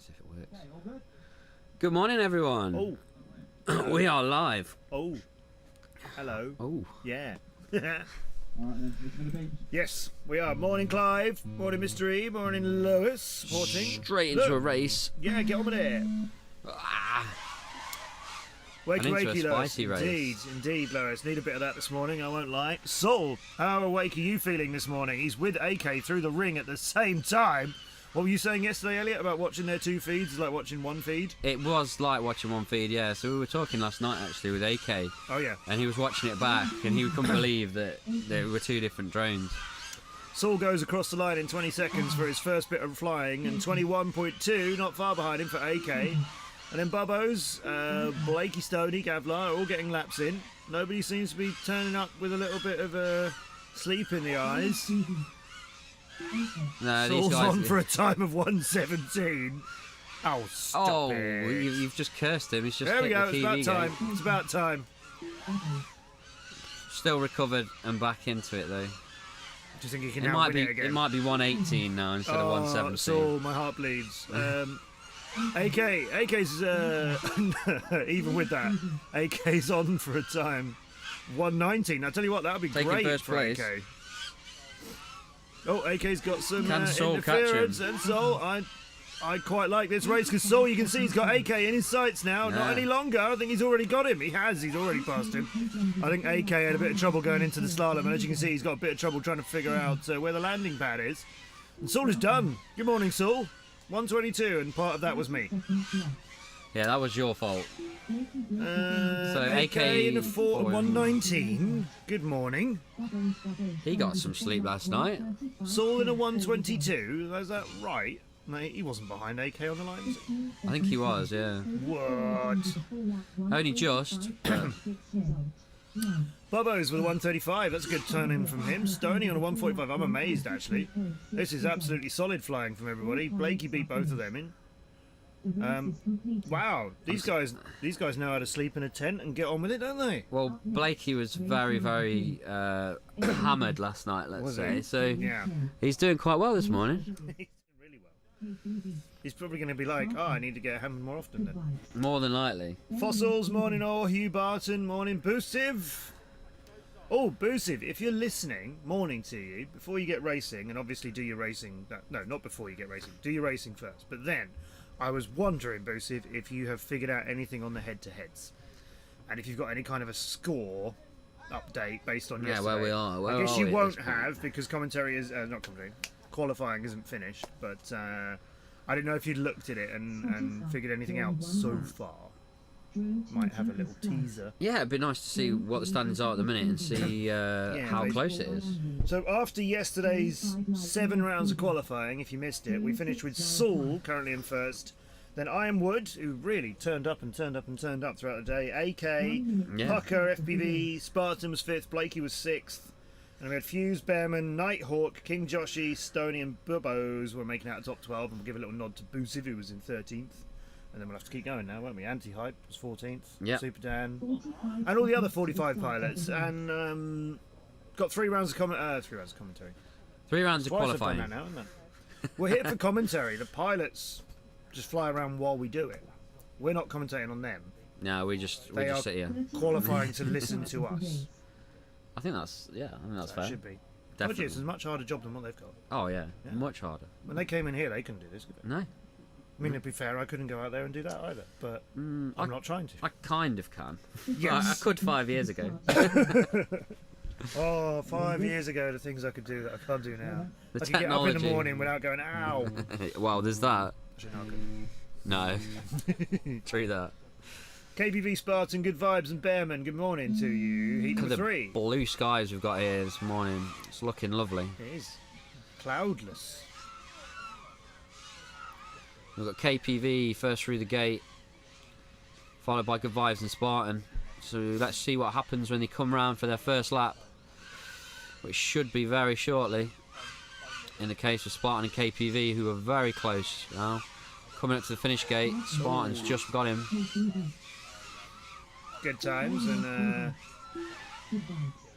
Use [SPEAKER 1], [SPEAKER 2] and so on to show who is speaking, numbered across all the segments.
[SPEAKER 1] See if it works. Good morning, everyone.
[SPEAKER 2] Oh.
[SPEAKER 1] We are live.
[SPEAKER 2] Oh. Hello.
[SPEAKER 1] Oh.
[SPEAKER 2] Yeah. Yes, we are. Morning, Clive. Morning, Mr. E. Morning, Lois. Sporting.
[SPEAKER 1] Straight into a race.
[SPEAKER 2] Yeah, get on with it. Wakey,
[SPEAKER 1] And into a
[SPEAKER 2] wakey, Lois.
[SPEAKER 1] spicy race.
[SPEAKER 2] Indeed, Lois. Need a bit of that this morning, I won't lie. Saul, how awake are you feeling this morning? He's with AK through the ring at the same time. What were you saying yesterday, Elliot, about watching their two feeds? It's like watching one feed?
[SPEAKER 1] It was like watching one feed, yeah. So we were talking last night, actually, with AK.
[SPEAKER 2] Oh, yeah.
[SPEAKER 1] And he was watching it back, and he couldn't believe that there were two different drones.
[SPEAKER 2] Saul goes across the line in 20 seconds for his first bit of flying, and 21.2, not far behind him for AK. And then Bubbo's, Blakey, Stoney, Gavlar, all getting laps in. Nobody seems to be turning up with a little bit of sleep in the eyes.
[SPEAKER 1] No,
[SPEAKER 2] Saul's
[SPEAKER 1] these guys
[SPEAKER 2] on for a time of 1:17. Oh, stop it.
[SPEAKER 1] You've just cursed him. He's just
[SPEAKER 2] There we
[SPEAKER 1] hit
[SPEAKER 2] go,
[SPEAKER 1] the
[SPEAKER 2] it's
[SPEAKER 1] TV
[SPEAKER 2] about time.
[SPEAKER 1] gate.
[SPEAKER 2] It's about time.
[SPEAKER 1] Still recovered and back into it, though.
[SPEAKER 2] Do you think he can
[SPEAKER 1] It
[SPEAKER 2] now
[SPEAKER 1] might
[SPEAKER 2] win
[SPEAKER 1] be
[SPEAKER 2] it again?
[SPEAKER 1] it might be 118 now instead of 117.
[SPEAKER 2] Saul, my heart bleeds. AK's even with that, AK's on for a time 119. I tell you what, that would be
[SPEAKER 1] Taking
[SPEAKER 2] great
[SPEAKER 1] first
[SPEAKER 2] for
[SPEAKER 1] place.
[SPEAKER 2] AK. Oh, AK's got some
[SPEAKER 1] Can Saul catch
[SPEAKER 2] interference,
[SPEAKER 1] him?
[SPEAKER 2] and Saul, I quite like this race because Saul, you can see he's got AK in his sights now.
[SPEAKER 1] Yeah.
[SPEAKER 2] Not any longer. I think he's already got him. He's already passed him. I think AK had a bit of trouble going into the slalom, and as you can see, he's got a bit of trouble trying to figure out where the landing pad is. And Saul is done. Good morning, Saul. 122, and part of that was me.
[SPEAKER 1] Yeah, that was your fault.
[SPEAKER 2] So
[SPEAKER 1] AK
[SPEAKER 2] in a 119. Good morning.
[SPEAKER 1] He got some sleep last night.
[SPEAKER 2] Saul in a 122. Is that right? No, he wasn't behind AK on the line, was he?
[SPEAKER 1] I think he was, yeah.
[SPEAKER 2] What?
[SPEAKER 1] Only just. But
[SPEAKER 2] Bubbo's with a 135. That's a good turn in from him. Stoney on a 145. I'm amazed, actually. This is absolutely solid flying from everybody. Blakey beat both of them in. Wow, these guys know how to sleep in a tent and get on with it, don't they?
[SPEAKER 1] well, Blakey was very, very hammered last night, let's
[SPEAKER 2] Was
[SPEAKER 1] say.
[SPEAKER 2] he?
[SPEAKER 1] So
[SPEAKER 2] Yeah.
[SPEAKER 1] he's doing quite well this morning.
[SPEAKER 2] He's doing really well. He's probably going to be like, oh, I need to get hammered more often then.
[SPEAKER 1] More than likely.
[SPEAKER 2] Fossils, morning all. Hugh Barton, morning. Boosiv. Oh, Boosiv, if you're listening, morning to you. Before you get racing, and obviously do your racing. No, not before you get racing. Do your racing first. But then, I was wondering, Boosiv, if you have figured out anything on the head-to-heads. And if you've got any kind of a score update based on yesterday.
[SPEAKER 1] where we are. Where
[SPEAKER 2] I guess
[SPEAKER 1] are
[SPEAKER 2] you
[SPEAKER 1] we at
[SPEAKER 2] won't
[SPEAKER 1] this point?
[SPEAKER 2] have, because commentary is... not commentary. Qualifying isn't finished. But I didn't know if you'd looked at it and figured anything out so far. Might have a little teaser.
[SPEAKER 1] Yeah, it'd be nice to see what the standings are at the minute and see how close it is.
[SPEAKER 2] So after yesterday's 7 rounds of qualifying, if you missed it, we finished with Saul currently in first. Then Ironwood, who really turned up and turned up and turned up throughout the day. AK,
[SPEAKER 1] Yeah.
[SPEAKER 2] Pucker, FPV, Spartan was 5th, Blakey was 6th. And we had Fuse, Bearman, Nighthawk, King Joshi, Stoney and Bubbo's were making out the top 12. And we'll give a little nod to Boosiv, who was in 13th. And then we'll have to keep going now, won't we? Anti-Hype was 14th.
[SPEAKER 1] Yep.
[SPEAKER 2] Super Dan. And all the other 45 pilots. And got 3 rounds of commentary.
[SPEAKER 1] 3 rounds of
[SPEAKER 2] Twice I've done
[SPEAKER 1] qualifying.
[SPEAKER 2] that now, isn't it? We're here for commentary. The pilots just fly around while we do it. We're not commentating on them.
[SPEAKER 1] No, we just sit here.
[SPEAKER 2] Qualifying to listen to us.
[SPEAKER 1] I think that's
[SPEAKER 2] That
[SPEAKER 1] fair.
[SPEAKER 2] should be.
[SPEAKER 1] Definitely.
[SPEAKER 2] It's a much harder job than what they've got.
[SPEAKER 1] Oh yeah,
[SPEAKER 2] Yeah.
[SPEAKER 1] much harder.
[SPEAKER 2] When they came in here, they couldn't do this, could they?
[SPEAKER 1] No,
[SPEAKER 2] I mean, to be fair, I couldn't go out there and do that either. But I'm not trying to.
[SPEAKER 1] I kind of can.
[SPEAKER 2] Yes.
[SPEAKER 1] I could 5 years ago.
[SPEAKER 2] Oh, 5 years ago, the things I could do that I can't do now.
[SPEAKER 1] The
[SPEAKER 2] I could get up in the
[SPEAKER 1] technology.
[SPEAKER 2] morning without going, ow.
[SPEAKER 1] Well, there's that.
[SPEAKER 2] Actually, no, I couldn't.
[SPEAKER 1] No, true that.
[SPEAKER 2] KBV Spartan, good vibes, and Bearman, good morning to you. Heat
[SPEAKER 1] Look
[SPEAKER 2] number
[SPEAKER 1] at the
[SPEAKER 2] 3.
[SPEAKER 1] blue skies we've got here this morning. It's looking lovely.
[SPEAKER 2] It is. Cloudless.
[SPEAKER 1] We've got KPV first through the gate, followed by Good Vibes and Spartan. So let's see what happens when they come round for their first lap, which should be very shortly. In the case of Spartan and KPV, who are very close now. Coming up to the finish gate, Spartan's just got him.
[SPEAKER 2] Good times, and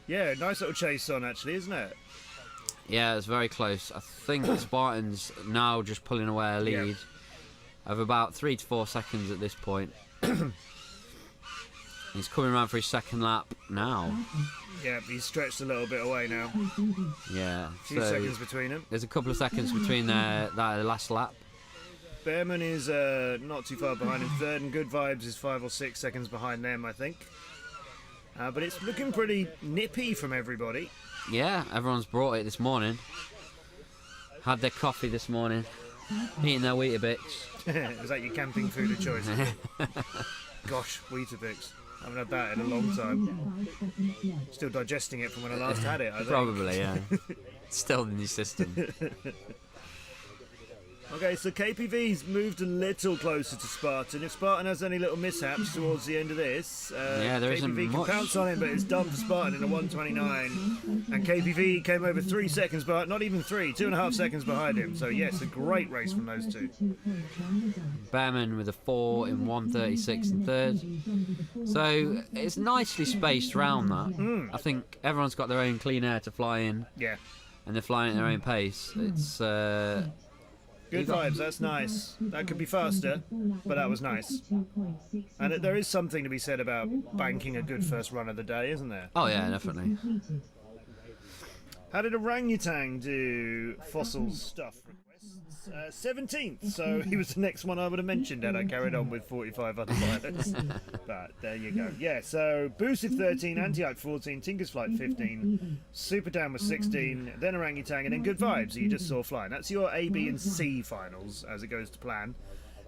[SPEAKER 2] yeah, nice little chase on actually, isn't it?
[SPEAKER 1] Yeah, it's very close. I think Spartan's now just pulling away a lead. of about 3 to 4 seconds at this point. He's coming around for his second lap now.
[SPEAKER 2] Yeah, he's stretched a little bit away now.
[SPEAKER 1] Yeah.
[SPEAKER 2] A few seconds between them.
[SPEAKER 1] There's a couple of seconds between that last lap.
[SPEAKER 2] Behrman is not too far behind in third, and Good Vibes is 5 or 6 seconds behind them, I think. But it's looking pretty nippy from everybody.
[SPEAKER 1] Yeah, everyone's brought it this morning. Had their coffee this morning. Eating their Weetabix.
[SPEAKER 2] Was that your camping food of choice? Gosh, Weetabix. I haven't had that in a long time. Still digesting it from when I last had it, I think.
[SPEAKER 1] Probably, yeah. Still in your system.
[SPEAKER 2] Okay, so KPV's moved a little closer to Spartan. If Spartan has any little mishaps towards the end of this,
[SPEAKER 1] Yeah, there isn't
[SPEAKER 2] KPV can
[SPEAKER 1] much.
[SPEAKER 2] pounce on him, but it's done for Spartan in a 1:29. And KPV came over 3 seconds behind, not even 3, 2.5 seconds behind him. So yes, a great race from those two.
[SPEAKER 1] Behrman with a 4 in 1:36 in third. So it's nicely spaced round that. I think everyone's got their own clean air to fly in,
[SPEAKER 2] Yeah.
[SPEAKER 1] and they're flying at their own pace. It's
[SPEAKER 2] Good Vibes, that's nice. That could be faster, but that was nice. And there is something to be said about banking a good first run of the day, isn't there?
[SPEAKER 1] oh yeah, definitely.
[SPEAKER 2] How did Orangutan do fossil stuff requests? 17th, so he was the next one I would have mentioned had I carried on with 45 other pilots. But there you go. Yeah, so Boosted 13, Anti-Hype 14, Tinker's Flight 15, Super Dan was 16, then Orangutan, and then Good Vibes, who you just saw flying. That's your A, B, and C finals as it goes to plan.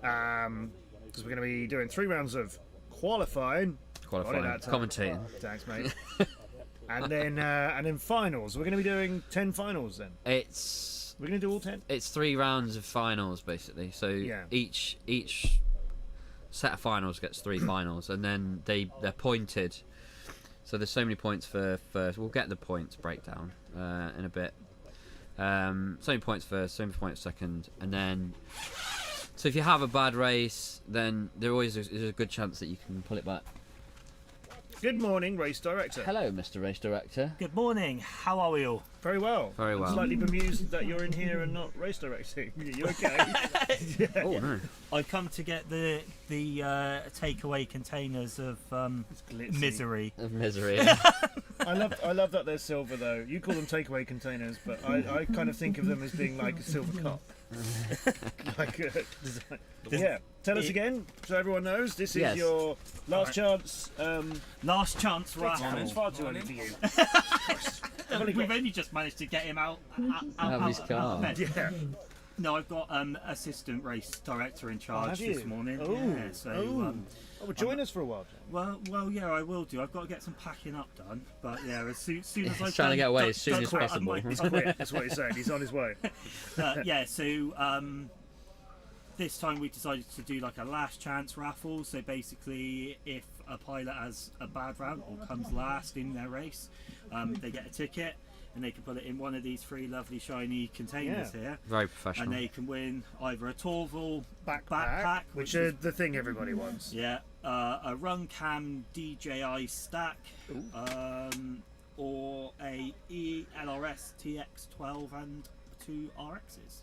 [SPEAKER 2] Because we're going to be doing 3 rounds of qualifying.
[SPEAKER 1] Commentating.
[SPEAKER 2] Thanks, mate. and then finals. We're going to be doing 10 finals then. We're going to do all 10?
[SPEAKER 1] It's 3 rounds of finals basically. So
[SPEAKER 2] Yeah.
[SPEAKER 1] each set of finals gets 3 finals, and then they're pointed. So there's so many points for first. We'll get the points breakdown in a bit. So many points first, so many points second, and then. So if you have a bad race, then there always is a good chance that you can pull it back.
[SPEAKER 2] Good morning, race director.
[SPEAKER 1] Hello, Mr. Race Director.
[SPEAKER 3] Good morning. How are we all?
[SPEAKER 2] Very well.
[SPEAKER 1] Very well.
[SPEAKER 2] I'm slightly bemused that you're in here and not race directing. You okay?
[SPEAKER 1] Oh no.
[SPEAKER 3] I've come to get the takeaway containers of
[SPEAKER 2] glitzy.
[SPEAKER 3] misery.
[SPEAKER 1] Of misery.
[SPEAKER 2] I love that they're silver though. You call them takeaway containers, but I kind of think of them as being like a silver cup. Like a design. Yeah. Tell us again, so everyone knows. This is
[SPEAKER 1] Yes.
[SPEAKER 2] your last chance.
[SPEAKER 3] Last chance raffle.
[SPEAKER 2] It's far too early for you.
[SPEAKER 3] We've only just managed to get him out
[SPEAKER 1] Out of his car.
[SPEAKER 3] of bed.
[SPEAKER 2] Yeah.
[SPEAKER 3] No, I've got assistant race director in charge
[SPEAKER 2] have you?
[SPEAKER 3] this morning.
[SPEAKER 2] Oh.
[SPEAKER 3] Yeah, so
[SPEAKER 2] Oh, well, join us for a while. John.
[SPEAKER 3] well, yeah, I will do. I've got to get some packing up done, but yeah, as soon as I
[SPEAKER 1] He's trying to get away as soon as possible.
[SPEAKER 2] He's quit. That's what he's saying. He's on his way.
[SPEAKER 3] Yeah, so this time we decided to do like a last chance raffle. So basically, if a pilot has a bad round or comes last in their race, they get a ticket and they can put it in one of these 3 lovely shiny containers here.
[SPEAKER 1] Very professional.
[SPEAKER 3] And they can win either a Torval
[SPEAKER 2] Backpack, which is the thing everybody wants.
[SPEAKER 3] yeah, a Run Cam DJI stack, or a ELRS TX12 and 2 RXs.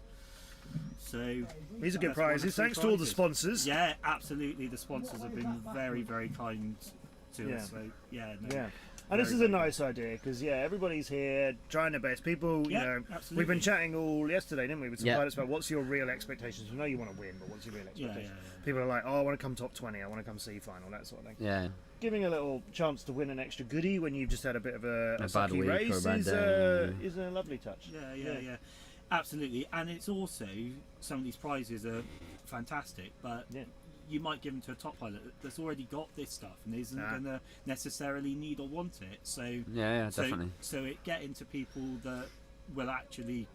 [SPEAKER 3] So
[SPEAKER 2] These are good
[SPEAKER 3] that's one of
[SPEAKER 2] prizes.
[SPEAKER 3] 3
[SPEAKER 2] Thanks to all the
[SPEAKER 3] prizes.
[SPEAKER 2] sponsors.
[SPEAKER 3] Yeah, absolutely. The sponsors have been very, very kind to
[SPEAKER 2] Yeah.
[SPEAKER 3] us. So yeah, no,
[SPEAKER 2] Yeah. And this
[SPEAKER 3] very,
[SPEAKER 2] is a
[SPEAKER 3] very
[SPEAKER 2] nice idea because everybody's here trying their best. People,
[SPEAKER 3] Yeah,
[SPEAKER 2] you know,
[SPEAKER 3] absolutely.
[SPEAKER 2] we've been chatting all yesterday, didn't we, with some
[SPEAKER 1] Yeah.
[SPEAKER 2] pilots about what's your real expectations. We know you want to win, but what's your real
[SPEAKER 3] Yeah,
[SPEAKER 2] expectations?
[SPEAKER 3] yeah.
[SPEAKER 2] People are like, oh, I want to come top 20, I want to come C final, that sort of thing.
[SPEAKER 1] Yeah.
[SPEAKER 2] Giving a little chance to win an extra goodie when you've just had a bit of a
[SPEAKER 1] bad
[SPEAKER 2] sucky
[SPEAKER 1] week or a
[SPEAKER 2] race
[SPEAKER 1] bad
[SPEAKER 2] is,
[SPEAKER 1] day.
[SPEAKER 2] is a lovely touch.
[SPEAKER 3] Yeah. Absolutely. And it's also, some of these prizes are fantastic, but
[SPEAKER 2] Yeah.
[SPEAKER 3] you might give them to a top pilot that's already got this stuff and isn't going to necessarily need or want it. So
[SPEAKER 1] Yeah, definitely.
[SPEAKER 3] So it getting to people that will actually,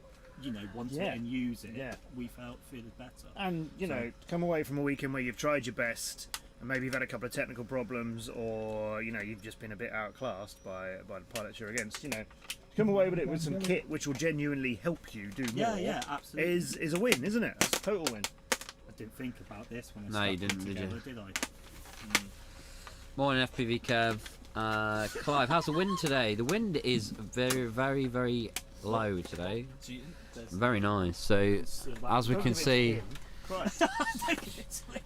[SPEAKER 3] want
[SPEAKER 2] Yeah.
[SPEAKER 3] it and use it.
[SPEAKER 2] Yeah.
[SPEAKER 3] We feel better.
[SPEAKER 2] And, you know, come away from a weekend where you've tried your best and maybe you've had a couple of technical problems or, you've just been a bit outclassed by the pilots you're against, come away with it with some kit which will genuinely help you do more.
[SPEAKER 3] Yeah, absolutely.
[SPEAKER 2] Is a win, isn't it? It's a total win.
[SPEAKER 3] I didn't think about this when I
[SPEAKER 1] No, you
[SPEAKER 3] stuck them
[SPEAKER 1] didn't, did you?
[SPEAKER 3] together, did I?
[SPEAKER 1] Morning, FPV Kev. Clive, how's the wind today? The wind is very, very, very low today. Very nice. So, as we can see,
[SPEAKER 2] Christ.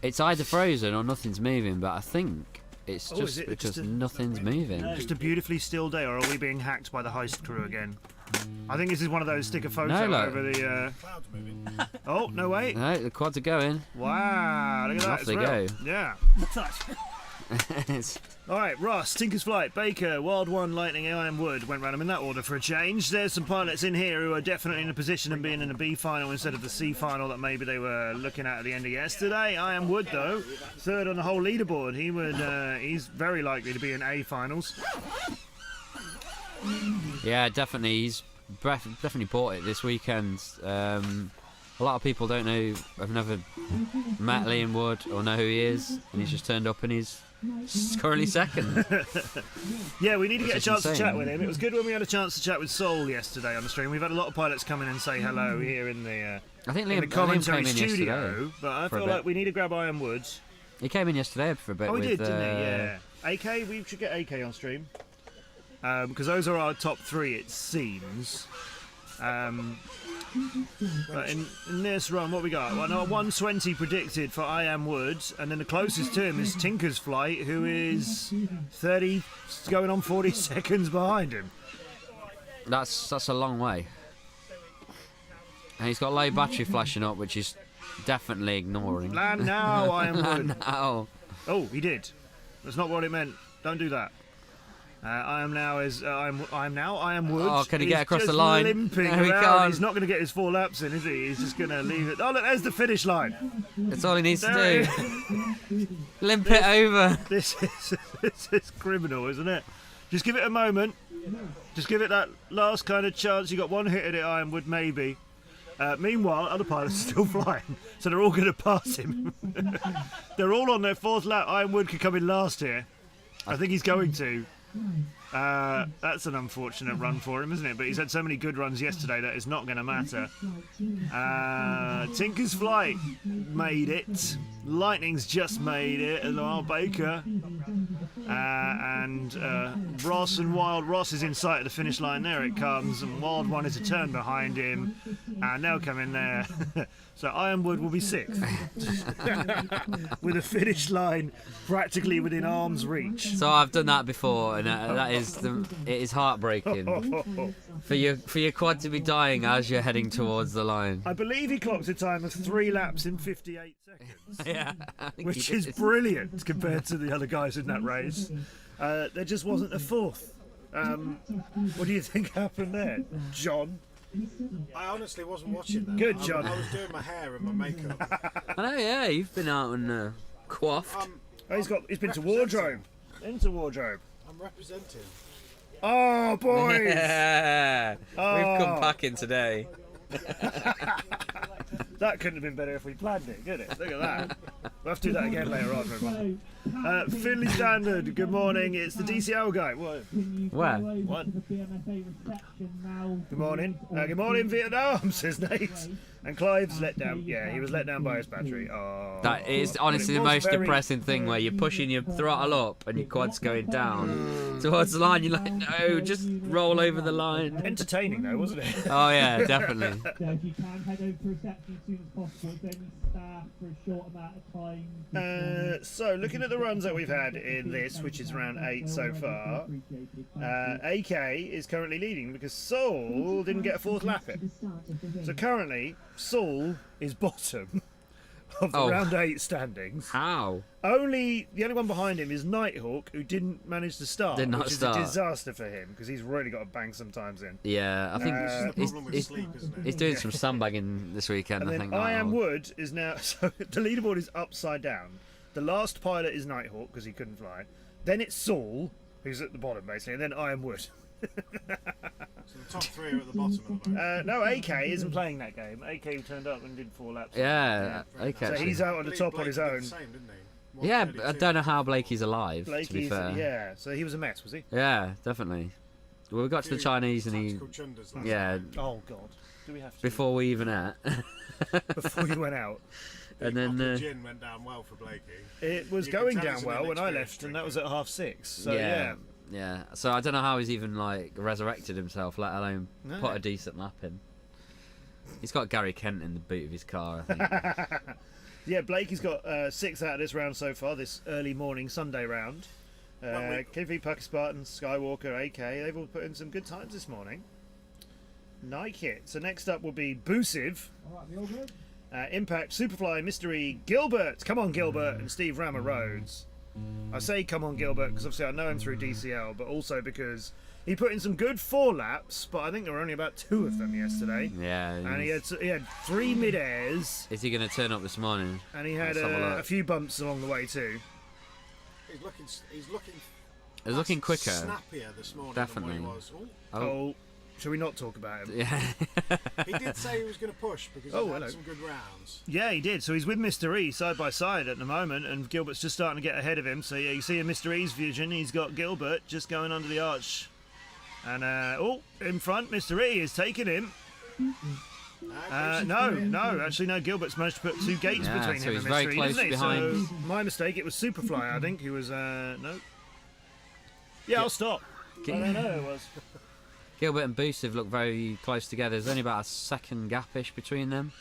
[SPEAKER 1] It's either frozen or nothing's moving, but I think it's
[SPEAKER 2] Oh,
[SPEAKER 1] just
[SPEAKER 2] is it
[SPEAKER 1] because
[SPEAKER 2] just a-
[SPEAKER 1] nothing's moving.
[SPEAKER 2] Just a beautifully still day, or are we being hacked by the heist crew again? I think this is one of those stick a photo
[SPEAKER 1] No, look.
[SPEAKER 2] over the.
[SPEAKER 4] Clouds moving.
[SPEAKER 2] Oh no! Wait!
[SPEAKER 1] No, the quads are going.
[SPEAKER 2] Wow! Look at that.
[SPEAKER 1] Off
[SPEAKER 2] It's
[SPEAKER 1] they
[SPEAKER 2] real.
[SPEAKER 1] go.
[SPEAKER 2] Yeah.
[SPEAKER 3] Touch.
[SPEAKER 1] It's-
[SPEAKER 2] All right, Ross, Tinker's Flight, Baker, Wild One, Lightning, Iron Wood. Went round them in that order for a change. There's some pilots in here who are definitely in a position of being in a B final instead of the C final that maybe they were looking at the end of yesterday. Iron Wood, though, third on the whole leaderboard. He's very likely to be in A finals.
[SPEAKER 1] Yeah, definitely. He's definitely bought it this weekend. A lot of people don't know, have never met Liam Wood or know who he is, and he's just turned up and he's currently second.
[SPEAKER 2] Yeah, we need to
[SPEAKER 1] Which
[SPEAKER 2] get a
[SPEAKER 1] is
[SPEAKER 2] chance to
[SPEAKER 1] insane.
[SPEAKER 2] chat with him. It was good when we had a chance to chat with Sol yesterday on the stream. We've had a lot of pilots come in and say hello here in the
[SPEAKER 1] I think
[SPEAKER 2] in the
[SPEAKER 1] Liam
[SPEAKER 2] commentary
[SPEAKER 1] came in yesterday.
[SPEAKER 2] studio, but I
[SPEAKER 1] for a
[SPEAKER 2] feel
[SPEAKER 1] bit.
[SPEAKER 2] like we need to grab Iron Wood.
[SPEAKER 1] He came in yesterday for a bit
[SPEAKER 2] Oh, we
[SPEAKER 1] with.
[SPEAKER 2] did, didn't he? Yeah. AK, we should get AK on stream. Because those are our top three, it seems. But in this run, what we got? Well, no, 120 predicted for I Am Wood, and then the closest to him is Tinker's Flight, who is 30, going on 40 seconds behind him.
[SPEAKER 1] That's a long way. And he's got low battery flashing up, which is definitely ignoring.
[SPEAKER 2] Land now, I Am Wood.
[SPEAKER 1] Now.
[SPEAKER 2] Oh, he did. That's not what it meant. Don't do that. I am now is I am Wood.
[SPEAKER 1] Oh, can he
[SPEAKER 2] He's
[SPEAKER 1] get across the
[SPEAKER 2] just
[SPEAKER 1] line?
[SPEAKER 2] Limping
[SPEAKER 1] No, he
[SPEAKER 2] around.
[SPEAKER 1] can't.
[SPEAKER 2] He's not going to get his 4 laps in, is he? He's just going to leave it. Oh, look, there's the finish line.
[SPEAKER 1] That's all he needs to
[SPEAKER 2] There
[SPEAKER 1] do. Limp it over.
[SPEAKER 2] This is criminal, isn't it? Just give it a moment. Just give it that last kind of chance. You got one hit at it, Ironwood, maybe. Meanwhile, other pilots are still flying, so they're all going to pass him. They're all on their 4th lap. Ironwood could come in last here. I think he's going to. That's an unfortunate run for him, isn't it? But he's had so many good runs yesterday that it's not going to matter. Tinker's Flight made it. Lightning's just made it as well. Baker and Ross and Wild. Ross is in sight of the finish line. There it comes, and Wild One is a turn behind him, and they'll come in there. So Ironwood will be 6th with a finish line practically within arm's reach.
[SPEAKER 1] So I've done that before, and it is heartbreaking for your quad to be dying as you're heading towards the line.
[SPEAKER 2] I believe he clocked a time of 3 laps in 58 seconds,
[SPEAKER 1] Yeah, I think
[SPEAKER 2] which
[SPEAKER 1] he
[SPEAKER 2] is
[SPEAKER 1] did.
[SPEAKER 2] brilliant compared to the other guys in that race. There just wasn't a 4th. What do you think happened there, John?
[SPEAKER 4] I honestly wasn't watching that.
[SPEAKER 2] Good, John.
[SPEAKER 4] I was doing my hair and my makeup.
[SPEAKER 1] I know, yeah, you've been out and coiffed.
[SPEAKER 2] Oh, he's been to wardrobe. Into wardrobe.
[SPEAKER 4] I'm representing.
[SPEAKER 2] Oh, boys!
[SPEAKER 1] Yeah, we've come
[SPEAKER 2] Oh.
[SPEAKER 1] packing today.
[SPEAKER 2] That couldn't have been better if we planned it, could it? Look at that. We'll have to do that again later on, everyone. Finley Standard, good morning. It's the DCL guy. What?
[SPEAKER 1] Where?
[SPEAKER 2] What? Good morning. Good morning, Vietnam, says Nate. And Clive's let down. Yeah, he was let down by his battery. Oh,
[SPEAKER 1] That is
[SPEAKER 2] but
[SPEAKER 1] honestly
[SPEAKER 2] it
[SPEAKER 1] the
[SPEAKER 2] was
[SPEAKER 1] most
[SPEAKER 2] very-
[SPEAKER 1] depressing thing, where you're pushing your throttle up and your quad's going down towards the line. You're like, no, just roll over the line.
[SPEAKER 2] Entertaining though, wasn't it?
[SPEAKER 1] Oh yeah, definitely.
[SPEAKER 5] So if you can head over to reception as soon as possible, it's only staff for a short amount of time.
[SPEAKER 2] So looking at the runs that we've had in this, which is round 8 so far, AK is currently leading because Saul didn't get a 4th lap in. So currently, Saul is bottom of the
[SPEAKER 1] Oh.
[SPEAKER 2] round 8 standings.
[SPEAKER 1] How?
[SPEAKER 2] The only one behind him is Nighthawk, who didn't manage to start,
[SPEAKER 1] Did not
[SPEAKER 2] which
[SPEAKER 1] start.
[SPEAKER 2] is a disaster for him because he's really got to bang sometimes in.
[SPEAKER 1] Yeah, I think
[SPEAKER 2] Uh,
[SPEAKER 4] The problem with sleep, isn't it?
[SPEAKER 1] he's doing some sandbagging this weekend.
[SPEAKER 2] And
[SPEAKER 1] I
[SPEAKER 2] then
[SPEAKER 1] think.
[SPEAKER 2] I Am
[SPEAKER 1] that'll-
[SPEAKER 2] Wood is now. So the leaderboard is upside down. The last pilot is Nighthawk because he couldn't fly. Then it's Saul, who's at the bottom basically, and then I Am Wood.
[SPEAKER 4] So the top 3 are at the bottom of the boat.
[SPEAKER 2] No, AK isn't playing that game. AK turned up and did 4 laps.
[SPEAKER 1] Yeah,
[SPEAKER 4] very
[SPEAKER 1] okay.
[SPEAKER 2] So
[SPEAKER 1] actually.
[SPEAKER 2] he's out on the
[SPEAKER 4] Blake-
[SPEAKER 2] top on
[SPEAKER 4] Blake
[SPEAKER 2] his
[SPEAKER 4] did
[SPEAKER 2] own.
[SPEAKER 4] the same, didn't he?
[SPEAKER 1] Yeah, but I
[SPEAKER 4] 132.
[SPEAKER 1] don't know how Blakey's alive. To be
[SPEAKER 2] Blakey's,
[SPEAKER 1] fair.
[SPEAKER 2] yeah. So he was a mess, was he?
[SPEAKER 1] Yeah, definitely. Well, we got to the
[SPEAKER 4] Few
[SPEAKER 1] Chinese and he.
[SPEAKER 4] tactical chunders last
[SPEAKER 1] Yeah,
[SPEAKER 4] night.
[SPEAKER 2] Oh God, do we have to?
[SPEAKER 1] before we even ate.
[SPEAKER 2] Before you went out,
[SPEAKER 1] and
[SPEAKER 4] Big
[SPEAKER 1] then.
[SPEAKER 4] bottle of gin went down well for Blakey.
[SPEAKER 2] it was
[SPEAKER 4] You can
[SPEAKER 2] going
[SPEAKER 4] tell
[SPEAKER 2] down
[SPEAKER 4] he's an
[SPEAKER 2] well when I
[SPEAKER 4] inexperienced
[SPEAKER 2] left, and that was at 6:30. So
[SPEAKER 1] yeah. So I don't know how he's even like resurrected himself, let alone
[SPEAKER 2] No.
[SPEAKER 1] put a decent lap in. He's got Gary Kent in the boot of his car, I think.
[SPEAKER 2] Yeah, Blake has got 6 out of this round so far, this early morning Sunday round. KV, Pucker Spartan, Skywalker, AK, they've all put in some good times this morning. Nike. So next up will be Busiv, Impact, Superfly, Mystery, Gilbert. Come on, Gilbert, and Steve Rammer Rhodes. I say come on, Gilbert, because obviously I know him through DCL, but also because he put in some good 4 laps, but I think there were only about 2 of them yesterday.
[SPEAKER 1] Yeah.
[SPEAKER 2] And he had 3 mid-airs.
[SPEAKER 1] Is he going to turn up this morning?
[SPEAKER 2] And he had
[SPEAKER 1] Let's have a look.
[SPEAKER 2] a few bumps along the way too.
[SPEAKER 4] He's
[SPEAKER 1] looking quicker.
[SPEAKER 4] Snappier this morning
[SPEAKER 1] Definitely.
[SPEAKER 4] than what he was.
[SPEAKER 2] Oh, shall we not talk about him?
[SPEAKER 1] Yeah.
[SPEAKER 4] He did say he was going to push because he had some good rounds.
[SPEAKER 2] Yeah, he did. So he's with Mr. E side by side at the moment, and Gilbert's just starting to get ahead of him. So yeah, you see in Mr. E's vision, he's got Gilbert just going under the arch. And in front, Mr. E is taking him. No, actually no. Gilbert's managed to put 2 gates
[SPEAKER 1] Yeah,
[SPEAKER 2] between
[SPEAKER 1] so
[SPEAKER 2] him
[SPEAKER 1] he's
[SPEAKER 2] and
[SPEAKER 1] very
[SPEAKER 2] Mr. E,
[SPEAKER 1] close
[SPEAKER 2] isn't he?
[SPEAKER 1] behind.
[SPEAKER 2] So my mistake. It was Superfly. I think he was. No. Yeah, I'll stop. I don't know. It was.
[SPEAKER 1] Gilbert and Busiv look very close together. There's only about a second gap-ish between them.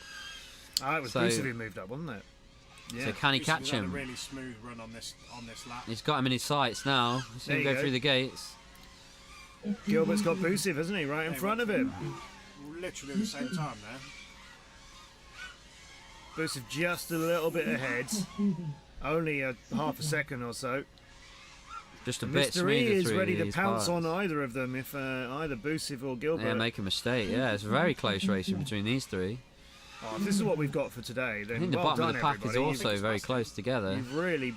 [SPEAKER 2] It was Busiv who moved up, wasn't it? Yeah.
[SPEAKER 1] So can he catch
[SPEAKER 4] Had a
[SPEAKER 1] him?
[SPEAKER 4] really smooth run on this lap.
[SPEAKER 1] He's got him in his sights now. He's
[SPEAKER 2] There
[SPEAKER 1] going to
[SPEAKER 2] you
[SPEAKER 1] go
[SPEAKER 2] go.
[SPEAKER 1] through the gates.
[SPEAKER 2] Gilbert's got Busiv, hasn't he? Right in front of him.
[SPEAKER 4] Literally at the same time there.
[SPEAKER 2] Busiv just a little bit ahead. Only a half a second or so.
[SPEAKER 1] Just a bit
[SPEAKER 2] Mr.
[SPEAKER 1] smoother
[SPEAKER 2] E is
[SPEAKER 1] through
[SPEAKER 2] ready to
[SPEAKER 1] these
[SPEAKER 2] pounce
[SPEAKER 1] parts.
[SPEAKER 2] on either of them if either Busiv or Gilbert.
[SPEAKER 1] Yeah, make a mistake. Yeah, it's a very close racing between these 3.
[SPEAKER 2] If this is what we've got for today, then
[SPEAKER 1] I think the
[SPEAKER 2] well
[SPEAKER 1] bottom
[SPEAKER 2] done,
[SPEAKER 1] of the pack is
[SPEAKER 2] everybody.
[SPEAKER 1] also very close together.
[SPEAKER 2] You've really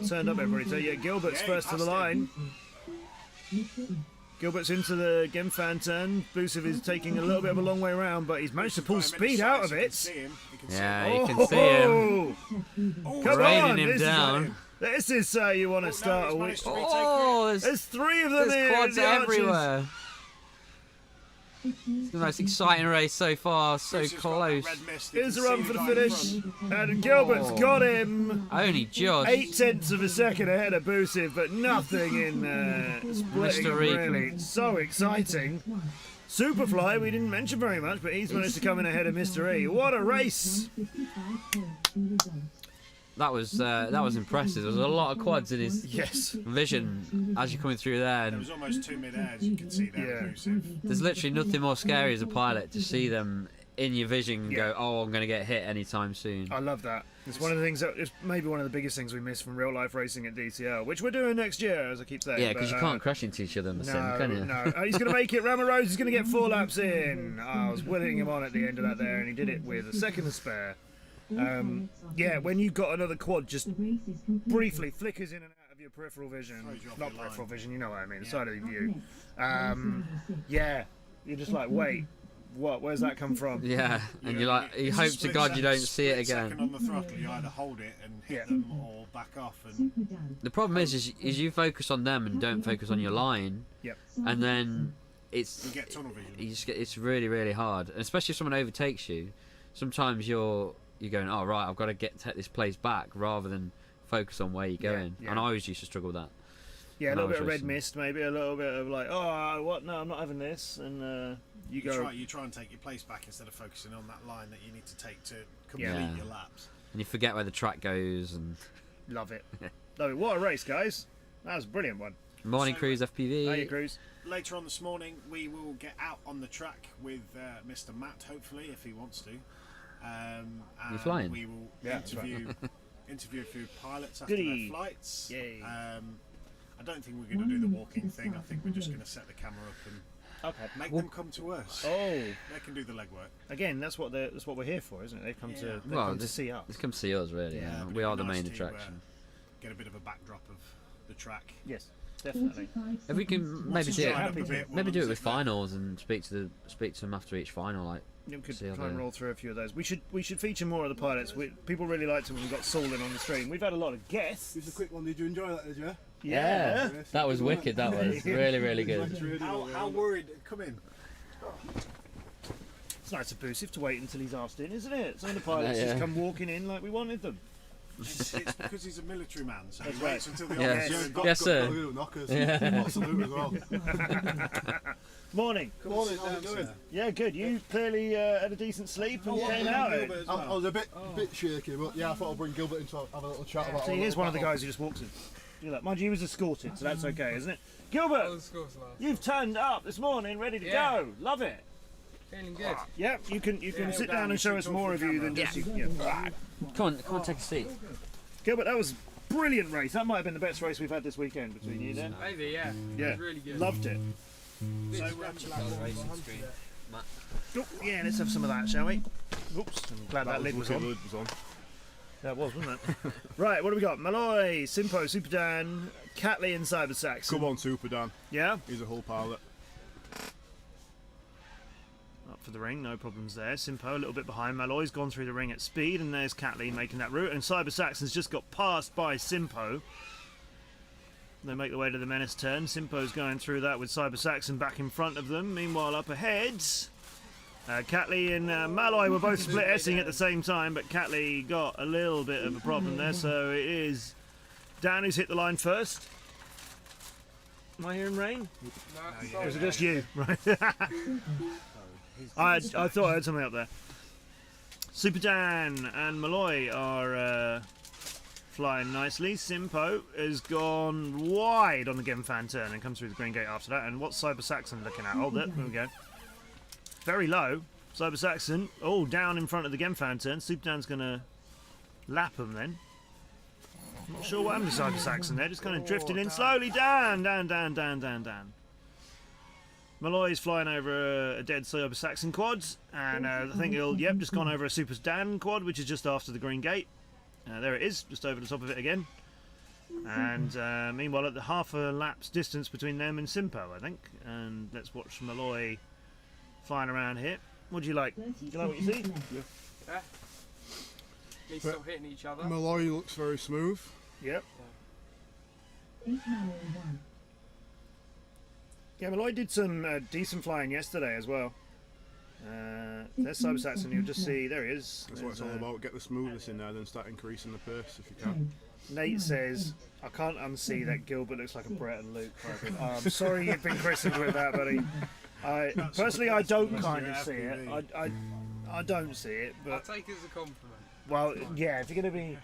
[SPEAKER 2] turned up, everybody. So yeah, Gilbert's first to the line. Gilbert's into the Gemfan turn. Busiv is taking a little bit of a long way around, but he's managed to pull speed out of it.
[SPEAKER 1] Yeah, you can see him
[SPEAKER 2] Come
[SPEAKER 1] raining
[SPEAKER 2] on,
[SPEAKER 1] him down.
[SPEAKER 2] This is how you want to start a week.
[SPEAKER 1] Oh,
[SPEAKER 2] There's 3 of them
[SPEAKER 1] there's
[SPEAKER 2] here.
[SPEAKER 1] quads
[SPEAKER 2] the Archers.
[SPEAKER 1] everywhere. It's the most exciting race so far, so close.
[SPEAKER 2] Here's the run for the finish, and Gilbert's got him.
[SPEAKER 1] Only just.
[SPEAKER 2] 0.8 of a second ahead of Busiv, but nothing in splitting
[SPEAKER 1] Mr. Reed.
[SPEAKER 2] really. So exciting. Superfly, we didn't mention very much, but he's managed to come in ahead of Mr. E. What a race!
[SPEAKER 1] That was impressive. There was a lot of quads in his
[SPEAKER 2] Yes.
[SPEAKER 1] vision as you're coming through there.
[SPEAKER 4] There
[SPEAKER 1] And
[SPEAKER 4] was almost 2 mid-airs you could see there.
[SPEAKER 2] Yeah.
[SPEAKER 4] Busiv.
[SPEAKER 1] there's literally nothing more scary as a pilot to see them in your vision and go, oh, I'm going to get hit anytime soon.
[SPEAKER 2] I love that. It's one of the things that it's maybe one of the biggest things we miss from real life racing at DCL, which we're doing next year, as I keep saying.
[SPEAKER 1] Yeah, because
[SPEAKER 2] but,
[SPEAKER 1] you can't crash into each other in the sim,
[SPEAKER 2] No,
[SPEAKER 1] can you?
[SPEAKER 2] no. He's going to make it. Rammer Rose is going to get 4 laps in. I was willing him on at the end of that there, and he did it with a second to spare. Yeah, when you've got another quad just briefly flickers in and out of your peripheral vision,
[SPEAKER 4] Throws you off
[SPEAKER 2] not
[SPEAKER 4] your
[SPEAKER 2] peripheral
[SPEAKER 4] line.
[SPEAKER 2] vision, you know what I mean, the side of your view. Yeah, you're just like, wait, what? Where's that come from?
[SPEAKER 1] Yeah, and you're like, you hope to God you don't see it
[SPEAKER 4] Second
[SPEAKER 1] again.
[SPEAKER 4] on the throttle, you either hold it and hit
[SPEAKER 2] Yeah.
[SPEAKER 4] them or back off. And
[SPEAKER 1] The problem is you focus on them and don't focus on your line,
[SPEAKER 2] Yep.
[SPEAKER 1] and then
[SPEAKER 4] you
[SPEAKER 1] it's
[SPEAKER 4] get tunnel vision.
[SPEAKER 1] you just get, it's really really hard, and especially if someone overtakes you. Sometimes you're going, oh right, I've got to take this place back rather than focus on where you're going.
[SPEAKER 2] yeah.
[SPEAKER 1] And I always used to struggle with that.
[SPEAKER 2] Yeah, a
[SPEAKER 1] when I
[SPEAKER 2] little
[SPEAKER 1] was
[SPEAKER 2] bit of red
[SPEAKER 1] racing.
[SPEAKER 2] mist, maybe a little bit of like, oh, what? No, I'm not having this, and you go.
[SPEAKER 4] You try and take your place back instead of focusing on that line that you need to take to complete
[SPEAKER 1] Yeah.
[SPEAKER 4] your laps.
[SPEAKER 1] And you forget where the track goes. And
[SPEAKER 2] Love it. Love it. What a race, guys! That was a brilliant one.
[SPEAKER 1] morning
[SPEAKER 4] So,
[SPEAKER 1] cruise
[SPEAKER 2] How you,
[SPEAKER 1] FPV.
[SPEAKER 2] Cruz?
[SPEAKER 4] Later on this morning, we will get out on the track with Mr. Matt, hopefully, if he wants to. And
[SPEAKER 1] You flying?
[SPEAKER 4] We will
[SPEAKER 2] Yeah, that's right.
[SPEAKER 4] interview a few pilots after
[SPEAKER 2] Goody.
[SPEAKER 4] their flights.
[SPEAKER 2] Yay.
[SPEAKER 4] I don't think we're going to do the walking thing. I think we're just going to set the camera up and
[SPEAKER 2] Okay.
[SPEAKER 4] make them come to us.
[SPEAKER 2] Oh,
[SPEAKER 4] They can do the legwork.
[SPEAKER 2] again, that's what we're here for, isn't it? They've come to
[SPEAKER 1] Well,
[SPEAKER 2] come to see us.
[SPEAKER 1] Just come see us, really. Yeah,
[SPEAKER 4] but
[SPEAKER 1] we
[SPEAKER 4] it'd
[SPEAKER 1] are
[SPEAKER 4] be
[SPEAKER 1] the
[SPEAKER 4] nice
[SPEAKER 1] main
[SPEAKER 4] to,
[SPEAKER 1] attraction.
[SPEAKER 4] Get a bit of a backdrop of the track.
[SPEAKER 2] Yes, definitely.
[SPEAKER 1] If we can maybe do
[SPEAKER 4] Dried
[SPEAKER 1] it,
[SPEAKER 4] up a bit,
[SPEAKER 1] maybe do it
[SPEAKER 4] we'll
[SPEAKER 1] with
[SPEAKER 4] sit there.
[SPEAKER 1] finals and speak to them after each final. Like,
[SPEAKER 2] We could
[SPEAKER 1] See how
[SPEAKER 2] try and
[SPEAKER 1] they-
[SPEAKER 2] roll through a few of those. We should feature more of the pilots. People really liked it when we got Saul in on the stream. We've had a lot of guests.
[SPEAKER 6] Just a quick one, did you enjoy that, did you?
[SPEAKER 1] yeah, that was wicked. That was really, really good.
[SPEAKER 4] How worried? Come in.
[SPEAKER 2] It's nice of Busiv to wait until he's asked in, isn't it? Some of the pilots
[SPEAKER 1] Yeah.
[SPEAKER 2] just come walking in like we wanted them.
[SPEAKER 4] It's because he's a military man, so he
[SPEAKER 2] That's
[SPEAKER 4] waits
[SPEAKER 2] right.
[SPEAKER 4] until the
[SPEAKER 1] Yes.
[SPEAKER 4] officers.
[SPEAKER 1] Yes, sir.
[SPEAKER 6] Got little knockers.
[SPEAKER 1] Yeah.
[SPEAKER 6] Got salute as well.
[SPEAKER 2] Morning.
[SPEAKER 6] Morning, how's it going?
[SPEAKER 2] Yeah, good. You clearly had a decent sleep and came out.
[SPEAKER 4] Gilbert as
[SPEAKER 6] I
[SPEAKER 4] well.
[SPEAKER 6] was a bit shaky, but yeah, I thought I'd bring Gilbert in to have a little chat about.
[SPEAKER 2] So here's one of the guys who just walks in. Do that. Mind you, he was escorted, so that's okay, isn't it? Gilbert, you've turned up this morning, ready to go. Love it.
[SPEAKER 7] Feeling good.
[SPEAKER 2] Yeah, you can sit down and show us more of you than just you. Yeah.
[SPEAKER 1] Come on, take a seat.
[SPEAKER 2] Gilbert, that was a brilliant race. That might have been the best race we've had this weekend between you then.
[SPEAKER 7] Maybe, yeah.
[SPEAKER 2] Yeah,
[SPEAKER 7] It was really good.
[SPEAKER 2] loved it.
[SPEAKER 4] So,
[SPEAKER 2] Oh, yeah, let's have some of that, shall we? Oops, I'm glad that lid was on.
[SPEAKER 6] was on.
[SPEAKER 2] That was, wasn't it? Right, what do we got? Malloy, Simpo, Super Dan, Catley and Cyber Saxon.
[SPEAKER 6] Come on, Super Dan.
[SPEAKER 2] Yeah?
[SPEAKER 6] He's a whole pilot.
[SPEAKER 2] Up for the ring, no problems there. Simpo a little bit behind. Malloy's gone through the ring at speed, and there's Catley making that route. And Cyber Saxon's just got passed by Simpo. They make the way to the Menace turn. Simpo's going through that with Cyber Saxon back in front of them. Meanwhile, up ahead, Catley and Malloy were both split S-ing at the same time, but Catley got a little bit of a problem there, so it is Dan who's hit the line first. Am I hearing rain?
[SPEAKER 7] No,
[SPEAKER 2] Or is it just you? Right. I thought I heard something up there. Super Dan and Malloy are flying nicely. Simpo has gone wide on the Genfan turn and comes through the green gate after that. And what's Cyber Saxon looking at? Hold it. There we go. Very low. Cyber Saxon, down in front of the Genfan turn. Super Dan's going to lap him then. Not sure what happened to Cyber Saxon there. Just kind of drifted in slowly. Dan. Malloy's flying over a dead Cyber Saxon quad, and I think he'll, just gone over a Super Dan quad, which is just after the green gate. There it is, just over the top of it again. And meanwhile, at the half a lap's distance between them and Simpo, I think. And let's watch Malloy flying around here. What do you like? Do you like what you see?
[SPEAKER 7] Yeah. Me still hitting each other.
[SPEAKER 6] Malloy looks very smooth.
[SPEAKER 2] Yep. Yeah, Malloy did some decent flying yesterday as well. There's Cyber Saxon, you'll just see, there he is.
[SPEAKER 6] That's what it's all about. Get the smoothness in there, then start increasing the pace if you can.
[SPEAKER 2] Nate says, I can't unsee that Gilbert looks like a Brett and Luke. I'm sorry you've been christened with that, buddy. Personally, I don't kind of see it. I don't see it,
[SPEAKER 7] I'll
[SPEAKER 2] but,
[SPEAKER 7] take it as a compliment.
[SPEAKER 2] well, yeah, if you're going to be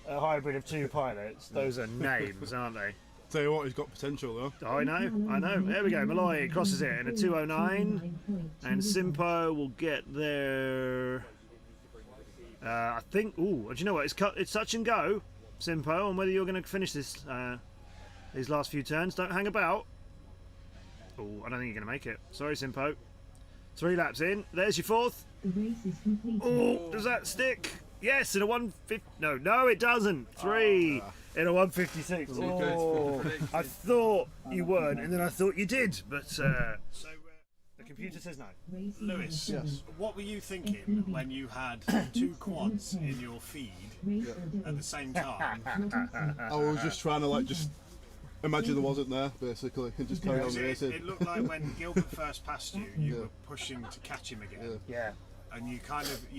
[SPEAKER 2] a hybrid of two pilots, those are names, aren't they?
[SPEAKER 6] Tell you what, he's got potential though.
[SPEAKER 2] Oh, I know. There we go. Malloy crosses it in a 209, and Simpo will get there. I think. Ooh, do you know what? It's touch and go, Simpo, on whether you're going to finish this these last few turns. Don't hang about. Oh, I don't think you're going to make it. Sorry, Simpo. 3 laps in. There's your fourth. Oh, does that stick? Yes, in a 150. No, it doesn't. 3. In a 156. Oh, I thought you weren't, and then I thought you did, but the computer says no.
[SPEAKER 4] Lewis, what were you thinking when you had 2 quads in your feed at the same time?
[SPEAKER 6] I was just trying to just imagine there wasn't there, basically, and just carry on racing.
[SPEAKER 4] It looked like when Gilbert first passed you, you were pushing to catch him again.
[SPEAKER 2] Yeah.
[SPEAKER 4] And you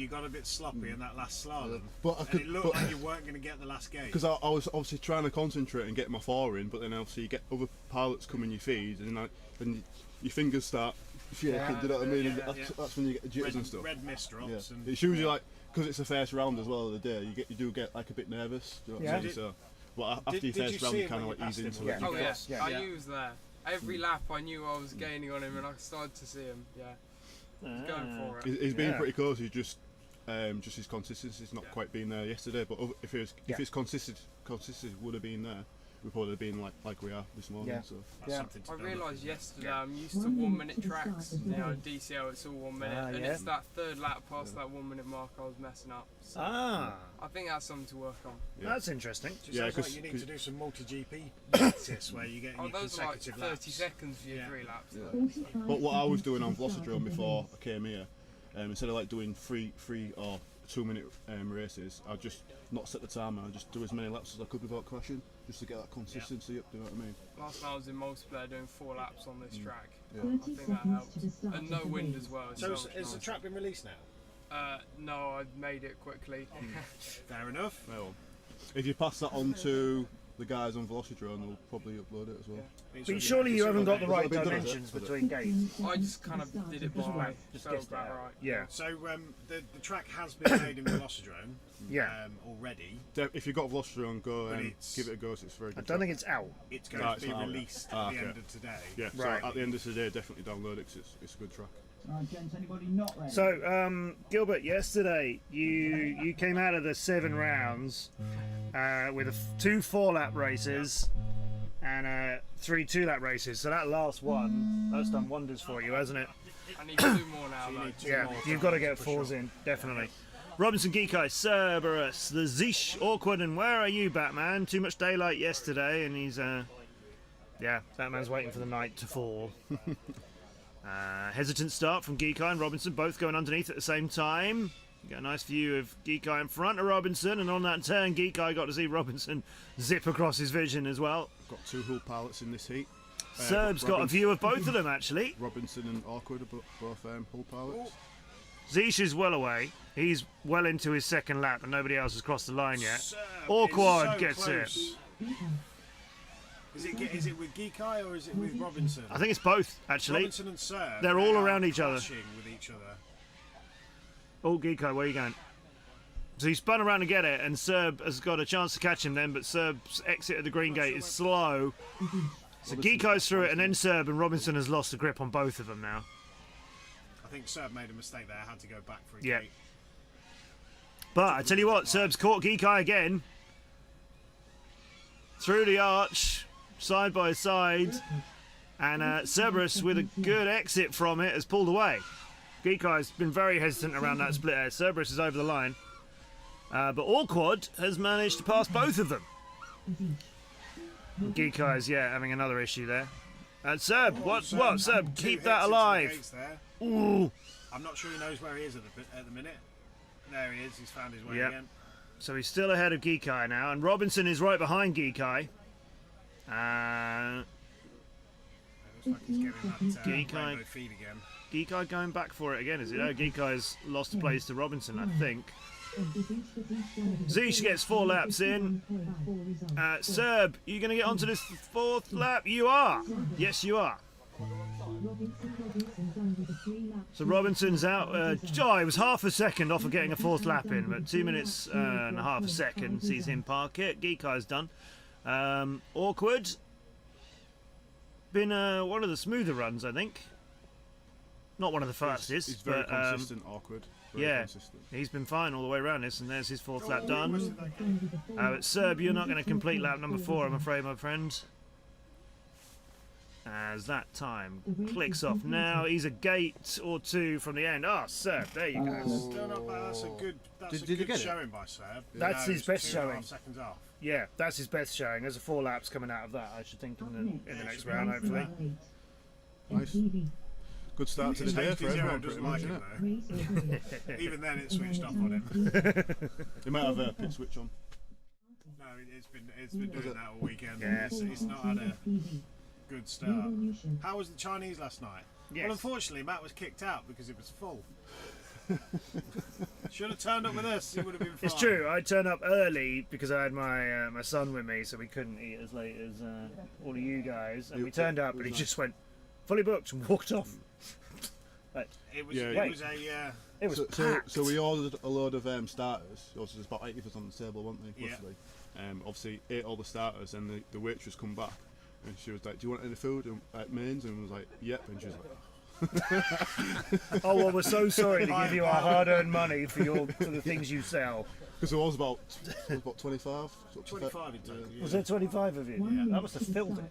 [SPEAKER 4] got a bit sloppy in that last slalom.
[SPEAKER 6] But
[SPEAKER 4] and it looked like you weren't going to get the last gate.
[SPEAKER 6] Because I was obviously trying to concentrate and get my 4 in, but then obviously you get other pilots coming your feed, and your fingers start shaking. Do you know what I mean? And that's when you get the jitters and stuff.
[SPEAKER 4] Red mist drops.
[SPEAKER 6] Yeah.
[SPEAKER 4] And,
[SPEAKER 6] It's usually because it's the first round as well of the day. You do get a bit nervous. Do you know what I mean? So, but after your first round, you kind of ease into it.
[SPEAKER 7] Oh yeah,
[SPEAKER 2] Yeah.
[SPEAKER 7] I knew he was there. Every lap I knew I was gaining on him and I started to see him, He's going for it.
[SPEAKER 6] He's been pretty close. He's just his consistency's not quite been there yesterday. But if it's consistent would have been there. We probably have been like we are this morning.
[SPEAKER 2] Yeah.
[SPEAKER 6] So
[SPEAKER 4] that's something to
[SPEAKER 7] I
[SPEAKER 4] build
[SPEAKER 7] realised
[SPEAKER 4] up.
[SPEAKER 7] yesterday I'm used to 1 minute tracks. DCL it's all 1 minute, and it's that 3rd lap past that 1 minute mark I was messing up. So I think that's something to work on.
[SPEAKER 2] That's interesting.
[SPEAKER 4] Just sounds like you need to do some multi-GP practice where you get your
[SPEAKER 7] those are like
[SPEAKER 4] consecutive
[SPEAKER 7] 30
[SPEAKER 4] laps.
[SPEAKER 7] seconds for your 3 laps.
[SPEAKER 6] But what I was doing on Velocitron before I came here, instead of doing 3 or 2 minute races, I'd just not set the timer. I'd just do as many laps as I could without crashing, just to get that consistency up. Do you know what I mean?
[SPEAKER 7] Last night I was in multiplayer doing 4 laps on this track.
[SPEAKER 6] Yeah.
[SPEAKER 7] I think that helped. And no wind as well.
[SPEAKER 4] So
[SPEAKER 7] much
[SPEAKER 4] has the
[SPEAKER 7] nicer.
[SPEAKER 4] track been released now?
[SPEAKER 7] No, I made it quickly.
[SPEAKER 4] Fair enough.
[SPEAKER 6] Well, If you pass that on to the guys on Velocitron, they'll probably upload it as well.
[SPEAKER 2] But surely you haven't got the right
[SPEAKER 6] It's a bit
[SPEAKER 2] dimensions between gates.
[SPEAKER 7] I just kind of did it by.
[SPEAKER 2] Just
[SPEAKER 7] Felt
[SPEAKER 2] guessed it
[SPEAKER 7] about
[SPEAKER 2] out.
[SPEAKER 7] right.
[SPEAKER 2] Yeah.
[SPEAKER 4] So the track has been made in Velocitron
[SPEAKER 2] Yeah.
[SPEAKER 4] already.
[SPEAKER 6] If you've got Velocitron, go
[SPEAKER 4] But
[SPEAKER 6] and
[SPEAKER 4] it's-
[SPEAKER 6] give it a go. It's very
[SPEAKER 2] I
[SPEAKER 6] good.
[SPEAKER 2] don't think it's out.
[SPEAKER 4] It's going
[SPEAKER 6] No,
[SPEAKER 4] to be
[SPEAKER 6] it's not.
[SPEAKER 4] released
[SPEAKER 6] Ah,
[SPEAKER 4] at the
[SPEAKER 6] okay.
[SPEAKER 4] end of today.
[SPEAKER 6] Yeah, so
[SPEAKER 2] Right.
[SPEAKER 6] at the end of today, definitely download it 'cause it's a good track.
[SPEAKER 5] Alright, gents, anybody not ready?
[SPEAKER 2] So, Gilbert, yesterday you came out of the 7 rounds with 2 4-lap races and 3 2-lap races. So that last one, that's done wonders for you, hasn't it?
[SPEAKER 7] I need 2 more now,
[SPEAKER 4] You
[SPEAKER 7] though.
[SPEAKER 4] need 2
[SPEAKER 2] Yeah,
[SPEAKER 4] more
[SPEAKER 2] you've got to
[SPEAKER 4] times
[SPEAKER 2] get
[SPEAKER 4] for
[SPEAKER 2] 4s
[SPEAKER 4] sure.
[SPEAKER 2] in, definitely. Robinson, Geekai, Cerberus, the Zeesh, Awkward, and where are you, Batman? Too much daylight yesterday, and he's yeah, Batman's waiting for the night to fall. Hesitant start from Geekai and Robinson, both going underneath at the same time. You get a nice view of Geekai in front of Robinson, and on that turn, Geekai got to see Robinson zip across his vision as well.
[SPEAKER 6] Got 2 hull pilots in this heat.
[SPEAKER 2] Serb's got a view of both of them, actually.
[SPEAKER 6] Robinson and Awkward are both hull pilots.
[SPEAKER 2] Zeesh is well away. He's well into his second lap, and nobody else has crossed the line yet.
[SPEAKER 4] Serb
[SPEAKER 2] Awkward
[SPEAKER 4] is so
[SPEAKER 2] gets
[SPEAKER 4] close. Is it with Geekai or is it with Robinson?
[SPEAKER 2] I think it's both, actually.
[SPEAKER 4] Robinson and Serb.
[SPEAKER 2] They're all
[SPEAKER 4] are
[SPEAKER 2] around each other.
[SPEAKER 4] clashing with each other.
[SPEAKER 2] Oh, Geekai, where are you going? So he spun around to get it, and Serb has got a chance to catch him then, but Serb's exit at the green gate is slow. So Geekai's through it, and then Serb and Robinson has lost the grip on both of them now.
[SPEAKER 4] I think Serb made a mistake there. Had to go back for a
[SPEAKER 2] Yeah.
[SPEAKER 4] gate.
[SPEAKER 2] But I tell you what, Serb's caught Geekai again. Through the arch, side by side, and Cerberus, with a good exit from it, has pulled away. Geekai's been very hesitant around that split air. Cerberus is over the line. But Awkward has managed to pass both of them. Geekai's, yeah, having another issue there. And Serb, what, Serb,
[SPEAKER 4] Two
[SPEAKER 2] keep
[SPEAKER 4] hits
[SPEAKER 2] that
[SPEAKER 4] into the
[SPEAKER 2] alive.
[SPEAKER 4] gates there.
[SPEAKER 2] Ooh.
[SPEAKER 4] I'm not sure he knows where he is at the minute. There he is. He's found his way
[SPEAKER 2] Yep.
[SPEAKER 4] again.
[SPEAKER 2] So he's still ahead of Geekai now, and Robinson is right behind Geekai.
[SPEAKER 4] It looks like he's getting that
[SPEAKER 2] Geekai.
[SPEAKER 4] rainbow feed again.
[SPEAKER 2] Geekai going back for it again, is it? No, Geekai's lost the place to Robinson, I think. Zeesh gets 4 laps in. Serb, you going to get onto this 4th lap? You are. Yes, you are. So Robinson's out. He was half a second off of getting a 4th lap in, but 2 minutes and a half a second sees him park it. Geekai's done. Awkward. Been one of the smoother runs, I think. Not one of the fastest,
[SPEAKER 6] He's very
[SPEAKER 2] but
[SPEAKER 6] consistent, Awkward. Very
[SPEAKER 2] yeah,
[SPEAKER 6] consistent.
[SPEAKER 2] he's been fine all the way around this, and there's his 4th lap done. But Serb, you're not going to complete lap number 4, I'm afraid, my friend. As that time clicks off now, he's a gate or 2 from the end. Ah, Serb, there you go.
[SPEAKER 4] Still not bad. That's a good. That's
[SPEAKER 6] Did
[SPEAKER 4] a
[SPEAKER 6] you
[SPEAKER 4] good
[SPEAKER 6] get it?
[SPEAKER 4] showing by Serb.
[SPEAKER 2] That's his
[SPEAKER 4] it's
[SPEAKER 2] best
[SPEAKER 4] 2.5
[SPEAKER 2] showing.
[SPEAKER 4] seconds off.
[SPEAKER 2] Yeah, that's his best showing. There's a 4 laps coming out of that, I should think, in the next round, hopefully.
[SPEAKER 6] Nice. Good start to the day for
[SPEAKER 4] HD0
[SPEAKER 6] everyone, pretty
[SPEAKER 4] doesn't
[SPEAKER 6] much,
[SPEAKER 4] like
[SPEAKER 6] isn't
[SPEAKER 4] it
[SPEAKER 6] it?
[SPEAKER 4] though. Even then, it switched off on him.
[SPEAKER 6] They might have a pit switch on.
[SPEAKER 4] No, it's been doing that all weekend.
[SPEAKER 2] Yeah.
[SPEAKER 4] It's not had a good start. How was the Chinese last night?
[SPEAKER 2] Yes.
[SPEAKER 4] Well, unfortunately, Matt was kicked out because it was full. Should have turned up with us. He would have been fine.
[SPEAKER 2] It's true, I turned up early because I had my my son with me, so we couldn't eat as late as all of you guys. And we turned up, and he just went, fully booked, and walked off.
[SPEAKER 4] It was.
[SPEAKER 6] Yeah.
[SPEAKER 4] It was a.
[SPEAKER 2] It was
[SPEAKER 6] So
[SPEAKER 2] packed.
[SPEAKER 6] we ordered a load of starters. Obviously, there's about 8 of us on the table, weren't they?
[SPEAKER 4] Yeah.
[SPEAKER 6] Roughly. Obviously, ate all the starters, and the waitress come back, and she was like, "Do you want any food?" And mains, and was like, "Yep." And she was like,
[SPEAKER 2] Oh, well, we're so sorry to give you our hard-earned money for the things you sell.
[SPEAKER 6] because there was about 25. sort of
[SPEAKER 4] 25 in total. Yeah.
[SPEAKER 2] Was there 25 of you?
[SPEAKER 4] Yeah.
[SPEAKER 2] That must have filled it.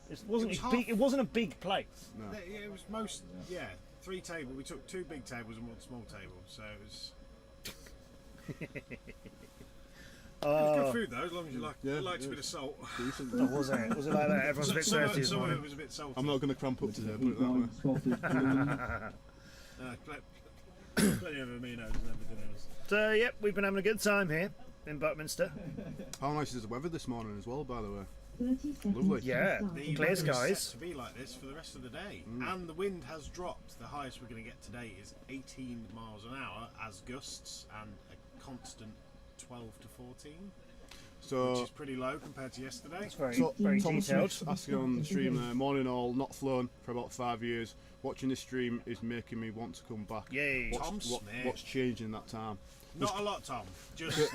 [SPEAKER 2] It wasn't
[SPEAKER 4] It was
[SPEAKER 2] big. It wasn't a big place.
[SPEAKER 4] Yeah, it was most. Yeah, 3 tables. We took 2 big tables and 1 small table, so it was. It was good food though, as long as you like.
[SPEAKER 6] Yeah,
[SPEAKER 4] liked a
[SPEAKER 6] yeah.
[SPEAKER 4] bit of salt.
[SPEAKER 6] decent.
[SPEAKER 2] Oh, was it? Was it like that? Everyone's a bit
[SPEAKER 4] Some of
[SPEAKER 2] thirsty this
[SPEAKER 4] it
[SPEAKER 2] morning.
[SPEAKER 4] was a bit salty.
[SPEAKER 6] I'm not going to cramp up today, put it that way.
[SPEAKER 4] Plenty of aminos and everything else.
[SPEAKER 2] So, yep, we've been having a good time here in Buckminster.
[SPEAKER 6] How nice is the weather this morning as well, by the way? Lovely.
[SPEAKER 2] Yeah,
[SPEAKER 4] The
[SPEAKER 2] clear
[SPEAKER 4] weather is set
[SPEAKER 2] skies.
[SPEAKER 4] to be like this for the rest of the day, and the wind has dropped. The highest we're going to get today is 18 miles an hour as gusts and a constant 12 to 14.
[SPEAKER 6] So
[SPEAKER 4] which is pretty low compared to yesterday.
[SPEAKER 2] It's very,
[SPEAKER 6] So
[SPEAKER 2] very
[SPEAKER 6] Tom
[SPEAKER 2] detailed.
[SPEAKER 6] Smith's asking on the stream there, morning all, not flown for about 5 years. Watching this stream is making me want to come back.
[SPEAKER 2] Yay.
[SPEAKER 4] Tom Smith.
[SPEAKER 6] What's changed in that time?
[SPEAKER 4] Not a lot, Tom. Just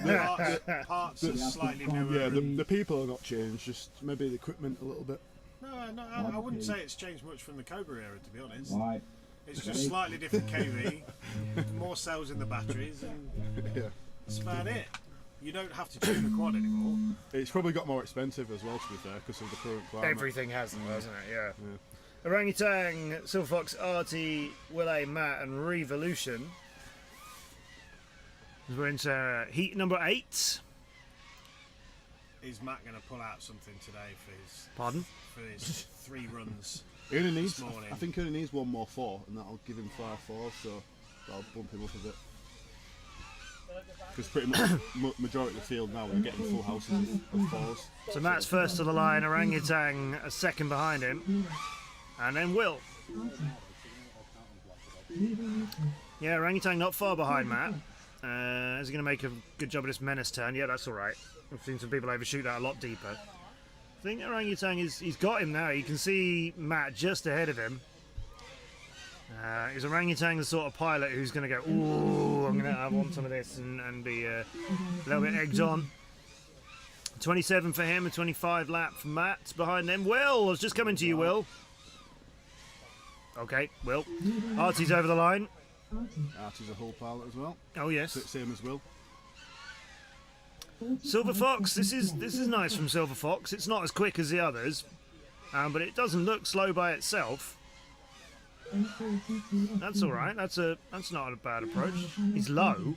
[SPEAKER 4] parts are slightly newer.
[SPEAKER 6] Yeah, the people have not changed, just maybe the equipment a little bit.
[SPEAKER 4] No, I wouldn't say it's changed much from the Cobra era, to be honest. It's just slightly different KV, more cells in the batteries, and
[SPEAKER 6] Yeah.
[SPEAKER 4] that's about it. You don't have to tune the quad anymore.
[SPEAKER 6] It's probably got more expensive as well, to be fair, because of the current climate.
[SPEAKER 2] Everything has them, hasn't it? Yeah. Orangutan, Silver Fox, Artie, Willie, Matt, and Revolution. We're into heat number 8.
[SPEAKER 4] Is Matt going to pull out something today for his 3 runs?
[SPEAKER 6] He only needs,
[SPEAKER 4] this morning?
[SPEAKER 6] I think he only needs one more 4, and that'll give him 5 4s, so that'll bump him up a bit. Because pretty much majority of the field now we're getting full houses of 4s.
[SPEAKER 2] So Matt's first to the line, Orangutan a second behind him, and then Will. Yeah, Orangutan not far behind Matt. Is he going to make a good job of this menace turn? Yeah, that's all right. I've seen some people overshoot that a lot deeper. I think Orangutan he's got him now. You can see Matt just ahead of him. Is Orangutan the sort of pilot who's going to go, ooh, I'm going to want some of this and be a little bit egged on? 27 for him, a 25 lap for Matt. Behind them, Will. I was just coming to you, Will. Okay, Will. Artie's over the line.
[SPEAKER 6] Artie's a whole pilot as well.
[SPEAKER 2] Oh yes.
[SPEAKER 6] Same as Will.
[SPEAKER 2] Silver Fox. This is nice from Silver Fox. It's not as quick as the others, but it doesn't look slow by itself. That's all right. That's not a bad approach. He's low,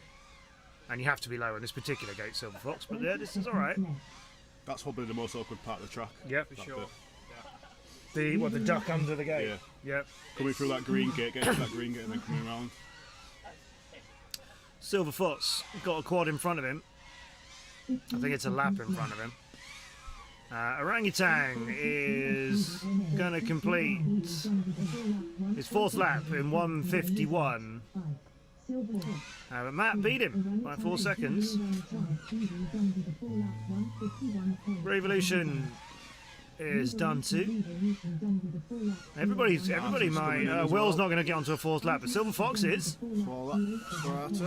[SPEAKER 2] and you have to be low in this particular gate, Silver Fox. But yeah, this is all right.
[SPEAKER 6] That's probably the most awkward part of the track.
[SPEAKER 2] Yep.
[SPEAKER 7] For sure.
[SPEAKER 2] The duck under the gate.
[SPEAKER 6] Yeah.
[SPEAKER 2] Yep.
[SPEAKER 6] Coming through that green gate, getting through that green gate, and then coming around.
[SPEAKER 2] Silver Fox got a quad in front of him. I think it's a lap in front of him. Orangutan is going to complete his 4th lap in 1:51. But Matt beat him by 4 seconds. Revolution is done too. Everybody might. Will's not going to get onto a 4th lap, but Silver Fox is.
[SPEAKER 6] 4 laps for Artie.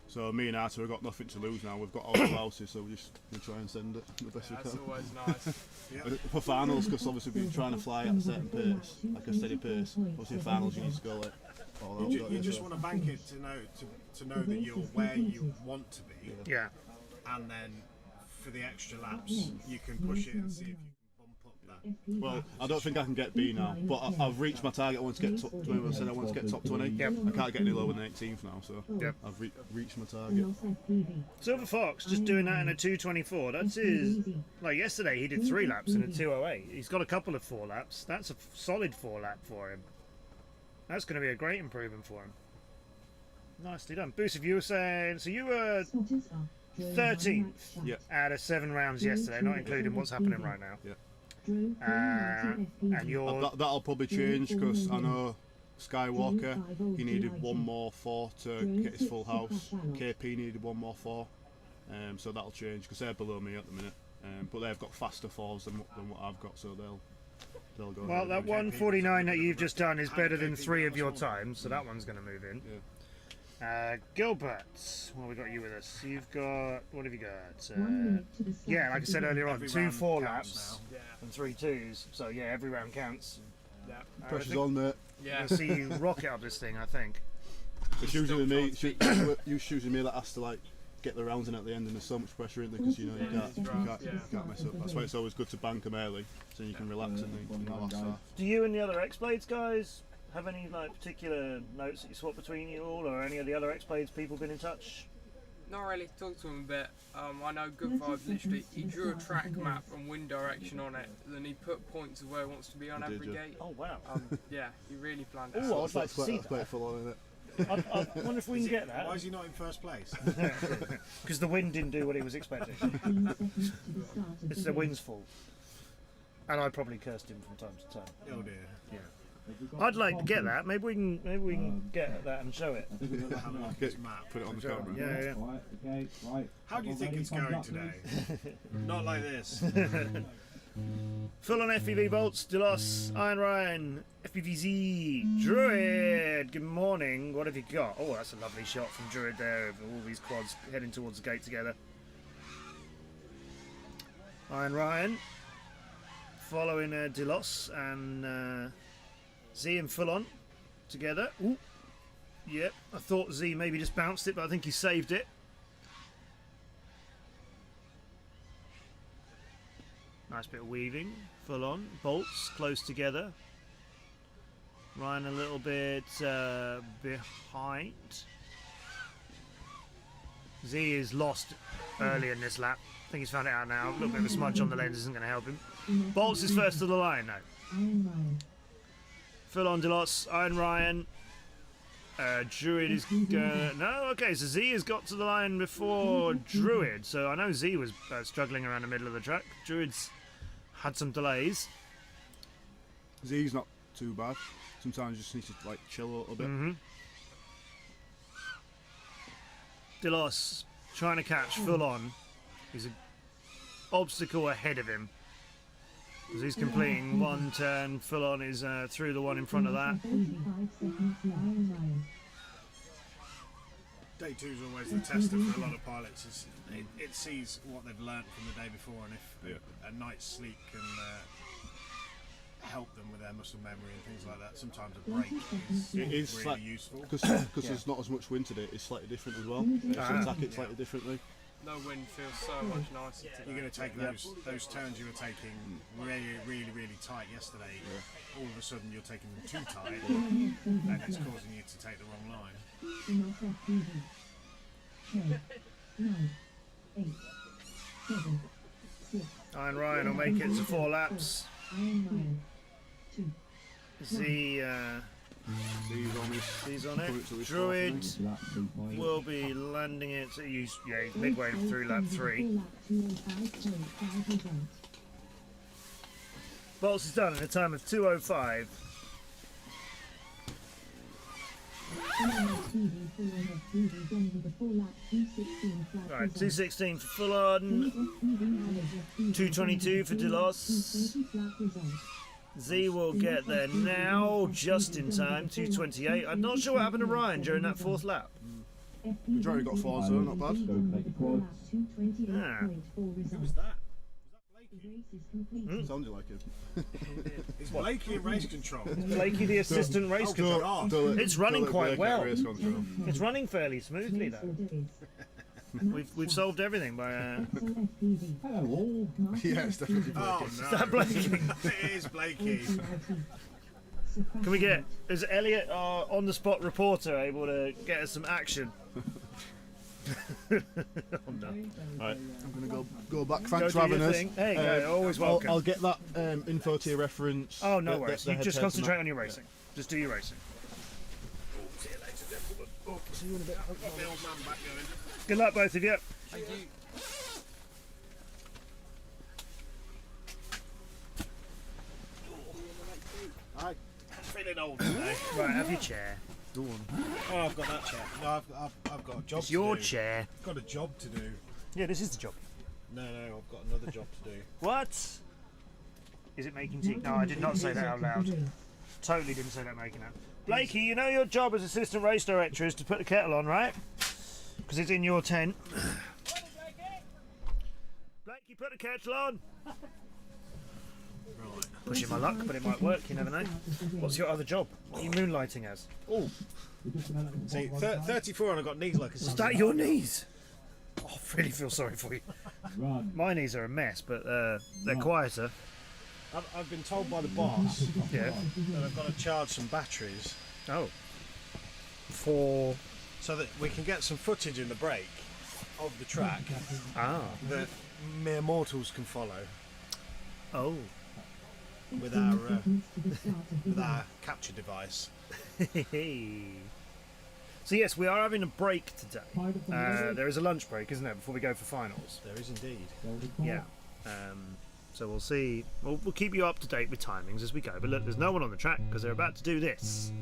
[SPEAKER 6] So me and Artie have got nothing to lose now. We've got all the houses, so we'll try and send it the best we
[SPEAKER 7] That's
[SPEAKER 6] can.
[SPEAKER 7] always nice.
[SPEAKER 6] For finals, because obviously we've been trying to fly at a certain pace, like a steady pace. Obviously in finals you need to go like all out.
[SPEAKER 4] You just want to bank it to know that you're where you want to be,
[SPEAKER 2] Yeah.
[SPEAKER 4] and then for the extra laps you can push it and see if you can bump up that.
[SPEAKER 6] Well, I don't think I can get B now, but I've reached my target. I want to get top 20. I said I want to get top 20.
[SPEAKER 2] Yep.
[SPEAKER 6] I can't get any lower than 18th now, so
[SPEAKER 2] Yep.
[SPEAKER 6] I've reached my target.
[SPEAKER 2] Silver Fox just doing that in a 2:24. That's his. Like yesterday, he did 3 laps in a 2:08. He's got a couple of 4 laps. That's a solid 4 lap for him. That's going to be a great improvement for him. Nicely done. Boost, if you were saying, so you were 13th
[SPEAKER 6] Yeah.
[SPEAKER 2] out of 7 rounds yesterday, not including what's happening right now.
[SPEAKER 6] Yeah.
[SPEAKER 2] And you're
[SPEAKER 6] That'll probably change because I know Skywalker, he needed 1 more 4 to get his full house. KP needed 1 more 4, so that'll change because they're below me at the minute. But they've got faster 4s than what I've got, so they'll go.
[SPEAKER 2] well. That 1:49 that you've just done is better than 3 of your times, so that one's going to move in.
[SPEAKER 6] Yeah.
[SPEAKER 2] Gilbert, what have we got you with us? You've got, what have you got? Yeah, like I said earlier on,
[SPEAKER 4] Every
[SPEAKER 2] 2
[SPEAKER 4] round
[SPEAKER 2] 4
[SPEAKER 4] counts
[SPEAKER 2] laps
[SPEAKER 4] now.
[SPEAKER 2] and 3 2s. So yeah, every round counts.
[SPEAKER 7] Yeah.
[SPEAKER 6] Pressure's on there.
[SPEAKER 7] Yeah.
[SPEAKER 2] You'll see you rocket up this thing, I think.
[SPEAKER 6] It's usually me. Usually me that has to like get the rounds in at the end, and there's so much pressure in there because you know you can't mess up. That's why it's always good to bank them early, so you can relax in the last half.
[SPEAKER 2] Do you and the other X-Blades guys have any like particular notes that you swap between you all, or any of the other X-Blades people been in touch?
[SPEAKER 7] Not really. Talked to him a bit. I know Good Vibes literally, he drew a track map and wind direction on it, then he put points of where he wants to be on
[SPEAKER 6] He did,
[SPEAKER 7] every
[SPEAKER 6] yeah.
[SPEAKER 7] gate.
[SPEAKER 2] Oh wow!
[SPEAKER 7] Yeah, he really planned it
[SPEAKER 2] Ooh,
[SPEAKER 7] out.
[SPEAKER 2] I'd like to see
[SPEAKER 6] That's quite
[SPEAKER 2] that.
[SPEAKER 6] full on, isn't it?
[SPEAKER 2] I wonder if we can get
[SPEAKER 4] Why
[SPEAKER 2] that,
[SPEAKER 4] is he not in first place?
[SPEAKER 2] because the wind didn't do what he was expecting. It's the wind's fault. And I probably cursed him from time to time.
[SPEAKER 4] Oh dear.
[SPEAKER 2] Yeah. I'd like to get that. Maybe we can get that and show it.
[SPEAKER 6] Put it on the camera.
[SPEAKER 2] Yeah.
[SPEAKER 4] How do you think it's going today? Not like this.
[SPEAKER 2] Full on FPV bolts, Delos, Iron Ryan, FPVZ, Druid. Good morning. What have you got? Oh, that's a lovely shot from Druid there of all these quads heading towards the gate together. Iron Ryan following Delos and Z and Full on together. Ooh. Yep, I thought Z maybe just bounced it, but I think he saved it. Nice bit of weaving, Full on, bolts close together. Ryan a little bit behind. Z is lost early in this lap. I think he's found it out now. A little bit of a smudge on the lens isn't going to help him. Bolts is first to the line now. Full on Delos, Iron Ryan. Druid is no, okay, so Z has got to the line before Druid. So I know Z was struggling around the middle of the track. Druid's had some delays.
[SPEAKER 6] Z's not too bad. Sometimes you just need to like chill a little bit.
[SPEAKER 2] Delos trying to catch Full on. He's an obstacle ahead of him. As he's completing one turn, Full on is through the one in front of that.
[SPEAKER 4] Day 2 is always the tester for a lot of pilots. It sees what they've learnt from the day before, and if a night's sleep can help them with their muscle memory and things like that, sometimes a break is really useful.
[SPEAKER 6] Because there's not as much wind today, it's slightly different as well. So attack it slightly differently.
[SPEAKER 7] No wind feels so much nicer today.
[SPEAKER 4] You're going to take those turns you were taking really tight yesterday. All of a sudden you're taking them too tight, and it's causing you to take the wrong line.
[SPEAKER 2] Iron Ryan will make it to 4 laps. Z Z's on it. Druid will be landing it. He's midway through lap 3. Bolts is done in a time of 2:05. Right, 2:16 for Full on, 2:22 for Delos. Z will get there now, just in time, 2:28. I'm not sure what happened to Ryan during that 4th lap.
[SPEAKER 6] Majority got 4 zone, not bad.
[SPEAKER 2] Yeah.
[SPEAKER 4] Who was that?
[SPEAKER 6] Sounded like it.
[SPEAKER 4] Is Blakey in race control?
[SPEAKER 2] Blakey, the assistant race control. It's running quite well. It's running fairly smoothly, though. We've solved everything by.
[SPEAKER 6] Yeah, it's definitely Blakey.
[SPEAKER 4] Oh no!
[SPEAKER 2] Is that Blakey?
[SPEAKER 4] It is Blakey.
[SPEAKER 2] Can we get? Is Elliot, our on-the-spot reporter, able to get us some action? Oh no!
[SPEAKER 6] Right, I'm gonna go back. Thanks
[SPEAKER 2] Go
[SPEAKER 6] for
[SPEAKER 2] do
[SPEAKER 6] having
[SPEAKER 2] your
[SPEAKER 6] us.
[SPEAKER 2] thing. There you go. Always welcome.
[SPEAKER 6] I'll get that info to your reference.
[SPEAKER 2] Oh, no worries.
[SPEAKER 6] the
[SPEAKER 2] You just
[SPEAKER 6] head
[SPEAKER 2] concentrate
[SPEAKER 6] test
[SPEAKER 2] on your racing. Just do your racing.
[SPEAKER 4] See you later, gentlemen. Oh, see you in a bit. I've got the old man back going.
[SPEAKER 2] Good luck, both of you.
[SPEAKER 7] Thank you.
[SPEAKER 4] Hi. Feeling old today.
[SPEAKER 2] Right, have your chair. Go on.
[SPEAKER 4] Oh, I've got that chair. No, I've got a job
[SPEAKER 2] It's
[SPEAKER 4] to
[SPEAKER 2] your
[SPEAKER 4] do.
[SPEAKER 2] chair.
[SPEAKER 4] I've got a job to do.
[SPEAKER 2] Yeah, this is the job.
[SPEAKER 4] No, I've got another job to do.
[SPEAKER 2] What? Is it making tea? No, I did not say that out loud. Totally didn't say that making out. Blakey, you know your job as assistant race director is to put the kettle on, right? Because it's in your tent. Blakey, put the kettle on.
[SPEAKER 4] Right.
[SPEAKER 2] Pushing my luck, but it might work. You never know. What's your other job? What are you moonlighting as? Oh,
[SPEAKER 4] See, 34 and I've got knees like a
[SPEAKER 2] is that your knees? Oh, I really feel sorry for you. My knees are a mess, but they're quieter.
[SPEAKER 4] I've been told by the boss
[SPEAKER 2] Yeah.
[SPEAKER 4] that I've got to charge some batteries
[SPEAKER 2] Oh. For
[SPEAKER 4] so that we can get some footage in the break of the track that mere mortals can follow
[SPEAKER 2] Oh.
[SPEAKER 4] with our capture device.
[SPEAKER 2] So yes, we are having a break today. There is a lunch break, isn't there, before we go for finals?
[SPEAKER 4] There is indeed.
[SPEAKER 2] Yeah. So we'll see. We'll keep you up to date with timings as we go. But look, there's no one on the track because they're about to do this.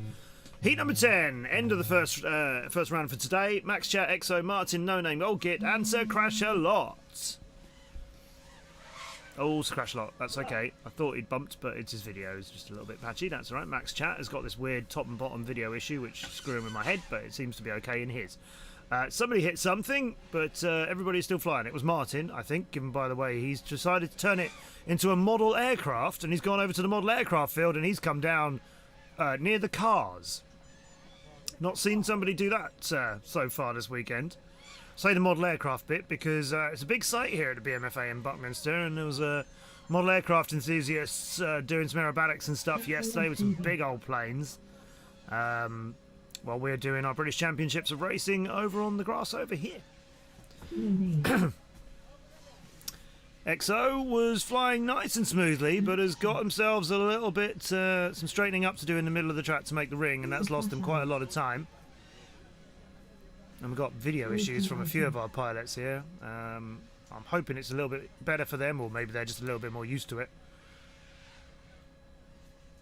[SPEAKER 2] Heat number 10, end of the first round for today. Max Chat, Exo, Martin, No Name, Old Git, and Sir Crash a Lot. Oh, Sir Crash a Lot, that's okay. I thought he'd bumped, but it's his video. It's just a little bit patchy, that's alright. Max Chat has got this weird top and bottom video issue, which is screwing with my head, but it seems to be okay in his. Somebody hit something, but everybody's still flying. It was Martin, I think, given by the way he's decided to turn it into a model aircraft, and he's gone over to the model aircraft field, and he's come down near the cars. Not seen somebody do that so far this weekend. Say the model aircraft bit because it's a big site here at the BMFA in Buckminster, and there was a model aircraft enthusiasts doing some aerobatics and stuff yesterday with some big old planes. While we're doing our British Championships of racing over on the grass over here. XO was flying nice and smoothly, but has got themselves a little bit some straightening up to do in the middle of the track to make the ring, and that's lost them quite a lot of time. And we've got video issues from a few of our pilots here. I'm hoping it's a little bit better for them, or maybe they're just a little bit more used to it.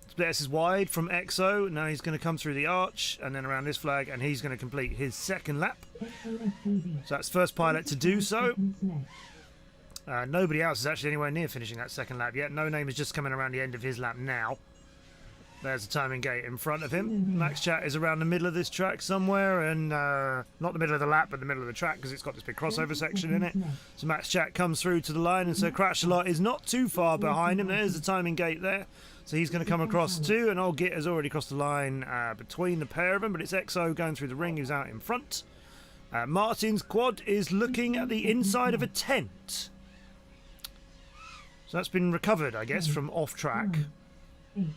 [SPEAKER 2] Split S is wide from XO. Now he's going to come through the arch and then around this flag, and he's going to complete his second lap. So that's first pilot to do so. Nobody else is actually anywhere near finishing that second lap yet. No Name is just coming around the end of his lap now. There's the timing gate in front of him. Max Chat is around the middle of this track somewhere, and not the middle of the lap, but the middle of the track because it's got this big crossover section in it. So Max Chat comes through to the line, and so Crash a Lot is not too far behind him. There's the timing gate there. So he's going to come across too, and Old Git has already crossed the line between the pair of them, but it's XO going through the ring who's out in front. Martin's quad is looking at the inside of a tent. So that's been recovered, I guess, from off track. And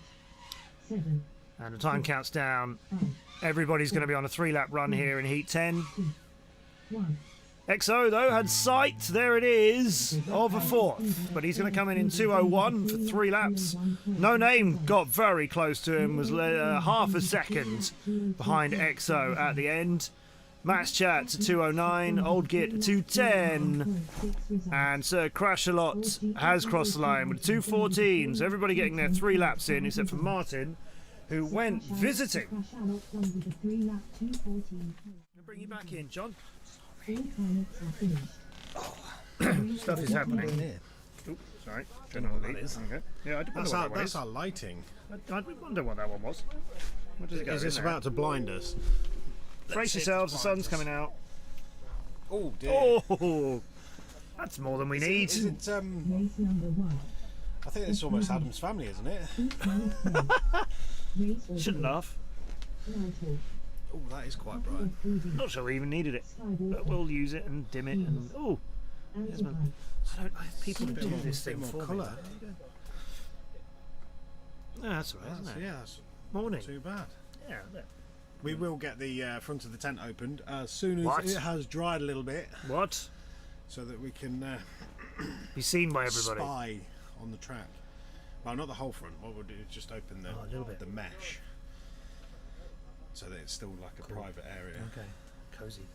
[SPEAKER 2] the time counts down. Everybody's going to be on a 3-lap run here in Heat 10. XO, though, had sight, there it is, of a 4th. But he's going to come in 2:01 for 3 laps. No Name got very close to him, was half a second behind XO at the end. Max Chat to 2:09, Old Git to 2:10, and Sir Crash a Lot has crossed the line with 2:14. So everybody getting their 3 laps in, except for Martin, who went visiting. I'll bring you back in, John. Stuff is happening here. Oops, sorry. Don't know what that is. Okay. Yeah,
[SPEAKER 4] That's our lighting.
[SPEAKER 2] I wonder what that one was. What does it go
[SPEAKER 4] Is this about to blind us?
[SPEAKER 2] Brace yourselves, the sun's coming out.
[SPEAKER 4] Oh dear.
[SPEAKER 2] Oh, that's more than we need.
[SPEAKER 4] Is it, I think it's almost Adam's Family, isn't it?
[SPEAKER 2] Shouldn't laugh.
[SPEAKER 4] Oh, that is quite bright.
[SPEAKER 2] Not sure we even needed it, but we'll use it and dim it. And oh, people do this thing for
[SPEAKER 4] colour.
[SPEAKER 2] No, that's all right, isn't it?
[SPEAKER 4] Yeah, that's
[SPEAKER 2] Morning.
[SPEAKER 4] not too bad.
[SPEAKER 2] Yeah. Look.
[SPEAKER 4] We will get the front of the tent opened as soon as
[SPEAKER 2] What?
[SPEAKER 4] it has dried a little bit,
[SPEAKER 2] What?
[SPEAKER 4] so that we can
[SPEAKER 2] Be seen by everybody.
[SPEAKER 4] spy on the track. Well, not the whole front. What we'll do is just open
[SPEAKER 2] a little bit.
[SPEAKER 4] the mesh, so that it's still like a private area.
[SPEAKER 2] Okay, cozy.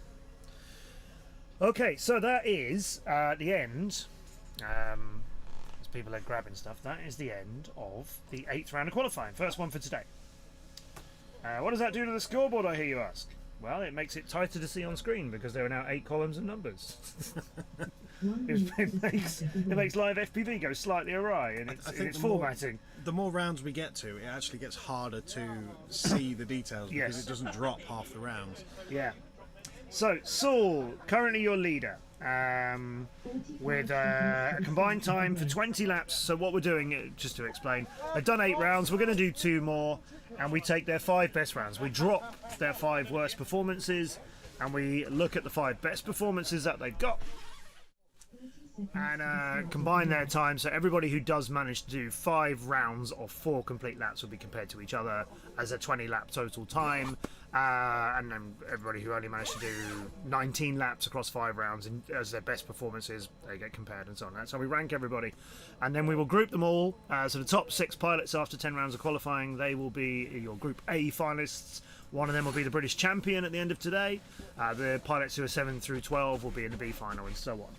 [SPEAKER 2] Okay, so that is the end. As people are grabbing stuff, that is the end of the 8th round of qualifying. First one for today. What does that do to the scoreboard, I hear you ask? Well, it makes it tighter to see on screen because there are now 8 columns and numbers. it makes live FPV go slightly awry in its formatting.
[SPEAKER 4] The more rounds we get to, it actually gets harder to see the details because
[SPEAKER 2] Yes.
[SPEAKER 4] it doesn't drop half the rounds.
[SPEAKER 2] Yeah. So, Saul, currently your leader, with a combined time for 20 laps. So what we're doing, just to explain, they've done 8 rounds, we're going to do 2 more, and we take their 5 best rounds. We drop their 5 worst performances, and we look at the 5 best performances that they've got, and combine their time. So everybody who does manage to do 5 rounds of 4 complete laps will be compared to each other as a 20-lap total time. And then everybody who only managed to do 19 laps across 5 rounds and as their best performances, they get compared and so on. That's how we rank everybody, and then we will group them all. So the top 6 pilots after 10 rounds of qualifying, they will be your Group A finalists. One of them will be the British champion at the end of today. The pilots who are 7 through 12 will be in the B final, and so on.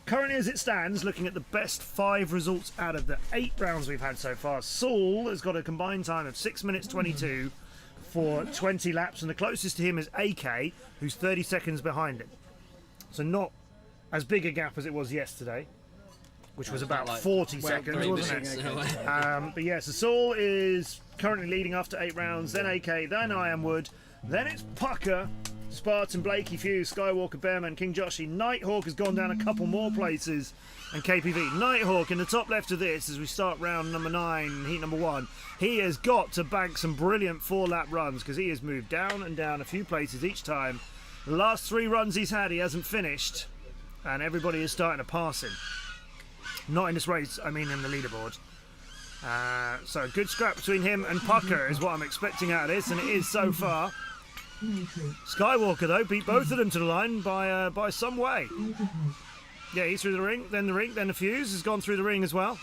[SPEAKER 2] currently as it stands, looking at the best 5 results out of the 8 rounds we've had so far, Saul has got a combined time of 6 minutes 22 for 20 laps, and the closest to him is AK, who's 30 seconds behind him. So not as big a gap as it was yesterday, which was about
[SPEAKER 1] like
[SPEAKER 2] 40 seconds, wasn't it? But yeah, so Saul is currently leading after 8 rounds, then AK, then Ironwood, then it's Pucker, Spartan, Blakey, Fuse, Skywalker, Bearman, King Joshi. Nighthawk has gone down a couple more places, and KPV. Nighthawk in the top left of this as we start round number 9, heat number 1. He has got to bank some brilliant 4-lap runs because he has moved down and down a few places each time. The last 3 runs he's had, he hasn't finished, and everybody is starting to pass him. Not in this race, I mean in the leaderboard. So a good scrap between him and Pucker is what I'm expecting out of this, and it is so far. Skywalker though beat both of them to the line by some way. Yeah, he's through the ring, then the Fuse has gone through the ring as well.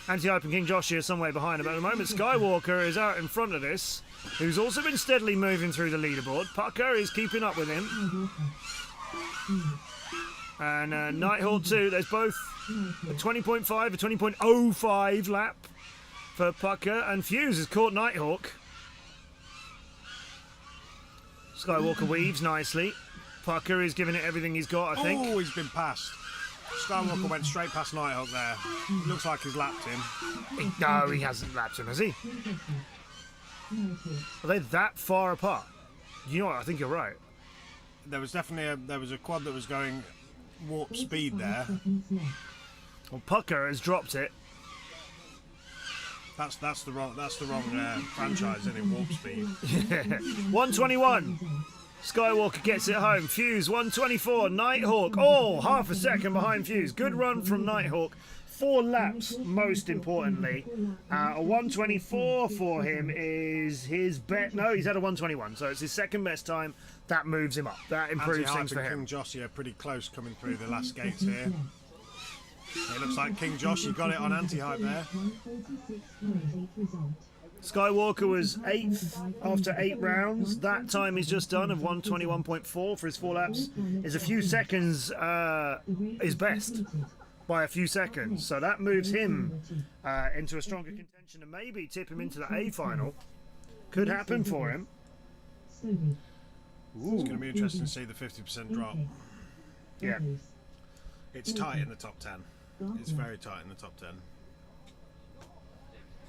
[SPEAKER 2] Anti-Hype and King Joshi are some way behind him at the moment. Skywalker is out in front of this, who's also been steadily moving through the leaderboard. Pucker is keeping up with him. And Nighthawk too, there's both a 20.5, a 20.05 lap for Pucker, and Fuse has caught Nighthawk. Skywalker weaves nicely. Pucker is giving it everything he's got, I think.
[SPEAKER 4] Oh, he's been passed. Skywalker went straight past Nighthawk there. Looks like he's lapped him.
[SPEAKER 2] No, he hasn't lapped him, has he? Are they that far apart? You know what, I think you're right.
[SPEAKER 4] There was definitely a quad that was going warp speed there.
[SPEAKER 2] Well, Pucker has dropped it.
[SPEAKER 4] That's the wrong franchise, isn't it? Warp speed.
[SPEAKER 2] 121. Skywalker gets it home. Fuse 124. Nighthawk, half a second behind Fuse. Good run from Nighthawk. 4 laps, most importantly. A 124 for him is his bet. No, he's had a 121, so it's his second best time. That moves him up. That improves things for him.
[SPEAKER 4] King Joshi are pretty close coming through the last gates here. It looks like King Joshi got it on anti-hype there.
[SPEAKER 2] Skywalker was 8th after 8 rounds. That time he's just done of 121.4 for his 4 laps is a few seconds his best by a few seconds. So that moves him into a stronger contention and maybe tip him into the A final. Could happen for him.
[SPEAKER 4] It's going to be interesting to see the 50% drop.
[SPEAKER 2] Yeah.
[SPEAKER 4] It's tight in the top 10. It's very tight in the top 10.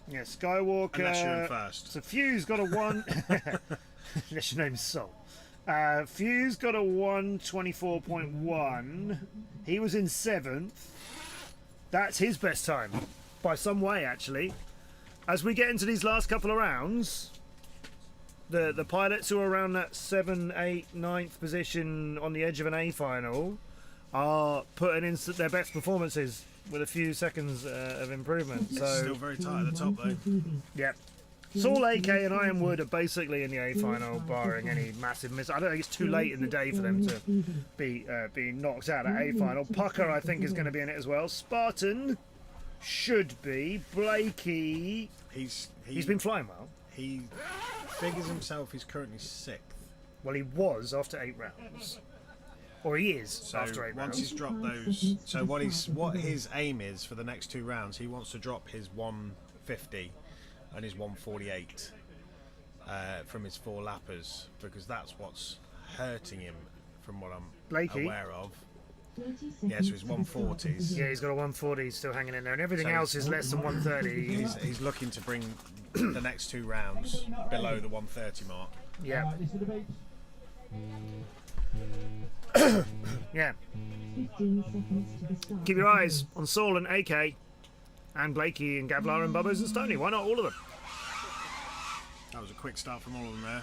[SPEAKER 2] Yeah, Skywalker.
[SPEAKER 4] Unless you're in first.
[SPEAKER 2] So Fuse got a 1. Unless your name's Soul. Fuse got a 124.1. He was in 7th. That's his best time. By some way, actually. As we get into these last couple of rounds, the pilots who are around that 7, 8, 9th position on the edge of an A final are putting in their best performances with a few seconds of improvement. So
[SPEAKER 4] still very tight at the top though.
[SPEAKER 2] Yep. Saul, AK and Ironwood are basically in the A final, barring any massive miss. I don't think it's too late in the day for them to be knocked out at A final. Pucker, I think, is going to be in it as well. Spartan should be. Blakey, he's been flying well.
[SPEAKER 4] He figures himself he's currently 6th.
[SPEAKER 2] Well, he was after 8 rounds. Or he is after 8 rounds.
[SPEAKER 4] Once he's dropped those, so what his aim is for the next 2 rounds, he wants to drop his 150 and his 148 from his 4 lappers, because that's what's hurting him from what I'm aware of. Yeah, so his 140s.
[SPEAKER 2] Yeah, he's got a 140 still hanging in there, and everything else is less than 130.
[SPEAKER 4] He's looking to bring the next 2 rounds below the 130 mark.
[SPEAKER 2] Yeah. Yeah. Keep your eyes on Saul and AK, and Blakey and Gavlar and Bubbers and Stoney. Why not all of them?
[SPEAKER 4] That was a quick start from all of them there.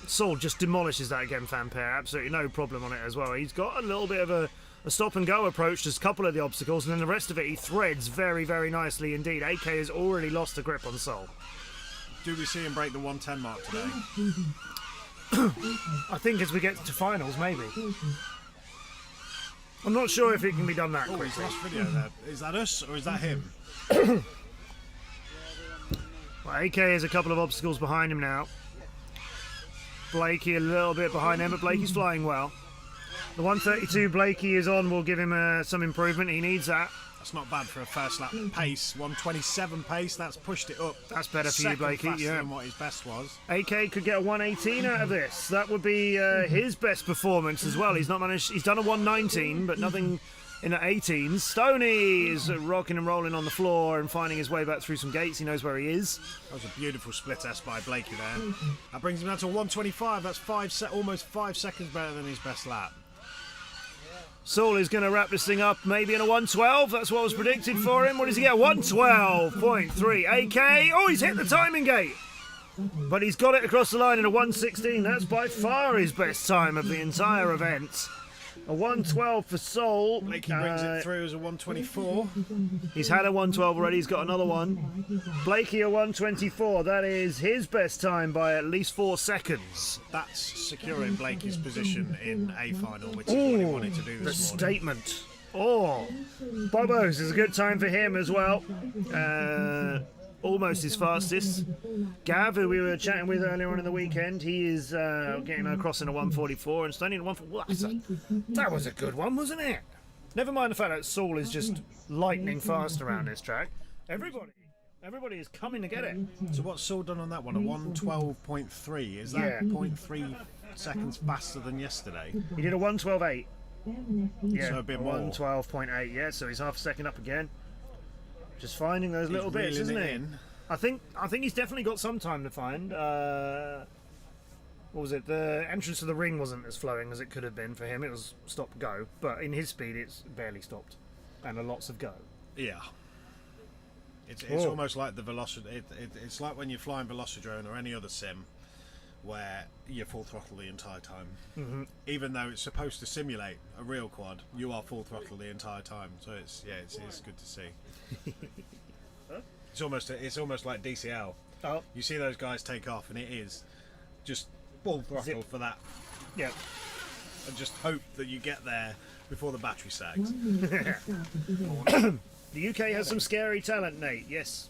[SPEAKER 2] Saul just demolishes that again, fanfare. Absolutely no problem on it as well. He's got a little bit of a stop and go approach to a couple of the obstacles, and then the rest of it he threads very, very nicely indeed. AK has already lost the grip on Saul.
[SPEAKER 4] Do we see him break the 110 mark today?
[SPEAKER 2] I think as we get to finals, maybe. I'm not sure if it can be done that quickly.
[SPEAKER 4] He's lost video there. Is that us or is that him?
[SPEAKER 2] Well, AK has a couple of obstacles behind him now. Blakey a little bit behind him, but Blakey's flying well. The 132 Blakey is on will give him some improvement. He needs that.
[SPEAKER 4] That's not bad for a first lap pace. 127 pace. That's pushed it up.
[SPEAKER 2] That's better for you, Blakey.
[SPEAKER 4] Faster than what his best was.
[SPEAKER 2] AK could get a 118 out of this. That would be his best performance as well. He's not managed. He's done a 119, but nothing in the 18s. Stoney is rocking and rolling on the floor and finding his way back through some gates. He knows where he is.
[SPEAKER 4] That was a beautiful split S by Blakey there. That brings him down to 125. That's almost 5 seconds better than his best lap.
[SPEAKER 2] Saul is going to wrap this thing up maybe in a 112. That's what was predicted for him. What does he get? 112.3. AK. Oh, he's hit the timing gate. But he's got it across the line in a 116. That's by far his best time of the entire event. A 112 for Saul.
[SPEAKER 4] Blakey brings it through as a 124.
[SPEAKER 2] He's had a 112 already. He's got another one. Blakey a 124. That is his best time by at least 4 seconds.
[SPEAKER 4] That's securing Blakey's position in a final, which is what he wanted to do
[SPEAKER 2] The
[SPEAKER 4] this morning.
[SPEAKER 2] statement. Oh, Bobos is a good time for him as well. Almost his fastest. Gav, who we were chatting with earlier on in the weekend, he is getting across in a 144 and Stoney in a 144. That was a good one, wasn't it? Never mind the fact that Saul is just lightning fast around this track. Everybody is coming to get it.
[SPEAKER 4] So what's Saul done on that one? A 112.3. Is that
[SPEAKER 2] Yeah.
[SPEAKER 4] 0.3 seconds faster than yesterday?
[SPEAKER 2] He did a 112.8. Yeah,
[SPEAKER 4] So a bit more.
[SPEAKER 2] 112.8. Yeah, so he's half a second up again. Just finding those little
[SPEAKER 4] He's
[SPEAKER 2] bits, isn't
[SPEAKER 4] reeling
[SPEAKER 2] he?
[SPEAKER 4] it in.
[SPEAKER 2] I think he's definitely got some time to find. What was it? The entrance to the ring wasn't as flowing as it could have been for him. It was stop go, but in his speed, it's barely stopped, and a lots of go.
[SPEAKER 4] Yeah. It's
[SPEAKER 2] Oh.
[SPEAKER 4] almost like the velocity. It's like when you're flying Velocidrone or any other sim, where you're full throttle the entire time.
[SPEAKER 2] Mm-hmm.
[SPEAKER 4] Even though it's supposed to simulate a real quad, you are full throttle the entire time. So it's good to see. It's almost like DCL.
[SPEAKER 2] Oh,
[SPEAKER 4] You see those guys take off, and it is just full throttle
[SPEAKER 2] Zip.
[SPEAKER 4] for that,
[SPEAKER 2] yeah.
[SPEAKER 4] and just hope that you get there before the battery sags.
[SPEAKER 2] The UK has some scary talent, Nate. Yes,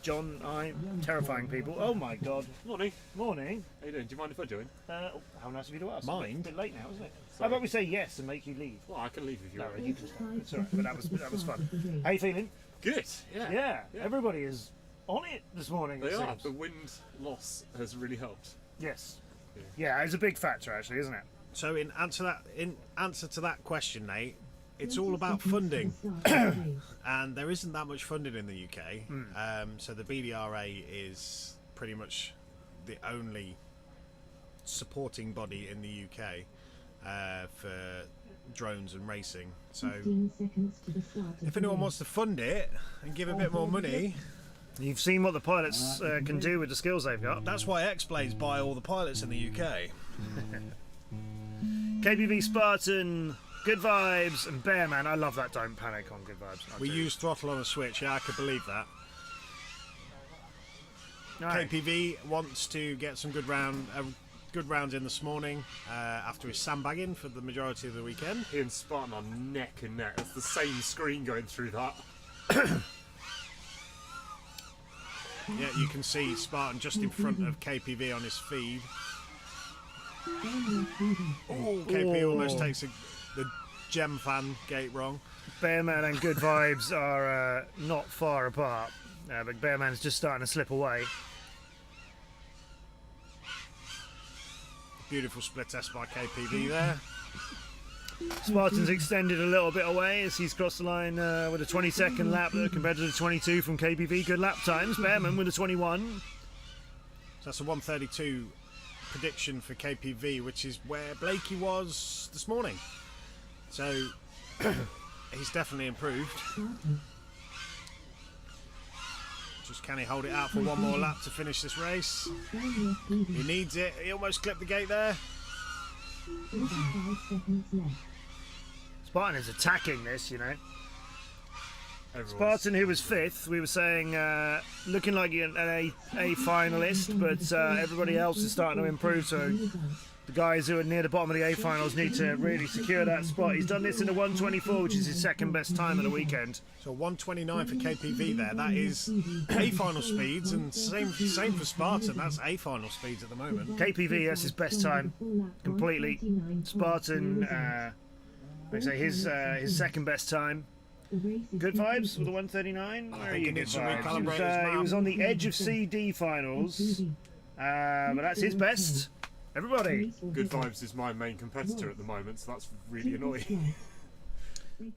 [SPEAKER 2] John. I'm terrifying people. Oh my God.
[SPEAKER 8] Morning.
[SPEAKER 2] Morning.
[SPEAKER 8] How you doing? Do you mind if I join?
[SPEAKER 2] How nice of you to ask.
[SPEAKER 4] Mind?
[SPEAKER 2] A bit late now, isn't it? How about we say yes and make you leave?
[SPEAKER 8] Well, I can leave if you
[SPEAKER 2] No,
[SPEAKER 8] want.
[SPEAKER 2] you can stay. It's all right. But that was fun. How you feeling?
[SPEAKER 8] Good. Yeah.
[SPEAKER 2] Yeah. Everybody is on it this morning.
[SPEAKER 8] They
[SPEAKER 2] it
[SPEAKER 8] are.
[SPEAKER 2] seems.
[SPEAKER 8] The wind loss has really helped.
[SPEAKER 2] Yes. Yeah, it's a big factor actually, isn't it?
[SPEAKER 4] So in answer to that question, Nate, it's all about funding, and there isn't that much funding in the UK. So the BDRA is pretty much the only supporting body in the UK for drones and racing. So if anyone wants to fund it and give a bit more money,
[SPEAKER 2] You've seen what the pilots can do with the skills they've got.
[SPEAKER 4] that's why X-Blades buy all the pilots in the UK.
[SPEAKER 2] KBV Spartan, Good Vibes, and Bearman. I love that Don't Panic on Good Vibes.
[SPEAKER 4] We use throttle on a switch. Yeah, I could believe that.
[SPEAKER 2] Right.
[SPEAKER 4] KPV wants to get some good rounds in this morning after his sandbagging for the majority of the weekend.
[SPEAKER 8] He and Spartan are neck and neck. It's the same screen going through that.
[SPEAKER 4] Yeah, you can see Spartan just in front of KPV on his feed. Oh, KP almost takes the gem fan gate wrong.
[SPEAKER 2] Bearman and Good Vibes are not far apart, but Bearman's just starting to slip away.
[SPEAKER 4] Beautiful split test by KPV there.
[SPEAKER 2] Spartan's extended a little bit away as he's crossed the line with a 22nd lap compared to the 22 from KPV. Good lap times. Bearman with a 21.
[SPEAKER 4] So that's a 132 prediction for KPV, which is where Blakey was this morning. So he's definitely improved. Just can he hold it out for one more lap to finish this race? He needs it. He almost clipped the gate there.
[SPEAKER 2] Spartan is attacking this, you know.
[SPEAKER 8] Everyone's-
[SPEAKER 2] Spartan, who was 5th, we were saying looking like an A finalist, but everybody else is starting to improve. So The guys who are near the bottom of the A finals need to really secure that spot. He's done this in the 124, which is his second best time of the weekend.
[SPEAKER 4] So 129 for KPV there. That is A final speeds, and same for Spartan. That's A final speeds at the moment.
[SPEAKER 2] KPV, that's his best time, completely. Spartan, they say his second best time. Good vibes with the 139. Where are you? Good vibes. He was on the edge of CD finals, but that's his best. Everybody.
[SPEAKER 8] Good Vibes is my main competitor at the moment, so that's really annoying. Good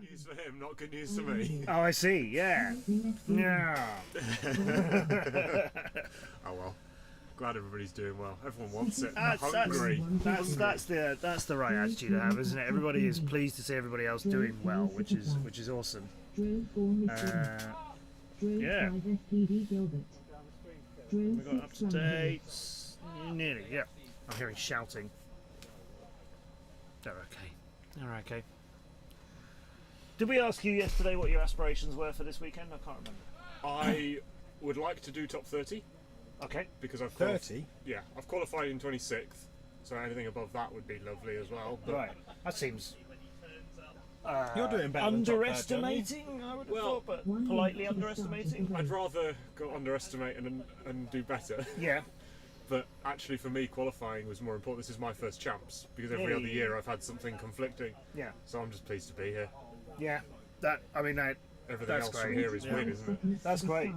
[SPEAKER 8] news for him, not good news for me.
[SPEAKER 2] Oh, I see. Yeah. Yeah.
[SPEAKER 8] Oh well. Glad everybody's doing well. Everyone wants it. Hungry.
[SPEAKER 2] That's the right attitude to have, isn't it? Everybody is pleased to see everybody else doing well, which is awesome. Yeah. We got up to date. Nearly. Yeah. I'm hearing shouting. They're okay. They're okay. Did we ask you yesterday what your aspirations were for this weekend? I can't remember.
[SPEAKER 8] I would like to do top 30.
[SPEAKER 2] Okay.
[SPEAKER 8] Because I've
[SPEAKER 4] 30?
[SPEAKER 8] Yeah, I've qualified in 26th, so anything above that would be lovely as well. But
[SPEAKER 2] Right. That seems
[SPEAKER 4] You're doing better than top 30,
[SPEAKER 2] underestimating, I would have thought, but politely underestimating.
[SPEAKER 8] I'd rather go underestimate and do better.
[SPEAKER 2] Yeah.
[SPEAKER 8] But actually, for me, qualifying was more important. This is my first champs because every other year I've had something conflicting.
[SPEAKER 2] Yeah.
[SPEAKER 8] So I'm just pleased to be here.
[SPEAKER 2] Yeah.
[SPEAKER 8] Everything
[SPEAKER 2] That's
[SPEAKER 8] else
[SPEAKER 2] great.
[SPEAKER 8] from here is win, isn't it?
[SPEAKER 2] That's great.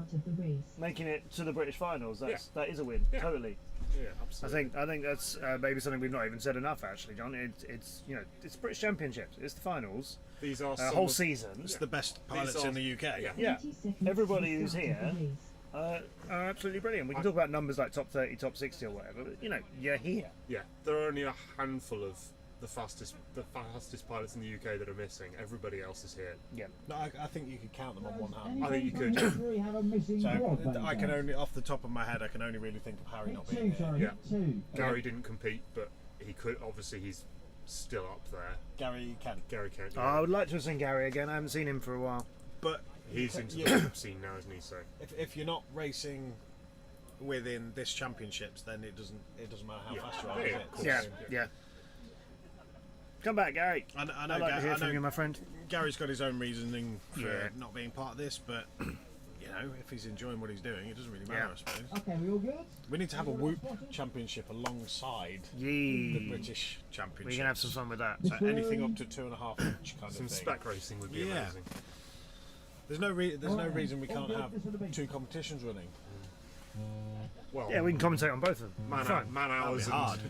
[SPEAKER 2] Making it to the British finals, that is a win.
[SPEAKER 8] Yeah.
[SPEAKER 2] Totally.
[SPEAKER 8] Yeah, absolutely.
[SPEAKER 2] I think that's maybe something we've not even said enough, actually, John. It's it's British Championships. It's the finals.
[SPEAKER 8] These are
[SPEAKER 2] Whole season.
[SPEAKER 4] It's the best pilots in the UK.
[SPEAKER 2] Yeah. Everybody who's here are absolutely brilliant. We can talk about numbers like top 30, top 60 or whatever, but you're here.
[SPEAKER 8] Yeah, there are only a handful of the fastest pilots in the UK that are missing. Everybody else is here.
[SPEAKER 2] Yeah.
[SPEAKER 4] No, I think you could count them on one hand.
[SPEAKER 8] I think you could.
[SPEAKER 4] So I can only, off the top of my head, I can only really think of Harry not being here.
[SPEAKER 8] Yeah. Gary didn't compete, but he could. Obviously, he's still up there.
[SPEAKER 4] Gary can.
[SPEAKER 8] Gary can't.
[SPEAKER 2] Oh, I would like to have seen Gary again. I haven't seen him for a while.
[SPEAKER 4] But
[SPEAKER 8] he's into the top scene now, isn't he? So
[SPEAKER 4] if you're not racing within this championships, then it doesn't matter how fast you are.
[SPEAKER 8] Yeah,
[SPEAKER 4] Does it?
[SPEAKER 2] Yeah. Come back, Gary.
[SPEAKER 4] I know.
[SPEAKER 2] I'd like to hear from you, my friend.
[SPEAKER 4] Gary's got his own reasoning for
[SPEAKER 2] Yeah.
[SPEAKER 4] not being part of this, but if he's enjoying what he's doing, it doesn't really matter, I suppose.
[SPEAKER 5] Okay, we all good?
[SPEAKER 4] We need to have a Whoop Championship alongside the British Championship.
[SPEAKER 2] We can have some fun with that.
[SPEAKER 4] So anything up to 2.5 inch kind
[SPEAKER 8] some
[SPEAKER 4] of thing.
[SPEAKER 8] spec racing would be amazing.
[SPEAKER 4] There's no reason we can't have two competitions running.
[SPEAKER 8] Well,
[SPEAKER 2] Yeah, we can commentate on both of them.
[SPEAKER 8] Man hours
[SPEAKER 4] hard.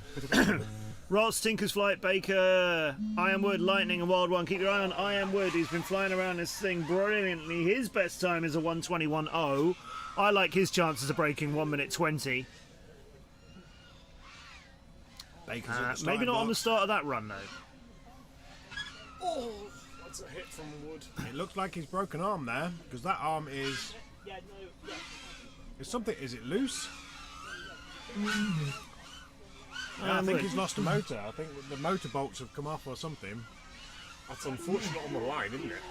[SPEAKER 2] Ross, Tinker's Flight, Baker, Ironwood, Lightning, and Wild One. Keep your eye on Ironwood. He's been flying around this thing brilliantly. His best time is a 1:21.0. I like his chances of breaking 1:20.
[SPEAKER 4] Baker's at the
[SPEAKER 2] Maybe not on the
[SPEAKER 4] blocks.
[SPEAKER 2] start of that run, though.
[SPEAKER 8] Oh, that's a hit from wood.
[SPEAKER 4] It looks like he's broken arm there, because that arm is. Is it loose? I think he's lost a motor. I think the motor bolts have come off or something.
[SPEAKER 8] That's unfortunate on the line, isn't it?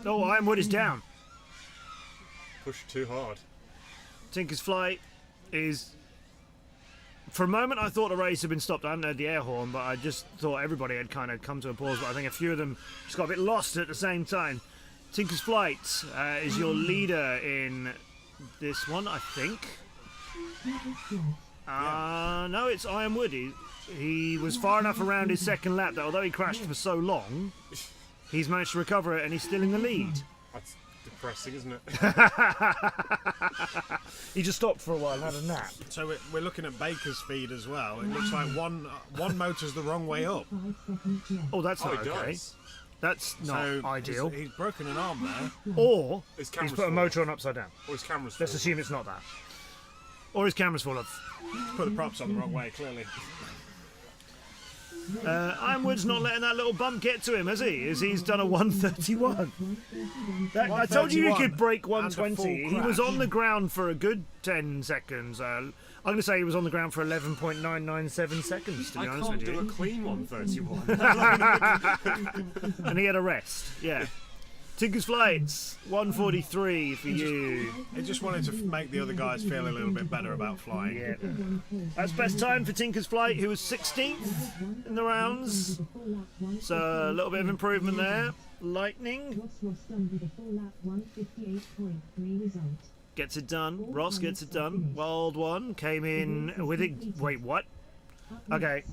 [SPEAKER 2] Oh, Ironwood is down.
[SPEAKER 8] Pushed too hard.
[SPEAKER 2] Tinker's Flight is... For a moment, I thought the race had been stopped. I haven't heard the air horn, but I just thought everybody had kind of come to a pause. But I think a few of them just got a bit lost at the same time. Tinker's Flight is your leader in this one, I think. No, it's Ironwood. He was far enough around his second lap that although he crashed for so long, he's managed to recover it and he's still in the lead.
[SPEAKER 8] That's depressing, isn't it?
[SPEAKER 2] He just stopped for a while and had a nap.
[SPEAKER 4] So we're looking at Baker's feed as well. It looks like one motor's the wrong way up.
[SPEAKER 2] Oh, that's not
[SPEAKER 8] it
[SPEAKER 2] okay.
[SPEAKER 8] does.
[SPEAKER 2] That's not ideal.
[SPEAKER 4] He's broken an arm there.
[SPEAKER 2] Or
[SPEAKER 8] His
[SPEAKER 2] he's
[SPEAKER 8] camera's
[SPEAKER 2] put a
[SPEAKER 8] full.
[SPEAKER 2] motor on upside down.
[SPEAKER 8] Or his camera's
[SPEAKER 2] Let's
[SPEAKER 8] full.
[SPEAKER 2] assume it's not that. Or his camera's full of...
[SPEAKER 4] Put the props on the wrong way, clearly.
[SPEAKER 2] Ironwood's not letting that little bump get to him, has he? He's done a 1:31. I told you he could break 1:20. He was on the ground for a good 10 seconds. I'm going to say he was on the ground for 11.997 seconds, to be honest with
[SPEAKER 8] do a
[SPEAKER 2] you.
[SPEAKER 8] clean 1:31.
[SPEAKER 2] And he had a rest, yeah. Tinker's Flights, 143 for you.
[SPEAKER 4] He just wanted to make the other guys feel a little bit better about flying.
[SPEAKER 2] Yeah. That's best time for Tinker's Flight, who was 16th in the rounds. So a little bit of improvement there. Lightning gets it done. Ross gets it done. Wild One came in with it. Wait, what? Okay.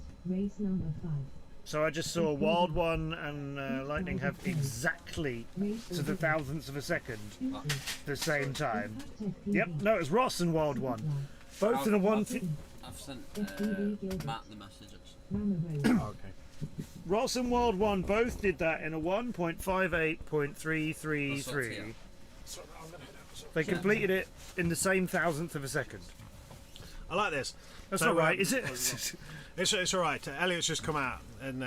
[SPEAKER 2] So I just saw Wild One and Lightning have exactly to the thousandths of a second the same time. Yep, no, it was Ross and Wild One. Both in a one.
[SPEAKER 1] I've sent Matt the messages.
[SPEAKER 4] Okay.
[SPEAKER 2] Ross and Wild One both did that in a 1.58.333. They completed it in the same thousandth of a second.
[SPEAKER 4] I like this.
[SPEAKER 2] That's
[SPEAKER 4] So,
[SPEAKER 2] not right, is it?
[SPEAKER 4] It's all right. Elliot's just come out and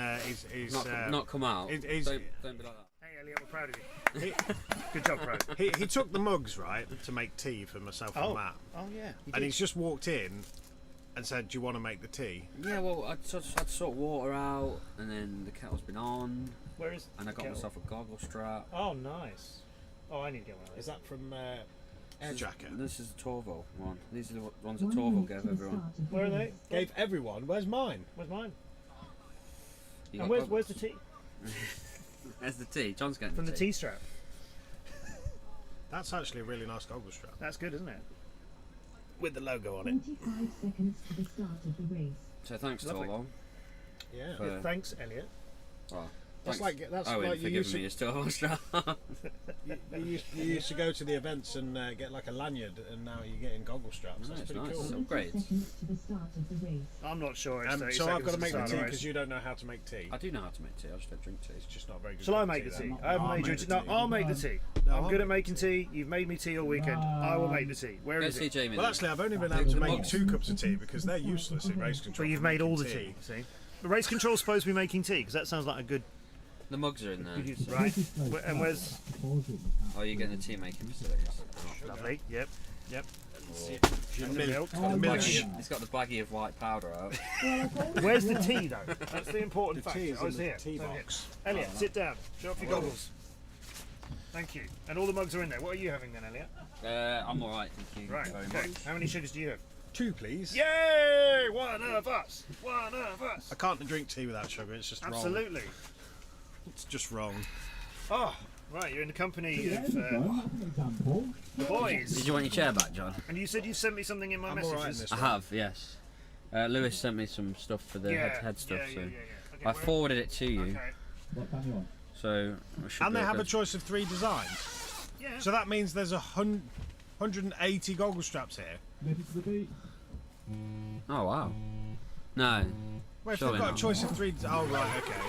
[SPEAKER 4] he's
[SPEAKER 1] Not come out.
[SPEAKER 4] He's,
[SPEAKER 1] Don't be like that.
[SPEAKER 2] Hey Elliot, we're proud of you. Good job, Pro.
[SPEAKER 4] he took the mugs, right, to make tea for myself and Matt.
[SPEAKER 2] Oh yeah.
[SPEAKER 4] And he's just walked in and said, "Do you want to make the tea?"
[SPEAKER 1] Yeah, well, I just had to sort water out, and then the kettle's been on,
[SPEAKER 2] Where is?
[SPEAKER 1] and I got myself a goggle strap.
[SPEAKER 2] Oh, nice. Oh, I need to get one of those.
[SPEAKER 4] Is that from Air Jacket?
[SPEAKER 1] This is the Torval one. These are the ones that Torval gave everyone.
[SPEAKER 2] Where are they?
[SPEAKER 4] Gave everyone. Where's mine?
[SPEAKER 2] Where's mine?
[SPEAKER 1] You
[SPEAKER 2] And
[SPEAKER 1] got
[SPEAKER 2] where's the tea?
[SPEAKER 1] Where's the tea? John's getting
[SPEAKER 2] From the
[SPEAKER 1] the
[SPEAKER 2] tea strap.
[SPEAKER 4] That's actually a really nice goggle strap
[SPEAKER 2] That's good, isn't it?
[SPEAKER 4] with the logo on it.
[SPEAKER 9] 25 seconds to the start of the race.
[SPEAKER 1] So thanks,
[SPEAKER 2] Lovely.
[SPEAKER 1] Torval.
[SPEAKER 4] Yeah.
[SPEAKER 1] For-
[SPEAKER 2] Yeah, thanks, Elliot.
[SPEAKER 1] Oh,
[SPEAKER 4] That's
[SPEAKER 1] thanks,
[SPEAKER 4] like that's
[SPEAKER 1] Owen,
[SPEAKER 4] like
[SPEAKER 1] for
[SPEAKER 4] you used
[SPEAKER 1] giving me
[SPEAKER 4] to,
[SPEAKER 1] a Torval strap.
[SPEAKER 4] you used to go to the events and get like a lanyard, and now you're getting goggle straps. That's
[SPEAKER 1] Nice,
[SPEAKER 4] pretty
[SPEAKER 1] nice.
[SPEAKER 4] cool.
[SPEAKER 1] So-
[SPEAKER 9] 20
[SPEAKER 1] Upgrades.
[SPEAKER 9] seconds to the start of the race.
[SPEAKER 2] I'm not sure. It's 30
[SPEAKER 4] So I've got to
[SPEAKER 2] seconds
[SPEAKER 4] make the
[SPEAKER 2] start
[SPEAKER 4] tea
[SPEAKER 2] race.
[SPEAKER 4] because you don't know how to make tea.
[SPEAKER 1] I do know how to make tea. I just don't drink tea.
[SPEAKER 4] It's just not very good.
[SPEAKER 2] Shall I
[SPEAKER 4] with
[SPEAKER 2] make the tea?
[SPEAKER 4] then.
[SPEAKER 2] I haven't
[SPEAKER 4] I'll
[SPEAKER 2] made you
[SPEAKER 4] make
[SPEAKER 2] tea.
[SPEAKER 4] the
[SPEAKER 2] No,
[SPEAKER 4] tea.
[SPEAKER 2] I'll make the tea.
[SPEAKER 4] No,
[SPEAKER 2] I'm
[SPEAKER 4] I'll
[SPEAKER 2] good at
[SPEAKER 4] make
[SPEAKER 2] making tea. You've made me tea all weekend. I will make the tea. Where
[SPEAKER 1] Go
[SPEAKER 2] is
[SPEAKER 1] see
[SPEAKER 2] it?
[SPEAKER 1] Jamie.
[SPEAKER 4] Well,
[SPEAKER 1] then.
[SPEAKER 4] actually, I've only been able to make 2 cups of tea because they're useless in race control.
[SPEAKER 2] But you've
[SPEAKER 4] for
[SPEAKER 2] made all the
[SPEAKER 4] making
[SPEAKER 2] tea. See, the race control's supposed to be making tea because that sounds like a good.
[SPEAKER 1] The mugs are in there.
[SPEAKER 2] Right. And where's?
[SPEAKER 1] Oh, you're getting the tea making facilities.
[SPEAKER 2] Lovely. Yep. Yep.
[SPEAKER 4] And
[SPEAKER 2] the
[SPEAKER 4] milk.
[SPEAKER 2] milk.
[SPEAKER 4] The milk.
[SPEAKER 1] He's got the baggie of white powder out.
[SPEAKER 2] Where's the tea though? That's the important
[SPEAKER 4] The
[SPEAKER 2] fact.
[SPEAKER 4] tea is
[SPEAKER 2] I was
[SPEAKER 4] in the
[SPEAKER 2] here.
[SPEAKER 4] tea
[SPEAKER 2] It's over here.
[SPEAKER 4] box.
[SPEAKER 2] Elliot, sit down. Show off your goggles. Thank you. And all the mugs are in there. What are you having then, Elliot?
[SPEAKER 1] I'm alright, thank you
[SPEAKER 2] Right.
[SPEAKER 1] very
[SPEAKER 2] Okay.
[SPEAKER 1] much.
[SPEAKER 2] How many sugars do you have?
[SPEAKER 4] 2, please.
[SPEAKER 2] Yay! One of us. One of us.
[SPEAKER 4] I can't drink tea without sugar. It's just wrong.
[SPEAKER 2] Absolutely.
[SPEAKER 4] It's just wrong.
[SPEAKER 2] Oh, right. You're in the company
[SPEAKER 5] Yeah,
[SPEAKER 2] of
[SPEAKER 5] an example.
[SPEAKER 2] the boys.
[SPEAKER 1] Did you want your chair back, John?
[SPEAKER 2] And you said you sent me something in my
[SPEAKER 4] I'm all right in
[SPEAKER 2] messages.
[SPEAKER 4] this
[SPEAKER 1] I have, yes. Lewis sent me some stuff for the head stuff,
[SPEAKER 2] yeah,
[SPEAKER 1] so
[SPEAKER 2] yeah. Okay,
[SPEAKER 1] I
[SPEAKER 2] where-
[SPEAKER 1] forwarded it to you.
[SPEAKER 2] Okay.
[SPEAKER 5] What time you on?
[SPEAKER 1] So I should
[SPEAKER 4] And
[SPEAKER 1] be
[SPEAKER 4] they
[SPEAKER 1] able
[SPEAKER 4] have a
[SPEAKER 1] to-
[SPEAKER 4] choice of 3 designs.
[SPEAKER 2] Yeah.
[SPEAKER 4] So that means there's 180 goggle straps here.
[SPEAKER 5] Ready to the beat?
[SPEAKER 1] Oh wow. No.
[SPEAKER 4] Well, if
[SPEAKER 1] Surely
[SPEAKER 4] they've got
[SPEAKER 1] not.
[SPEAKER 4] a choice of 3... Oh, right, okay.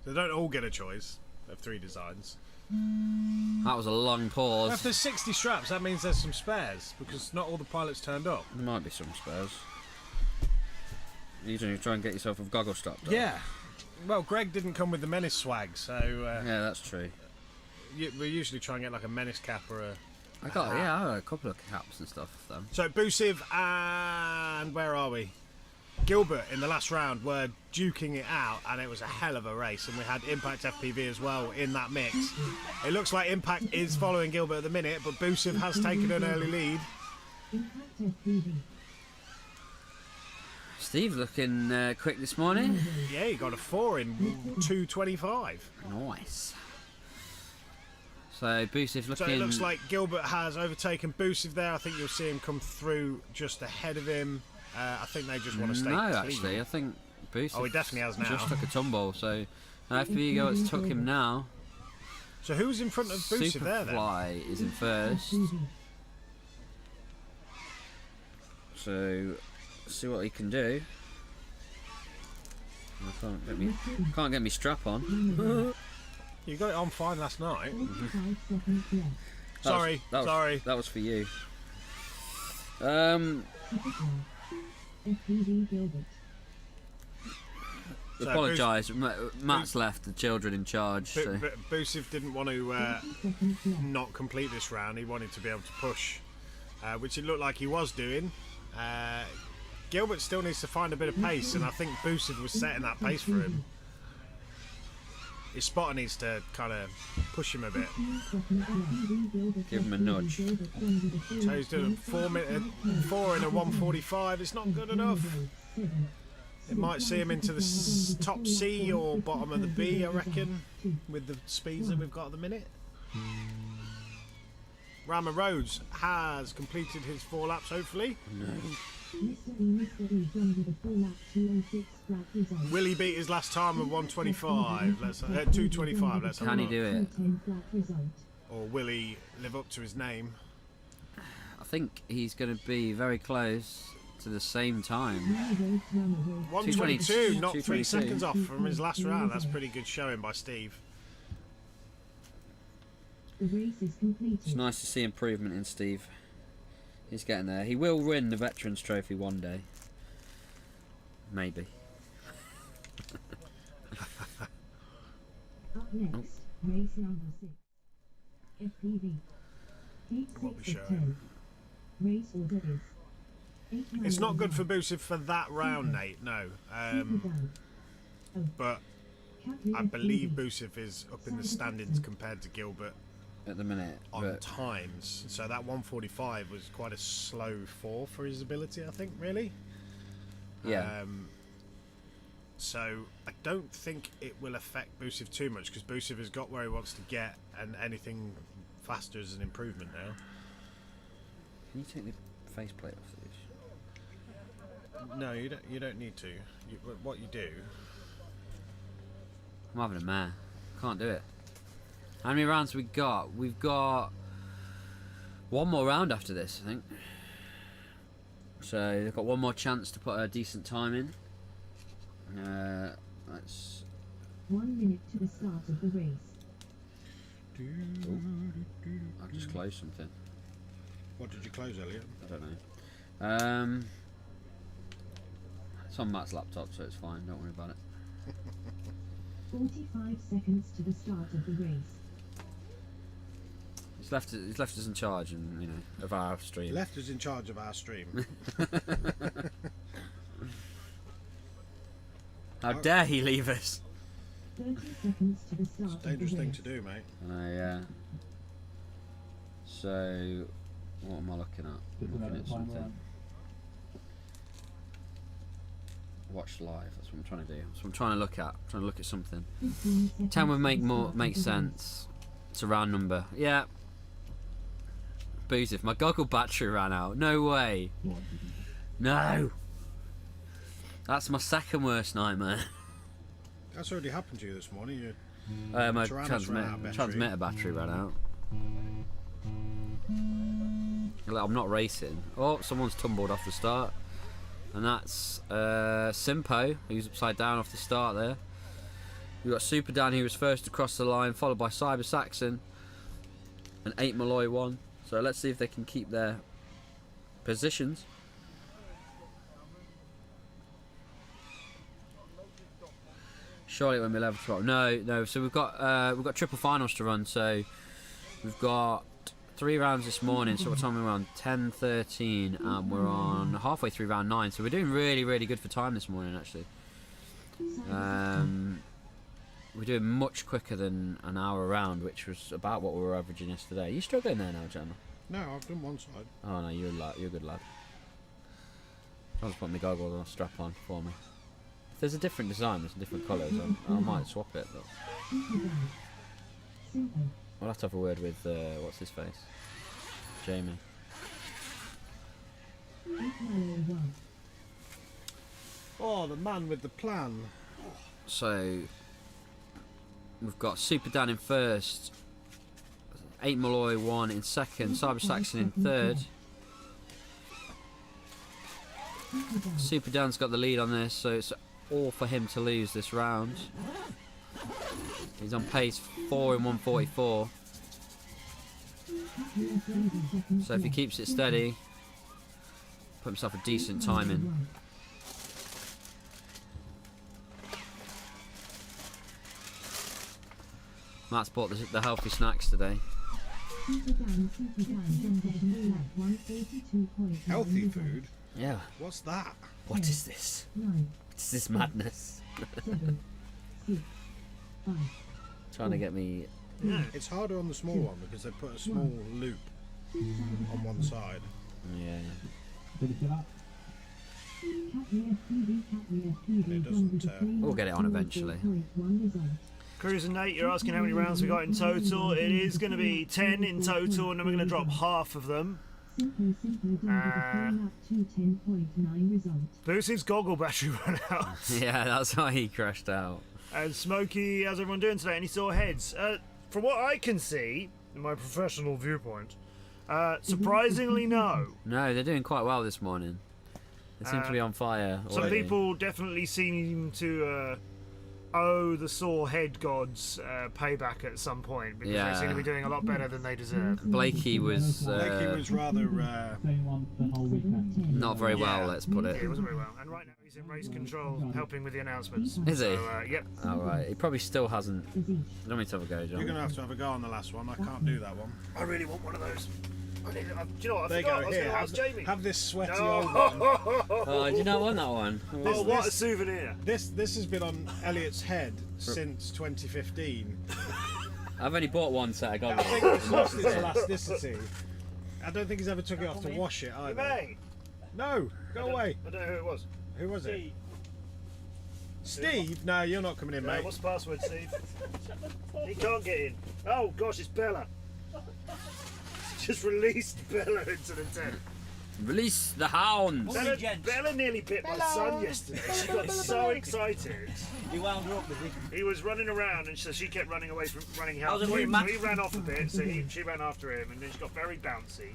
[SPEAKER 4] They don't all get a choice of 3 designs.
[SPEAKER 1] That was a long
[SPEAKER 4] Well, if
[SPEAKER 1] pause.
[SPEAKER 4] there's 60 straps, that means there's some spares, because not all the pilots turned up.
[SPEAKER 1] There might be some spares. You need to try and get yourself a goggle strap. Though.
[SPEAKER 4] Yeah. Well, Greg didn't come with the Menace swag, so
[SPEAKER 1] Yeah, that's true.
[SPEAKER 4] we usually try and get like a Menace cap or a...
[SPEAKER 1] I got a couple of caps and stuff for them.
[SPEAKER 4] So Busiv and where are we? Gilbert in the last round were duking it out, and it was a hell of a race. And we had Impact FPV as well in that mix. It looks like Impact is following Gilbert at the minute, but Busiv has taken an early lead.
[SPEAKER 9] Impact FPV.
[SPEAKER 1] Steve looking quick this morning.
[SPEAKER 4] Yeah, he got a 4 in 2:25.
[SPEAKER 1] Nice. So Busif looking.
[SPEAKER 4] So it looks like Gilbert has overtaken Busiv there. I think you'll see him come through just ahead of him. I think they just want to stay
[SPEAKER 1] No,
[SPEAKER 4] clean.
[SPEAKER 1] actually, I think Busif.
[SPEAKER 4] Oh, he definitely has now.
[SPEAKER 1] Just took a tumble. So FPV Gilbert's took him now.
[SPEAKER 4] So who's in front of Busiv there then?
[SPEAKER 1] Superfly is in first. So see what he can do. I can't get me strap on.
[SPEAKER 4] You got it on fine last night.
[SPEAKER 9] 25 seconds left.
[SPEAKER 4] Sorry, sorry.
[SPEAKER 1] That was for you.
[SPEAKER 9] FPV Gilbert.
[SPEAKER 4] So
[SPEAKER 1] Apologise. Matt's left the children in charge. So.
[SPEAKER 4] Busiv didn't want to
[SPEAKER 9] 20 seconds left.
[SPEAKER 4] not complete this round. He wanted to be able to push, which it looked like he was doing. Gilbert still needs to find a bit of pace, and I think Busiv was setting that pace for him. His spotter needs to kind of push him a bit.
[SPEAKER 1] Give him a nudge.
[SPEAKER 4] So he's doing 4 in a 1:45. It's not good enough. It might see him into the top C or bottom of the B, I reckon, with the speeds that we've got at the minute. Rama Rhodes has completed his 4 laps, hopefully. Will he beat his last time of 1:25? 2:25. Let's have a
[SPEAKER 1] Can he
[SPEAKER 4] look.
[SPEAKER 1] do it?
[SPEAKER 4] Or will he live up to his name?
[SPEAKER 1] I think he's going to be very close to the same time.
[SPEAKER 4] 1:22, not 3
[SPEAKER 1] 2:22.
[SPEAKER 4] seconds off from his last round. That's pretty good showing by Steve.
[SPEAKER 9] The race is completed.
[SPEAKER 1] It's nice to see improvement in Steve. He's getting there. He will win the Veterans Trophy one day. Maybe.
[SPEAKER 9] Up next, race number 6. FPV. Heat
[SPEAKER 4] What we
[SPEAKER 9] 6 of
[SPEAKER 4] show?
[SPEAKER 9] 10. Race order is 8
[SPEAKER 4] It's not good for
[SPEAKER 9] miles
[SPEAKER 4] Busiv for that round, Nate, no.
[SPEAKER 9] Super down.
[SPEAKER 4] But
[SPEAKER 9] Captain
[SPEAKER 4] I believe
[SPEAKER 9] FPV.
[SPEAKER 4] Busiv is up in the standings compared to Gilbert
[SPEAKER 1] At the minute.
[SPEAKER 4] on
[SPEAKER 1] But
[SPEAKER 4] times. So that 1:45 was quite a slow 4 for his ability, I think, really.
[SPEAKER 1] yeah.
[SPEAKER 4] So I don't think it will affect Busiv too much because Busiv has got where he wants to get, and anything faster is an improvement now.
[SPEAKER 1] Can you take the faceplate off these?
[SPEAKER 4] No, you don't need to. What you do?
[SPEAKER 1] I'm having a mare. Can't do it. How many rounds have we got? We've got one more round after this, I think. So they've got one more chance to put a decent time in. Let's.
[SPEAKER 9] 1 minute to the start of the race.
[SPEAKER 1] I'll just close something.
[SPEAKER 4] What did you close, Elliot?
[SPEAKER 1] I don't know. It's on Matt's laptop, so it's fine. Don't worry about it.
[SPEAKER 9] 45 seconds to the start of the race.
[SPEAKER 1] He's left us in charge, and of our stream.
[SPEAKER 4] Left us in charge of our stream.
[SPEAKER 1] How dare he leave us?
[SPEAKER 9] 30 seconds to the
[SPEAKER 4] It's
[SPEAKER 9] start
[SPEAKER 4] a
[SPEAKER 9] of the
[SPEAKER 4] dangerous thing
[SPEAKER 9] race.
[SPEAKER 4] to do, mate.
[SPEAKER 1] Yeah. So, what am I looking at? I'm looking at something. Watch live. That's what I'm trying to do. That's what I'm trying to look at. I'm trying to look at something.
[SPEAKER 9] 15 seconds
[SPEAKER 1] 10 would
[SPEAKER 9] to
[SPEAKER 1] make
[SPEAKER 9] the
[SPEAKER 1] more
[SPEAKER 9] start
[SPEAKER 1] make
[SPEAKER 9] of the race.
[SPEAKER 1] sense. It's a round number. Yeah. Boozif, my goggle battery ran out. No way. No. That's my second worst nightmare.
[SPEAKER 4] That's already happened to you this morning. You
[SPEAKER 1] My
[SPEAKER 4] Tyrannos ran out of battery.
[SPEAKER 1] transmitter battery ran out. I'm not racing. Oh, someone's tumbled off the start. And that's Simpo, who's upside down off the start there. We've got Super Dan, who was first across the line, followed by Cyber Saxon. And 8 Malloy 1. So let's see if they can keep their positions. Surely it won't be level 12. No. So we've got triple finals to run. So we've got 3 rounds this morning. So what time are we on? 10:13, and we're on halfway through round 9. So we're doing really, really good for time this morning, actually. We're doing much quicker than an hour round, which was about what we were averaging yesterday. Are you struggling there now, Gemma?
[SPEAKER 4] No, I've done one side.
[SPEAKER 1] Oh no, you're a good lad. I'll just put my goggles and strap on for me. If there's a different design, there's different colours, I might swap it. But I'll have to have a word with what's his face, Jamie.
[SPEAKER 4] Oh, the man with the plan.
[SPEAKER 1] So we've got Super Dan in first, 8 Malloy 1 in second, Cyber Saxon in third. Super Dan's got the lead on this, so it's all for him to lose this round. He's on pace 4 in 1:44. So if he keeps it steady, put himself a decent time in. Matt's bought the healthy snacks today.
[SPEAKER 4] Healthy food?
[SPEAKER 1] Yeah.
[SPEAKER 4] What's that?
[SPEAKER 1] What is this? What is this madness?
[SPEAKER 9] 7, 6, 5,
[SPEAKER 1] Trying to get me.
[SPEAKER 4] It's harder on the small one because they put a small loop on one side.
[SPEAKER 1] Yeah.
[SPEAKER 4] It doesn't.
[SPEAKER 1] We'll get it on eventually.
[SPEAKER 2] Cruz and Nate, you're asking how many rounds we got in total. It is going to be 10 in total, and then we're going to drop half of them. Boosie's goggle battery ran out.
[SPEAKER 1] Yeah, that's why he crashed out.
[SPEAKER 2] And Smokey, how's everyone doing today? Any sore heads? From what I can see, in my professional viewpoint, surprisingly no.
[SPEAKER 1] No, they're doing quite well this morning. They seem to be on fire.
[SPEAKER 2] Some
[SPEAKER 1] already.
[SPEAKER 2] people definitely seem to owe the sore head gods payback at some point because they seem to be doing a lot better than they deserve.
[SPEAKER 1] Blakey was
[SPEAKER 4] rather
[SPEAKER 1] not very well, let's put
[SPEAKER 2] Yeah,
[SPEAKER 1] it.
[SPEAKER 2] he wasn't very well. And right now he's in race control, helping with the announcements.
[SPEAKER 1] Is he?
[SPEAKER 2] So, yep.
[SPEAKER 1] Alright, he probably still hasn't. Let me have a go, John.
[SPEAKER 4] You're going to have a go on the last one. I can't do that one.
[SPEAKER 2] I really want one of those. Do you know what? I
[SPEAKER 4] There you
[SPEAKER 2] forgot.
[SPEAKER 4] go.
[SPEAKER 2] I was
[SPEAKER 4] Here,
[SPEAKER 2] going to ask Jamie.
[SPEAKER 4] have this sweaty
[SPEAKER 2] No.
[SPEAKER 4] old one.
[SPEAKER 1] Oh, do you not want that one?
[SPEAKER 2] Oh, what a souvenir.
[SPEAKER 4] This has been on Elliot's head since 2015.
[SPEAKER 1] I've only bought one set of
[SPEAKER 4] I
[SPEAKER 1] goggles.
[SPEAKER 4] think it's lost its elasticity. I don't think he's ever took it off to wash it either.
[SPEAKER 2] Hey,
[SPEAKER 4] No, go away.
[SPEAKER 2] I don't know who it was.
[SPEAKER 4] Who was it? Steve? No, you're not coming in, mate.
[SPEAKER 2] What's the password, Steve? He can't get in. Oh, gosh, it's Bella. Just released Bella into the tent.
[SPEAKER 1] Release the hounds!
[SPEAKER 2] Bella nearly bit my son yesterday. She got so excited.
[SPEAKER 10] He wound her up, did he?
[SPEAKER 2] He was running around, and so she kept running away from running out.
[SPEAKER 10] How's it
[SPEAKER 2] So
[SPEAKER 10] going, Matt?
[SPEAKER 2] he ran off a bit, so she ran after him, and then she got very bouncy.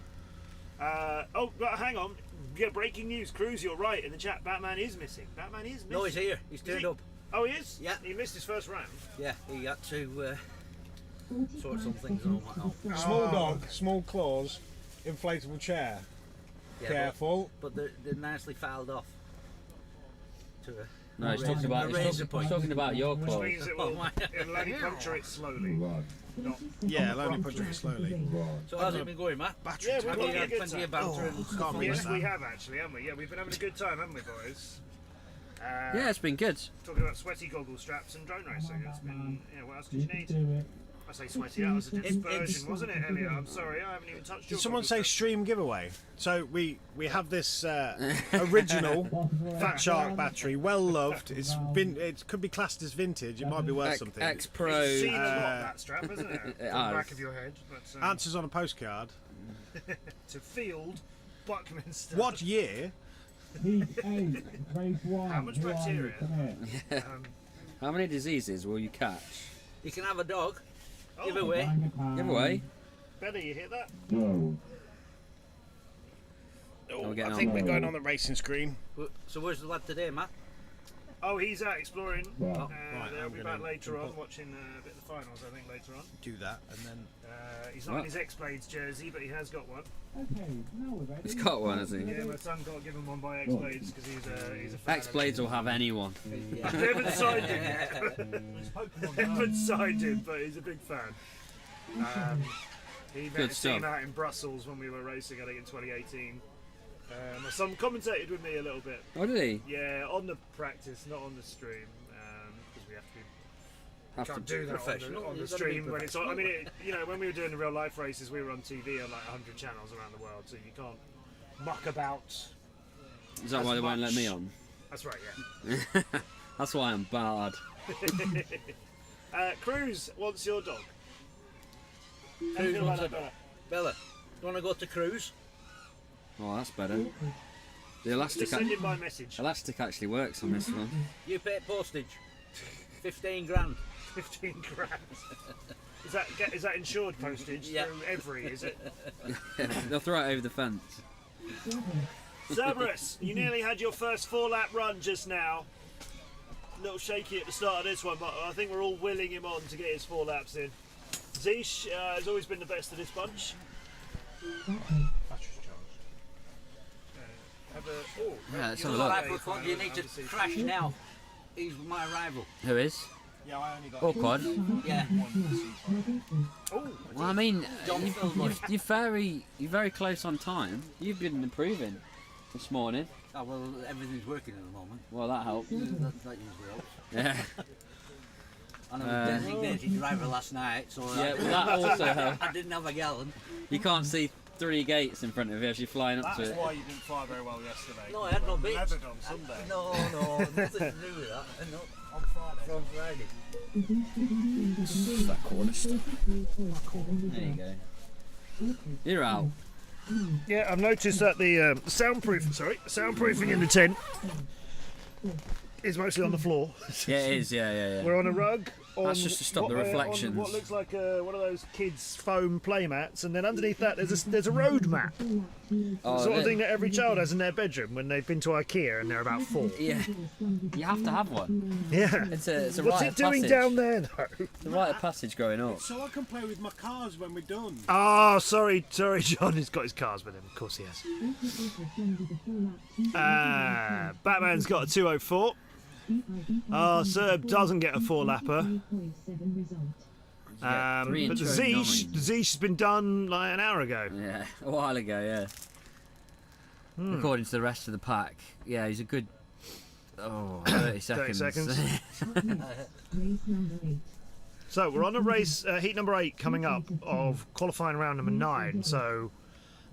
[SPEAKER 2] Oh, but hang on. Yeah, breaking news. Cruz, you're right in the chat. Batman is missing. Batman is missing.
[SPEAKER 10] No, he's here. He's turned up.
[SPEAKER 2] Oh, he is?
[SPEAKER 10] Yeah.
[SPEAKER 2] He missed his first round.
[SPEAKER 10] Yeah, he had to sort some things out.
[SPEAKER 4] Small dog, small claws, inflatable chair.
[SPEAKER 10] Yeah,
[SPEAKER 4] Careful.
[SPEAKER 10] But they're nicely filed off. To a
[SPEAKER 1] No, he's talking about your
[SPEAKER 2] Which
[SPEAKER 1] claws.
[SPEAKER 2] means it will it'll only puncture it slowly. Not,
[SPEAKER 4] Yeah, it'll only puncture it slowly.
[SPEAKER 10] So how's it been going, Matt?
[SPEAKER 4] Battery
[SPEAKER 2] Yeah, we've
[SPEAKER 4] time.
[SPEAKER 2] got
[SPEAKER 10] You
[SPEAKER 2] a
[SPEAKER 10] had
[SPEAKER 2] good
[SPEAKER 10] plenty
[SPEAKER 2] time.
[SPEAKER 10] of banter and stuff
[SPEAKER 4] can't
[SPEAKER 10] like
[SPEAKER 2] Yes,
[SPEAKER 10] that.
[SPEAKER 2] we have actually, haven't we? Yeah, we've been having a good time, haven't we, boys?
[SPEAKER 1] Yeah, it's been good.
[SPEAKER 2] Talking about sweaty goggle straps and drone racing. It's been, what else did you need? I say sweaty, that was a dispersion, wasn't it, Elliot? I'm sorry, I haven't even touched your
[SPEAKER 4] Did someone
[SPEAKER 2] goggle
[SPEAKER 4] say
[SPEAKER 2] strap.
[SPEAKER 4] stream giveaway? So we have this original Fat Shark battery, well loved. It could be classed as vintage. It might be worth something.
[SPEAKER 1] X Pro.
[SPEAKER 2] It's seen a lot, that strap, isn't it? From the
[SPEAKER 1] has.
[SPEAKER 2] back of your head. But,
[SPEAKER 4] Answers on a postcard.
[SPEAKER 2] to Field Buckminster.
[SPEAKER 4] What year?
[SPEAKER 5] Heat 8, race 1.
[SPEAKER 2] How much bacteria?
[SPEAKER 1] How many diseases will you catch?
[SPEAKER 10] You can have a dog.
[SPEAKER 2] Oh,
[SPEAKER 10] Give away.
[SPEAKER 1] Give away.
[SPEAKER 2] Benny, you hear that?
[SPEAKER 5] No.
[SPEAKER 4] I think we're going on the racing screen.
[SPEAKER 10] So where's the lad today, Matt?
[SPEAKER 2] Oh, he's out exploring.
[SPEAKER 5] Right,
[SPEAKER 2] They'll
[SPEAKER 4] I'm
[SPEAKER 2] be
[SPEAKER 4] gonna
[SPEAKER 2] back later on,
[SPEAKER 4] put-
[SPEAKER 2] watching a bit of the finals, I think, later on.
[SPEAKER 4] Do that and then.
[SPEAKER 2] He's not in his X-Blades jersey, but he has got one.
[SPEAKER 5] Okay, now we're ready.
[SPEAKER 1] He's got one, hasn't he?
[SPEAKER 2] Yeah, my son got given one by X-Blades because he's a fan.
[SPEAKER 1] X Blades will have anyone.
[SPEAKER 2] They haven't signed him yet. They haven't signed him, but he's a big fan. He met
[SPEAKER 1] Good
[SPEAKER 2] his team
[SPEAKER 1] stuff.
[SPEAKER 2] out in Brussels when we were racing, I think, in 2018. My son commentated with me a little bit.
[SPEAKER 1] Oh, did he?
[SPEAKER 2] Yeah, on the practice, not on the stream, because we have to be.
[SPEAKER 1] Have
[SPEAKER 2] Can't
[SPEAKER 1] to
[SPEAKER 2] do that
[SPEAKER 10] professional.
[SPEAKER 2] on the
[SPEAKER 10] You've gotta be
[SPEAKER 2] stream when it's on. I mean, when we were doing the real life races, we were on TV on like 100 channels around the world, so you can't muck about.
[SPEAKER 1] Is that
[SPEAKER 2] as
[SPEAKER 1] why they won't
[SPEAKER 2] much.
[SPEAKER 1] let me on?
[SPEAKER 2] That's right, yeah.
[SPEAKER 1] That's why I'm bad.
[SPEAKER 2] Cruz wants your dog. How do you
[SPEAKER 10] Cruz
[SPEAKER 2] feel about
[SPEAKER 10] wants
[SPEAKER 2] that,
[SPEAKER 10] a
[SPEAKER 2] Bella?
[SPEAKER 10] Bella, you want to go to cruise?
[SPEAKER 1] Oh, that's better. The elastic,
[SPEAKER 2] Just send him my message.
[SPEAKER 1] elastic actually works on this one.
[SPEAKER 10] You pay postage. 15 grand.
[SPEAKER 2] 15 grand. Is that insured postage
[SPEAKER 10] Yeah.
[SPEAKER 2] through every? Is it?
[SPEAKER 1] They'll throw it over the fence.
[SPEAKER 2] Cerberus, you nearly had your first 4-lap run just now. A little shaky at the start of this one, but I think we're all willing him on to get his 4 laps in. Zeesh has always been the best of this bunch.
[SPEAKER 1] Yeah, let's have a
[SPEAKER 10] You're
[SPEAKER 1] look.
[SPEAKER 10] right, but what you need to crash now. He's my rival.
[SPEAKER 1] Who is?
[SPEAKER 4] Yeah, I only got.
[SPEAKER 1] Or quad?
[SPEAKER 10] Yeah.
[SPEAKER 1] Well, I mean,
[SPEAKER 10] John Philbin.
[SPEAKER 1] you're very close on time. You've been improving this morning.
[SPEAKER 10] Oh, well, everything's working at the moment.
[SPEAKER 1] Well, that helps.
[SPEAKER 10] That usually helps.
[SPEAKER 1] Yeah.
[SPEAKER 10] And I was designated driver last night, so
[SPEAKER 1] Yeah, well, that also helped.
[SPEAKER 10] I didn't have a gallon.
[SPEAKER 1] You can't see 3 gates in front of you as you're flying up to
[SPEAKER 4] That's
[SPEAKER 1] it.
[SPEAKER 4] why you didn't fly very well yesterday.
[SPEAKER 10] No, I had no bits.
[SPEAKER 4] Leathered on Sunday.
[SPEAKER 10] No, nothing to do with that. And not on Friday. From Friday.
[SPEAKER 1] That corner stuff. There you go. You're out.
[SPEAKER 2] Yeah, I've noticed that the soundproofing in the tent is mostly on the floor.
[SPEAKER 1] Yeah, it is. Yeah.
[SPEAKER 2] We're on a rug.
[SPEAKER 1] That's just to stop the reflections.
[SPEAKER 2] On what looks like one of those kids' foam play mats, and then underneath that there's a road mat.
[SPEAKER 1] Oh,
[SPEAKER 2] Sort of thing that every child has in their bedroom when they've been to IKEA and they're about 4.
[SPEAKER 1] Yeah, you have to have one.
[SPEAKER 2] Yeah.
[SPEAKER 1] It's a
[SPEAKER 2] What's
[SPEAKER 1] rite
[SPEAKER 2] it
[SPEAKER 1] of
[SPEAKER 2] doing
[SPEAKER 1] passage.
[SPEAKER 2] down there, though?
[SPEAKER 1] It's a rite of passage growing up.
[SPEAKER 4] So I can play with my cars when we're done.
[SPEAKER 2] Oh, sorry, John has got his cars with him. Of course he has. Batman's got a 204. Serb doesn't get a 4-lapper. But the Zeesh has been done like an hour ago.
[SPEAKER 1] Yeah, a while ago, yeah. According to the rest of the pack, yeah, he's a good 30 seconds.
[SPEAKER 2] 30 seconds. So we're on a race, heat number 8 coming up of qualifying round number 9. So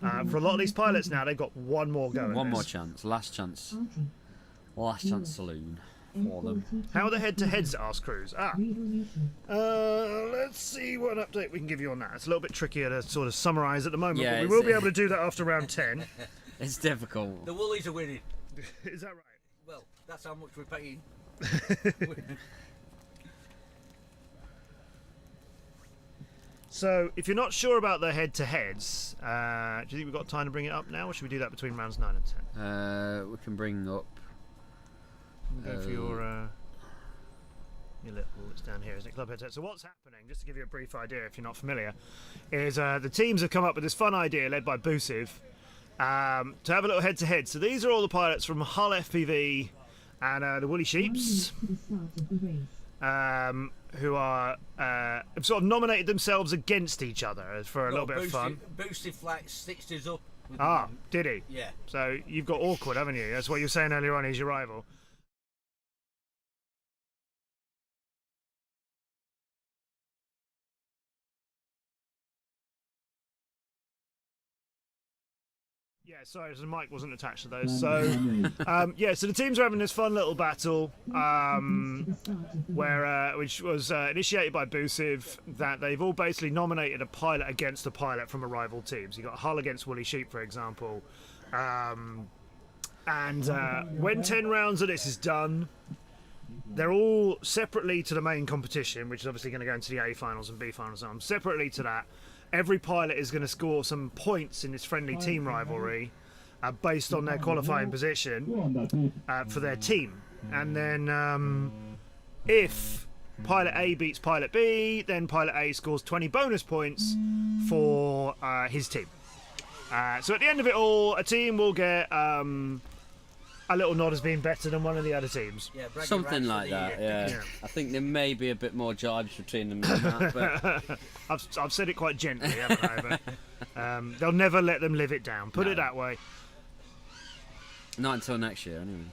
[SPEAKER 2] for a lot of these pilots now, they've got one more go.
[SPEAKER 1] One more chance, last chance saloon for them.
[SPEAKER 2] How are the head-to-heads at Arse Cruise? Let's see what update we can give you on that. It's a little bit trickier to sort of summarise at the moment,
[SPEAKER 1] Yeah,
[SPEAKER 2] but we will be able to do that after round 10.
[SPEAKER 1] It's difficult.
[SPEAKER 10] The Woolies are winning.
[SPEAKER 2] Is that right?
[SPEAKER 10] Well, that's how much we're paying.
[SPEAKER 2] So, if you're not sure about the head-to-heads, do you think we've got time to bring it up now, or should we do that between rounds 9 and 10?
[SPEAKER 1] We can bring up.
[SPEAKER 2] Go for your little, it's down here, isn't it? Club headset. So what's happening, just to give you a brief idea if you're not familiar, is the teams have come up with this fun idea led by Busiv to have a little head-to-head. So these are all the pilots from Hull FPV and the Woolly Sheeps, who are have sort of nominated themselves against each other for a little bit of fun.
[SPEAKER 10] Boosted Flack stitched us up.
[SPEAKER 2] Did he?
[SPEAKER 10] Yeah.
[SPEAKER 2] So you've got Awkward, haven't you? That's what you were saying earlier on, he's your rival. Yeah, sorry, the mic wasn't attached to those. So, so the teams are having this fun little battle, which was initiated by Busiv, that they've all basically nominated a pilot against a pilot from a rival team. So you got Hull against Woolly Sheep, for example. When 10 rounds of this is done, they're all separately to the main competition, which is obviously going to go into the A finals and B finals. Separately to that, every pilot is going to score some points in this friendly team rivalry based on their qualifying position for their team. And then if Pilot A beats Pilot B, then Pilot A scores 20 bonus points for his team. So at the end of it all, a team will get a little nod as being better than one of the other teams.
[SPEAKER 10] Yeah,
[SPEAKER 1] something like that, yeah. I think there may be a bit more jibes between them than that, but
[SPEAKER 2] I've said it quite gently, haven't I? But they'll never let them live it down. Put it that way.
[SPEAKER 1] Not until next year, anyway.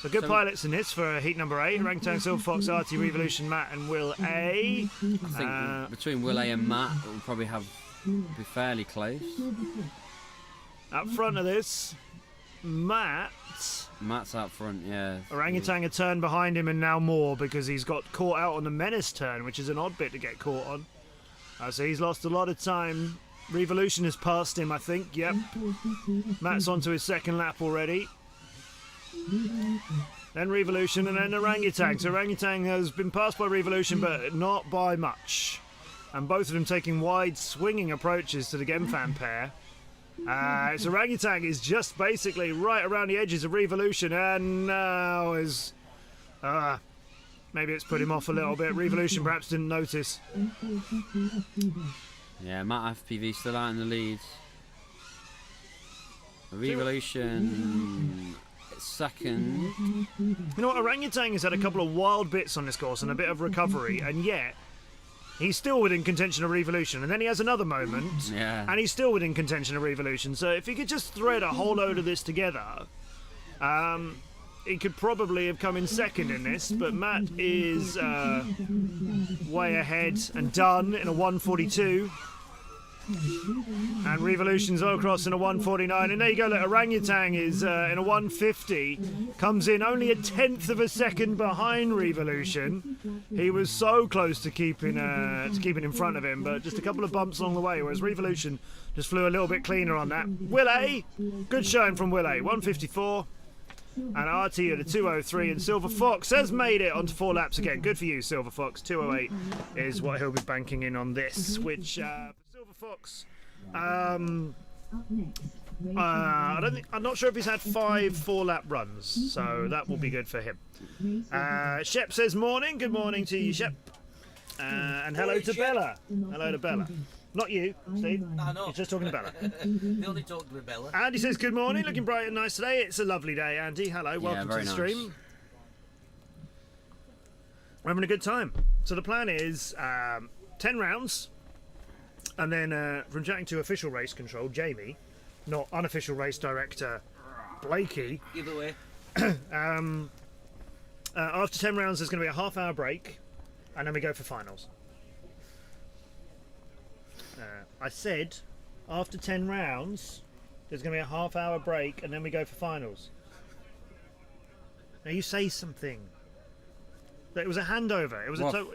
[SPEAKER 2] So good pilots in this for heat number 8. Orangutan, Silver Fox, RT, Revolution, Matt and Will A.
[SPEAKER 1] I think between Will A and Matt, we'll probably be fairly close.
[SPEAKER 2] Up front of this, Matt's
[SPEAKER 1] out front, yeah.
[SPEAKER 2] Orangutan a turn behind him and now more because he's got caught out on the Menace turn, which is an odd bit to get caught on. So he's lost a lot of time. Revolution has passed him, I think. Yep. Matt's onto his second lap already. Then Revolution and then Orangutan. So Orangutan has been passed by Revolution, but not by much. And both of them taking wide swinging approaches to the Gemfan pair. So Orangutan is just basically right around the edges of Revolution, and now is maybe it's put him off a little bit. Revolution perhaps didn't notice.
[SPEAKER 1] Yeah, Matt FPV still out in the lead. Revolution second.
[SPEAKER 2] You know what, Orangutan has had a couple of wild bits on this course and a bit of recovery, and yet he's still within contention of Revolution, and then he has another moment, and he's still within contention of Revolution. So if he could just thread a whole load of this together, he could probably have come in second in this, but Matt is way ahead and done in a 1:42. And Revolution Zocross in a 1:49. And there you go, look, Orangutan is in a 1:50. Comes in only a tenth of a second behind Revolution. He was so close to keeping in front of him, but just a couple of bumps along the way, whereas Revolution just flew a little bit cleaner on that. Will A, good showing from Will A, 1:54. And RT at a 2:03, and Silver Fox has made it onto 4 laps again. Good for you, Silver Fox. 2:08 is what he'll be banking in on this, which for Silver Fox, I'm not sure if he's had 5 4-lap runs, so that will be good for him. Shep says morning. Good morning to you, Shep. And hello to Bella. Hello to Bella. Not you, Steve.
[SPEAKER 10] No, no.
[SPEAKER 2] He's just talking to Bella.
[SPEAKER 10] They only talk to Bella.
[SPEAKER 2] Andy says good morning, looking bright and nice today. It's a lovely day, Andy. Hello, welcome to the stream. We're having a good time. So the plan is 10 rounds, and then from chatting to official race control, Jamie, not unofficial race director, Blakey.
[SPEAKER 10] Give away.
[SPEAKER 2] After 10 rounds, there's going to be a half-hour break, and then we go for finals. I said after 10 rounds there's going to be a half-hour break and then we go for finals. Now you say something. It was a handover. It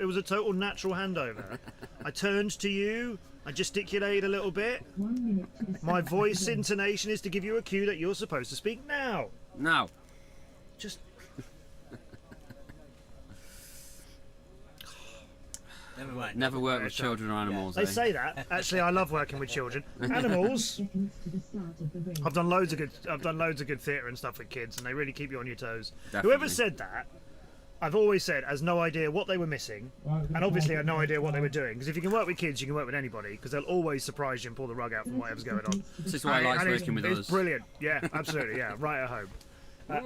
[SPEAKER 2] was a total natural handover. I turned to you, I gesticulated a little bit. My voice intonation is to give you a cue that you're supposed to speak now.
[SPEAKER 1] Now.
[SPEAKER 2] Just
[SPEAKER 1] Never work with children or animals.
[SPEAKER 2] They say that. Actually, I love working with children. Animals. I've done loads of good theatre and stuff with kids, and they really keep you on your toes.
[SPEAKER 1] Definitely.
[SPEAKER 2] Whoever said that, I've always said, has no idea what they were missing, and obviously had no idea what they were doing. Because if you can work with kids, you can work with anybody, because they'll always surprise you and pull the rug out from whatever's going on.
[SPEAKER 1] This is why I like working with
[SPEAKER 2] It's
[SPEAKER 1] us.
[SPEAKER 2] brilliant. Yeah, absolutely. Yeah, right at home.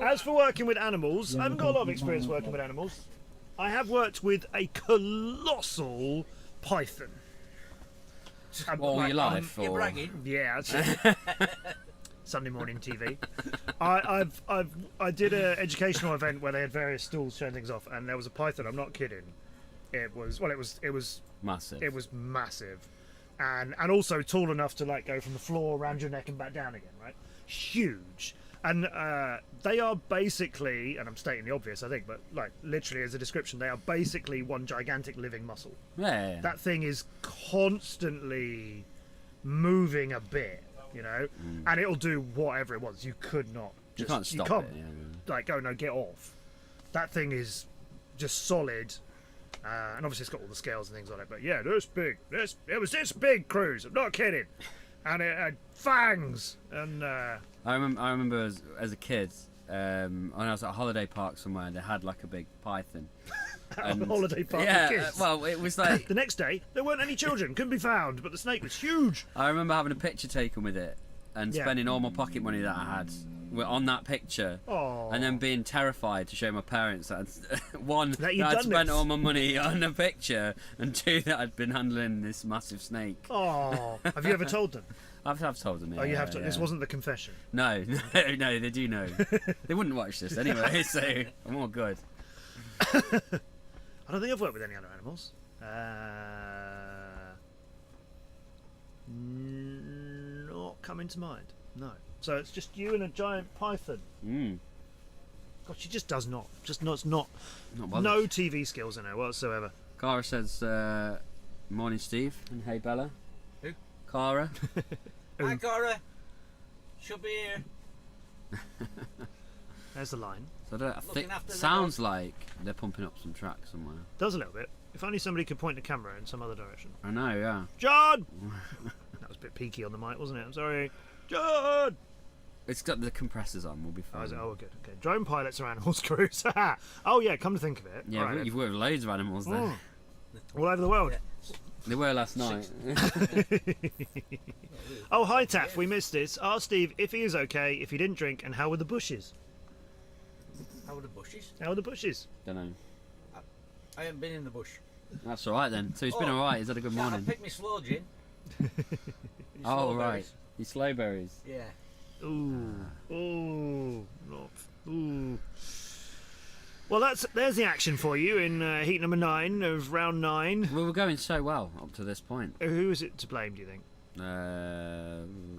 [SPEAKER 2] As for working with animals, I haven't got a lot of experience working with animals. I have worked with a colossal python.
[SPEAKER 1] All your life?
[SPEAKER 10] You're bragging.
[SPEAKER 2] Yeah, that's Sunday morning TV. I did an educational event where they had various stalls showing things off, and there was a python. I'm not kidding. It was
[SPEAKER 1] Massive.
[SPEAKER 2] It was massive, and also tall enough to like go from the floor around your neck and back down again. Right, huge. And they are basically, and I'm stating the obvious, I think, but like literally as a description, they are basically one gigantic living muscle.
[SPEAKER 1] Yeah.
[SPEAKER 2] That thing is constantly moving a bit, you know, and it'll do whatever it wants. You could not.
[SPEAKER 1] You can't stop it. Yeah.
[SPEAKER 2] Like, go, no, get off. That thing is just solid. And obviously it's got all the scales and things on it. But yeah, this big. It was this big, Cruz. I'm not kidding. And it had fangs. And
[SPEAKER 1] I remember as a kid, when I was at a holiday park somewhere, they had like a big python.
[SPEAKER 2] A holiday park
[SPEAKER 1] yeah,
[SPEAKER 2] with kids.
[SPEAKER 1] Well, it was like...
[SPEAKER 2] The next day, there weren't any children. Couldn't be found. But the snake was huge.
[SPEAKER 1] I remember having a picture taken with it and spending all my pocket money that I had on that picture.
[SPEAKER 2] Aww.
[SPEAKER 1] And then being terrified to show my parents that one, that
[SPEAKER 2] you'd
[SPEAKER 1] I'd
[SPEAKER 2] done
[SPEAKER 1] spent
[SPEAKER 2] this.
[SPEAKER 1] all my money on a picture, and two, that I'd been handling this massive snake.
[SPEAKER 2] Oh, have you ever told them?
[SPEAKER 1] I've told them. Yeah,
[SPEAKER 2] Oh, you have to.
[SPEAKER 1] yeah.
[SPEAKER 2] This wasn't the confession.
[SPEAKER 1] No, no, they do know. They wouldn't watch this anyway, so I'm all good.
[SPEAKER 2] I don't think I've worked with any other animals. Not coming to mind. No. So it's just you and a giant python. God, she just does not. Not
[SPEAKER 1] bothered.
[SPEAKER 2] No TV skills in her whatsoever.
[SPEAKER 1] Cara says, morning Steve, and hey Bella.
[SPEAKER 10] Who?
[SPEAKER 1] Cara.
[SPEAKER 10] Hi Cara. Should be here.
[SPEAKER 2] There's the line.
[SPEAKER 1] So I think sounds like they're pumping up some track somewhere.
[SPEAKER 2] Does a little bit. If only somebody could point the camera in some other direction.
[SPEAKER 1] I know, yeah.
[SPEAKER 2] John! That was a bit peaky on the mic, wasn't it? I'm sorry. John!
[SPEAKER 1] It's got the compressors on, we'll be fine.
[SPEAKER 2] Oh, good. Okay. Drone pilots are animals, Cruz. Oh, yeah, come to think of it.
[SPEAKER 1] Yeah,
[SPEAKER 2] right,
[SPEAKER 1] you've worked with loads of animals there.
[SPEAKER 2] All over the world.
[SPEAKER 10] Yeah.
[SPEAKER 1] They were last night.
[SPEAKER 2] Oh, hi, Taff. We missed this. Ask Steve if he is okay, if he didn't drink, and how were the bushes?
[SPEAKER 10] How are the bushes?
[SPEAKER 2] How are the bushes?
[SPEAKER 1] Don't know.
[SPEAKER 10] I haven't been in the bush.
[SPEAKER 1] That's alright then. So he's been alright. He's had a good morning.
[SPEAKER 10] I picked my slow gin.
[SPEAKER 1] Oh, right. Your slow berries.
[SPEAKER 10] Yeah.
[SPEAKER 2] Ooh. Ooh. Not. Ooh. Well, there's the action for you in heat number 9 of round 9.
[SPEAKER 1] We were going so well up to this point.
[SPEAKER 2] Who is it to blame, do you think?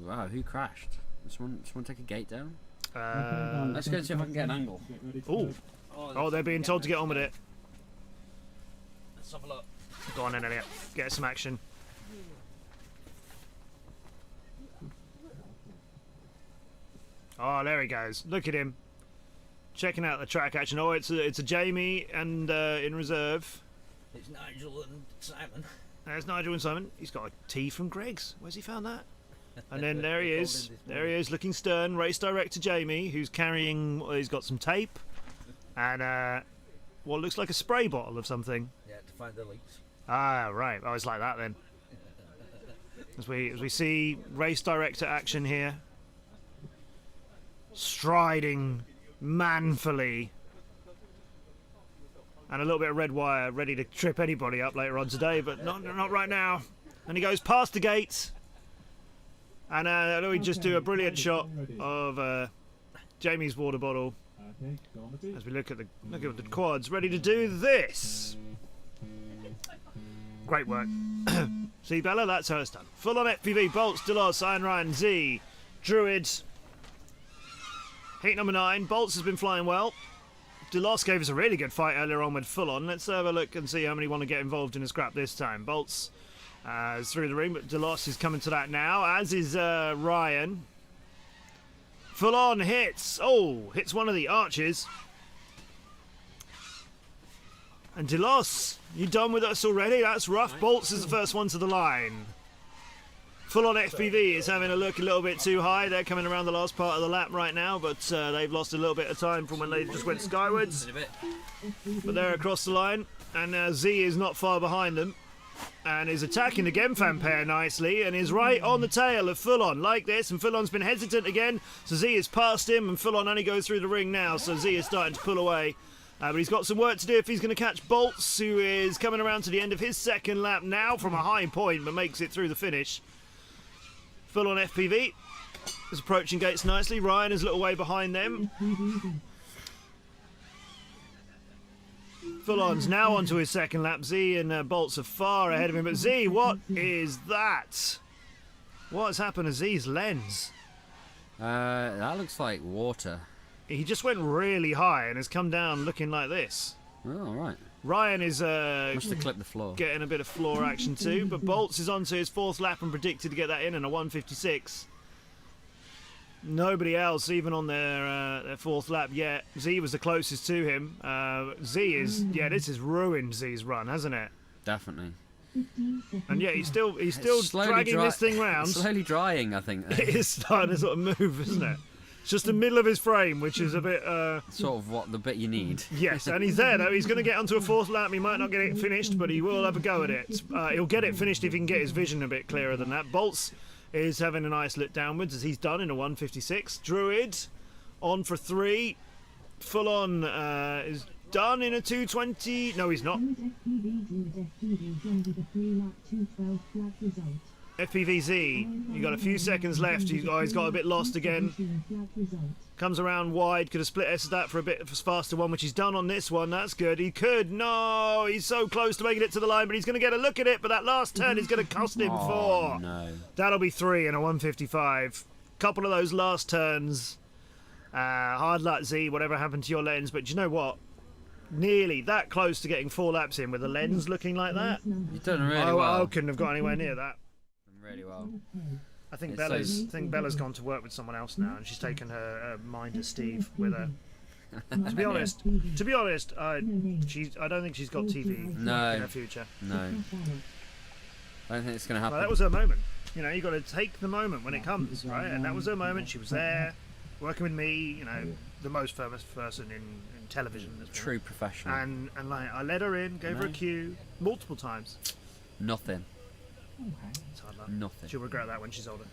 [SPEAKER 1] Wow, who crashed? Someone take a gate down?
[SPEAKER 2] Uh,
[SPEAKER 1] Let's go and see if I can get an angle.
[SPEAKER 2] Ooh. Oh, they're being told to get on with it.
[SPEAKER 10] Let's have a look.
[SPEAKER 2] Go on then, Elliot. Get some action. Oh, there he goes. Look at him. Checking out the track action. Oh, it's a Jamie and in reserve.
[SPEAKER 10] It's Nigel and Simon.
[SPEAKER 2] There's Nigel and Simon. He's got a T from Greg's. Where's he found that? And then there he is. There he is, looking stern. Race director Jamie, who's carrying. He's got some tape and what looks like a spray bottle of something.
[SPEAKER 10] Yeah, to find the leaks.
[SPEAKER 2] Ah, right. Oh, it's like that then. As we see race director action here, striding manfully, and a little bit of red wire, ready to trip anybody up later on today, but not right now. And he goes past the gates, and we just do a brilliant shot of Jamie's water bottle as we look at the quads, ready to do this. Great work. See, Bella, that's how it's done. Full on FPV, Bolts, Delos, Iron Ryan, Z, Druid. Heat number 9, Bolts has been flying well. Delos gave us a really good fight earlier on with Full On. Let's have a look and see how many want to get involved in a scrap this time. Bolts is through the ring, but Delos is coming to that now, as is Ryan. Full On hits. Oh, hits one of the arches. And Delos, you done with us already? That's rough. Bolts is the first one to the line. Full On FPV is having a look a little bit too high. They're coming around the last part of the lap right now, but they've lost a little bit of time from when they just went skywards. But they're across the line, and Z is not far behind them, and is attacking the Gemfan pair nicely, and is right on the tail of Full On like this, and Full On's been hesitant again, so Z is past him, and Full On only goes through the ring now, so Z is starting to pull away. But he's got some work to do if he's going to catch Bolts, who is coming around to the end of his second lap now from a high point, but makes it through the finish. Full On FPV is approaching gates nicely. Ryan is a little way behind them. Full On's now onto his second lap. Z and Bolts are far ahead of him. But Z, what is that? What has happened to Z's lens?
[SPEAKER 1] That looks like water.
[SPEAKER 2] He just went really high and has come down looking like this.
[SPEAKER 1] Oh, all right.
[SPEAKER 2] Ryan is
[SPEAKER 1] must have clipped the floor.
[SPEAKER 2] Getting a bit of floor action too, but Bolts is onto his fourth lap and predicted to get that in a 156. Nobody else even on their fourth lap yet. Z was the closest to him. Z is, yeah, this has ruined Z's run, hasn't it?
[SPEAKER 1] Definitely.
[SPEAKER 2] And yeah, he's still dragging this thing round.
[SPEAKER 1] It's slowly drying, I think.
[SPEAKER 2] It is starting to sort of move, isn't it? It's just the middle of his frame, which is a bit...
[SPEAKER 1] sort of what the bit you need.
[SPEAKER 2] Yes, and he's there, though. He's going to get onto a fourth lap. He might not get it finished, but he will have a go at it. He'll get it finished if he can get his vision a bit clearer than that. Bolts is having a nice look downwards, as he's done in a 156. Druid on for 3. Full On is done in a 220. No, he's not. FPVZ, you got a few seconds left. He's got a bit lost again. Comes around wide, could have split S that for a bit faster one, which he's done on this one. That's good. He could. No, he's so close to making it to the line, but he's going to get a look at it. But that last turn is going to cost him 4.
[SPEAKER 1] No.
[SPEAKER 2] That'll be 3 in a 155. Couple of those last turns. Hard luck, Z, whatever happened to your lens. But do you know what? Nearly that close to getting 4 laps in with the lens looking like that.
[SPEAKER 1] You've done really well.
[SPEAKER 2] I couldn't have got anywhere near that.
[SPEAKER 1] Really well.
[SPEAKER 2] I think Bella's gone to work with someone else now, and she's taken her minder Steve with her. To be honest, I don't think she's got TV in her future.
[SPEAKER 1] No. I don't think it's going to happen.
[SPEAKER 2] Well, that was her moment. You know, you got to take the moment when it comes, right? And that was her moment. She was there, working with me. You know, the most famous person in television.
[SPEAKER 1] True professional.
[SPEAKER 2] And like, I let her in, gave her a cue multiple times.
[SPEAKER 1] Nothing.
[SPEAKER 2] It's hard luck.
[SPEAKER 1] Nothing.
[SPEAKER 2] She'll regret that when she's older.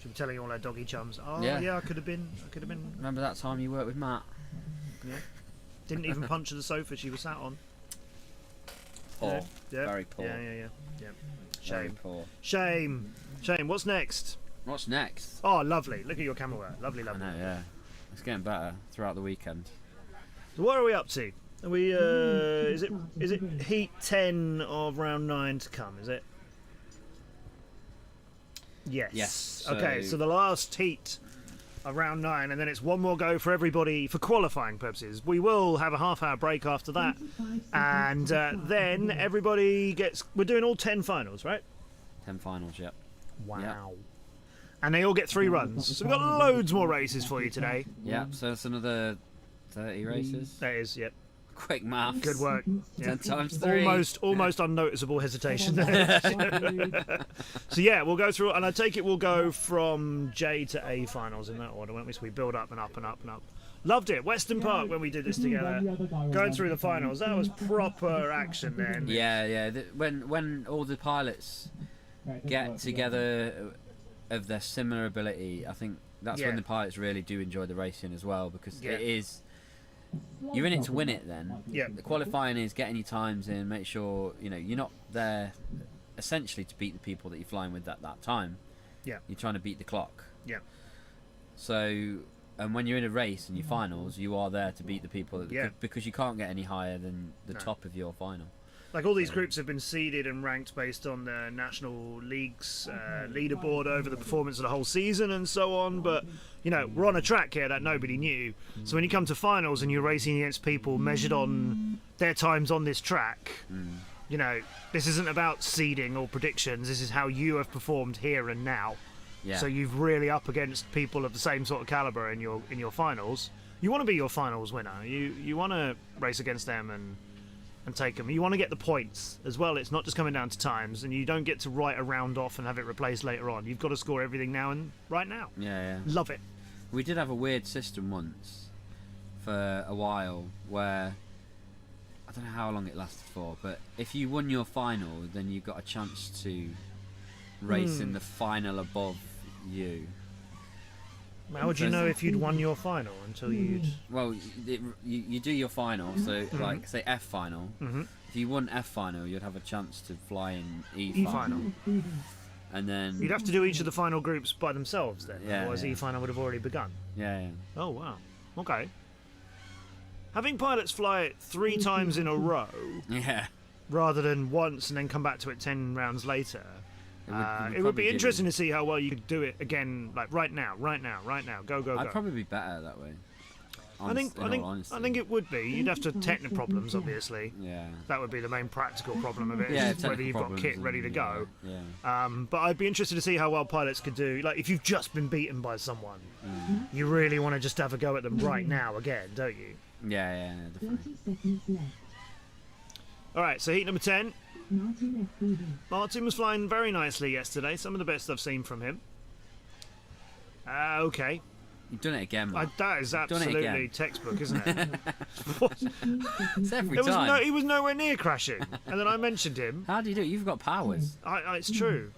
[SPEAKER 2] She'll be telling all her doggy chums, "Oh yeah, I could have been."
[SPEAKER 1] Remember that time you worked with Matt?
[SPEAKER 2] Yeah. Didn't even puncture the sofa she was sat on.
[SPEAKER 1] Poor.
[SPEAKER 2] Yeah.
[SPEAKER 1] Very poor.
[SPEAKER 2] Yeah. Shame.
[SPEAKER 1] Very poor.
[SPEAKER 2] Shame. What's next?
[SPEAKER 1] What's next?
[SPEAKER 2] Oh, lovely. Look at your camera work. Lovely.
[SPEAKER 1] I know, yeah. It's getting better throughout the weekend.
[SPEAKER 2] So what are we up to? Are we? Is it heat 10 of round 9 to come? Is it? Yes.
[SPEAKER 1] Yes.
[SPEAKER 2] Okay. So the last heat of round 9, and then it's one more go for everybody for qualifying purposes. We will have a half-hour break after that, and then everybody gets. We're doing all 10 finals, right?
[SPEAKER 1] 10 finals. Yep.
[SPEAKER 2] Wow.
[SPEAKER 1] Yep.
[SPEAKER 2] And they all get 3 runs. So we've got loads more races for you today.
[SPEAKER 1] Yep. So it's another 30 races.
[SPEAKER 2] That is, yep.
[SPEAKER 1] Quick maths.
[SPEAKER 2] Good work.
[SPEAKER 1] 10 times 3.
[SPEAKER 2] Almost unnoticeable hesitation there. So yeah, we'll go through, and I take it we'll go from J to A finals in that order, won't we? So we build up and up and up and up. Loved it. Western Park when we did this together. Going through the finals, that was proper action then.
[SPEAKER 1] Yeah. When all the pilots get together of their similar ability, I think that's when the pilots really do enjoy the racing as well, because it is. You're in it to win it then.
[SPEAKER 2] Yeah.
[SPEAKER 1] The qualifying is getting your times in, make sure you're not there essentially to beat the people that you're flying with at that time.
[SPEAKER 2] Yeah.
[SPEAKER 1] You're trying to beat the clock.
[SPEAKER 2] Yeah.
[SPEAKER 1] So, and when you're in a race and your finals, you are there to beat the people because you can't get any higher than the top of your final.
[SPEAKER 2] Like all these groups have been seeded and ranked based on the National League's leaderboard over the performance of the whole season and so on. But, we're on a track here that nobody knew. So when you come to finals and you're racing against people measured on their times on this track, this isn't about seeding or predictions. This is how you have performed here and now.
[SPEAKER 1] Yeah.
[SPEAKER 2] So you've really up against people of the same sort of caliber in your finals. You want to be your finals winner. You want to race against them and take them. You want to get the points as well. It's not just coming down to times, and you don't get to write a round off and have it replaced later on. You've got to score everything now and right now.
[SPEAKER 1] Yeah.
[SPEAKER 2] Love it.
[SPEAKER 1] We did have a weird system once for a while where I don't know how long it lasted for, but if you won your final, then you got a chance to race in the final above you.
[SPEAKER 2] How would you know if you'd won your final until you'd...
[SPEAKER 1] Well, you do your final, so like say F final. If you won F final, you'd have a chance to fly in E final. And then...
[SPEAKER 2] You'd have to do each of the final groups by themselves then, otherwise E final would have already begun.
[SPEAKER 1] Yeah.
[SPEAKER 2] Oh, wow. Okay. Having pilots fly it 3 times in a row, rather than once and then come back to it 10 rounds later... It would be interesting to see how well you could do it again, like right now, go.
[SPEAKER 1] I'd probably be better that way.
[SPEAKER 2] I think it would be. You'd have to technical problems, obviously.
[SPEAKER 1] Yeah.
[SPEAKER 2] That would be the main practical problem of it.
[SPEAKER 1] Yeah,
[SPEAKER 2] is whether you've got kit ready to go.
[SPEAKER 1] Yeah.
[SPEAKER 2] But I'd be interested to see how well pilots could do. Like if you've just been beaten by someone, you really want to just have a go at them right now again, don't you?
[SPEAKER 1] Yeah, definitely.
[SPEAKER 2] All right, so heat number 10. Martin was flying very nicely yesterday. Some of the best I've seen from him. Okay.
[SPEAKER 1] You've done it again, Mark.
[SPEAKER 2] That is absolutely textbook, isn't it?
[SPEAKER 1] It's every time.
[SPEAKER 2] He was nowhere near crashing. And then I mentioned him.
[SPEAKER 1] How do you do it? You've got powers.
[SPEAKER 2] It's true.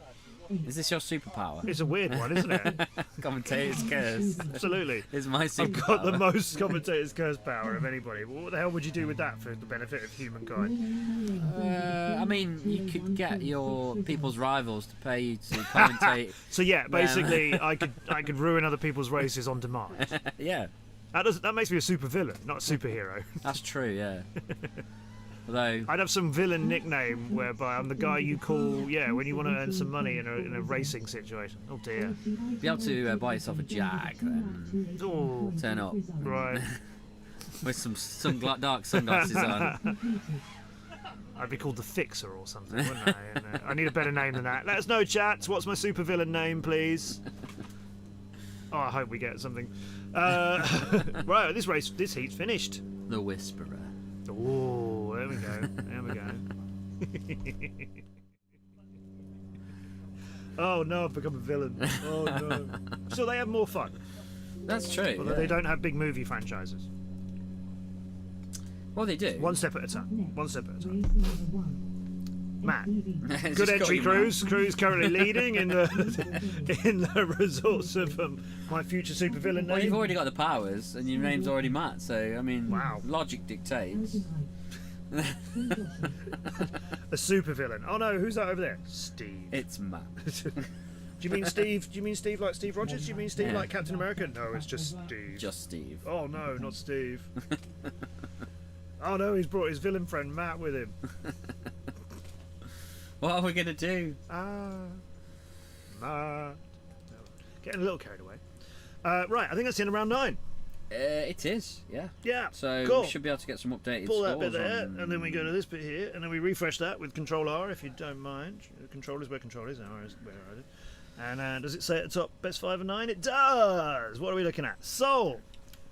[SPEAKER 1] Is this your superpower?
[SPEAKER 2] It's a weird one, isn't it?
[SPEAKER 1] Commentator's curse.
[SPEAKER 2] Absolutely.
[SPEAKER 1] It's my superpower.
[SPEAKER 2] I've got the most commentator's curse power of anybody. What the hell would you do with that for the benefit of humankind?
[SPEAKER 1] I mean, you could get your people's rivals to pay you to commentate.
[SPEAKER 2] So yeah, basically, I could ruin other people's races on demand.
[SPEAKER 1] Yeah.
[SPEAKER 2] That makes me a supervillain, not a superhero.
[SPEAKER 1] That's true, yeah. Although
[SPEAKER 2] I'd have some villain nickname whereby I'm the guy you call, when you want to earn some money in a racing situation. Oh dear.
[SPEAKER 1] Be able to buy yourself a Jag then. Turn up.
[SPEAKER 2] Right.
[SPEAKER 1] With some dark sunglasses on.
[SPEAKER 2] I'd be called the Fixer or something, wouldn't I? And, I need a better name than that. Let us know, chat. What's my supervillain name, please? Oh, I hope we get something. Right, this heat's finished.
[SPEAKER 1] The Whisperer.
[SPEAKER 2] Oh, there we go. Oh no, I've become a villain. Oh no. So they have more fun.
[SPEAKER 1] That's true.
[SPEAKER 2] Although they don't have big movie franchises.
[SPEAKER 1] Well, they do.
[SPEAKER 2] One step at a time. Matt,
[SPEAKER 1] It's
[SPEAKER 2] good
[SPEAKER 1] just
[SPEAKER 2] entry,
[SPEAKER 1] got you,
[SPEAKER 2] Cruz. Cruz currently leading in the results of my future supervillain name.
[SPEAKER 1] Well, you've already got the powers, and your name's already Matt. So I mean,
[SPEAKER 2] wow.
[SPEAKER 1] Logic dictates.
[SPEAKER 2] A supervillain. Oh no, who's that over there? Steve.
[SPEAKER 1] It's Matt.
[SPEAKER 2] Do you mean Steve? Do you mean Steve like Steve Rogers? Do you mean Steve like Captain America? No, it's just Steve.
[SPEAKER 1] Just Steve.
[SPEAKER 2] Oh no, not Steve. Oh no, he's brought his villain friend Matt with him.
[SPEAKER 1] What are we gonna do?
[SPEAKER 2] Matt. Getting a little carried away. Right, I think that's the end of round 9.
[SPEAKER 1] It is, yeah.
[SPEAKER 2] Yeah,
[SPEAKER 1] So
[SPEAKER 2] cool.
[SPEAKER 1] we should be able to get some updated
[SPEAKER 2] Pull that
[SPEAKER 1] scores
[SPEAKER 2] bit there,
[SPEAKER 1] on...
[SPEAKER 2] and then we go to this bit here, and then we refresh that with Control R if you don't mind. Control is where Control is, and R is where R is. And does it say at the top best 5 and 9? It does! What are we looking at? Soul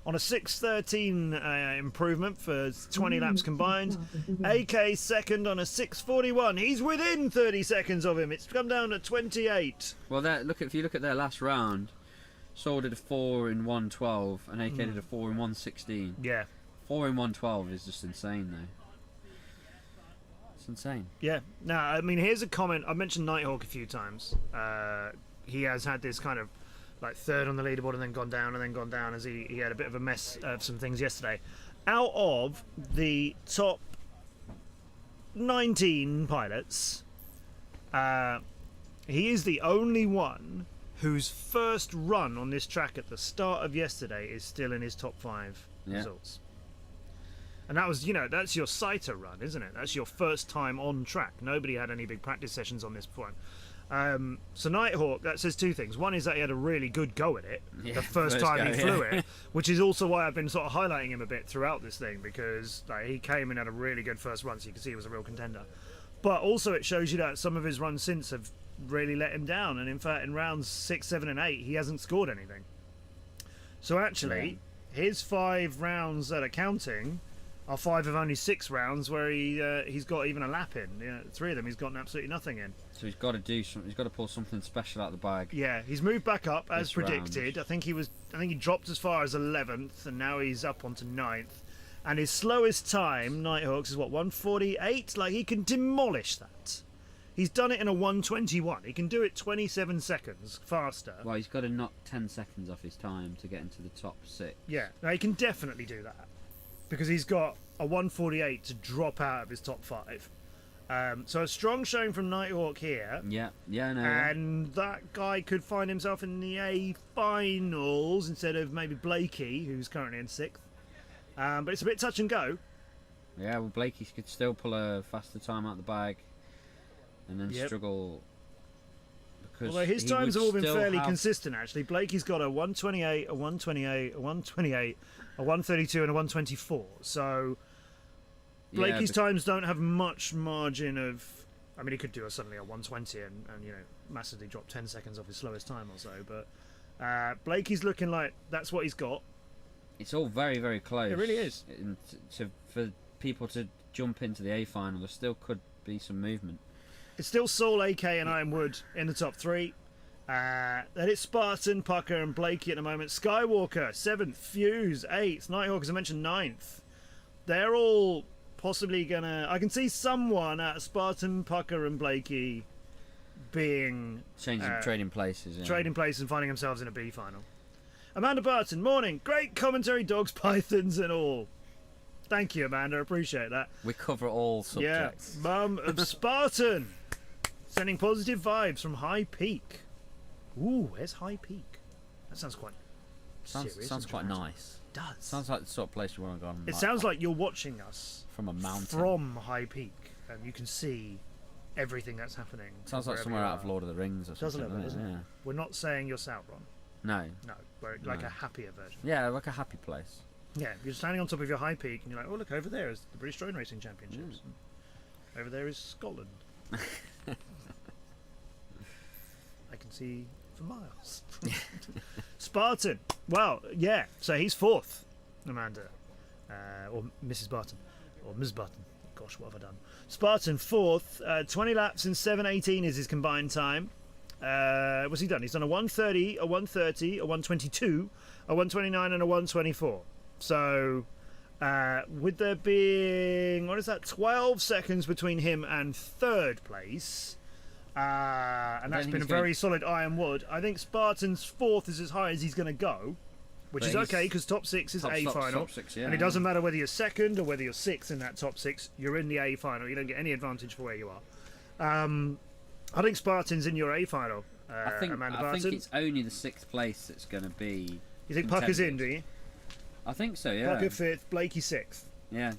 [SPEAKER 2] on a 6:13 improvement for 20 laps combined. AK second on a 6:41. He's within 30 seconds of him. It's come down to 28.
[SPEAKER 1] Well, if you look at their last round, Soul did a 4 in 1:12, and AK did a 4 in 1:16.
[SPEAKER 2] Yeah.
[SPEAKER 1] 4 in 1:12 is just insane, though. It's insane.
[SPEAKER 2] Yeah. Now, I mean, here's a comment. I've mentioned Nighthawk a few times. He has had this kind of like third on the leaderboard and then gone down as he had a bit of a mess of some things yesterday. Out of the top 19 pilots, he is the only one whose first run on this track at the start of yesterday is still in his top 5 results. And that was, that's your sighter run, isn't it? That's your first time on track. Nobody had any big practice sessions on this before. So Nighthawk, that says 2 things. One is that he had a really good go at it, the first time he flew it, which is also why I've been sort of highlighting him a bit throughout this thing, because he came and had a really good first run, so you can see he was a real contender. But also it shows you that some of his runs since have really let him down, and in fact in rounds 6, 7 and 8 he hasn't scored anything. So actually his 5 rounds that are counting are 5 of only 6 rounds where he's got even a lap in. 3 of them he's gotten absolutely nothing in.
[SPEAKER 1] So he's got to do something. He's got to pull something special out of the bag.
[SPEAKER 2] Yeah, he's moved back up as predicted. I think he dropped as far as 11th, and now he's up onto 9th. And his slowest time, Nighthawks, is what, 1:48? Like, he can demolish that. He's done it in a 1:21. He can do it 27 seconds faster.
[SPEAKER 1] Well, he's got to knock 10 seconds off his time to get into the top 6.
[SPEAKER 2] Yeah, no, he can definitely do that, because he's got a 1:48 to drop out of his top 5. So a strong showing from Nighthawk here.
[SPEAKER 1] Yeah, no.
[SPEAKER 2] And that guy could find himself in the A finals instead of maybe Blakey, who's currently in 6th. But it's a bit touch and go.
[SPEAKER 1] Yeah, well, Blakey could still pull a faster time out of the bag and then struggle. Because
[SPEAKER 2] although his times have all been fairly consistent, actually. Blakey's got a 1:28, a 1:28, a 1:28, a 1:32, and a 1:24. So Blakey's times don't have much margin of. I mean, he could do suddenly a 1:20 and massively drop 10 seconds off his slowest time or so. But Blakey's looking like that's what he's got.
[SPEAKER 1] It's all very, very close.
[SPEAKER 2] It really is.
[SPEAKER 1] For people to jump into the A final, there still could be some movement.
[SPEAKER 2] It's still Soul, AK, and Ironwood in the top 3. Then it's Spartan, Pucker, and Blakey at the moment. Skywalker 7th, Fuse 8th, Nighthawk, as I mentioned, 9th. They're all possibly gonna. I can see someone at Spartan, Pucker, and Blakey being
[SPEAKER 1] trading places. Yeah.
[SPEAKER 2] Trading places and finding themselves in a B final. Amanda Barton, morning. Great commentary, dogs, pythons, and all. Thank you, Amanda. Appreciate that.
[SPEAKER 1] We cover all subjects.
[SPEAKER 2] Yeah, Mum of Spartan, sending positive vibes from High Peak. Ooh, where's High Peak? That sounds quite serious.
[SPEAKER 1] Sounds quite nice.
[SPEAKER 2] It does.
[SPEAKER 1] Sounds like the sort of place you want to go on.
[SPEAKER 2] It sounds like you're watching us
[SPEAKER 1] from a mountain.
[SPEAKER 2] From High Peak, and you can see everything that's happening.
[SPEAKER 1] Sounds like somewhere out of Lord of the Rings or something.
[SPEAKER 2] Does a little bit, doesn't it? We're not saying you're Sauron.
[SPEAKER 1] No.
[SPEAKER 2] No, we're like a happier version.
[SPEAKER 1] Yeah, like a happy place.
[SPEAKER 2] Yeah, you're standing on top of your High Peak and you're like, oh, look, over there is the British Drone Racing Championships. Over there is Scotland. I can see for miles. Spartan. Well, yeah, so he's 4th, Amanda. Or Mrs. Barton. Or Ms. Barton. Gosh, what have I done? Spartan 4th. 20 laps in 7:18 is his combined time. What's he done? He's done a 1:30, a 1:30, a 1:22, a 1:29, and a 1:24. So, with there being, 12 seconds between him and 3rd place, and that's been a very solid Ironwood, I think Spartan's 4th is as high as he's going to go, which is okay, because top 6 is A final, and it doesn't matter whether you're 2nd or whether you're 6th in that top 6, you're in the A final, you don't get any advantage for where you are. I think Spartan's in your A final, Amanda Barton.
[SPEAKER 1] I think it's only the 6th place that's going to be.
[SPEAKER 2] You think Pucker's in, do you?
[SPEAKER 1] I think so, yeah.
[SPEAKER 2] Pucker 5th, Blakey 6th.
[SPEAKER 1] Yeah.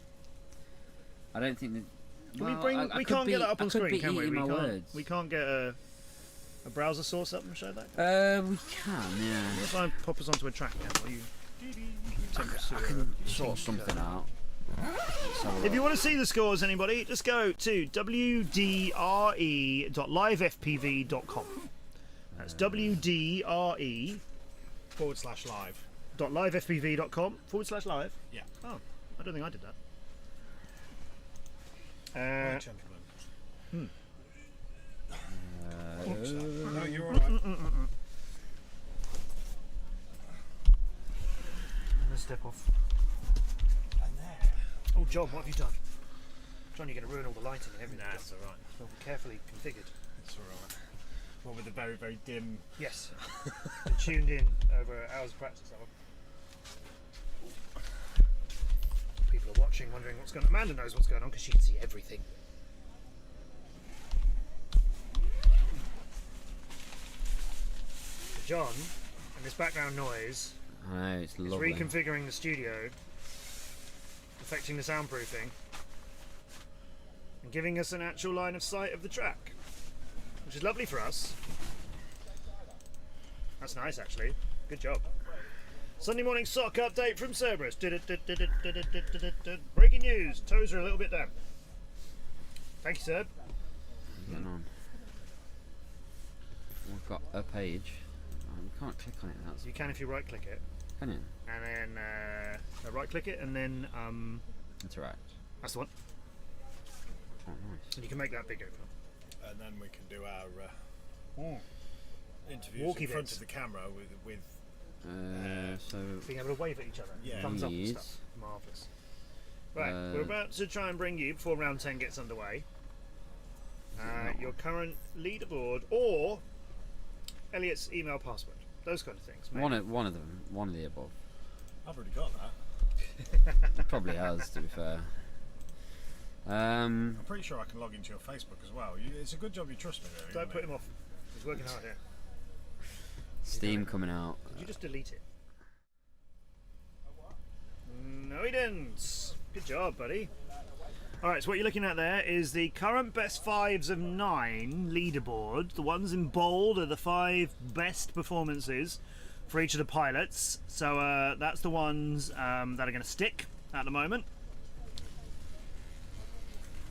[SPEAKER 1] I don't think that.
[SPEAKER 2] Can
[SPEAKER 1] well,
[SPEAKER 2] we bring?
[SPEAKER 1] I
[SPEAKER 2] We
[SPEAKER 1] could
[SPEAKER 2] can't
[SPEAKER 1] be,
[SPEAKER 2] get that up
[SPEAKER 1] I
[SPEAKER 2] on
[SPEAKER 1] could
[SPEAKER 2] screen,
[SPEAKER 1] be
[SPEAKER 2] can we?
[SPEAKER 1] eating
[SPEAKER 2] We
[SPEAKER 1] my
[SPEAKER 2] can't.
[SPEAKER 1] words.
[SPEAKER 2] We can't get a browser source up and show that.
[SPEAKER 1] We can, yeah.
[SPEAKER 2] Let's try and pop us onto a track now. While you take us to
[SPEAKER 1] I can sort something out.
[SPEAKER 2] If you want to see the scores, anybody, just go to wdre.livefpv.com. That's wdre
[SPEAKER 4] /live.
[SPEAKER 2] .livefpv.com/live.
[SPEAKER 4] Yeah.
[SPEAKER 2] Oh, I don't think I did that.
[SPEAKER 4] Right, gentlemen. No, you're all right.
[SPEAKER 2] Let's step off.
[SPEAKER 4] And there.
[SPEAKER 2] Oh, John, what have you done? John, you're going to ruin all the lighting and everything.
[SPEAKER 4] Nah, it's all right.
[SPEAKER 2] Well, carefully configured.
[SPEAKER 4] It's all right. Well, with the very, very dim.
[SPEAKER 2] Yes. Been tuned in over hours of practice. That one. People are watching, wondering what's going on. Amanda knows what's going on because she can see everything. John, and this background noise
[SPEAKER 1] It's
[SPEAKER 2] is
[SPEAKER 1] lovely.
[SPEAKER 2] reconfiguring the studio, affecting the soundproofing, and giving us an actual line of sight of the track, which is lovely for us. That's nice, actually. Good job. Sunday morning sock update from Cerberus. Breaking news. Toes are a little bit damp. Thank you, Serb.
[SPEAKER 1] Getting on. We've got a page. We can't click on it. That's
[SPEAKER 2] You can if you right click it,
[SPEAKER 1] can you?
[SPEAKER 2] and then right click it, and then
[SPEAKER 1] Interact.
[SPEAKER 2] that's the one.
[SPEAKER 1] Oh, nice.
[SPEAKER 2] And you can make that bigger.
[SPEAKER 4] And then we can do our interviews
[SPEAKER 2] Walkie
[SPEAKER 4] in front
[SPEAKER 2] bits.
[SPEAKER 4] of the camera with
[SPEAKER 1] So
[SPEAKER 2] Being able to wave at each other.
[SPEAKER 4] Yeah.
[SPEAKER 2] Thumbs up and
[SPEAKER 1] Yes.
[SPEAKER 2] stuff. Marvellous. Right, we're about to try and bring you, before round 10 gets underway, your current leaderboard or Elliot's email password. Those kind of things. Maybe.
[SPEAKER 1] one of them, one of the above.
[SPEAKER 4] I've already got that.
[SPEAKER 1] Probably has, to be fair.
[SPEAKER 4] I'm pretty sure I can log into your Facebook as well. It's a good job you trust me there.
[SPEAKER 2] Don't put him off. He's working hard here.
[SPEAKER 1] Steam coming out.
[SPEAKER 2] Did you just delete it? No, he didn't. Good job, buddy. Alright, so what you're looking at there is the current best 5s of 9 leaderboard. The ones in bold are the 5 best performances for each of the pilots. So that's the ones that are going to stick at the moment.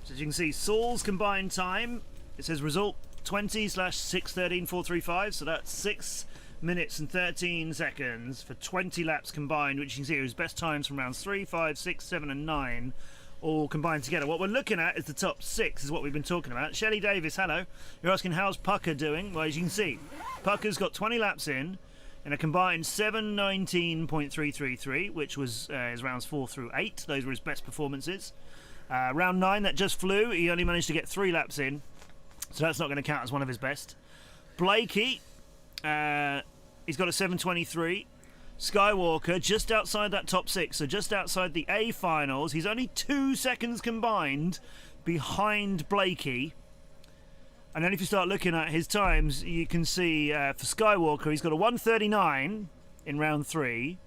[SPEAKER 2] So as you can see, Saul's combined time, it says result 20/6:13.435, so that's 6 minutes and 13 seconds for 20 laps combined, which you can see are his best times from rounds 3, 5, 6, 7 and 9 all combined together. What we're looking at is the top 6, is what we've been talking about. Shelley Davis, hello. You're asking how's Pucker doing? Well, as you can see, Pucker's got 20 laps in a combined 7:19.333, which was his rounds 4 through 8. Those were his best performances. Round 9 that just flew, he only managed to get 3 laps in, so that's not going to count as one of his best. Blakey, he's got a 7:23. Skywalker just outside that top 6, so just outside the A finals. He's only 2 seconds combined behind Blakey. And then if you start looking at his times, you can see for Skywalker, he's got a 1:39 in round 3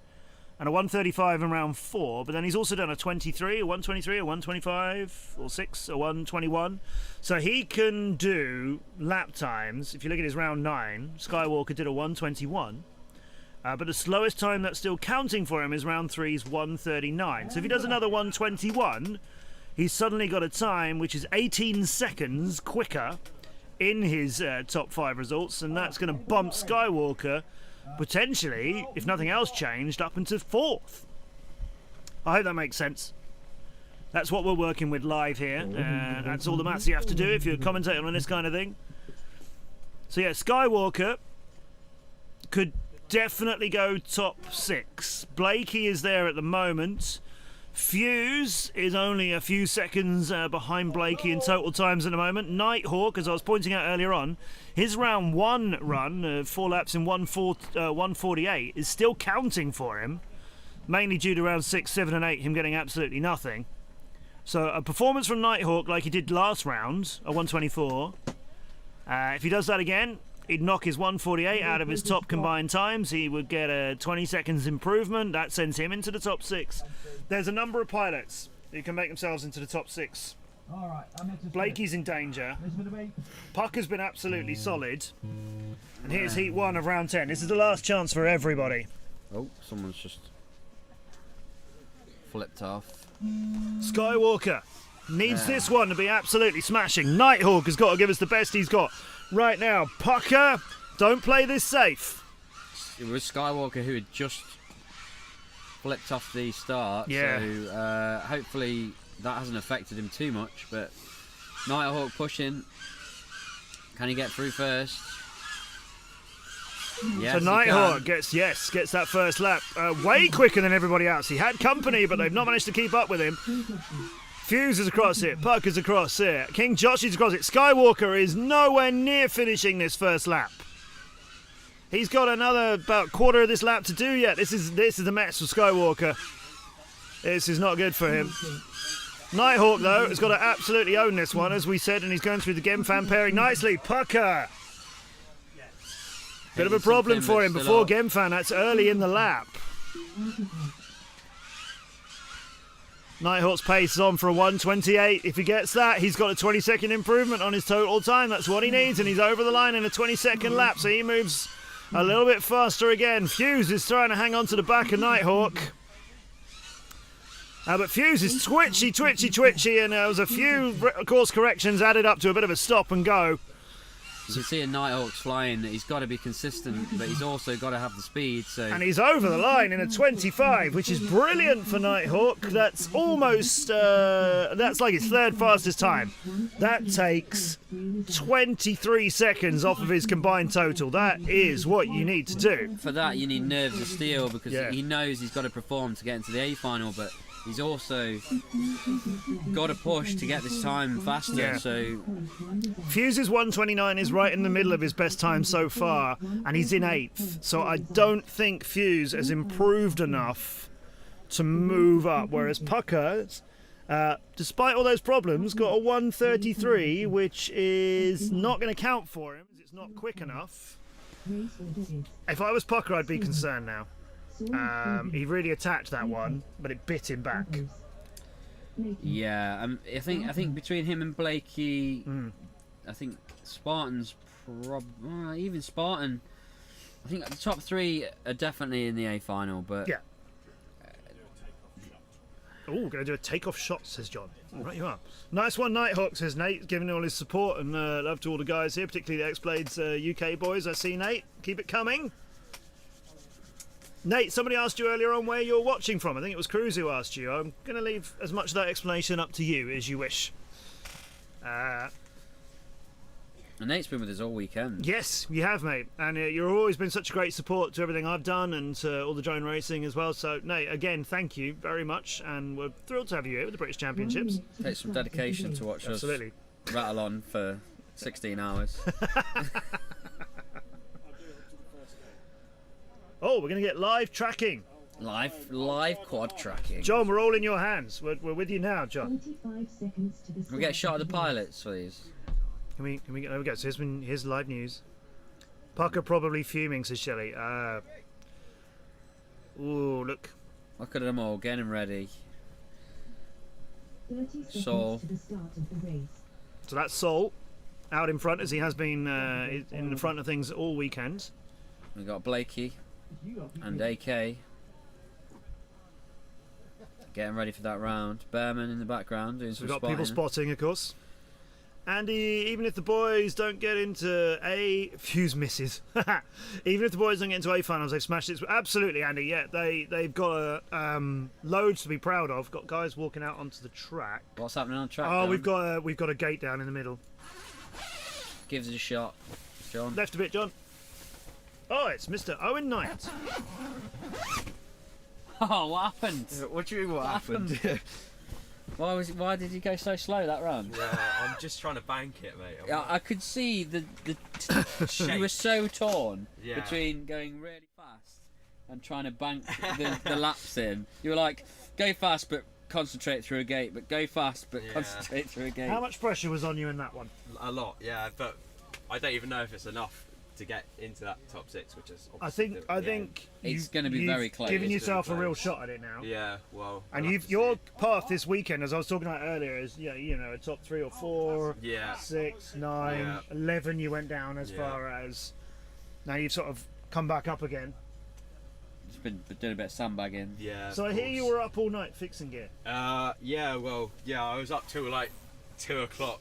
[SPEAKER 2] and a 1:35 in round 4, but then he's also done a 23, a 1:23, a 1:25, or 6, a 1:21. So he can do lap times. If you look at his round 9, Skywalker did a 1:21. But the slowest time that's still counting for him is round 3's 1:39. So if he does another 1:21, he's suddenly got a time which is 18 seconds quicker in his top 5 results, and that's going to bump Skywalker potentially, if nothing else changed, up into 4th. I hope that makes sense. That's what we're working with live here. That's all the maths you have to do if you're commentating on this kind of thing. So yeah, Skywalker could definitely go top 6. Blakey is there at the moment. Fuse is only a few seconds behind Blakey in total times at the moment. Nighthawk, as I was pointing out earlier on, his round 1 run, 4 laps in 1:48, is still counting for him, mainly due to round 6, 7 and 8, him getting absolutely nothing. So a performance from Nighthawk like he did last round, a 1:24. If he does that again, he'd knock his 1:48 out of his top combined times. He would get a 20 seconds improvement. That sends him into the top 6. There's a number of pilots who can make themselves into the top 6.
[SPEAKER 5] All right,
[SPEAKER 2] Blakey's in danger. Pucker's been absolutely solid. And here's heat 1 of round 10. This is the last chance for everybody.
[SPEAKER 1] Oh, someone's just flipped off.
[SPEAKER 2] Skywalker needs this one to be absolutely smashing. Nighthawk has got to give us the best he's got right now. Pucker, don't play this safe.
[SPEAKER 1] It was Skywalker who had just flipped off the start.
[SPEAKER 2] Yeah.
[SPEAKER 1] So hopefully that hasn't affected him too much. But Nighthawk pushing. Can he get through first? Yes,
[SPEAKER 2] so Nighthawk gets that first lap way quicker than everybody else. He had company, but they've not managed to keep up with him. Fuse is across it. Pucker's across it. King Josh is across it. Skywalker is nowhere near finishing this first lap. He's got another about quarter of this lap to do yet. This is a mess for Skywalker. This is not good for him. Nighthawk, though, has got to absolutely own this one, as we said, and he's going through the Gemfan pairing nicely. Pucker! Bit of a problem for him before Gemfan. That's early in the lap. Nighthawk's pace is on for a 1:28. If he gets that, he's got a 20-second improvement on his total time. That's what he needs, and he's over the line in a 20-second lap, so he moves a little bit faster again. Fuse is trying to hang on to the back of Nighthawk. But Fuse is twitchy, and there was a few course corrections added up to a bit of a stop and go.
[SPEAKER 1] You can see a Nighthawk's flying. He's got to be consistent, but he's also got to have the speed. So.
[SPEAKER 2] And he's over the line in a 25, which is brilliant for Nighthawk. That's almost, that's like his third fastest time. That takes 23 seconds off of his combined total. That is what you need to do.
[SPEAKER 1] For that, you need nerves of steel, because he knows he's got to perform to get into the A final, but he's also got to push to get this time faster.
[SPEAKER 2] Yeah.
[SPEAKER 1] So
[SPEAKER 2] Fuse's 1:29 is right in the middle of his best time so far, and he's in 8th. So I don't think Fuse has improved enough to move up, whereas Pucker, despite all those problems, got a 1:33, which is not going to count for him. It's not quick enough. If I was Pucker, I'd be concerned now. He really attacked that one, but it bit him back.
[SPEAKER 1] Yeah, I think between him and Blakey, I think Spartan's even Spartan. I think the top 3 are definitely in the A final, but
[SPEAKER 2] yeah. Oh, going to do a takeoff shot, says John. Right, you are. Nice one, Nighthawk, says Nate, giving all his support and love to all the guys here, particularly the X-Blades UK boys. I see, Nate. Keep it coming. Nate, somebody asked you earlier on where you're watching from. I think it was Cruz who asked you. I'm going to leave as much of that explanation up to you as you wish.
[SPEAKER 1] And Nate's been with us all weekend.
[SPEAKER 2] Yes, you have, mate. And you've always been such a great support to everything I've done and to all the drone racing as well. So, Nate, again, thank you very much. And we're thrilled to have you here with the British Championships.
[SPEAKER 1] Takes some dedication to watch us rattle on for 16 hours.
[SPEAKER 2] Oh, we're going to get live tracking.
[SPEAKER 1] Live quad tracking.
[SPEAKER 2] John, we're all in your hands. We're with you now, John.
[SPEAKER 9] 45 seconds to the
[SPEAKER 1] Can we get a shot of the pilots, please?
[SPEAKER 2] Can we get, there we go. So here's live news. Pucker probably fuming, says Shelley. Ooh, look.
[SPEAKER 1] Look at them all, getting ready.
[SPEAKER 9] 30 seconds
[SPEAKER 1] Sol.
[SPEAKER 9] to the start of the race.
[SPEAKER 2] So that's Sol out in front, as he has been in the front of things all weekend.
[SPEAKER 1] We've got Blakey and AK getting ready for that round. Behrman in the background doing some
[SPEAKER 2] We've got
[SPEAKER 1] spotting.
[SPEAKER 2] people spotting, of course. Andy, even if the boys don't get into A, Fuse misses. Even if the boys don't get into A finals, they've smashed it. Absolutely, Andy. Yeah, they've got loads to be proud of. Got guys walking out onto the track.
[SPEAKER 1] What's happening on track?
[SPEAKER 2] Oh,
[SPEAKER 1] Dan?
[SPEAKER 2] we've got a gate down in the middle.
[SPEAKER 1] Gives it a shot, John.
[SPEAKER 2] Left a bit, John. Oh, it's Mr. Owen Knight.
[SPEAKER 1] Oh, what happened?
[SPEAKER 11] What do you mean? What happened?
[SPEAKER 1] Why did you go so slow that round?
[SPEAKER 11] Yeah, I'm just trying to bank it, mate.
[SPEAKER 1] I could see the you were so torn between going really fast and trying to bank the laps in. You were like, go fast but concentrate through a gate, but go fast but concentrate through a gate.
[SPEAKER 2] How much pressure was on you in that one?
[SPEAKER 11] A lot, yeah, but I don't even know if it's enough to get into that top 6, which is
[SPEAKER 2] I
[SPEAKER 11] obviously
[SPEAKER 2] think
[SPEAKER 1] it's going to be very close.
[SPEAKER 2] Giving
[SPEAKER 11] It's
[SPEAKER 2] yourself a
[SPEAKER 11] gonna be
[SPEAKER 2] real
[SPEAKER 11] close.
[SPEAKER 2] shot at it now.
[SPEAKER 11] Yeah, well,
[SPEAKER 2] And
[SPEAKER 11] we'll have to
[SPEAKER 2] your
[SPEAKER 11] see.
[SPEAKER 2] path this weekend, as I was talking about earlier, is a top 3 or 4,
[SPEAKER 11] Yeah.
[SPEAKER 2] 6, 9,
[SPEAKER 11] Yeah.
[SPEAKER 2] 11. You went down as far as. Now you've sort of come back up again.
[SPEAKER 1] Just been doing a bit of sandbagging.
[SPEAKER 11] Yeah.
[SPEAKER 2] So I hear you were up all night fixing gear.
[SPEAKER 11] Yeah, well, yeah, I was up till like 2 o'clock,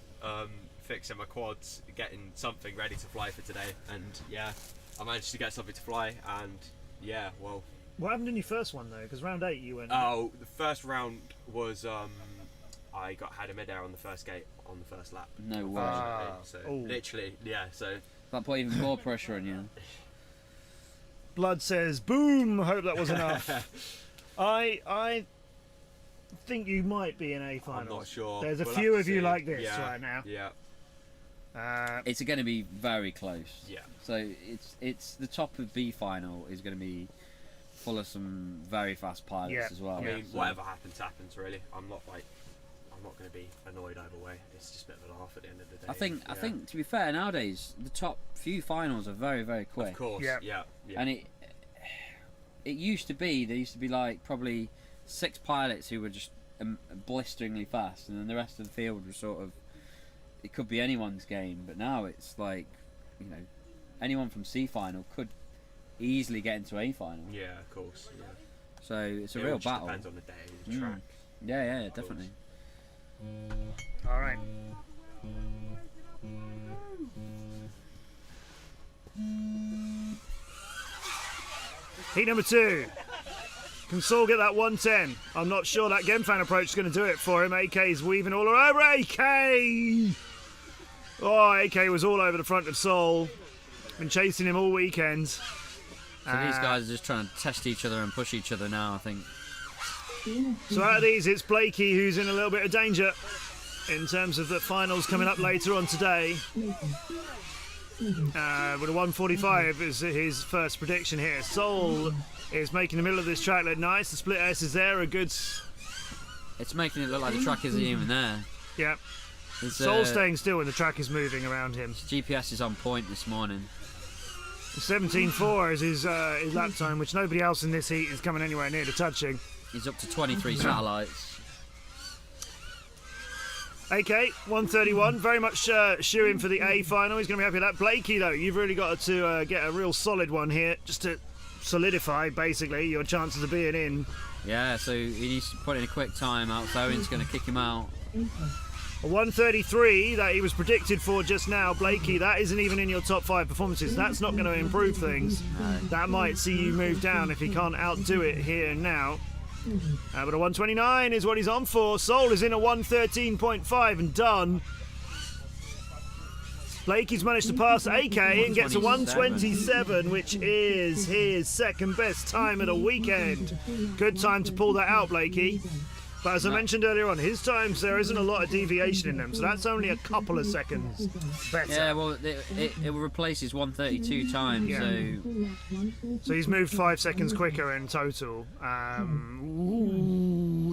[SPEAKER 11] fixing my quads, getting something ready to fly for today, and yeah, I managed to get something to fly, and yeah, well.
[SPEAKER 2] What happened in your first one though? Because round 8 you went.
[SPEAKER 11] Oh, the first round was I had a mid-air on the first gate on the first lap.
[SPEAKER 1] No way.
[SPEAKER 11] So
[SPEAKER 2] Ooh.
[SPEAKER 11] literally, yeah. So
[SPEAKER 1] That put even more pressure on you.
[SPEAKER 2] Blood says, "Boom! Hope that was enough." I think you might be in A final.
[SPEAKER 11] I'm not sure.
[SPEAKER 2] There's a
[SPEAKER 11] We'll
[SPEAKER 2] few
[SPEAKER 11] have
[SPEAKER 2] of
[SPEAKER 11] to
[SPEAKER 2] you
[SPEAKER 11] see.
[SPEAKER 2] like this
[SPEAKER 11] Yeah,
[SPEAKER 2] right now.
[SPEAKER 11] Yeah.
[SPEAKER 1] It's going to be very close.
[SPEAKER 11] Yeah.
[SPEAKER 1] So it's the top of B final is going to be full of some very fast pilots as well.
[SPEAKER 11] I mean,
[SPEAKER 1] So
[SPEAKER 11] whatever happens, really. I'm not going to be annoyed either way. It's just a bit of a laugh at the end of the day.
[SPEAKER 1] I think to be fair, nowadays the top few finals are very, very quick.
[SPEAKER 11] Of course. Yeah.
[SPEAKER 1] And it used to be like probably 6 pilots who were just blisteringly fast, and then the rest of the field was sort of, it could be anyone's game. But now it's like, anyone from C final could easily get into A final.
[SPEAKER 11] Yeah, of course. Yeah.
[SPEAKER 1] So it's a
[SPEAKER 11] It
[SPEAKER 1] real
[SPEAKER 11] all just
[SPEAKER 1] battle.
[SPEAKER 11] depends on the day, the track.
[SPEAKER 1] Yeah, definitely.
[SPEAKER 2] All right. Heat number 2. Can Saul get that 110? I'm not sure that Genfan approach is going to do it for him. AK's weaving all over. AK! Oh, AK was all over the front of Saul. Been chasing him all weekend.
[SPEAKER 1] So these guys are just trying to test each other and push each other now, I think.
[SPEAKER 2] So out of these, it's Blakey who's in a little bit of danger in terms of the finals coming up later on today. With a 145 is his first prediction here. Soul is making the middle of this track look nice. The split S is there, a good.
[SPEAKER 1] It's making it look like the track isn't even there.
[SPEAKER 2] Yeah.
[SPEAKER 1] His,
[SPEAKER 2] Soul staying still when the track is moving around him.
[SPEAKER 1] GPS is on point this morning.
[SPEAKER 2] 17.4 is his lap time, which nobody else in this heat is coming anywhere near to touching.
[SPEAKER 1] He's up to 23 satellites.
[SPEAKER 2] AK 131, very much shooing for the A final. He's going to be happy with that. Blakey, though, you've really got to get a real solid one here just to solidify, basically, your chances of being in.
[SPEAKER 1] Yeah, so he needs to put in a quick time out. So Owen's going to kick him out.
[SPEAKER 2] A 133 that he was predicted for just now, Blakey, that isn't even in your top 5 performances. That's not going to improve things. That might see you move down if he can't outdo it here and now. But a 129 is what he's on for. Soul is in a 113.5 and done. Blakey's managed to pass AK and gets a 127, which is his second best time of the weekend. Good time to pull that out, Blakey. But as I mentioned earlier on, his times, there isn't a lot of deviation in them, so that's only a couple of seconds better.
[SPEAKER 1] Yeah, well, it will replace his 132 times,
[SPEAKER 2] So he's moved 5 seconds quicker in total. It's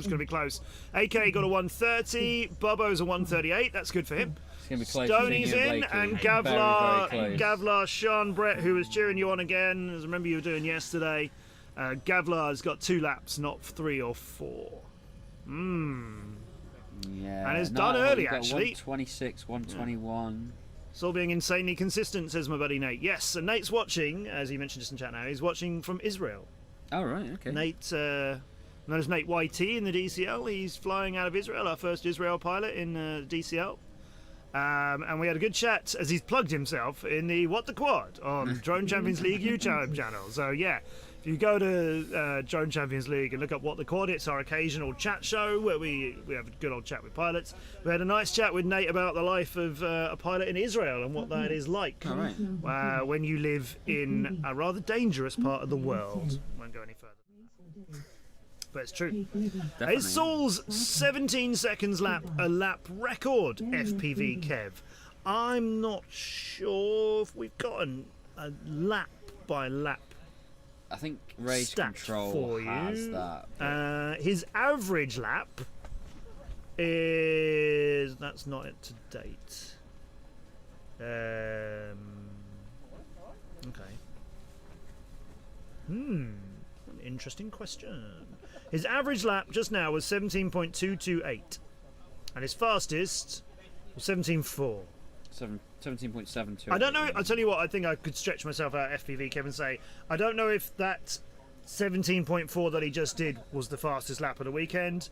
[SPEAKER 2] going to be close. AK got a 130, Bubbo's a 138, that's good for him.
[SPEAKER 1] It's going to be close.
[SPEAKER 2] Stoney's in, and Gavlar,
[SPEAKER 1] very close.
[SPEAKER 2] Gavlar, Sean Brett, who was cheering you on again, as I remember you were doing yesterday. Gavlar's got 2 laps, not 3 or 4.
[SPEAKER 1] Yeah,
[SPEAKER 2] And it's done early,
[SPEAKER 1] we've got
[SPEAKER 2] actually.
[SPEAKER 1] 126, 121.
[SPEAKER 2] It's all being insanely consistent, says my buddy Nate. Yes, and Nate's watching, as he mentioned just in chat now, he's watching from Israel.
[SPEAKER 1] Oh, right, okay.
[SPEAKER 2] Nate, known as Nate YT in the DCL, he's flying out of Israel, our first Israel pilot in DCL. And we had a good chat as he's plugged himself in the What the Quad on Drone Champions League YouTube channel. So yeah, if you go to Drone Champions League and look up What the Quad, it's our occasional chat show where we have a good old chat with pilots. We had a nice chat with Nate about the life of a pilot in Israel and what that is like when you live in a rather dangerous part of the world. Won't go any further. But it's true. Is Saul's 17 seconds lap a lap record, FPV Kev? I'm not sure if we've got a lap by lap.
[SPEAKER 1] I think Race Control
[SPEAKER 2] for
[SPEAKER 1] has
[SPEAKER 2] you.
[SPEAKER 1] that.
[SPEAKER 2] His average lap is... That's not it to date. Okay. An interesting question. His average lap just now was 17.228, and his fastest was 17.4.
[SPEAKER 1] 17.72.
[SPEAKER 2] I don't know. I'll tell you what. I think I could stretch myself out. FPV Kevin say. I don't know if that 17.4 that he just did was the fastest lap of the weekend,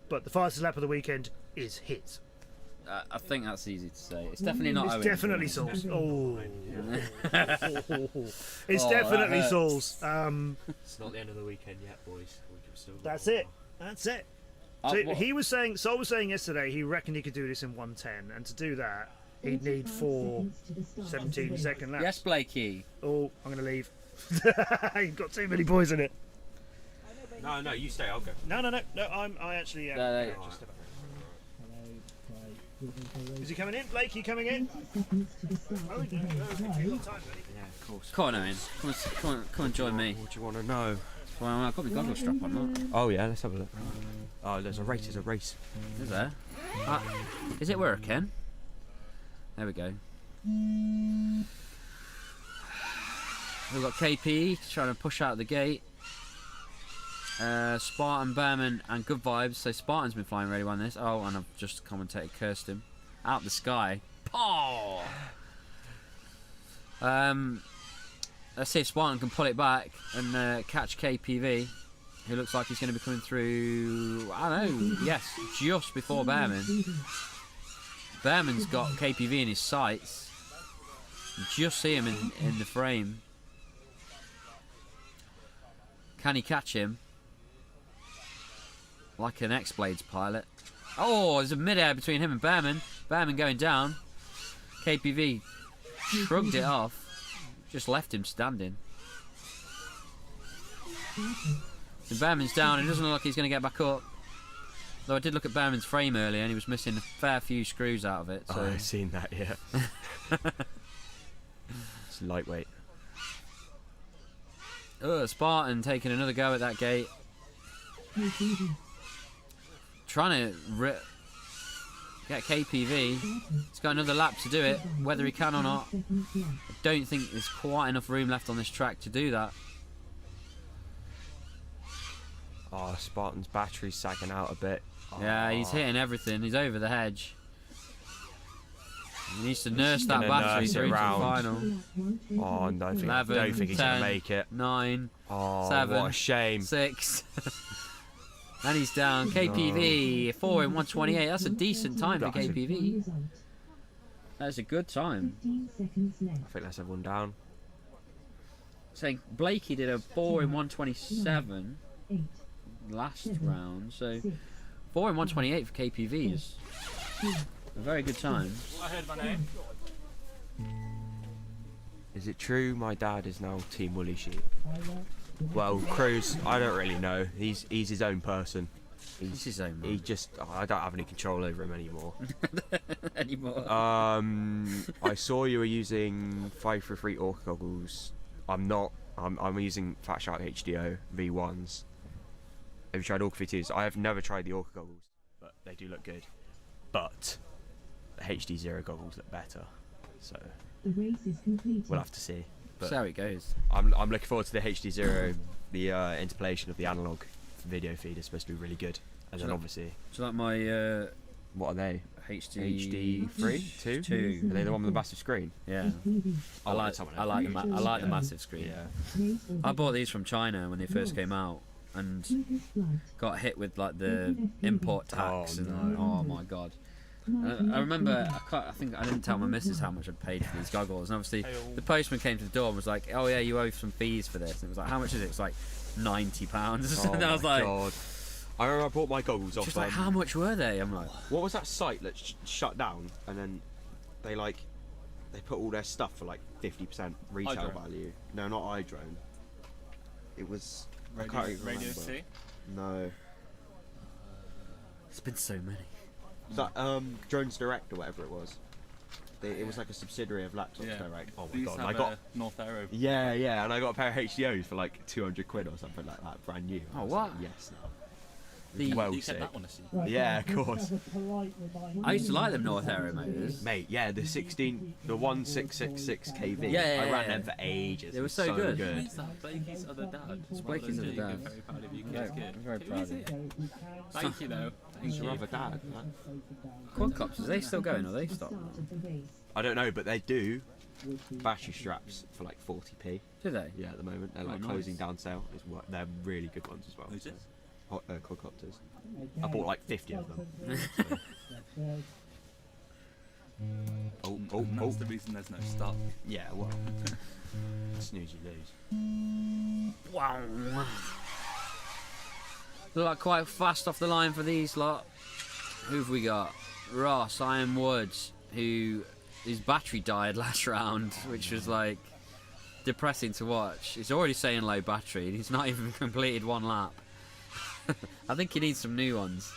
[SPEAKER 2] but the fastest lap of the weekend is his.
[SPEAKER 1] I think that's easy to say. It's definitely not.
[SPEAKER 2] It's definitely Saul's. Oh, it's definitely Saul's.
[SPEAKER 11] It's not the end of the weekend yet, boys. We can still
[SPEAKER 2] That's it. That's it. So he was saying. Saul was saying yesterday he reckoned he could do this in 1:10, and to do that he'd need 4 17-second laps.
[SPEAKER 1] Yes, Blakey.
[SPEAKER 2] Oh, I'm going to leave. You've got too many boys in it.
[SPEAKER 11] No, you stay. I'll go.
[SPEAKER 2] No. I actually. Is he coming in? Blake, you coming in? Oh, yeah,
[SPEAKER 1] of course. Come on, Owen. Come and join me.
[SPEAKER 11] What do you want to know?
[SPEAKER 1] Well, I've got my goggle strap on, look.
[SPEAKER 11] Oh yeah, let's have a look. Oh, there's a race.
[SPEAKER 1] Is there? Is it working? There we go. We've got KP trying to push out the gate. Spartan, Behrman and Good Vibes. So Spartan's been flying really well on this. Oh, and I've just commentated, cursed him. Out the sky. Paw! Let's see if Spartan can pull it back and catch KPV, who looks like he's going to be coming through, I don't know, yes, just before Behrman. Behrman's got KPV in his sights. You just see him in the frame. Can he catch him? Like an X-Blades pilot. Oh, there's a mid-air between him and Behrman. Behrman going down. KPV shrugged it off. Just left him standing. So Behrman's down. It doesn't look like he's going to get back up. Though I did look at Behrman's frame earlier and he was missing a fair few screws out of it. So.
[SPEAKER 11] Oh, I've seen that, yeah. It's lightweight.
[SPEAKER 1] Spartan taking another go at that gate. Trying to get KPV. He's got another lap to do it, whether he can or not. I don't think there's quite enough room left on this track to do that.
[SPEAKER 11] Oh, Spartan's battery's sagging out a bit.
[SPEAKER 1] Yeah, he's hitting everything. He's over the hedge. He needs to nurse that battery through to the final.
[SPEAKER 11] Oh, no, I don't think he's going to make it.
[SPEAKER 1] 9,
[SPEAKER 11] oh,
[SPEAKER 1] 7,
[SPEAKER 11] what a shame.
[SPEAKER 1] 6. And he's down. KPV, 4 in 128. That's a decent time for KPV. That's a good time.
[SPEAKER 11] I think that's everyone down.
[SPEAKER 1] Saying Blakey did a 4 in 127 last round, so 4 in 128 for KPV is a very good time.
[SPEAKER 12] I heard my name.
[SPEAKER 11] Is it true my dad is now Team Woolly Sheep? Well, Cruz, I don't really know. He's his own person.
[SPEAKER 1] He's his own man.
[SPEAKER 11] He just, I don't have any control over him anymore. I saw you were using 533 Orca goggles. I'm not. I'm using Fat Shark HDO V1s. Have you tried Orca V2s? I have never tried the Orca goggles, but they do look good. But the HD0 goggles look better. So
[SPEAKER 9] the race is completed.
[SPEAKER 11] We'll have to see.
[SPEAKER 1] That's how it goes.
[SPEAKER 11] I'm looking forward to the HD0. The interpolation of the analog video feed is supposed to be really good. And then obviously.
[SPEAKER 1] So like my.
[SPEAKER 11] What are they?
[SPEAKER 1] HD3,
[SPEAKER 11] 2. Are they the one with the massive screen?
[SPEAKER 1] Yeah. I like the massive screen.
[SPEAKER 11] Yeah.
[SPEAKER 1] I bought these from China when they first came out and got hit with like the import tax. Oh my god. I remember, I think I didn't tell my missus how much I'd paid for these goggles, and obviously the postman came to the door and was like, "Oh yeah, you owe some fees for this." And it was like, "How much is it?" It was like £90.
[SPEAKER 11] Oh,
[SPEAKER 1] and I was like,
[SPEAKER 11] God. I remember I bought my goggles off.
[SPEAKER 1] She's like, "How much were they?" I'm like,
[SPEAKER 11] "What was that site that shut down?" And then they put all their stuff for like 50% retail value. No, not iDrone. It was
[SPEAKER 12] Radio C.
[SPEAKER 11] No.
[SPEAKER 1] It's been so many.
[SPEAKER 11] That Drones Direct or whatever it was. It was like a subsidiary of Laptops Direct. Oh my god! I got
[SPEAKER 12] North Aero.
[SPEAKER 11] Yeah, and I got a pair of HDOs for like 200 quid or something like that, brand new.
[SPEAKER 1] Oh what?
[SPEAKER 11] Yes. well
[SPEAKER 13] You
[SPEAKER 11] sick.
[SPEAKER 13] kept that one a seat.
[SPEAKER 11] Yeah, of course.
[SPEAKER 1] I used to like them North Area motors.
[SPEAKER 11] Mate, yeah, the 1666 kV.
[SPEAKER 1] Yeah,
[SPEAKER 11] I ran them for ages.
[SPEAKER 1] They were
[SPEAKER 11] It was
[SPEAKER 1] so good.
[SPEAKER 13] Who's that? Blakey's other dad.
[SPEAKER 1] It's Blakey's other dad.
[SPEAKER 13] Very proud of you,
[SPEAKER 1] Very-
[SPEAKER 13] kid.
[SPEAKER 1] very
[SPEAKER 13] Who
[SPEAKER 1] proud
[SPEAKER 13] is
[SPEAKER 1] of
[SPEAKER 13] it? Thank you, though. Thank
[SPEAKER 11] It's
[SPEAKER 13] you.
[SPEAKER 11] your other dad.
[SPEAKER 1] Quadcopters, are they still going or are they stopped?
[SPEAKER 11] I don't know, but they do battery straps for like 40p.
[SPEAKER 1] Do they?
[SPEAKER 11] Yeah, at the moment. They're
[SPEAKER 1] Oh,
[SPEAKER 11] like
[SPEAKER 1] nice.
[SPEAKER 11] closing down sale. They're really good ones as well.
[SPEAKER 13] Who's it?
[SPEAKER 11] Quadcopters. I bought like 50 of them.
[SPEAKER 13] And that's the reason there's no stop.
[SPEAKER 11] Yeah, well. Snooze, you lose.
[SPEAKER 1] Wow. Look like quite fast off the line for these lot. Who've we got? Ross, Iron Woods, who his battery died last round, which was like depressing to watch. He's already saying low battery and he's not even completed one lap. I think he needs some new ones.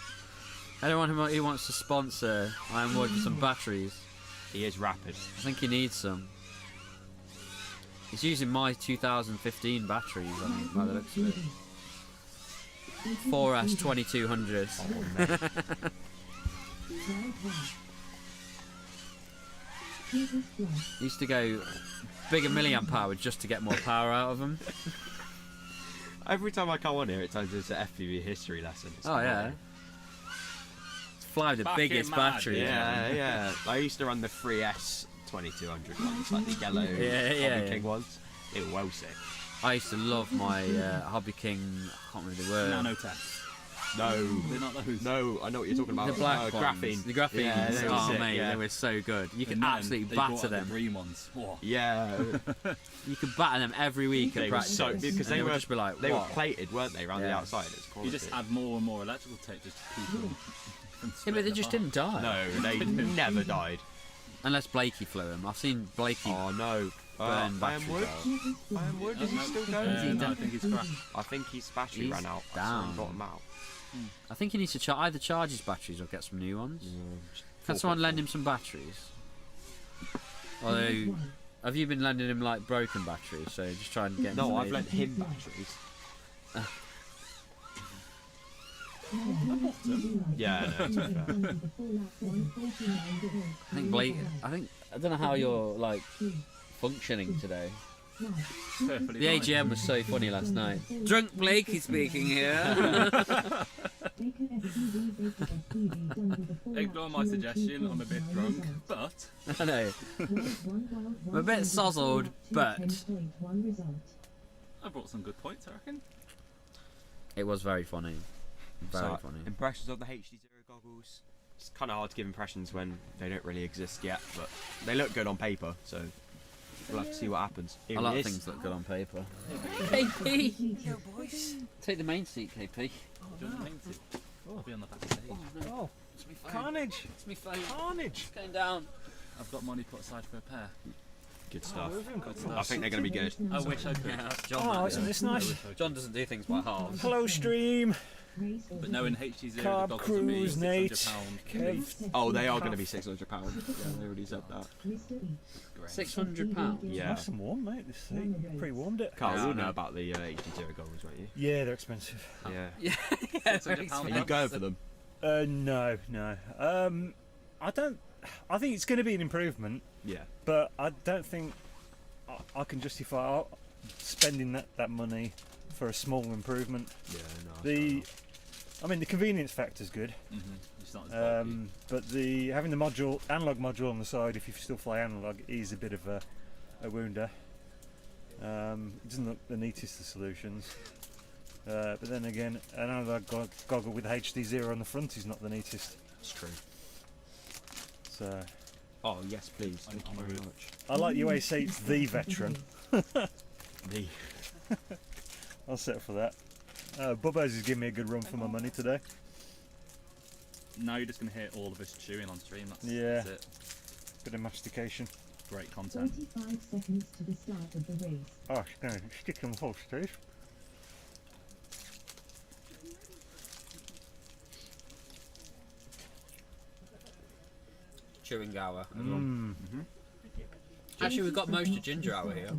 [SPEAKER 1] Anyone who wants to sponsor Iron Wood with some batteries.
[SPEAKER 11] He is rapid.
[SPEAKER 1] I think he needs some. He's using my 2015 batteries, I think, by the looks of it. 4S 2200. Used to go bigger milliamp hour just to get more power out of them.
[SPEAKER 11] Every time I come on here, it turns into FPV history lesson. It's
[SPEAKER 1] Oh yeah.
[SPEAKER 11] fine.
[SPEAKER 1] Fly the
[SPEAKER 13] Fucking
[SPEAKER 1] biggest
[SPEAKER 13] mad.
[SPEAKER 1] battery.
[SPEAKER 11] Yeah, yeah. I used to run the 3S 2200 ones, like the yellow Hobby King ones. They were well sick.
[SPEAKER 1] I used to love my Hobby King. I can't remember the word.
[SPEAKER 13] Nanotech.
[SPEAKER 11] No,
[SPEAKER 13] They're not those.
[SPEAKER 11] no, I know what you're talking about.
[SPEAKER 1] The black ones.
[SPEAKER 11] graphene.
[SPEAKER 1] The graphene.
[SPEAKER 11] Yeah, they were
[SPEAKER 1] oh
[SPEAKER 11] sick,
[SPEAKER 1] mate,
[SPEAKER 11] yeah.
[SPEAKER 1] they were so good. You could
[SPEAKER 13] And then
[SPEAKER 1] absolutely
[SPEAKER 13] they brought
[SPEAKER 1] batter
[SPEAKER 13] out the
[SPEAKER 1] them.
[SPEAKER 13] green ones. Whoa.
[SPEAKER 11] Yeah,
[SPEAKER 1] You could batter them every week
[SPEAKER 11] they
[SPEAKER 1] at
[SPEAKER 11] were
[SPEAKER 1] practice.
[SPEAKER 11] so because
[SPEAKER 1] and
[SPEAKER 11] they
[SPEAKER 1] would
[SPEAKER 11] were
[SPEAKER 1] just be like,
[SPEAKER 11] they were
[SPEAKER 1] what?
[SPEAKER 11] plated, weren't they, around the
[SPEAKER 1] Yeah.
[SPEAKER 11] outside? It's
[SPEAKER 13] You just add more and more electrical tape just to keep them.
[SPEAKER 1] Yeah, but they just didn't die.
[SPEAKER 11] No, they never died.
[SPEAKER 1] Unless Blakey flew them. I've seen Blakey
[SPEAKER 11] Oh no.
[SPEAKER 1] burn
[SPEAKER 11] Iron
[SPEAKER 1] batteries
[SPEAKER 11] Wood?
[SPEAKER 1] out.
[SPEAKER 11] Iron Wood, is he still going?
[SPEAKER 13] No, I think he's crashed.
[SPEAKER 11] I think his battery
[SPEAKER 1] He's
[SPEAKER 11] ran out.
[SPEAKER 1] down.
[SPEAKER 11] Got him out.
[SPEAKER 1] I think he needs to either charge his batteries or get some new ones. Can someone lend him some batteries? Although, have you been lending him like broken batteries? So just try and get him
[SPEAKER 11] No,
[SPEAKER 1] some
[SPEAKER 11] I've
[SPEAKER 1] new-
[SPEAKER 11] lent him batteries. Yeah, no, to be fair.
[SPEAKER 1] I think Blake. I don't know how you're like functioning today.
[SPEAKER 13] Perfectly
[SPEAKER 1] The
[SPEAKER 13] fine.
[SPEAKER 1] AGM was so funny last night. Drunk Blakey speaking here.
[SPEAKER 13] Ignore my suggestion, I'm a bit drunk, but
[SPEAKER 1] I know. I'm a bit sozzled, but
[SPEAKER 13] I brought some good points, I reckon.
[SPEAKER 1] it was very funny. Very
[SPEAKER 11] So,
[SPEAKER 1] funny.
[SPEAKER 11] impressions of the HD0 goggles. It's kind of hard to give impressions when they don't really exist yet, but they look good on paper, so we'll have to see what happens. Here
[SPEAKER 1] A lot
[SPEAKER 11] it
[SPEAKER 1] of
[SPEAKER 11] is.
[SPEAKER 1] things look good on paper. KP! Yo, boys. Take the main seat, KP.
[SPEAKER 13] Do you want the main seat? I'll be on the back stage.
[SPEAKER 2] Oh,
[SPEAKER 1] It's me phone.
[SPEAKER 2] carnage!
[SPEAKER 1] It's me phone.
[SPEAKER 2] Carnage!
[SPEAKER 1] It's going down.
[SPEAKER 13] I've got money put aside for a pair.
[SPEAKER 11] Good stuff.
[SPEAKER 13] Good stuff.
[SPEAKER 11] I think they're going to be good.
[SPEAKER 13] I wish I could.
[SPEAKER 2] Oh, isn't this nice?
[SPEAKER 1] John doesn't do things by halves.
[SPEAKER 2] Hello, stream.
[SPEAKER 13] But knowing HG0
[SPEAKER 2] Carb
[SPEAKER 13] goggles for me,
[SPEAKER 2] Cruise, Nate.
[SPEAKER 13] £600.
[SPEAKER 2] Kev.
[SPEAKER 11] Oh, they are going to be £600. Yeah, they already said that.
[SPEAKER 1] £600.
[SPEAKER 11] Yeah.
[SPEAKER 2] Nice and warm, mate. This seat. Pre-warmed it.
[SPEAKER 11] Carl,
[SPEAKER 1] Yeah, I
[SPEAKER 11] you'll know
[SPEAKER 1] know.
[SPEAKER 11] about the HD0 goggles, won't you?
[SPEAKER 2] Yeah, they're expensive.
[SPEAKER 11] Yeah.
[SPEAKER 1] Yeah, very
[SPEAKER 11] Are you going for them?
[SPEAKER 2] No. I don't. I think it's going to be an improvement,
[SPEAKER 11] Yeah.
[SPEAKER 2] but I don't think I can justify spending that money for a small improvement.
[SPEAKER 11] Yeah, no.
[SPEAKER 2] I mean, the convenience factor's good,
[SPEAKER 13] It's not as bulky.
[SPEAKER 2] but having the analog module on the side, if you still fly analog, is a bit of a wounder. It doesn't look the neatest of solutions. But then again, an analog goggle with HD0 on the front is not the neatest.
[SPEAKER 11] It's true.
[SPEAKER 2] So
[SPEAKER 11] Oh, yes, please. Thank you very much.
[SPEAKER 2] I like the way you say it's the veteran.
[SPEAKER 11] The.
[SPEAKER 2] I'll settle for that. Bubbo's is giving me a good run for my money today.
[SPEAKER 13] Now you're just going to hear all of us chewing on stream.
[SPEAKER 2] Yeah.
[SPEAKER 13] That's it.
[SPEAKER 2] Bit of mastication.
[SPEAKER 13] Great content.
[SPEAKER 9] 45 seconds to the start of the race.
[SPEAKER 2] Oh, no, stick on full, Steve.
[SPEAKER 1] Chewing hour. Actually, we've got most of ginger hour here.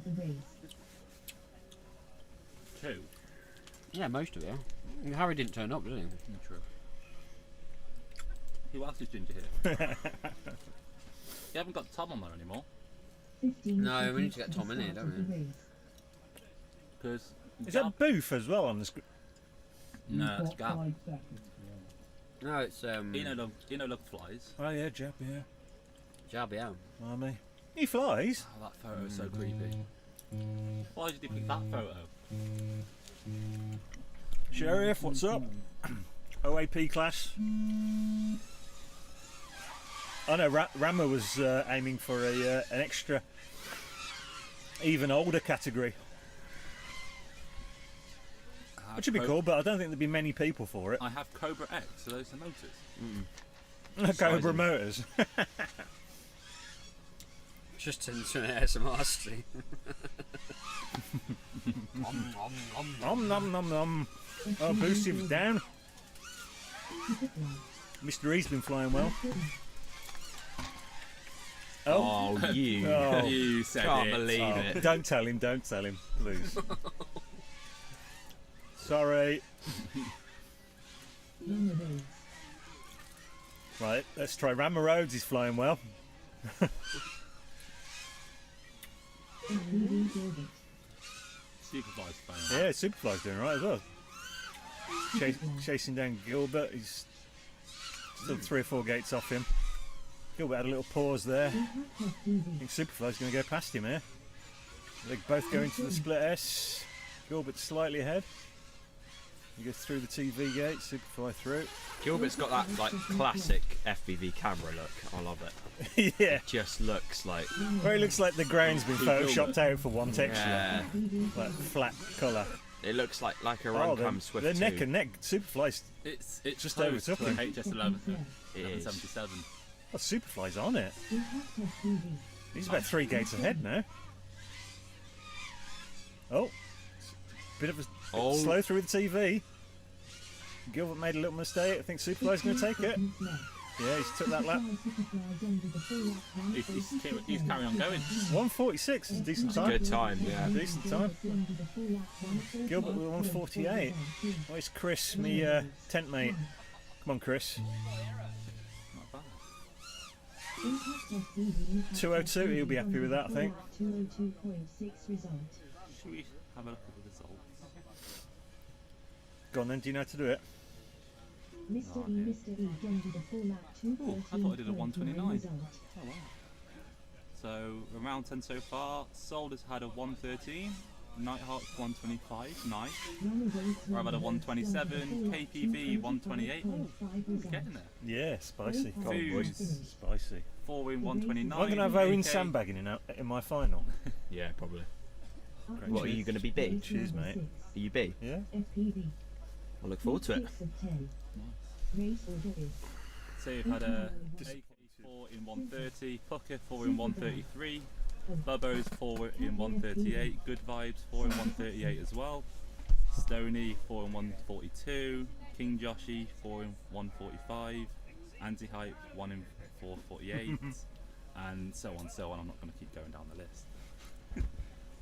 [SPEAKER 13] 2.
[SPEAKER 1] Yeah, most of it. Yeah. Harry didn't turn up, did he?
[SPEAKER 13] True. Who else is Ginger here? You haven't got Tom on there anymore.
[SPEAKER 1] No, we need to get Tom in here, don't we?
[SPEAKER 13] Because
[SPEAKER 2] Is that Booth as well on the screen?
[SPEAKER 13] no, it's Gab.
[SPEAKER 1] No, it's
[SPEAKER 13] Eno love flies.
[SPEAKER 2] Oh yeah, Jab, yeah.
[SPEAKER 1] Jab, yeah.
[SPEAKER 2] Army. He flies.
[SPEAKER 13] Oh, that photo is so creepy. Why did you pick that photo?
[SPEAKER 2] Sheriff, what's up? OAP class. Oh no, Rammer was aiming for an extra, even older category. Which would be cool, but I don't think there'd be many people for it.
[SPEAKER 13] I have Cobra X, so those are motors.
[SPEAKER 2] Cobra Motors.
[SPEAKER 1] Just into an ASMR stream.
[SPEAKER 2] Nom nom nom nom. Oh, Boosty was down. Mr. E's been flying well.
[SPEAKER 11] Oh, you.
[SPEAKER 2] Oh.
[SPEAKER 13] You said
[SPEAKER 11] Can't
[SPEAKER 13] it.
[SPEAKER 11] believe it.
[SPEAKER 2] Don't tell him, please. Sorry. Right, let's try Rammer Rhodes, he's flying well.
[SPEAKER 13] Superfly's flying.
[SPEAKER 2] Yeah, Superfly's doing right as well. Chasing down Gilbert, he's still 3 or 4 gates off him. Gilbert had a little pause there. I think Superfly's going to go past him here. They both go into the split S. Gilbert's slightly ahead. He goes through the TV gate, Superfly through.
[SPEAKER 11] Gilbert's got that like classic FPV camera look. I love it.
[SPEAKER 2] Yeah.
[SPEAKER 11] It just looks like.
[SPEAKER 2] Well, it looks like the ground's been photoshopped out for one texture.
[SPEAKER 11] Yeah.
[SPEAKER 2] Like flat colour.
[SPEAKER 11] It looks like a Runcam Swift.
[SPEAKER 2] They're neck and neck. Superfly's
[SPEAKER 13] It's
[SPEAKER 2] just
[SPEAKER 13] close
[SPEAKER 2] overtook
[SPEAKER 13] to
[SPEAKER 2] him.
[SPEAKER 13] HS11
[SPEAKER 11] It is.
[SPEAKER 13] 77.
[SPEAKER 2] Oh, Superfly's on it. He's about 3 gates ahead now. Oh. Bit of a slow through the TV. Gilbert made a little mistake. I think Superfly's going to take it. Yeah, he's took that lap.
[SPEAKER 13] He's carrying on going.
[SPEAKER 2] 146 is a decent time.
[SPEAKER 11] Good time, yeah.
[SPEAKER 2] Decent time. Gilbert with 148. Where's Chris, me tent mate? Come on, Chris. 202, he'll be happy with that, I think.
[SPEAKER 13] Should we have a look at the results?
[SPEAKER 2] Go on then, do you know how to do it?
[SPEAKER 13] Oh, I thought I did a 129. Oh wow. So around 10 so far. Soul has had a 113. Nighthawk 125, nice. I've had a 127, KPV 128. Ooh, getting there.
[SPEAKER 2] Yeah, spicy.
[SPEAKER 13] Foods,
[SPEAKER 2] Spicy.
[SPEAKER 13] 4 in 129.
[SPEAKER 2] I'm going to have Owen
[SPEAKER 13] AK.
[SPEAKER 2] sandbagging in my final.
[SPEAKER 11] Yeah, probably.
[SPEAKER 2] Great.
[SPEAKER 11] What, are you going to be B?
[SPEAKER 2] Cheers, mate.
[SPEAKER 11] Are you B?
[SPEAKER 2] Yeah.
[SPEAKER 11] I look forward to it.
[SPEAKER 13] So you've had a AK 4 in 130, Pucker 4 in 133, Bubbo's 4 in 138, Good Vibes 4 in 138 as well, Stoney 4 in 142, King Joshy 4 in 145, Anti-Hype 1 in 448, and so on. I'm not going to keep going down the list.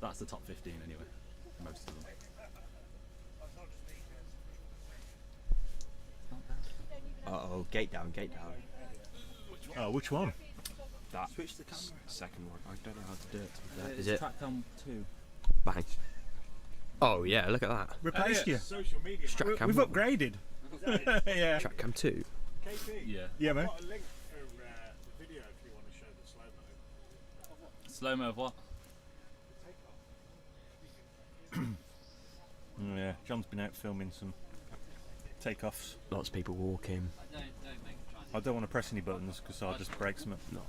[SPEAKER 13] That's the top 15 anyway, most of them.
[SPEAKER 11] Uh-oh, gate down.
[SPEAKER 2] Oh, which one?
[SPEAKER 11] That
[SPEAKER 13] Switch the camera.
[SPEAKER 11] second one. I don't know how to do it.
[SPEAKER 13] Is
[SPEAKER 11] Is it?
[SPEAKER 13] Track cam 2.
[SPEAKER 11] Bang. Oh yeah, look at that.
[SPEAKER 2] Replaced you.
[SPEAKER 4] Social media.
[SPEAKER 11] Stratcam.
[SPEAKER 2] We've upgraded. Yeah.
[SPEAKER 11] Trackcam 2.
[SPEAKER 4] KP.
[SPEAKER 13] Yeah.
[SPEAKER 2] Yeah, man.
[SPEAKER 4] I've got a link for the video if you want to show the slow-mo.
[SPEAKER 13] Slow-mo of what?
[SPEAKER 2] Oh, yeah, John's been out filming some takeoffs.
[SPEAKER 11] Lots of people walking.
[SPEAKER 2] I don't want to press any buttons because I'll just break some.
[SPEAKER 11] No.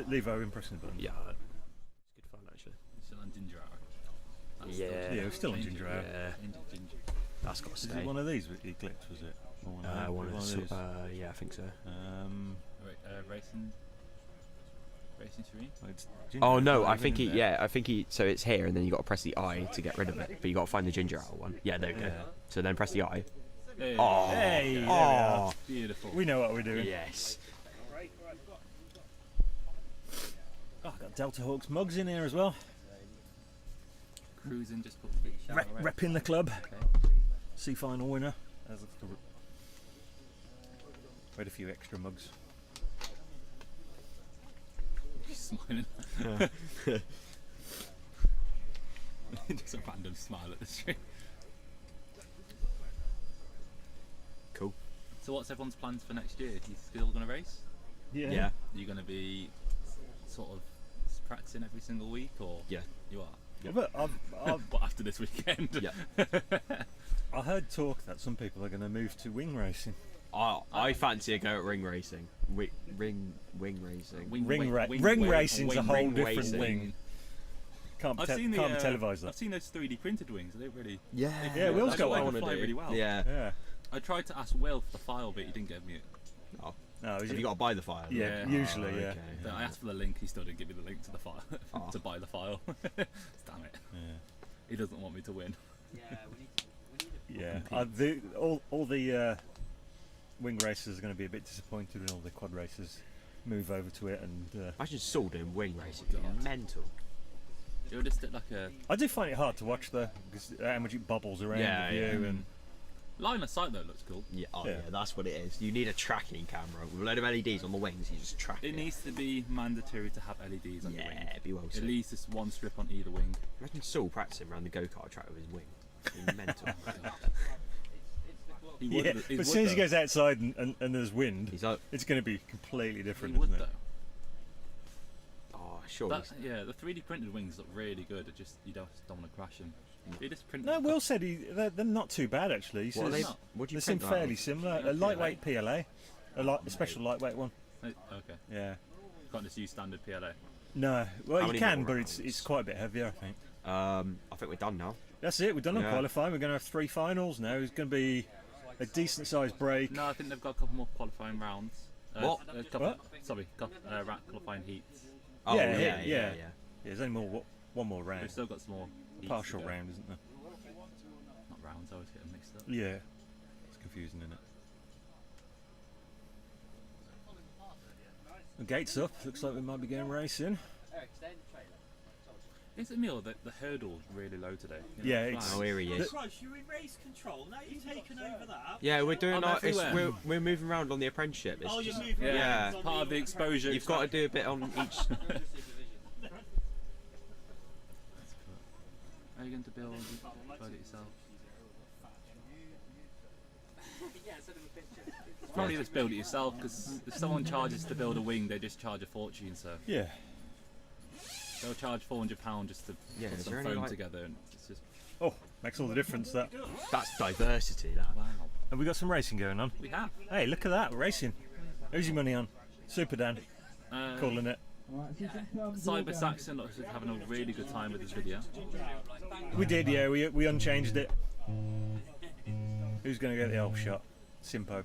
[SPEAKER 2] Leave Owen pressing the buttons.
[SPEAKER 11] Yeah. It's good fun actually.
[SPEAKER 13] Still on Ginger Hour.
[SPEAKER 2] Yeah, we're still on Ginger Hour.
[SPEAKER 11] Yeah.
[SPEAKER 13] Ginger.
[SPEAKER 11] That's got to
[SPEAKER 2] Is
[SPEAKER 11] stay.
[SPEAKER 2] it one of these you clicked, was it? Or
[SPEAKER 11] One of
[SPEAKER 2] these?
[SPEAKER 11] yeah, I think so.
[SPEAKER 13] Racing screen.
[SPEAKER 11] Oh no, I think so it's here and then you got to press the I to get rid of it, but you got to find the ginger ale one. Yeah, there we go. So then press the I.
[SPEAKER 13] Hey,
[SPEAKER 11] Oh,
[SPEAKER 2] hey, there we
[SPEAKER 11] oh,
[SPEAKER 2] are.
[SPEAKER 13] beautiful.
[SPEAKER 2] We know what we're doing.
[SPEAKER 11] Yes.
[SPEAKER 2] Oh, I've got Delta Hawks mugs in here as well.
[SPEAKER 13] Cruising, just put the big shower away.
[SPEAKER 2] Repping the club.
[SPEAKER 13] Okay.
[SPEAKER 14] C final winner. As we had a few extra mugs.
[SPEAKER 13] He's smiling. Just a random smile at the stream.
[SPEAKER 11] Cool.
[SPEAKER 13] So what's everyone's plans for next year? You still going to race?
[SPEAKER 14] Yeah.
[SPEAKER 11] Yeah.
[SPEAKER 13] You're going to be sort of practicing every single week, or
[SPEAKER 11] Yeah.
[SPEAKER 13] you are?
[SPEAKER 14] Yeah, but
[SPEAKER 13] But after this weekend.
[SPEAKER 11] Yeah.
[SPEAKER 14] I heard talk that some people are going to move to wing racing.
[SPEAKER 11] I fancy a go at ring racing. Wing racing.
[SPEAKER 14] Ring racing's a whole different
[SPEAKER 11] racing.
[SPEAKER 14] thing. Can't
[SPEAKER 13] I've seen
[SPEAKER 14] can't televise that.
[SPEAKER 13] I've seen those 3D printed wings. They really.
[SPEAKER 11] Yeah.
[SPEAKER 14] Yeah, Will's
[SPEAKER 11] that's
[SPEAKER 14] got
[SPEAKER 11] what I
[SPEAKER 14] one.
[SPEAKER 11] want
[SPEAKER 13] Fly
[SPEAKER 11] to do.
[SPEAKER 13] really well.
[SPEAKER 11] Yeah.
[SPEAKER 14] Yeah.
[SPEAKER 13] I tried to ask Will for the file, but he didn't give me it.
[SPEAKER 11] Oh.
[SPEAKER 14] No,
[SPEAKER 11] Have you got to buy the file?
[SPEAKER 14] Yeah,
[SPEAKER 13] Yeah.
[SPEAKER 14] usually, yeah.
[SPEAKER 11] Okay.
[SPEAKER 13] But I asked for the link. He still didn't give me the link to the file
[SPEAKER 11] Oh.
[SPEAKER 13] to buy the file. Damn it.
[SPEAKER 14] Yeah.
[SPEAKER 13] He doesn't want me to win.
[SPEAKER 14] Yeah. All the wing racers are going to be a bit disappointed when all the quad racers move over to it. And
[SPEAKER 11] Imagine Saul doing wing racing. It'd be mental.
[SPEAKER 13] It would just look like a
[SPEAKER 14] I do find it hard to watch though, because how much it bobbles around
[SPEAKER 11] Yeah,
[SPEAKER 14] with you
[SPEAKER 11] yeah.
[SPEAKER 14] and.
[SPEAKER 13] line of sight though. Looks cool.
[SPEAKER 11] Yeah,
[SPEAKER 14] Yeah.
[SPEAKER 11] yeah, that's what it is. You need a tracking camera with a load of LEDs on the wings. You just track it.
[SPEAKER 13] It needs to be mandatory to have LEDs on your wing.
[SPEAKER 11] Yeah, it'd be well
[SPEAKER 13] At
[SPEAKER 11] sick.
[SPEAKER 13] least just one strip on either wing.
[SPEAKER 11] Imagine Saul practicing around the go-kart track with his wing. It'd be mental.
[SPEAKER 13] He would,
[SPEAKER 14] Yeah,
[SPEAKER 13] he
[SPEAKER 14] but as
[SPEAKER 13] would
[SPEAKER 14] soon as he
[SPEAKER 13] though.
[SPEAKER 14] goes outside and there's wind,
[SPEAKER 11] He's like,
[SPEAKER 14] it's going to be completely different,
[SPEAKER 13] He would
[SPEAKER 14] isn't it?
[SPEAKER 13] though.
[SPEAKER 11] oh, sure.
[SPEAKER 13] That, yeah, the 3D printed wings look really good. It just you don't want to crash them. You just print.
[SPEAKER 14] No, Will said they're not too bad actually. He
[SPEAKER 11] What are
[SPEAKER 14] says
[SPEAKER 11] they? What do you
[SPEAKER 14] they seem
[SPEAKER 11] print that
[SPEAKER 14] fairly
[SPEAKER 11] on?
[SPEAKER 14] similar.
[SPEAKER 13] Yeah,
[SPEAKER 14] A lightweight PLA, a special lightweight one.
[SPEAKER 13] Okay.
[SPEAKER 14] Yeah.
[SPEAKER 13] Can't just use standard PLA.
[SPEAKER 14] No, well
[SPEAKER 11] How
[SPEAKER 14] you
[SPEAKER 11] many
[SPEAKER 14] can,
[SPEAKER 11] more
[SPEAKER 14] but
[SPEAKER 11] rounds?
[SPEAKER 14] it's quite a bit heavier, I think.
[SPEAKER 11] I think we're done now.
[SPEAKER 14] That's it. We're done on
[SPEAKER 11] Yeah.
[SPEAKER 14] qualifying. We're going to have 3 finals now. It's going to be a decent sized break.
[SPEAKER 13] No, I think they've got a couple more qualifying rounds.
[SPEAKER 11] What?
[SPEAKER 13] A couple,
[SPEAKER 14] What?
[SPEAKER 13] Sorry, qualifying heats.
[SPEAKER 11] Oh,
[SPEAKER 14] Yeah,
[SPEAKER 11] yeah.
[SPEAKER 14] There's only one more round.
[SPEAKER 13] We've still got some more. heats
[SPEAKER 14] Partial
[SPEAKER 13] to go.
[SPEAKER 14] round, isn't there?
[SPEAKER 13] Not rounds. I always get them mixed up.
[SPEAKER 14] Yeah. It's confusing, isn't it? The gate's up. Looks like we might be going racing.
[SPEAKER 13] Is it me or the hurdle's really low today?
[SPEAKER 14] Yeah, it's-
[SPEAKER 11] Oh, here he is.
[SPEAKER 3] Christ, you're in race control. Now you've taken over that.
[SPEAKER 11] Yeah, we're doing
[SPEAKER 13] I'm
[SPEAKER 11] our. It's,
[SPEAKER 13] everywhere.
[SPEAKER 11] we're moving around on the apprenticeship. It's
[SPEAKER 3] Oh, you're
[SPEAKER 11] just,
[SPEAKER 3] moving
[SPEAKER 11] yeah.
[SPEAKER 3] around.
[SPEAKER 13] Part of the exposure.
[SPEAKER 11] You've got to do a bit on each.
[SPEAKER 13] Are you going to build it yourself? Probably just build it yourself, because if someone charges to build a wing, they just charge a fortune. So
[SPEAKER 14] Yeah.
[SPEAKER 13] they'll charge £400 just to
[SPEAKER 11] Yeah,
[SPEAKER 13] put
[SPEAKER 11] is
[SPEAKER 13] some
[SPEAKER 11] there any,
[SPEAKER 13] foam
[SPEAKER 11] like-
[SPEAKER 13] together, and it's just
[SPEAKER 14] Oh, makes all the difference that.
[SPEAKER 11] That's diversity. That.
[SPEAKER 13] wow.
[SPEAKER 14] And we got some racing going on.
[SPEAKER 13] We have.
[SPEAKER 14] Hey, look at that, we're racing. Who's your money on? Super Dan, calling it.
[SPEAKER 13] Cyber Saxon looks like having a really good time with this video.
[SPEAKER 14] We did, yeah, we unchanged it. Who's going to get the old shot? Simpo.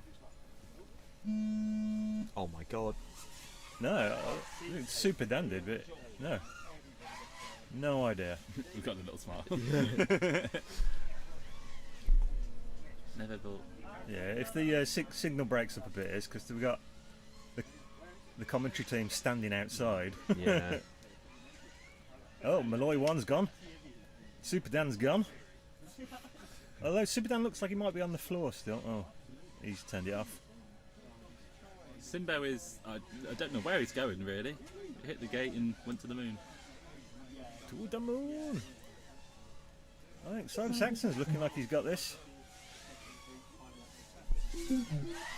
[SPEAKER 11] Oh my god.
[SPEAKER 14] No, Super Dan did, but no. No idea.
[SPEAKER 13] We've got a little smile. Never built.
[SPEAKER 14] Yeah, if the signal breaks up a bit, it's because we've got the commentary team standing outside.
[SPEAKER 11] Yeah.
[SPEAKER 14] Oh, Malloy 1's gone. Super Dan's gone. Although Super Dan looks like he might be on the floor still. Oh, he's turned it off.
[SPEAKER 13] Simbo is. I don't know where he's going really. He hit the gate and went to the moon.
[SPEAKER 14] To the moon. I think Simon Saxon's looking like he's got this.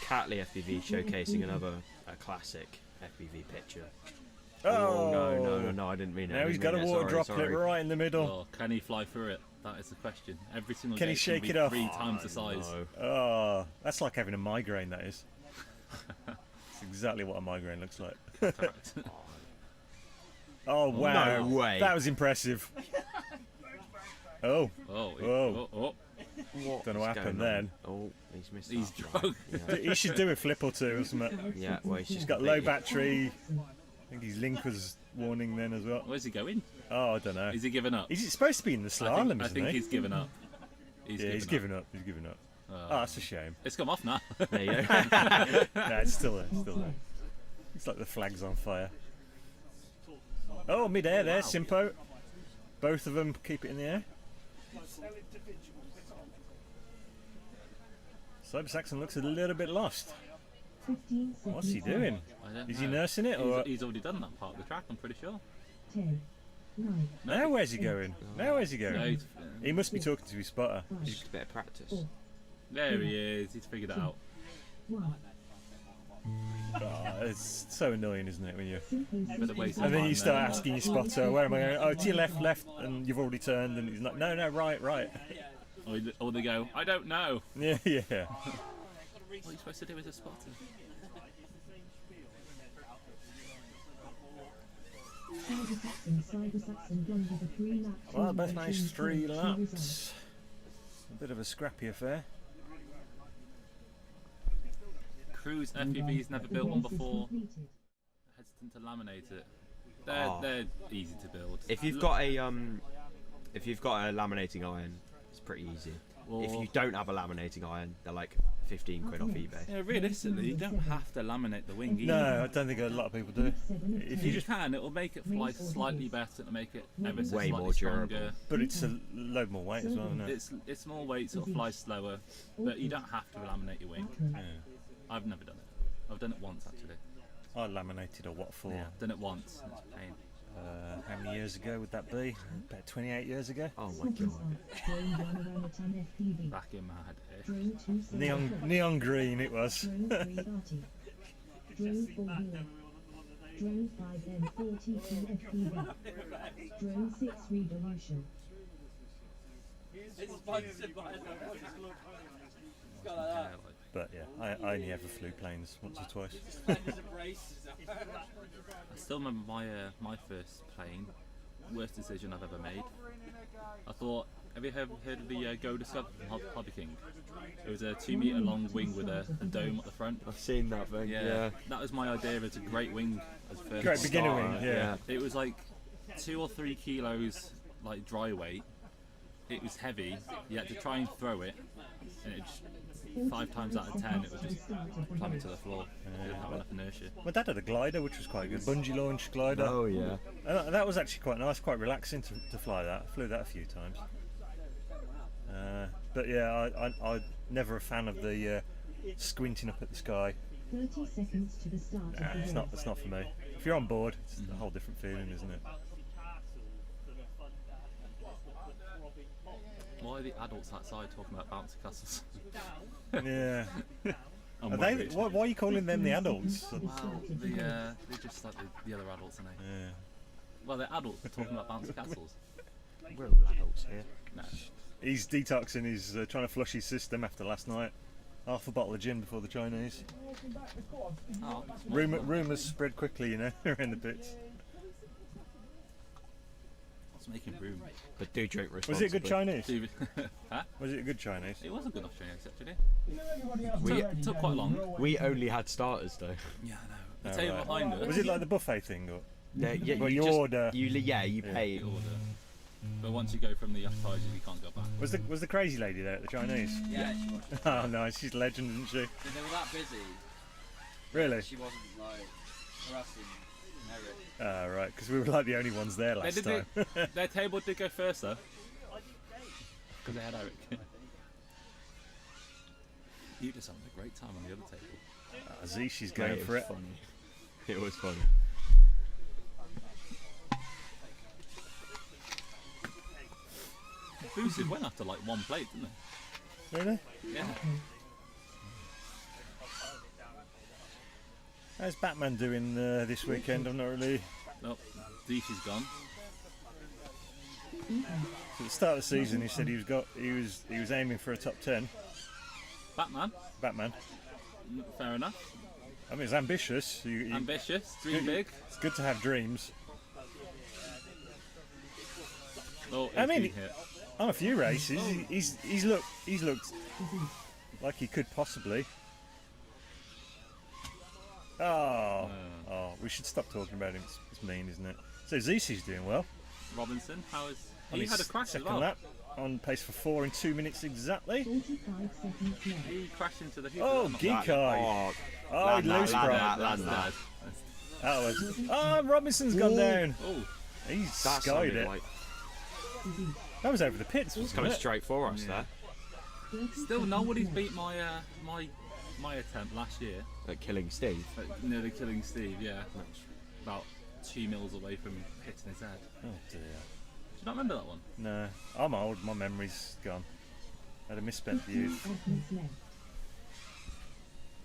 [SPEAKER 11] Catley FPV showcasing another classic FPV picture.
[SPEAKER 14] Oh,
[SPEAKER 11] no! I didn't mean it.
[SPEAKER 14] Now he's got a water droplet right in the middle.
[SPEAKER 13] Oh, can he fly through it? That is the question. Every single
[SPEAKER 14] Can he
[SPEAKER 13] gate's
[SPEAKER 14] shake
[SPEAKER 13] gonna
[SPEAKER 14] it
[SPEAKER 13] be
[SPEAKER 14] off?
[SPEAKER 13] 3 times the size.
[SPEAKER 11] No.
[SPEAKER 14] Oh, that's like having a migraine, that is. It's exactly what a migraine looks like.
[SPEAKER 13] Correct.
[SPEAKER 14] Oh, wow.
[SPEAKER 11] No way.
[SPEAKER 14] That was impressive. Oh.
[SPEAKER 13] Oh.
[SPEAKER 14] Oh. Don't know what happened then.
[SPEAKER 11] Oh, he's missed.
[SPEAKER 13] He's
[SPEAKER 11] that.
[SPEAKER 13] drunk.
[SPEAKER 11] Yeah.
[SPEAKER 14] He should do a flip or two or something.
[SPEAKER 11] Yeah, well,
[SPEAKER 14] He's got low battery. I think his link was warning then as well.
[SPEAKER 13] Where's he going?
[SPEAKER 14] Oh, I don't know.
[SPEAKER 13] Is he giving up?
[SPEAKER 14] He's supposed to be in the slalom,
[SPEAKER 13] I think
[SPEAKER 14] isn't he?
[SPEAKER 13] he's given up.
[SPEAKER 14] He's given up. He's given up. Oh, that's a shame.
[SPEAKER 13] It's come off now.
[SPEAKER 11] There you go.
[SPEAKER 14] No, it's still there. Still there. It's like the flag's on fire. Oh, mid-air there, Simpo. Both of them keep it in the air. Cyber Saxon looks a little bit lost.
[SPEAKER 9] 15 seconds.
[SPEAKER 14] What's he doing?
[SPEAKER 13] I don't
[SPEAKER 14] Is he
[SPEAKER 13] know.
[SPEAKER 14] nursing it, or
[SPEAKER 13] He's already done that part of the track, I'm pretty sure.
[SPEAKER 9] 10, 9.
[SPEAKER 14] now where's he going? Now where's he going?
[SPEAKER 13] No,
[SPEAKER 14] He must be talking to his spotter.
[SPEAKER 1] Just a bit of practice.
[SPEAKER 13] there he is, he's figured it out.
[SPEAKER 9] 1.
[SPEAKER 14] Oh, it's so annoying, isn't it, when you...
[SPEAKER 13] Bit of waste of
[SPEAKER 14] And then
[SPEAKER 13] time
[SPEAKER 14] you start
[SPEAKER 13] there.
[SPEAKER 14] asking your spotter, where am I going? Oh, to your left, left, and you've already turned, and he's like, no, no, right, right.
[SPEAKER 13] Or they go, I don't know.
[SPEAKER 14] Yeah, yeah.
[SPEAKER 13] What are you supposed to do as a spotter?
[SPEAKER 9] Cyber Saxon done with a 3 lap.
[SPEAKER 14] Well, both managed 3 laps. A bit of a scrappy affair.
[SPEAKER 13] Cruise FPV's never built one before. Hesitant to laminate it. They're easy to build.
[SPEAKER 11] If you've got a laminating iron, it's pretty easy. If you don't have a laminating iron, they're like 15 quid off eBay.
[SPEAKER 13] Yeah, realistically, you don't have to laminate the wing either.
[SPEAKER 14] No, I don't think a lot of people do.
[SPEAKER 13] If you can, it'll make it fly slightly better. It'll make it ever so
[SPEAKER 11] Way
[SPEAKER 13] slightly
[SPEAKER 11] more durable.
[SPEAKER 13] stronger.
[SPEAKER 14] But it's a load more weight as well, isn't it?
[SPEAKER 13] It's more weight, so it'll fly slower. But you don't have to laminate your wing.
[SPEAKER 14] Yeah.
[SPEAKER 13] I've never done it. I've done it once actually.
[SPEAKER 14] I laminated a what for?
[SPEAKER 13] Yeah, done it once. And it's a pain.
[SPEAKER 14] How many years ago would that be? About 28 years ago?
[SPEAKER 11] Oh my god.
[SPEAKER 13] Back in my day.
[SPEAKER 14] Neon green it was.
[SPEAKER 9] Drone 3 Arty. Drone 4 Hero. Drone 5 M42 FPV. Drone 6 Revolution.
[SPEAKER 14] But yeah, I only ever flew planes once or twice.
[SPEAKER 13] I still remember my first plane. Worst decision I've ever made. I thought, have you ever heard of the Go Discover from Hobby King? It was a 2 metre long wing with a dome at the front.
[SPEAKER 11] I've seen that thing. Yeah.
[SPEAKER 13] That was my idea. It's a great wing as first.
[SPEAKER 14] Great beginner
[SPEAKER 13] start.
[SPEAKER 14] wing, yeah.
[SPEAKER 13] It was like 2 or 3 kilos like dry weight. It was heavy. You had to try and throw it, and it just, 5 times out of 10 it would just plummet to the floor. It didn't have enough inertia.
[SPEAKER 14] My dad had a glider, which was quite good. Bungee launch glider.
[SPEAKER 11] Oh yeah.
[SPEAKER 14] And that was actually quite nice, quite relaxing to fly that. I flew that a few times. But yeah, I'm never a fan of the squinting up at the sky.
[SPEAKER 9] 30 seconds to the start of the race.
[SPEAKER 14] It's not for me. If you're on board, it's a whole different feeling, isn't it?
[SPEAKER 13] Why are the adults outside talking about bouncy castles?
[SPEAKER 14] Yeah.
[SPEAKER 13] I'm
[SPEAKER 14] Are
[SPEAKER 13] worried.
[SPEAKER 14] why are you calling them the adults?
[SPEAKER 13] Well, they're just like the other adults, aren't they?
[SPEAKER 14] Yeah.
[SPEAKER 13] Well, they're adults, they're talking about bouncy castles.
[SPEAKER 11] We're all adults here.
[SPEAKER 13] No.
[SPEAKER 14] He's detoxing, he's trying to flush his system after last night. Half a bottle of gin before the Chinese.
[SPEAKER 13] Oh,
[SPEAKER 14] Rumours spread quickly, you know, around the bits.
[SPEAKER 13] It's making room.
[SPEAKER 11] But do drink
[SPEAKER 14] Was
[SPEAKER 11] responsibly.
[SPEAKER 14] it a good Chinese?
[SPEAKER 13] Huh?
[SPEAKER 14] Was it a good Chinese?
[SPEAKER 13] It was a good Chinese actually. It took quite long.
[SPEAKER 11] We only had starters though.
[SPEAKER 13] Yeah, I know. The table behind us.
[SPEAKER 14] Was it like the buffet thing? Or?
[SPEAKER 11] Yeah,
[SPEAKER 14] Well,
[SPEAKER 11] you
[SPEAKER 14] you
[SPEAKER 11] just-
[SPEAKER 14] order.
[SPEAKER 11] You pay.
[SPEAKER 13] You order. But once you go from the appetizers, you can't go back.
[SPEAKER 14] Was the crazy lady there at the Chinese?
[SPEAKER 15] Yeah, she was.
[SPEAKER 14] Oh nice, she's a legend, isn't she?
[SPEAKER 15] They were that busy.
[SPEAKER 14] Really?
[SPEAKER 15] She wasn't like harassing Eric.
[SPEAKER 14] Ah, right, because we were like the only ones there last time.
[SPEAKER 13] Their table did go first though. Because they had Eric. You just having a great time on the other table.
[SPEAKER 14] Zishi's going for it.
[SPEAKER 11] Funny. It was funny.
[SPEAKER 13] Boosted went after like 1 plate, didn't they?
[SPEAKER 14] Really?
[SPEAKER 13] Yeah.
[SPEAKER 14] How's Batman doing this weekend? I'm not really.
[SPEAKER 13] Well, Deeshi's gone.
[SPEAKER 14] At the start of the season, he said he was aiming for a top 10.
[SPEAKER 13] Batman. Fair enough.
[SPEAKER 14] I mean, it's ambitious.
[SPEAKER 13] Ambitious. Dream big.
[SPEAKER 14] It's good to have dreams.
[SPEAKER 13] Oh,
[SPEAKER 14] I mean,
[SPEAKER 13] hit.
[SPEAKER 14] on a few races, he's looked like he could possibly. Oh, we should stop talking about him. It's mean, isn't it? So Zisi's doing well.
[SPEAKER 13] Robinson, how is
[SPEAKER 14] On
[SPEAKER 13] he?
[SPEAKER 14] his
[SPEAKER 13] Had a crash as
[SPEAKER 14] second
[SPEAKER 13] well.
[SPEAKER 14] lap, on pace for 4 in 2 minutes exactly.
[SPEAKER 9] 45 seconds left.
[SPEAKER 13] He crashed into the hoop.
[SPEAKER 14] Oh, Geekai! Oh, he loose broke.
[SPEAKER 13] That
[SPEAKER 14] was. Oh, Robinson's gone down.
[SPEAKER 13] Oh,
[SPEAKER 14] He's
[SPEAKER 11] That
[SPEAKER 14] skied
[SPEAKER 11] sounded
[SPEAKER 14] it.
[SPEAKER 11] like
[SPEAKER 14] That was over the pits.
[SPEAKER 11] it's
[SPEAKER 14] Wasn't
[SPEAKER 11] coming
[SPEAKER 14] it?
[SPEAKER 11] straight for us there.
[SPEAKER 13] Still, nobody's beat my my attempt last year.
[SPEAKER 11] At killing Steve?
[SPEAKER 13] Nearly killing Steve, yeah. About 2 mils away from hitting his head.
[SPEAKER 14] Oh dear.
[SPEAKER 13] Do you not remember that one?
[SPEAKER 14] No, I'm old. My memory's gone. I had a misspent youth.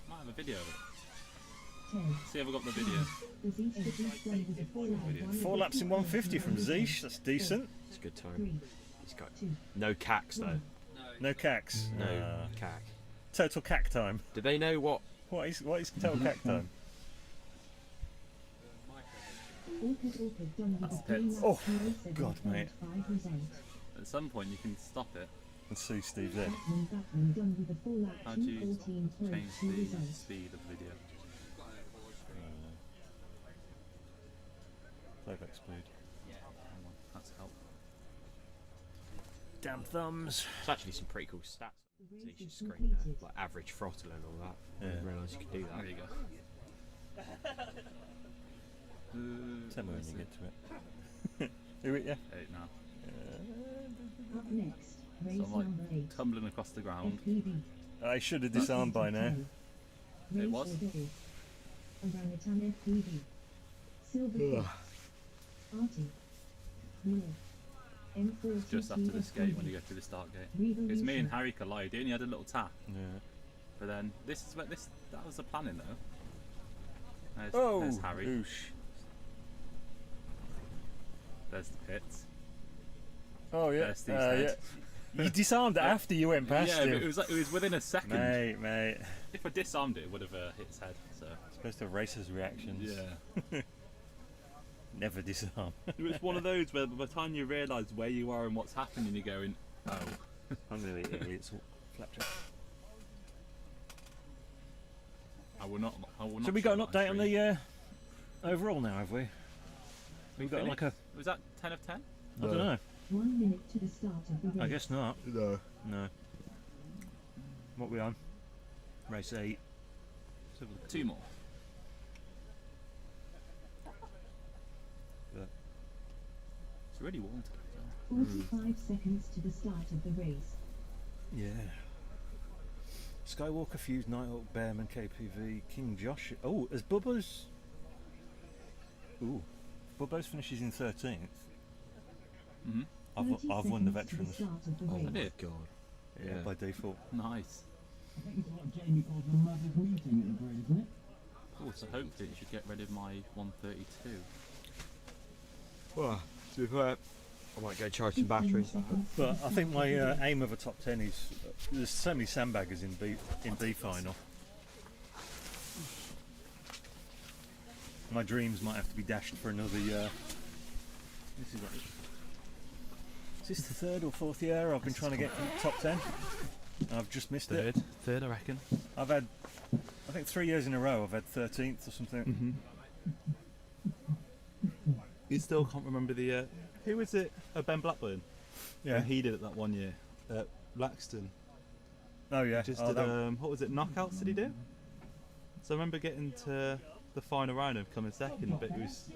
[SPEAKER 13] Might have a video of it. See if I got the video.
[SPEAKER 14] 4 laps in 150 from Zeesh. That's decent.
[SPEAKER 11] It's a good time. He's got no cacks though.
[SPEAKER 14] No cacks.
[SPEAKER 11] No cack.
[SPEAKER 14] Total cack time.
[SPEAKER 11] Do they know what?
[SPEAKER 14] What is total cack time?
[SPEAKER 13] That's pits.
[SPEAKER 14] Oh God, mate.
[SPEAKER 13] At some point you can stop it.
[SPEAKER 14] And see Steve there.
[SPEAKER 13] How do you change the speed of the video?
[SPEAKER 14] Playback speed.
[SPEAKER 13] That's help.
[SPEAKER 14] Damn thumbs.
[SPEAKER 11] It's actually some pretty cool stats. See your screen there, like average throttle and all that. I didn't realise you could do that.
[SPEAKER 13] There you go.
[SPEAKER 14] Tell me when you get to it. Do it, yeah?
[SPEAKER 13] 8 now.
[SPEAKER 9] Up next, race
[SPEAKER 13] So I'm like
[SPEAKER 9] number 8.
[SPEAKER 13] tumbling across the ground.
[SPEAKER 9] FPV.
[SPEAKER 14] I should have disarmed by now.
[SPEAKER 9] Race
[SPEAKER 13] It was?
[SPEAKER 9] order is Orangutan FPV. Silver Fox. Artie. Miller. M40
[SPEAKER 13] Just after this gate when you go through the start gate. It's me and Harry collided. He only had a little tap.
[SPEAKER 14] Yeah.
[SPEAKER 13] But then this is where that was the planning though. There's Harry.
[SPEAKER 14] Oosh.
[SPEAKER 13] There's the pits.
[SPEAKER 14] Oh yeah.
[SPEAKER 13] There's Steve's head.
[SPEAKER 14] Yeah. You disarmed it after you went past
[SPEAKER 13] Yeah,
[SPEAKER 14] him.
[SPEAKER 13] but it was within a second.
[SPEAKER 14] Mate.
[SPEAKER 13] If I disarmed it, it would have hit his head. So
[SPEAKER 14] Supposed to have racer's reactions.
[SPEAKER 13] yeah.
[SPEAKER 14] Never disarm.
[SPEAKER 13] It was one of those where by the time you realise where you are and what's happening, you're going, oh.
[SPEAKER 14] I'm going to eat idiots. Flapjack.
[SPEAKER 13] I will not.
[SPEAKER 14] So we got an update on the overall now, have we?
[SPEAKER 13] We've
[SPEAKER 14] got like a.
[SPEAKER 13] Was that 10 of 10?
[SPEAKER 14] I don't know.
[SPEAKER 9] 1 minute to the start of the race.
[SPEAKER 14] I guess not.
[SPEAKER 6] No.
[SPEAKER 14] What we on? Race 8.
[SPEAKER 13] 2 more. It's really warm today.
[SPEAKER 9] 45 seconds to the start of the race.
[SPEAKER 14] Yeah. Skywalker, Fuse, Nighthawk, Bearman, KPV, King Josh. Oh, as Bubba's. Ooh. Bubba's finishes in 13th.
[SPEAKER 13] Mm-hmm.
[SPEAKER 14] I've won the veterans.
[SPEAKER 11] Oh my god.
[SPEAKER 14] Yeah, by default.
[SPEAKER 13] Nice.
[SPEAKER 5] I think it's what Jamie calls a mother's meeting at the break, isn't it?
[SPEAKER 13] Oh, so hopefully it should get rid of my 132.
[SPEAKER 11] Well, to be fair, I might go charge some batteries.
[SPEAKER 14] But I think my aim of a top 10 is there's so many sandbaggers in B final. My dreams might have to be dashed for another year. This is like, is this the 3rd or 4th year I've been trying to get top 10? I've just missed it.
[SPEAKER 13] Third, I reckon.
[SPEAKER 14] I've had, I think 3 years in a row I've had 13th or something.
[SPEAKER 13] You still can't remember the. Who was it? Ben Blackburn.
[SPEAKER 14] Yeah.
[SPEAKER 13] And he did it that one year at Blackstone.
[SPEAKER 14] Oh yeah.
[SPEAKER 13] Just did what was it? Knockouts did he do? So I remember getting to the final round and coming second, but it was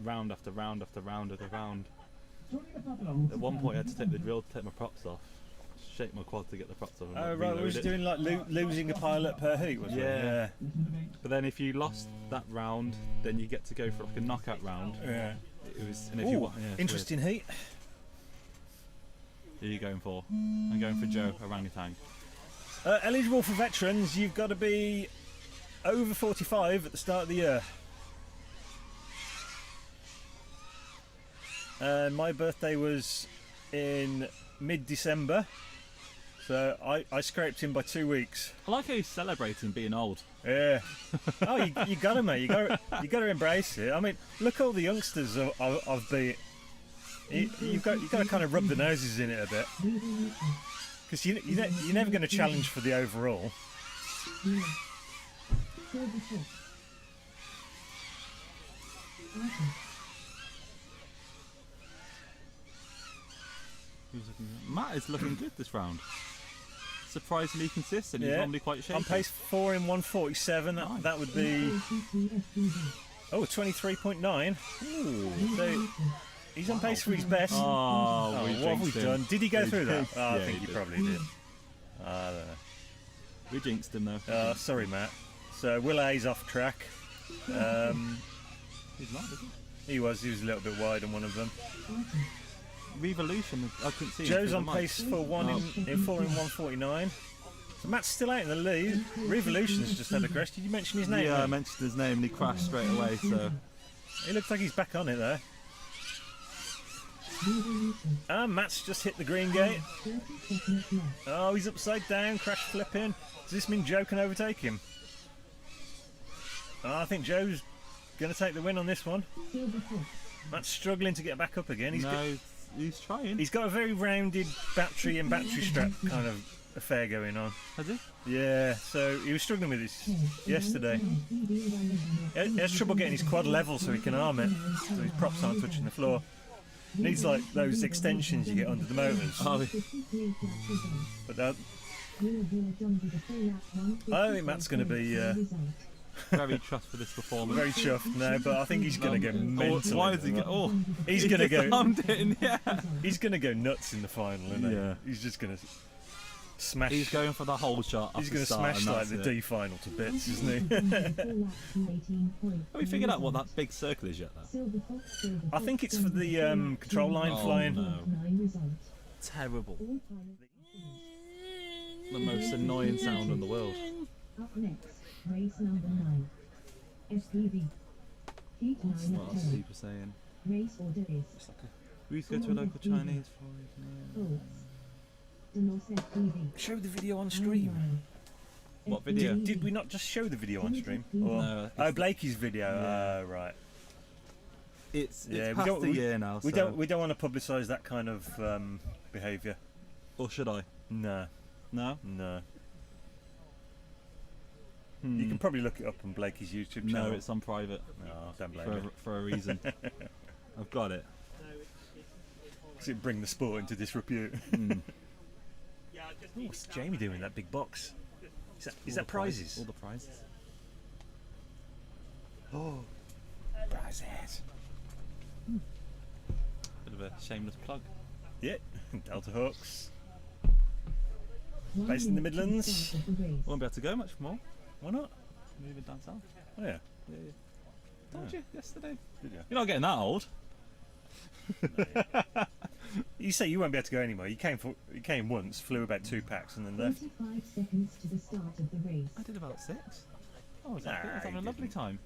[SPEAKER 13] round after round after round after round. At one point I had to take the drill to take my props off, shake my quad to get the props off. And,
[SPEAKER 14] oh right, we was doing like losing a pilot per heat, wasn't it? Yeah.
[SPEAKER 13] But then if you lost that round, then you get to go for like a knockout round.
[SPEAKER 14] Yeah.
[SPEAKER 13] It was. And if you want,
[SPEAKER 14] interesting heat.
[SPEAKER 13] Who are you going for? I'm going for Joe Orangutan.
[SPEAKER 14] Eligible for veterans, you've got to be over 45 at the start of the year. My birthday was in mid-December, so I scraped him by 2 weeks.
[SPEAKER 13] I like how he's celebrating being old.
[SPEAKER 14] Yeah. Oh, you got to, mate. You got to embrace it. I mean, look at all the youngsters I've beat. You've got to kind of rub the noses in it a bit, because you're never going to challenge for the overall.
[SPEAKER 13] Matt is looking good this round. Surprisingly consistent. He's normally quite shaky.
[SPEAKER 14] On pace 4 in 147.
[SPEAKER 13] Nice.
[SPEAKER 14] That would be 23.9. So he's on pace for his best.
[SPEAKER 13] Oh,
[SPEAKER 14] what have we done? Did he go through that? Oh, I think he probably did.
[SPEAKER 13] We jinxed him though.
[SPEAKER 14] Sorry, Matt. So Will A's off track.
[SPEAKER 13] He's not, is he?
[SPEAKER 14] He was a little bit wide on one of them.
[SPEAKER 13] Revolution, I couldn't see him
[SPEAKER 14] Joe's
[SPEAKER 13] through
[SPEAKER 14] on
[SPEAKER 13] the
[SPEAKER 14] pace
[SPEAKER 13] mic.
[SPEAKER 14] for 4 in 1:49. So Matt's still out in the lead. Revolution's just had a crash. Did you mention his name?
[SPEAKER 13] Yeah,
[SPEAKER 14] then?
[SPEAKER 13] I mentioned his name and he crashed straight away, so...
[SPEAKER 14] He looks like he's back on it there. Matt's just hit the green gate. Oh, he's upside down, crash flipping. Does this mean Joe can overtake him? I think Joe's going to take the win on this one. Matt's struggling to get back up again.
[SPEAKER 13] He's trying.
[SPEAKER 14] He's got a very rounded battery and battery strap kind of affair going on.
[SPEAKER 13] Has he?
[SPEAKER 14] Yeah, so he was struggling with this yesterday. He has trouble getting his quad level so he can arm it, so his props aren't touching the floor. Needs like those extensions you get under the motors.
[SPEAKER 13] Oh.
[SPEAKER 14] But that, I don't think Matt's going to be
[SPEAKER 13] very chuffed for this performance.
[SPEAKER 14] Very chuffed, no, but I think he's going to go mental.
[SPEAKER 13] Why is he
[SPEAKER 14] he's going to go.
[SPEAKER 13] Yeah.
[SPEAKER 14] He's going to go nuts in the final, isn't he?
[SPEAKER 13] Yeah.
[SPEAKER 14] He's just going to smash.
[SPEAKER 13] He's going for the whole shot.
[SPEAKER 14] He's going to smash like the D final to bits, isn't he?
[SPEAKER 13] Have we figured out what that big circle is yet, though?
[SPEAKER 14] I think it's for the control line flying.
[SPEAKER 13] No. Terrible. The most annoying sound in the world.
[SPEAKER 9] Up next, race number 9. SPV. Heat
[SPEAKER 13] What's
[SPEAKER 9] 9
[SPEAKER 13] what
[SPEAKER 9] of 10.
[SPEAKER 13] Super saying?
[SPEAKER 9] Race order is.
[SPEAKER 13] We used to go to a local Chinese
[SPEAKER 14] Show the video on stream.
[SPEAKER 13] What video?
[SPEAKER 14] Did we not just show the video on stream? Or,
[SPEAKER 13] No,
[SPEAKER 14] Blakey's video.
[SPEAKER 13] Yeah.
[SPEAKER 14] Right.
[SPEAKER 13] It's
[SPEAKER 14] we
[SPEAKER 13] past
[SPEAKER 14] don't,
[SPEAKER 13] the year now.
[SPEAKER 14] We
[SPEAKER 13] so.
[SPEAKER 14] don't want to publicise that kind of behaviour.
[SPEAKER 13] Or should I?
[SPEAKER 14] No.
[SPEAKER 13] No.
[SPEAKER 14] No. You can probably look it up on Blakey's YouTube channel.
[SPEAKER 13] No, it's on private.
[SPEAKER 14] No, don't blame me.
[SPEAKER 13] For a reason. I've got it.
[SPEAKER 14] Does it bring the sport into disrepute? What's Jamie doing in that big box? Is that prizes?
[SPEAKER 13] All the prizes.
[SPEAKER 14] Oh, prizes.
[SPEAKER 13] Bit of a shameless plug.
[SPEAKER 14] Yeah, Delta Hawks. Based in the Midlands.
[SPEAKER 13] Won't be able to go much more.
[SPEAKER 14] Why not?
[SPEAKER 13] Moving down south.
[SPEAKER 14] Oh yeah.
[SPEAKER 13] Told you yesterday.
[SPEAKER 14] Did you?
[SPEAKER 13] You're not getting that old.
[SPEAKER 14] You say you won't be able to go anymore. You came once, flew about 2 packs, and then left.
[SPEAKER 9] 25 seconds to the start of the race.
[SPEAKER 13] I did about 6. Oh, was that good? I was having a lovely time.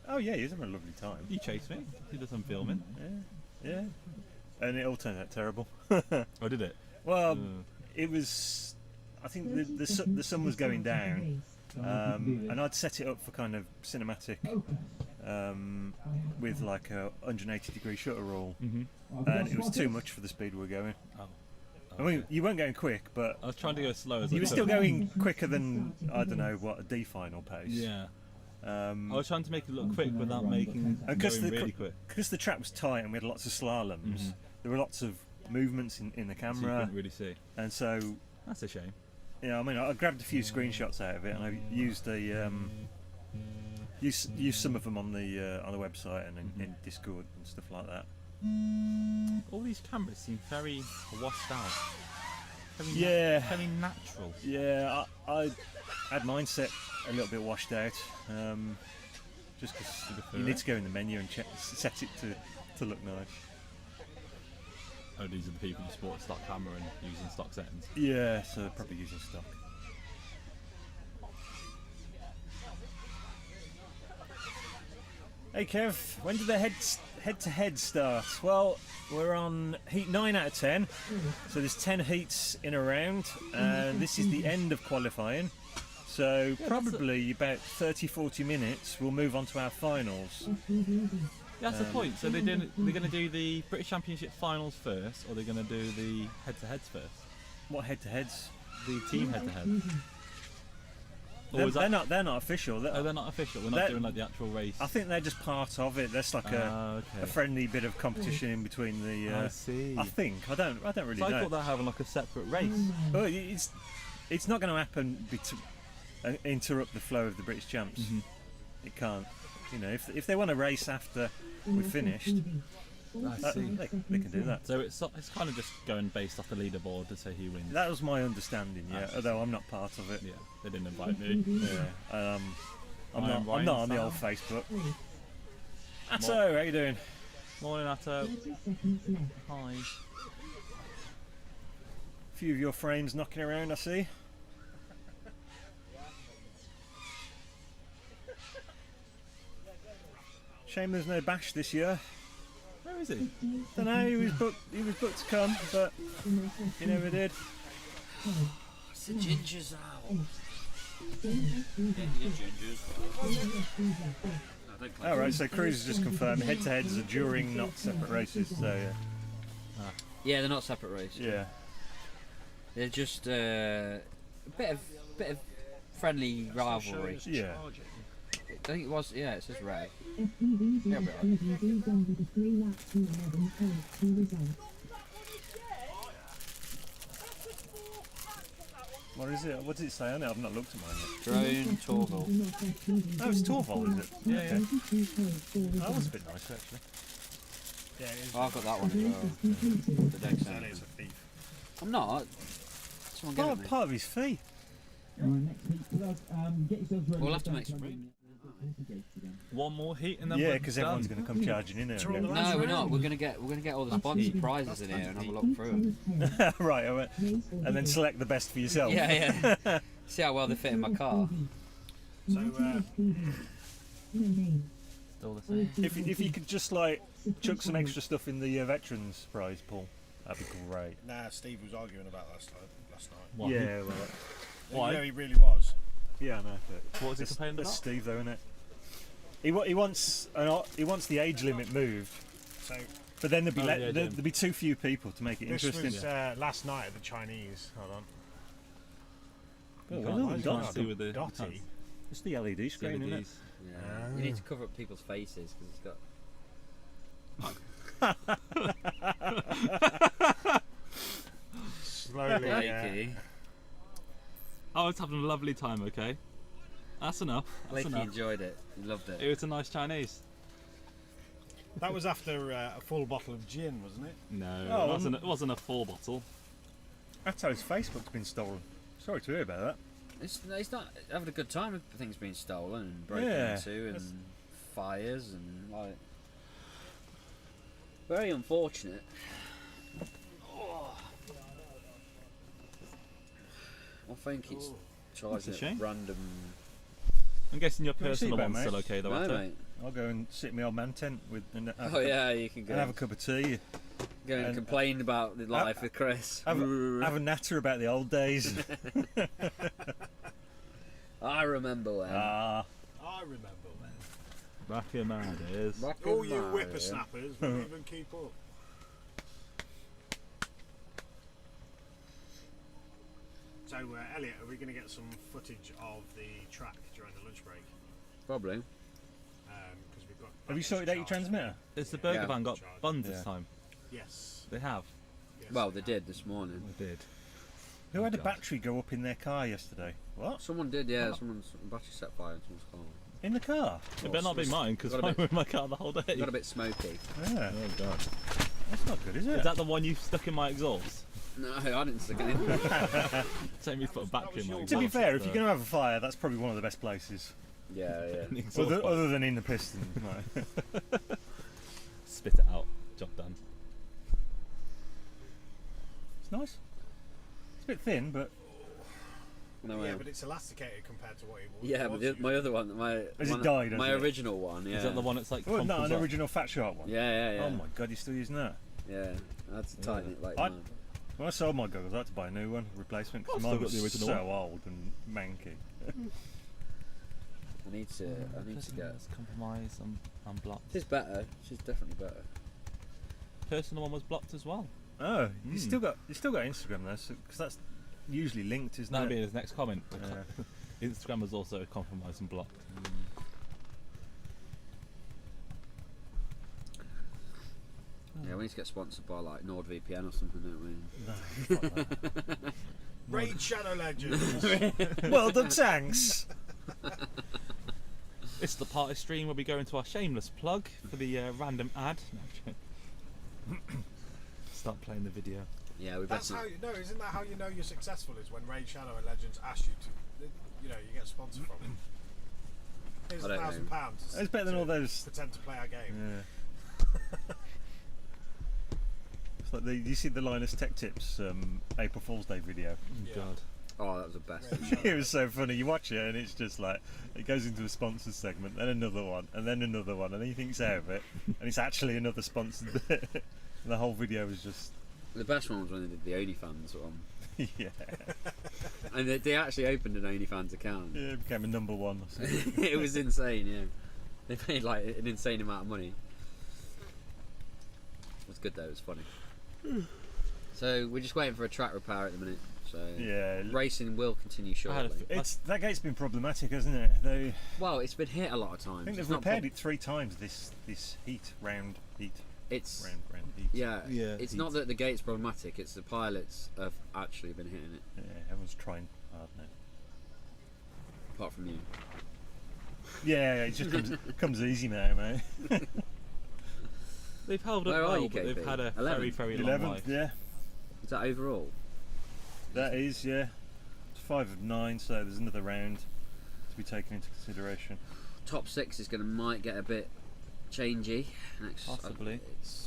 [SPEAKER 14] Oh yeah, he was having a lovely time.
[SPEAKER 13] You chased me. You did some filming.
[SPEAKER 14] Yeah. And it all turned out terrible.
[SPEAKER 13] Oh, did it?
[SPEAKER 14] Well, it was. I think the sun was going down, and I'd set it up for kind of cinematic, with like a 180-degree shutter roll, and it was too much for the speed we were going.
[SPEAKER 13] Oh.
[SPEAKER 14] I mean, you weren't going quick, but
[SPEAKER 13] I was trying to go slow as
[SPEAKER 14] you
[SPEAKER 13] I
[SPEAKER 14] were
[SPEAKER 13] could.
[SPEAKER 14] still going quicker than I don't know what a D final pace.
[SPEAKER 13] Yeah. I was trying to make it look quick without making going really quick.
[SPEAKER 14] Because the track was tight and we had lots of slaloms, there were lots of movements in the camera.
[SPEAKER 13] So you couldn't really see.
[SPEAKER 14] And so
[SPEAKER 13] that's a shame.
[SPEAKER 14] Yeah, I mean, I grabbed a few screenshots out of it, and I used used some of them on the website and in Discord and stuff like that.
[SPEAKER 13] All these cameras seem very washed out. Very natural.
[SPEAKER 14] Yeah, I had mine set a little bit washed out, just because you need to go in the menu and set it to look nice.
[SPEAKER 13] Oh, these are the people who sport a stock camera and using stock settings.
[SPEAKER 14] Yeah, so they're probably using stock. Hey Kev, when did the head-to-head start? Well, we're on heat 9 out of 10, so there's 10 heats in a round, and this is the end of qualifying. So probably about 30-40 minutes we'll move on to our finals.
[SPEAKER 13] That's the point. So they're going to do the British Championship finals first, or they're going to do the head-to-heads first?
[SPEAKER 14] What head-to-heads?
[SPEAKER 13] The team head-to-head.
[SPEAKER 14] They're not official.
[SPEAKER 13] They're not official. They're not doing like the actual race.
[SPEAKER 14] I think they're just part of it. That's like a friendly bit of competition in between the.
[SPEAKER 13] I see.
[SPEAKER 14] I think I don't really
[SPEAKER 13] know.
[SPEAKER 14] I
[SPEAKER 13] thought they're having like a separate race.
[SPEAKER 14] Well, it's not going to happen. Interrupt the flow of the British Champs. It can't. You know, if they want to race after we've finished,
[SPEAKER 13] I see.
[SPEAKER 14] They can do that.
[SPEAKER 13] So it's kind of just going based off the leaderboard to say who wins.
[SPEAKER 14] That was my understanding, yeah. Although I'm not part of it.
[SPEAKER 13] Yeah, they didn't invite me.
[SPEAKER 14] Yeah. I'm not on the old Facebook. Atto, how you doing?
[SPEAKER 13] Morning, Atto. Hi.
[SPEAKER 14] A few of your frames knocking around, I see. Shame there's no bash this year.
[SPEAKER 13] Where is he?
[SPEAKER 14] Don't know. He was booked to come, but he never did.
[SPEAKER 1] It's the gingers out.
[SPEAKER 14] All right, so Cruz has just confirmed head-to-heads are during, not separate races. So yeah.
[SPEAKER 1] Yeah, they're not separate races.
[SPEAKER 14] Yeah.
[SPEAKER 1] They're just a bit of friendly rivalry.
[SPEAKER 14] Yeah.
[SPEAKER 1] I think it was. Yeah, it says Ray.
[SPEAKER 14] What is it? What does it say on it? I've not looked at mine yet.
[SPEAKER 1] Drone Torval.
[SPEAKER 14] Oh, it's Torval, is it?
[SPEAKER 13] Yeah.
[SPEAKER 14] That was a bit nice, actually.
[SPEAKER 2] Yeah, it is.
[SPEAKER 1] Oh, I've got that one as well. The deck
[SPEAKER 2] That is a thief.
[SPEAKER 1] I'm not. Someone get it, mate.
[SPEAKER 14] Part of his fee.
[SPEAKER 1] We'll have to make some room.
[SPEAKER 13] One more heat and then
[SPEAKER 14] Yeah,
[SPEAKER 13] we're
[SPEAKER 14] because
[SPEAKER 13] done.
[SPEAKER 14] everyone's going to come charging in here. again.
[SPEAKER 1] No, we're not. We're gonna get all the sponsored prizes in here and have a look through them.
[SPEAKER 14] Right, I went, and then select the best for yourself.
[SPEAKER 1] Yeah. See how well they fit in my car.
[SPEAKER 2] So,
[SPEAKER 13] Still the same.
[SPEAKER 14] If you could just like chuck some extra stuff in the veterans prize pool, that'd be great.
[SPEAKER 4] Nah, Steve was arguing about last night.
[SPEAKER 13] What?
[SPEAKER 14] Yeah, well,
[SPEAKER 13] Why?
[SPEAKER 4] Yeah, he really was.
[SPEAKER 14] Yeah, I know. But
[SPEAKER 13] What was he complaining
[SPEAKER 14] that's
[SPEAKER 13] about?
[SPEAKER 14] Steve, though, isn't it? He wants the age limit moved.
[SPEAKER 4] So
[SPEAKER 14] But then
[SPEAKER 13] Oh, yeah,
[SPEAKER 14] there'd be too few people to make it
[SPEAKER 4] this
[SPEAKER 14] interesting.
[SPEAKER 4] was last night at the Chinese. Hold on.
[SPEAKER 14] Oh, well,
[SPEAKER 13] You
[SPEAKER 14] done.
[SPEAKER 13] can't see with the
[SPEAKER 4] Dotty.
[SPEAKER 14] It's the LED screen, isn't it?
[SPEAKER 13] LEDs.
[SPEAKER 1] Yeah. You need to cover up people's faces because it's got.
[SPEAKER 4] Slowly.
[SPEAKER 1] Blakey.
[SPEAKER 13] I was having a lovely time. Okay, that's enough. That's
[SPEAKER 1] Blakey
[SPEAKER 13] enough.
[SPEAKER 1] enjoyed it. He loved
[SPEAKER 13] It
[SPEAKER 1] it.
[SPEAKER 13] was a nice Chinese.
[SPEAKER 4] That was after a full bottle of gin, wasn't it?
[SPEAKER 13] No,
[SPEAKER 14] Oh,
[SPEAKER 13] it wasn't a full bottle.
[SPEAKER 14] That's how his Facebook's been stolen. Sorry to hear about that.
[SPEAKER 1] It's not having a good time with things being stolen and broken
[SPEAKER 14] Yeah,
[SPEAKER 1] into and
[SPEAKER 14] that's-
[SPEAKER 1] fires and like. Very unfortunate. I think it's charging
[SPEAKER 13] a shame.
[SPEAKER 1] at random.
[SPEAKER 13] I'm guessing your
[SPEAKER 14] What do you
[SPEAKER 13] personal
[SPEAKER 14] see,
[SPEAKER 13] one's
[SPEAKER 14] mate?
[SPEAKER 13] still okay though.
[SPEAKER 1] No,
[SPEAKER 13] Atto?
[SPEAKER 1] mate.
[SPEAKER 14] I'll go and sit in my old man tent with and have,
[SPEAKER 1] Oh yeah, you can go.
[SPEAKER 14] and have a cup of tea.
[SPEAKER 1] Go and
[SPEAKER 14] and-
[SPEAKER 1] complain about the life with Chris.
[SPEAKER 14] Have a natter about the old days.
[SPEAKER 1] I remember when.
[SPEAKER 4] I remember when.
[SPEAKER 13] Back in my days.
[SPEAKER 1] Back
[SPEAKER 4] All
[SPEAKER 1] in
[SPEAKER 4] you
[SPEAKER 1] my
[SPEAKER 4] whippersnappers won't even keep up. So, Elliot, are we going to get some footage of the track during the lunch break?
[SPEAKER 1] Probably.
[SPEAKER 4] Because we've got.
[SPEAKER 14] Have you sorted out your transmitter?
[SPEAKER 13] Has the burger
[SPEAKER 1] Yeah.
[SPEAKER 13] van got buns this
[SPEAKER 14] Yeah.
[SPEAKER 13] time?
[SPEAKER 4] Yes.
[SPEAKER 13] They have.
[SPEAKER 4] Yes,
[SPEAKER 1] Well, they did this morning.
[SPEAKER 13] They did.
[SPEAKER 14] Who had a
[SPEAKER 13] God.
[SPEAKER 14] battery go up in their car yesterday? What?
[SPEAKER 1] Someone did, yeah. Someone's battery set fire in someone's car.
[SPEAKER 14] In the car?
[SPEAKER 13] It better not be mine because
[SPEAKER 1] got a
[SPEAKER 13] I'm
[SPEAKER 1] bit-
[SPEAKER 13] in my car the whole day.
[SPEAKER 1] Got a bit smoky.
[SPEAKER 14] Yeah.
[SPEAKER 13] Oh god.
[SPEAKER 14] That's not good, is it?
[SPEAKER 13] Is that the one you stuck in my exhaust?
[SPEAKER 1] No, I didn't stick it in.
[SPEAKER 13] Take me to put a battery in my exhaust.
[SPEAKER 14] To be fair, if you're going to have a fire, that's probably one of the best places.
[SPEAKER 1] Yeah, yeah.
[SPEAKER 13] An exhaust pipe.
[SPEAKER 14] Other than in the piston. Right.
[SPEAKER 13] Spit it out. Job done.
[SPEAKER 14] It's nice. It's a bit thin, but
[SPEAKER 1] No,
[SPEAKER 4] Yeah, but it's elasticated compared to what it was.
[SPEAKER 1] yeah, but my other one,
[SPEAKER 14] Has it died,
[SPEAKER 1] my
[SPEAKER 14] hasn't it?
[SPEAKER 1] original one, yeah.
[SPEAKER 13] Is that the one that's like
[SPEAKER 14] well, not
[SPEAKER 13] crumples
[SPEAKER 14] an
[SPEAKER 13] up?
[SPEAKER 14] original Fat Shark one.
[SPEAKER 1] Yeah, yeah.
[SPEAKER 14] Oh my god, you're still using that?
[SPEAKER 1] Yeah, I had to tighten it like
[SPEAKER 14] I-
[SPEAKER 1] that.
[SPEAKER 14] When I sold my goggles, I had to buy a new one, replacement, because
[SPEAKER 13] I've
[SPEAKER 14] mine
[SPEAKER 13] still got
[SPEAKER 14] was
[SPEAKER 13] the original
[SPEAKER 14] so
[SPEAKER 13] one.
[SPEAKER 14] old and manky.
[SPEAKER 1] I need to get.
[SPEAKER 13] Let's compromise and blocked.
[SPEAKER 1] She's better. She's definitely better.
[SPEAKER 13] Personal one was blocked as well.
[SPEAKER 14] Oh, you still got Instagram though, because that's usually linked, isn't
[SPEAKER 13] That'll
[SPEAKER 14] it?
[SPEAKER 13] be his next comment.
[SPEAKER 14] Yeah.
[SPEAKER 13] Instagram was also compromised and blocked.
[SPEAKER 1] Yeah, we need to get sponsored by like NordVPN or something, don't we?
[SPEAKER 4] Raid Shadow Legends.
[SPEAKER 14] Well done, thanks.
[SPEAKER 13] It's the party stream where we go into our shameless plug for the random ad. No, I'm joking. Start playing the video.
[SPEAKER 1] Yeah, we
[SPEAKER 4] That's how isn't that how you know you're successful? Is when Raid Shadow and Legends ask you to, you get sponsored from it. Here's £1,000.
[SPEAKER 14] It's better than all those.
[SPEAKER 4] Pretend to play our game.
[SPEAKER 14] Yeah. It's like you see the Linus Tech Tips April Fool's Day video.
[SPEAKER 4] Yeah.
[SPEAKER 13] God.
[SPEAKER 1] Oh, that was the best.
[SPEAKER 14] It was so funny. You watch it and it's just like it goes into a sponsored segment, then another one, and then another one, and then you think it's out of it, and it's actually another sponsored bit. And the whole video was just.
[SPEAKER 1] The best one was when they did the OnlyFans one.
[SPEAKER 14] Yeah.
[SPEAKER 1] And they actually opened an OnlyFans account.
[SPEAKER 14] Yeah, it became a number one. Or something.
[SPEAKER 1] It was insane. Yeah, they paid like an insane amount of money. It was good though. It was funny. So we're just waiting for a track repair at the minute. So
[SPEAKER 14] yeah,
[SPEAKER 1] racing will continue shortly.
[SPEAKER 14] That gate's been problematic, hasn't it?
[SPEAKER 1] Well, it's been hit a lot of times.
[SPEAKER 14] I think they've repaired it 3 times this round heat.
[SPEAKER 1] It's
[SPEAKER 14] round heat.
[SPEAKER 1] Yeah, it's not that the gate's problematic. It's the pilots have actually been hitting it.
[SPEAKER 14] Yeah, everyone's trying hard now.
[SPEAKER 1] Apart from you.
[SPEAKER 14] Yeah, it just comes easy now, mate.
[SPEAKER 13] They've held up well, but they've had a very, very long life.
[SPEAKER 14] Yeah.
[SPEAKER 1] Is that overall?
[SPEAKER 14] That is, yeah. It's 5 of 9, so there's another round to be taken into consideration.
[SPEAKER 1] Top 6 might get a bit changey.
[SPEAKER 13] Possibly.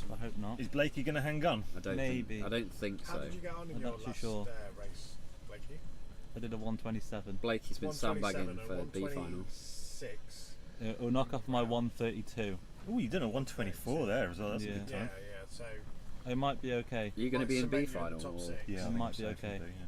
[SPEAKER 13] I hope not.
[SPEAKER 14] Is Blakey going to hang on?
[SPEAKER 1] I don't think so.
[SPEAKER 4] How did you get on in your last race, Blakey?
[SPEAKER 13] I did a 127.
[SPEAKER 1] Blakey's been sandbagging for the B final.
[SPEAKER 4] 6.
[SPEAKER 13] It'll knock off my 132.
[SPEAKER 14] Oh, you've done a 124 there as well. That's a good time.
[SPEAKER 4] Yeah. So
[SPEAKER 13] it might be okay.
[SPEAKER 1] Are you going to be in B final?
[SPEAKER 14] Yeah,
[SPEAKER 13] it might be
[SPEAKER 14] so
[SPEAKER 13] okay.
[SPEAKER 14] yeah.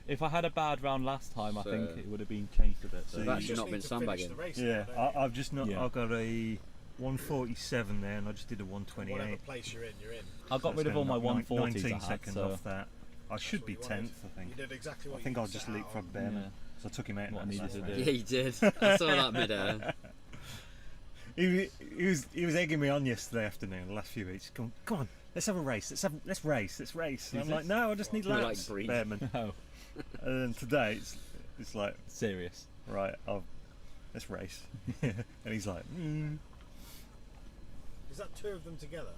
[SPEAKER 13] If I had a bad round last time, I think it would have been changed a bit.
[SPEAKER 1] So you've actually not been sandbagging.
[SPEAKER 14] Yeah, I've just not. I've got a 147 there, and I just did a 128.
[SPEAKER 4] Whatever place you're in, you're in.
[SPEAKER 13] I got rid of all my 140s.
[SPEAKER 14] 19 seconds off that. I should be 10th, I think.
[SPEAKER 4] You did exactly what
[SPEAKER 14] I think I'll just leapfrog Bearman. So I took him out.
[SPEAKER 13] What I needed to do.
[SPEAKER 1] Yeah, you did. I saw that mid-air.
[SPEAKER 14] He was egging me on yesterday afternoon, the last few weeks. Come on, let's have a race. Let's race. And I'm like, no, I just need laps.
[SPEAKER 1] Like
[SPEAKER 14] Bearman.
[SPEAKER 13] No.
[SPEAKER 14] And today it's like
[SPEAKER 13] serious.
[SPEAKER 14] Right, let's race. And he's like,
[SPEAKER 4] Is that 2 of them together?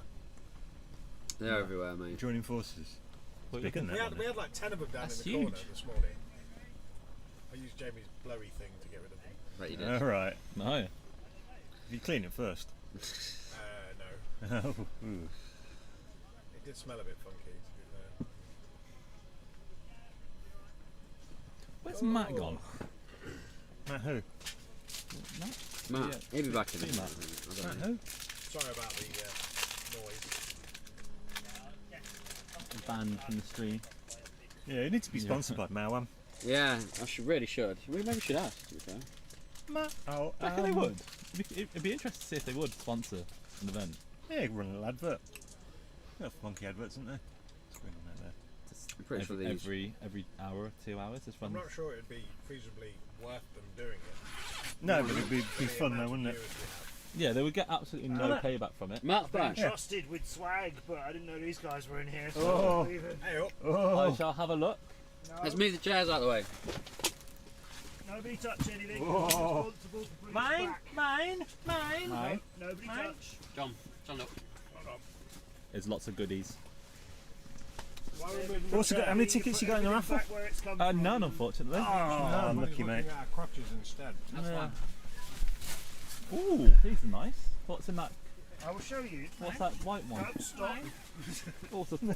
[SPEAKER 1] They're everywhere, mate.
[SPEAKER 14] Joining forces.
[SPEAKER 4] We had like 10 of them down in the corner this morning. I used Jamie's blowy thing to get rid of them.
[SPEAKER 1] Right, you did.
[SPEAKER 14] All right.
[SPEAKER 13] No.
[SPEAKER 14] You clean it first.
[SPEAKER 4] No.
[SPEAKER 14] Oh,
[SPEAKER 4] it did smell a bit funky, to be fair.
[SPEAKER 13] Where's Matt gone?
[SPEAKER 14] Matt who?
[SPEAKER 1] Matt, he'll be back in a minute.
[SPEAKER 14] Matt who?
[SPEAKER 4] Sorry about the noise.
[SPEAKER 13] Banned from the stream.
[SPEAKER 14] Yeah, it needs to be sponsored by Mawam.
[SPEAKER 1] Yeah, maybe should ask, to be fair.
[SPEAKER 14] Matt. Oh,
[SPEAKER 13] I reckon they would. It'd be interesting to see if they would sponsor an event.
[SPEAKER 14] Yeah, run a little advert. They have funky adverts, isn't they? What's going on out there?
[SPEAKER 1] I'm pretty sure these.
[SPEAKER 13] Every hour, 2 hours, just run.
[SPEAKER 4] I'm not sure it'd be feasibly worth them doing it.
[SPEAKER 14] No, but it'd be fun though, wouldn't it?
[SPEAKER 13] Yeah, they would get absolutely no payback from it.
[SPEAKER 1] Matt's back.
[SPEAKER 2] Trusted with swag, but I didn't know these guys were in here. So
[SPEAKER 14] Oh.
[SPEAKER 4] Hey up.
[SPEAKER 13] I shall have a look.
[SPEAKER 2] No,
[SPEAKER 1] Let's move the chairs out of the way.
[SPEAKER 2] nobody touch anything.
[SPEAKER 14] Oh.
[SPEAKER 2] Responsible for putting it back.
[SPEAKER 13] Mine.
[SPEAKER 2] No, nobody touch.
[SPEAKER 1] John, look.
[SPEAKER 13] There's lots of goodies.
[SPEAKER 14] How many tickets you got in the raffle?
[SPEAKER 13] None, unfortunately.
[SPEAKER 14] Oh, unlucky, mate.
[SPEAKER 4] Our crutches instead.
[SPEAKER 13] Ooh, these are nice. What's in that?
[SPEAKER 2] I will show you.
[SPEAKER 13] What's that white one?
[SPEAKER 2] No, stop.
[SPEAKER 13] Awesome.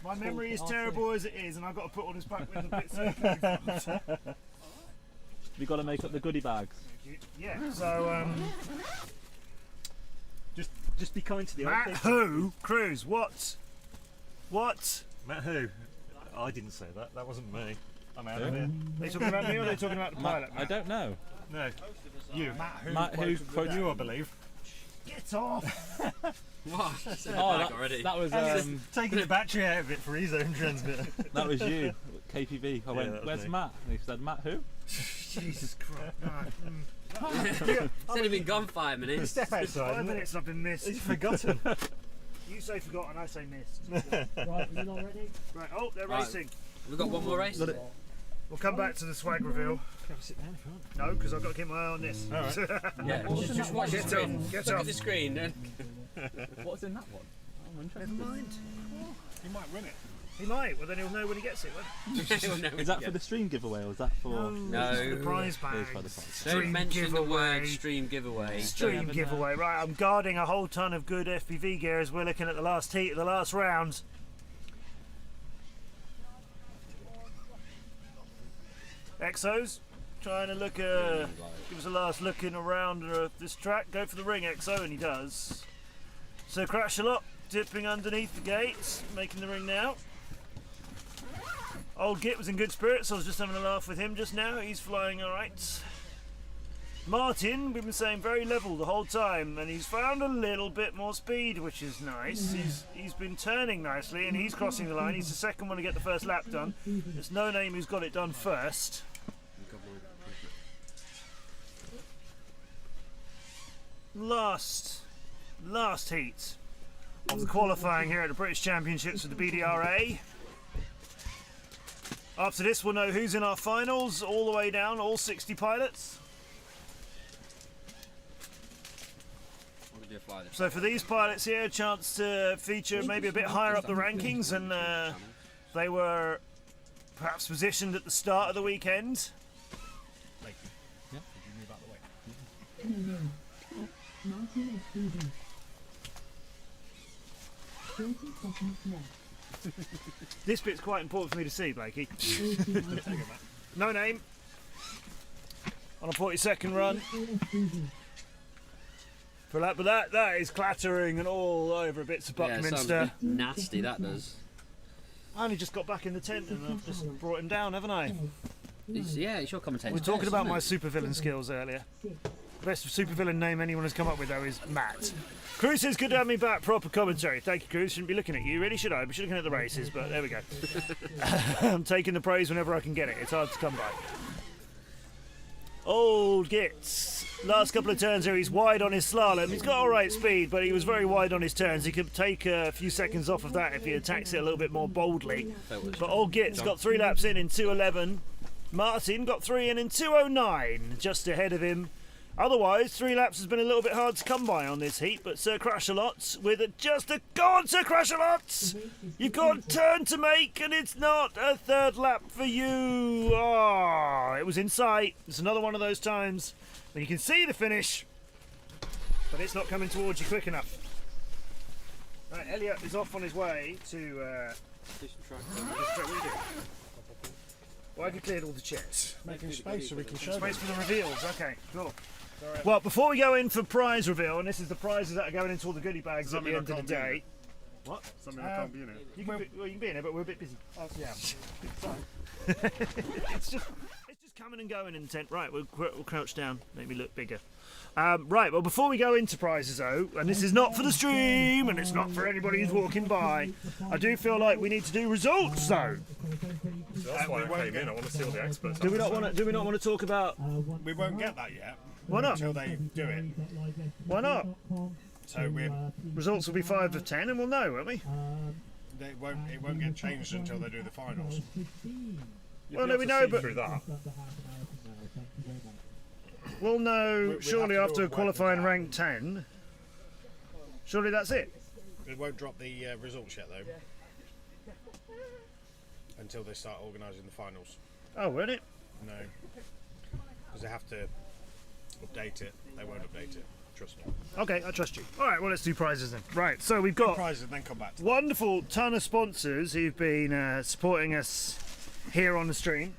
[SPEAKER 2] My memory is terrible as it is, and I've got to put all this back with the bits.
[SPEAKER 13] We've got to make up the goodie bags.
[SPEAKER 2] Yeah. So
[SPEAKER 14] Just be kind to the
[SPEAKER 2] Matt who? Cruz, what?
[SPEAKER 14] Matt who? I didn't say that. That wasn't me. I'm out of here.
[SPEAKER 2] Are they talking about me or are they talking about the pilot?
[SPEAKER 13] I don't know.
[SPEAKER 14] No. You.
[SPEAKER 4] Matt who
[SPEAKER 14] quoted you, I believe.
[SPEAKER 2] Get off!
[SPEAKER 13] That was
[SPEAKER 14] taking the battery out of it for his own transmitter.
[SPEAKER 13] that was you, KPV. I went, where's Matt? And he said, Matt who?
[SPEAKER 2] Jesus Christ.
[SPEAKER 1] It's only been gone 5 minutes.
[SPEAKER 14] Step outside.
[SPEAKER 2] 5 minutes I've been missed.
[SPEAKER 14] He's forgotten.
[SPEAKER 2] You say forgotten, I say missed. Right, you not ready? Right, oh, they're racing.
[SPEAKER 1] We've got one more race.
[SPEAKER 2] We'll come back to the swag reveal.
[SPEAKER 14] Sit down if you want.
[SPEAKER 2] No, because I've got to keep my eye on this.
[SPEAKER 14] All right.
[SPEAKER 1] Yeah, just watch the screen.
[SPEAKER 2] Get
[SPEAKER 1] Look
[SPEAKER 2] off.
[SPEAKER 1] at the screen. Then.
[SPEAKER 13] What's in that one?
[SPEAKER 2] Never mind.
[SPEAKER 4] He might win it.
[SPEAKER 2] He might. Well, then he'll know when he gets it. Won't he?
[SPEAKER 13] Is that for the stream giveaway or is that for?
[SPEAKER 1] No.
[SPEAKER 2] It's for the prize bag.
[SPEAKER 13] It is for the prize.
[SPEAKER 1] Don't mention the word stream giveaway.
[SPEAKER 2] Stream giveaway. Right, I'm guarding a whole ton of good FPV gear as we're looking at the last heat of the last round. Exos, trying to look, give us a last looking around this track. Go for the ring, Exo, and he does. So Crash a lot, dipping underneath the gates, making the ring now. Old Git was in good spirits. I was just having a laugh with him just now. He's flying all right. Martin, we've been saying very level the whole time, and he's found a little bit more speed, which is nice. He's been turning nicely, and he's crossing the line. He's the second one to get the first lap done. It's No Name who's got it done first. Last heat of the qualifying here at the British Championships with the BDRA. After this, we'll know who's in our finals, all the way down, all 60 pilots. So for these pilots here, a chance to feature maybe a bit higher up the rankings, and they were perhaps positioned at the start of the weekend.
[SPEAKER 4] Like, yeah. Did you move out the way?
[SPEAKER 9] Martin FPV. 30 seconds left.
[SPEAKER 2] This bit's quite important for me to see, Blakey. No Name on a 40-second run. For a lap, but that is clattering and all over bits of Buckminster.
[SPEAKER 1] Yeah, nasty, that does.
[SPEAKER 2] I only just got back in the tent and I've just brought him down, haven't I?
[SPEAKER 1] It's your commentator.
[SPEAKER 2] We were talking about my supervillain skills earlier. The best supervillain name anyone has come up with, though, is Matt. Cruz says, good to have me back. Proper commentary. Thank you, Cruz. Shouldn't be looking at you, really, should I? We should be looking at the races, but there we go. I'm taking the praise whenever I can get it. It's hard to come by. Old Gits. Last couple of turns here, he's wide on his slalom. He's got all right speed, but he was very wide on his turns. He could take a few seconds off of that if he attacks it a little bit more boldly. But Old Gits got 3 laps in 2:11. Martin got 3 in 2:09, just ahead of him. Otherwise, 3 laps has been a little bit hard to come by on this heat, but Sir Crash-A-Lots with go on, Sir Crash-A-Lots! You've got a turn to make, and it's not a 3rd lap for you. Oh, it was in sight. It's another one of those times when you can see the finish, but it's not coming towards you quick enough. Right, Elliot is off on his way to Well, I cleared all the chairs.
[SPEAKER 4] Making space so we can show
[SPEAKER 2] space
[SPEAKER 4] them.
[SPEAKER 2] for the reveals. Okay, cool. Well, before we go in for prize reveal, and this is the prizes that are going into all the goodie bags at the end of the day. What?
[SPEAKER 8] Something I can't be in it.
[SPEAKER 2] You can be in it, but we're a bit busy. Oh, yeah. It's just coming and going in the tent. Right, we'll crouch down, make me look bigger. Right, well, before we go into prizes, though, and this is not for the stream, and it's not for anybody who's walking by, I do feel like we need to do results, though.
[SPEAKER 8] That's why I came in. I want to see all the experts.
[SPEAKER 2] Do we not want to talk about?
[SPEAKER 4] We won't get that yet.
[SPEAKER 2] Why not?
[SPEAKER 4] Until they do it.
[SPEAKER 2] Why not?
[SPEAKER 4] So
[SPEAKER 2] results will be 5 of 10, and we'll know, won't we?
[SPEAKER 4] It won't get changed until they do the finals.
[SPEAKER 2] Well, no, we know, but
[SPEAKER 8] through that.
[SPEAKER 2] We'll know
[SPEAKER 4] We
[SPEAKER 2] surely
[SPEAKER 4] have to
[SPEAKER 2] after
[SPEAKER 4] do a
[SPEAKER 2] qualifying rank 10. Surely that's it.
[SPEAKER 4] It won't drop the results yet, though. Until they start organising the finals.
[SPEAKER 2] Oh, won't it?
[SPEAKER 4] No. Because they have to update it. They won't update it. Trust me.
[SPEAKER 2] Okay, I trust you. All right, well, let's do prizes then. Right, so we've got
[SPEAKER 4] prizes and then come back to
[SPEAKER 2] wonderful ton of sponsors who've been supporting us here on the stream.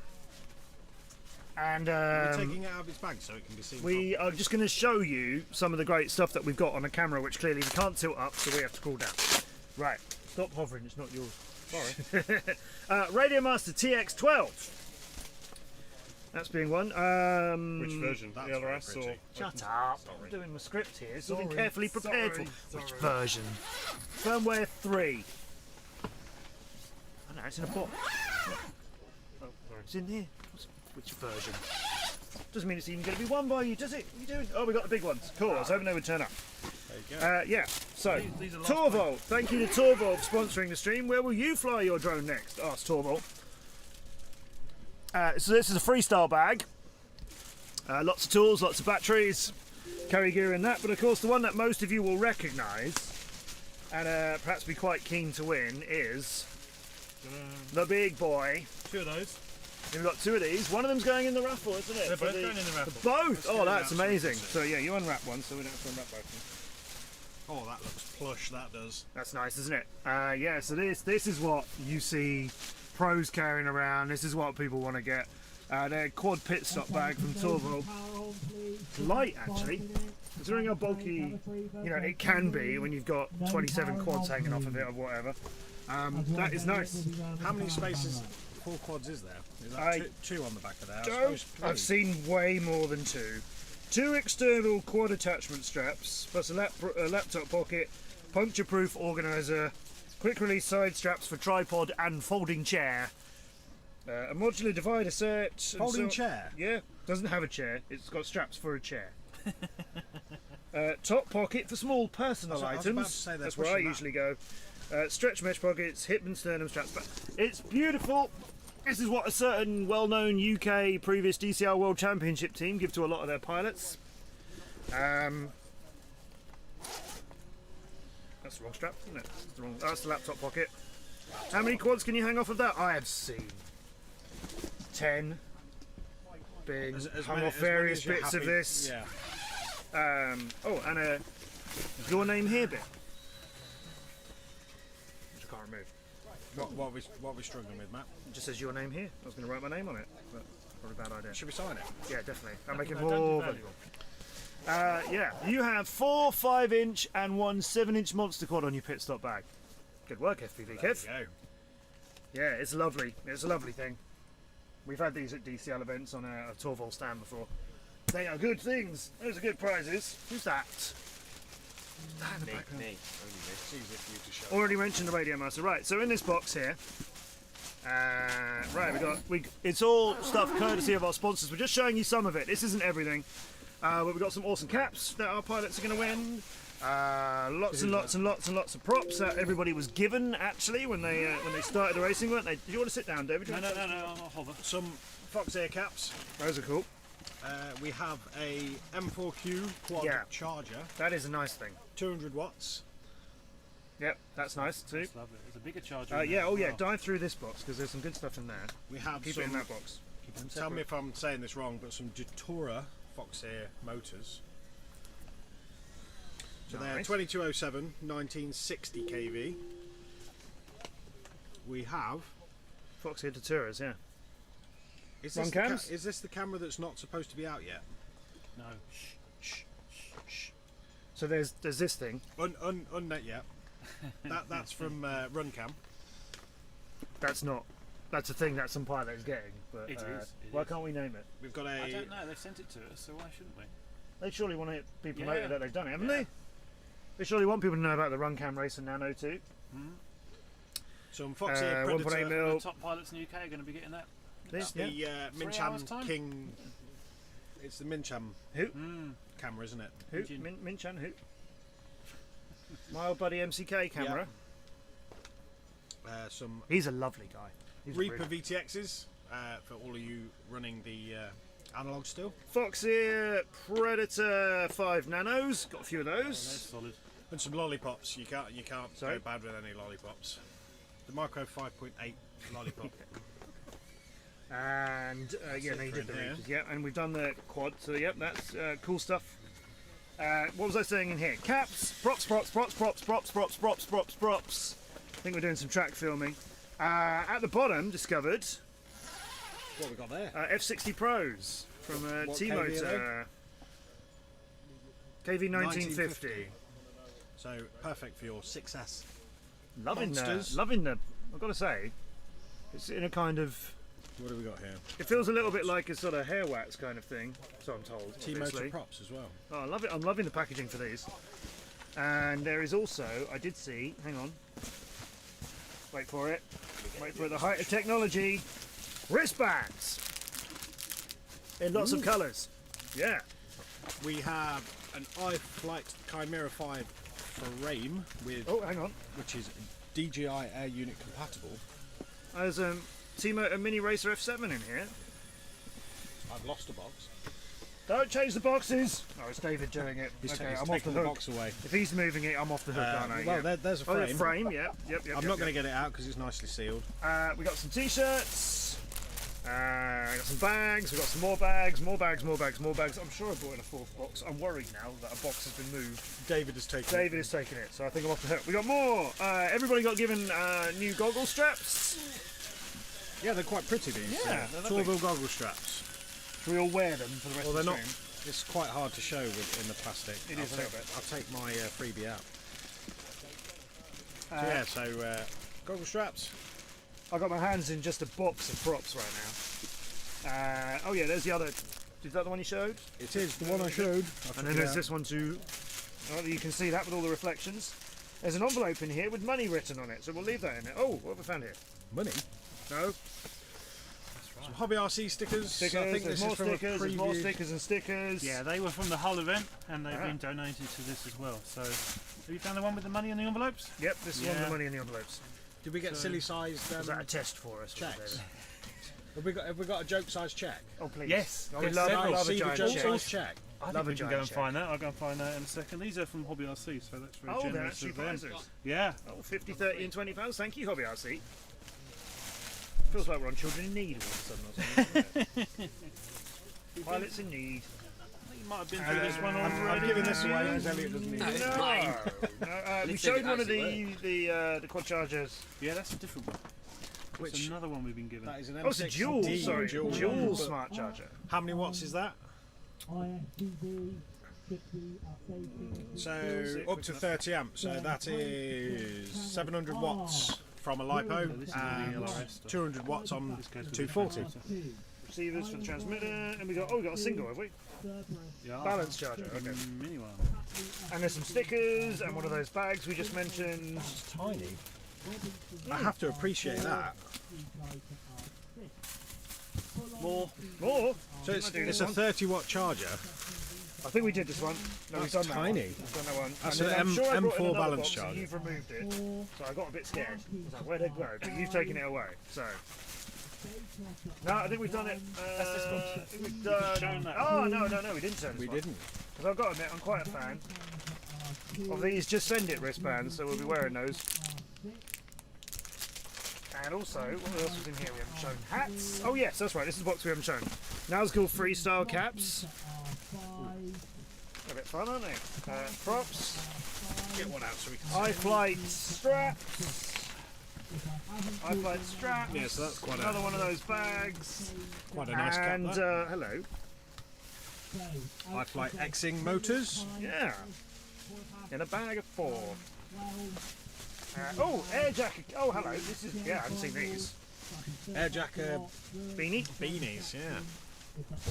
[SPEAKER 2] And
[SPEAKER 4] We're taking it out of its bag so it can be seen.
[SPEAKER 2] we are just going to show you some of the great stuff that we've got on the camera, which clearly we can't tilt up, so we have to crawl down. Right, stop hovering, it's not yours. Sorry. Radio Master TX12. That's being one.
[SPEAKER 8] Which version? The LRS or?
[SPEAKER 2] Shut up. I'm doing my script here. It's all been carefully prepared for. Which version? Firmware 3. I know, it's in a box. Oh, it's in here. Which version? Doesn't mean it's even going to be won by you, does it? What are you doing? Oh, we got the big ones. Cool. I was hoping they would turn up.
[SPEAKER 8] There you go.
[SPEAKER 2] Yeah. So, Torvald. Thank you to Torvald for sponsoring the stream. Where will you fly your drone next? Asked Torvald. So this is a freestyle bag. Lots of tools, lots of batteries, carry gear in that. But of course, the one that most of you will recognise and perhaps be quite keen to win is the big boy.
[SPEAKER 14] 2 of those.
[SPEAKER 2] We've got 2 of these. One of them's going in the raffle, isn't it?
[SPEAKER 14] They're
[SPEAKER 2] For
[SPEAKER 14] both going in the raffle.
[SPEAKER 2] Both? Oh, that's
[SPEAKER 14] Absolutely.
[SPEAKER 2] amazing. So yeah, you unwrap one, so we don't have to unwrap both of them.
[SPEAKER 4] Oh, that looks plush. That does.
[SPEAKER 2] That's nice, isn't it? Yeah. So this is what you see pros carrying around. This is what people want to get. Their quad pit stop bag from Torvald. It's light, actually. Considering how bulky, it can be when you've got 27 quads hanging off of it or whatever. That is nice.
[SPEAKER 4] How many spaces for quads is there? Is that two on the back of there? I suppose
[SPEAKER 2] I've seen way more than 2. 2 external quad attachment straps, plus a laptop pocket, puncture-proof organiser, quick-release side straps for tripod and folding chair, a modular divider set.
[SPEAKER 4] Folding chair?
[SPEAKER 2] Yeah, doesn't have a chair. It's got straps for a chair. Top pocket for small personal
[SPEAKER 4] I was
[SPEAKER 2] items.
[SPEAKER 4] about to say they're
[SPEAKER 2] That's where I
[SPEAKER 4] pushing that.
[SPEAKER 2] usually go. Stretch mesh pockets, hip and sternum straps. But it's beautiful. This is what a certain well-known UK previous DCR World Championship team give to a lot of their pilots. That's the wrong strap, isn't it? That's the laptop pocket. How many quads can you hang off of that? I have seen 10 being hung off various bits of this.
[SPEAKER 4] Yeah.
[SPEAKER 2] Oh, and a your name here bit, which I can't remove.
[SPEAKER 4] What are we struggling with, Matt?
[SPEAKER 2] It just says your name here. I was going to write my name on it, but probably a bad idea.
[SPEAKER 4] Should we sign it?
[SPEAKER 2] Yeah, definitely. I'll
[SPEAKER 14] No,
[SPEAKER 2] make it
[SPEAKER 14] don't do
[SPEAKER 2] more
[SPEAKER 14] value.
[SPEAKER 2] valuable. Yeah, you have 4 5-inch and 1 7-inch monster quad on your pit stop bag. Good work, FPV Kev.
[SPEAKER 4] There you go.
[SPEAKER 2] Yeah, it's lovely. It's a lovely thing. We've had these at DCL events on a Torvald stand before. They are good things. Those are good prizes. Who's that?
[SPEAKER 11] Me. Only me.
[SPEAKER 4] It's easy for you to show.
[SPEAKER 2] Already mentioned the Radio Master. Right, so in this box here, it's all stuff courtesy of our sponsors. We're just showing you some of it. This isn't everything. But we've got some awesome caps that our pilots are going to win. Lots and lots and lots and lots of props that everybody was given actually when they started the racing, weren't they? Do you want to sit down, David?
[SPEAKER 14] No, I'll hover.
[SPEAKER 4] Some Fox Air caps.
[SPEAKER 2] Those are cool.
[SPEAKER 4] We have a M4Q quad charger.
[SPEAKER 2] That is a nice thing.
[SPEAKER 4] 200 watts.
[SPEAKER 2] Yep, that's nice too.
[SPEAKER 14] That's lovely. There's a bigger charger. in
[SPEAKER 2] Yeah,
[SPEAKER 14] there
[SPEAKER 2] oh
[SPEAKER 14] as
[SPEAKER 2] yeah,
[SPEAKER 14] well.
[SPEAKER 2] dive through this box because there's some good stuff in there.
[SPEAKER 4] We have
[SPEAKER 2] Keep it in that box. Keep them
[SPEAKER 4] Tell me
[SPEAKER 2] separate.
[SPEAKER 4] if I'm saying this wrong, but some Datura Fox Air motors. So they're
[SPEAKER 2] Nice.
[SPEAKER 4] 2207, 1960 kV. We have.
[SPEAKER 2] Fox Air Daturas, yeah.
[SPEAKER 4] Is
[SPEAKER 2] Run
[SPEAKER 4] this,
[SPEAKER 2] cams?
[SPEAKER 4] is this the camera that's not supposed to be out yet?
[SPEAKER 14] No.
[SPEAKER 2] So there's this thing.
[SPEAKER 4] Unnet yet. That's from RunCam.
[SPEAKER 2] That's not. That's a thing that some pilot is getting. But
[SPEAKER 14] It is, it
[SPEAKER 2] why
[SPEAKER 14] is.
[SPEAKER 2] can't we name it?
[SPEAKER 4] We've got a.
[SPEAKER 14] I don't know. They've sent it to us, so why shouldn't we?
[SPEAKER 2] They surely want to be promoted
[SPEAKER 14] Yeah.
[SPEAKER 2] that they've done it, haven't
[SPEAKER 14] Yeah.
[SPEAKER 2] they? They surely want people to know about the RunCam race and Nano too.
[SPEAKER 4] Some Fox Air
[SPEAKER 2] 1.8
[SPEAKER 4] Predator.
[SPEAKER 2] mil.
[SPEAKER 14] The top pilots in the UK are going to be getting that.
[SPEAKER 2] This,
[SPEAKER 4] The
[SPEAKER 2] yeah.
[SPEAKER 14] 3 hours
[SPEAKER 4] Mincham
[SPEAKER 14] time?
[SPEAKER 4] King. It's the Mincham
[SPEAKER 2] Who?
[SPEAKER 4] camera, isn't it?
[SPEAKER 2] Who? Minchan who? My old buddy MCK camera.
[SPEAKER 4] Some
[SPEAKER 2] He's a lovely guy. He's
[SPEAKER 4] Reaper
[SPEAKER 2] brilliant.
[SPEAKER 4] VTXs for all of you running the analog still.
[SPEAKER 2] Fox Air Predator 5 Nanos. Got a few of
[SPEAKER 14] They're
[SPEAKER 2] those.
[SPEAKER 14] solid.
[SPEAKER 4] And some lollipops. You can't
[SPEAKER 2] Sorry?
[SPEAKER 4] go bad with any lollipops. The Micro 5.8 lollipop.
[SPEAKER 2] And yeah, no, you did the
[SPEAKER 4] Yeah.
[SPEAKER 2] Reapers. Yeah, and we've done the quad. So yep, that's cool stuff. What was I saying in here? Caps, props. I think we're doing some track filming. At the bottom, discovered
[SPEAKER 4] What we got there?
[SPEAKER 2] F60 Pros from
[SPEAKER 4] What
[SPEAKER 2] T-Motor. KV 1950.
[SPEAKER 4] So perfect for your 6S.
[SPEAKER 2] Loving
[SPEAKER 4] Monsters.
[SPEAKER 2] the. I've got to say, it's in a kind of.
[SPEAKER 4] What do we got here?
[SPEAKER 2] It feels a little bit like a sort of hair wax kind of thing, so I'm told.
[SPEAKER 4] T-Motor
[SPEAKER 2] obviously.
[SPEAKER 4] props as well.
[SPEAKER 2] Oh, I love it. I'm loving the packaging for these. And there is also, I did see, hang on. Wait for it. Wait for it, the height of technology. Wristbands! In lots of colours. Yeah.
[SPEAKER 4] We have an iFlight Chimera 5 frame with.
[SPEAKER 2] Oh, hang on.
[SPEAKER 4] Which is DJI Air Unit compatible.
[SPEAKER 2] There's a T-Motor Mini Racer F7 in here.
[SPEAKER 4] I've lost a box.
[SPEAKER 2] Don't change the boxes. Oh, it's David doing it.
[SPEAKER 4] He's
[SPEAKER 2] okay,
[SPEAKER 4] he's
[SPEAKER 2] I'm off the
[SPEAKER 4] taking the
[SPEAKER 2] hook.
[SPEAKER 4] box away.
[SPEAKER 2] If he's moving it, I'm off the hook, aren't I?
[SPEAKER 4] Well,
[SPEAKER 2] Yeah.
[SPEAKER 4] there's a
[SPEAKER 2] Oh,
[SPEAKER 4] frame.
[SPEAKER 2] the frame, yep.
[SPEAKER 4] I'm not going to get it out because it's nicely sealed.
[SPEAKER 2] We got some t-shirts. Got some bags. We got some more bags. More bags. More bags. More bags. I'm sure I brought in a fourth box. I'm worried now that a box has been moved.
[SPEAKER 4] David has taken
[SPEAKER 2] David is taking it, so I think I'm off the hook. We got more. Everybody got given new goggle straps.
[SPEAKER 4] Yeah, they're quite pretty, these.
[SPEAKER 2] Yeah,
[SPEAKER 4] Torville goggle straps.
[SPEAKER 2] Should we all wear them for the rest
[SPEAKER 4] Well,
[SPEAKER 2] of
[SPEAKER 4] they're
[SPEAKER 2] the
[SPEAKER 4] not.
[SPEAKER 2] stream?
[SPEAKER 4] It's quite hard to show in the plastic.
[SPEAKER 2] It is a little bit.
[SPEAKER 4] I'll take my freebie out. So goggle straps.
[SPEAKER 2] I got my hands in just a box of props right now. Oh yeah, there's the other. Is that the one you showed?
[SPEAKER 4] It is the one I showed.
[SPEAKER 2] And then there's this one too. Oh, you can see that with all the reflections. There's an envelope in here with money written on it, so we'll leave that in there. Oh, what have we found here?
[SPEAKER 4] Money?
[SPEAKER 2] No.
[SPEAKER 4] Some Hobby RC stickers.
[SPEAKER 2] Stickers.
[SPEAKER 4] I think
[SPEAKER 2] There's
[SPEAKER 4] this
[SPEAKER 2] more
[SPEAKER 4] is from
[SPEAKER 2] stickers.
[SPEAKER 4] a
[SPEAKER 2] There's more
[SPEAKER 4] preview.
[SPEAKER 2] stickers and stickers.
[SPEAKER 14] Yeah, they were from the Hull event, and they've been donated to this as well. So, have you found the one with the money in the envelopes?
[SPEAKER 2] Yep, this is one with the money in the envelopes.
[SPEAKER 4] Did we get silly sized?
[SPEAKER 2] Was that a test for us?
[SPEAKER 4] Checks. Have we got a joke sized check?
[SPEAKER 2] Oh please.
[SPEAKER 14] Yes.
[SPEAKER 2] I would love a giant
[SPEAKER 4] joke
[SPEAKER 2] check.
[SPEAKER 4] sized check.
[SPEAKER 14] I
[SPEAKER 2] Love
[SPEAKER 14] think
[SPEAKER 2] a
[SPEAKER 14] we can go
[SPEAKER 2] giant
[SPEAKER 14] and
[SPEAKER 2] check.
[SPEAKER 14] find that. I'll go and find that in a second. These are from Hobby RC, so that's very
[SPEAKER 2] Oh, they're
[SPEAKER 14] generous
[SPEAKER 2] actually
[SPEAKER 14] of them.
[SPEAKER 2] prizes.
[SPEAKER 14] Yeah.
[SPEAKER 2] Oh, 50, 30 and 20 pounds. Thank you, Hobby RC. Feels like we're on Children in Need all of a sudden or something, doesn't it? Pilots in Need.
[SPEAKER 14] I think you might have been through this one
[SPEAKER 4] I'm
[SPEAKER 14] already.
[SPEAKER 4] giving this away as Elliot doesn't need it.
[SPEAKER 2] No, we showed one of the quad chargers.
[SPEAKER 14] Yeah, that's a different one. That's
[SPEAKER 4] Which
[SPEAKER 14] another one we've been given.
[SPEAKER 4] That is an
[SPEAKER 2] Oh, it's a dual,
[SPEAKER 4] M6D
[SPEAKER 2] sorry,
[SPEAKER 4] dual
[SPEAKER 2] dual smart charger.
[SPEAKER 4] How many watts is that? So up to 30 amps. So that is 700 watts from a lipo and 200 watts on 240.
[SPEAKER 2] Receivers for the transmitter, and we got a single, have we?
[SPEAKER 14] Yeah.
[SPEAKER 2] Balance charger. Okay.
[SPEAKER 14] Mini one.
[SPEAKER 2] And there's some stickers and one of those bags we just mentioned.
[SPEAKER 4] It's tiny. I have to appreciate that.
[SPEAKER 2] More.
[SPEAKER 4] So it's a 30 watt charger.
[SPEAKER 2] I think we did this one. No, we've
[SPEAKER 4] That's
[SPEAKER 2] done
[SPEAKER 4] tiny.
[SPEAKER 2] that one. We've done that one.
[SPEAKER 4] That's
[SPEAKER 2] And then
[SPEAKER 4] an
[SPEAKER 2] I'm sure I brought in
[SPEAKER 4] M4
[SPEAKER 2] another
[SPEAKER 4] balance
[SPEAKER 2] box and
[SPEAKER 4] charger.
[SPEAKER 2] You've removed it, so I got a bit scared. I was like, where'd it go? But you've taken it away. So. No, I think we've done it.
[SPEAKER 14] That's this one.
[SPEAKER 2] I think we've done. Oh no, we didn't turn this
[SPEAKER 4] We
[SPEAKER 2] one.
[SPEAKER 4] didn't.
[SPEAKER 2] Because I've got to admit, I'm quite a fan of these Just Send It wristbands, so we'll be wearing those. And also, what else was in here we haven't shown? Hats! Oh yes, that's right, this is the box we haven't shown. Now it's called Freestyle Caps. A bit fun, aren't they? Props.
[SPEAKER 4] Get one out so we can
[SPEAKER 2] iFlight straps. iFlight straps.
[SPEAKER 4] Yeah, so that's quite
[SPEAKER 2] another one of those bags.
[SPEAKER 4] quite a nice cap.
[SPEAKER 2] And
[SPEAKER 4] that.
[SPEAKER 2] hello.
[SPEAKER 4] iFlight Xing motors.
[SPEAKER 2] Yeah. In a bag of 4. Oh, air jacket. Oh, hello. This is. Yeah, I haven't seen these.
[SPEAKER 4] Air jacket
[SPEAKER 2] Beanie.
[SPEAKER 4] beanies. Yeah.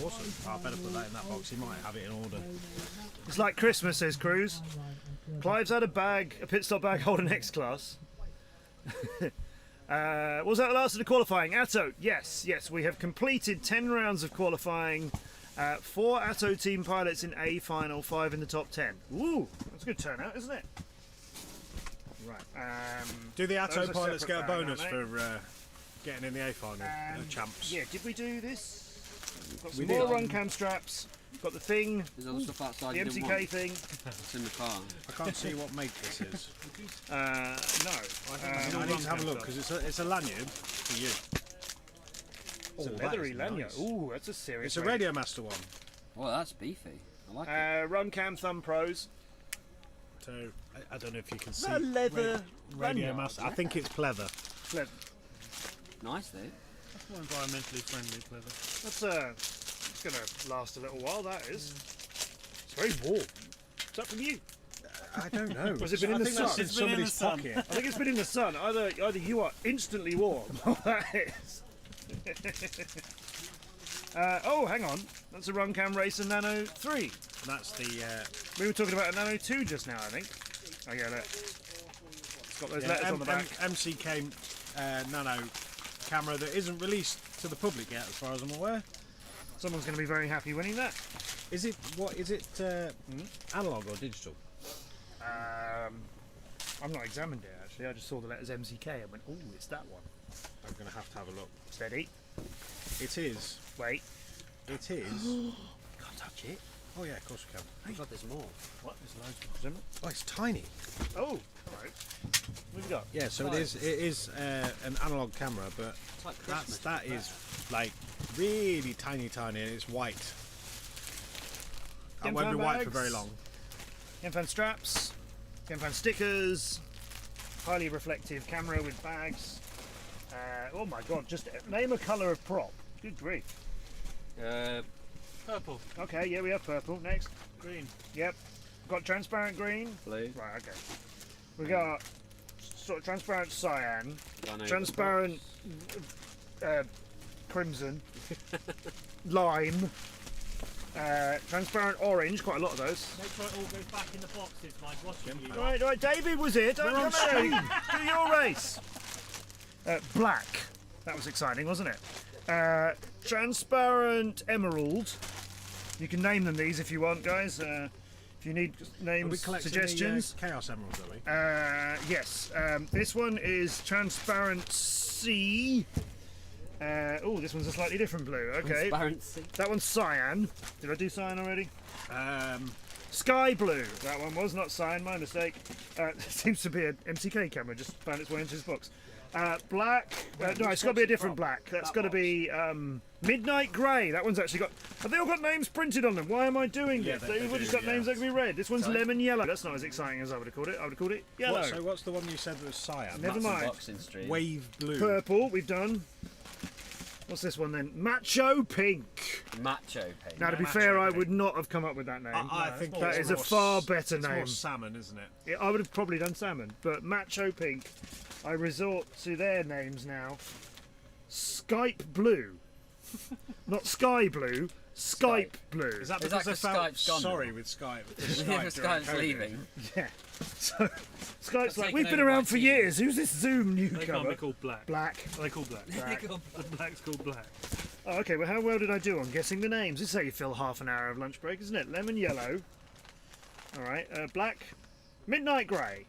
[SPEAKER 4] Awesome. I better put that in that box. He might have it in order.
[SPEAKER 2] It's like Christmas, says Cruz. Clive's had a pit stop bag holding X class. Was that the last of the qualifying? Atto, yes. We have completed 10 rounds of qualifying. 4 Atto team pilots in A final, 5 in the top 10. Ooh, that's a good turnout, isn't it? Right.
[SPEAKER 4] Do the Atto
[SPEAKER 2] those are
[SPEAKER 4] pilots
[SPEAKER 2] separate
[SPEAKER 4] get a
[SPEAKER 2] bag,
[SPEAKER 4] bonus
[SPEAKER 2] aren't
[SPEAKER 4] for getting in the A final? Champs.
[SPEAKER 2] Yeah, did we do this? We've got
[SPEAKER 4] We
[SPEAKER 2] some more
[SPEAKER 4] did.
[SPEAKER 2] run cam straps. We've got the thing.
[SPEAKER 15] There's other stuff outside
[SPEAKER 2] The
[SPEAKER 15] you didn't
[SPEAKER 2] MCK
[SPEAKER 15] want.
[SPEAKER 2] thing.
[SPEAKER 15] It's in the car.
[SPEAKER 4] I can't see what make this is.
[SPEAKER 2] No.
[SPEAKER 4] I need to have a look because it's a lanyard for you.
[SPEAKER 2] Oh,
[SPEAKER 4] So that
[SPEAKER 2] leathery
[SPEAKER 4] is
[SPEAKER 2] lanyard.
[SPEAKER 4] nice.
[SPEAKER 2] Ooh, that's a serious.
[SPEAKER 4] It's a
[SPEAKER 2] weight.
[SPEAKER 4] Radio Master one.
[SPEAKER 15] Well, that's beefy. I like it.
[SPEAKER 2] Run cam thumb pros.
[SPEAKER 4] So I don't know if you can see.
[SPEAKER 2] That leather
[SPEAKER 4] Radio
[SPEAKER 2] lanyard.
[SPEAKER 4] Master. I think it's pleather.
[SPEAKER 15] Nice, though.
[SPEAKER 14] That's more environmentally friendly, clever.
[SPEAKER 2] That's it's gonna last a little while. That is. It's very warm. Is that from you?
[SPEAKER 4] I don't know.
[SPEAKER 2] Has it been in the sun?
[SPEAKER 4] That's in somebody's pocket.
[SPEAKER 2] I think it's been in the sun. Either you are instantly warm, or that is. Oh, hang on. That's a Run Cam Racer Nano 3.
[SPEAKER 4] That's the.
[SPEAKER 2] We were talking about a Nano 2 just now, I think. Oh yeah, look. It's got those letters on the back.
[SPEAKER 4] MCK Nano camera that isn't released to the public yet, as far as I'm aware.
[SPEAKER 2] Someone's going to be very happy winning that.
[SPEAKER 4] Is it analog or digital?
[SPEAKER 2] I've not examined it actually. I just saw the letters MCK and went, "Oh, it's that one."
[SPEAKER 4] I'm going to have a look.
[SPEAKER 2] Steady.
[SPEAKER 4] It is.
[SPEAKER 2] Wait.
[SPEAKER 4] It is.
[SPEAKER 2] God,
[SPEAKER 15] touch it?
[SPEAKER 4] Oh yeah, of course we can.
[SPEAKER 15] Oh God, there's more.
[SPEAKER 2] What? There's loads of them.
[SPEAKER 4] Oh, it's tiny.
[SPEAKER 2] Oh, all right. What have you got?
[SPEAKER 4] Yeah, so it is an analog camera, but
[SPEAKER 15] like Christmas,
[SPEAKER 4] that is like really tiny, and it's white. It won't be white for very long.
[SPEAKER 2] Game-fan straps, game-fan stickers, highly reflective camera with bags. Oh my God! Just name a colour of prop. Good grief.
[SPEAKER 3] Purple.
[SPEAKER 2] Okay, yeah, we have purple. Next.
[SPEAKER 3] Green.
[SPEAKER 2] Yep. Got transparent green.
[SPEAKER 15] Blue.
[SPEAKER 2] Right, okay. We got sort of transparent cyan,
[SPEAKER 15] Run over
[SPEAKER 2] transparent crimson, lime, transparent orange, quite a lot of those.
[SPEAKER 5] Make sure it all goes back in the boxes, Mike. Watching you.
[SPEAKER 2] Right, David was here. Don't
[SPEAKER 5] We're on
[SPEAKER 2] come out. Do your race. Black. That was exciting, wasn't it? Transparent emerald. You can name them these if you want, guys. If you need names, suggestions.
[SPEAKER 4] The, Chaos Emeralds, are we?
[SPEAKER 2] Yes. This one is transparent sea. Oh, this one's a slightly different blue. Okay.
[SPEAKER 15] Transparent sea.
[SPEAKER 2] That one's cyan. Did I do cyan already? Sky blue. That one was not cyan. My mistake. Seems to be an MCK camera. Just found its way into this box. Black. No, it's got to be a different black. That's got to be midnight grey. That one's actually got. Have they all got names printed on them? Why am I doing this? They would have just got names that can be read. This one's lemon yellow. That's not as exciting as I would have called it. I would have called it yellow.
[SPEAKER 4] So what's the one you said was cyan?
[SPEAKER 2] Never mind.
[SPEAKER 4] Wave blue.
[SPEAKER 2] Purple. We've done. What's this one then? Macho pink.
[SPEAKER 15] Macho pink.
[SPEAKER 2] Now, to be fair, I would not have come up with that name.
[SPEAKER 4] I think
[SPEAKER 2] that is a far better
[SPEAKER 4] it's
[SPEAKER 2] name.
[SPEAKER 4] more salmon, isn't it?
[SPEAKER 2] I would have probably done salmon, but Macho Pink, I resort to their names now. Skype Blue. Not Sky Blue, Skype Blue.
[SPEAKER 4] Is that because they felt sorry with Skype?
[SPEAKER 15] Skype's leaving.
[SPEAKER 2] Yeah. So, Skype's like, we've been around for years. Who's this Zoom newcomer?
[SPEAKER 14] They can't be called Black.
[SPEAKER 2] Black.
[SPEAKER 14] Are they called Black?
[SPEAKER 2] Black.
[SPEAKER 14] Black's called Black.
[SPEAKER 2] Oh, okay, well, how well did I do on guessing the names? This is how you fill half an hour of lunch break, isn't it? Lemon yellow. All right, black. Midnight grey.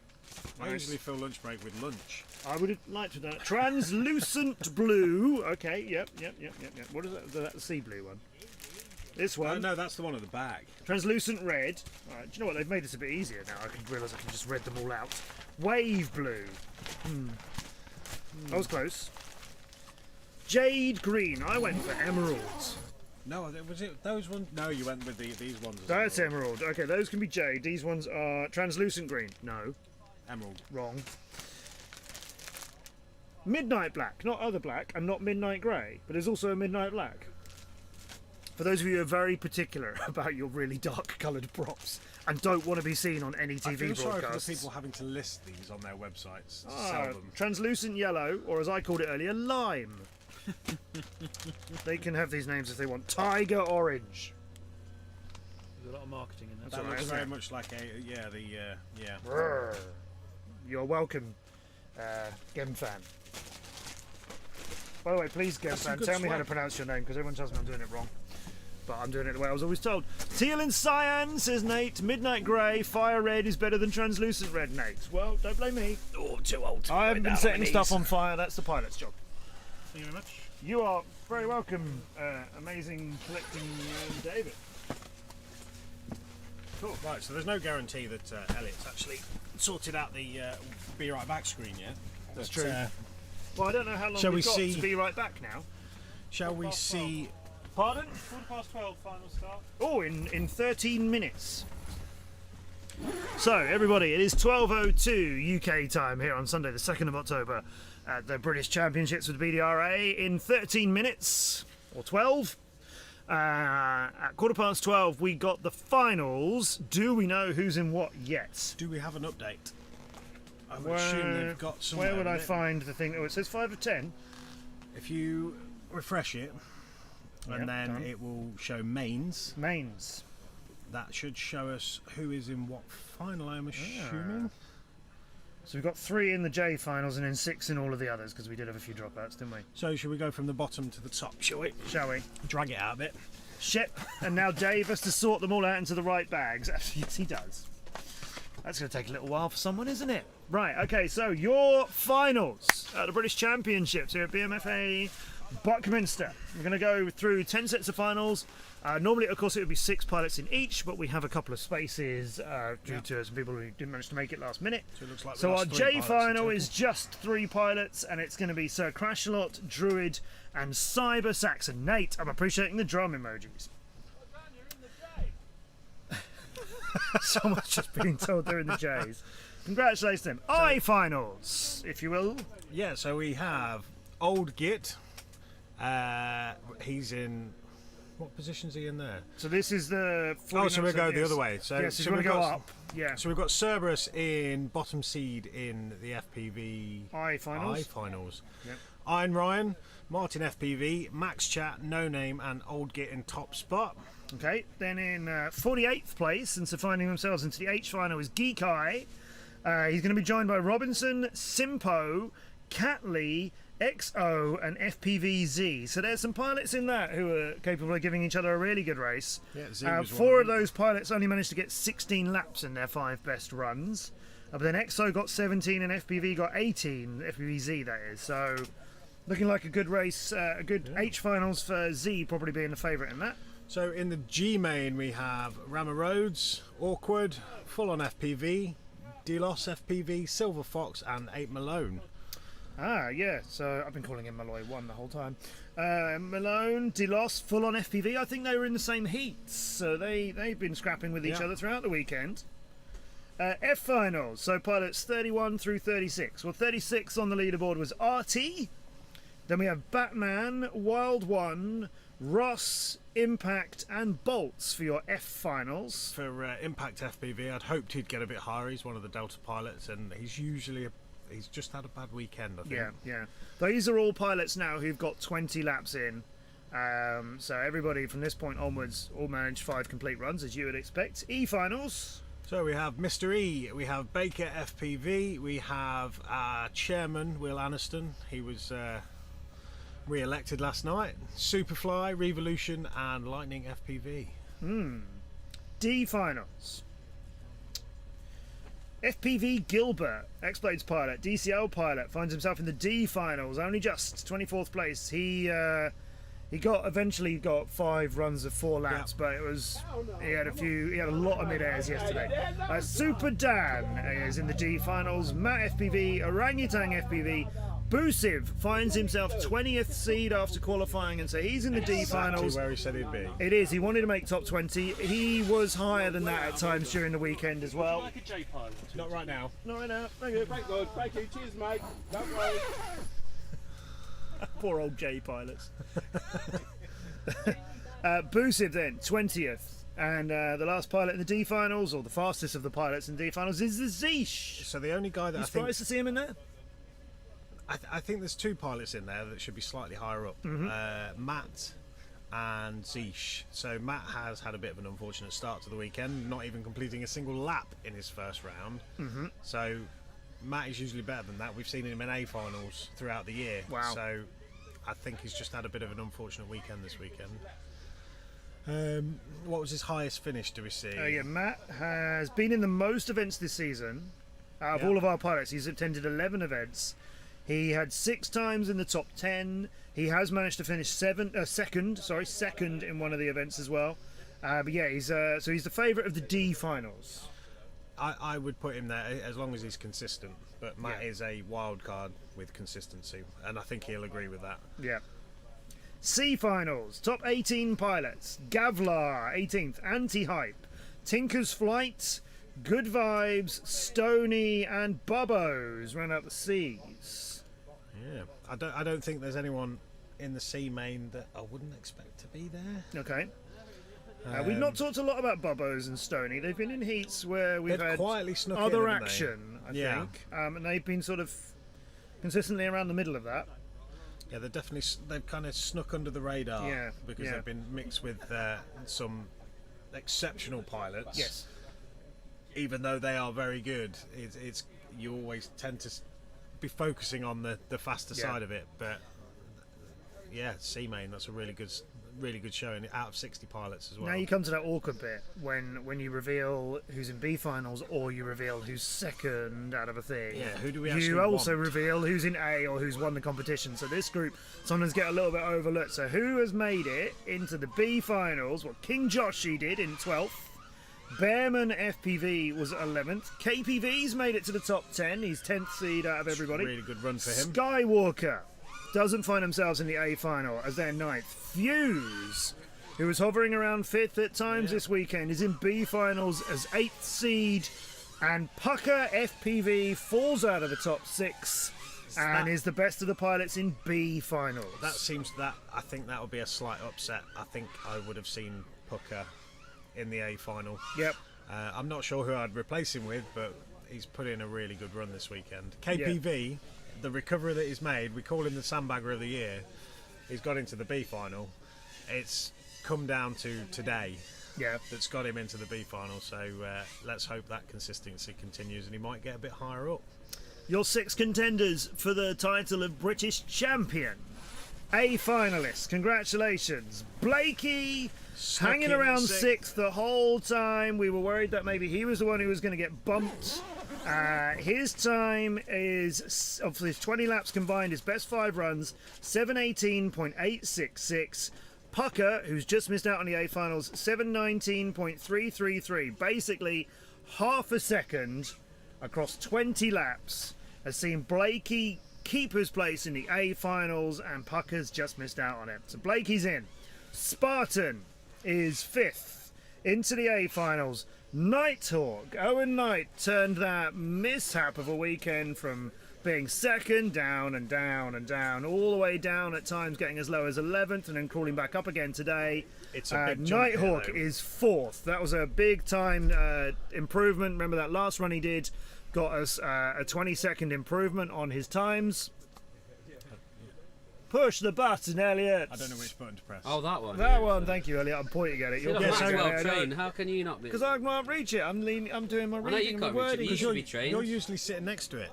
[SPEAKER 4] I usually fill lunch break with lunch.
[SPEAKER 2] I would have liked to have done it. Translucent blue. Okay, yep. What is that? That's the sea blue one. This one.
[SPEAKER 4] No, that's the one at the back.
[SPEAKER 2] Translucent red. All right, do you know what? They've made this a bit easier now. I can realise I can just read them all out. Wave blue. That was close. Jade green. I went for emeralds.
[SPEAKER 4] No, was it those ones? No, you went with these ones.
[SPEAKER 2] That's emerald. Okay, those can be jade. These ones are translucent green. No.
[SPEAKER 4] Emerald.
[SPEAKER 2] Wrong. Midnight black, not other black, and not midnight grey, but there's also a midnight black. For those of you who are very particular about your really dark coloured props and don't want to be seen on any TV
[SPEAKER 4] I feel sorry
[SPEAKER 2] broadcasts.
[SPEAKER 4] for the people having to list these on their websites to
[SPEAKER 2] Ah,
[SPEAKER 4] sell them.
[SPEAKER 2] translucent yellow, or as I called it earlier, lime. They can have these names if they want. Tiger orange.
[SPEAKER 14] There's a lot of marketing in that.
[SPEAKER 4] That looks very much like
[SPEAKER 2] Brrr. You're welcome, Gemfan. By the way, please, Gemfan, tell me how to pronounce your name, because everyone tells me I'm doing it wrong. But I'm doing it the way I was always told. Teal and cyan, says Nate. Midnight grey. Fire red is better than translucent red, Nate. Well, don't blame me.
[SPEAKER 4] Oh, I'm too old.
[SPEAKER 2] I haven't been setting stuff on fire. That's the pilot's job.
[SPEAKER 14] Thank you very much.
[SPEAKER 2] You are very welcome, amazing collecting David.
[SPEAKER 4] Cool. Right, so there's no guarantee that Elliot's actually sorted out the Be Right Back screen yet.
[SPEAKER 2] That's true. Well, I don't know how long
[SPEAKER 4] shall
[SPEAKER 2] we've got
[SPEAKER 4] see,
[SPEAKER 2] to be right back now.
[SPEAKER 4] Shall we see...
[SPEAKER 2] Pardon?
[SPEAKER 14] 12:15 final start.
[SPEAKER 2] Oh, in 13 minutes. So, everybody, it is 12:02 UK time here on Sunday, the 2nd of October, at the British Championships with BDRA. In 13 minutes, or 12, at 12:15, we got the finals. Do we know who's in what yet?
[SPEAKER 4] Do we have an update? I would assume they've got some.
[SPEAKER 2] Where would I find the thing? Oh, it says 5 of 10.
[SPEAKER 4] If you refresh it, and then
[SPEAKER 2] done.
[SPEAKER 4] it will show mains.
[SPEAKER 2] Mains.
[SPEAKER 4] That should show us who is in what final, I'm assuming.
[SPEAKER 2] So we've got 3 in the J finals and then 6 in all of the others, because we did have a few dropouts, didn't we?
[SPEAKER 4] So should we go from the bottom to the top, shall we?
[SPEAKER 2] Shall we?
[SPEAKER 4] Drag it out a bit.
[SPEAKER 2] Shit. And now Dave has to sort them all out into the right bags. Yes, he does. That's going to take a little while for someone, isn't it? Right, okay, so your finals at the British Championships here at BMFA Buckminster. We're going to go through 10 sets of finals. Normally, of course, it would be 6 pilots in each, but we have a couple of spaces due to some people who didn't manage to make it last minute.
[SPEAKER 4] So it looks like we
[SPEAKER 2] So our
[SPEAKER 4] lost 3
[SPEAKER 2] J
[SPEAKER 4] pilots
[SPEAKER 2] final
[SPEAKER 4] in
[SPEAKER 2] is just 3 pilots, and it's going to be Sir Crashalot, Druid, and Cyber Saxon. Nate, I'm appreciating the drum emojis. Someone's just been told they're in the J's. Congratulations to them. I finals, if you will.
[SPEAKER 4] Yeah, so we have Old Git. He's in. What position's he in there?
[SPEAKER 2] So this is the.
[SPEAKER 4] Oh, so we'll go the other way. So,
[SPEAKER 2] yes,
[SPEAKER 4] so
[SPEAKER 2] we're
[SPEAKER 4] we've
[SPEAKER 2] going to go
[SPEAKER 4] got,
[SPEAKER 2] up. Yeah.
[SPEAKER 4] So we've got Cerberus in bottom seed in the FPV
[SPEAKER 2] I finals.
[SPEAKER 4] I finals.
[SPEAKER 2] Yep.
[SPEAKER 4] Iron Ryan, Martin FPV, Max Chat, No Name, and Old Git in top spot.
[SPEAKER 2] Okay, then in 48th place, and so finding themselves into the H final is Geek Eye. He's going to be joined by Robinson, Simpo, Catley, XO, and FPVZ. So there's some pilots in that who are capable of giving each other a really good race.
[SPEAKER 4] Yeah, Z was
[SPEAKER 2] 4
[SPEAKER 4] one
[SPEAKER 2] of those pilots only managed to get 16 laps in their 5 best runs. But then XO got 17 and FPV got 18, FPVZ that is. So looking like a good race, a good H finals for Z probably being the favourite in that.
[SPEAKER 4] So in the G main we have Rama Rhodes, Awkward, Full On FPV, Delos FPV, Silver Fox, and 8 Malone.
[SPEAKER 2] Ah, yeah, so I've been calling him Malloy 1 the whole time. Malone, Delos, Full On FPV, I think they were in the same heats, so they've been scrapping with each other throughout the weekend. F finals, so pilots 31 through 36. Well, 36 on the leaderboard was RT, then we have Batman, Wild One, Ross, Impact, and Bolts for your F finals.
[SPEAKER 4] For Impact FPV, I'd hoped he'd get a bit higher. He's one of the Delta pilots, and he's just had a bad weekend, I think.
[SPEAKER 2] Yeah. These are all pilots now who've got 20 laps in. So everybody from this point onwards all managed 5 complete runs, as you would expect. E finals.
[SPEAKER 4] So we have Mr. E, we have Baker FPV, we have Chairman Will Aniston. He was re-elected last night. Superfly, Revolution, and Lightning FPV.
[SPEAKER 2] D finals. FPV Gilbert, X-Blades pilot, DCL pilot, finds himself in the D finals, only just 24th place. He eventually got 5 runs of 4 laps, but he had a lot of mid-airs yesterday. Super Dan is in the D finals. Matt FPV, Orangutan FPV, Busiv finds himself 20th seed after qualifying, and so he's in the D finals.
[SPEAKER 4] Exactly where he said he'd be.
[SPEAKER 2] It is. He wanted to make top 20. He was higher than that at times during the weekend as well.
[SPEAKER 8] Like a J pilot.
[SPEAKER 4] Not right now.
[SPEAKER 2] Not right now. Thank you.
[SPEAKER 8] Thank God. Thank you. Cheers, mate. Don't worry.
[SPEAKER 2] Poor old J pilots. Busiv then 20th, and the last pilot in the D finals, or the fastest of the pilots in D finals, is the Zeesh.
[SPEAKER 4] So the only guy that
[SPEAKER 2] You surprised to see him in there?
[SPEAKER 4] I think there's 2 pilots in there that should be slightly higher up. Matt and Zeesh. So Matt has had a bit of an unfortunate start to the weekend, not even completing a single lap in his first round. So Matt is usually better than that. We've seen him in A finals throughout the year.
[SPEAKER 2] Wow.
[SPEAKER 4] So I think he's just had a bit of an unfortunate weekend this weekend. What was his highest finish, do we see?
[SPEAKER 2] Yeah, Matt has been in the most events this season. Out of all of our pilots, he's attended 11 events. He had 6 times in the top 10. He has managed to finish second in one of the events as well. But yeah, he's the favourite of the D finals.
[SPEAKER 4] I would put him there as long as he's consistent. But Matt is a wild card with consistency, and I think he'll agree with that.
[SPEAKER 2] Yeah. C finals, top 18 pilots. Gavlar, 18th, Anti-Hype, Tinker's Flight, Good Vibes, Stony, and Bubbos ran out the C's.
[SPEAKER 4] Yeah, I don't think there's anyone in the C main that I wouldn't expect to be there.
[SPEAKER 2] Okay. We've not talked a lot about Bubbos and Stony. They've been in heats where we've had
[SPEAKER 4] quietly snuck
[SPEAKER 2] other
[SPEAKER 4] in,
[SPEAKER 2] action, I
[SPEAKER 4] Yeah.
[SPEAKER 2] think, and they've been sort of consistently around the middle of that.
[SPEAKER 4] Yeah, they've kind of snuck under the radar.
[SPEAKER 2] Yeah,
[SPEAKER 4] because
[SPEAKER 2] yeah.
[SPEAKER 4] they've been mixed with some exceptional pilots.
[SPEAKER 2] Yes.
[SPEAKER 4] Even though they are very good, it's you always tend to be focusing on the faster side of it. But yeah, C main, that's a really good really good showing out of 60 pilots as well.
[SPEAKER 2] Now you come to that awkward bit when you reveal who's in B finals or you reveal who's second out of a thing.
[SPEAKER 4] Yeah, who do we actually
[SPEAKER 2] You also
[SPEAKER 4] want?
[SPEAKER 2] reveal who's in A or who's won the competition. So this group sometimes get a little bit overlooked. So who has made it into the B finals? Well, King Joshi did in 12th. Bearman FPV was 11th. KPV's made it to the top 10. He's 10th seed out of everybody.
[SPEAKER 4] Really good run for him.
[SPEAKER 2] Skywalker doesn't find themselves in the A final as their 9th. Fuse, who was hovering around 5th at times this weekend, is in B finals as 8th seed. And Pucker FPV falls out of the top 6 and is the best of the pilots in B finals.
[SPEAKER 4] I think that would be a slight upset. I think I would have seen Pucker in the A final.
[SPEAKER 2] Yep.
[SPEAKER 4] I'm not sure who I'd replace him with, but he's put in a really good run this weekend. KPV, the recovery that he's made, we call him the sandbagger of the year. He's got into the B final. It's come down to today.
[SPEAKER 2] Yeah.
[SPEAKER 4] That's got him into the B final. So let's hope that consistency continues and he might get a bit higher up.
[SPEAKER 2] Your 6 contenders for the title of British Champion. A finalist, congratulations. Blakey, hanging
[SPEAKER 4] in
[SPEAKER 2] around
[SPEAKER 4] 6th.
[SPEAKER 2] 6th the whole time. We were worried that maybe he was the one who was going to get bumped. His time is, of his 20 laps combined, his best 5 runs, 7:18.866. Pucker, who's just missed out on the A finals, 7:19.333. Basically, half a second across 20 laps has seen Blakey keep his place in the A finals, and Pucker's just missed out on it. So Blakey's in. Spartan is 5th into the A finals. Nighthawk, Owen Knight turned that mishap of a weekend from being second down and down and down, all the way down at times getting as low as 11th and then crawling back up again today.
[SPEAKER 4] It's a big jump
[SPEAKER 2] Nighthawk
[SPEAKER 4] here, though.
[SPEAKER 2] is 4th. That was a big time improvement. Remember that last run he did got us a 20-second improvement on his times. Push the button, Elliot.
[SPEAKER 4] I don't know which button to press.
[SPEAKER 1] Oh, that one.
[SPEAKER 2] That one, thank you, Elliot. I'm pointing at it.
[SPEAKER 1] You're well trained. How can you not be?
[SPEAKER 2] Because I can't reach it. I'm doing my
[SPEAKER 1] I know
[SPEAKER 2] reading
[SPEAKER 1] you
[SPEAKER 2] and my
[SPEAKER 1] can't reach it.
[SPEAKER 2] wording.
[SPEAKER 1] You should be trained.
[SPEAKER 4] You're usually sitting next to it.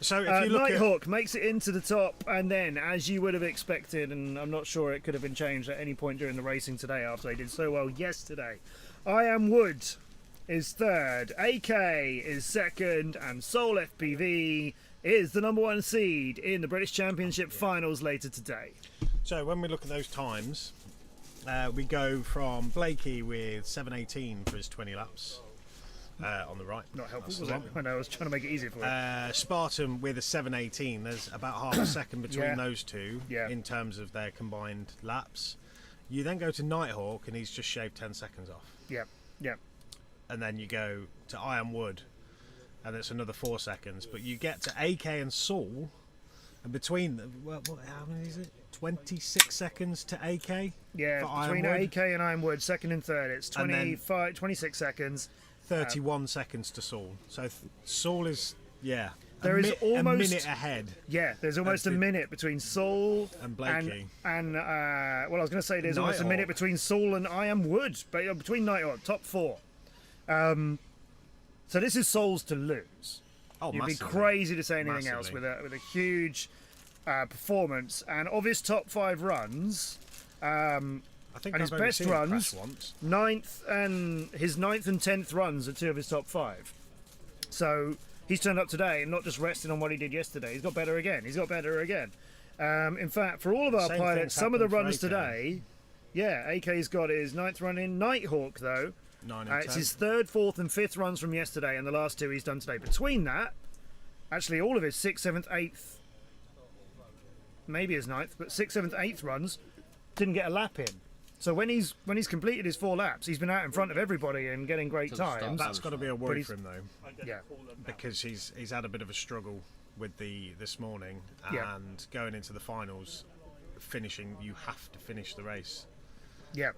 [SPEAKER 4] So if you look
[SPEAKER 2] Nighthawk makes it into the top, and then, as you would have expected, and I'm not sure it could have been changed at any point during the racing today after they did so well yesterday, I Am Wood is 3rd, AK is 2nd, and Soul FPV is the number 1 seed in the British Championship finals later today.
[SPEAKER 4] So when we look at those times, we go from Blakey with 7:18 for his 20 laps. On the right.
[SPEAKER 2] Not helpful,
[SPEAKER 4] That's
[SPEAKER 2] was
[SPEAKER 4] the
[SPEAKER 2] it?
[SPEAKER 4] one.
[SPEAKER 2] I know, I was trying to make it easier for you.
[SPEAKER 4] Spartan with a 7:18. There's about half a second between
[SPEAKER 2] Yeah.
[SPEAKER 4] those two
[SPEAKER 2] Yeah.
[SPEAKER 4] in terms of their combined laps. You then go to Nighthawk and he's just shaved 10 seconds off.
[SPEAKER 2] Yeah, yeah.
[SPEAKER 4] And then you go to I Am Wood and it's another 4 seconds. But you get to AK and Saul, and between them, how many is it? 26 seconds to AK?
[SPEAKER 2] Yeah,
[SPEAKER 4] for
[SPEAKER 2] between
[SPEAKER 4] Ironwood?
[SPEAKER 2] AK and Ironwood, 2nd and 3rd, it's
[SPEAKER 4] And then
[SPEAKER 2] 26 seconds.
[SPEAKER 4] 31 seconds to Saul. So Saul is, yeah,
[SPEAKER 2] There is almost
[SPEAKER 4] a minute ahead.
[SPEAKER 2] Yeah, there's almost a minute between Saul
[SPEAKER 4] and Blakey.
[SPEAKER 2] And well, I was going to say there's almost a
[SPEAKER 4] Nighthawk.
[SPEAKER 2] minute between Saul and I Am Wood, but between Nighthawk, top 4. So this is Saul's to lose.
[SPEAKER 4] Oh,
[SPEAKER 2] You'd be
[SPEAKER 4] massively.
[SPEAKER 2] crazy to say anything else
[SPEAKER 4] Massively.
[SPEAKER 2] with a huge performance. And of his top 5 runs,
[SPEAKER 4] I think
[SPEAKER 2] and his
[SPEAKER 4] I've only
[SPEAKER 2] best
[SPEAKER 4] seen it
[SPEAKER 2] runs,
[SPEAKER 4] crash once.
[SPEAKER 2] 9th and 10th runs are 2 of his top 5. So he's turned up today and not just resting on what he did yesterday. He's got better again. In fact, for all of our
[SPEAKER 4] Same
[SPEAKER 2] pilots,
[SPEAKER 4] thing's
[SPEAKER 2] some of the
[SPEAKER 4] happened for
[SPEAKER 2] runs
[SPEAKER 4] AK.
[SPEAKER 2] today, yeah, AK's got his 9th run in. Nighthawk, though,
[SPEAKER 4] 9 and
[SPEAKER 2] it's
[SPEAKER 4] 10.
[SPEAKER 2] his 3rd, 4th and 5th runs from yesterday, and the last 2 he's done today. Between that, actually all of his 6th, 7th, 8th, maybe his 9th, but 6th, 7th, 8th runs didn't get a lap in. So when he's completed his 4 laps, he's been out in front of everybody and getting great times.
[SPEAKER 4] That's got to be a
[SPEAKER 2] But
[SPEAKER 4] worry
[SPEAKER 2] he's-
[SPEAKER 4] for him though.
[SPEAKER 2] Yeah.
[SPEAKER 4] Because he's had a bit of a struggle with this morning, and
[SPEAKER 2] Yeah.
[SPEAKER 4] going into the finals, you have to finish the race.
[SPEAKER 2] Yeah.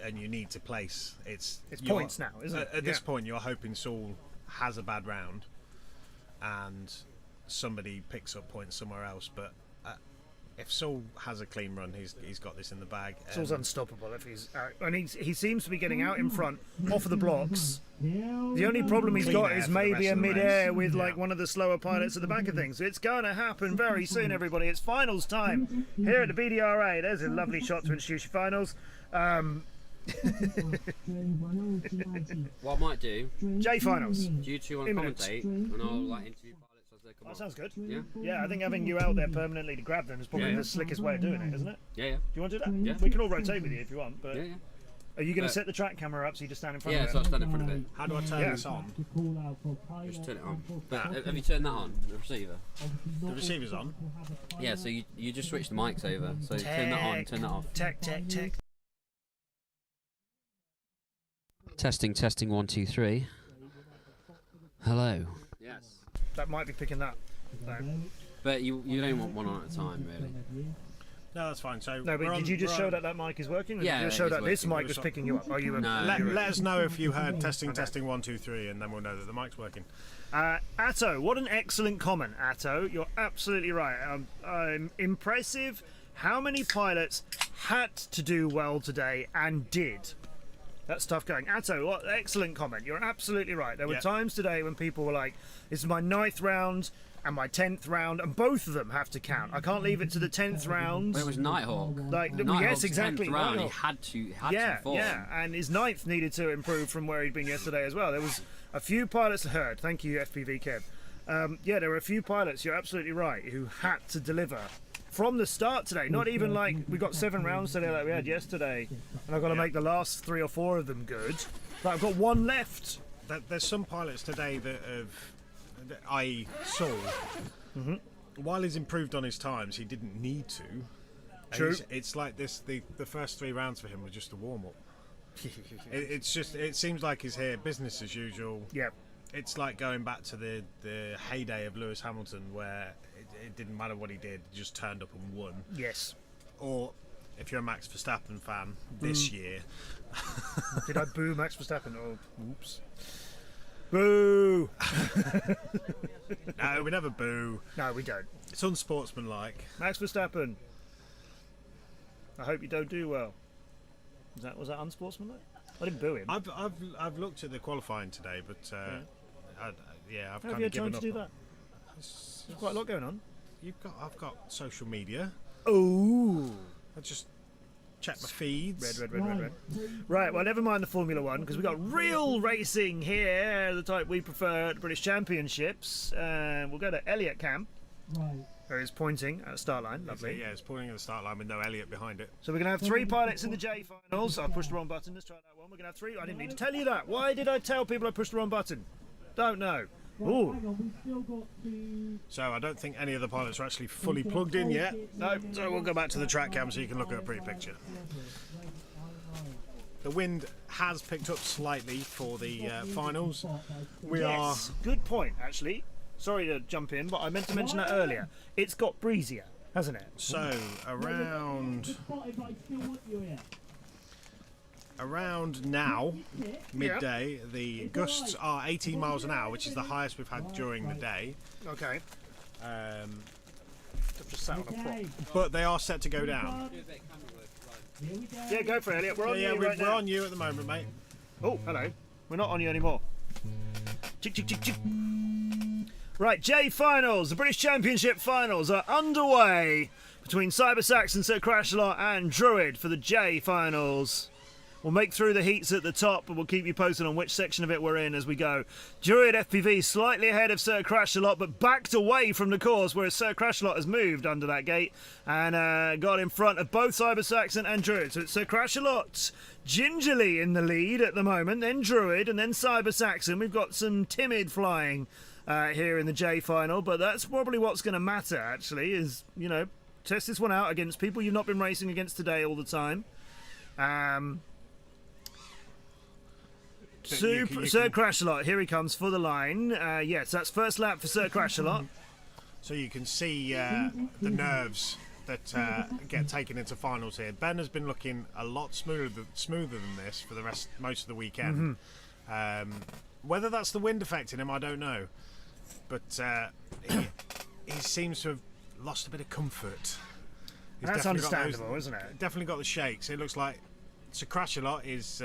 [SPEAKER 4] And you need to place. It's
[SPEAKER 2] points now, isn't it?
[SPEAKER 4] At this
[SPEAKER 2] Yeah.
[SPEAKER 4] point, you're hoping Saul has a bad round, and somebody picks up points somewhere else. But if Saul has a clean run, he's got this in the bag.
[SPEAKER 2] Saul's unstoppable if he's out. And he seems to be getting out in front, off of the blocks. The only problem he's got is maybe a mid-air with like one of the slower pilots at the back of things. It's going to happen very soon, everybody. It's finals time here at the BDRA. There's a lovely shot to introduce your finals.
[SPEAKER 1] What I might do,
[SPEAKER 2] J finals.
[SPEAKER 1] You two want to commentate, and I'll like interview pilots as they come
[SPEAKER 2] That
[SPEAKER 1] on.
[SPEAKER 2] sounds good.
[SPEAKER 1] Yeah.
[SPEAKER 2] Yeah, I think having you out there permanently to grab them is probably the slickest way of doing it, isn't it?
[SPEAKER 1] Yeah, yeah.
[SPEAKER 2] Do you want to do that?
[SPEAKER 1] Yeah.
[SPEAKER 2] We can all rotate with you if you want, but
[SPEAKER 1] Yeah, yeah.
[SPEAKER 2] are you going to set the track camera up so you just stand in front
[SPEAKER 1] Yeah,
[SPEAKER 2] of it?
[SPEAKER 1] so I'll stand in front of it.
[SPEAKER 4] How do I turn this on?
[SPEAKER 1] Just turn it on. But have you turned that on, the receiver?
[SPEAKER 4] The receiver's on?
[SPEAKER 1] Yeah, so you just switch the mics over. So turn that on, turn that off.
[SPEAKER 2] Tech.
[SPEAKER 1] Testing, 1, 2, 3. Hello. Yes.
[SPEAKER 2] That might be picking that. No.
[SPEAKER 1] But you don't want one on at a time, really.
[SPEAKER 4] No, that's fine. So
[SPEAKER 2] No, but did you just show that might is working? Or
[SPEAKER 1] Yeah,
[SPEAKER 2] did you just show
[SPEAKER 1] it is
[SPEAKER 2] that this
[SPEAKER 1] working.
[SPEAKER 2] mic was picking you up? Are you?
[SPEAKER 1] No.
[SPEAKER 4] Let us know if you heard testing 1, 2, 3, and then we'll know that the mic's working.
[SPEAKER 2] Atto, what an excellent comment, Atto. You're absolutely right. Impressive. How many pilots had to do well today and did? That's tough going. Atto, what excellent comment. You're absolutely right. There were times today when people were like, this is my 9th round and my 10th round, and both of them have to count. I can't leave it to the 10th round.
[SPEAKER 1] Well, it was Nighthawk.
[SPEAKER 2] Like,
[SPEAKER 1] Nighthawk's
[SPEAKER 2] yes, exactly.
[SPEAKER 1] 10th round, he
[SPEAKER 2] Nighthawk.
[SPEAKER 1] had to perform.
[SPEAKER 2] Yeah, and his 9th needed to improve from where he'd been yesterday as well. There was a few pilots heard. Thank you, FPV Kev. There were a few pilots, you're absolutely right, who had to deliver from the start today. Not even like we got 7 rounds today like we had yesterday, and I've got to make the last 3 or 4 of them good. But I've got 1 left.
[SPEAKER 4] There's some pilots today that have, i.e. Saul, while he's improved on his times, he didn't need to.
[SPEAKER 2] True.
[SPEAKER 4] It's like this. The first 3 rounds for him were just a warm up. It seems like he's here business as usual.
[SPEAKER 2] Yep.
[SPEAKER 4] It's like going back to the heyday of Lewis Hamilton, where it didn't matter what he did, he just turned up and won.
[SPEAKER 2] Yes.
[SPEAKER 4] Or if you're a Max Verstappen fan this year.
[SPEAKER 2] Did I boo Max Verstappen? Oh, oops. Boo!
[SPEAKER 4] No, we never boo.
[SPEAKER 2] No, we don't.
[SPEAKER 4] It's unsportsmanlike.
[SPEAKER 2] Max Verstappen, I hope you don't do well. Was that unsportsmanlike? I didn't boo him.
[SPEAKER 4] I've looked at the qualifying today, but I've
[SPEAKER 2] Have
[SPEAKER 4] kind
[SPEAKER 2] you
[SPEAKER 4] of
[SPEAKER 2] had time
[SPEAKER 4] given
[SPEAKER 2] to
[SPEAKER 4] up.
[SPEAKER 2] do that? There's quite a lot going on.
[SPEAKER 4] I've got social media.
[SPEAKER 2] Oh.
[SPEAKER 4] I just check my feeds.
[SPEAKER 2] Red. Right, well, never mind the Formula One, because we've got real racing here, the type we prefer at the British Championships. We'll go to Elliot Camp.
[SPEAKER 5] Right.
[SPEAKER 2] There is pointing at the start line. Lovely.
[SPEAKER 4] Yeah, it's pointing at the start line with no Elliot behind it.
[SPEAKER 2] So we're going to have 3 pilots in the J finals. I pushed the wrong button. Let's try that one. We're going to have 3. I didn't need to tell you that. Why did I tell people I pushed the wrong button? Don't know. Ooh.
[SPEAKER 5] Hang on, we've still got to...
[SPEAKER 4] So I don't think any of the pilots are actually fully plugged in yet. No, so we'll go back to the track cam so you can look at a pretty picture. The wind has picked up slightly for the finals.
[SPEAKER 2] Yes, good point, actually. Sorry to jump in, but I meant to mention that earlier. It's got breezier, hasn't it?
[SPEAKER 4] So around now, midday, the gusts are 18 miles an hour, which is the highest we've had during the day.
[SPEAKER 2] Okay. I've just sat on a prop.
[SPEAKER 4] But they are set to go down.
[SPEAKER 2] Yeah, go for it, Elliot. We're on you right now.
[SPEAKER 4] We're on you at the moment, mate.
[SPEAKER 2] Oh, hello. We're not on you anymore. Chick. Right, J finals. The British Championship finals are underway between Cybersax and Sir Crashlot and Druid for the J finals. We'll make through the heats at the top, and we'll keep you posted on which section of it we're in as we go. Druid FPV slightly ahead of Sir Crashlot, but backed away from the course, whereas Sir Crashlot has moved under that gate and got in front of both Cybersaxon and Druid. So it's Sir Crashlot gingerly in the lead at the moment, then Druid, and then Cybersaxon. We've got some timid flying here in the J final, but that's probably what's going to matter, actually, is, you know, test this one out against people you've not been racing against today all the time. Sir Crashlot, here he comes for the line. Yes, that's first lap for Sir Crashlot.
[SPEAKER 4] So you can see the nerves that get taken into finals here. Ben has been looking a lot smoother than this for the most of the weekend. Whether that's the wind affecting him, I don't know. But he seems to have lost a bit of comfort.
[SPEAKER 2] That's
[SPEAKER 4] definitely got
[SPEAKER 2] understandable, isn't it?
[SPEAKER 4] Definitely got the shakes. It looks like Sir Crash-a-Lot is.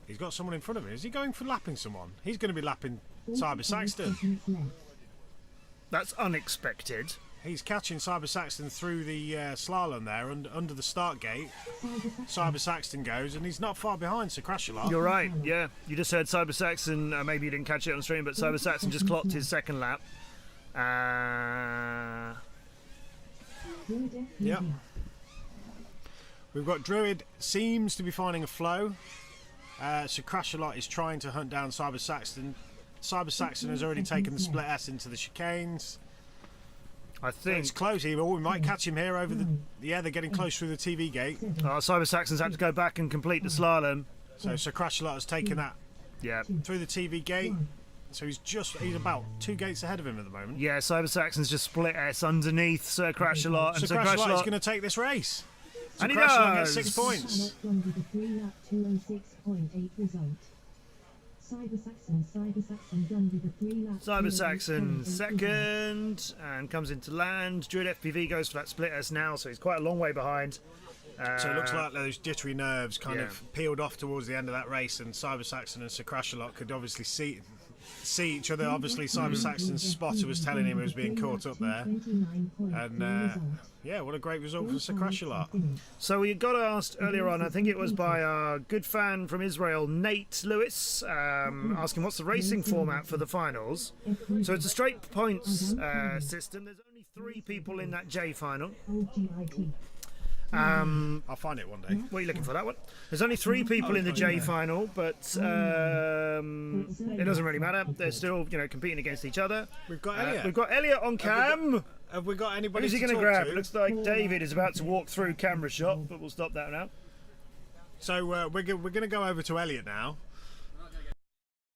[SPEAKER 4] He's got someone in front of him. Is he going for lapping someone? He's going to be lapping Cyber Saxton.
[SPEAKER 2] That's unexpected.
[SPEAKER 4] He's catching Cyber Saxton through the slalom there, and under the start gate. Cyber Saxton goes, and he's not far behind Sir Crash-a-Lot.
[SPEAKER 2] You're right, yeah. You just heard Cyber Saxton, maybe you didn't catch it on stream, but Cyber Saxton just clocked his second lap.
[SPEAKER 4] Yeah. We've got Druid, seems to be finding a flow. Sir Crash-a-Lot is trying to hunt down Cyber Saxton. Cyber Saxton has already taken the split S into the chicanes.
[SPEAKER 2] I think
[SPEAKER 4] it's close here. Oh, we might catch him here over the. Yeah, they're getting close through the TV gate.
[SPEAKER 2] Cyber Saxon's had to go back and complete the slalom.
[SPEAKER 4] So Sir Crash-a-Lot has taken that.
[SPEAKER 2] Yeah.
[SPEAKER 4] Through the TV gate. So he's about 2 gates ahead of him at the moment.
[SPEAKER 2] Yeah, Cyber Saxon's just split S underneath Sir Crash-a-Lot, and
[SPEAKER 4] Sir Crash-a-Lot is going to take this race. Sir
[SPEAKER 2] And he
[SPEAKER 4] Crash-a-Lot
[SPEAKER 2] does.
[SPEAKER 4] gets 6 points.
[SPEAKER 2] Cyber Saxon second and comes into land. Druid FPV goes for that split S now, so he's quite a long way behind.
[SPEAKER 4] So it looks like those jittery nerves kind of peeled off towards the end of that race, and Cyber Saxon and Sir Crash-a-Lot could obviously see each other. Obviously, Cyber Saxon's spotter was telling him he was being caught up there. And yeah, what a great result for Sir Crash-a-Lot.
[SPEAKER 2] So we got asked earlier on, I think it was by our good fan from Israel, Nate Lewis, asking what's the racing format for the finals. So it's a straight points system. There's only 3 people in that J final.
[SPEAKER 4] I'll find it one day.
[SPEAKER 2] What are you looking for, that one? There's only 3 people in the J final, but it doesn't really matter. They're still, competing against each other.
[SPEAKER 4] We've got Elliot.
[SPEAKER 2] We've got Elliot on cam.
[SPEAKER 4] Have we got anybody?
[SPEAKER 2] Who's he
[SPEAKER 4] going to
[SPEAKER 2] grab? It looks like David is about to walk through camera shot, but we'll stop that now.
[SPEAKER 4] So we're going to go over to Elliot now.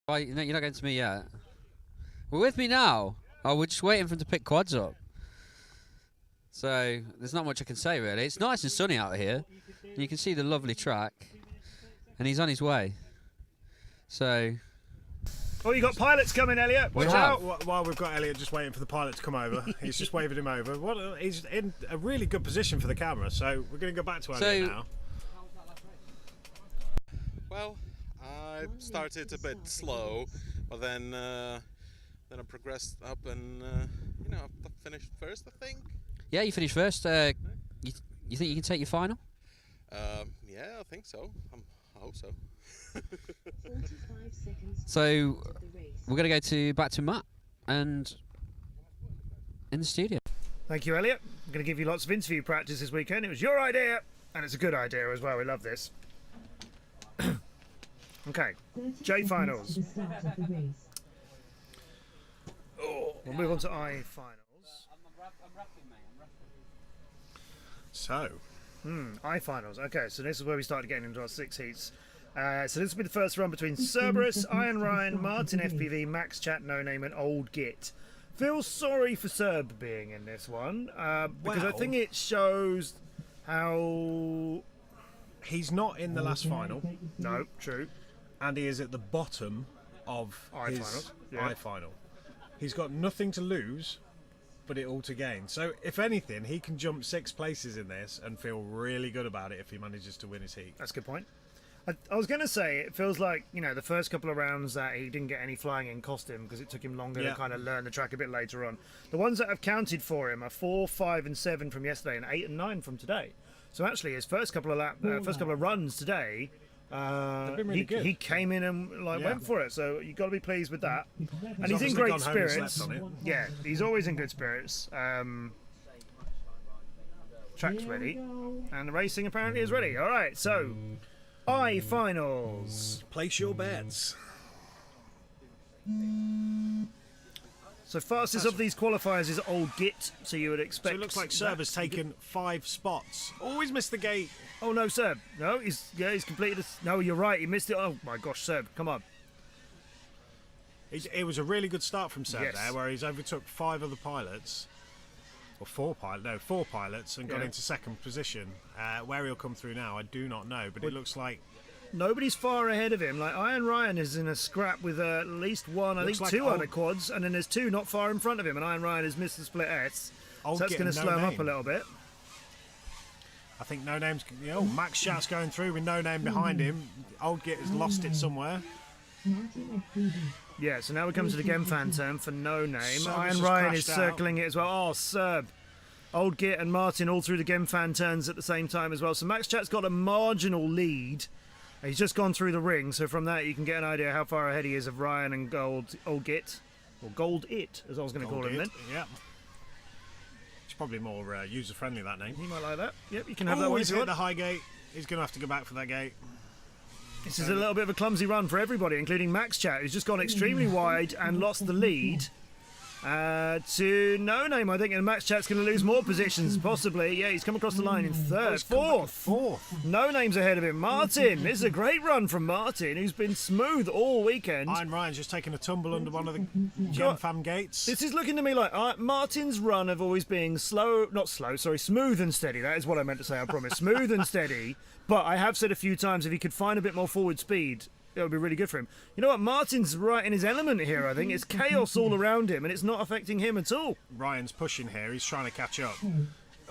[SPEAKER 1] Right, you're not getting to me yet. We're with me now. Oh, we're just waiting for him to pick quads up. So there's not much I can say really. It's nice and sunny out here. And you can see the lovely track. And he's on his way. So...
[SPEAKER 2] Oh, you got pilots coming, Elliot. Watch out.
[SPEAKER 4] While we've got Elliot just waiting for the pilot to come over, he's just waving him over. He's in a really good position for the camera, so we're going to go back to Elliot now.
[SPEAKER 16] Well, I started a bit slow, but then I progressed up and I finished first, I think.
[SPEAKER 1] Yeah, you finished first. You think you can take your final?
[SPEAKER 16] Yeah, I think so. I hope so.
[SPEAKER 1] So we're going to go back to Matt and in the studio.
[SPEAKER 2] Thank you, Elliot. I'm going to give you lots of interview practice this weekend. It was your idea, and it's a good idea as well. We love this. Okay, J finals. We'll move on to I finals.
[SPEAKER 4] So,
[SPEAKER 2] I finals. Okay, so this is where we started getting into our 6 heats. So this will be the first run between Cerberus, Iron Ryan, Martin FPV, Max Chat, No Name, and Old Git. Feel sorry for Serb being in this one because I think it shows how
[SPEAKER 4] he's not in the last final.
[SPEAKER 2] No, true.
[SPEAKER 4] And he is at the bottom of his I final. He's got nothing to lose, but it all to gain. So if anything, he can jump 6 places in this and feel really good about it if he manages to win his heat.
[SPEAKER 2] That's a good point. I was going to say, it feels like, the first couple of rounds that he didn't get any flying in cost him because it took him longer to kind of learn the track a bit later on. The ones that have counted for him are 4, 5 and 7 from yesterday and 8 and 9 from today. So actually his first couple of runs today,
[SPEAKER 4] really good.
[SPEAKER 2] He came in and went for it. So you've got to be pleased with that. And he's in great spirits. Yeah, he's always in good spirits. Track's ready. And the racing apparently is ready. All right, so... I finals.
[SPEAKER 4] Place your bets.
[SPEAKER 2] So fastest of these qualifiers is Old Git, so you would expect...
[SPEAKER 4] So it looks like Serb has taken 5 spots. Always missed the gate.
[SPEAKER 2] Oh no, Serb. No, he's completed... No, you're right, he missed it. Oh my gosh, Serb, come on.
[SPEAKER 4] It was a really good start from Serb there, where he's overtook 5 other pilots. Or 4 pilots and got into second position. Where he'll come through now, I do not know, but it looks like
[SPEAKER 2] nobody's far ahead of him. Like Iron Ryan is in a scrap with at least one, I think
[SPEAKER 4] like
[SPEAKER 2] 2 other quads, and then there's 2 not far in front of him, and Iron Ryan has missed the split S. So that's going to slow him up a little bit.
[SPEAKER 4] I think No Name's. Max Shat's going through with No Name behind him. Old Git has lost it somewhere.
[SPEAKER 2] Yeah, so now we come to the Gemfan turn for No Name.
[SPEAKER 4] Serb
[SPEAKER 2] Iron
[SPEAKER 4] has
[SPEAKER 2] Ryan
[SPEAKER 4] crashed
[SPEAKER 2] is circling it as well. Oh, Serb. Old Git and Martin all through the Gemfan turns at the same time as well. So Max Chat's got a marginal lead. He's just gone through the ring, so from that you can get an idea how far ahead he is of Ryan and Old Git. Or Gold It, as I was going to call him then.
[SPEAKER 4] Yeah. It's probably more user-friendly, that name.
[SPEAKER 2] He might like that. Yep, you can have that one.
[SPEAKER 4] He's hit the high gate. He's going to have to go back for that gate.
[SPEAKER 2] This is a little bit of a clumsy run for everybody, including Max Chat, who's just gone extremely wide and lost the lead to No Name, I think, and Max Chat's going to lose more positions, possibly. Yeah, he's come across the line in third, fourth. No Name's ahead of him. Martin, this is a great run from Martin, who's been smooth all weekend.
[SPEAKER 4] Iron Ryan's just taken a tumble under one of the Gemfam gates.
[SPEAKER 2] This is looking to me like Martin's run of always being smooth and steady. That is what I meant to say, I promise. Smooth and steady. But I have said a few times, if he could find a bit more forward speed, it would be really good for him. You know what? Martin's right in his element here, I think. It's chaos all around him, and it's not affecting him at all.
[SPEAKER 4] Ryan's pushing here. He's trying to catch up.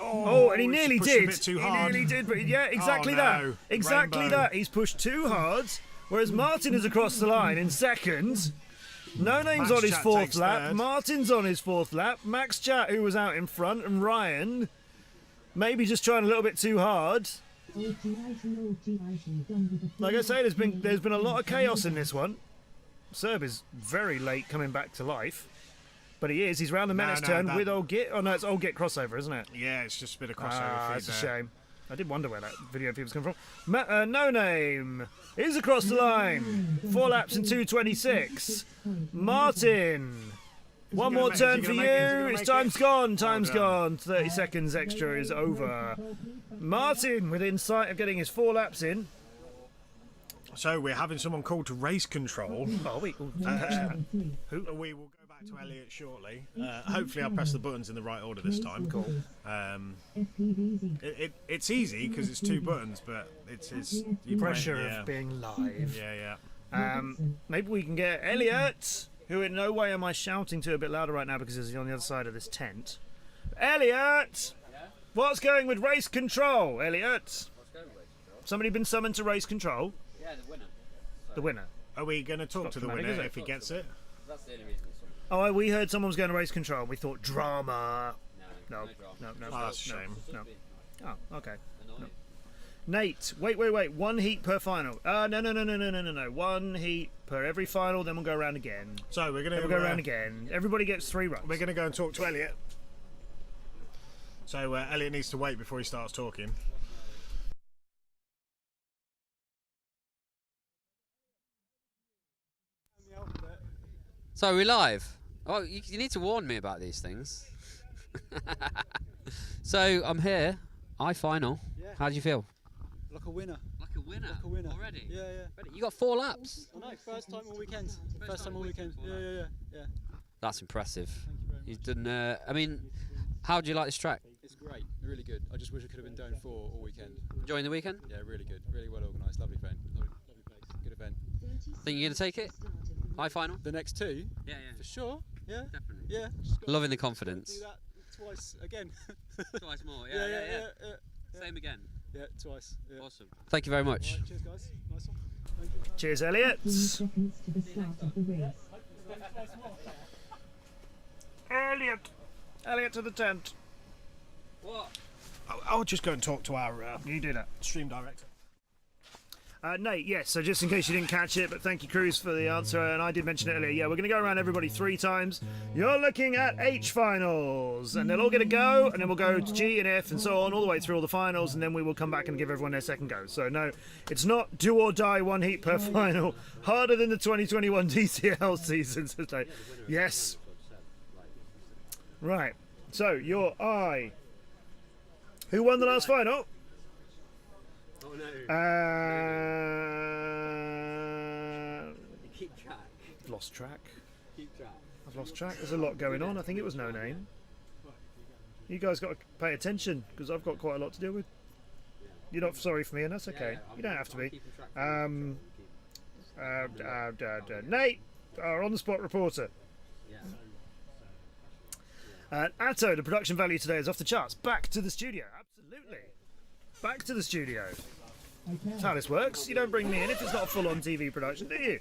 [SPEAKER 2] Oh, and he nearly did.
[SPEAKER 4] A bit too hard.
[SPEAKER 2] He nearly did, but yeah, exactly that. Exactly that. He's pushed too hard, whereas Martin is across the line in second. No Name's on his fourth lap. Martin's on his fourth lap. Max Chat, who was out in front, and Ryan, maybe just trying a little bit too hard. Like I say, there's been a lot of chaos in this one. Serb is very late coming back to life, but he's round the menace turn with Old Git. Oh no, it's Old Git crossover, isn't it?
[SPEAKER 4] Yeah, it's just a bit of crossover.
[SPEAKER 2] That's a shame. I did wonder where that video feed was coming from. No Name is across the line. 4 laps and 2:26. Martin. One more turn for you. His time's gone. Time's gone. 30 seconds extra is over. Martin within sight of getting his 4 laps in.
[SPEAKER 4] So we're having someone called to race control.
[SPEAKER 2] Oh, we will
[SPEAKER 4] We will go back to Elliot shortly. Hopefully I'll press the buttons in the right order this time.
[SPEAKER 2] Cool.
[SPEAKER 4] It's easy because it's 2 buttons, but it's
[SPEAKER 2] pressure of being live.
[SPEAKER 4] Yeah.
[SPEAKER 2] Maybe we can get Elliot, who in no way am I shouting to a bit louder right now because he's on the other side of this tent. Elliot! What's going with race control, Elliot? Somebody been summoned to race control?
[SPEAKER 15] Yeah, the winner.
[SPEAKER 2] The winner.
[SPEAKER 4] Are we going to talk to the winner if he gets it?
[SPEAKER 15] That's the only reason.
[SPEAKER 2] Oh, we heard someone was going to race control. We thought drama. No.
[SPEAKER 4] Oh, that's a shame.
[SPEAKER 2] No. Oh, okay. No. Nate, wait. 1 heat per final. No. 1 heat per every final, then we'll go around again.
[SPEAKER 4] So we're going to
[SPEAKER 2] go around again. Everybody gets 3 runs.
[SPEAKER 4] We're going to go and talk to Elliot. So Elliot needs to wait before he starts talking.
[SPEAKER 1] So are we live? Oh, you need to warn me about these things. So I'm here. Final.
[SPEAKER 17] Yeah.
[SPEAKER 1] How do you feel?
[SPEAKER 17] Like a winner.
[SPEAKER 1] Like a winner.
[SPEAKER 17] Like a winner.
[SPEAKER 1] Already?
[SPEAKER 17] Yeah.
[SPEAKER 1] Ready? You got 4 laps.
[SPEAKER 17] I know. First time all weekend. First time all weekend. Yeah.
[SPEAKER 1] That's impressive.
[SPEAKER 17] Thank you very much.
[SPEAKER 1] You've done. I mean, how do you like this track?
[SPEAKER 17] It's great. Really good. I just wish I could have been down for all weekend.
[SPEAKER 1] Enjoying the weekend?
[SPEAKER 17] Yeah, really good. Really well organised. Lovely event. Lovely place. Good event.
[SPEAKER 1] Think you're gonna take it? High final?
[SPEAKER 17] The next 2?
[SPEAKER 1] Yeah.
[SPEAKER 17] For sure. Yeah.
[SPEAKER 1] Definitely.
[SPEAKER 17] Yeah.
[SPEAKER 1] Loving the confidence.
[SPEAKER 17] Do that twice again.
[SPEAKER 1] Twice more. Yeah. Same again.
[SPEAKER 17] Yeah, twice. Yeah.
[SPEAKER 1] Awesome. Thank you very much.
[SPEAKER 17] Right, cheers, guys. Nice one. Thank you.
[SPEAKER 2] Cheers, Elliot.
[SPEAKER 9] 4 seconds to the start of the race.
[SPEAKER 2] Elliot to the tent.
[SPEAKER 1] What?
[SPEAKER 4] I'll just go and talk to our
[SPEAKER 2] You do that.
[SPEAKER 4] stream director.
[SPEAKER 2] Nate, yes, so just in case you didn't catch it, but thank you, Cruz, for the answer, and I did mention it earlier. Yeah, we're going to go around everybody 3 times. You're looking at H finals, and they'll all get a go, and then we'll go to G and F and so on, all the way through all the finals, and then we will come back and give everyone their second go. So, no, it's not do or die 1 heat per final. Harder than the 2021 DCL season. So, yes. Right, so your I. Who won the last final?
[SPEAKER 15] Oh no. Keep track.
[SPEAKER 2] Lost track.
[SPEAKER 15] Keep track.
[SPEAKER 2] I've lost track. There's a lot going on. I think it was No Name. You guys got to pay attention because I've got quite a lot to deal with. You're not sorry for me, and that's okay. You don't have to be. Nate, our on-the-spot reporter. Atto, the production value today is off the charts. Back to the studio. Absolutely. back to the studio. That's how this works. You don't bring me in if it's not a full-on TV production, do you?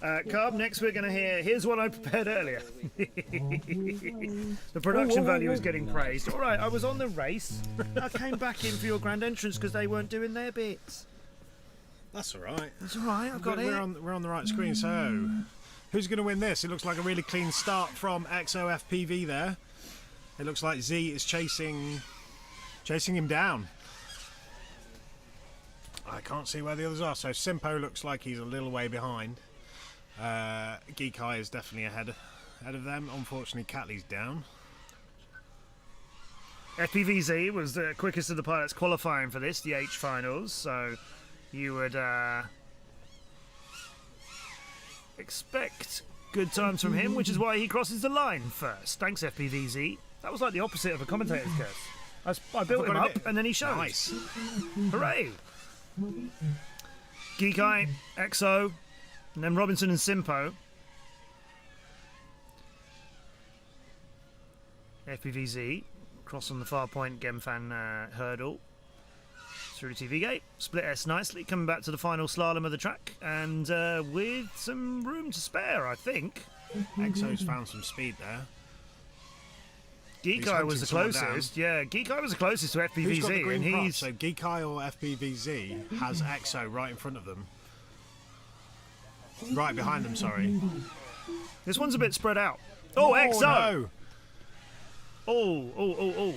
[SPEAKER 2] Carb, next we're going to here's one I prepared earlier. The production value is getting praised. All right, I was on the race. I came back in for your grand entrance because they weren't doing their bits.
[SPEAKER 4] That's all right.
[SPEAKER 2] That's all right, I've got it.
[SPEAKER 4] We're on the right screen, so who's going to win this? It looks like a really clean start from XOFPV there. It looks like Z is chasing him down. I can't see where the others are, so Simpo looks like he's a little way behind. Geek Eye is definitely ahead of them. Unfortunately, Catley's down.
[SPEAKER 2] FPVZ was the quickest of the pilots qualifying for this, the H finals, so you would expect good times from him, which is why he crosses the line first. Thanks, FPVZ. That was like the opposite of a commentator's curse. I built him up and then he showed.
[SPEAKER 4] Nice.
[SPEAKER 2] Hooray! Geek Eye, XO, and then Robinson and Simpo. FPVZ, cross on the far point, Gemfan hurdle. Through the TV gate, split S nicely, coming back to the final slalom of the track, and with some room to spare, I think.
[SPEAKER 4] XO's found some speed there.
[SPEAKER 2] Geek Eye was the closest. Yeah, Geek Eye was the closest to FPVZ.
[SPEAKER 4] Who's got the green
[SPEAKER 2] and
[SPEAKER 4] prop?
[SPEAKER 2] he's
[SPEAKER 4] So Geek Eye or FPVZ has XO right in front of them. Right behind them, sorry.
[SPEAKER 2] This one's a bit spread out. Oh, XO!
[SPEAKER 4] No.
[SPEAKER 2] Oh.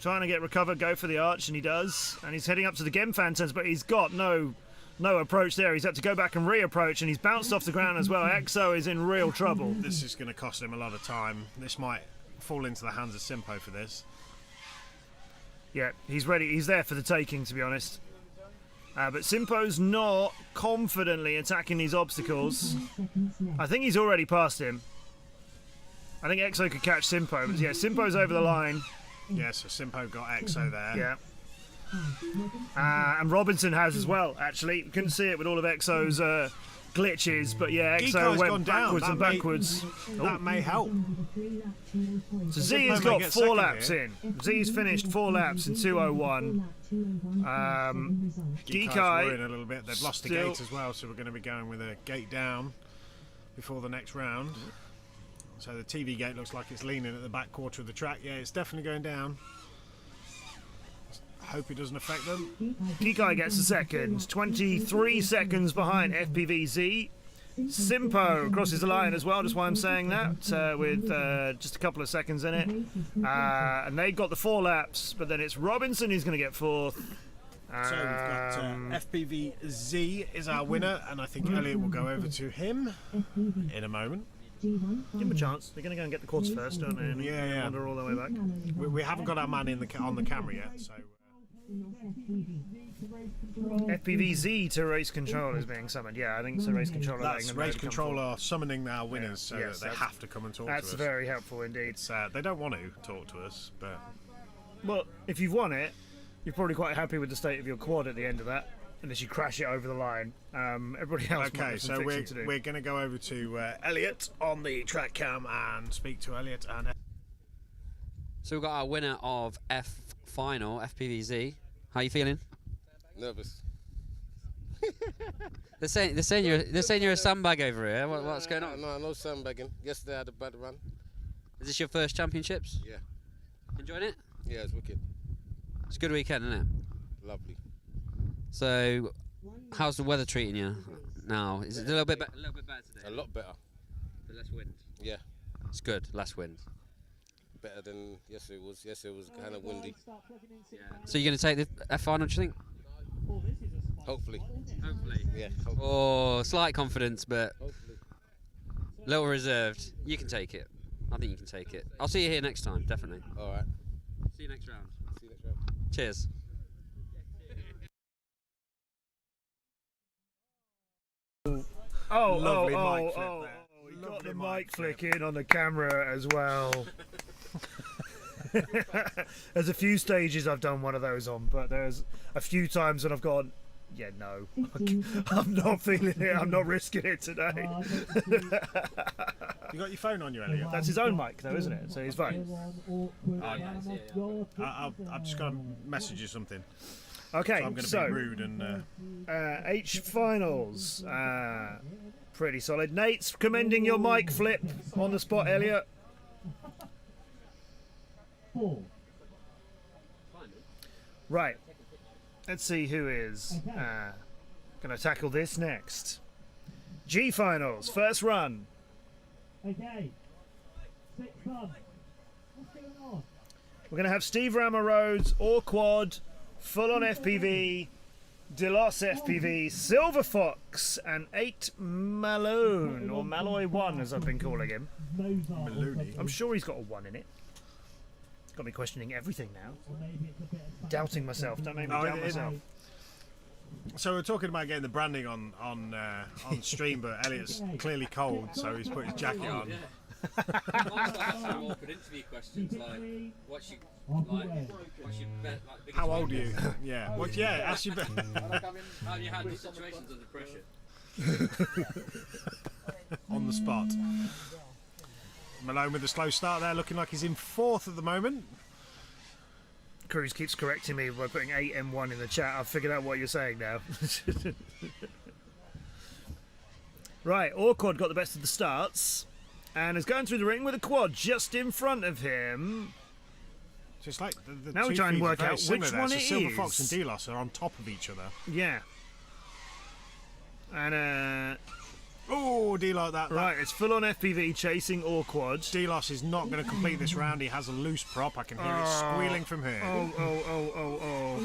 [SPEAKER 2] Trying to get recovered, go for the arch, and he does. And he's heading up to the Gemfan turns, but he's got no approach there. He's had to go back and re-approach, and he's bounced off the ground as well. XO is in real trouble.
[SPEAKER 4] This is going to cost him a lot of time. This might fall into the hands of Simpo for this.
[SPEAKER 2] Yeah, he's ready. He's there for the taking, to be honest. But Simpo's not confidently attacking these obstacles. I think he's already past him. I think XO could catch Simpo, but yeah, Simpo's over the line.
[SPEAKER 4] Yeah, so Simpo got XO there.
[SPEAKER 2] Yeah. And Robinson has as well, actually. You couldn't see it with all of XO's glitches, but yeah, XO went backwards and backwards.
[SPEAKER 4] That may help.
[SPEAKER 2] So Z has got 4 laps in. Z's finished 4 laps in 2:01.
[SPEAKER 4] Geek Eye in a little bit. They've lost the gate as well, so we're going to be going with a gate down before the next round. So the TV gate looks like it's leaning at the back quarter of the track. Yeah, it's definitely going down. Hope it doesn't affect them.
[SPEAKER 2] Geek Eye gets a second. 23 seconds behind FPVZ. Simpo crosses the line as well, just why I'm saying that, with just a couple of seconds in it. And they got the 4 laps, but then it's Robinson who's going to get 4th.
[SPEAKER 4] So we've got FPVZ is our winner, and I think Elliot will go over to him in a moment.
[SPEAKER 2] Give him a chance. They're going to go and get the quads first, don't they? And
[SPEAKER 4] yeah.
[SPEAKER 2] wander all the way back.
[SPEAKER 4] We haven't got our man on the camera yet, so.
[SPEAKER 2] FPVZ to race control is being summoned. Yeah, I think it's a race controller.
[SPEAKER 4] That's race control are summoning our winners, so that they have to come and talk to us.
[SPEAKER 2] That's very helpful indeed.
[SPEAKER 4] They don't want to talk to us, but
[SPEAKER 2] well, if you've won it, you're probably quite happy with the state of your quad at the end of that. Unless you crash it over the line. Everybody else might have some fixing to do.
[SPEAKER 4] We're going to go over to Elliot on the track cam and speak to Elliot.
[SPEAKER 1] So we've got our winner of F final, FPVZ. How are you feeling?
[SPEAKER 18] Nervous.
[SPEAKER 1] They're saying you're a sandbag over here. What's going on?
[SPEAKER 18] No sandbagging. Yesterday I had a bad run.
[SPEAKER 1] Is this your first championships?
[SPEAKER 18] Yeah.
[SPEAKER 1] Enjoying it?
[SPEAKER 18] Yeah, it's wicked.
[SPEAKER 1] It's a good weekend, isn't it?
[SPEAKER 18] Lovely.
[SPEAKER 1] So, how's the weather treating you now? Is it a little bit better today?
[SPEAKER 18] A lot better.
[SPEAKER 1] The less wind?
[SPEAKER 18] Yeah.
[SPEAKER 1] It's good, less wind.
[SPEAKER 18] Better than yesterday was. Yesterday was kind of windy.
[SPEAKER 1] Yeah. So you're going to take the F final, do you think?
[SPEAKER 18] Hopefully. Yeah. Hopefully.
[SPEAKER 1] Oh, slight confidence, but a little reserved. You can take it. I think you can take it. I'll see you here next time, definitely.
[SPEAKER 18] All right.
[SPEAKER 1] See you next round.
[SPEAKER 18] See you next round.
[SPEAKER 1] Cheers.
[SPEAKER 2] You got the mic flick in on the camera as well. There's a few stages I've done one of those on, but there's a few times when I've gone, yeah, no, I'm not feeling it, I'm not risking it today.
[SPEAKER 4] You got your phone on you, Elliot?
[SPEAKER 2] That's his own mic though, isn't it? So he's fine.
[SPEAKER 4] I've just got to message you something.
[SPEAKER 2] Okay,
[SPEAKER 4] so I'm going to
[SPEAKER 2] so
[SPEAKER 4] be rude and.
[SPEAKER 2] H finals. Pretty solid. Nate's commending your mic flip on the spot, Elliot.
[SPEAKER 5] 4.
[SPEAKER 2] Right. Let's see who is going to tackle this next. G finals, first run.
[SPEAKER 5] Okay. 6 fun. What's going on?
[SPEAKER 2] We're going to have Steve Rammer Rhodes, or quad, full on FPV, Delos FPV, Silver Fox, and 8 Malone, or Malloy 1 as I've been calling him.
[SPEAKER 4] Maloney.
[SPEAKER 2] I'm sure he's got a 1 in it. Got me questioning everything now. Doubting myself. Don't make me doubt myself.
[SPEAKER 4] So we're talking about getting the branding on stream, but Elliot's clearly cold, so he's put his jacket on.
[SPEAKER 15] Awkward interview questions like, what's your biggest
[SPEAKER 4] How old are you?
[SPEAKER 15] weakness?
[SPEAKER 4] Yeah. What? Yeah. Ask you.
[SPEAKER 15] How do you handle situations under pressure?
[SPEAKER 4] On the spot. Malone with a slow start there, looking like he's in 4th at the moment.
[SPEAKER 2] Cruz keeps correcting me by putting 8M1 in the chat. I've figured out what you're saying now. Right, Orquad got the best of the starts and is going through the ring with a quad just in front of him.
[SPEAKER 4] So it's like the
[SPEAKER 2] now
[SPEAKER 4] two
[SPEAKER 2] we try and
[SPEAKER 4] feeds are
[SPEAKER 2] work
[SPEAKER 4] very
[SPEAKER 2] out
[SPEAKER 4] similar
[SPEAKER 2] which
[SPEAKER 4] there.
[SPEAKER 2] one
[SPEAKER 4] So
[SPEAKER 2] it
[SPEAKER 4] Silver
[SPEAKER 2] is.
[SPEAKER 4] Fox and Delos are on top of each other.
[SPEAKER 2] Yeah. And
[SPEAKER 4] oh, D-Lot that.
[SPEAKER 2] Right, it's full on FPV chasing Orquad.
[SPEAKER 4] Delos is not going to complete this round. He has a loose prop. I can hear it squealing from here.
[SPEAKER 2] Oh.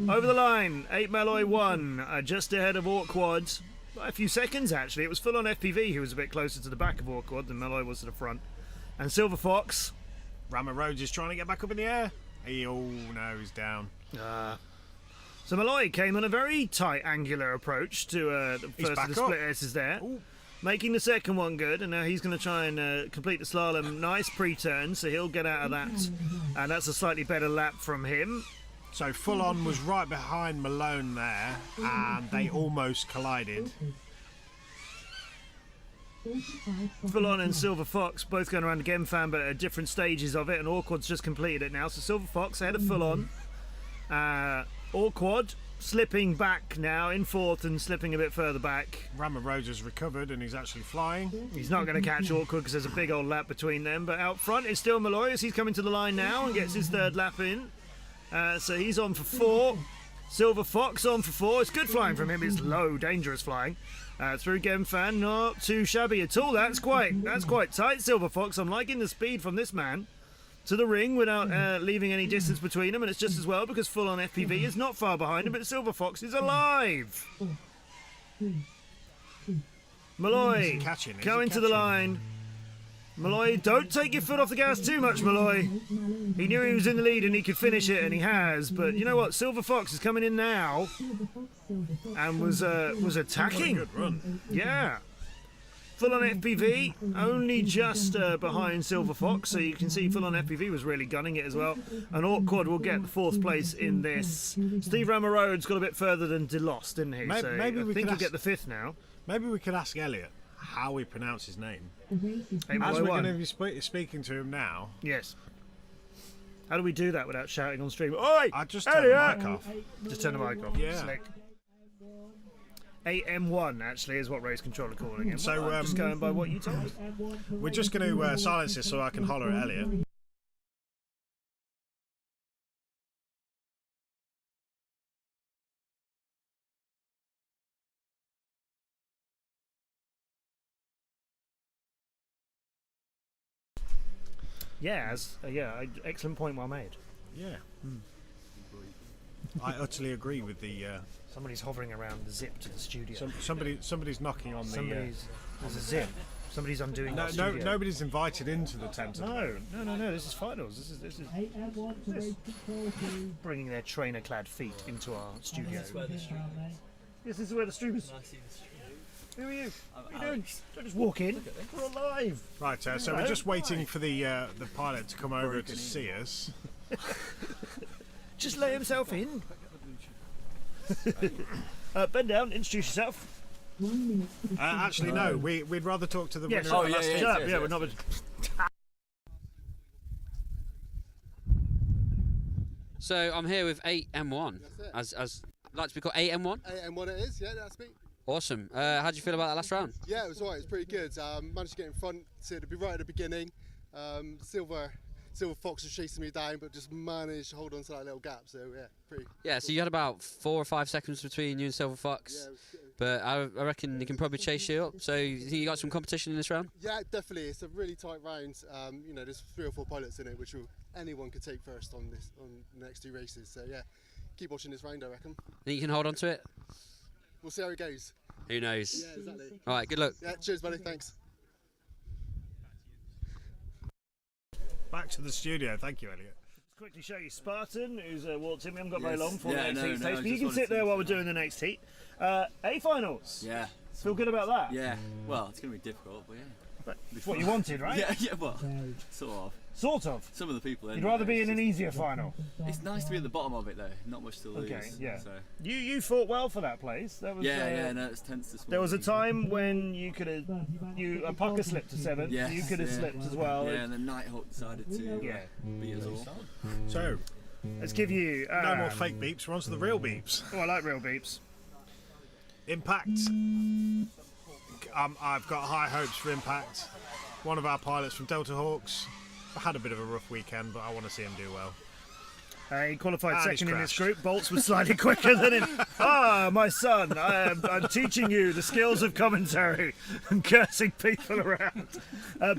[SPEAKER 2] Over the line, 8 Malloy 1, just ahead of Orquad. By a few seconds, actually. It was full on FPV who was a bit closer to the back of Orquad than Malloy was to the front. And Silver Fox.
[SPEAKER 4] Rammer Rhodes is trying to get back up in the air. Oh, no, he's down.
[SPEAKER 2] So Malloy came on a very tight angular approach to the
[SPEAKER 4] He's
[SPEAKER 2] first
[SPEAKER 4] back
[SPEAKER 2] of the
[SPEAKER 4] up.
[SPEAKER 2] split S's there. Making the second one good, and now he's going to try and complete the slalom. Nice pre-turn, so he'll get out of that. And that's a slightly better lap from him.
[SPEAKER 4] So Full On was right behind Malone there, and they almost collided.
[SPEAKER 2] Full On and Silver Fox both going around again, fan, but at different stages of it, and Orquad's just completed it now. So Silver Fox ahead of Full On. Orquad slipping back now in 4th and slipping a bit further back.
[SPEAKER 4] Rammer Rhodes has recovered and he's actually flying.
[SPEAKER 2] He's not going to catch Orquad because there's a big old lap between them, but out front is still Malloy as he's coming to the line now and gets his 3rd lap in. So he's on for 4. Silver Fox on for 4. It's good flying from him. It's low, dangerous flying. Through Gemfan, not too shabby at all. That's quite tight, Silver Fox. I'm liking the speed from this man to the ring without leaving any distance between them, and it's just as well because Full On FPV is not far behind him, but Silver Fox is alive. Malloy going to the line. Malloy, don't take your foot off the gas too much, Malloy. He knew he was in the lead and he could finish it, and he has. But you know what? Silver Fox is coming in now and was attacking.
[SPEAKER 4] Good run.
[SPEAKER 2] Yeah. Full On FPV, only just behind Silver Fox, so you can see Full On FPV was really gunning it as well. And Orquad will get the 4th place in this. Steve Rammer Rhodes got a bit further than Delos, didn't he?
[SPEAKER 4] Maybe,
[SPEAKER 2] so
[SPEAKER 4] maybe
[SPEAKER 2] I
[SPEAKER 4] we
[SPEAKER 2] think
[SPEAKER 4] could
[SPEAKER 2] he'll get the 5th now.
[SPEAKER 4] Maybe we could ask Elliot how we pronounce his name.
[SPEAKER 2] Hey,
[SPEAKER 4] As we're
[SPEAKER 2] one.
[SPEAKER 4] going to be speaking to him now.
[SPEAKER 2] Yes. How do we do that without shouting on stream? Oi!
[SPEAKER 4] I just turn the
[SPEAKER 2] Elliot!
[SPEAKER 4] mic off.
[SPEAKER 2] Just turn the mic off.
[SPEAKER 4] Yeah.
[SPEAKER 2] Slick. 8M1 actually is what Race Controller calling him.
[SPEAKER 4] So,
[SPEAKER 2] I'm just going by what you told us.
[SPEAKER 4] We're just going to silence this so I can holler at Elliot.
[SPEAKER 2] Yeah, excellent point well made.
[SPEAKER 4] Yeah. I utterly agree with the.
[SPEAKER 2] Somebody's hovering around the zip to the studio.
[SPEAKER 4] Somebody's knocking on
[SPEAKER 2] There's a zip. Somebody's undoing the studio.
[SPEAKER 4] Nobody's invited into the tent.
[SPEAKER 2] No. This is finals. This is bringing their trainer-clad feet into our studio. Yes, this is where the stream is. Who are you? What are you doing? Don't just walk in. We're alive.
[SPEAKER 4] Right, so we're just waiting for the pilot to come over to see us.
[SPEAKER 2] Just let himself in. Bend down, introduce yourself.
[SPEAKER 4] Actually, no. We'd rather talk to the
[SPEAKER 2] Yes.
[SPEAKER 4] winner.
[SPEAKER 2] Oh,
[SPEAKER 4] of the last
[SPEAKER 2] yeah,
[SPEAKER 4] heat.
[SPEAKER 2] shut up. Yeah, we're not.
[SPEAKER 1] So I'm here with 8M1. As like to be called 8M1?
[SPEAKER 19] 8M1 it is, yeah, that's me.
[SPEAKER 1] Awesome. How do you feel about that last round?
[SPEAKER 19] Yeah, it was alright, it was pretty good. Managed to get in front, so to be right at the beginning. Silver Fox was chasing me down, but just managed to hold on to that little gap, so yeah, pretty.
[SPEAKER 1] Yeah, so you had about 4 or 5 seconds between you and Silver Fox.
[SPEAKER 19] Yeah,
[SPEAKER 1] but I reckon he can probably chase you up. So you think you got some competition in this round?
[SPEAKER 19] Yeah, definitely. It's a really tight round. You know, there's 3 or 4 pilots in it, which anyone could take first on the next 2 races. So yeah, keep watching this round, I reckon.
[SPEAKER 1] Think you can hold on to it?
[SPEAKER 19] We'll see how it goes.
[SPEAKER 1] Who knows?
[SPEAKER 19] Yeah, exactly.
[SPEAKER 1] All right, good luck.
[SPEAKER 19] Yeah, cheers, buddy. Thanks.
[SPEAKER 4] Back to the studio. Thank you, Elliot.
[SPEAKER 2] Let's quickly show you Spartan, who's walked in. We haven't got very
[SPEAKER 20] Yes.
[SPEAKER 2] long for
[SPEAKER 20] Yeah,
[SPEAKER 2] the next
[SPEAKER 20] no,
[SPEAKER 2] heat
[SPEAKER 20] no,
[SPEAKER 2] stage,
[SPEAKER 20] I
[SPEAKER 2] but you
[SPEAKER 20] just
[SPEAKER 2] can
[SPEAKER 20] wanted
[SPEAKER 2] sit
[SPEAKER 20] to
[SPEAKER 2] there while we're
[SPEAKER 20] see
[SPEAKER 2] doing the next heat. A-finals.
[SPEAKER 20] Yeah.
[SPEAKER 2] Feel good about that?
[SPEAKER 20] Yeah. Well, it's going to be difficult, but yeah.
[SPEAKER 2] But it's what you wanted, right?
[SPEAKER 20] Yeah, well, sort of.
[SPEAKER 2] Sort of?
[SPEAKER 20] Some of the people
[SPEAKER 2] You'd rather be in an easier final?
[SPEAKER 20] It's nice to be at the bottom of it, though. Not much to lose.
[SPEAKER 2] Okay, yeah.
[SPEAKER 20] So.
[SPEAKER 2] You fought well for that place. That was,
[SPEAKER 20] Yeah, no, it's tense this morning.
[SPEAKER 2] There was a time when you could have, a pucker slipped to 7th.
[SPEAKER 20] Yes,
[SPEAKER 2] you could have slipped as well.
[SPEAKER 20] Yeah, and then Nighthawk decided to beat us all.
[SPEAKER 4] So,
[SPEAKER 2] let's give you
[SPEAKER 4] no more fake beeps. We're on to the real beeps.
[SPEAKER 2] Oh, I like real beeps.
[SPEAKER 4] Impact. I've got high hopes for Impact. One of our pilots from Delta Hawks. I had a bit of a rough weekend, but I want to see him do well.
[SPEAKER 2] He qualified
[SPEAKER 4] And he's
[SPEAKER 2] second in this
[SPEAKER 4] crashed.
[SPEAKER 2] group. Bolts was slightly quicker than him. My son, I'm teaching you the skills of commentary and cursing people around.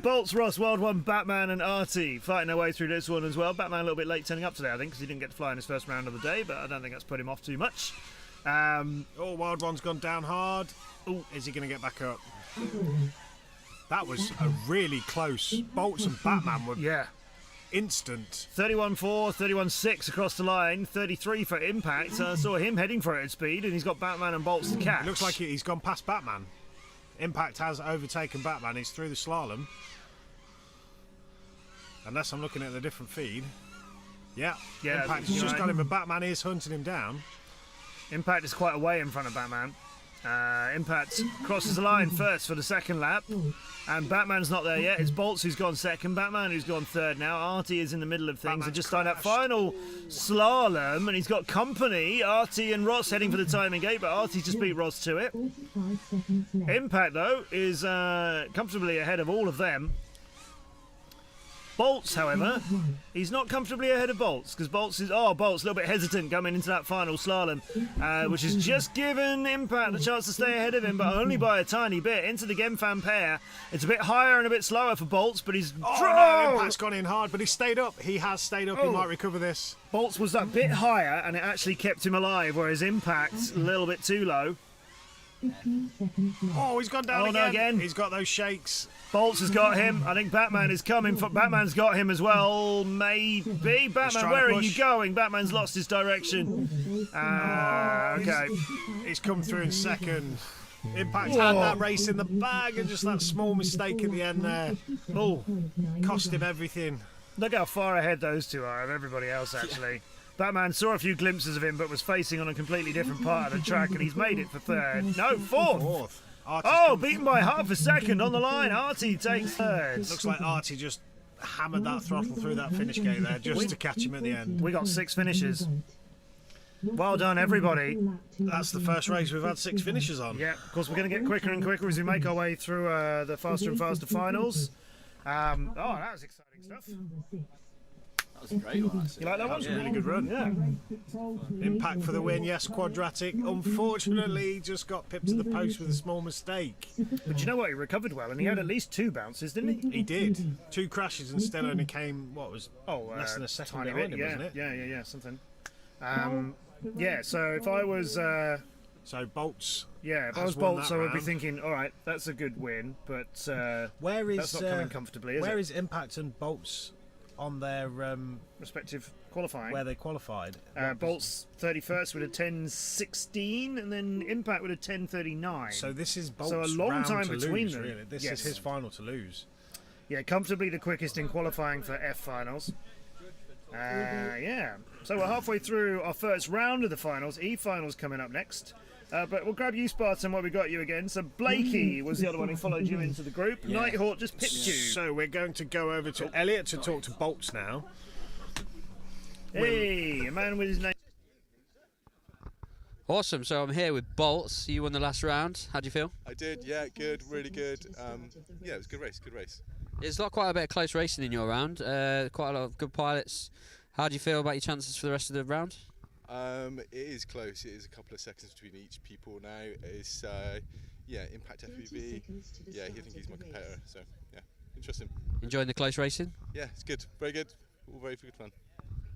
[SPEAKER 2] Bolts, Ross, Wild One, Batman and Artie fighting their way through this one as well. Batman a little bit late turning up today, I think, because he didn't get to fly in his first round of the day, but I don't think that's put him off too much.
[SPEAKER 4] Wild One's gone down hard. Is he going to get back up? That was a really close. Bolts and Batman were instant.
[SPEAKER 2] 31.4, 31.6 across the line, 33 for Impact. I saw him heading for it at speed, and he's got Batman and Bolts to catch.
[SPEAKER 4] It looks like he's gone past Batman. Impact has overtaken Batman. He's through the slalom. Unless I'm looking at a different feed. Yeah, Impact has just got him, but Batman is hunting him down.
[SPEAKER 2] Impact is quite a way in front of Batman. Impact crosses the line first for the second lap, and Batman's not there yet. It's Bolts who's gone second, Batman who's gone third now. Artie is in the middle of things. They're just starting that final slalom, and he's got company. Artie and Ross heading for the timing gate, but Artie's just beat Ross to it. Impact, though, is comfortably ahead of all of them. Bolts, however, he's not comfortably ahead of Bolts, because Bolts is a little bit hesitant coming into that final slalom, which has just given Impact the chance to stay ahead of him, but only by a tiny bit. Into the Gemfan pair, it's a bit higher and a bit slower for Bolts, but he's
[SPEAKER 4] no, Impact's gone in hard, but he stayed up. He has stayed up. He might recover this.
[SPEAKER 2] Bolts was that bit higher, and it actually kept him alive, whereas Impact's a little bit too low.
[SPEAKER 4] He's gone down again. He's got those shakes.
[SPEAKER 2] Bolts has got him. I think Batman is coming. Batman's got him as well. Maybe. Batman, where are you going? Batman's lost his direction. Okay.
[SPEAKER 4] He's come through in second. Impact had that race in the bag, and just that small mistake at the end there. Cost him everything.
[SPEAKER 2] Look how far ahead those two are of everybody else, actually. Batman saw a few glimpses of him, but was facing on a completely different part of the track, and he's made it for third. No, fourth. Beaten by half a second on the line. Artie takes third.
[SPEAKER 4] Looks like Artie just hammered that throttle through that finish gate there just to catch him at the end.
[SPEAKER 2] We got 6 finishes. Well done, everybody.
[SPEAKER 4] That's the first race we've had 6 finishes on.
[SPEAKER 2] Yeah, of course, we're going to get quicker and quicker as we make our way through the faster and faster finals. That was exciting stuff.
[SPEAKER 20] That was a great one, actually.
[SPEAKER 2] You like that one?
[SPEAKER 4] That was a really good run.
[SPEAKER 2] Yeah.
[SPEAKER 4] Impact for the win, yes, quadratic. Unfortunately, just got pipped to the post with a small mistake.
[SPEAKER 2] But you know what? He recovered well, and he had at least 2 bounces, didn't he?
[SPEAKER 4] He did. 2 crashes and still only came, less than a second behind him, wasn't it?
[SPEAKER 2] Yeah, something. So if I was...
[SPEAKER 4] so Bolts.
[SPEAKER 2] Yeah, if I was Bolts, I would be thinking, all right, that's a good win, but that's not coming comfortably, is
[SPEAKER 4] where
[SPEAKER 2] it?
[SPEAKER 4] is Impact and Bolts on their
[SPEAKER 2] respective qualifying?
[SPEAKER 4] Where they qualified?
[SPEAKER 2] Bolts 31st with a 10.16, and then Impact with a 10.39.
[SPEAKER 4] So this is Bolts'
[SPEAKER 2] so a long
[SPEAKER 4] round
[SPEAKER 2] time
[SPEAKER 4] to
[SPEAKER 2] between
[SPEAKER 4] lose,
[SPEAKER 2] them.
[SPEAKER 4] really. This is his final to lose.
[SPEAKER 2] Yeah, comfortably the quickest in qualifying for F finals. So we're halfway through our first round of the finals. E finals coming up next. But we'll grab you, Spartan, while we got you again. So Blakey was the other one who followed you into the group.
[SPEAKER 4] Yeah.
[SPEAKER 2] Nighthawk just pipped you.
[SPEAKER 4] So we're going to go over to Elliot to talk to Bolts now.
[SPEAKER 2] Hey, a man with his name.
[SPEAKER 1] Awesome. So I'm here with Bolts. You won the last round. How do you feel?
[SPEAKER 21] I did, yeah, good, really good. Yeah, it was a good race, good race.
[SPEAKER 1] There's quite a bit of close racing in your round. Quite a lot of good pilots. How do you feel about your chances for the rest of the round?
[SPEAKER 21] It is close. It is a couple of seconds between each people now. It's yeah, Impact FPV. Yeah, I think he's my competitor. So yeah, interesting.
[SPEAKER 1] Enjoying the close racing?
[SPEAKER 21] Yeah, it's good. Very good. All very good fun.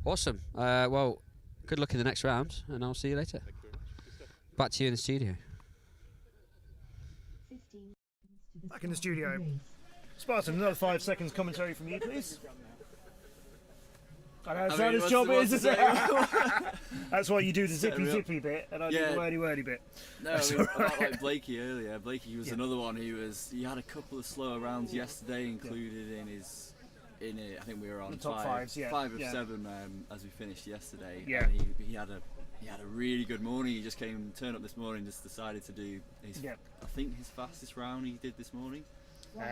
[SPEAKER 1] Awesome. Well, good luck in the next round, and I'll see you later.
[SPEAKER 21] Thank you very much. Good stuff.
[SPEAKER 1] Back to you in the studio.
[SPEAKER 2] Back in the studio. Spartan, another 5 seconds commentary from you, please. I know, that's how his job is, isn't it? That's why you do the zippy bit, and I do the wordy bit.
[SPEAKER 20] No, I mean, like Blakey earlier. Blakey was another one he had a couple of slower rounds yesterday, included in his. I think we were on
[SPEAKER 2] the top fives, yeah.
[SPEAKER 20] 5 of 7 as we finished yesterday.
[SPEAKER 2] Yeah.
[SPEAKER 20] And he had a really good morning. He just turned up this morning, just decided to do his. I think his fastest round he did this morning. Or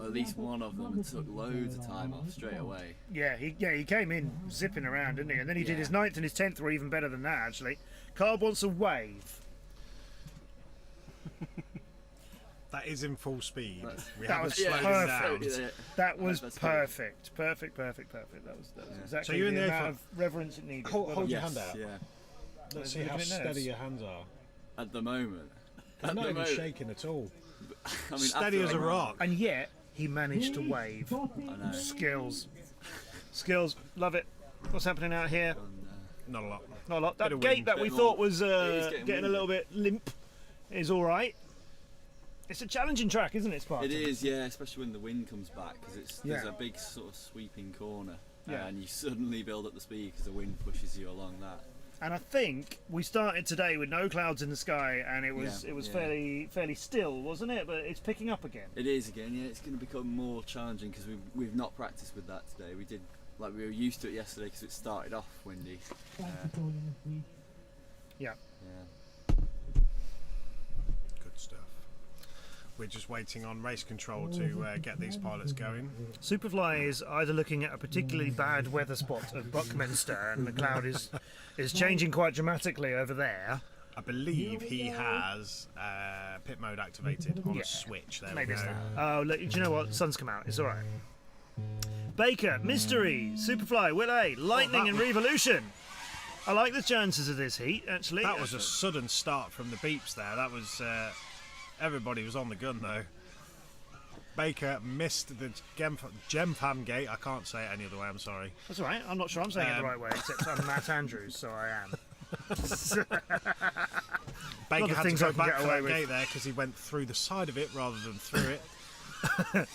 [SPEAKER 20] at least one of them, and took loads of time off straight away.
[SPEAKER 2] Yeah, he came in zipping around, didn't he? And then he did his 9th and his 10th were even better than that, actually. Carb wants a wave.
[SPEAKER 4] That is in full speed.
[SPEAKER 2] That was perfect. That was perfect. Perfect. That was exactly
[SPEAKER 4] so you're in
[SPEAKER 2] the
[SPEAKER 4] the
[SPEAKER 2] amount of reverence it needed.
[SPEAKER 4] Hold your hand out.
[SPEAKER 20] Yeah.
[SPEAKER 4] Let's see how steady your hands are.
[SPEAKER 20] At the moment.
[SPEAKER 4] They're not even shaking at all.
[SPEAKER 20] I mean,
[SPEAKER 4] steady as a rock.
[SPEAKER 2] And yet, he managed to wave.
[SPEAKER 20] I know.
[SPEAKER 2] Skills. Love it. What's happening out here?
[SPEAKER 4] Not a lot.
[SPEAKER 2] Not a lot. That gate that we thought was getting a little bit limp is all right. It's a challenging track, isn't it, Spartan?
[SPEAKER 20] It is, yeah, especially when the wind comes back, because there's a big sort of sweeping corner, and you suddenly build up the speed because the wind pushes you along that.
[SPEAKER 2] And I think we started today with no clouds in the sky, and it was fairly still, wasn't it? But it's picking up again.
[SPEAKER 20] It is again, yeah. It's going to become more challenging because we've not practiced with that today. We were used to it yesterday because it started off windy.
[SPEAKER 2] Yeah.
[SPEAKER 4] Good stuff. We're just waiting on race control to get these pilots going.
[SPEAKER 2] Superfly is either looking at a particularly bad weather spot at Buckminster, and the cloud is changing quite dramatically over there.
[SPEAKER 4] I believe he has pit mode activated on a switch. There
[SPEAKER 2] Maybe
[SPEAKER 4] we go.
[SPEAKER 2] Oh, look, do you know what? Sun's come out. It's all right. Baker, Mystery, Superfly, Will A, Lightning, and Revolution. I like the chances of this heat, actually.
[SPEAKER 4] That was a sudden start from the beeps there. That was... everybody was on the gun though. Baker missed the Gemfam gate. I can't say it any other way, I'm sorry.
[SPEAKER 2] That's all right. I'm not sure I'm saying it the right way, except I'm Matt Andrews, so I am.
[SPEAKER 4] Baker had to go back for that gate there because he went through the side of it rather than through it.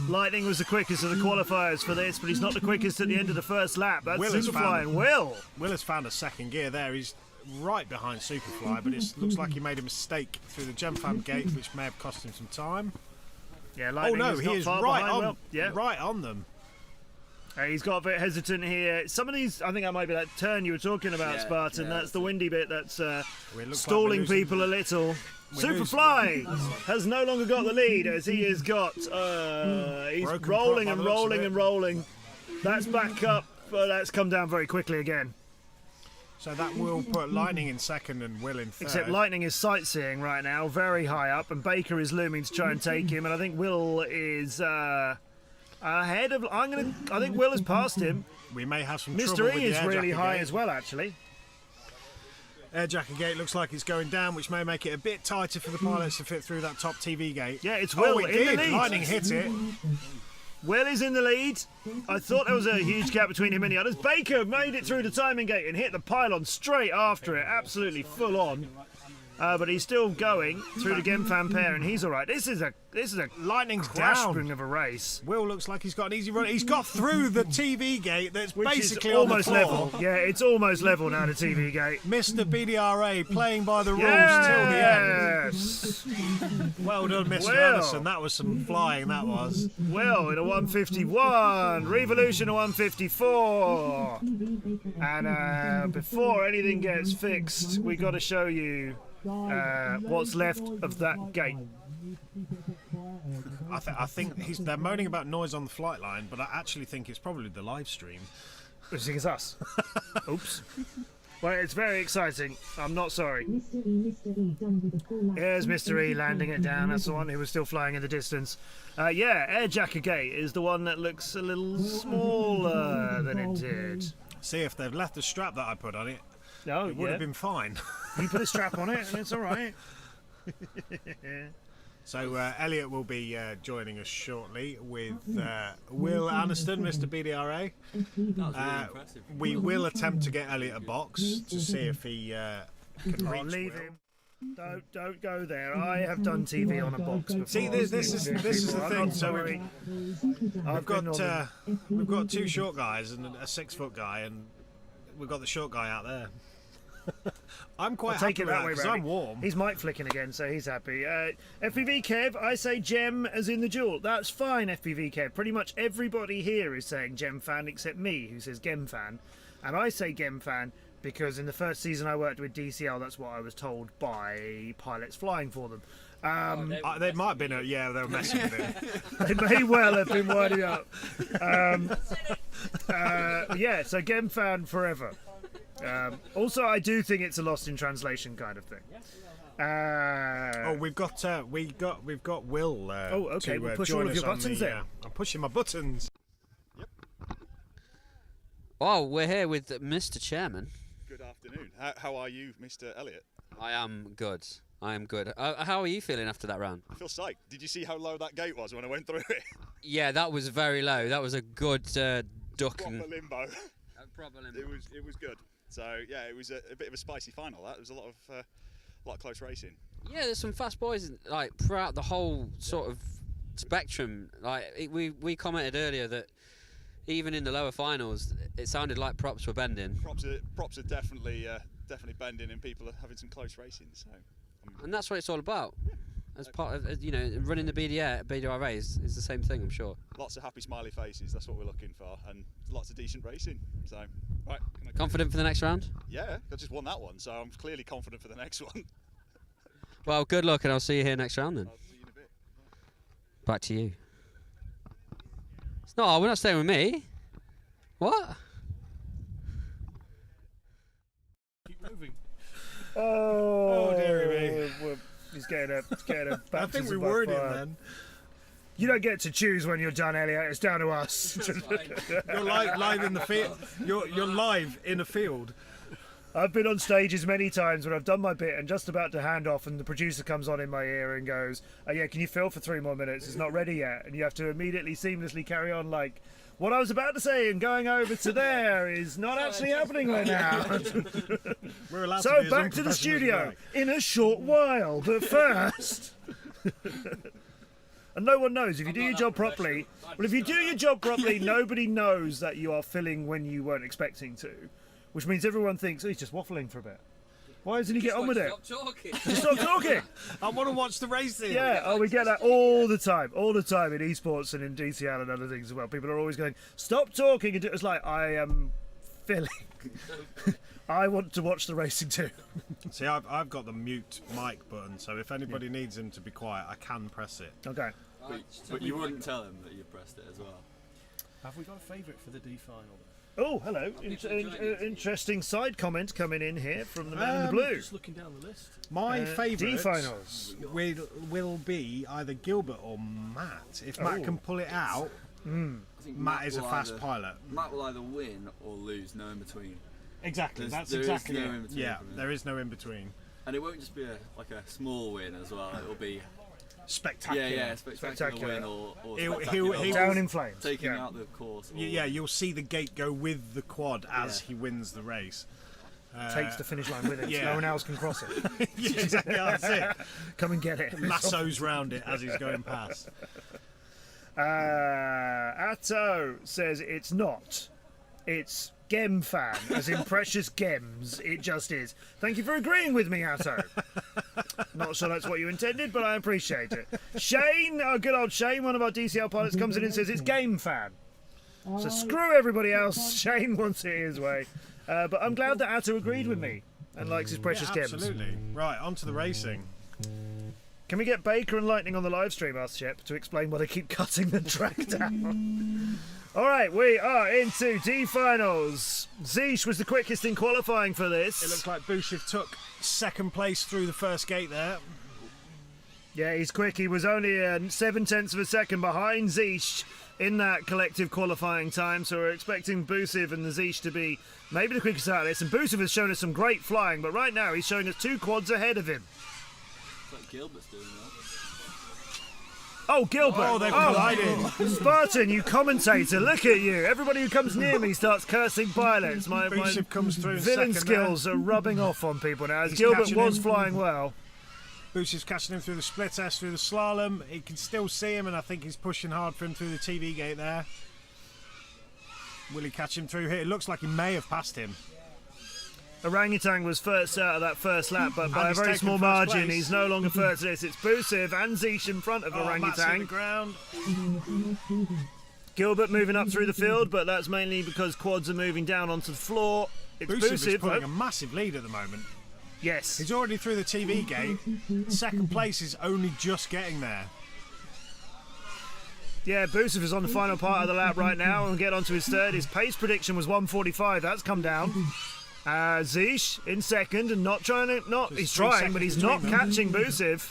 [SPEAKER 2] Lightning was the quickest of the qualifiers for this, but he's not the quickest at the end of the first lap. That's Superfly and Will.
[SPEAKER 4] Will has found a second gear there. He's right behind Superfly, but it looks like he made a mistake through the Gemfam gate, which may have cost him some time.
[SPEAKER 2] Yeah, Lightning is
[SPEAKER 4] he
[SPEAKER 2] not
[SPEAKER 4] is
[SPEAKER 2] far
[SPEAKER 4] right
[SPEAKER 2] behind
[SPEAKER 4] on,
[SPEAKER 2] Will.
[SPEAKER 4] right on them.
[SPEAKER 2] He's got a bit hesitant here. Some of these, I think that might be that turn you were talking about, Spartan. That's the windy bit that's stalling people a little. Superfly has no longer got the lead as he has got. He's rolling and rolling and rolling. That's back up, but that's come down very quickly again.
[SPEAKER 4] So that will put Lightning in second and Will in third.
[SPEAKER 2] Except Lightning is sightseeing right now, very high up, and Baker is looming to try and take him. And I think Will is ahead of. I think Will has passed him.
[SPEAKER 4] We may have some
[SPEAKER 2] Mr.
[SPEAKER 4] trouble
[SPEAKER 2] E
[SPEAKER 4] with the
[SPEAKER 2] is really high
[SPEAKER 4] gate
[SPEAKER 2] as well, actually.
[SPEAKER 4] Air jacket gate looks like it's going down, which may make it a bit tighter for the pilots to fit through that top TV gate.
[SPEAKER 2] Yeah, it's Will
[SPEAKER 4] it
[SPEAKER 2] in
[SPEAKER 4] did.
[SPEAKER 2] the lead.
[SPEAKER 4] Lightning hit it.
[SPEAKER 2] Will is in the lead. I thought there was a huge gap between him and the others. Baker made it through the timing gate and hit the pylon straight after it, absolutely full on. But he's still going through the Gemfam pair, and he's all right. This is a
[SPEAKER 4] Lightning's
[SPEAKER 2] crash-bring of a race.
[SPEAKER 4] Will looks like he's got an easy run. He's got through the TV gate that's
[SPEAKER 2] Which
[SPEAKER 4] basically
[SPEAKER 2] is almost
[SPEAKER 4] on the floor.
[SPEAKER 2] level. Yeah, it's almost level now, the TV gate.
[SPEAKER 4] Mr. BDRA playing by the rules till the end. Well done, Mr. Anderson. That was some flying, that was.
[SPEAKER 2] Will in a 151. Revolution a 154. And before anything gets fixed, we got to show you what's left of that gate.
[SPEAKER 4] I think they're moaning about noise on the flight line, but I actually think it's probably the live stream.
[SPEAKER 2] Which I think is us. Oops. Well, it's very exciting. I'm not sorry. Here's Mr. E landing it down. That's the one who was still flying in the distance. Yeah, Air Jacker Gate is the one that looks a little smaller than it did.
[SPEAKER 4] See, if they've left the strap that I put on it, it would have been fine.
[SPEAKER 2] You put a strap on it and it's all right.
[SPEAKER 4] So Elliot will be joining us shortly with Will Aniston, Mr. BDRA.
[SPEAKER 20] That was really impressive.
[SPEAKER 4] We will attempt to get Elliot a box to see if he can reach
[SPEAKER 2] leave
[SPEAKER 4] Will.
[SPEAKER 2] him. Don't go there. I have done TV on a box before.
[SPEAKER 4] See, this is the thing. So we've got two short guys and a 6 foot guy, and we've got the short guy out there. I'm quite
[SPEAKER 2] I'll
[SPEAKER 4] happy
[SPEAKER 2] take it
[SPEAKER 4] with
[SPEAKER 2] that way,
[SPEAKER 4] because
[SPEAKER 2] Randy.
[SPEAKER 4] I'm warm.
[SPEAKER 2] He's mic flicking again, so he's happy. FPV Kev, I say Gem as in the duel. That's fine, FPV Kev. Pretty much everybody here is saying Gem fan except me, who says Gem fan. And I say Gem fan because in the first season I worked with DCL, that's what I was told by pilots flying for them.
[SPEAKER 4] They might have been, they were messing with it.
[SPEAKER 2] They may well have been winding up. Yeah, so Gem fan forever. Also, I do think it's a lost in translation kind of thing.
[SPEAKER 4] We've got Will.
[SPEAKER 2] Okay.
[SPEAKER 4] To,
[SPEAKER 2] We'll push
[SPEAKER 4] join
[SPEAKER 2] all of
[SPEAKER 4] us
[SPEAKER 2] your
[SPEAKER 4] on
[SPEAKER 2] buttons
[SPEAKER 4] the,
[SPEAKER 2] there.
[SPEAKER 4] I'm pushing my buttons.
[SPEAKER 1] Oh, we're here with Mr. Chairman.
[SPEAKER 7] Good afternoon. How are you, Mr. Elliot?
[SPEAKER 1] I am good. How are you feeling after that round?
[SPEAKER 7] I feel psyched. Did you see how low that gate was when I went through it?
[SPEAKER 1] Yeah, that was very low. That was a good duck.
[SPEAKER 7] Proper limbo.
[SPEAKER 1] Proper limbo.
[SPEAKER 7] It was good. So yeah, it was a bit of a spicy final. That there was a lot of close racing.
[SPEAKER 1] Yeah, there's some fast boys like throughout the whole sort of spectrum. Like we commented earlier that even in the lower finals, it sounded like props were bending.
[SPEAKER 7] Props are definitely bending, and people are having some close racing. So.
[SPEAKER 1] And that's what it's all about. As part of running the BDRA is the same thing, I'm sure.
[SPEAKER 7] Lots of happy smiley faces. That's what we're looking for, and lots of decent racing. So, right.
[SPEAKER 1] Confident for the next round?
[SPEAKER 7] Yeah, I just won that one, so I'm clearly confident for the next one.
[SPEAKER 1] Well, good luck, and I'll see you here next round then.
[SPEAKER 7] I'll see you in a bit.
[SPEAKER 1] Back to you. No, we're not staying with me. What?
[SPEAKER 14] Keep moving.
[SPEAKER 2] Oh,
[SPEAKER 4] dearie
[SPEAKER 2] me. He's getting a
[SPEAKER 4] I think we worried him then.
[SPEAKER 2] You don't get to choose when you're done, Elliot. It's down to us.
[SPEAKER 4] You're live in the field. You're live in a field.
[SPEAKER 2] I've been on stages many times when I've done my bit and just about to hand off, and the producer comes on in my ear and goes, "Oh yeah, can you fill for 3 more minutes? It's not ready yet." And you have to immediately seamlessly carry on like, what I was about to say and going over to there is not actually happening right now.
[SPEAKER 4] We're allowed
[SPEAKER 2] so
[SPEAKER 4] to be as
[SPEAKER 2] back to the
[SPEAKER 4] unprofessional as we
[SPEAKER 2] studio
[SPEAKER 4] like.
[SPEAKER 2] in a short while, but first. And no one knows if you do your job properly. Well, if you do your job properly, nobody knows that you are filling when you weren't expecting to, which means everyone thinks, oh, he's just waffling for a bit. Why doesn't he get on with it?
[SPEAKER 15] Stop talking.
[SPEAKER 2] Just stop talking.
[SPEAKER 4] I want to watch the racing.
[SPEAKER 2] Yeah, we get that all the time in esports and in DCL and other things as well. People are always going, stop talking, and it's like, I am filling. I want to watch the racing too.
[SPEAKER 4] See, I've got the mute mic button, so if anybody needs him to be quiet, I can press it.
[SPEAKER 2] Okay.
[SPEAKER 20] But you wouldn't tell him that you pressed it as well.
[SPEAKER 14] Have we got a favourite for the D final?
[SPEAKER 2] Oh, hello. Interesting side comment coming in here from the man in the blue.
[SPEAKER 14] Just looking down the list.
[SPEAKER 4] My favourite
[SPEAKER 2] D-finals
[SPEAKER 4] will be either Gilbert or Matt. If Matt can pull it out,
[SPEAKER 20] I think
[SPEAKER 4] Matt is a
[SPEAKER 20] will
[SPEAKER 4] fast pilot.
[SPEAKER 20] Matt will either win or lose, no in between.
[SPEAKER 4] Exactly,
[SPEAKER 20] There
[SPEAKER 4] that's
[SPEAKER 20] is
[SPEAKER 4] exactly
[SPEAKER 20] no
[SPEAKER 4] it.
[SPEAKER 20] in between
[SPEAKER 4] Yeah,
[SPEAKER 20] from him.
[SPEAKER 4] there is no in between.
[SPEAKER 20] And it won't just be a small win as well. It'll be
[SPEAKER 4] spectacular.
[SPEAKER 20] Yeah, spectacular win or
[SPEAKER 4] He'll
[SPEAKER 2] down in flames.
[SPEAKER 20] Taking out the course. Or
[SPEAKER 4] Yeah, you'll see the gate go with the quad as he wins the race.
[SPEAKER 2] Takes the finish line with it, so
[SPEAKER 4] yeah.
[SPEAKER 2] no one else can cross it.
[SPEAKER 4] Yeah, exactly, that's it.
[SPEAKER 2] Come and get it.
[SPEAKER 4] Lassos round it as he's going past.
[SPEAKER 2] Atto says it's not. It's Gem fan, as in precious gems. It just is. Thank you for agreeing with me, Atto. Not sure that's what you intended, but I appreciate it. Shane, our good old Shane, one of our DCL pilots, comes in and says it's game fan. So screw everybody else. Shane wants it his way. But I'm glad that Atto agreed with me and likes his precious gems.
[SPEAKER 4] Absolutely. Right, on to the racing.
[SPEAKER 2] Can we get Baker and Lightning on the live stream, asked Shep, to explain why they keep cutting the track down? All right, we are into D-finals. Zeesh was the quickest in qualifying for this.
[SPEAKER 4] It looks like Bushev took second place through the first gate there.
[SPEAKER 2] Yeah, he's quick. He was only 0.7 of a second behind Zeesh in that collective qualifying time, so we're expecting Bushev and the Zeesh to be maybe the quickest out of this. And Bushev has shown us some great flying, but right now he's showing us 2 quads ahead of him.
[SPEAKER 20] It's like Gilbert's doing that.
[SPEAKER 2] Oh, Gilbert!
[SPEAKER 4] Oh, they've collided.
[SPEAKER 2] Spartan, you commentator, look at you. Everybody who comes near me starts cursing pilots. My
[SPEAKER 4] Bushev comes through in
[SPEAKER 2] villain
[SPEAKER 4] second
[SPEAKER 2] skills are rubbing off on people now, as
[SPEAKER 4] He's
[SPEAKER 2] Gilbert
[SPEAKER 4] catching
[SPEAKER 2] was
[SPEAKER 4] him.
[SPEAKER 2] flying well.
[SPEAKER 4] Bushev's catching him through the split S, through the slalom. He can still see him, and I think he's pushing hard for him through the TV gate there. Will he catch him through here? It looks like he may have passed him.
[SPEAKER 2] Orangutan was first out of that first lap, but by a
[SPEAKER 4] he's
[SPEAKER 2] very
[SPEAKER 4] taken
[SPEAKER 2] small
[SPEAKER 4] first
[SPEAKER 2] margin,
[SPEAKER 4] place.
[SPEAKER 2] he's no longer first to this. It's Bushev and Zeesh in front of
[SPEAKER 4] Matt's hit the
[SPEAKER 2] Orangutan.
[SPEAKER 4] ground.
[SPEAKER 2] Gilbert moving up through the field, but that's mainly because quads are moving down onto the floor. It's
[SPEAKER 4] Bushev is
[SPEAKER 2] Bushev.
[SPEAKER 4] pulling a massive lead at the moment.
[SPEAKER 2] Yes.
[SPEAKER 4] He's already through the TV gate. Second place is only just getting there.
[SPEAKER 2] Yeah, Bushev is on the final part of the lap right now, and we'll get on to his third. His pace prediction was 1:45. That's come down. Zeesh in second and not trying to. He's trying, but he's not catching Bushev.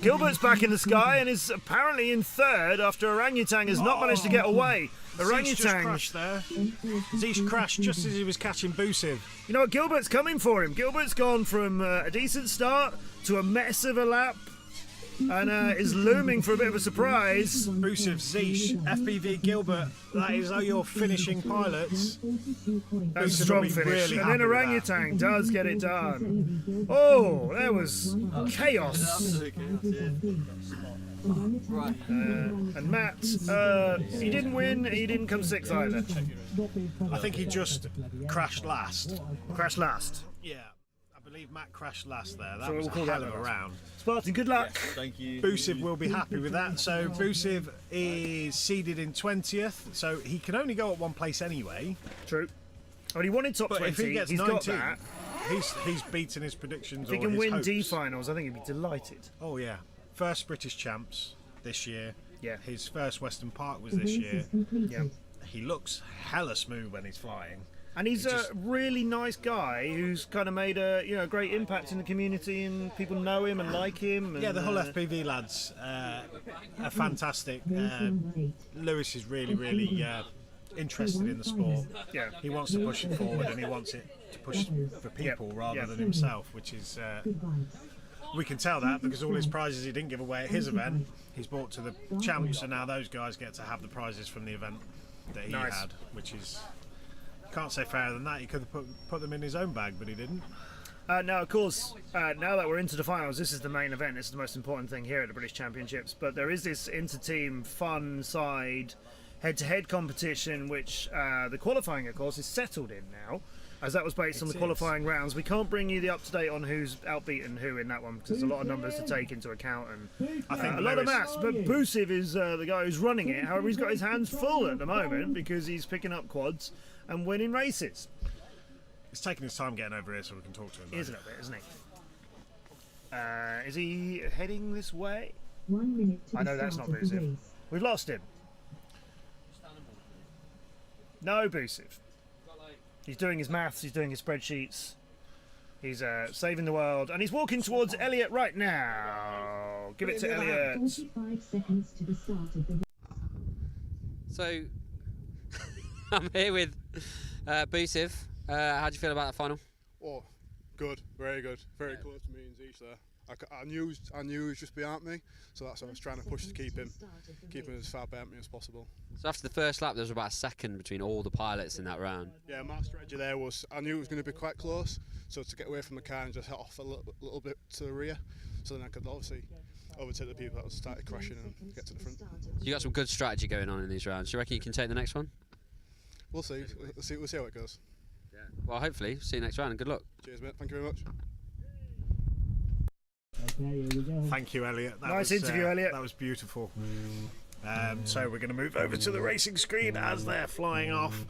[SPEAKER 2] Gilbert's back in the sky and is apparently in third after Orangutan has not managed to get away.
[SPEAKER 4] Zeesh just
[SPEAKER 2] Orangutan
[SPEAKER 4] crashed there. Zeesh crashed just as he was catching Bushev.
[SPEAKER 2] You know what? Gilbert's coming for him. Gilbert's gone from a decent start to a mess of a lap and is looming for a bit of a surprise.
[SPEAKER 4] Bushev, Zeesh, FPV, Gilbert, that is your finishing pilots.
[SPEAKER 2] That's a strong finish. And then Orangutan does get it done. Oh, there was chaos. And Matt, he didn't win, he didn't come sixth either.
[SPEAKER 4] I think he just crashed last.
[SPEAKER 2] Crashed last?
[SPEAKER 4] Yeah. I believe Matt crashed last there. That
[SPEAKER 2] So
[SPEAKER 4] was
[SPEAKER 2] we'll call
[SPEAKER 4] a
[SPEAKER 2] that
[SPEAKER 4] hell of a
[SPEAKER 2] a
[SPEAKER 4] round.
[SPEAKER 2] Spartan, good luck.
[SPEAKER 20] Thank you.
[SPEAKER 4] Bushev will be happy with that. So Bushev is seeded in 20th, so he can only go at one place anyway.
[SPEAKER 2] True. But he wanted top
[SPEAKER 4] But
[SPEAKER 2] 20.
[SPEAKER 4] if he gets
[SPEAKER 2] He's
[SPEAKER 4] 19,
[SPEAKER 2] got that.
[SPEAKER 4] he's beaten his predictions.
[SPEAKER 2] If he
[SPEAKER 4] or
[SPEAKER 2] can
[SPEAKER 4] his
[SPEAKER 2] win
[SPEAKER 4] hopes.
[SPEAKER 2] D-finals, I think he'd be delighted.
[SPEAKER 4] Oh yeah, first British champs this year.
[SPEAKER 2] Yeah.
[SPEAKER 4] His first Western Park was this year.
[SPEAKER 2] Yeah.
[SPEAKER 4] He looks hella smooth when he's flying.
[SPEAKER 2] And he's a really nice guy who's kind of made a great impact in the community, and people know him and like him. And,
[SPEAKER 4] Yeah, the whole FPV lads are fantastic. Lewis is really interested in the sport.
[SPEAKER 2] Yeah.
[SPEAKER 4] He wants to push it forward, and he wants it to push for people rather than himself, which is we can tell that because all his prizes he didn't give away at his event, he's brought to the champs, and now those guys get to have the prizes from the event that he
[SPEAKER 2] Nice.
[SPEAKER 4] had, which is, can't say fairer than that. He could have put them in his own bag, but he didn't.
[SPEAKER 2] Now, of course, now that we're into the finals, this is the main event. This is the most important thing here at the British Championships. But there is this inter-team fun side head-to-head competition, which the qualifying, of course, is settled in now, as that was based on the qualifying rounds. We can't bring you the up-to-date on who's outbeaten who in that one because there's a lot of numbers to take into account and
[SPEAKER 4] I think
[SPEAKER 2] a lot of
[SPEAKER 4] Lewis-
[SPEAKER 2] maths. But Bushev is the guy who's running it. However, he's got his hands full at the moment because he's picking up quads and winning races.
[SPEAKER 4] He's taking his time getting over here so we can talk to him.
[SPEAKER 2] He is a little bit, isn't he? Is he heading this way?
[SPEAKER 9] 1 minute to
[SPEAKER 2] I know
[SPEAKER 9] the
[SPEAKER 2] that's not
[SPEAKER 9] start of the
[SPEAKER 2] Bushev.
[SPEAKER 9] race.
[SPEAKER 2] We've lost him. No Bushev. He's doing his maths, he's doing his spreadsheets. He's saving the world, and he's walking towards Elliot right now. Give it to Elliot.
[SPEAKER 9] 45 seconds to the start of the race.
[SPEAKER 15] So, I'm here with Bushev. How do you feel about the final?
[SPEAKER 10] Oh, good, very good. Very close to me and Zeesh there. I knew he was just behind me, so that's why I was trying to push to keep him as far behind me as possible.
[SPEAKER 15] So after the first lap, there was about a second between all the pilots in that round.
[SPEAKER 10] Yeah, my strategy there was I knew it was going to be quite close, so to get away from the car and just head off a little bit to the rear, so then I could obviously overtake the people that started crashing and get to the front.
[SPEAKER 15] You got some good strategy going on in these rounds. Do you reckon you can take the next one?
[SPEAKER 10] We'll see. We'll see how it goes.
[SPEAKER 15] Yeah. Well, hopefully, see you next round and good luck.
[SPEAKER 10] Cheers, mate. Thank you very much.
[SPEAKER 5] Okay, here we go.
[SPEAKER 4] Thank you, Elliot.
[SPEAKER 2] Nice interview, Elliot.
[SPEAKER 4] That was beautiful. So we're going to move over to the racing screen as they're flying off.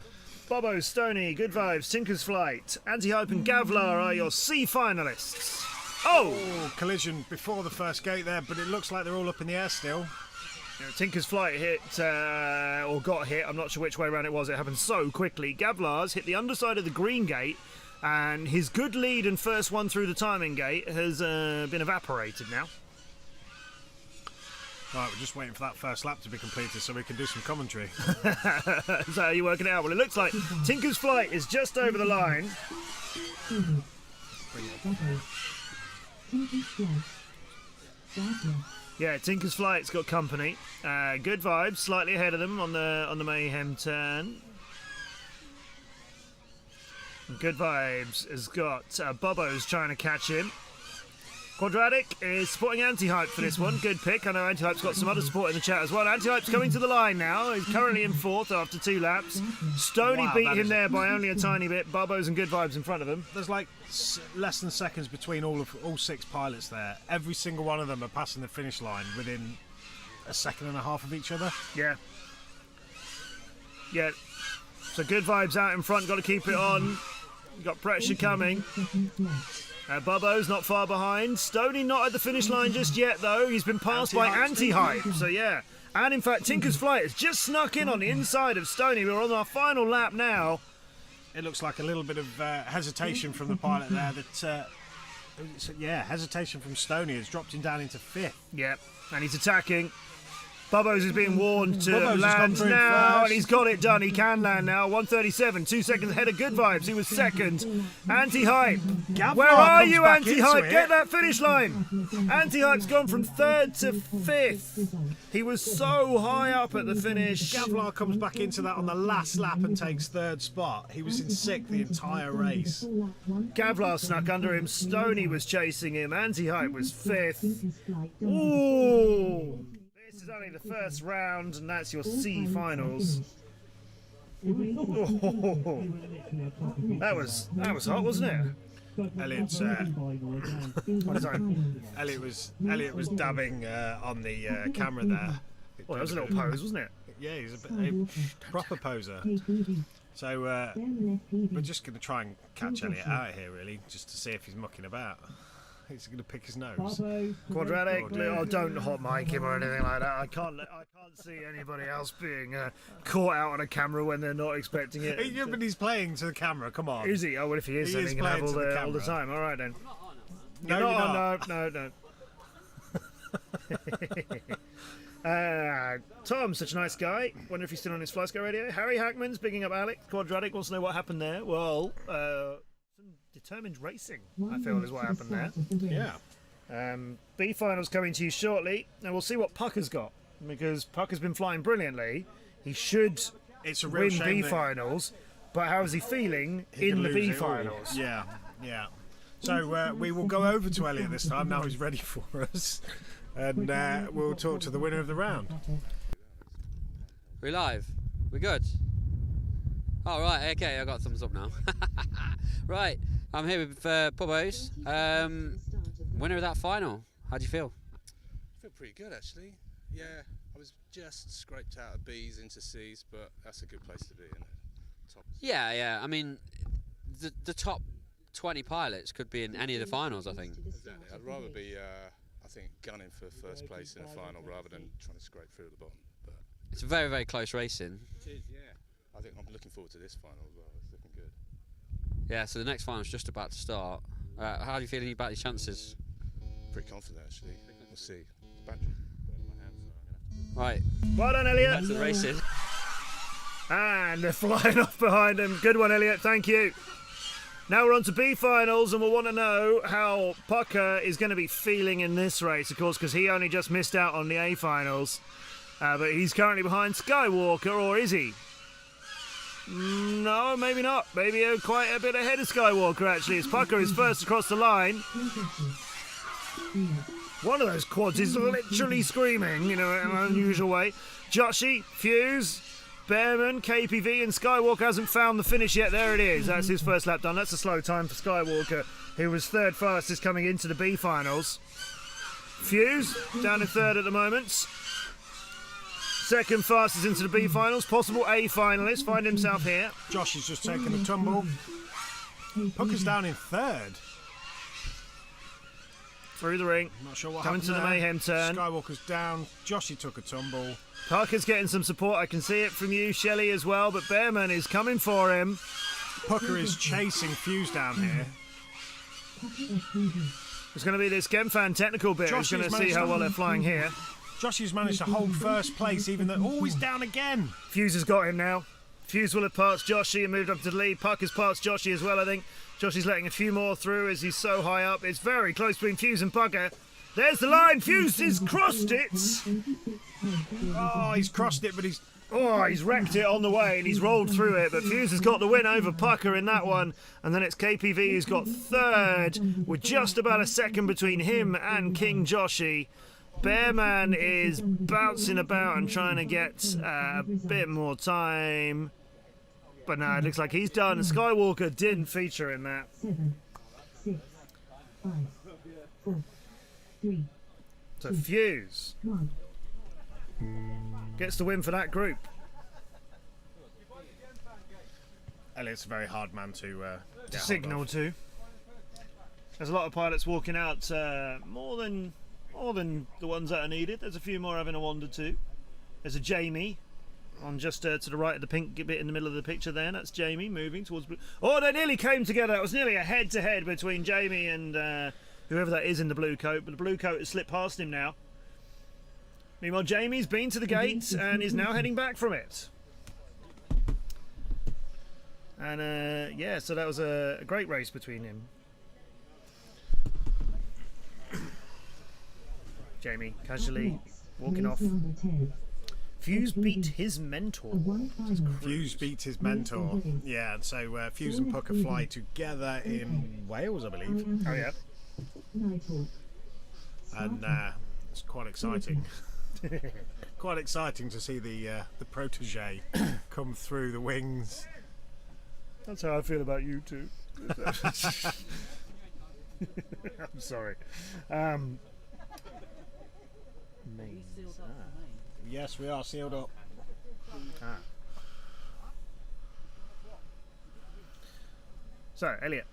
[SPEAKER 2] Bobo, Stoney, Good Vibes, Tinker's Flight, Anti-Hype and Gavlar are your C finalists. Oh!
[SPEAKER 4] Collision before the first gate there, but it looks like they're all up in the air still.
[SPEAKER 2] Tinker's Flight hit, or got hit, I'm not sure which way around it was, it happened so quickly. Gavlar's hit the underside of the green gate, and his good lead and first one through the timing gate has been evaporated now.
[SPEAKER 4] Right, we're just waiting for that first lap to be completed so we can do some commentary.
[SPEAKER 2] So are you working it out? Well, it looks like Tinker's Flight is just over the line. Yeah, Tinker's Flight's got company. Good vibes, slightly ahead of them on the Mayhem turn. Good Vibes has got Bobo's trying to catch him. Quadratic is supporting Anti-Hype for this one. Good pick. I know Anti-Hype's got some other support in the chat as well. Anti-Hype's coming to the line now. He's currently in 4th after 2 laps. Stoney beat him there by only a tiny bit. Bobo's and Good Vibes in front of him.
[SPEAKER 4] There's like less than seconds between all 6 pilots there. Every single one of them are passing the finish line within a second and a half of each other.
[SPEAKER 2] Yeah. Yeah. So Good Vibes out in front. Got to keep it on. Got pressure coming. Bobo's not far behind. Stoney not at the finish line just yet, though. He's been passed by Anti-Hype, so yeah. And in fact, Tinker's Flight has just snuck in on the inside of Stoney. We're on our final lap now.
[SPEAKER 4] It looks like a little bit of hesitation from the pilot there. Hesitation from Stoney has dropped him down into 5th.
[SPEAKER 2] Yep, and he's attacking. Bobo's is being warned to
[SPEAKER 4] Bobo's
[SPEAKER 2] land now, and he's got it done. He can land now. 137, 2 seconds ahead of Good Vibes. He was second. Anti-Hype. Where are you, Anti-Hype? Get that finish line. Anti-Hype's gone from 3rd to 5th. He was so high up at the finish.
[SPEAKER 4] Gavlar comes back into that on the last lap and takes 3rd spot. He was in 6th the entire race.
[SPEAKER 2] Gavlar snuck under him. Stoney was chasing him. Anti-Hype was 5th. Ooh. This is only the first round, and that's your C finals. Oh, that was hot, wasn't it?
[SPEAKER 4] Elliot was dabbing on the camera there.
[SPEAKER 2] Well, that was a little pose, wasn't it?
[SPEAKER 4] Yeah, he's a proper poser. So we're just going to try and catch Elliot out here, really, just to see if he's mucking about. He's going to pick his nose.
[SPEAKER 2] Quadratic, oh, don't hot mic him or anything like that. I can't see anybody else being caught out on a camera when they're not expecting it.
[SPEAKER 4] Yeah, but he's playing to the camera. Come on.
[SPEAKER 2] Is he? Oh, well, if he is, then he can have all the time. All right then.
[SPEAKER 4] No.
[SPEAKER 2] Tom's such a nice guy. Wonder if he's still on his Flysky radio. Harry Hackman's picking up Alex. Quadratic wants to know what happened there. Well, determined racing, I feel, is what happened there.
[SPEAKER 4] Yeah.
[SPEAKER 2] B finals coming to you shortly. Now we'll see what Pucker's got, because Pucker's been flying brilliantly. He should win B finals, but how is he feeling in the B finals?
[SPEAKER 4] Yeah. So we will go over to Elliot this time. Now he's ready for us, and we'll talk to the winner of the round.
[SPEAKER 15] We're live. We're good. Oh right, okay, I got thumbs up now. Right, I'm here with Bobo's. Winner of that final. How do you feel?
[SPEAKER 21] I feel pretty good actually. Yeah, I was just scraped out of B's into C's, but that's a good place to be, isn't it? Top.
[SPEAKER 15] Yeah. I mean, the top 20 pilots could be in any of the finals, I think.
[SPEAKER 21] Exactly. I'd rather be, I think, gunning for first place in a final rather than trying to scrape through at the bottom. But
[SPEAKER 15] it's very, very close racing.
[SPEAKER 21] It is, yeah. I think I'm looking forward to this final as well. It's looking good.
[SPEAKER 15] Yeah, so the next final's just about to start. How are you feeling about your chances?
[SPEAKER 21] Pretty confident, actually. We'll see. The battery's burning my hands, so I'm
[SPEAKER 15] Right.
[SPEAKER 2] Well done, Elliot.
[SPEAKER 15] Back to the racing.
[SPEAKER 2] And they're flying off behind him. Good one, Elliot. Thank you. Now we're on to B finals, and we'll want to know how Pucker is going to be feeling in this race, of course, because he only just missed out on the A finals. But he's currently behind Skywalker, or is he? No, maybe not. Maybe quite a bit ahead of Skywalker, actually, as Pucker is first across the line. One of those quads is literally screaming, in an unusual way. Joshi, Fuse, Bearman, KPV, and Skywalker hasn't found the finish yet. There it is. That's his first lap done. That's a slow time for Skywalker, who was third fastest coming into the B finals. Fuse, down in third at the moment. Second fastest into the B finals. Possible A finalist. Find himself here.
[SPEAKER 4] Josh has just taken a tumble. Pucker's down in third.
[SPEAKER 2] through the ring.
[SPEAKER 4] Not sure what
[SPEAKER 2] coming
[SPEAKER 4] happened
[SPEAKER 2] to the
[SPEAKER 4] there.
[SPEAKER 2] mayhem turn.
[SPEAKER 4] Skywalker's down. Joshy took a tumble.
[SPEAKER 2] Parker's getting some support. I can see it from you, Shelley, as well. But Bearman is coming for him.
[SPEAKER 4] Pucker is chasing Fuse down here.
[SPEAKER 2] It's going to be this Gemfan technical bit. He's going to see how well they're flying here.
[SPEAKER 4] Joshy's managed to hold first place, even though... Oh, he's down again.
[SPEAKER 2] Fuse has got him now. Fuse will have passed Joshy and moved up to the lead. Pucker's passed Joshy as well, I think. Joshy's letting a few more through as he's so high up. It's very close between Fuse and Pucker. There's the line. Fuse has crossed it.
[SPEAKER 4] Oh, he's crossed it, but he's...
[SPEAKER 2] Oh, he's wrecked it on the way and he's rolled through it. But Fuse has got the win over Pucker in that one. And then it's KPV who's got third, with just about a second between him and King Joshy. Bearman is bouncing about and trying to get a bit more time. But no, it looks like he's done. Skywalker didn't feature in that.
[SPEAKER 9] 7, 6, 5, 4, 3.
[SPEAKER 2] So Fuse
[SPEAKER 9] 1.
[SPEAKER 2] gets the win for that group.
[SPEAKER 4] Elliot's a very hard man to get
[SPEAKER 2] signal
[SPEAKER 4] hold of.
[SPEAKER 2] to. There's a lot of pilots walking out more than the ones that are needed. There's a few more having a wander too. There's a Jamie on just to the right of the pink bit in the middle of the picture there. That's Jamie moving towards blue. Oh, they nearly came together. It was nearly a head-to-head between Jamie and whoever that is in the blue coat. But the blue coat has slipped past him now. Meanwhile, Jamie's been to the gate and is now heading back from it. And yeah, so that was a great race between him. Jamie casually walking off. Fuse beat his mentor.
[SPEAKER 4] Fuse beat his mentor. Yeah, and so Fuse and Pucker fly together in Wales, I believe.
[SPEAKER 2] Oh yeah.
[SPEAKER 4] And it's quite exciting. Quite exciting to see the protege come through the wings.
[SPEAKER 2] That's how I feel about you too. I'm sorry.
[SPEAKER 4] Yes, we are sealed up.
[SPEAKER 2] So, Elliot.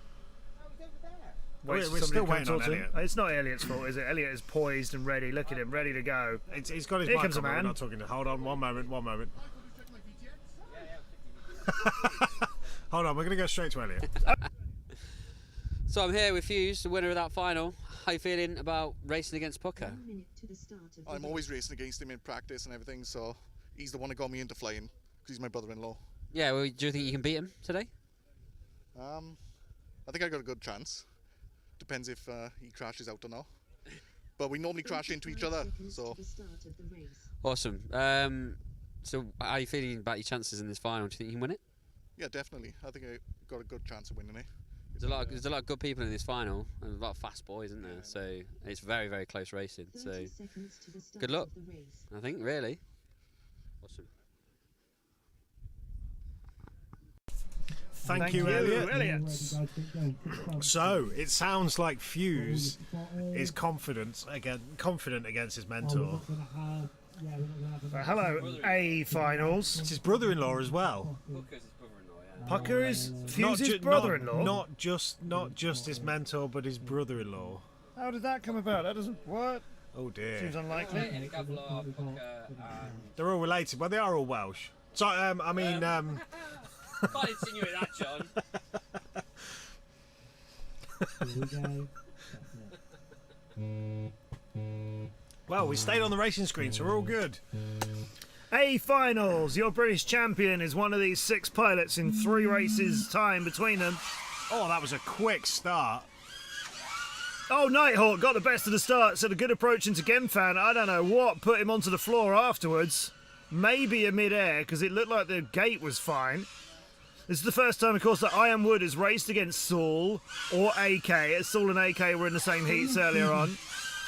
[SPEAKER 4] We're
[SPEAKER 2] for somebody
[SPEAKER 4] still
[SPEAKER 2] to come
[SPEAKER 4] waiting on
[SPEAKER 2] talk to him.
[SPEAKER 4] Elliot.
[SPEAKER 2] It's not Elliot's fault, is it? Elliot is poised and ready. Look at him, ready to go.
[SPEAKER 4] He's got his
[SPEAKER 2] Here
[SPEAKER 4] mic
[SPEAKER 2] comes a
[SPEAKER 4] on, but we're
[SPEAKER 2] man.
[SPEAKER 4] not talking to. Hold on, one moment. Hold on, we're going to go straight to Elliot.
[SPEAKER 15] So I'm here with Fuse, the winner of that final. How you feeling about racing against Pucker?
[SPEAKER 7] I'm always racing against him in practice and everything, so he's the one that got me into flying, because he's my brother-in-law.
[SPEAKER 15] Yeah, well, do you think you can beat him today?
[SPEAKER 7] I think I got a good chance. Depends if he crashes out or not. But we normally crash into each other, so...
[SPEAKER 15] Awesome. So how are you feeling about your chances in this final? Do you think you can win it?
[SPEAKER 7] Yeah, definitely. I think I got a good chance of winning it.
[SPEAKER 15] There's a lot of good people in this final, and a lot of fast boys, isn't there? So it's very, very close racing. So good luck, I think, really. Awesome.
[SPEAKER 4] Thank you, Elliot. So it sounds like Fuse is confident against his mentor.
[SPEAKER 2] Hello, A finals.
[SPEAKER 4] It's his brother-in-law as well.
[SPEAKER 2] Pucker is Fuse's brother-in-law.
[SPEAKER 4] Not just his mentor, but his brother-in-law.
[SPEAKER 2] How did that come about? That doesn't what?
[SPEAKER 4] Oh dear.
[SPEAKER 2] Seems unlikely.
[SPEAKER 4] They're all related. Well, they are all Welsh. So I mean.
[SPEAKER 15] Can't insinuate that, John.
[SPEAKER 4] Well, we stayed on the racing screen, so we're all good.
[SPEAKER 2] A finals. Your British champion is one of these 6 pilots in 3 races time between them.
[SPEAKER 4] Oh, that was a quick start.
[SPEAKER 2] Oh, Nighthawk got the best of the start, so the good approach into Gemfan. I don't know what put him onto the floor afterwards. Maybe a mid-air, because it looked like the gate was fine. This is the first time, of course, that Iron Wood has raced against Saul or AK. Saul and AK were in the same heats earlier on.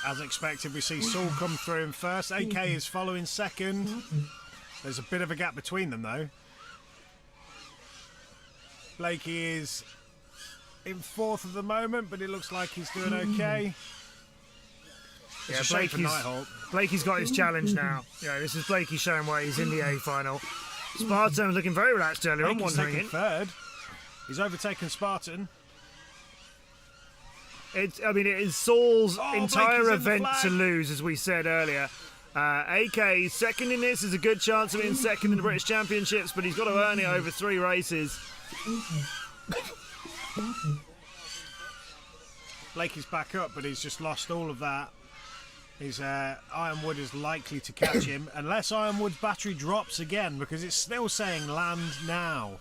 [SPEAKER 4] As expected, we see Saul come through in first. AK is following second. There's a bit of a gap between them, though. Blakey is in 4th at the moment, but it looks like he's doing okay.
[SPEAKER 2] Yeah, Blakey's got his challenge now. Yeah, this is Blakey showing why he's in the A final. Spartan was looking very relaxed earlier on,
[SPEAKER 4] Blakey's
[SPEAKER 2] wandering
[SPEAKER 4] taken
[SPEAKER 2] in.
[SPEAKER 4] third. He's overtaken Spartan.
[SPEAKER 2] I mean, it is Saul's entire
[SPEAKER 4] Blakey's in the
[SPEAKER 2] event
[SPEAKER 4] flag.
[SPEAKER 2] to lose, as we said earlier. AK second in this is a good chance of being second in the British Championships, but he's got to earn it over 3 races.
[SPEAKER 4] Blakey's back up, but he's just lost all of that. His Ironwood is likely to catch him, unless Ironwood's battery drops again, because it's still saying land now.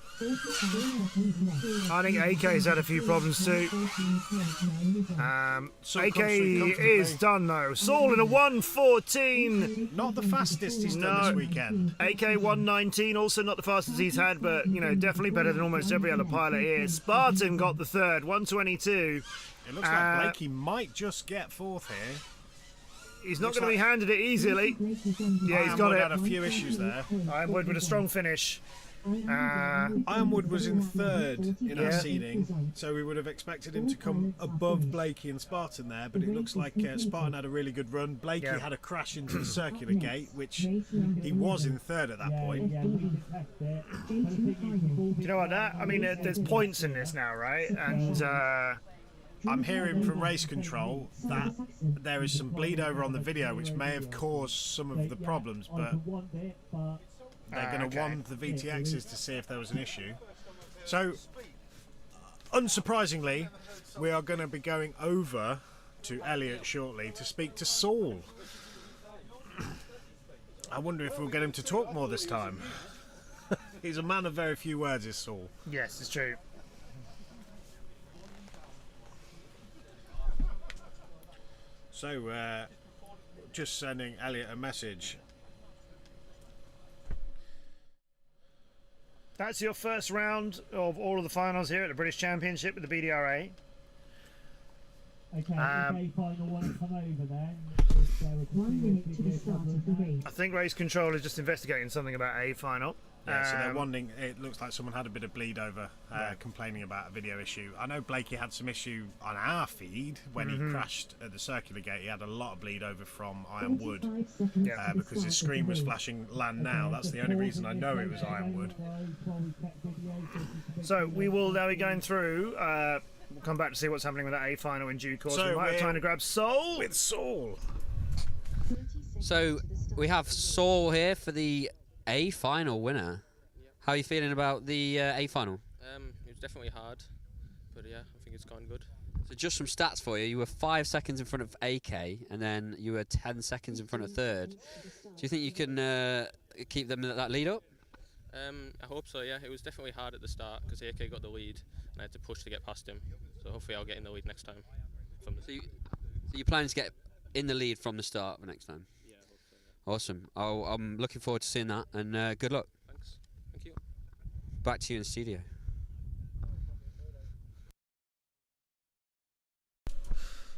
[SPEAKER 2] I think AK's had a few problems too. AK is done though. Saul in a 1:14.
[SPEAKER 4] Not the fastest he's done this weekend.
[SPEAKER 2] AK 1:19, also not the fastest he's had, but you know, definitely better than almost every other pilot here. Spartan got the third, 1:22.
[SPEAKER 4] It looks like Blakey might just get fourth here.
[SPEAKER 2] He's not going to be handed it easily. Yeah, he's got
[SPEAKER 4] Ironwood
[SPEAKER 2] it.
[SPEAKER 4] had a few issues there.
[SPEAKER 2] Ironwood with a strong finish.
[SPEAKER 4] Ironwood was in third in our seeding, so we would have expected him to come above Blakey and Spartan there, but it looks like Spartan had a really good run. Blakey had a crash into the circular gate, which he was in third at that point.
[SPEAKER 2] Do you know what that? I mean, there's points in this now, right? And
[SPEAKER 4] I'm hearing from race control that there is some bleed over on the video, which may have caused some of the problems, but they're going to want the VTXs to see if there was an issue. So, unsurprisingly, we are going to be going over to Elliot shortly to speak to Saul. I wonder if we'll get him to talk more this time. He's a man of very few words, is Saul.
[SPEAKER 2] yes, it's true.
[SPEAKER 4] So, just sending Elliot a message.
[SPEAKER 2] That's your first round of all of the finals here at the British Championship with the BDRA.
[SPEAKER 5] Okay, final one come over then.
[SPEAKER 9] 1 minute to the start of the race.
[SPEAKER 2] I think race control is just investigating something about a final.
[SPEAKER 4] Yeah, so they're wondering, it looks like someone had a bit of bleed over, complaining about a video issue. I know Blakey had some issue on our feed when he crashed at the circular gate. He had a lot of bleed over from Ironwood because his screen was flashing land now. That's the only reason I know it was Ironwood.
[SPEAKER 2] So we will now be going through. We'll come back to see what's happening with that A final in due course.
[SPEAKER 4] So
[SPEAKER 2] we might have time to grab Saul.
[SPEAKER 4] With Saul.
[SPEAKER 15] So we have Saul here for the A final winner. How are you feeling about the A final?
[SPEAKER 12] It was definitely hard, but yeah, I think it's gone good.
[SPEAKER 15] So just some stats for you. You were 5 seconds in front of AK, and then you were 10 seconds in front of third. Do you think you can keep them that lead up?
[SPEAKER 12] I hope so, yeah. It was definitely hard at the start because AK got the lead and I had to push to get past him. So hopefully I'll get in the lead next time.
[SPEAKER 15] So you're planning to get in the lead from the start next time?
[SPEAKER 12] Yeah, I hope so, yeah.
[SPEAKER 15] Awesome. I'm looking forward to seeing that, and good luck.
[SPEAKER 12] Thanks. Thank you.
[SPEAKER 15] Back to you in the studio.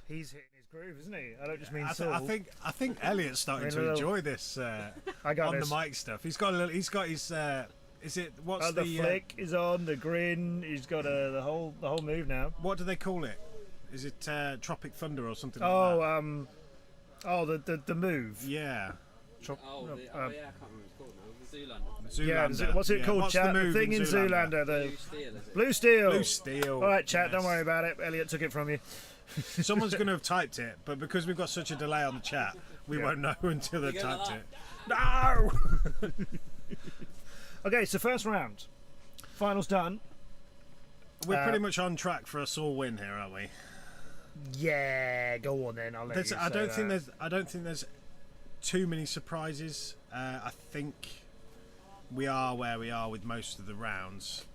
[SPEAKER 2] He's hitting his groove, isn't he? I don't just mean
[SPEAKER 4] I
[SPEAKER 2] Saul.
[SPEAKER 4] think Elliot's starting to enjoy this
[SPEAKER 2] I got
[SPEAKER 4] on
[SPEAKER 2] this.
[SPEAKER 4] the mic stuff. He's got a little. He's got his. Is it what's
[SPEAKER 2] the flick is on, the grin. He's got the whole move now.
[SPEAKER 4] What do they call it? Is it Tropic Thunder or something
[SPEAKER 2] Oh,
[SPEAKER 4] like that?
[SPEAKER 2] the move.
[SPEAKER 4] Yeah.
[SPEAKER 15] Yeah, I can't remember what it's called now. The Zoolander.
[SPEAKER 2] Yeah, what's it called,
[SPEAKER 4] What's
[SPEAKER 2] chat?
[SPEAKER 4] the
[SPEAKER 2] The
[SPEAKER 4] move
[SPEAKER 2] thing in Zoolander.
[SPEAKER 15] Blue Steel, is it?
[SPEAKER 2] Blue Steel.
[SPEAKER 4] Blue Steel.
[SPEAKER 2] All right, chat. Don't
[SPEAKER 4] yes.
[SPEAKER 2] worry about it. Elliot took it from you.
[SPEAKER 4] Someone's going to have typed it, but because we've got such a delay on the chat, we won't know until they've typed it.
[SPEAKER 2] No! Okay, so first round. Finals done.
[SPEAKER 4] We're pretty much on track for a Saul win here, aren't we?
[SPEAKER 2] Yeah, go on then. I'll let you
[SPEAKER 4] I
[SPEAKER 2] say
[SPEAKER 4] don't think
[SPEAKER 2] that.
[SPEAKER 4] there's too many surprises. I think we are where we are with most of the rounds.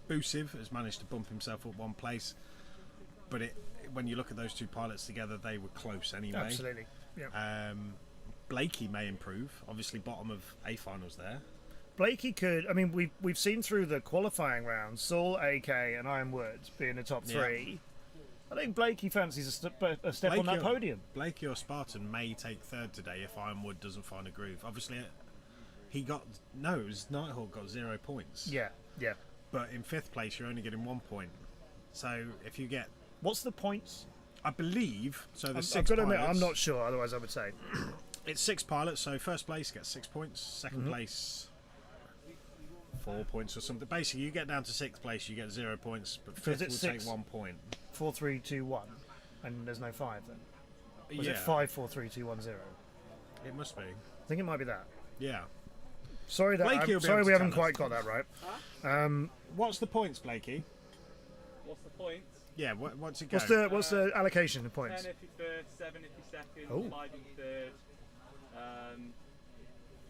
[SPEAKER 4] Busiv has managed to bump himself up one place, but when you look at those two pilots together, they were close anyway.
[SPEAKER 2] Absolutely. Yeah.
[SPEAKER 4] Blakey may improve. Obviously, bottom of A finals there.
[SPEAKER 2] Blakey could. I mean, we've seen through the qualifying rounds, Saul, AK, and Ironwood being the top three. I think Blakey fancies a step on that podium.
[SPEAKER 4] Blakey or Spartan may take third today if Ironwood doesn't find a groove. Obviously, it was Nighthawk got 0 points.
[SPEAKER 2] Yeah, yeah.
[SPEAKER 4] But in fifth place, you're only getting 1 point. So if you get,
[SPEAKER 2] what's the points?
[SPEAKER 4] I believe so. There's
[SPEAKER 2] I've
[SPEAKER 4] 6
[SPEAKER 2] got to
[SPEAKER 4] pilots.
[SPEAKER 2] admit, I'm not sure. Otherwise, I would say
[SPEAKER 4] it's 6 pilots. So first place gets 6 points. Second place 4 points or something. Basically, you get down to 6th place, you get 0 points, but
[SPEAKER 2] So is
[SPEAKER 4] 5th
[SPEAKER 2] it
[SPEAKER 4] will
[SPEAKER 2] 6?
[SPEAKER 4] take 1 point.
[SPEAKER 2] 4, 3, 2, 1, and there's no 5 then. Or is
[SPEAKER 4] Yeah.
[SPEAKER 2] it 5, 4, 3, 2, 1, 0?
[SPEAKER 4] It must be.
[SPEAKER 2] I think it might be that.
[SPEAKER 4] Yeah.
[SPEAKER 2] Sorry that
[SPEAKER 4] Blakey will be
[SPEAKER 2] sorry
[SPEAKER 4] able
[SPEAKER 2] we
[SPEAKER 4] to
[SPEAKER 2] haven't
[SPEAKER 4] tell us.
[SPEAKER 2] quite got that right.
[SPEAKER 4] What's the points, Blakey?
[SPEAKER 13] What's the point?
[SPEAKER 4] Yeah, what's it go?
[SPEAKER 2] What's the allocation of points?
[SPEAKER 13] 10 if you're first, 7 if you're second,
[SPEAKER 2] Oh.
[SPEAKER 13] 5 if you're third,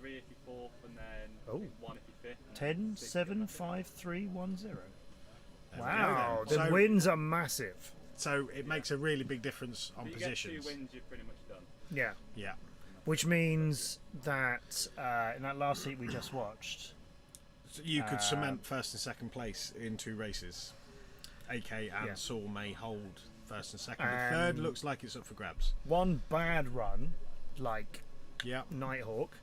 [SPEAKER 13] 3 if you're fourth, and then
[SPEAKER 2] Oh.
[SPEAKER 13] 1 if you're fifth.
[SPEAKER 2] 10, 7, 5, 3, 1, 0.
[SPEAKER 4] There we
[SPEAKER 2] Wow,
[SPEAKER 4] go then.
[SPEAKER 2] the
[SPEAKER 4] So-
[SPEAKER 2] wins are massive.
[SPEAKER 4] So it makes a really big difference on
[SPEAKER 13] If you
[SPEAKER 4] positions.
[SPEAKER 13] get 2 wins, you're pretty much done.
[SPEAKER 2] Yeah.
[SPEAKER 4] Yeah.
[SPEAKER 2] Which means that in that last heat we just watched,
[SPEAKER 4] So you could cement first and second place in 2 races. AK and
[SPEAKER 2] Yeah.
[SPEAKER 4] Saul may hold first and second. But third looks like it's up for grabs.
[SPEAKER 2] one bad run, like Nighthawk,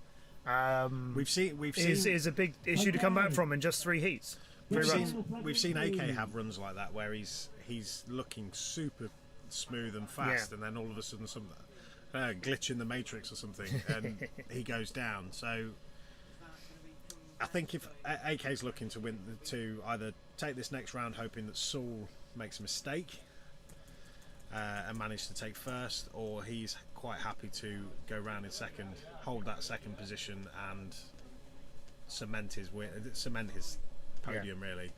[SPEAKER 4] we've seen
[SPEAKER 2] is a big issue to come back from in just 3 heats.
[SPEAKER 4] We've
[SPEAKER 2] 3 runs.
[SPEAKER 4] seen AK have runs like that where he's looking super smooth and fast,
[SPEAKER 2] Yeah.
[SPEAKER 4] and then all of a sudden some glitch in the matrix or something, and he goes down. So I think if AK's looking to either take this next round, hoping that Saul makes a mistake and manage to take first, or he's quite happy to go round in second, hold that second position, and cement his podium. Really,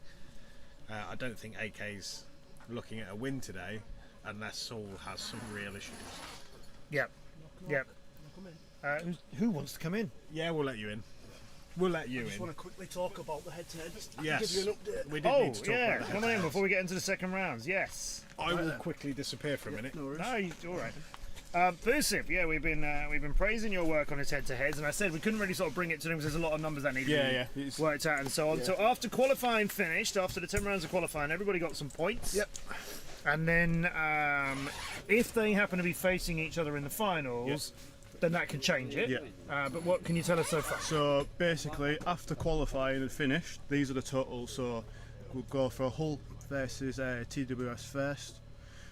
[SPEAKER 4] I don't think AK's looking at a win today, unless Saul has some real issues.
[SPEAKER 2] Yep. Yep. Who wants to come in?
[SPEAKER 4] Yeah, we'll let you in. We'll let you
[SPEAKER 6] I just
[SPEAKER 4] in.
[SPEAKER 6] want to quickly talk about the head-to-head.
[SPEAKER 4] Yes.
[SPEAKER 6] Give you an update.
[SPEAKER 4] We did need to talk about the
[SPEAKER 2] come on in before we get into the second rounds. Yes.
[SPEAKER 4] I will quickly disappear for a minute.
[SPEAKER 2] No, all right. Busip, yeah, we've been praising your work on his head-to-heads, and I said we couldn't really sort of bring it to him because there's a lot of numbers that need to be worked out and so on.
[SPEAKER 6] Yeah.
[SPEAKER 2] So after qualifying finished, after the 10 rounds of qualifying, everybody got some points.
[SPEAKER 6] Yep.
[SPEAKER 2] And then if they happen to be facing each other in the finals, then that can change it.
[SPEAKER 6] Yeah.
[SPEAKER 2] But what can you tell us so far?
[SPEAKER 6] So basically, after qualifying and finished, these are the totals. So we'll go for Hull versus TWS first.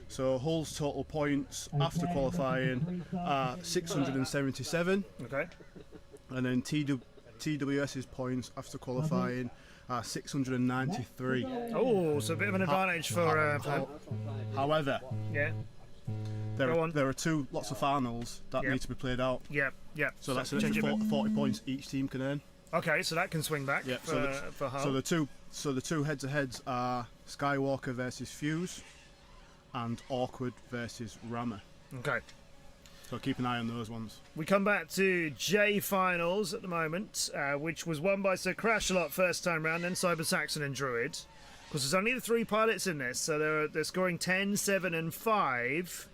[SPEAKER 6] So Hull's total points after qualifying are 677.
[SPEAKER 2] Okay.
[SPEAKER 6] And then TWS's points after qualifying are 693.
[SPEAKER 2] Oh, so a bit of an advantage for.
[SPEAKER 6] However,
[SPEAKER 2] Yeah.
[SPEAKER 6] there are 2 lots of finals that
[SPEAKER 2] Yep.
[SPEAKER 6] need to be played out.
[SPEAKER 2] Yep. Yep.
[SPEAKER 6] So that's an
[SPEAKER 2] change
[SPEAKER 6] extra
[SPEAKER 2] it back.
[SPEAKER 6] 40 points each team can earn.
[SPEAKER 2] Okay, so that can swing back
[SPEAKER 6] Yep.
[SPEAKER 2] for Hull.
[SPEAKER 6] So the two head-to-heads are Skywalker versus Fuse, and Awkward versus Rammer.
[SPEAKER 2] Okay.
[SPEAKER 6] So keep an eye on those ones.
[SPEAKER 2] We come back to J finals at the moment, which was won by Sir Crashalot first time round, then Cyber Saxon and Druid. Because there's only the 3 pilots in this, so they're scoring 10, 7, and 5.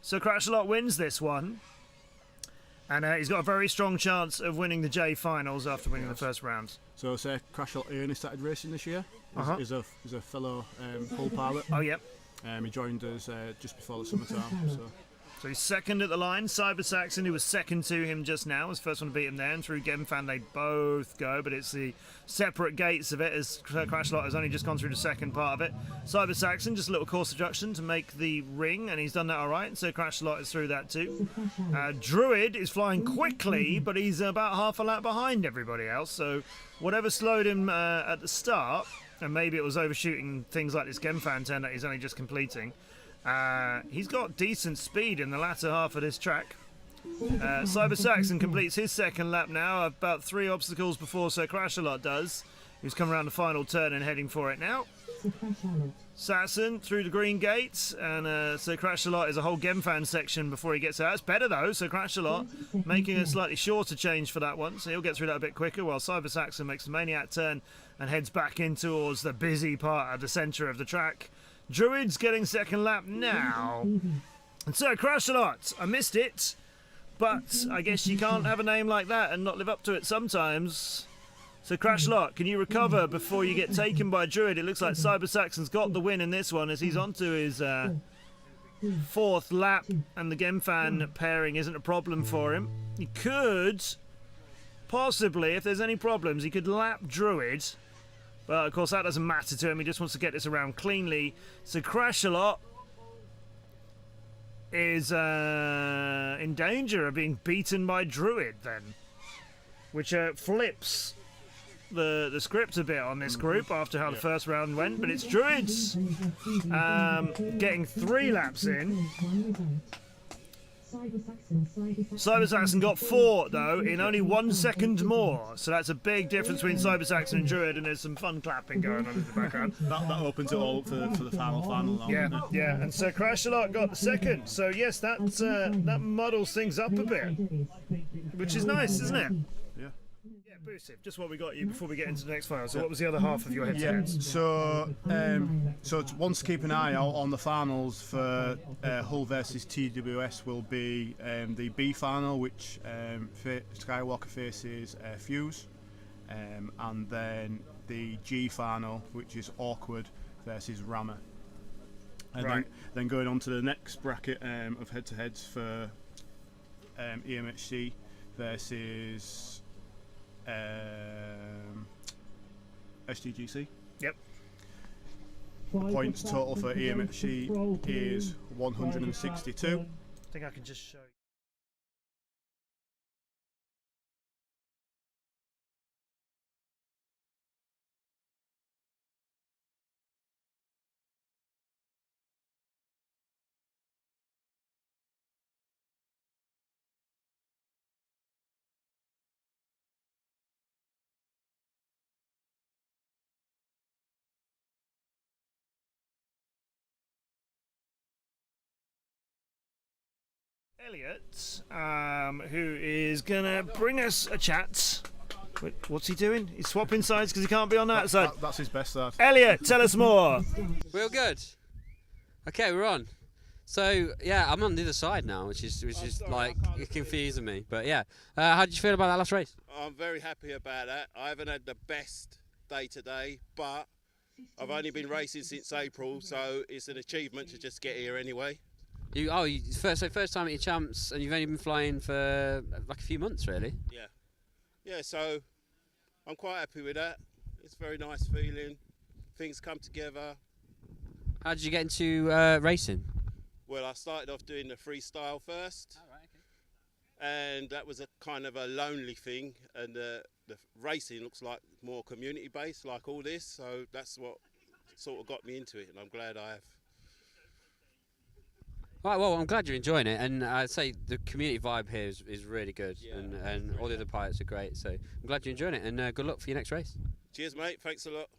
[SPEAKER 2] Sir Crashalot wins this one, and he's got a very strong chance of winning the J finals after winning the first round.
[SPEAKER 6] So say Crashel Ernie started racing this year.
[SPEAKER 2] Uh-huh.
[SPEAKER 6] He's a fellow Hull pilot.
[SPEAKER 2] Oh, yep.
[SPEAKER 6] He joined us just before the summertime.
[SPEAKER 2] So he's second at the line. Cyber Saxon, who was second to him just now, was first one to beat him there. And through Gemfan, they both go, but it's the separate gates of it, as Crashlot has only just gone through the second part of it. Cyber Saxon, just a little course adjustment to make the ring, and he's done that all right. So Crashlot is through that too. Druid is flying quickly, but he's about half a lap behind everybody else. So whatever slowed him at the start, and maybe it was overshooting things like this Gemfan turn that he's only just completing. He's got decent speed in the latter half of this track. Cyber Saxon completes his second lap now, about 3 obstacles before Sir Crashalot does, who's come around the final turn and heading for it now. Saxon through the green gates, and Sir Crashalot is a whole Gemfan section before he gets out. It's better though, Sir Crashalot making a slightly shorter change for that one, so he'll get through that a bit quicker, while Cyber Saxon makes the maniac turn and heads back in towards the busy part of the centre of the track. Druid's getting second lap now. And Sir Crashalot, I missed it, but I guess you can't have a name like that and not live up to it sometimes. So Crashalot, can you recover before you get taken by Druid? It looks like Cyber Saxon's got the win in this one as he's onto his 4th lap, and the Gemfan pairing isn't a problem for him. He could, possibly, if there's any problems, he could lap Druid. But of course that doesn't matter to him, he just wants to get this around cleanly. So Crashalot is in danger of being beaten by Druid then. which flips the script a bit on this group after how the first round went, but it's Druids getting 3 laps in. Cyber Saxon got 4 though in only 1 second more, so that's a big difference between Cyber Saxon and Druid, and there's some fun clapping going on in the background.
[SPEAKER 6] That opens it all up for the final now.
[SPEAKER 2] Yeah,
[SPEAKER 6] doesn't it?
[SPEAKER 2] yeah, and so Crash-A-Lot got the second, so yes, that muddles things up a bit, which is nice, isn't it?
[SPEAKER 6] Yeah.
[SPEAKER 2] Yeah, Boosif, just what we got you before we get into the next final. So what was the other half of your head-to-head?
[SPEAKER 6] So it's one to keep an eye out on the finals for Hull versus TWS will be the B final, which Skywalker faces Fuse, and then the G final, which is Awkward versus Rammer. And then going on to the next bracket of head-to-heads for EMHC versus SDGC.
[SPEAKER 2] Yep.
[SPEAKER 6] The points total for EMHC is 162.
[SPEAKER 2] I think I can just show you. Elliot, who is gonna bring us a chat. Wait, what's he doing? He's swapping sides because he can't be on that side.
[SPEAKER 6] That's his best side.
[SPEAKER 2] Elliot, tell us more.
[SPEAKER 15] Real good. Okay, we're on. So yeah, I'm on the other side now, which is like confusing me. But yeah, how did you feel about that last race?
[SPEAKER 11] I'm very happy about that. I haven't had the best day today, but I've only been racing since April, so it's an achievement to just get here anyway.
[SPEAKER 15] First time at your champs, and you've only been flying for like a few months, really.
[SPEAKER 11] Yeah. So I'm quite happy with that. It's a very nice feeling. Things come together.
[SPEAKER 15] How did you get into racing?
[SPEAKER 11] Well, I started off doing the freestyle first, and that was a kind of a lonely thing. And the racing looks like more community based, like all this. So that's what sort of got me into it, and I'm glad I have.
[SPEAKER 15] Right, well, I'm glad you're enjoying it, and I'd say the community vibe here is really good, and all the other pilots are great, so I'm glad you're enjoying it, and good luck for your next race.
[SPEAKER 11] Cheers, mate. Thanks a lot.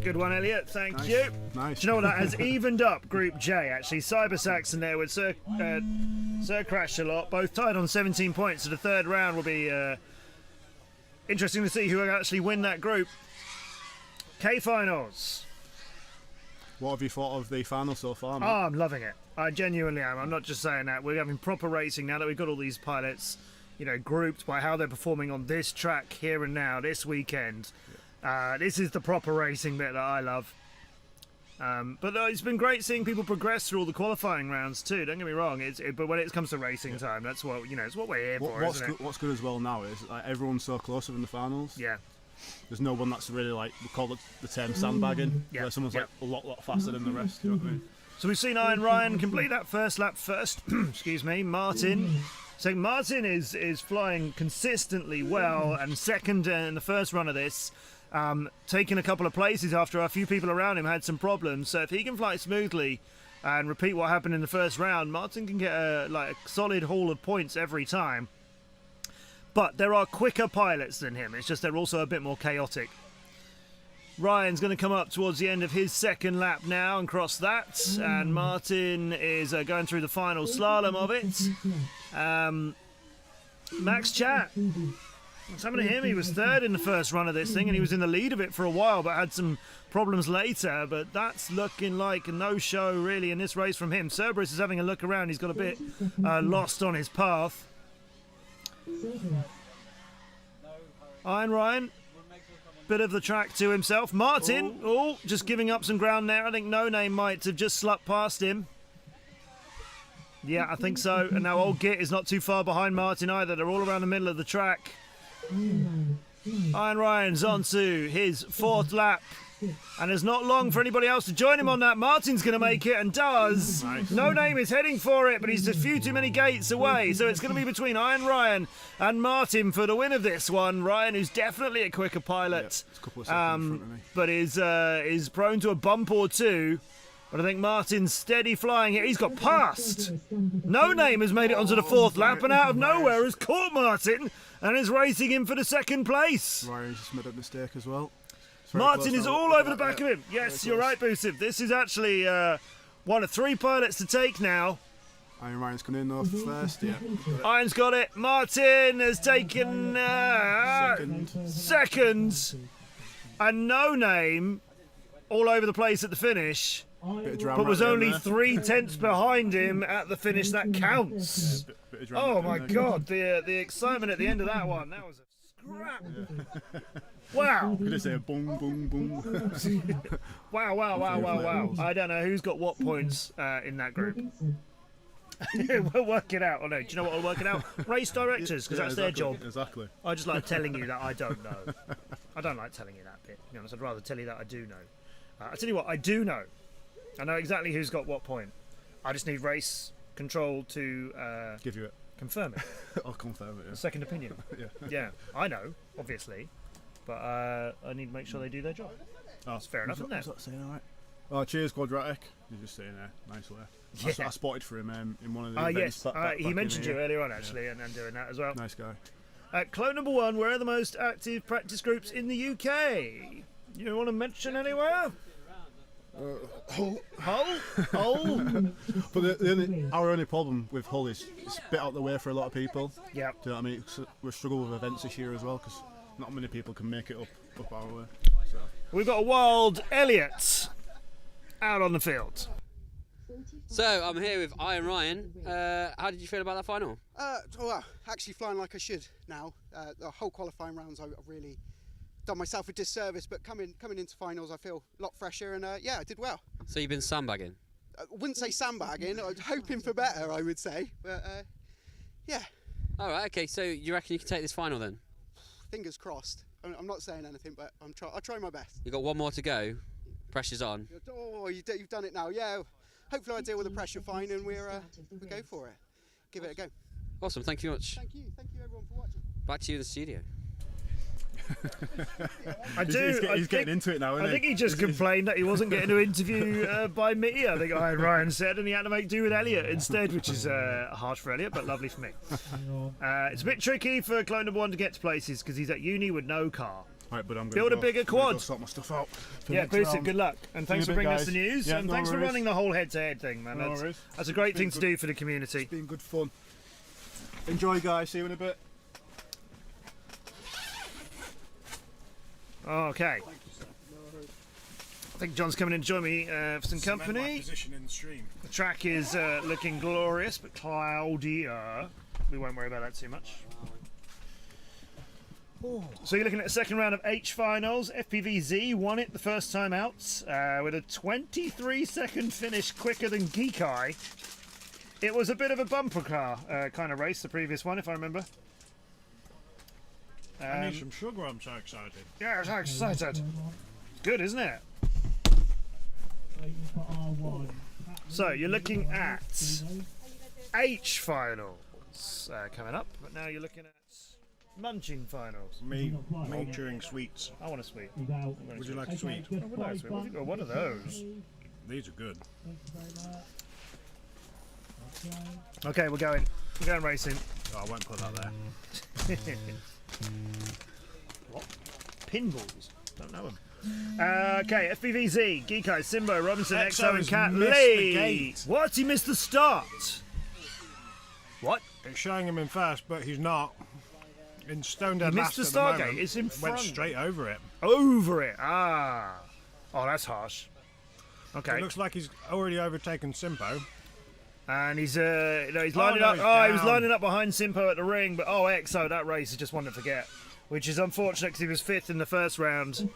[SPEAKER 2] Good one, Elliot. Thank you.
[SPEAKER 6] Nice.
[SPEAKER 2] Do you know what? That has evened up Group J, actually. Cyber Saxon there with Sir Crash-A-Lot, both tied on 17 points, so the third round will be interesting to see who will actually win that group. K-Finals.
[SPEAKER 6] What have you thought of the final so far, mate?
[SPEAKER 2] Oh, I'm loving it. I genuinely am. I'm not just saying that. We're having proper racing now that we've got all these pilots, grouped by how they're performing on this track here and now, this weekend. This is the proper racing bit that I love. But it's been great seeing people progress through all the qualifying rounds too. Don't get me wrong. But when it comes to racing time, that's what it's what we're here for, isn't it?
[SPEAKER 6] What's good as well now is everyone's so close in the finals.
[SPEAKER 2] Yeah.
[SPEAKER 6] There's no one that's really we call it the term sandbagging.
[SPEAKER 2] Yeah.
[SPEAKER 6] Where someone's a lot faster than the rest. You know what I mean?
[SPEAKER 2] So we've seen Iron Ryan complete that first lap first. Excuse me, Martin. So Martin is flying consistently well and second in the first run of this. Taking a couple of places after a few people around him had some problems. So if he can fly smoothly and repeat what happened in the first round, Martin can get a solid haul of points every time. But there are quicker pilots than him. It's just they're also a bit more chaotic. Ryan's going to come up towards the end of his second lap now and cross that. And Martin is going through the final slalom of it. Max Chat. What's happened to him? He was third in the first run of this thing, and he was in the lead of it for a while, but had some problems later. But that's looking like a no-show, really, in this race from him. Cerberus is having a look around. He's got a bit lost on his path. Iron Ryan, bit of the track to himself. Martin, just giving up some ground there. I think No Name might have just slumped past him. Yeah, I think so. And now Old Git is not too far behind Martin either. They're all around the middle of the track. Iron Ryan's on to his fourth lap And there's not long for anybody else to join him on that. Martin's going to make it and does.
[SPEAKER 6] Nice.
[SPEAKER 2] No Name is heading for it, but he's a few too many gates away. So it's going to be between Iron Ryan and Martin for the win of this one. Ryan, who's definitely a quicker pilot,
[SPEAKER 6] it's a couple of seconds in front of me.
[SPEAKER 2] but is prone to a bump or two. But I think Martin's steady flying here. He's got past. No Name has made it onto the fourth lap, and out of nowhere has caught Martin and is racing him for the second place.
[SPEAKER 6] Ryan's just made a mistake as well. It's very
[SPEAKER 2] Martin
[SPEAKER 6] close
[SPEAKER 2] is
[SPEAKER 6] now.
[SPEAKER 2] all
[SPEAKER 6] Look
[SPEAKER 2] over the
[SPEAKER 6] at that,
[SPEAKER 2] back of
[SPEAKER 6] yeah.
[SPEAKER 2] him. Yes,
[SPEAKER 6] Very
[SPEAKER 2] you're
[SPEAKER 6] close.
[SPEAKER 2] right, Busiv. This is actually one of 3 pilots to take now.
[SPEAKER 6] Iron Ryan's coming in though first, yeah.
[SPEAKER 2] Iron's got it. Martin has taken second. And No Name all over the place at the finish.
[SPEAKER 6] Bit of drama
[SPEAKER 2] But was
[SPEAKER 6] at the end
[SPEAKER 2] only
[SPEAKER 6] there.
[SPEAKER 2] 3 tenths behind him at the finish. That counts.
[SPEAKER 6] Bit of drama
[SPEAKER 2] Oh
[SPEAKER 6] at the
[SPEAKER 2] my
[SPEAKER 6] end there.
[SPEAKER 2] God, the excitement at the end of that one. That was a scrap. Wow.
[SPEAKER 6] Could have said boom, boom, boom.
[SPEAKER 2] Wow. I don't know who's got what points in that group. We'll work it out. Oh no, do you know what will work it out? Race directors, because
[SPEAKER 6] Yeah,
[SPEAKER 2] that's their
[SPEAKER 6] exactly,
[SPEAKER 2] job.
[SPEAKER 6] Exactly.
[SPEAKER 2] I just like telling you that I don't know. I don't like telling you that bit. To be honest, I'd rather tell you that I do know. I tell you what, I do know. I know exactly who's got what point. I just need race control to
[SPEAKER 6] give you it.
[SPEAKER 2] Confirm it.
[SPEAKER 6] I'll confirm it. Yeah.
[SPEAKER 2] Second opinion. Yeah, I know, obviously, but I need to make sure they do their job. That's fair enough, isn't it?
[SPEAKER 6] Was that saying all right? Oh, cheers, Quadratic. You're just sitting there nicely.
[SPEAKER 2] Yeah.
[SPEAKER 6] I spotted for him in one of the
[SPEAKER 2] Yes,
[SPEAKER 6] events. back
[SPEAKER 2] he
[SPEAKER 6] in
[SPEAKER 2] mentioned
[SPEAKER 6] the
[SPEAKER 2] you
[SPEAKER 6] year.
[SPEAKER 2] earlier on, actually, and doing that as well.
[SPEAKER 6] Nice guy.
[SPEAKER 2] Clone number 1, where are the most active practice groups in the UK? You want to mention anywhere?
[SPEAKER 6] Hull.
[SPEAKER 2] Hull?
[SPEAKER 6] But our only problem with Hull is it's a bit out the way for a lot of people.
[SPEAKER 2] Yeah.
[SPEAKER 6] Do you know what I mean? We're struggling with events this year as well because not many people can make it up our way. So.
[SPEAKER 2] We've got a wild Elliot out on the field.
[SPEAKER 15] So I'm here with Iron Ryan. How did you feel about that final?
[SPEAKER 3] Well, actually flying like I should now. The whole qualifying rounds I've really done myself a disservice, but coming into finals I feel a lot fresher, and yeah, I did well.
[SPEAKER 15] So you've been sandbagging?
[SPEAKER 3] I wouldn't say sandbagging, I was hoping for better, I would say, but yeah.
[SPEAKER 15] All right, okay, so you reckon you can take this final then?
[SPEAKER 3] Fingers crossed. I'm not saying anything, but I'll try my best.
[SPEAKER 15] You've got one more to go. Pressure's on.
[SPEAKER 3] Oh, you've done it now, yeah. Hopefully I deal with the pressure fine and we go for it. Give it a go.
[SPEAKER 15] Awesome, thank you much.
[SPEAKER 3] Thank you everyone for watching.
[SPEAKER 15] Back to you in the studio.
[SPEAKER 6] He's getting into it now, isn't
[SPEAKER 2] I think he just complained that he wasn't getting to interview by me, I think Ryan said, and he had to make do with Elliot instead, which is harsh for Elliot, but lovely for me. It's a bit tricky for clone number 1 to get to places because he's at uni with no car.
[SPEAKER 6] Right, but I'm
[SPEAKER 2] Build a bigger quad.
[SPEAKER 6] Sort my stuff out.
[SPEAKER 2] Yeah, Boosted, good luck. And thanks for bringing us the news.
[SPEAKER 6] Yeah,
[SPEAKER 2] and
[SPEAKER 6] no
[SPEAKER 2] thanks for
[SPEAKER 6] worries.
[SPEAKER 2] running the whole head-to-head thing, man.
[SPEAKER 6] No worries.
[SPEAKER 2] That's a great thing to do for the community.
[SPEAKER 6] It's been good fun. Enjoy, guys. See you in a bit.
[SPEAKER 2] Okay. I think John's coming in to join me for some company.
[SPEAKER 4] Position in the stream.
[SPEAKER 2] The track is looking glorious, but cloudier. We won't worry about that too much. So you're looking at the second round of H finals. FPVZ won it the first time out with a 23-second finish quicker than Geek Eye. It was a bit of a bumper car kind of race, the previous one, if I remember.
[SPEAKER 4] I need some sugar, I'm so excited.
[SPEAKER 2] Yeah, I'm so excited. It's good, isn't it? So you're looking at H finals coming up, but now you're looking at munching finals.
[SPEAKER 4] Me chewing sweets.
[SPEAKER 2] I want a sweet.
[SPEAKER 4] Would you like a sweet?
[SPEAKER 2] I would like a sweet. What are those?
[SPEAKER 4] These are good.
[SPEAKER 2] Okay, we're going racing.
[SPEAKER 4] Oh, I won't put that there.
[SPEAKER 2] What? Pinballs? Don't know them. Okay, FPVZ, Geeko, Simbo, Robinson,
[SPEAKER 4] Exo
[SPEAKER 2] Exo, and
[SPEAKER 4] has
[SPEAKER 2] Cat
[SPEAKER 4] missed the
[SPEAKER 2] Lee.
[SPEAKER 4] gate.
[SPEAKER 2] What? He missed the start. What?
[SPEAKER 4] It's showing him in first, but he's not. In stone dead
[SPEAKER 2] He
[SPEAKER 4] last
[SPEAKER 2] missed the
[SPEAKER 4] at the
[SPEAKER 2] start
[SPEAKER 4] moment.
[SPEAKER 2] gate. It's in front.
[SPEAKER 4] Went straight over it.
[SPEAKER 2] Over it. Ah. Oh, that's harsh. Okay.
[SPEAKER 4] It looks like he's already overtaken Simpo.
[SPEAKER 2] And he's he's lining
[SPEAKER 4] no,
[SPEAKER 2] up.
[SPEAKER 4] he's
[SPEAKER 2] He was
[SPEAKER 4] down.
[SPEAKER 2] lining up behind Simpo at the ring, but Exo, that race is just one to forget, which is unfortunate because he was 5th in the first round.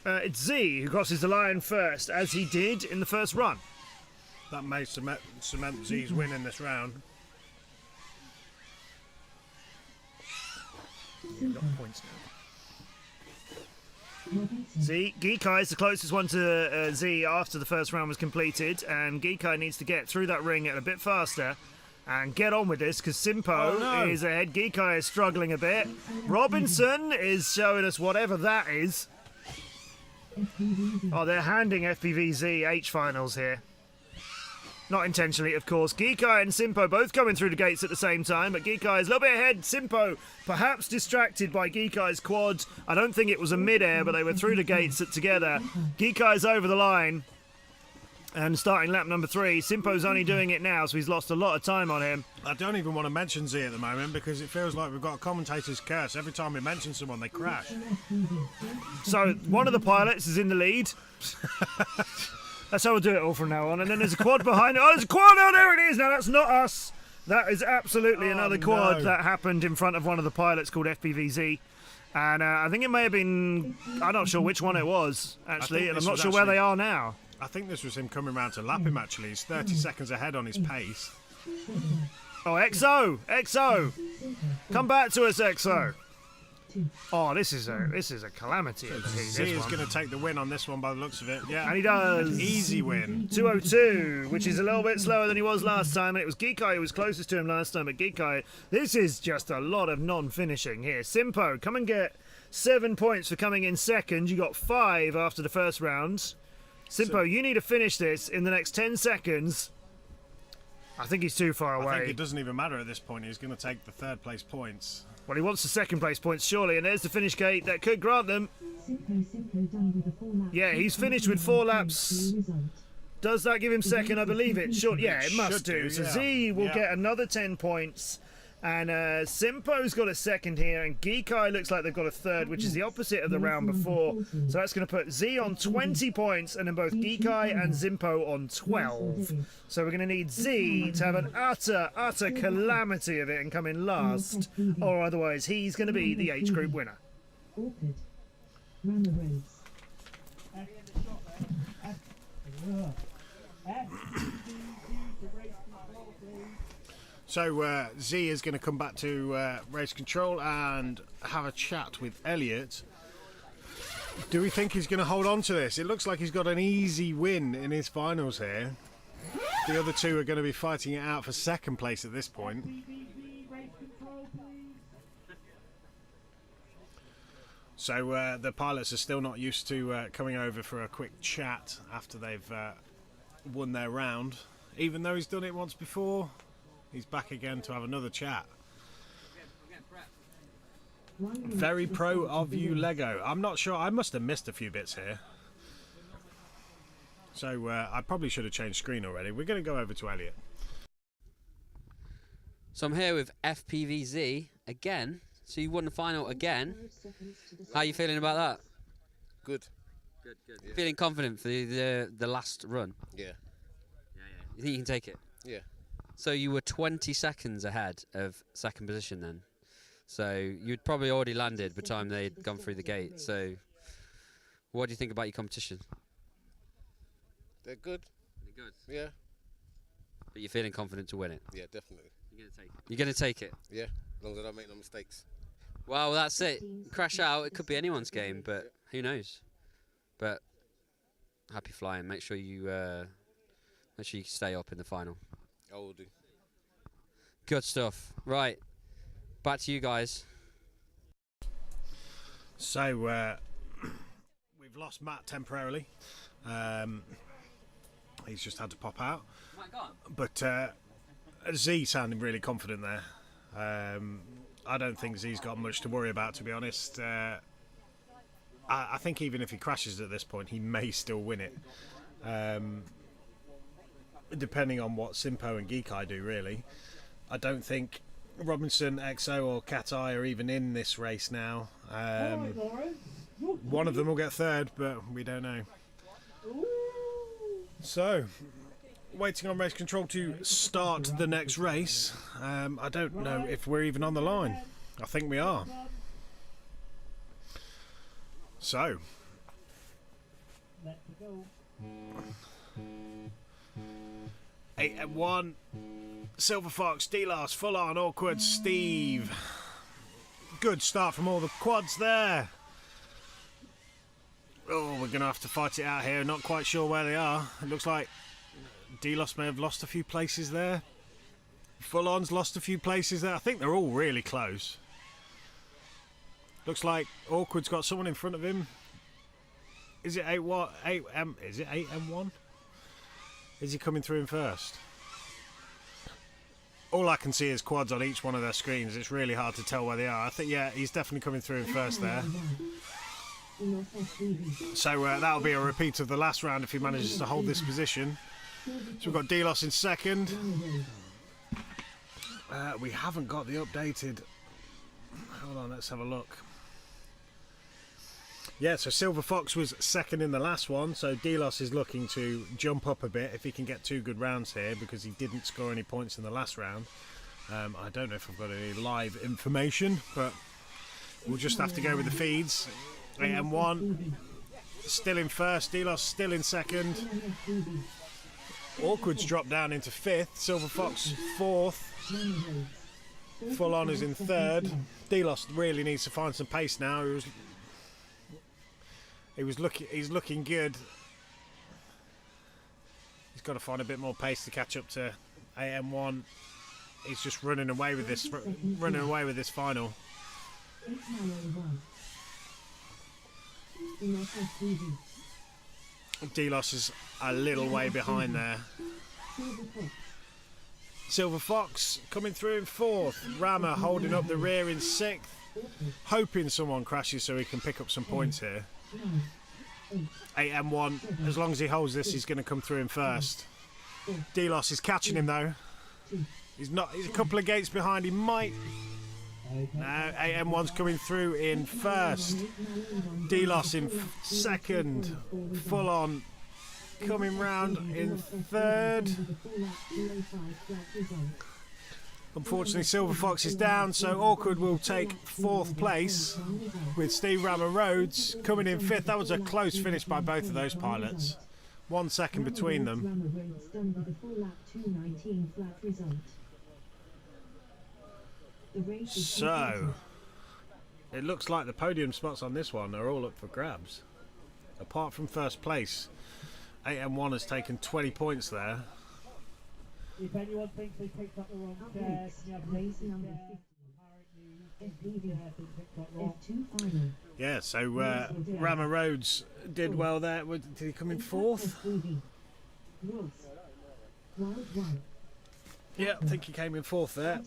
[SPEAKER 2] It's Z who crosses the line first, as he did in the first run.
[SPEAKER 4] That may cement Z's win in this round.
[SPEAKER 2] You've got points now. See, Geekai is the closest one to Z after the first round was completed, and Geekai needs to get through that ring a bit faster and get on with this, because Simpo is ahead. Geekai is struggling a bit. Robinson is showing us whatever that is. Oh, they're handing FPVZ H finals here. Not intentionally, of course. Geekai and Simpo both coming through the gates at the same time, but Geekai is a little bit ahead. Simpo perhaps distracted by Geekai's quad. I don't think it was a mid-air, but they were through the gates together. Geekai's over the line and starting lap number 3. Simpo's only doing it now, so he's lost a lot of time on him.
[SPEAKER 4] I don't even want to mention Z at the moment because it feels like we've got a commentator's curse. Every time we mention someone, they crash.
[SPEAKER 2] So one of the pilots is in the lead. That's how we'll do it all from now on. And then there's a quad behind it. Oh, there's a quad! Oh, there it is! Now, that's not us. That is absolutely another quad that happened in front of one of the pilots called FPVZ. And I think it may have been... I'm not sure which one it was, actually. And I'm not sure where they are now.
[SPEAKER 4] I think this was him coming round to lap him, actually. He's 30 seconds ahead on his pace.
[SPEAKER 2] Oh, XO! XO! Come back to us, XO! Oh, this is a calamity.
[SPEAKER 4] Z is going to take the win on this one by the looks of it. Yeah,
[SPEAKER 2] and he does.
[SPEAKER 4] An easy win.
[SPEAKER 2] 2:02, which is a little bit slower than he was last time. And it was Geekai who was closest to him last time. But Geekai, this is just a lot of non-finishing here. Simpo, come and get 7 points for coming in second. You got 5 after the first round. Simpo, you need to finish this in the next 10 seconds. I think he's too far away.
[SPEAKER 4] I think it doesn't even matter at this point. He's going to take the 3rd place points.
[SPEAKER 2] Well, he wants the 2nd place points, surely, and there's the finish gate that could grant them. Yeah, he's finished with 4 laps. Does that give him 2nd? I believe it. Sure, yeah, it must do. So Z will get another 10 points. And Simpo's got a 2nd here, and Geekai looks like they've got a 3rd, which is the opposite of the round before. So that's going to put Z on 20 points, and then both Geekai and Simpo on 12. So we're going to need Z to have an utter calamity of it and come in last, or otherwise he's going to be the H group winner.
[SPEAKER 4] So Z is going to come back to race control and have a chat with Elliot. Do we think he's going to hold on to this? It looks like he's got an easy win in his finals here. The other two are going to be fighting it out for 2nd place at this point. So the pilots are still not used to coming over for a quick chat after they've won their round. Even though he's done it once before, he's back again to have another chat. Very pro of you, Lego. I'm not sure. I must have missed a few bits here. So I probably should have changed screen already. We're going to go over to Elliot.
[SPEAKER 15] So I'm here with FPVZ again. So you won the final again. How are you feeling about that?
[SPEAKER 18] Good.
[SPEAKER 15] Good. Yeah. Feeling confident for the last run?
[SPEAKER 18] Yeah.
[SPEAKER 15] You think you can take it?
[SPEAKER 18] Yeah.
[SPEAKER 15] So you were 20 seconds ahead of 2nd position then. So you'd probably already landed by the time they'd gone through the gate. So what do you think about your competition?
[SPEAKER 18] They're good.
[SPEAKER 15] They're good?
[SPEAKER 18] Yeah.
[SPEAKER 15] But you're feeling confident to win it?
[SPEAKER 18] Yeah, definitely.
[SPEAKER 15] You're going to take it? You're going to take it?
[SPEAKER 18] Yeah, as long as I don't make no mistakes.
[SPEAKER 15] Well, that's it. Crash out, it could be anyone's game, but who knows? But happy flying. Make sure you stay up in the final.
[SPEAKER 18] I will do.
[SPEAKER 15] Good stuff. Right, back to you guys.
[SPEAKER 4] So we've lost Matt temporarily. He's just had to pop out. But Z sounding really confident there. I don't think Z's got much to worry about, to be honest. I think even if he crashes at this point, he may still win it. Depending on what Simpo and Geekai do, really. I don't think Robinson, XO or Cat-Eye are even in this race now. One of them will get 3rd, but we don't know. So, waiting on race control to start the next race. I don't know if we're even on the line. I think we are. So,
[SPEAKER 5] Let's go.
[SPEAKER 4] 8 and 1. Silver Fox, D-Lars, full on, awkward, Steve. Good start from all the quads there. Oh, we're going to have to fight it out here. Not quite sure where they are. It looks like Delos may have lost a few places there. Full On's lost a few places there. I think they're all really close. Looks like Awkward's got someone in front of him. Is it 8M? Is it 8M1? Is he coming through him first? All I can see is quads on each one of their screens. It's really hard to tell where they are. I think, yeah, he's definitely coming through him first there. So that'll be a repeat of the last round if he manages to hold this position. So we've got Delos in second. We haven't got the updated. Hold on, let's have a look. Yeah, so Silver Fox was second in the last one, so Delos is looking to jump up a bit if he can get 2 good rounds here, because he didn't score any points in the last round. I don't know if I've got any live information, but we'll just have to go with the feeds. 8M1 still in first, Delos still in second. Awkward's dropped down into 5th, Silver Fox 4th. Full On is in 3rd. Delos really needs to find some pace now. He's looking good. He's got to find a bit more pace to catch up to AM1. He's just running away with this final. Delos is a little way behind there. Silver Fox coming through in 4th. Rammer holding up the rear in 6th. Hoping someone crashes so he can pick up some points here. 8M1, as long as he holds this, he's going to come through in first. Delos is catching him though. He's a couple of gates behind. He might. No, 8M1's coming through in first. Delos in second. Full On coming round in 3rd. Unfortunately, Silver Fox is down, so Awkward will take 4th place with Steve Rammer Rhodes coming in 5th. That was a close finish by both of those pilots. 1 second between them. So, it looks like the podium spots on this one are all up for grabs. Apart from first place, 8M1 has taken 20 points there.
[SPEAKER 5] If anyone thinks they picked up the wrong chair,
[SPEAKER 4] yeah, so Rammer Rhodes did well there. Did he come in 4th? Yeah, I think he came in 4th there.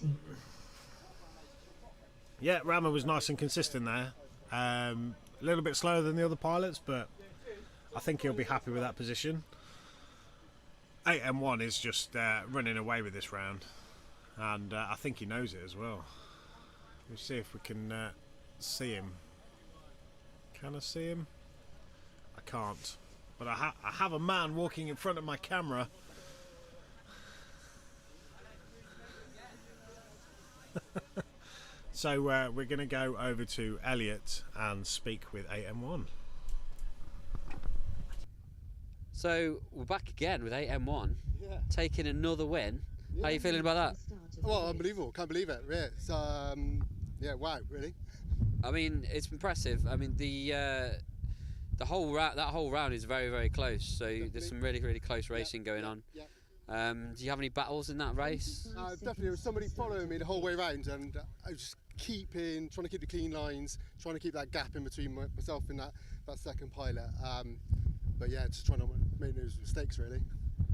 [SPEAKER 4] Yeah, Rammer was nice and consistent there. A little bit slower than the other pilots, but I think he'll be happy with that position. 8M1 is just running away with this round, and I think he knows it as well. We'll see if we can see him. Can I see him? I can't, but I have a man walking in front of my camera. So we're going to go over to Elliot and speak with 8M1.
[SPEAKER 15] So we're back again with 8M1, taking another win. Yeah. How are you feeling about that?
[SPEAKER 19] Well, unbelievable! Can't believe it. Yeah, it's, yeah, wow, really.
[SPEAKER 15] I mean, it's impressive. I mean, the whole round is very, very close. So there's some really, really close racing going on. Yeah. Do you have any battles in that race?
[SPEAKER 19] Definitely, there was somebody following me the whole way around, and I was just trying to keep the clean lines, trying to keep that gap in between myself and that second pilot. But yeah, just trying to make those mistakes really.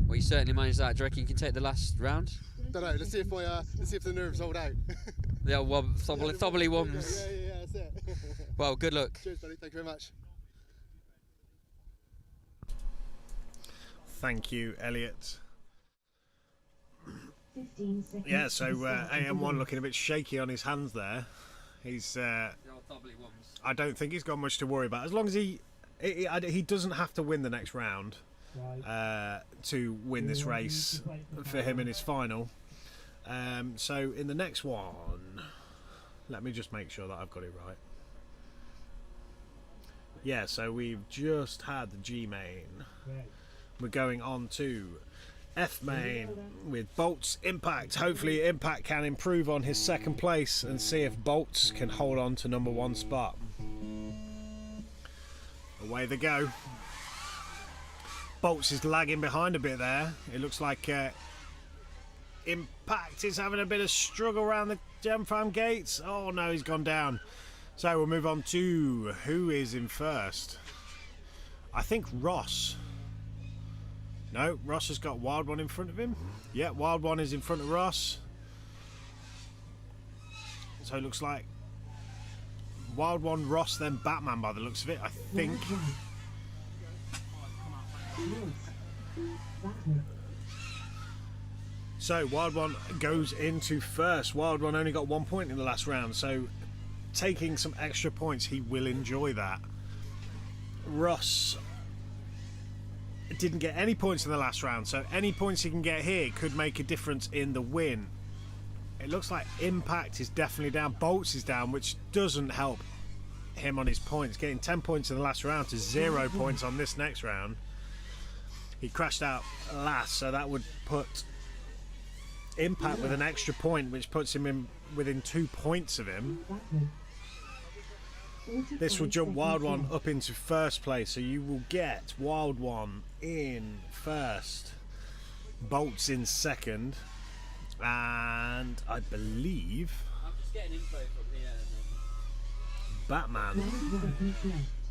[SPEAKER 15] Well, you certainly managed that. Do you reckon you can take the last round?
[SPEAKER 19] Don't know. Let's see if the nerves hold out.
[SPEAKER 15] The old thobbly wums.
[SPEAKER 19] Yeah, that's it.
[SPEAKER 15] Well, good luck.
[SPEAKER 19] Cheers, buddy. Thank you very much.
[SPEAKER 4] Thank you, Elliot. Yeah, so 8M1 looking a bit shaky on his hands there. He's. I don't think he's got much to worry about as long as he doesn't have to win the next round to win this race for him in his final. So in the next one, let me just make sure that I've got it right. Yeah, so we've just had the G main. We're going on to F main with Bolts Impact. Hopefully Impact can improve on his second place and see if Bolts can hold on to #1 spot. Away they go. Bolts is lagging behind a bit there. It looks like Impact is having a bit of struggle around the Gem Farm gates. Oh no, he's gone down. So we'll move on to who is in first. I think Ross. No, Ross has got Wild One in front of him. Yeah, Wild One is in front of Ross. So it looks like Wild One, Ross, then Batman by the looks of it, I think. So Wild One goes into first. Wild One only got 1 point in the last round, so taking some extra points, he will enjoy that. Ross didn't get any points in the last round, so any points he can get here could make a difference in the win. It looks like Impact is definitely down. Bolts is down, which doesn't help him on his points. Getting 10 points in the last round to 0 points on this next round. He crashed out last, so that would put Impact with an extra point, which puts him in within 2 points of him. This will jump Wild One up into first place, so you will get Wild One in first, Bolts in second, and I believe
[SPEAKER 15] I'm just getting info from here.
[SPEAKER 4] Batman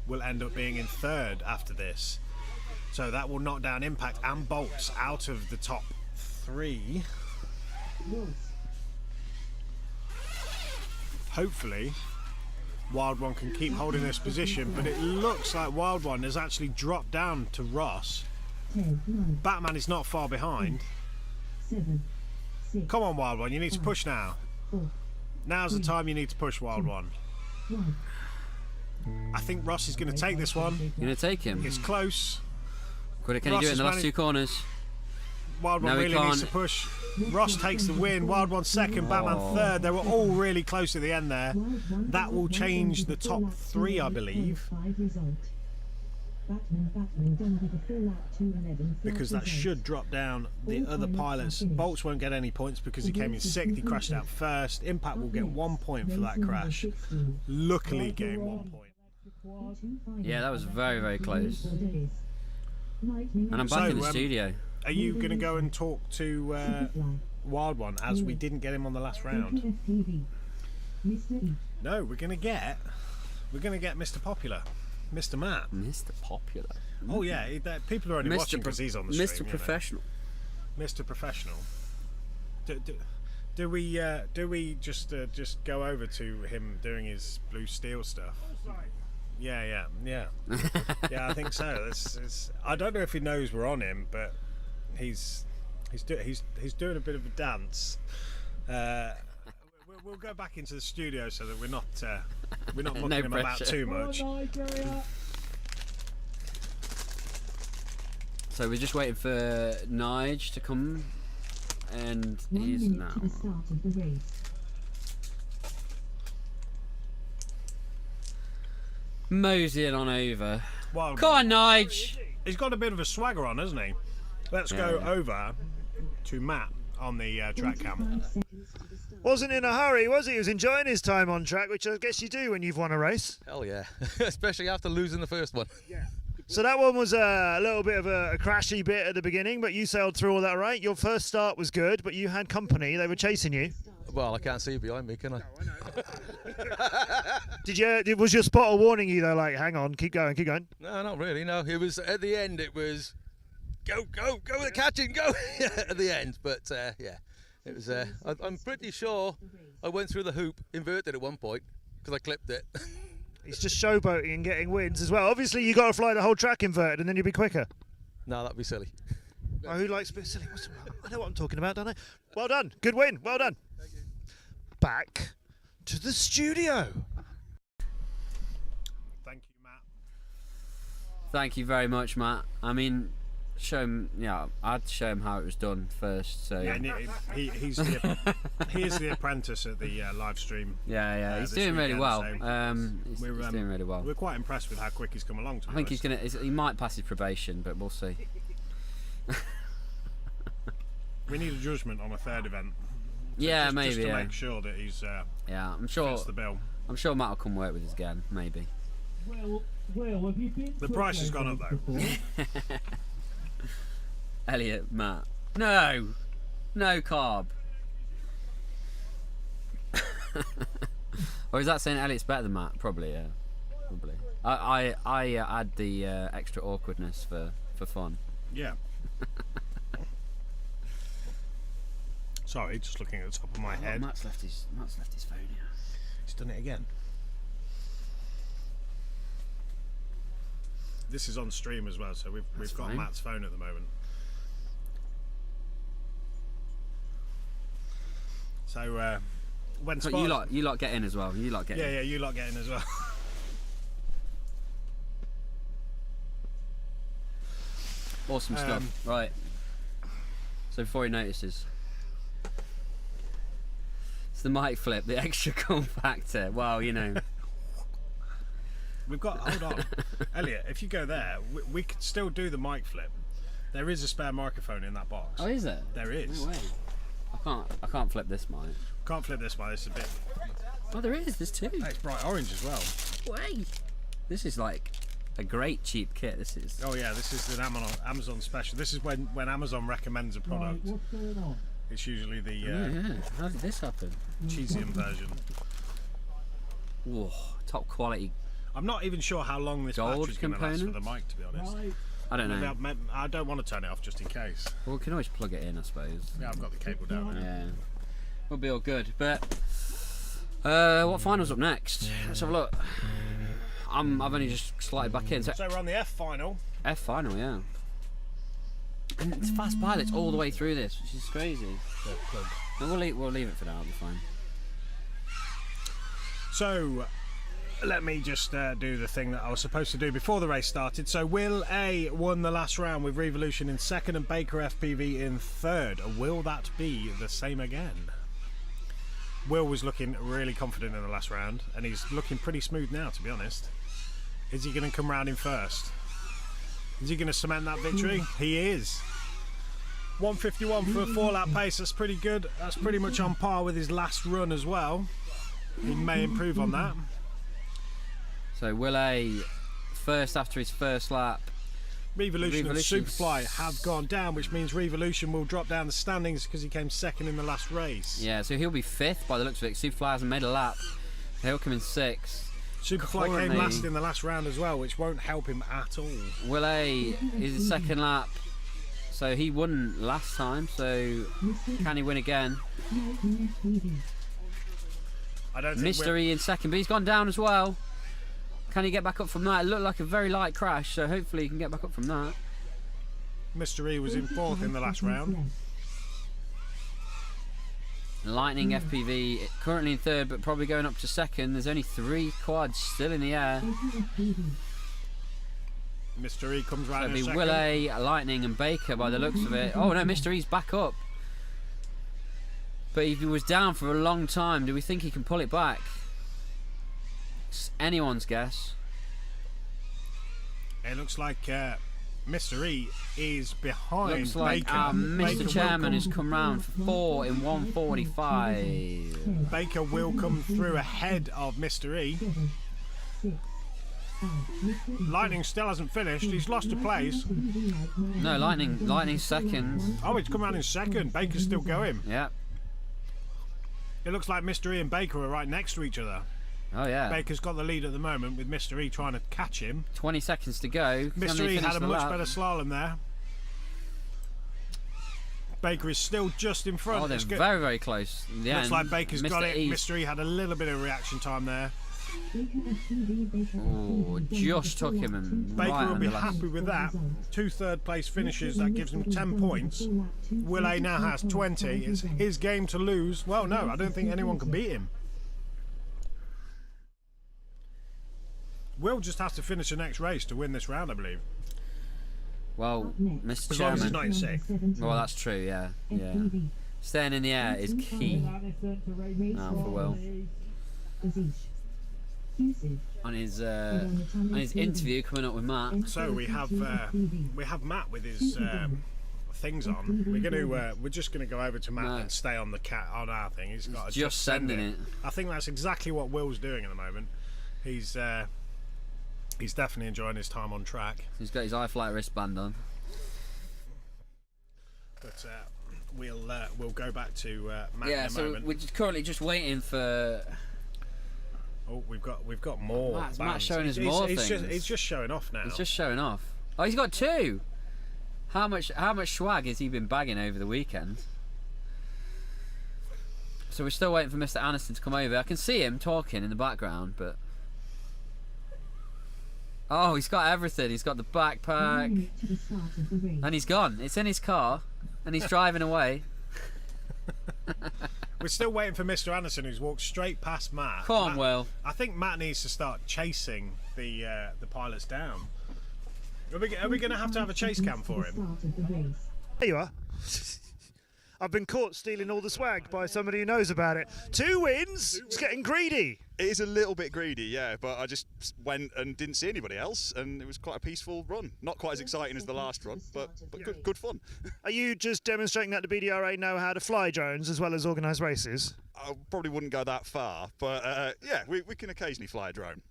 [SPEAKER 4] will end up being in third after this. So that will knock down Impact and Bolts out of the top 3. Hopefully Wild One can keep holding this position, but it looks like Wild One has actually dropped down to Ross. Batman is not far behind. Come on, Wild One, you need to push now. Now's the time you need to push, Wild One. I think Ross is going to take this one.
[SPEAKER 15] You're going to take him?
[SPEAKER 4] It's close.
[SPEAKER 15] Can he do it in the last 2 corners?
[SPEAKER 4] Wild One really needs to push. Ross takes the win. Wild One second, Batman third. They were all really close at the end there. That will change the top 3, I believe. Because that should drop down the other pilots. Bolts won't get any points because he came in 6th. He crashed out first. Impact will get 1 point for that crash. Luckily getting 1 point.
[SPEAKER 15] Yeah, that was very, very close. And I'm back in the studio.
[SPEAKER 4] Are you going to go and talk to Wild One, as we didn't get him on the last round? No, we're going to get Mr. Popular, Mr. Matt.
[SPEAKER 15] Mr. Popular.
[SPEAKER 4] Oh yeah, people are only watching because he's on the stream.
[SPEAKER 15] Mr. Professional.
[SPEAKER 4] Mr. Professional. Do we just go over to him doing his blue steel stuff? Yeah. Yeah, I think so. I don't know if he knows we're on him, but he's doing a bit of a dance. We'll go back into the studio so that we're not mucking him about too much.
[SPEAKER 15] So we're just waiting for Nige to come, and he's now. Moseying on over.
[SPEAKER 4] Well,
[SPEAKER 15] come on, Nige.
[SPEAKER 4] He's got a bit of a swagger on, hasn't he? Let's go over to Matt on the track cam.
[SPEAKER 2] Wasn't in a hurry, was he? He was enjoying his time on track, which I guess you do when you've won a race.
[SPEAKER 8] Hell yeah, especially after losing the first one.
[SPEAKER 2] Yeah. So that one was a little bit of a crashy bit at the beginning, but you sailed through all that right. Your first start was good, but you had company. They were chasing you.
[SPEAKER 8] Well, I can't see you behind me, can I?
[SPEAKER 2] Was your spotter warning you though, like, hang on, keep going?
[SPEAKER 8] No, not really. No, it was at the end. It was go with the catching, go at the end. But yeah, it was. I'm pretty sure I went through the hoop inverted at one point because I clipped it.
[SPEAKER 2] He's just showboating and getting wins as well. Obviously, you got to fly the whole track inverted, and then you'll be quicker.
[SPEAKER 8] No, that'd be silly.
[SPEAKER 2] Oh, who likes being silly? I know what I'm talking about, don't I? Well done, good win, well done. Thank you. Back to the studio.
[SPEAKER 4] Thank you, Matt.
[SPEAKER 15] Thank you very much, Matt. I mean, show him. Yeah, I'd show him how it was done first. So
[SPEAKER 4] yeah, he is the apprentice at the live stream.
[SPEAKER 15] Yeah, he's doing really well. He's doing really well.
[SPEAKER 4] We're quite impressed with how quick he's come along.
[SPEAKER 15] I think he might pass his probation, but we'll see.
[SPEAKER 4] We need a judgment on a third event.
[SPEAKER 15] Yeah,
[SPEAKER 4] just,
[SPEAKER 15] maybe.
[SPEAKER 4] To make sure that he's
[SPEAKER 15] I'm sure
[SPEAKER 4] fits the bill.
[SPEAKER 15] I'm sure Matt will come work with us again, maybe.
[SPEAKER 5] Will, have you been
[SPEAKER 2] The price has gone up though.
[SPEAKER 1] Elliot, Matt. No carb. Or is that saying Elliot's better than Matt? Probably, yeah. Probably. I add the extra awkwardness for fun.
[SPEAKER 2] Yeah. Sorry, just looking at the top of my head.
[SPEAKER 1] Matt's left his phone here.
[SPEAKER 2] He's done it again. This is on stream as well, so we've got
[SPEAKER 1] fine.
[SPEAKER 2] Matt's phone at the moment. So when
[SPEAKER 1] So you lot get in as well. You lot get in.
[SPEAKER 2] yeah, you lot get in as well.
[SPEAKER 1] Awesome stuff. Right. So before he notices, it's the mic flip, the extra cool factor. Well, you know.
[SPEAKER 2] We've got. Hold on, Elliot. If you go there, we could still do the mic flip. There is a spare microphone in that box.
[SPEAKER 1] Oh, is there?
[SPEAKER 2] There is.
[SPEAKER 1] No way. I can't flip this mic.
[SPEAKER 2] Can't flip this mic. It's a bit.
[SPEAKER 1] Oh, there is. There's two.
[SPEAKER 2] Hey, it's bright orange as well.
[SPEAKER 1] Wait. This is like a great cheap kit. This is.
[SPEAKER 2] Oh yeah, this is an Amazon special. This is when Amazon recommends a product.
[SPEAKER 5] What's going on?
[SPEAKER 2] It's usually the
[SPEAKER 1] yeah. How did this happen?
[SPEAKER 2] Cheesium version.
[SPEAKER 1] Whoa, top quality.
[SPEAKER 2] I'm not even sure how long this
[SPEAKER 1] gold
[SPEAKER 2] battery's going to last for
[SPEAKER 1] component?
[SPEAKER 2] the mic, to be honest.
[SPEAKER 1] I don't know.
[SPEAKER 2] I don't want to turn it off just in case.
[SPEAKER 1] Well, we can always plug it in, I suppose.
[SPEAKER 2] Yeah, I've got the cable down there.
[SPEAKER 1] Yeah, we'll be all good. But what final's up next? Let's have a look. I've only just slotted back in.
[SPEAKER 2] So we're on the F final.
[SPEAKER 1] F final, yeah. And it's fast pilots all the way through this, which is crazy. No, we'll leave it for now. It'll be fine.
[SPEAKER 2] So let me just do the thing that I was supposed to do before the race started. So Will A won the last round with Revolution in second and Baker FPV in third. Will that be the same again? Will was looking really confident in the last round, and he's looking pretty smooth now, to be honest. Is he going to come round in first? Is he going to cement that victory? He is. 151 for a 4-lap pace, that's pretty good. That's pretty much on par with his last run as well. He may improve on that.
[SPEAKER 1] So Will A first after his first lap.
[SPEAKER 2] Revolution and Superfly have gone down, which means Revolution will drop down the standings because he came second in the last race.
[SPEAKER 1] Yeah, so he'll be fifth by the looks of it. Superfly hasn't made a lap. He'll come in sixth.
[SPEAKER 2] Superfly came last in the last round as well, which won't help him at all.
[SPEAKER 1] Will A is his second lap. So he won last time, so can he win again?
[SPEAKER 2] I don't think
[SPEAKER 1] Mystery in second, but he's gone down as well. Can he get back up from that? It looked like a very light crash, so hopefully he can get back up from that.
[SPEAKER 2] Mystery was in fourth in the last round.
[SPEAKER 1] Lightning FPV currently in third, but probably going up to second. There's only 3 quads still in the air.
[SPEAKER 2] Mr. E comes round
[SPEAKER 1] So
[SPEAKER 2] in
[SPEAKER 1] it'll be
[SPEAKER 2] second.
[SPEAKER 1] Will A, Lightning and Baker by the looks of it. Oh no, Mr. E's back up. But if he was down for a long time, do we think he can pull it back? It's anyone's guess.
[SPEAKER 2] It looks like Mr. E is behind
[SPEAKER 1] Looks like
[SPEAKER 2] Baker.
[SPEAKER 1] Mr.
[SPEAKER 2] Baker
[SPEAKER 1] Chairman has come round for 4 in 1:45.
[SPEAKER 2] Baker will come through ahead of Mr. E. Lightning still hasn't finished. He's lost a place.
[SPEAKER 1] No, Lightning's second.
[SPEAKER 2] Oh, he's come round in second. Baker's still going.
[SPEAKER 1] Yeah.
[SPEAKER 2] It looks like Mr. E and Baker are right next to each other.
[SPEAKER 1] Oh yeah.
[SPEAKER 2] Baker's got the lead at the moment with Mr. E trying to catch him.
[SPEAKER 1] 20 seconds to go.
[SPEAKER 2] Mr. E had a much better slalom there. Baker is still just in front.
[SPEAKER 1] Oh, they're
[SPEAKER 2] It's good.
[SPEAKER 1] very, very close. In the
[SPEAKER 2] Looks
[SPEAKER 1] end,
[SPEAKER 2] like Baker's got it.
[SPEAKER 1] E's-
[SPEAKER 2] Mr. E had a little bit of reaction time there.
[SPEAKER 1] Oh, just took him and
[SPEAKER 2] Baker
[SPEAKER 1] right
[SPEAKER 2] will be
[SPEAKER 1] under last.
[SPEAKER 2] happy with that. 2 third-place finishes. That gives him 10 points. Will A now has 20. It's his game to lose. Well, no, I don't think anyone can beat him. Will just has to finish the next race to win this round, I believe.
[SPEAKER 1] Well, Mr.
[SPEAKER 2] As long as he's
[SPEAKER 1] Chairman.
[SPEAKER 2] not in sixth.
[SPEAKER 1] Well, that's true. Yeah, yeah. Staying in the air is key. Now for Will. On his interview coming up with Matt.
[SPEAKER 2] So we have Matt with his things on. We're just gonna go over to Matt and stay on on our thing. He's got to
[SPEAKER 1] just sending it.
[SPEAKER 2] I think that's exactly what Will's doing at the moment. He's
[SPEAKER 4] He's definitely enjoying his time on track.
[SPEAKER 1] He's got his iFlight wristband on.
[SPEAKER 4] But we'll go back to Matt
[SPEAKER 1] Yeah,
[SPEAKER 4] in a
[SPEAKER 1] so
[SPEAKER 4] moment.
[SPEAKER 1] we're currently just waiting for.
[SPEAKER 4] Oh, we've got more.
[SPEAKER 1] Matt's
[SPEAKER 4] bands.
[SPEAKER 1] showing us
[SPEAKER 4] He's-
[SPEAKER 1] more
[SPEAKER 4] he's
[SPEAKER 1] things.
[SPEAKER 4] He's just showing off now.
[SPEAKER 1] He's just showing off. Oh, he's got 2. How much swag has he been bagging over the weekend? So we're still waiting for Mr. Aniston to come over. I can see him talking in the background, but oh, he's got everything. He's got the backpack, and he's gone. It's in his car, and he's driving away.
[SPEAKER 4] We're still waiting for Mr. Anderson, who's walked straight past Matt.
[SPEAKER 1] Come on, Will.
[SPEAKER 4] I think Matt needs to start chasing the pilots down. Are we going to have a chase cam for him?
[SPEAKER 2] There you are. I've been caught stealing all the swag by somebody who knows about it. 2 wins. It's getting greedy.
[SPEAKER 16] It is a little bit greedy, yeah, but I just went and didn't see anybody else, and it was quite a peaceful run. Not quite as exciting as the last run, but good fun.
[SPEAKER 2] Are you just demonstrating that the BDRA know how to fly drones as well as organise races?
[SPEAKER 16] I probably wouldn't go that far, but yeah, we can occasionally fly a drone.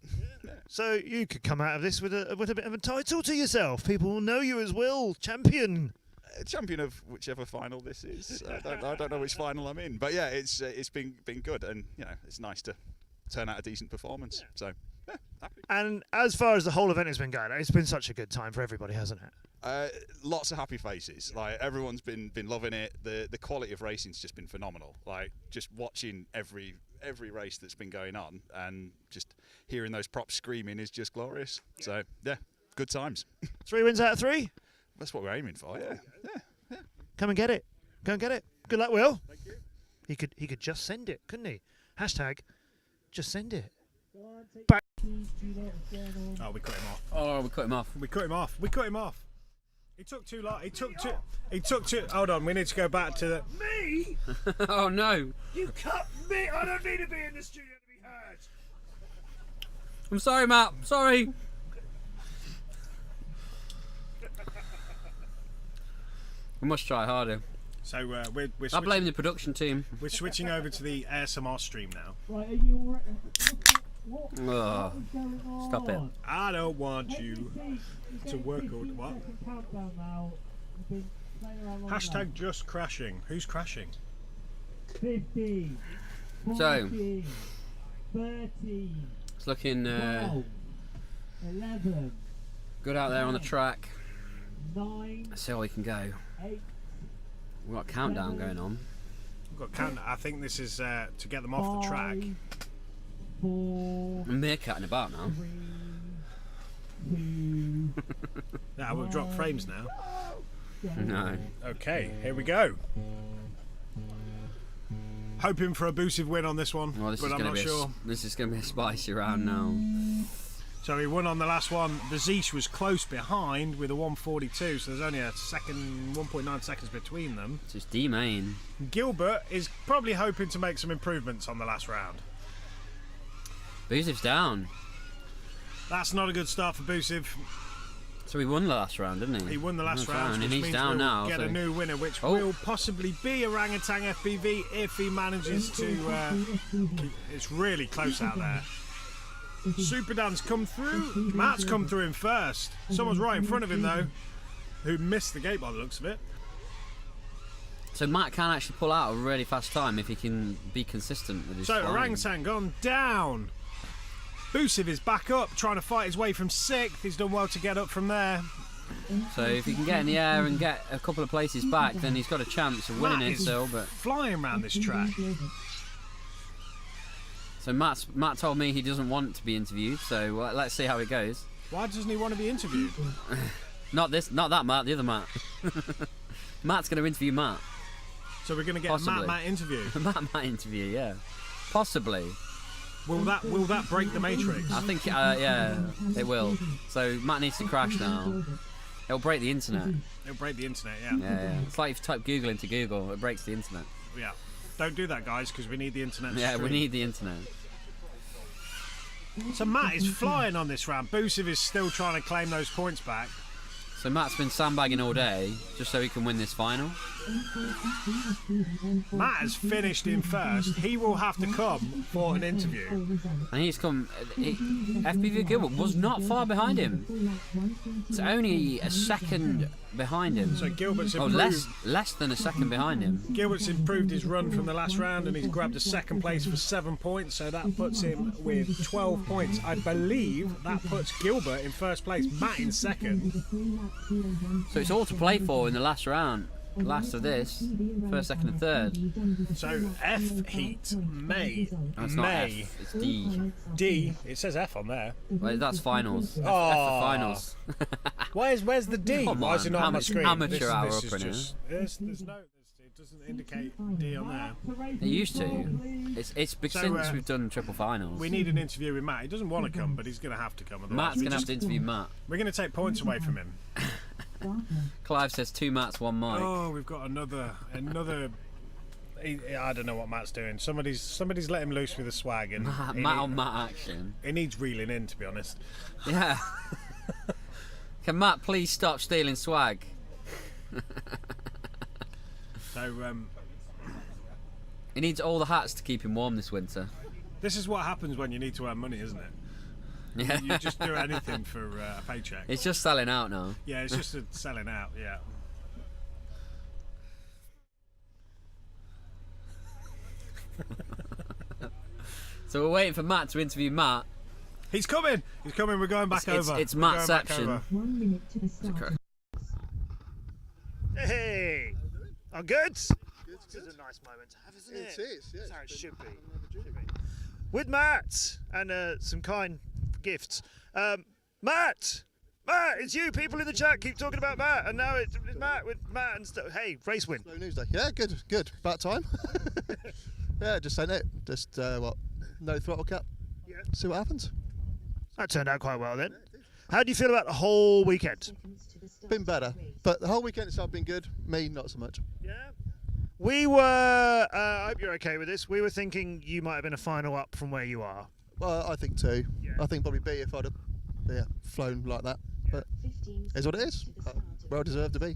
[SPEAKER 2] So you could come out of this with a bit of a title to yourself. People will know you as Will, champion.
[SPEAKER 16] Champion of whichever final this is. I don't know which final I'm in, but yeah, it's been good, and you know, it's nice to turn out a decent performance. So yeah, happy.
[SPEAKER 2] And as far as the whole event has been going, it's been such a good time for everybody, hasn't it?
[SPEAKER 16] Lots of happy faces. Like everyone's been loving it. The quality of racing's just been phenomenal. Like just watching every race that's been going on, and just hearing those props screaming is just glorious. So yeah, good times.
[SPEAKER 2] 3 wins out of 3.
[SPEAKER 16] That's what we're aiming for. Yeah.
[SPEAKER 2] Come and get it. Go and get it. Good luck, Will. Thank you. He could just send it, couldn't he? Hashtag, just send it. Back.
[SPEAKER 4] Oh, we cut him off.
[SPEAKER 1] Oh, we cut him off.
[SPEAKER 4] We cut him off. We cut him off. He took too long. He took too. Hold on. We need to go back to the.
[SPEAKER 2] Me?
[SPEAKER 1] Oh no!
[SPEAKER 2] You cut me. I don't need to be in the studio to be heard.
[SPEAKER 1] I'm sorry, Matt. Sorry. We must try harder.
[SPEAKER 4] So we're
[SPEAKER 1] I blame the production team.
[SPEAKER 4] We're switching over to the ASMR stream now.
[SPEAKER 5] Right, are you all right?
[SPEAKER 1] Ugh. Stop it.
[SPEAKER 4] I don't want you to work on what? Hashtag just crashing. Who's crashing?
[SPEAKER 5] 15.
[SPEAKER 1] So
[SPEAKER 5] 14, 13.
[SPEAKER 1] It's looking
[SPEAKER 5] 12, 11.
[SPEAKER 1] good out there on the track.
[SPEAKER 5] 9.
[SPEAKER 1] Let's see how we can go.
[SPEAKER 5] 8.
[SPEAKER 1] We've got a countdown going on.
[SPEAKER 4] We've got count. I think this is to get them off the track.
[SPEAKER 5] 4.
[SPEAKER 1] I'm meerkatting about now.
[SPEAKER 5] 3, 2.
[SPEAKER 4] Now we've dropped frames now.
[SPEAKER 1] No.
[SPEAKER 4] Okay, here we go. Hoping for a Busiv win on this one,
[SPEAKER 1] Well,
[SPEAKER 4] but I'm not sure.
[SPEAKER 1] This is going to be a spicy round now.
[SPEAKER 4] So he won on the last one. The Zeesh was close behind with a 142, so there's only a second, 1.9 seconds between them.
[SPEAKER 1] So it's D-main.
[SPEAKER 4] Gilbert is probably hoping to make some improvements on the last round.
[SPEAKER 1] Busiv's down.
[SPEAKER 4] That's not a good start for Busiv.
[SPEAKER 1] So he won the last round, didn't he?
[SPEAKER 4] He won the last
[SPEAKER 1] That's
[SPEAKER 4] round,
[SPEAKER 1] fine,
[SPEAKER 4] which
[SPEAKER 1] and he's
[SPEAKER 4] means
[SPEAKER 1] down
[SPEAKER 4] we'll
[SPEAKER 1] now.
[SPEAKER 4] get
[SPEAKER 1] So
[SPEAKER 4] a new winner, which
[SPEAKER 1] Oh.
[SPEAKER 4] will possibly be Orangutan FPV if he manages to. It's really close out there. Superdan's come through. Matt's come through him first. Someone's right in front of him though, who missed the gate by the looks of it.
[SPEAKER 1] So Matt can actually pull out a really fast time if he can be consistent with his
[SPEAKER 4] So
[SPEAKER 1] flying.
[SPEAKER 4] Orangutan gone down. Busiv is back up, trying to fight his way from 6th. He's done well to get up from there.
[SPEAKER 1] So if he can get in the air and get a couple of places back, then he's got a chance of winning
[SPEAKER 4] Matt
[SPEAKER 1] it
[SPEAKER 4] is
[SPEAKER 1] still. But
[SPEAKER 4] flying around this track.
[SPEAKER 1] so Matt told me he doesn't want to be interviewed. So let's see how it goes.
[SPEAKER 4] Why doesn't he want to be interviewed?
[SPEAKER 1] Not that Matt, the other Matt. Matt's going to interview Matt.
[SPEAKER 4] So we're going to get
[SPEAKER 1] Possibly.
[SPEAKER 4] a Matt interview.
[SPEAKER 1] Matt interview, yeah. Possibly.
[SPEAKER 4] Will that break the matrix?
[SPEAKER 1] I think, yeah, it will. So Matt needs to crash now. It'll break the internet.
[SPEAKER 4] It'll break the internet, yeah.
[SPEAKER 1] Yeah. It's like if you type Google into Google, it breaks the internet.
[SPEAKER 4] Yeah. Don't do that, guys, because we need the internet to
[SPEAKER 1] Yeah, we
[SPEAKER 4] stream.
[SPEAKER 1] need the internet.
[SPEAKER 4] So Matt is flying on this round. Busiv is still trying to claim those points back.
[SPEAKER 1] So Matt's been sandbagging all day just so he can win this final.
[SPEAKER 4] Matt has finished in first. He will have to come for an interview.
[SPEAKER 1] And he's come... FPV Gilbert was not far behind him. It's only a second behind him.
[SPEAKER 4] So Gilbert's improved.
[SPEAKER 1] Less than a second behind him.
[SPEAKER 4] Gilbert's improved his run from the last round and he's grabbed a second place for 7 points, so that puts him with 12 points. I believe that puts Gilbert in first place, Matt in second.
[SPEAKER 1] So it's all to play for in the last round. Last of this, first, second and third.
[SPEAKER 4] So F heat May.
[SPEAKER 1] No, it's not F, it's D.
[SPEAKER 4] D, it says F on there.
[SPEAKER 1] Well, that's finals. F for finals.
[SPEAKER 4] Where's the D? Why is it not on the screen?
[SPEAKER 1] Amateur hour up in here.
[SPEAKER 4] There's no, it doesn't indicate D on there.
[SPEAKER 1] It used to. It's since we've done triple finals.
[SPEAKER 4] We need an interview with Matt. He doesn't want to come, but he's going to have to come.
[SPEAKER 1] Matt's going to have to interview Matt.
[SPEAKER 4] We're going to take points away from him.
[SPEAKER 1] Clive says 2 Matts, 1 Mike.
[SPEAKER 4] Oh, we've got another. I don't know what Matt's doing. Somebody's let him loose with a swag and
[SPEAKER 1] Matt on Matt action.
[SPEAKER 4] He needs reeling in, to be honest.
[SPEAKER 1] Yeah. Can Matt please stop stealing swag?
[SPEAKER 4] So
[SPEAKER 1] he needs all the hats to keep him warm this winter.
[SPEAKER 4] This is what happens when you need to earn money, isn't it?
[SPEAKER 1] Yeah.
[SPEAKER 4] You just do anything for a paycheck.
[SPEAKER 1] It's just selling out now.
[SPEAKER 4] Yeah, it's just selling out, yeah.
[SPEAKER 1] So we're waiting for Matt to interview Matt.
[SPEAKER 4] He's coming! He's coming, we're going back over.
[SPEAKER 1] It's Matt's section.
[SPEAKER 9] 1 minute to the start.
[SPEAKER 2] Hey! I'm good? This is a nice moment to have, isn't it?
[SPEAKER 19] It is, yeah.
[SPEAKER 2] That's how it should be. With Matt and some kind gifts. Matt! Matt, it's you. People in the chat keep talking about Matt, and now it's Matt with Matt and stuff. Hey, race win.
[SPEAKER 19] Slow news day. Yeah, good. About time. Yeah, just sent it. Just, no throttle cap.
[SPEAKER 2] Yeah.
[SPEAKER 19] See what happens.
[SPEAKER 2] That turned out quite well then. How do you feel about the whole weekend?
[SPEAKER 19] Been better. But the whole weekend itself been good. Me, not so much.
[SPEAKER 2] Yeah. We were, I hope you're okay with this, we were thinking you might have been a final up from where you are.
[SPEAKER 19] Well, I think too.
[SPEAKER 2] Yeah.
[SPEAKER 19] I think probably B if I'd have flown like that. But it's what it is. Well deserved to be.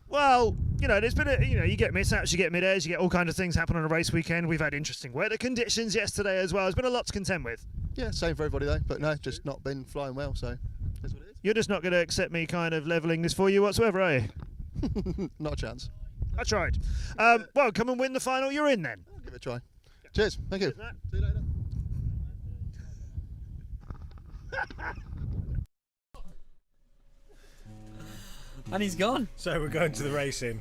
[SPEAKER 2] Well, there's been you get mishaps, you get mid-airs, you get all kinds of things happen on a race weekend. We've had interesting weather conditions yesterday as well. There's been a lot to contend with.
[SPEAKER 19] Yeah, same for everybody though. But no, just not been flying well, so that's what it is.
[SPEAKER 2] You're just not going to accept me kind of levelling this for you whatsoever, are you?
[SPEAKER 19] Not a chance.
[SPEAKER 2] I tried. Well, come and win the final. You're in then.
[SPEAKER 19] I'll give it a try. Cheers. Thank you.
[SPEAKER 2] Cheers, Matt.
[SPEAKER 19] See you later.
[SPEAKER 1] And he's gone.
[SPEAKER 4] So we're going to the racing.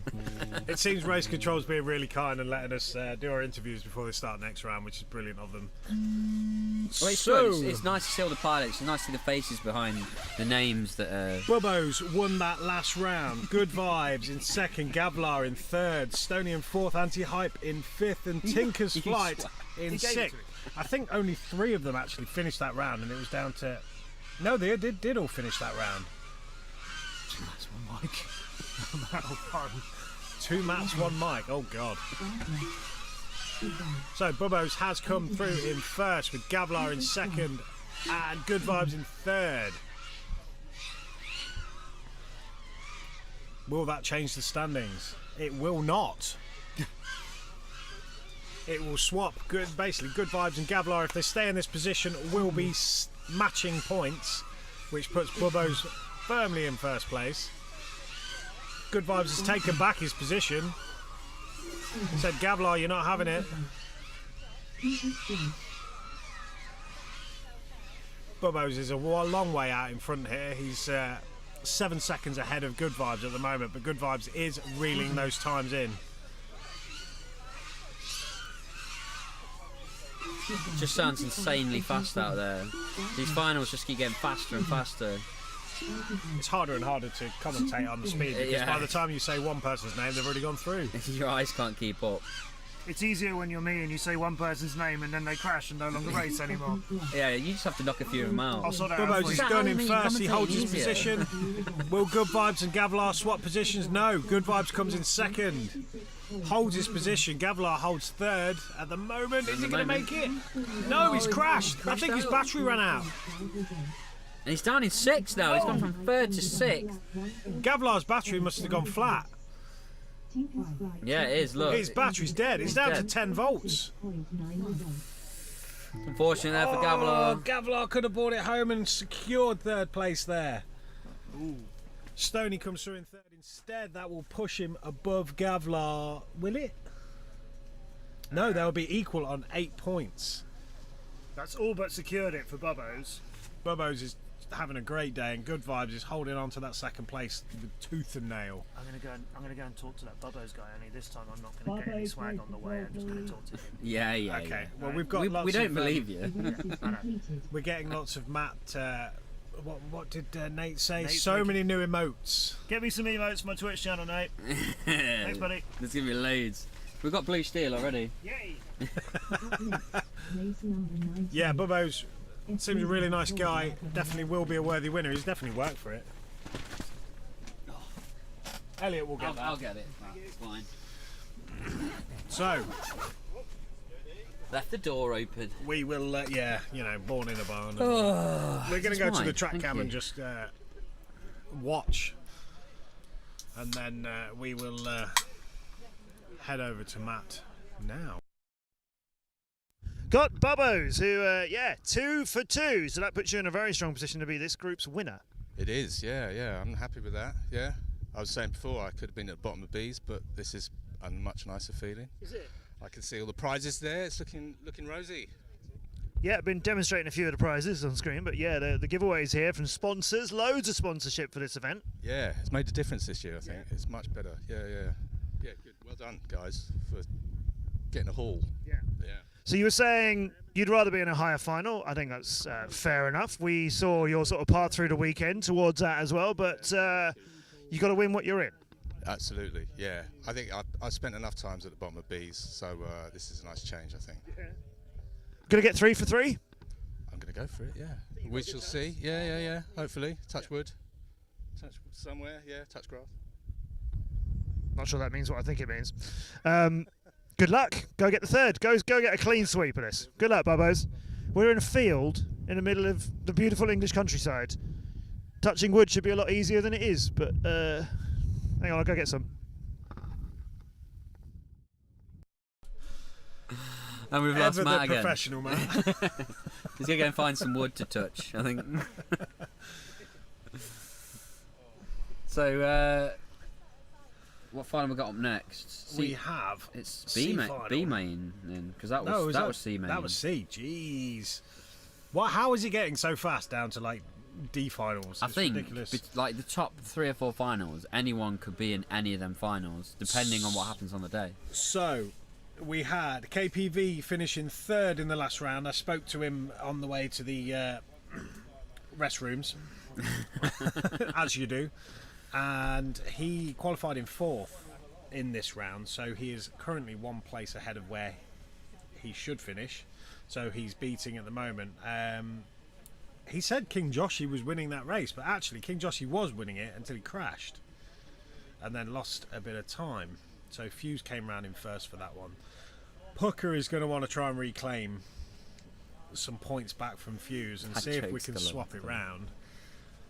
[SPEAKER 4] It seems race control's being really kind and letting us do our interviews before they start next round, which is brilliant of them.
[SPEAKER 1] Well, it's good. It's nice to see all the pilots. It's nice to see the faces behind the names that are...
[SPEAKER 4] Bubbos won that last round. Good Vibes in second, Gavlar in third, Stoney in fourth, Anti-Hype in fifth, and Tinker's Flight in sixth. I think only 3 of them actually finished that round, and it was down to... No, they did all finish that round. 2 Mats, 1 Mike. 2 Mats, 1 Mike. Oh, God. So, Bubbos has come through in first with Gavlar in second and Good Vibes in third. Will that change the standings? It will not. It will swap. Basically, Good Vibes and Gavlar, if they stay in this position, will be matching points, which puts Bubbos firmly in first place. Good Vibes has taken back his position. He said, Gavlar, you're not having it. Bubbos is a long way out in front here. He's 7 seconds ahead of Good Vibes at the moment, but Good Vibes is reeling those times in.
[SPEAKER 1] It just sounds insanely fast out there. These finals just keep getting faster and faster.
[SPEAKER 4] It's harder and harder to commentate on the speed because by the time you say one person's name, they've already gone through.
[SPEAKER 1] Your eyes can't keep up.
[SPEAKER 2] It's easier when you're me and you say one person's name and then they crash and no longer race anymore.
[SPEAKER 1] Yeah, you just have to knock a few of them out.
[SPEAKER 4] Bubbos is going in first, he holds his position. Will Good Vibes and Gavlar swap positions? No, Good Vibes comes in second. Holds his position, Gavlar holds third at the moment. Is he going to make it? No, he's crashed. I think his battery ran out.
[SPEAKER 1] And he's down in 6th now. He's gone from 3rd to 6th.
[SPEAKER 4] Gavlar's battery must have gone flat.
[SPEAKER 1] Yeah, it is. Look,
[SPEAKER 4] his battery's dead. It's down to 10 volts.
[SPEAKER 1] Unfortunately, there for Gavlar.
[SPEAKER 4] Gavlar could have brought it home and secured 3rd place there. Ooh. Stoney comes through in 3rd instead. That will push him above Gavlar. Will it? No, they'll be equal on 8 points.
[SPEAKER 2] That's all but secured it for Bubbos.
[SPEAKER 4] Bubbos is having a great day, and Good Vibes is holding on to that 2nd place with tooth and nail.
[SPEAKER 2] I'm gonna go and talk to that Bubbos guy. Only this time I'm not gonna get any swag on the way. I'm just gonna talk to him.
[SPEAKER 1] Yeah.
[SPEAKER 4] Okay.
[SPEAKER 1] Yeah.
[SPEAKER 4] Well, we've got lots.
[SPEAKER 1] We don't
[SPEAKER 4] of,
[SPEAKER 1] believe you.
[SPEAKER 4] We're getting lots of Matt. What did Nate say?
[SPEAKER 2] Nate's
[SPEAKER 4] so
[SPEAKER 2] making-
[SPEAKER 4] many new emotes.
[SPEAKER 2] Get me some emotes for my Twitch channel, Nate. Thanks, buddy.
[SPEAKER 1] There's gonna be loads. We've got blue steel already.
[SPEAKER 2] Yay!
[SPEAKER 4] Yeah, Bubbos seems a really nice guy. Definitely will be a worthy winner. He's definitely worked for it. Elliot will get that.
[SPEAKER 1] I'll get it. It's fine.
[SPEAKER 4] So,
[SPEAKER 1] left the door open.
[SPEAKER 4] We will, born in a barn.
[SPEAKER 1] Oh,
[SPEAKER 4] we're going to go to the track
[SPEAKER 1] Thank
[SPEAKER 4] cam
[SPEAKER 1] you.
[SPEAKER 4] and just watch. And then we will head over to Matt now.
[SPEAKER 2] Got Bubbos, who, 2 for 2. So that puts you in a very strong position to be this group's winner.
[SPEAKER 16] It is, yeah. I'm happy with that. Yeah, I was saying before I could have been at the bottom of B's, but this is a much nicer feeling.
[SPEAKER 2] Is it?
[SPEAKER 16] I can see all the prizes there. It's looking rosy.
[SPEAKER 2] Yeah, I've been demonstrating a few of the prizes on screen, but yeah, the giveaways here from sponsors. Loads of sponsorship for this event.
[SPEAKER 16] Yeah, it's made a difference this year. I think it's much better. Yeah. Good. Well done, guys, for getting a haul.
[SPEAKER 2] Yeah.
[SPEAKER 16] Yeah.
[SPEAKER 2] So you were saying you'd rather be in a higher final. I think that's fair enough. We saw your sort of path through the weekend towards that as well, but you got to win what you're in.
[SPEAKER 16] Absolutely, yeah. I think I spent enough times at the bottom of B's, so this is a nice change, I think.
[SPEAKER 2] Gonna get 3 for 3?
[SPEAKER 16] I'm going to go for it, yeah. We shall see. Yeah. Hopefully. Touch wood. Touch wood somewhere, yeah. Touch grass.
[SPEAKER 2] Not sure that means what I think it means. Good luck. Go get the 3rd. Go get a clean sweep of this. Good luck, Bubbos. We're in a field in the middle of the beautiful English countryside. Touching wood should be a lot easier than it is, but hang on, I'll go get some.
[SPEAKER 1] And we've lost
[SPEAKER 4] Ever
[SPEAKER 1] Matt
[SPEAKER 4] the
[SPEAKER 1] again.
[SPEAKER 4] professional, Matt.
[SPEAKER 1] He's gonna go and find some wood to touch, I think. So, what final we got up next?
[SPEAKER 4] We have
[SPEAKER 1] it's
[SPEAKER 4] C
[SPEAKER 1] B
[SPEAKER 4] final.
[SPEAKER 1] main then, because that was
[SPEAKER 4] No,
[SPEAKER 1] that was C main.
[SPEAKER 4] That was C. Jeez. How is he getting so fast down to like D finals?
[SPEAKER 1] I
[SPEAKER 4] It's
[SPEAKER 1] think
[SPEAKER 4] ridiculous.
[SPEAKER 1] like the top 3 or 4 finals, anyone could be in any of them finals, depending on what happens on the day.
[SPEAKER 4] So, we had KPV finishing 3rd in the last round. I spoke to him on the way to the restrooms, as you do, and he qualified in 4th in this round. So he is currently 1 place ahead of where he should finish. So he's beating at the moment. He said King Joshy was winning that race, but actually King Joshy was winning it until he crashed and then lost a bit of time. So Fuse came round in first for that one. Pucker is going to want to try and reclaim some points back from Fuse and see if we can swap it round.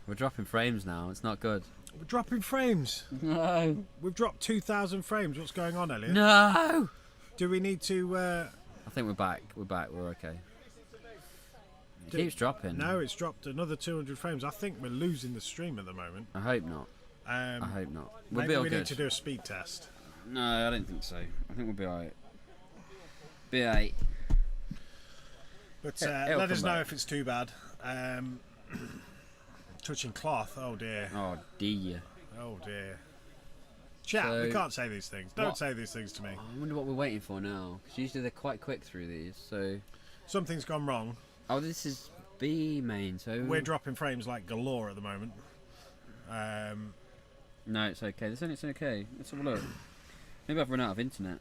[SPEAKER 1] We're dropping frames now. It's not good.
[SPEAKER 4] We're dropping frames.
[SPEAKER 1] No.
[SPEAKER 4] We've dropped 2,000 frames. What's going on, Elliot?
[SPEAKER 1] No.
[SPEAKER 4] Do we need to...
[SPEAKER 1] I think we're back. We're okay. It keeps dropping.
[SPEAKER 4] No, it's dropped another 200 frames. I think we're losing the stream at the moment.
[SPEAKER 1] I hope not. I hope not. We'll
[SPEAKER 4] maybe
[SPEAKER 1] be all
[SPEAKER 4] we
[SPEAKER 1] good.
[SPEAKER 4] need to do a speed test.
[SPEAKER 1] No, I don't think so. I think we'll be alright. Be alright.
[SPEAKER 4] But
[SPEAKER 1] It'll
[SPEAKER 4] let us
[SPEAKER 1] come
[SPEAKER 4] know
[SPEAKER 1] back.
[SPEAKER 4] if it's too bad. Touching cloth. Oh dear.
[SPEAKER 1] Oh dear.
[SPEAKER 4] Oh dear. Chat, we
[SPEAKER 1] So,
[SPEAKER 4] can't say these things. Don't
[SPEAKER 1] what-
[SPEAKER 4] say these things to me.
[SPEAKER 1] I wonder what we're waiting for now. 'Cause usually they're quite quick through these. So
[SPEAKER 4] Something's gone wrong.
[SPEAKER 1] Oh, this is B main. So
[SPEAKER 4] We're dropping frames like galore at the moment.
[SPEAKER 1] No, it's okay. It's okay. Let's have a look. Maybe I've run out of internet.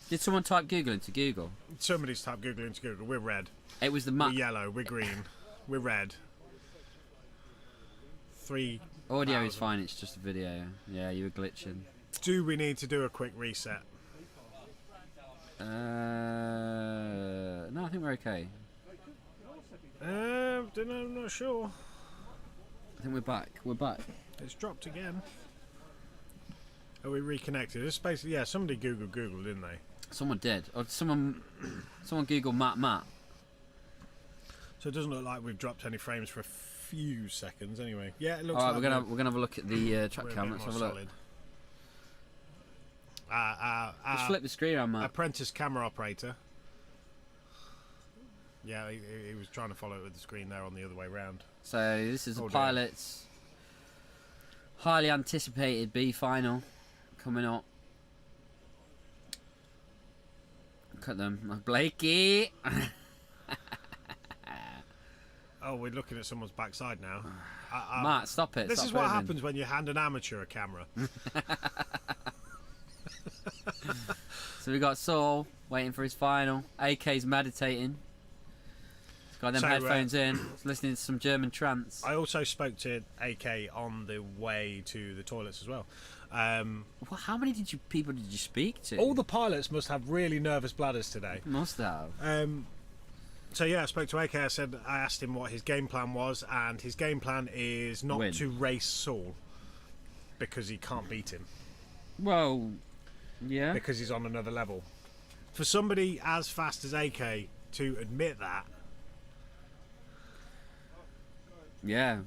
[SPEAKER 1] Did someone type Google into Google?
[SPEAKER 4] Somebody's typed Google into Google. We're red.
[SPEAKER 1] It was the
[SPEAKER 4] We're
[SPEAKER 1] map.
[SPEAKER 4] yellow. We're green. We're red. 3.
[SPEAKER 1] Audio is fine. It's just a video. Yeah, you were glitching.
[SPEAKER 4] Do we need to do a quick reset?
[SPEAKER 1] No, I think we're okay.
[SPEAKER 4] I'm not sure.
[SPEAKER 15] think we're back. We're back.
[SPEAKER 4] It's dropped again. Are we reconnected? It's basically, yeah, somebody Google, didn't they?
[SPEAKER 15] Someone did. Or someone Google Matt.
[SPEAKER 4] So it doesn't look like we've dropped any frames for a few seconds anyway. Yeah, it looks
[SPEAKER 15] All right,
[SPEAKER 4] like
[SPEAKER 15] we're gonna have a look at the track cam. Let's have a look.
[SPEAKER 4] Just
[SPEAKER 15] flip the screen around, Matt.
[SPEAKER 4] Apprentice camera operator. Yeah, he was trying to follow it with the screen there on the other way round.
[SPEAKER 15] So this is the pilot's highly anticipated B final coming up. Look at them, Blakey.
[SPEAKER 4] Oh, we're looking at someone's backside now.
[SPEAKER 15] Matt, stop it.
[SPEAKER 4] This
[SPEAKER 15] stop
[SPEAKER 4] is what
[SPEAKER 15] filming.
[SPEAKER 4] happens when you hand an amateur a camera.
[SPEAKER 15] So we got Saul waiting for his final. AK's meditating. He's got them headphones in. He's listening to some German trance.
[SPEAKER 4] I also spoke to AK on the way to the toilets as well.
[SPEAKER 15] How many people did you speak to?
[SPEAKER 4] All the pilots must have really nervous bladders today.
[SPEAKER 15] Must have.
[SPEAKER 4] So yeah, I spoke to AK. I asked him what his game plan was, and his game plan is not to race Saul because he can't beat him.
[SPEAKER 15] Well, yeah.
[SPEAKER 4] Because he's on another level. For somebody as fast as AK to admit that.
[SPEAKER 15] Yeah.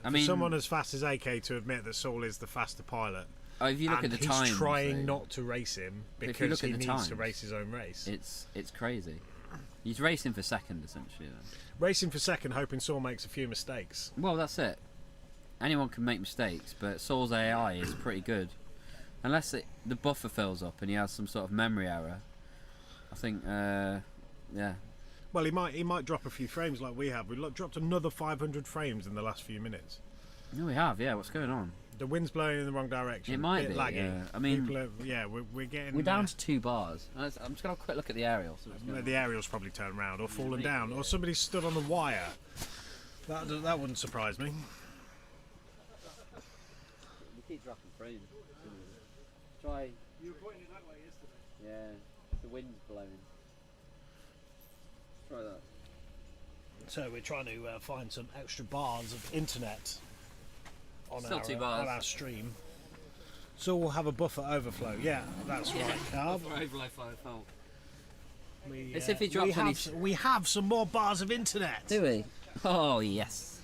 [SPEAKER 4] I mean, someone as fast as AK to admit that Saul is the faster pilot.
[SPEAKER 15] Oh, if you look
[SPEAKER 4] and
[SPEAKER 15] at the
[SPEAKER 4] he's
[SPEAKER 15] times,
[SPEAKER 4] trying not to race him because he needs to race his own race.
[SPEAKER 15] It's crazy. He's racing for second, essentially. Then.
[SPEAKER 4] Racing for second, hoping Saul makes a few mistakes.
[SPEAKER 15] Well, that's it. Anyone can make mistakes, but Saul's AI is pretty good. Unless the buffer fills up and he has some sort of memory error, I think, yeah.
[SPEAKER 4] Well, he might drop a few frames like we have. We dropped another 500 frames in the last few minutes.
[SPEAKER 15] No, we have. Yeah, what's going on?
[SPEAKER 4] The wind's blowing in the wrong direction.
[SPEAKER 15] It might
[SPEAKER 4] bit
[SPEAKER 15] be.
[SPEAKER 4] laggy.
[SPEAKER 15] Yeah. I mean,
[SPEAKER 4] we're getting.
[SPEAKER 15] We're down to 2 bars. I'm just gonna have a quick look at the aerial.
[SPEAKER 4] The aerial's probably turned round or fallen down, or somebody stood on the wire. That wouldn't surprise me.
[SPEAKER 15] We keep dropping frames. Try.
[SPEAKER 2] You were pointing it that way yesterday.
[SPEAKER 15] Yeah, the wind's blowing. Try that.
[SPEAKER 4] So we're trying to find some extra bars of internet on our stream. So we'll have a buffer overflow. Yeah, that's right, Carv.
[SPEAKER 15] Buffer overflow.
[SPEAKER 4] Let's see if he drops we have some more bars of internet.
[SPEAKER 15] Do we? Oh yes.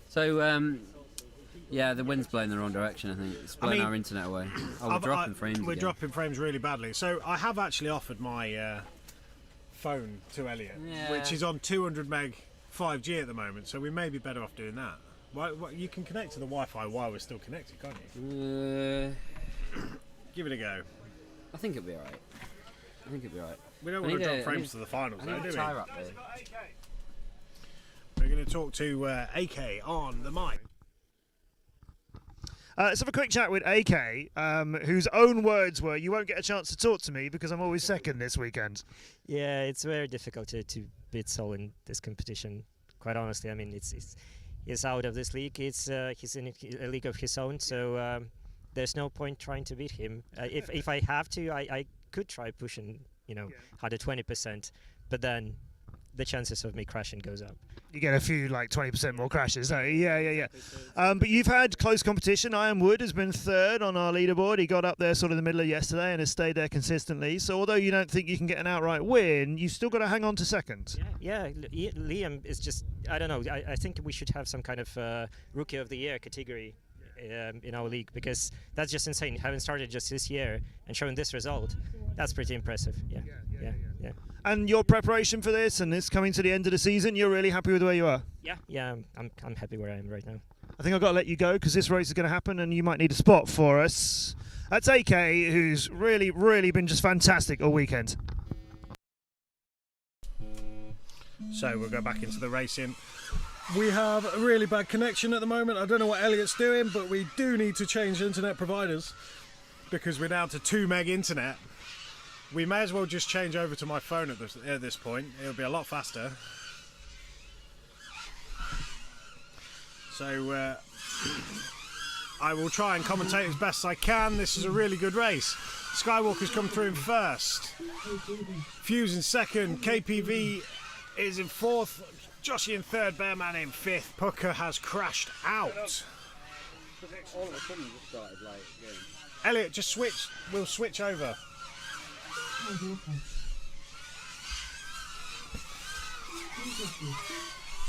[SPEAKER 15] So yeah, the wind's blowing the wrong direction. I think it's blowing our internet away. Oh, we're dropping frames.
[SPEAKER 4] We're dropping frames really badly. So I have actually offered my phone to Elliot, which is on 200 meg 5G at the moment. So we may be better off doing that. You can connect to the Wi-Fi while we're still connected, can't you? Give it a go.
[SPEAKER 15] I think it'll be alright.
[SPEAKER 4] We don't want to drop frames to the finals, though, do we?
[SPEAKER 15] We're
[SPEAKER 4] going to talk to AK on the mic.
[SPEAKER 2] Let's have a quick chat with AK, whose own words were, "You won't get a chance to talk to me because I'm always second this weekend."
[SPEAKER 17] Yeah, it's very difficult to beat Saul in this competition. Quite honestly, I mean, he's out of this league. He's in a league of his own, so there's no point trying to beat him. If I have to, I could try pushing, harder 20%, but then the chances of me crashing goes up.
[SPEAKER 2] You get a few, like 20% more crashes. So yeah. But you've had close competition. Iron Wood has been third on our leaderboard. He got up there sort of the middle of yesterday and has stayed there consistently. So although you don't think you can get an outright win, you've still got to hang on to second.
[SPEAKER 17] Yeah, Liam is just, I don't know, I think we should have some kind of Rookie of the Year category in our league, because that's just insane. Having started just this year and showing this result, that's pretty impressive. Yeah.
[SPEAKER 2] And your preparation for this and this coming to the end of the season, you're really happy with where you are?
[SPEAKER 17] Yeah, I'm happy where I am right now.
[SPEAKER 2] I think I've got to let you go because this race is going to happen and you might need a spot for us. That's AK, who's really, really been just fantastic all weekend.
[SPEAKER 4] So we'll go back into the racing. We have a really bad connection at the moment. I don't know what Elliot's doing, but we do need to change internet providers because we're down to 2 meg internet. We may as well just change over to my phone at this point. It'll be a lot faster. So I will try and commentate as best I can. This is a really good race. Skywalker's come through in first. Fuse in second. KPV is in fourth. Joshy in third, Bearman in fifth. Pucker has crashed out.
[SPEAKER 15] All of a sudden just started like going.
[SPEAKER 4] Elliot, just switch. We'll switch over.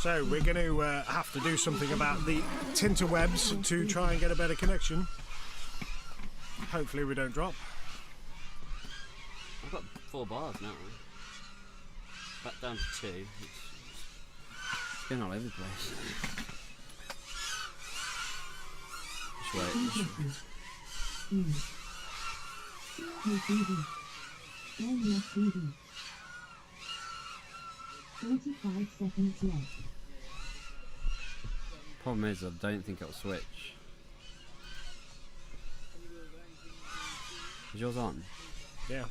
[SPEAKER 4] So we're going to have to do something about the tinterwebs to try and get a better connection. Hopefully we don't drop.
[SPEAKER 15] I've got 4 bars now. Back down to 2. It's been all over the place. Just wait.
[SPEAKER 9] KTV. 45 seconds left.
[SPEAKER 15] Problem is, I don't think it'll switch. Is yours on?
[SPEAKER 4] Yeah.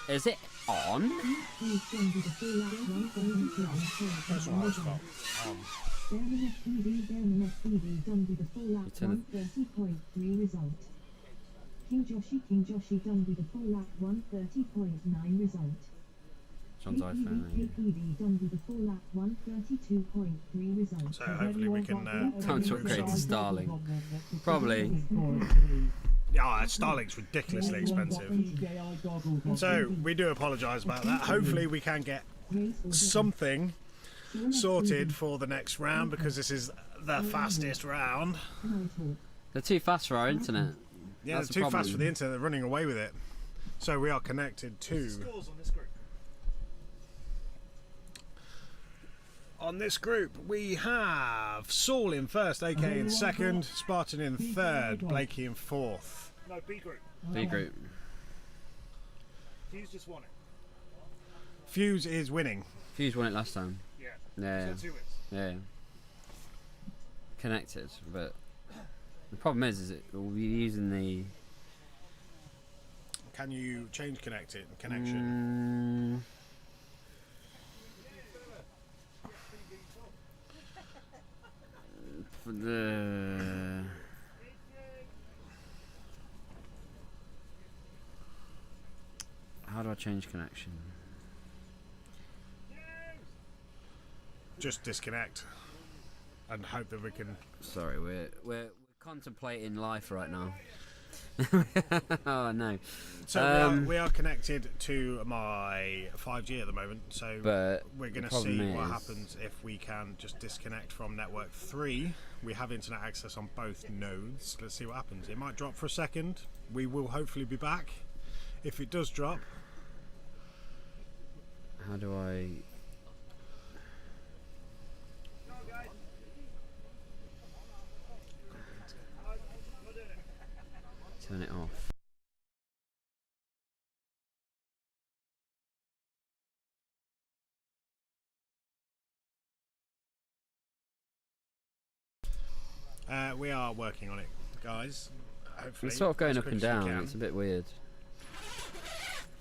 [SPEAKER 15] Is it on?
[SPEAKER 4] That's what I thought.
[SPEAKER 9] BMFA done with a full lap 130.3 result. King Joshi done with a full lap 130.9 result.
[SPEAKER 15] John's iPhone.
[SPEAKER 9] KPV done with a full lap 132.3 result.
[SPEAKER 4] So hopefully we can.
[SPEAKER 15] Time to upgrade to Starlink. Probably.
[SPEAKER 4] Yeah, Starlink's ridiculously expensive. So we do apologise about that. Hopefully we can get something sorted for the next round because this is the fastest round.
[SPEAKER 15] They're too fast for our internet.
[SPEAKER 4] Yeah,
[SPEAKER 15] That's
[SPEAKER 4] they're
[SPEAKER 15] the
[SPEAKER 4] too fast
[SPEAKER 15] problem.
[SPEAKER 4] for the internet. They're running away with it. So we are connected to. On this group, we have Saul in first, AK in second, Spartan in third, Blakey in fourth.
[SPEAKER 2] No, B group.
[SPEAKER 15] B group.
[SPEAKER 2] Fuse just won it.
[SPEAKER 4] Fuse is winning.
[SPEAKER 15] Fuse won it last time.
[SPEAKER 2] Yeah.
[SPEAKER 15] Yeah.
[SPEAKER 2] So 2 wins.
[SPEAKER 15] Yeah. Connected, but the problem is it we'll be using the.
[SPEAKER 4] Can you change connection?
[SPEAKER 15] For the. How do I change connection?
[SPEAKER 4] Just disconnect and hope that we can.
[SPEAKER 15] Sorry, we're contemplating life right now. Oh no.
[SPEAKER 4] So we are connected to my 5G at the moment, so
[SPEAKER 15] But
[SPEAKER 4] we're going
[SPEAKER 15] the
[SPEAKER 4] to see
[SPEAKER 15] problem
[SPEAKER 4] what
[SPEAKER 15] is-
[SPEAKER 4] happens if we can just disconnect from network 3. We have internet access on both nodes. Let's see what happens. It might drop for a second. We will hopefully be back. If it does drop,
[SPEAKER 15] how do I? Turn it off.
[SPEAKER 4] we are working on it, guys. Hopefully,
[SPEAKER 15] It's sort of going
[SPEAKER 4] as
[SPEAKER 15] up
[SPEAKER 4] quick
[SPEAKER 15] and
[SPEAKER 4] as we
[SPEAKER 15] down.
[SPEAKER 4] can.
[SPEAKER 15] It's a bit weird.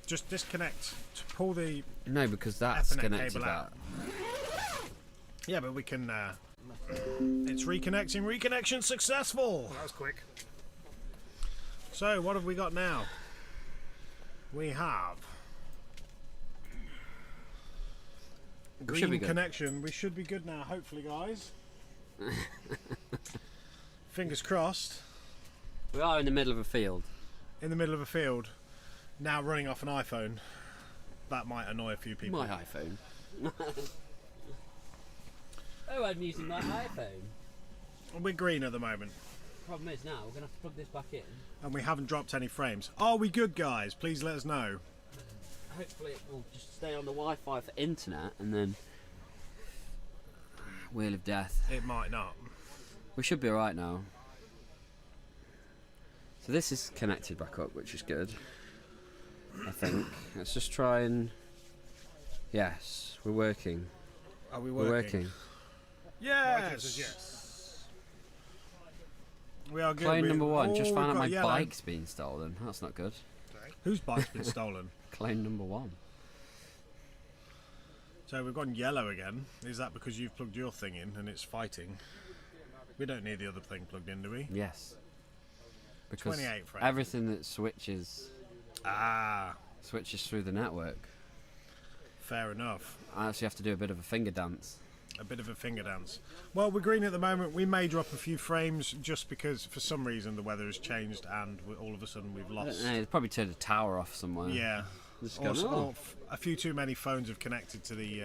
[SPEAKER 4] Just disconnect. Pull the.
[SPEAKER 15] No, because that's
[SPEAKER 4] Ethernet
[SPEAKER 15] connected.
[SPEAKER 4] cable out.
[SPEAKER 15] That.
[SPEAKER 4] Yeah, but we can. It's reconnecting. Reconnection successful.
[SPEAKER 2] Well, that was quick.
[SPEAKER 4] So what have we got now? We have
[SPEAKER 15] We should be
[SPEAKER 4] green
[SPEAKER 15] good.
[SPEAKER 4] connection. We should be good now, hopefully, guys. Fingers crossed.
[SPEAKER 15] We are in the middle of a field.
[SPEAKER 4] In the middle of a field, now running off an iPhone. That might annoy a few people.
[SPEAKER 15] My iPhone. Oh, I'm using my iPhone.
[SPEAKER 4] We're green at the moment,
[SPEAKER 15] Problem is now we're gonna have to plug this back in.
[SPEAKER 4] and we haven't dropped any frames. Are we good, guys? Please let us know.
[SPEAKER 15] Hopefully it will just stay on the Wi-Fi for internet, and then Wheel of Death.
[SPEAKER 4] It might not.
[SPEAKER 15] We should be alright now. So this is connected back up, which is good. I think. Let's just try and. Yes, we're working.
[SPEAKER 4] Are we
[SPEAKER 15] We're
[SPEAKER 4] working?
[SPEAKER 15] working.
[SPEAKER 4] Yes.
[SPEAKER 2] Yes.
[SPEAKER 4] We are good.
[SPEAKER 15] Claim number 1.
[SPEAKER 4] Oh,
[SPEAKER 15] Just
[SPEAKER 4] we've
[SPEAKER 15] found out
[SPEAKER 4] got
[SPEAKER 15] my
[SPEAKER 4] yellow.
[SPEAKER 15] bike's been stolen. That's not good.
[SPEAKER 4] Whose bike's been stolen?
[SPEAKER 15] Claim number 1.
[SPEAKER 4] So we've gone yellow again. Is that because you've plugged your thing in and it's fighting? We don't need the other thing plugged in, do we?
[SPEAKER 15] Yes. Because
[SPEAKER 4] 28 frames.
[SPEAKER 15] everything that switches
[SPEAKER 4] switches
[SPEAKER 15] through the network.
[SPEAKER 4] fair enough.
[SPEAKER 15] I actually have to do a bit of a finger dance.
[SPEAKER 4] A bit of a finger dance. Well, we're green at the moment. We may drop a few frames just because for some reason the weather has changed and all of a sudden we've lost.
[SPEAKER 15] It's probably turned a tower off somewhere.
[SPEAKER 4] Yeah.
[SPEAKER 15] Just
[SPEAKER 4] Or,
[SPEAKER 15] going,
[SPEAKER 4] or a few too many phones have connected to the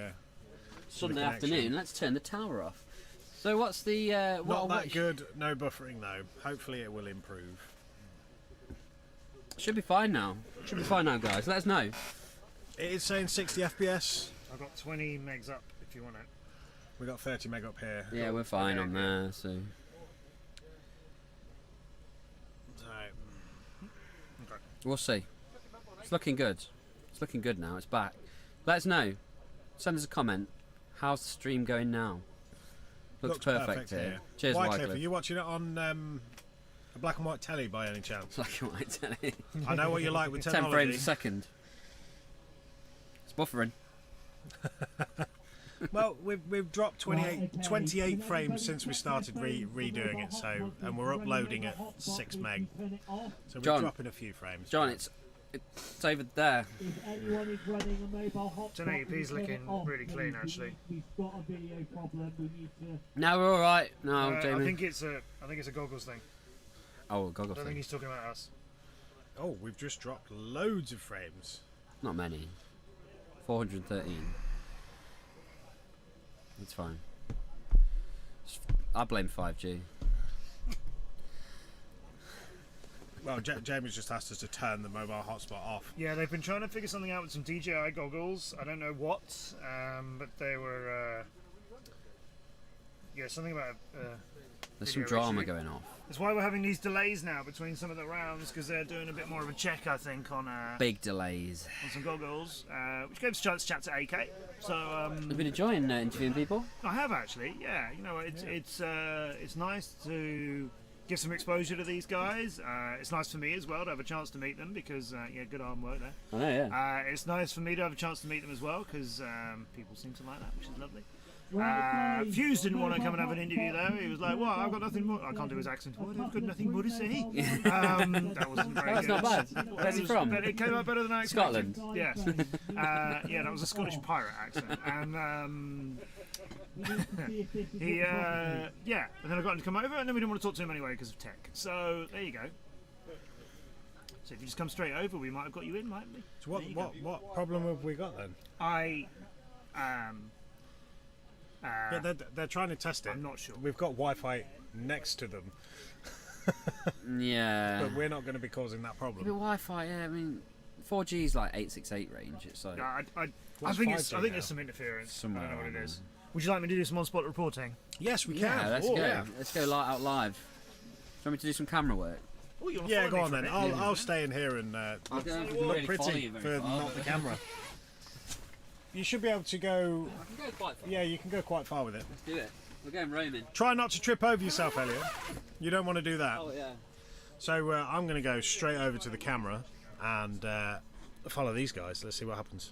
[SPEAKER 15] Sunday
[SPEAKER 4] connection.
[SPEAKER 15] afternoon, let's turn the tower off. So what's the...
[SPEAKER 4] Not that good, no buffering though. Hopefully it will improve.
[SPEAKER 15] Should be fine now. Should be fine now, guys. Let us know.
[SPEAKER 4] It is saying 60 FPS.
[SPEAKER 2] I've got 20 megs up if you want it.
[SPEAKER 4] We got 30 meg up here.
[SPEAKER 15] Yeah, we're fine on there, so...
[SPEAKER 2] Okay.
[SPEAKER 15] We'll see. It's looking good. It's looking good now. It's back. Let us know. Send us a comment. How's the stream going now? Looks perfect here. Cheers,
[SPEAKER 4] Wycliffe,
[SPEAKER 15] Wycliffe.
[SPEAKER 4] are you watching it on a black and white telly by any chance?
[SPEAKER 15] Black and white telly.
[SPEAKER 4] I know what you like with
[SPEAKER 15] 10
[SPEAKER 4] technology.
[SPEAKER 15] frames a second. It's buffering.
[SPEAKER 4] Well, we've dropped 28 frames since we started redoing it, so and we're uploading at 6 meg. So we're dropping a few frames.
[SPEAKER 15] John, it's over there.
[SPEAKER 5] If anyone is running a mobile hotspot,
[SPEAKER 2] 1080p's looking really clean, actually.
[SPEAKER 5] We've got a video problem. We need to.
[SPEAKER 15] No, we're all right. No, Jamie.
[SPEAKER 2] I think it's a goggles thing.
[SPEAKER 15] Oh, goggles
[SPEAKER 2] I don't think
[SPEAKER 15] thing.
[SPEAKER 2] he's talking about us.
[SPEAKER 4] Oh, we've just dropped loads of frames.
[SPEAKER 15] Not many. 413. It's fine. I blame 5G.
[SPEAKER 4] Well, Jamie's just asked us to turn the mobile hotspot off.
[SPEAKER 2] Yeah, they've been trying to figure something out with some DJI goggles. I don't know what, but they were. Yeah, something about.
[SPEAKER 15] There's some
[SPEAKER 2] video
[SPEAKER 15] drama
[SPEAKER 2] issue.
[SPEAKER 15] going off.
[SPEAKER 2] That's why we're having these delays now between some of the rounds, because they're doing a bit more of a check, I think, on
[SPEAKER 15] Big delays.
[SPEAKER 2] on some goggles, which gave us a chance to chat to AK. So
[SPEAKER 15] You've been enjoying interviewing people?
[SPEAKER 2] I have actually, yeah. You know, it's nice to give some exposure to these guys. It's nice for me as well to have a chance to meet them because yeah, good arm work there.
[SPEAKER 15] I know, yeah.
[SPEAKER 2] It's nice for me to have a chance to meet them as well because people seem to like that, which is lovely. Fuse didn't want to come and have an interview though. He was like, "Well, I've got nothing more." I can't do his accent. Well, I've got nothing more to say. That wasn't very
[SPEAKER 15] That's
[SPEAKER 2] good.
[SPEAKER 15] not bad. Where's he from?
[SPEAKER 2] But it came out better than I expected.
[SPEAKER 15] Scotland.
[SPEAKER 2] Yes. Yeah, that was a Scottish pirate accent. And he, yeah. And then I got him to come over, and then we didn't want to talk to him anyway because of tech. So there you go. So if you just come straight over, we might have got you in, mightn't we?
[SPEAKER 4] So what problem have we got then? Yeah, they're trying to test it.
[SPEAKER 2] I'm not sure.
[SPEAKER 4] We've got Wi-Fi next to them.
[SPEAKER 15] Yeah.
[SPEAKER 4] But we're not going to be causing that
[SPEAKER 15] But
[SPEAKER 4] problem.
[SPEAKER 15] Wi-Fi, yeah, I mean, 4G is like 868 range. It's like.
[SPEAKER 2] I think there's some interference.
[SPEAKER 15] Somewhere
[SPEAKER 2] I don't know what it
[SPEAKER 15] around
[SPEAKER 2] is. Would you like me to do some on-spot reporting?
[SPEAKER 4] Yes, we can.
[SPEAKER 15] Yeah, let's
[SPEAKER 4] Oh,
[SPEAKER 15] go.
[SPEAKER 4] yeah.
[SPEAKER 15] Let's go out live. Do you want me to do some camera work?
[SPEAKER 2] Oh, you wanna
[SPEAKER 4] Yeah,
[SPEAKER 2] follow
[SPEAKER 4] go
[SPEAKER 2] me
[SPEAKER 4] on
[SPEAKER 2] for a
[SPEAKER 4] then.
[SPEAKER 2] bit?
[SPEAKER 4] I'll stay in here and
[SPEAKER 15] I
[SPEAKER 4] look,
[SPEAKER 15] don't know if we can
[SPEAKER 4] look
[SPEAKER 15] really follow
[SPEAKER 4] pretty
[SPEAKER 15] you very
[SPEAKER 4] for
[SPEAKER 15] far,
[SPEAKER 4] not the
[SPEAKER 15] but-
[SPEAKER 4] camera. You should be able to go.
[SPEAKER 15] I can go quite far.
[SPEAKER 4] Yeah, you can go quite far with it.
[SPEAKER 15] Let's do it. We're going roaming.
[SPEAKER 4] Try not to trip over yourself, Elliot. You don't want to do that.
[SPEAKER 15] Oh, yeah.
[SPEAKER 4] So I'm going to go straight over to the camera and follow these guys. Let's see what happens.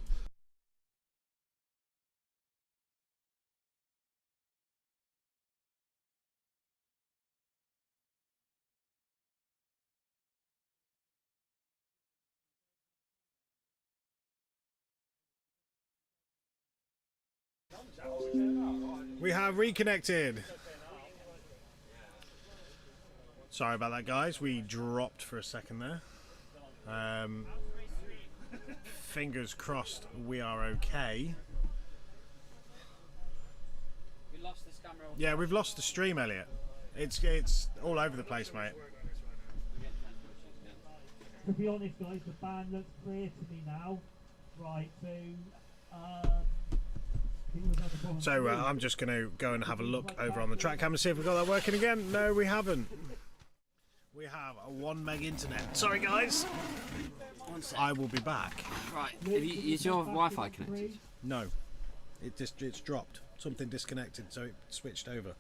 [SPEAKER 4] We have reconnected. Sorry about that, guys. We dropped for a second there. Fingers crossed we are okay.
[SPEAKER 15] We lost this camera.
[SPEAKER 4] Yeah, we've lost the stream, Elliot. It's all over the place, mate.
[SPEAKER 5] To be honest, guys, the band looks clear to me now. Right,
[SPEAKER 4] So I'm just going to go and have a look over on the track cam and see if we've got that working again. No, we haven't. We have a 1 meg internet. Sorry, guys. I will be back.
[SPEAKER 15] Right. Is your Wi-Fi connected?
[SPEAKER 4] No, it's dropped. Something disconnected, so it switched over.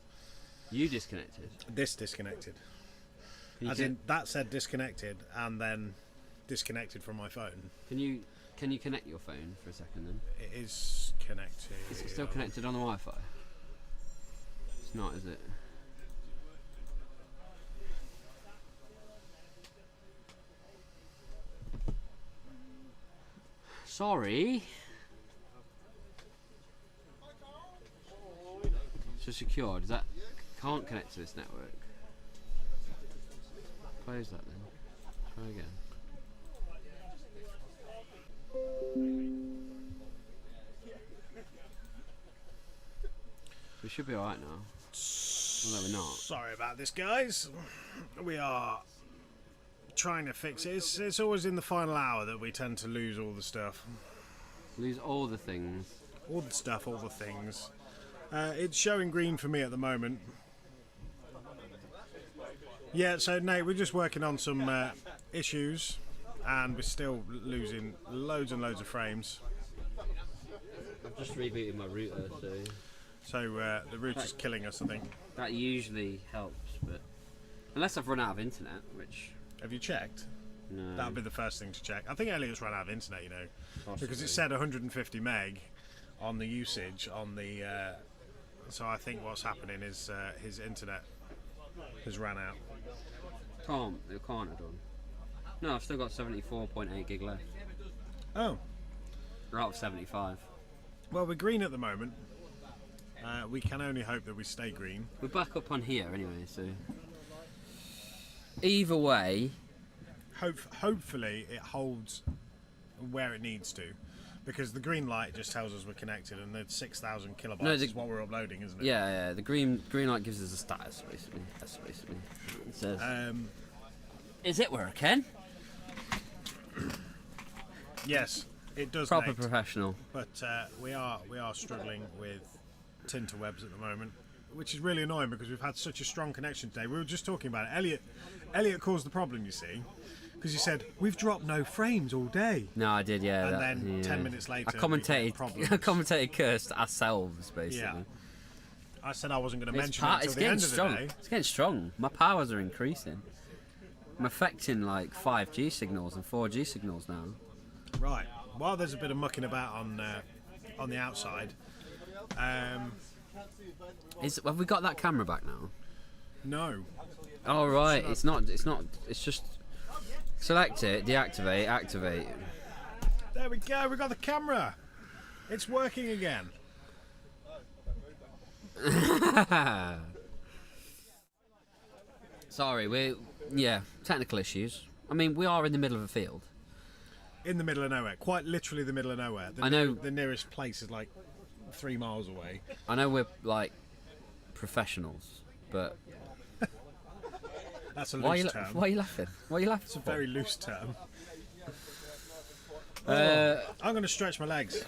[SPEAKER 15] You disconnected?
[SPEAKER 4] This disconnected. As in, that said disconnected, and then disconnected from my phone.
[SPEAKER 15] Can you connect your phone for a second then?
[SPEAKER 4] It is connected.
[SPEAKER 15] Is it still connected on the Wi-Fi? It's not, is it? Sorry. So secured. Is that can't connect to this network? Close that then. Try again. We should be alright now. Well, no, we're not.
[SPEAKER 4] Sorry about this, guys. We are trying to fix it. It's always in the final hour that we tend to lose all the stuff.
[SPEAKER 15] Lose all the things.
[SPEAKER 4] All the stuff, all the things. It's showing green for me at the moment. Yeah, so Nate, we're just working on some issues, and we're still losing loads and loads of frames.
[SPEAKER 15] I've just rebooted my router,
[SPEAKER 4] so the router's killing us, I think.
[SPEAKER 15] That usually helps, but unless I've run out of internet, which...
[SPEAKER 4] Have you checked?
[SPEAKER 15] No.
[SPEAKER 4] That would be the first thing to check. I think Elliot's run out of internet, you know,
[SPEAKER 15] Possibly.
[SPEAKER 4] because it said 150 meg on the usage on the. So I think what's happening is his internet has ran out.
[SPEAKER 15] It can't have done. No, I've still got 74.8 gig left.
[SPEAKER 4] Oh.
[SPEAKER 15] We're out of 75.
[SPEAKER 4] Well, we're green at the moment. We can only hope that we stay green.
[SPEAKER 15] We're back up on here anyway, so... Either way...
[SPEAKER 4] Hopefully it holds where it needs to. Because the green light just tells us we're connected, and the 6,000 kilobytes is what we're uploading, isn't it?
[SPEAKER 15] Yeah, the green light gives us a status, basically. That's basically it says. Is it working?
[SPEAKER 4] Yes, it does.
[SPEAKER 15] Proper
[SPEAKER 4] Nate.
[SPEAKER 15] Professional.
[SPEAKER 4] But we are struggling with tinterwebs at the moment, which is really annoying because we've had such a strong connection today. We were just talking about it. Elliot caused the problem, you see. Because you said, we've dropped no frames all day.
[SPEAKER 15] No, I did, yeah.
[SPEAKER 4] And then 10 minutes later,
[SPEAKER 15] I commentated cursed ourselves, basically.
[SPEAKER 4] Yeah. I said I wasn't going to mention it until the end of the day.
[SPEAKER 15] It's getting strong. My powers are increasing. I'm affecting like 5G signals and 4G signals now.
[SPEAKER 4] Right. While there's a bit of mucking about on the outside,
[SPEAKER 15] have we got that camera back now?
[SPEAKER 4] No.
[SPEAKER 15] Oh right, it's not. It's just select it, deactivate, activate.
[SPEAKER 4] There we go. We got the camera. It's working again.
[SPEAKER 15] Sorry, technical issues. I mean, we are in the middle of a field.
[SPEAKER 4] In the middle of nowhere, quite literally the middle of nowhere.
[SPEAKER 15] I know
[SPEAKER 4] the nearest place is like 3 miles away.
[SPEAKER 15] I know we're like professionals, but
[SPEAKER 4] that's a loose term.
[SPEAKER 15] Why are you laughing? Why are you laughing?
[SPEAKER 4] It's a very loose term. I'm going to stretch my legs.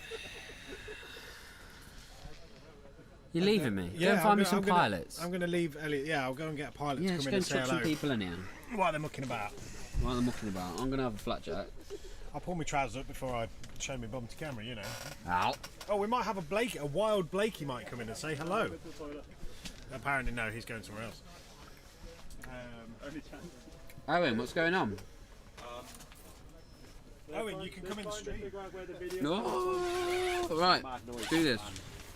[SPEAKER 15] You're leaving me?
[SPEAKER 4] Yeah,
[SPEAKER 15] go and find me some pilots.
[SPEAKER 4] I'm going to leave Elliot. Yeah, I'll go and get a pilot to come in and say hello.
[SPEAKER 15] Some people in here.
[SPEAKER 4] While they're mucking about.
[SPEAKER 15] I'm going to have a flat jack.
[SPEAKER 4] I'll pull my trousers up before I show my bum to camera, you know.
[SPEAKER 15] Ow.
[SPEAKER 4] Oh, we might have a wild Blakey might come in and say hello. Apparently, no, he's going somewhere else.
[SPEAKER 15] Owen, what's going on?
[SPEAKER 4] Owen, you can come in the street.
[SPEAKER 15] No. Right, do this.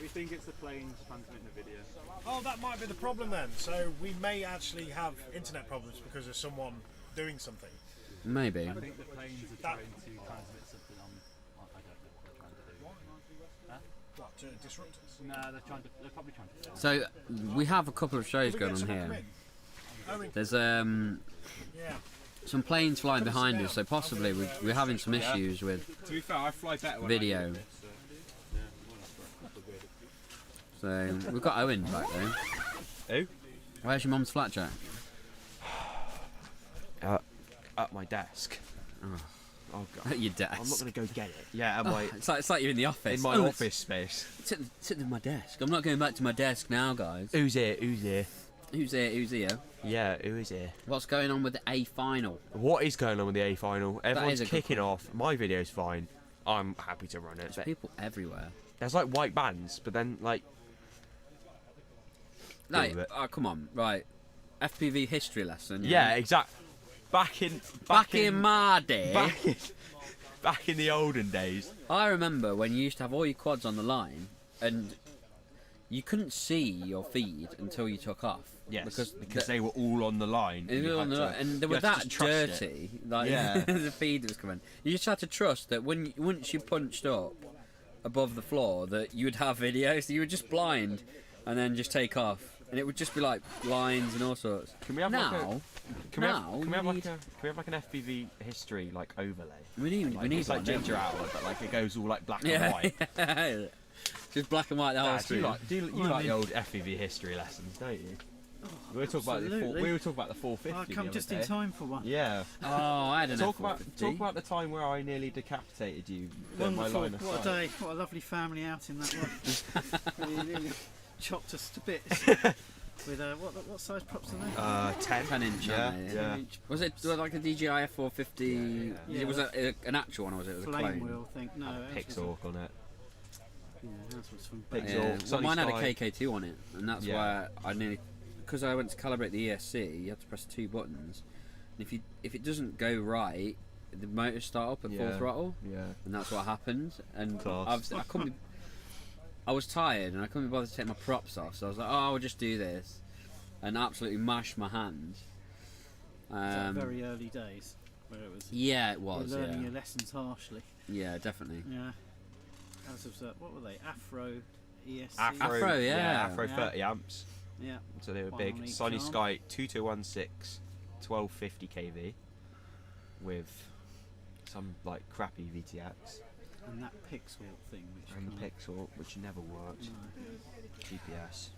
[SPEAKER 13] We think it's the planes transmitting the video.
[SPEAKER 4] Oh, that might be the problem then. So we may actually have internet problems because of someone doing something.
[SPEAKER 15] Maybe.
[SPEAKER 13] I think the planes are trying to transmit something on. I don't know what they're trying to do. Huh?
[SPEAKER 4] What, to disrupt us?
[SPEAKER 13] No, they're probably trying to.
[SPEAKER 15] So we have a couple of shows going on here. There's some planes flying behind us, so possibly we're having some issues with
[SPEAKER 14] To be fair, I fly better when
[SPEAKER 15] video. So we've got Owen back there.
[SPEAKER 22] Who?
[SPEAKER 15] Where's your mum's flat jack?
[SPEAKER 22] At my desk.
[SPEAKER 15] Oh god. At your desk.
[SPEAKER 22] I'm not going to go get it. Yeah, at my.
[SPEAKER 15] It's like you're in the office.
[SPEAKER 22] In my office space.
[SPEAKER 15] Sit at my desk. I'm not going back to my desk now, guys.
[SPEAKER 22] Who's here? Who's here?
[SPEAKER 15] Who's here? Who's here?
[SPEAKER 22] Yeah, who is here?
[SPEAKER 15] What's going on with the A final?
[SPEAKER 22] What is going on with the A final? Everyone's
[SPEAKER 15] is a good
[SPEAKER 22] kicking off. My video's fine. I'm happy to run it.
[SPEAKER 15] There's people everywhere.
[SPEAKER 22] There's like white bands, but then like.
[SPEAKER 15] Oh, come on, right. FPV history lesson.
[SPEAKER 22] Yeah, exactly. Back in
[SPEAKER 15] my day.
[SPEAKER 22] Back in the olden days.
[SPEAKER 15] I remember when you used to have all your quads on the line, and you couldn't see your feed until you took off.
[SPEAKER 22] Yes, because they were all on the line.
[SPEAKER 15] And they were that dirty. Like,
[SPEAKER 22] yeah.
[SPEAKER 15] The feed was coming. You just had to trust that once you punched up above the floor, that you would have video. So you were just blind. and then just take off, and it would just be like lines and all sorts.
[SPEAKER 22] Can we have
[SPEAKER 15] now?
[SPEAKER 22] Can we have like an FPV history like overlay?
[SPEAKER 15] We need
[SPEAKER 22] it's like
[SPEAKER 15] one,
[SPEAKER 22] ginger outward, but like it goes all like black and
[SPEAKER 15] Yeah,
[SPEAKER 22] white.
[SPEAKER 15] just black and white the whole
[SPEAKER 22] Dad,
[SPEAKER 15] screen.
[SPEAKER 22] you like the old FPV history lessons, don't you? We were talking about the 450.
[SPEAKER 14] I come
[SPEAKER 22] the
[SPEAKER 14] just
[SPEAKER 22] other
[SPEAKER 14] in
[SPEAKER 22] day.
[SPEAKER 14] time for one.
[SPEAKER 22] Yeah.
[SPEAKER 15] Oh, I had an
[SPEAKER 22] talk
[SPEAKER 15] F450.
[SPEAKER 22] about the time where I nearly decapitated you.
[SPEAKER 14] Wonderful.
[SPEAKER 22] My line of
[SPEAKER 14] What a
[SPEAKER 22] sight.
[SPEAKER 14] day. What a lovely family outing that was. really chopped us to bits. With what size props are they?
[SPEAKER 22] 10
[SPEAKER 15] inch.
[SPEAKER 22] Yeah,
[SPEAKER 15] aren't they?
[SPEAKER 22] yeah.
[SPEAKER 15] 10 inch. Was it like the DJI F450?
[SPEAKER 14] Yeah.
[SPEAKER 15] Was it an actual one or was it a
[SPEAKER 14] Flame
[SPEAKER 15] clone?
[SPEAKER 14] wheel thing. No,
[SPEAKER 22] Pixel on it.
[SPEAKER 14] Yeah, that's what's fun.
[SPEAKER 22] Pixel.
[SPEAKER 15] Well, mine had a
[SPEAKER 22] Sky.
[SPEAKER 15] KK2 on it, and that's why I nearly, because I went to calibrate the ESC, you have to press 2 buttons, and if it doesn't go right, the motors start up at full throttle.
[SPEAKER 22] Yeah.
[SPEAKER 15] And that's what happened. And
[SPEAKER 22] Class.
[SPEAKER 15] I was tired, and I couldn't be bothered to take my props off, so I was like, oh, I'll just do this, and absolutely mashed my hand.
[SPEAKER 14] Was that very early days where it was.
[SPEAKER 15] Yeah, it was.
[SPEAKER 14] You're learning
[SPEAKER 15] yeah.
[SPEAKER 14] your lessons harshly.
[SPEAKER 15] Yeah, definitely.
[SPEAKER 14] Yeah. As of what were they? Afro ESC.
[SPEAKER 15] Afro, yeah.
[SPEAKER 22] Afro 30 amps.
[SPEAKER 14] Yeah.
[SPEAKER 22] So they were
[SPEAKER 14] One
[SPEAKER 22] big.
[SPEAKER 14] on each
[SPEAKER 22] Sony
[SPEAKER 14] arm.
[SPEAKER 22] Sky 2216, 1250 kV, with some like crappy VTX.
[SPEAKER 14] And that pixel thing, which
[SPEAKER 22] And the
[SPEAKER 14] kind
[SPEAKER 22] Pixel, which never worked.
[SPEAKER 14] No.
[SPEAKER 22] GPS.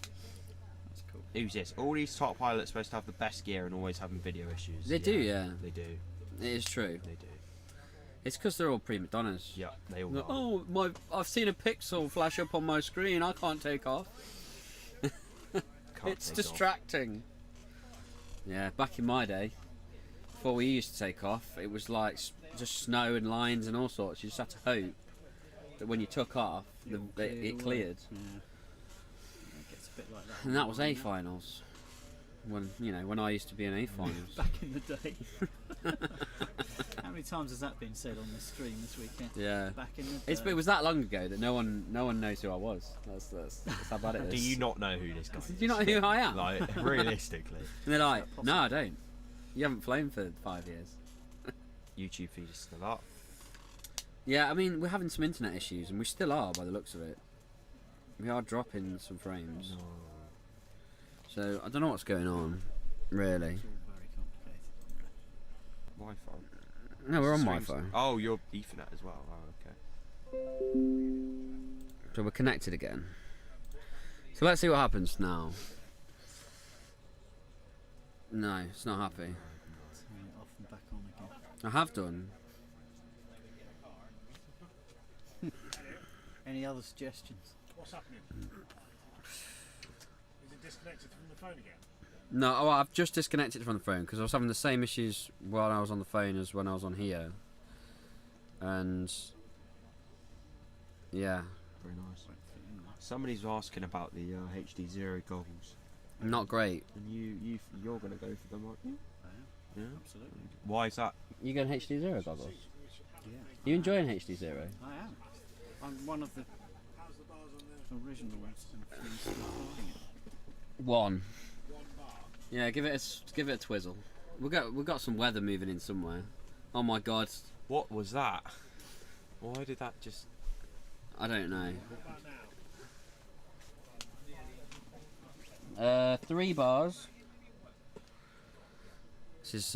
[SPEAKER 14] That's cool.
[SPEAKER 22] Who's this? All these top pilots supposed to have the best gear and always having video issues.
[SPEAKER 15] They do, yeah.
[SPEAKER 22] They do.
[SPEAKER 15] It is true.
[SPEAKER 22] They do.
[SPEAKER 15] It's because they're all prima donnas.
[SPEAKER 22] Yeah, they all
[SPEAKER 15] Like,
[SPEAKER 22] are.
[SPEAKER 15] I've seen a pixel flash up on my screen. I can't take off. It's
[SPEAKER 22] take
[SPEAKER 15] distracting. Yeah, back in my day, before we used to take off, it was like just snow and lines and all sorts. You just had to hope that when you took off, it cleared.
[SPEAKER 14] Yeah. It gets a bit like that.
[SPEAKER 15] And that was A finals. When I used to be in A finals.
[SPEAKER 14] Back in the day. How many times has that been said on this stream this weekend?
[SPEAKER 15] Yeah.
[SPEAKER 14] Back in the day.
[SPEAKER 15] It was that long ago that no one knows who I was. That's how bad it is.
[SPEAKER 22] Do you not know who this guy is?
[SPEAKER 15] Do you not know who I am?
[SPEAKER 22] Like, realistically.
[SPEAKER 15] And they're like, no, I don't. You haven't flown for 5 years.
[SPEAKER 22] YouTube feed is still up.
[SPEAKER 15] Yeah, I mean, we're having some internet issues, and we still are by the looks of it. We are dropping some frames. So, I don't know what's going on, really.
[SPEAKER 22] Wi-Fi.
[SPEAKER 15] No, we're on
[SPEAKER 22] Streams-
[SPEAKER 15] Wi-Fi.
[SPEAKER 22] Oh, you're Ethernet as well. Oh, okay.
[SPEAKER 15] So we're connected again. So let's see what happens now. No, it's not happy.
[SPEAKER 14] Turn it off and back on again.
[SPEAKER 15] I have done.
[SPEAKER 14] Any other suggestions?
[SPEAKER 2] What's happening? Is it disconnected from the phone again?
[SPEAKER 15] No, I've just disconnected from the phone because I was having the same issues while I was on the phone as when I was on here. And yeah,
[SPEAKER 22] Very nice. Somebody's asking about the HD Zero goggles.
[SPEAKER 15] not great.
[SPEAKER 22] And you're gonna go for them, aren't you?
[SPEAKER 14] I am.
[SPEAKER 22] Yeah.
[SPEAKER 14] Absolutely.
[SPEAKER 22] Why is that?
[SPEAKER 15] You going HD Zero goggles?
[SPEAKER 14] Yeah.
[SPEAKER 15] You enjoying HD Zero?
[SPEAKER 14] I am. I'm one of the original ones. And still flying it.
[SPEAKER 15] One. Yeah, give it a twizzle. We've got some weather moving in somewhere. Oh my god.
[SPEAKER 22] What was that? Why did that just?
[SPEAKER 15] I don't know. 3 bars. This is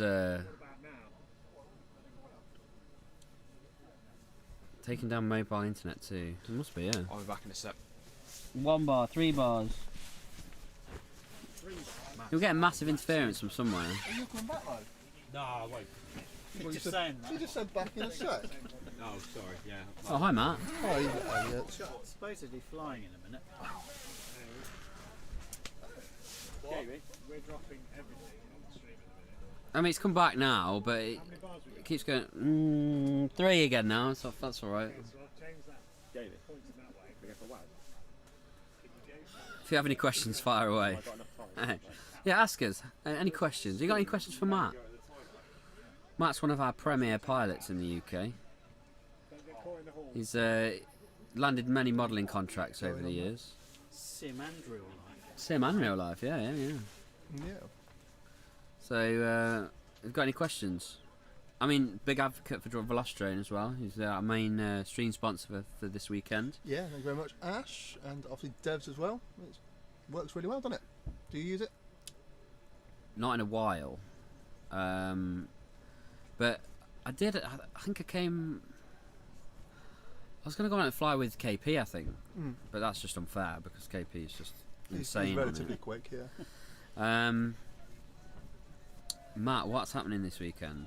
[SPEAKER 15] taking down mobile internet too. It must be, yeah.
[SPEAKER 22] I'll be back in a sec.
[SPEAKER 15] 1 bar, 3 bars. You'll get a massive interference from somewhere.
[SPEAKER 19] Are you coming back though?
[SPEAKER 22] No, I won't.
[SPEAKER 14] You're just saying that.
[SPEAKER 19] You just said back in a sec.
[SPEAKER 22] Oh, sorry. Yeah.
[SPEAKER 15] Oh, hi, Matt.
[SPEAKER 19] Oh, you idiot.
[SPEAKER 14] Supposedly flying in a minute.
[SPEAKER 2] We're dropping everything on the stream in a minute.
[SPEAKER 15] I mean, it's come back now, but it keeps going. 3 again now, so that's alright.
[SPEAKER 2] So I've changed that. David. Pointing that way. We go for WAD.
[SPEAKER 15] If you have any questions, fire away. Yeah, ask us. Any questions? You got any questions for Matt? Matt's one of our premier pilots in the UK. He's landed many modelling contracts over the years.
[SPEAKER 14] Sim and real life.
[SPEAKER 15] Sim and real life, yeah.
[SPEAKER 19] Yeah.
[SPEAKER 15] So, have you got any questions? I mean, big advocate for Velostrain as well. He's our main stream sponsor for this weekend.
[SPEAKER 10] Yeah, thank you very much, Ash, and obviously Devs as well. It works really well, doesn't it? Do you use it?
[SPEAKER 15] Not in a while, but I did. I think I came. I was going to go out and fly with KP, I think, but that's just unfair because KP is just insane.
[SPEAKER 10] He's relatively quick, yeah.
[SPEAKER 15] Matt, what's happening this weekend?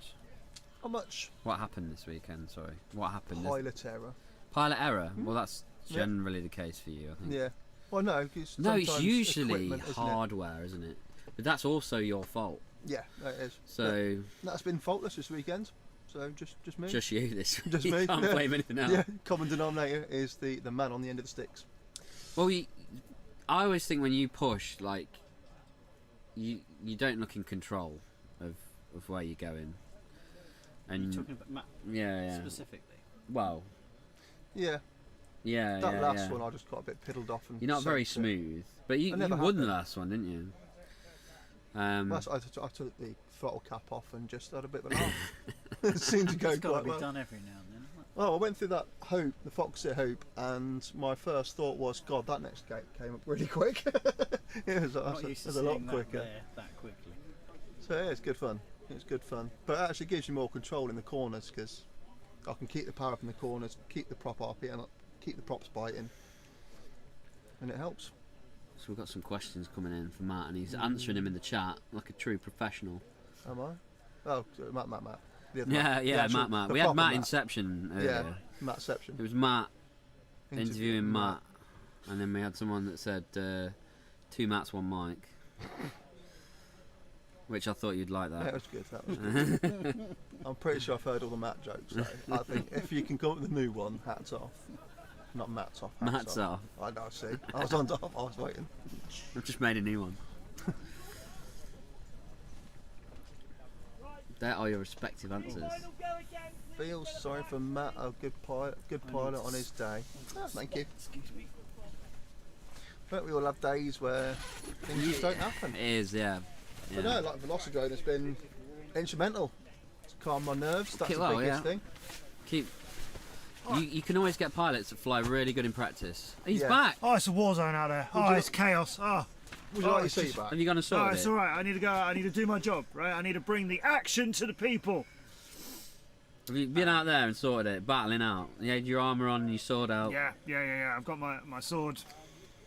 [SPEAKER 10] Not much.
[SPEAKER 15] What happened this weekend? Sorry, what happened?
[SPEAKER 10] Pilot error.
[SPEAKER 15] Pilot error. Well, that's generally the case for you, I think.
[SPEAKER 10] Yeah. Well, no.
[SPEAKER 15] No, it's usually hardware, isn't it? But that's also your fault.
[SPEAKER 10] Yeah, that is.
[SPEAKER 15] So
[SPEAKER 10] yeah. That's been faultless this weekend. So just me.
[SPEAKER 15] Just you this.
[SPEAKER 10] Just
[SPEAKER 15] you
[SPEAKER 10] me.
[SPEAKER 15] Can't blame anything else.
[SPEAKER 10] Yeah. Common denominator is the man on the end of the sticks.
[SPEAKER 15] Well, I always think when you push, like, you don't look in control of where you're going. And
[SPEAKER 14] you're talking about Matt specifically.
[SPEAKER 15] Well.
[SPEAKER 10] Yeah.
[SPEAKER 15] Yeah.
[SPEAKER 10] That last one, I just got a bit piddled off and.
[SPEAKER 15] You're not very smooth, but you won the last one, didn't you?
[SPEAKER 10] I took the throttle cap off and just had a bit of a laugh. It seemed to go
[SPEAKER 14] it's
[SPEAKER 10] quite
[SPEAKER 14] got to be
[SPEAKER 10] well.
[SPEAKER 14] done every now and then.
[SPEAKER 10] Well, I went through that hoop, the Foxit hoop, and my first thought was, God, that next gate came up really quick. It was a lot quicker.
[SPEAKER 14] That quickly.
[SPEAKER 10] So yeah, it's good fun. It's good fun, but it actually gives you more control in the corners because I can keep the power up in the corners, keep the prop up and keep the props biting, and it helps.
[SPEAKER 15] So we've got some questions coming in from Matt, and he's answering them in the chat like a true professional.
[SPEAKER 10] Am I? Oh, Matt.
[SPEAKER 15] Matt. We had Matt Inception earlier.
[SPEAKER 10] Yeah, Mattception.
[SPEAKER 15] It was Matt interviewing Matt, and then we had someone that said 2 Matts, 1 mic. Which I thought you'd like that.
[SPEAKER 10] Yeah, it was good. That was good. I'm pretty sure I've heard all the Matt jokes. So I think if you can come up with a new one, hats off. Not Matt's off.
[SPEAKER 15] Matt's off.
[SPEAKER 10] I know. See, I was on top. I was waiting.
[SPEAKER 15] I've just made a new one. There are your respective answers.
[SPEAKER 10] Feel sorry for Matt. A good pilot on his day. Oh, thank you. But we all have days where things just don't happen.
[SPEAKER 15] It is, yeah.
[SPEAKER 10] But no, like Velocidrane has been instrumental to calm my nerves. That's the biggest thing.
[SPEAKER 15] You can always get pilots that fly really good in practice. He's back.
[SPEAKER 2] Oh, it's a war zone out there. Oh, it's chaos. Oh.
[SPEAKER 10] Would you like to see back?
[SPEAKER 15] Have you gone and sorted it?
[SPEAKER 2] It's all right. I need to go. I need to do my job. Right. I need to bring the action to the people.
[SPEAKER 15] Have you been out there and sorted it, battling out? You had your armour on and your sword out.
[SPEAKER 2] Yeah. I've got my sword.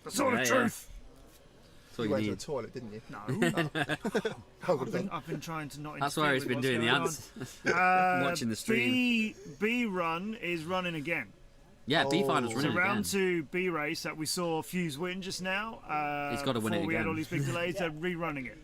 [SPEAKER 2] The sword of truth.
[SPEAKER 10] You went to the toilet, didn't you?
[SPEAKER 2] No. I've been trying to not.
[SPEAKER 15] That's where he's been doing the answers. Watching the stream.
[SPEAKER 2] B run is running again.
[SPEAKER 15] Yeah, B finals running again.
[SPEAKER 2] Round 2 B race that we saw Fuse win just now.
[SPEAKER 15] He's got to win it again.
[SPEAKER 2] We had all these big delays. They're rerunning it.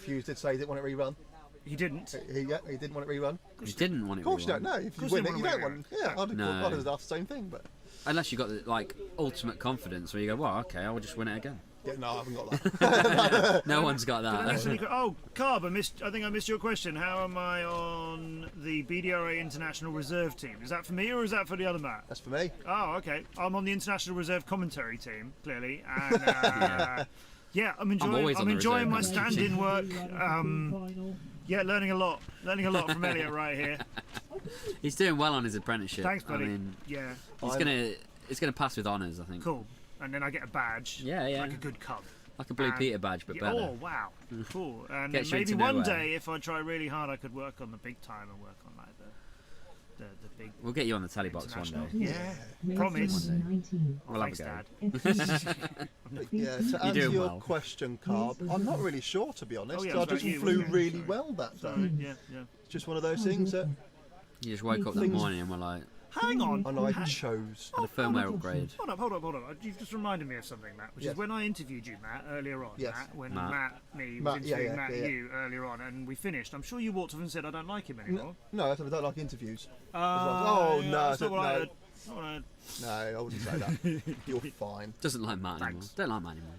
[SPEAKER 10] Fuse did say he didn't want it rerun.
[SPEAKER 2] He didn't.
[SPEAKER 10] He didn't want it rerun.
[SPEAKER 15] He didn't want it rerun.
[SPEAKER 10] Of course you don't know. If you win it, you don't want it. Yeah, I'd have done the same thing, but.
[SPEAKER 15] Unless you've got the ultimate confidence where you go, well, okay, I'll just win it again.
[SPEAKER 10] Yeah, no, I haven't got that.
[SPEAKER 15] No one's got that.
[SPEAKER 2] Oh, Carb, I think I missed your question. How am I on the BDRA International Reserve team? Is that for me or is that for the other Matt?
[SPEAKER 10] That's for me.
[SPEAKER 2] Oh, okay. I'm on the International Reserve commentary team, clearly, and I'm enjoying my stand-in work. Learning a lot from Elliot right here.
[SPEAKER 15] He's doing well on his apprenticeship.
[SPEAKER 2] Thanks, buddy.
[SPEAKER 15] I mean,
[SPEAKER 2] yeah.
[SPEAKER 15] It's gonna pass with honours, I think.
[SPEAKER 2] Cool. And then I get a badge.
[SPEAKER 15] Yeah.
[SPEAKER 2] Like a good cub.
[SPEAKER 15] Like a Blue Peter badge, but better.
[SPEAKER 2] Oh, wow. Cool. And maybe one day, if I try really hard, I could work on the big time and work on like the big.
[SPEAKER 15] We'll get you on the telly box one day.
[SPEAKER 2] Yeah. Promise.
[SPEAKER 15] We'll have a go.
[SPEAKER 10] To answer your question, Carb, I'm not really sure, to be honest. I just flew really well that day.
[SPEAKER 2] Yeah.
[SPEAKER 10] It's just one of those things that.
[SPEAKER 15] You just woke up that morning and were like.
[SPEAKER 2] Hang on.
[SPEAKER 10] And I chose.
[SPEAKER 15] And a firmware upgrade.
[SPEAKER 2] Hold up. You've just reminded me of something, Matt, which is when I interviewed you, Matt, earlier on.
[SPEAKER 10] Yes.
[SPEAKER 2] Matt, when Matt was interviewing you earlier on, and we finised. I'm sure you walked off and said, I don't like him anymore.
[SPEAKER 10] No, I don't like interviews.
[SPEAKER 2] No.
[SPEAKER 10] I
[SPEAKER 2] heard.
[SPEAKER 10] No, I wouldn't say that. You're fine.
[SPEAKER 15] Doesn't like Matt anymore. Don't like Matt anymore.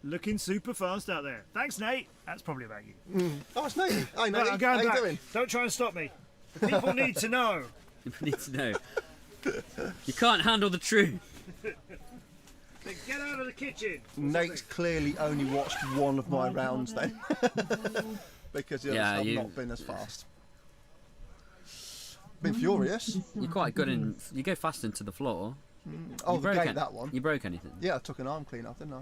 [SPEAKER 2] Looking super fast out there. Thanks, Nate. That's probably about you.
[SPEAKER 10] Oh, it's Nate. Hi, Nate.
[SPEAKER 2] I'm going
[SPEAKER 10] How
[SPEAKER 2] back.
[SPEAKER 10] you doing?
[SPEAKER 2] Don't try and stop me. The people need to know.
[SPEAKER 15] People need to know. You can't handle the truth.
[SPEAKER 2] Then get out of the kitchen.
[SPEAKER 10] Nate's clearly only watched one of my rounds then. Because I've not been as fast. Been furious.
[SPEAKER 15] You're quite good in. You go fast into the floor.
[SPEAKER 10] Oh,
[SPEAKER 15] You
[SPEAKER 10] the
[SPEAKER 15] broke
[SPEAKER 10] gate, that one.
[SPEAKER 15] You broke anything?
[SPEAKER 10] Yeah, I took an arm clean off, didn't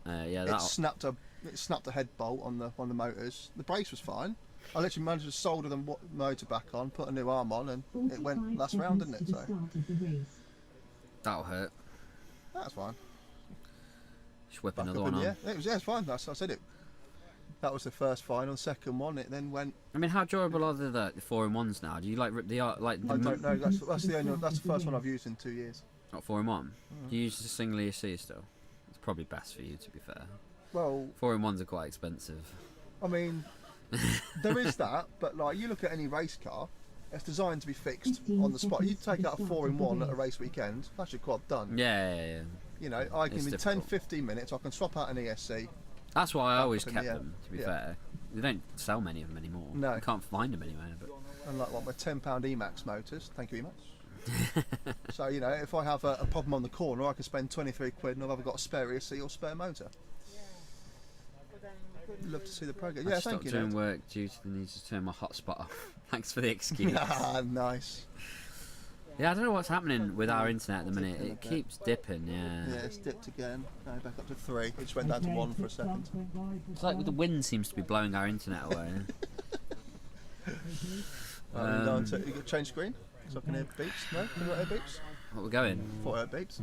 [SPEAKER 10] I?
[SPEAKER 15] Yeah,
[SPEAKER 10] It
[SPEAKER 15] that.
[SPEAKER 10] snapped a head bolt on the motors. The brace was fine. I literally managed to solder the motor back on, put a new arm on, and it went last round, didn't it? So
[SPEAKER 15] That'll hurt.
[SPEAKER 10] that's fine.
[SPEAKER 15] Just whip
[SPEAKER 10] Back
[SPEAKER 15] another
[SPEAKER 10] up
[SPEAKER 15] one
[SPEAKER 10] in the
[SPEAKER 15] on.
[SPEAKER 10] air. It's fine. I said it. That was the first final. Second one, it then went.
[SPEAKER 15] I mean, how durable are the 4-in-1s now? Do you like rip the like?
[SPEAKER 10] I don't know. That's the first one I've used in 2 years.
[SPEAKER 15] Not 4-in-1. Do you use the single ESC still? It's probably best for you, to be fair.
[SPEAKER 10] Well,
[SPEAKER 15] 4-in-1s are quite expensive.
[SPEAKER 10] I mean, there is that, but like you look at any race car, it's designed to be fixed on the spot. You take out a 4-in-1 at a race weekend, that's your quad done.
[SPEAKER 15] Yeah.
[SPEAKER 10] You know, I can
[SPEAKER 15] It's
[SPEAKER 10] in
[SPEAKER 15] difficult.
[SPEAKER 10] 10-15 minutes I can swap out an ESC.
[SPEAKER 15] That's why I
[SPEAKER 10] back
[SPEAKER 15] always
[SPEAKER 10] up in
[SPEAKER 15] kept
[SPEAKER 10] the air.
[SPEAKER 15] them. To be
[SPEAKER 10] Yeah.
[SPEAKER 15] fair, they don't sell many of them anymore.
[SPEAKER 10] No.
[SPEAKER 15] You can't find them anywhere. But
[SPEAKER 10] And like my £10 Emax motors, thank you Emax. So you know, if I have a problem on the corner, I can spend 23 quid and I've either got a spare ESC or spare motor. Love to see the progress.
[SPEAKER 15] I
[SPEAKER 10] Yeah,
[SPEAKER 15] stopped
[SPEAKER 10] thank you.
[SPEAKER 15] doing
[SPEAKER 10] Ned.
[SPEAKER 15] work due to the need to turn my hotspot off. Thanks for the excuse.
[SPEAKER 10] Nice.
[SPEAKER 15] Yeah, I don't know what's happening with our internet at the minute. It keeps dipping. Yeah.
[SPEAKER 10] Yeah, it's dipped again. Now back up to 3. It just went down to 1 for a second.
[SPEAKER 15] It's like the wind seems to be blowing our internet away.
[SPEAKER 10] You got change screen, so I can hear beeps. No, can you hear beeps?
[SPEAKER 15] What we're going?
[SPEAKER 10] Thought I heard beeps.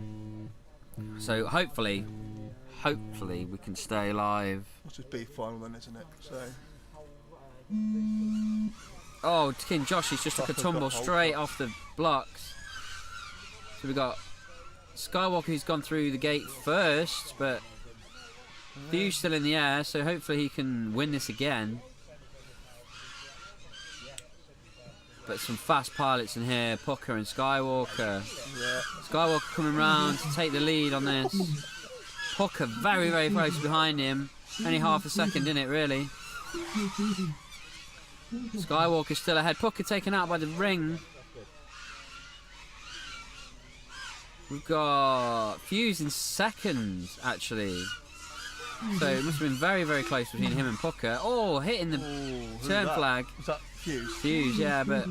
[SPEAKER 15] So hopefully we can stay live.
[SPEAKER 10] It's just B final then, isn't it? So.
[SPEAKER 15] Oh, King Josh, he's just took a
[SPEAKER 10] Fucker
[SPEAKER 15] tumble
[SPEAKER 10] got hold.
[SPEAKER 15] straight off the blocks. So we got Skywalker who's gone through the gate first, but Fuse still in the air, so hopefully he can win this again. But some fast pilots in here, Pucker and Skywalker.
[SPEAKER 10] Yeah.
[SPEAKER 15] Skywalker coming round to take the lead on this. Pucker very, very close behind him. Only half a second in it, really. Skywalker still ahead. Pucker taken out by the ring. We've got Fuse in second, actually. So it must have been very, very close between him and Pucker. Oh, hitting the turn
[SPEAKER 10] that?
[SPEAKER 15] flag.
[SPEAKER 10] Was that Fuse?
[SPEAKER 15] Fuse, yeah, but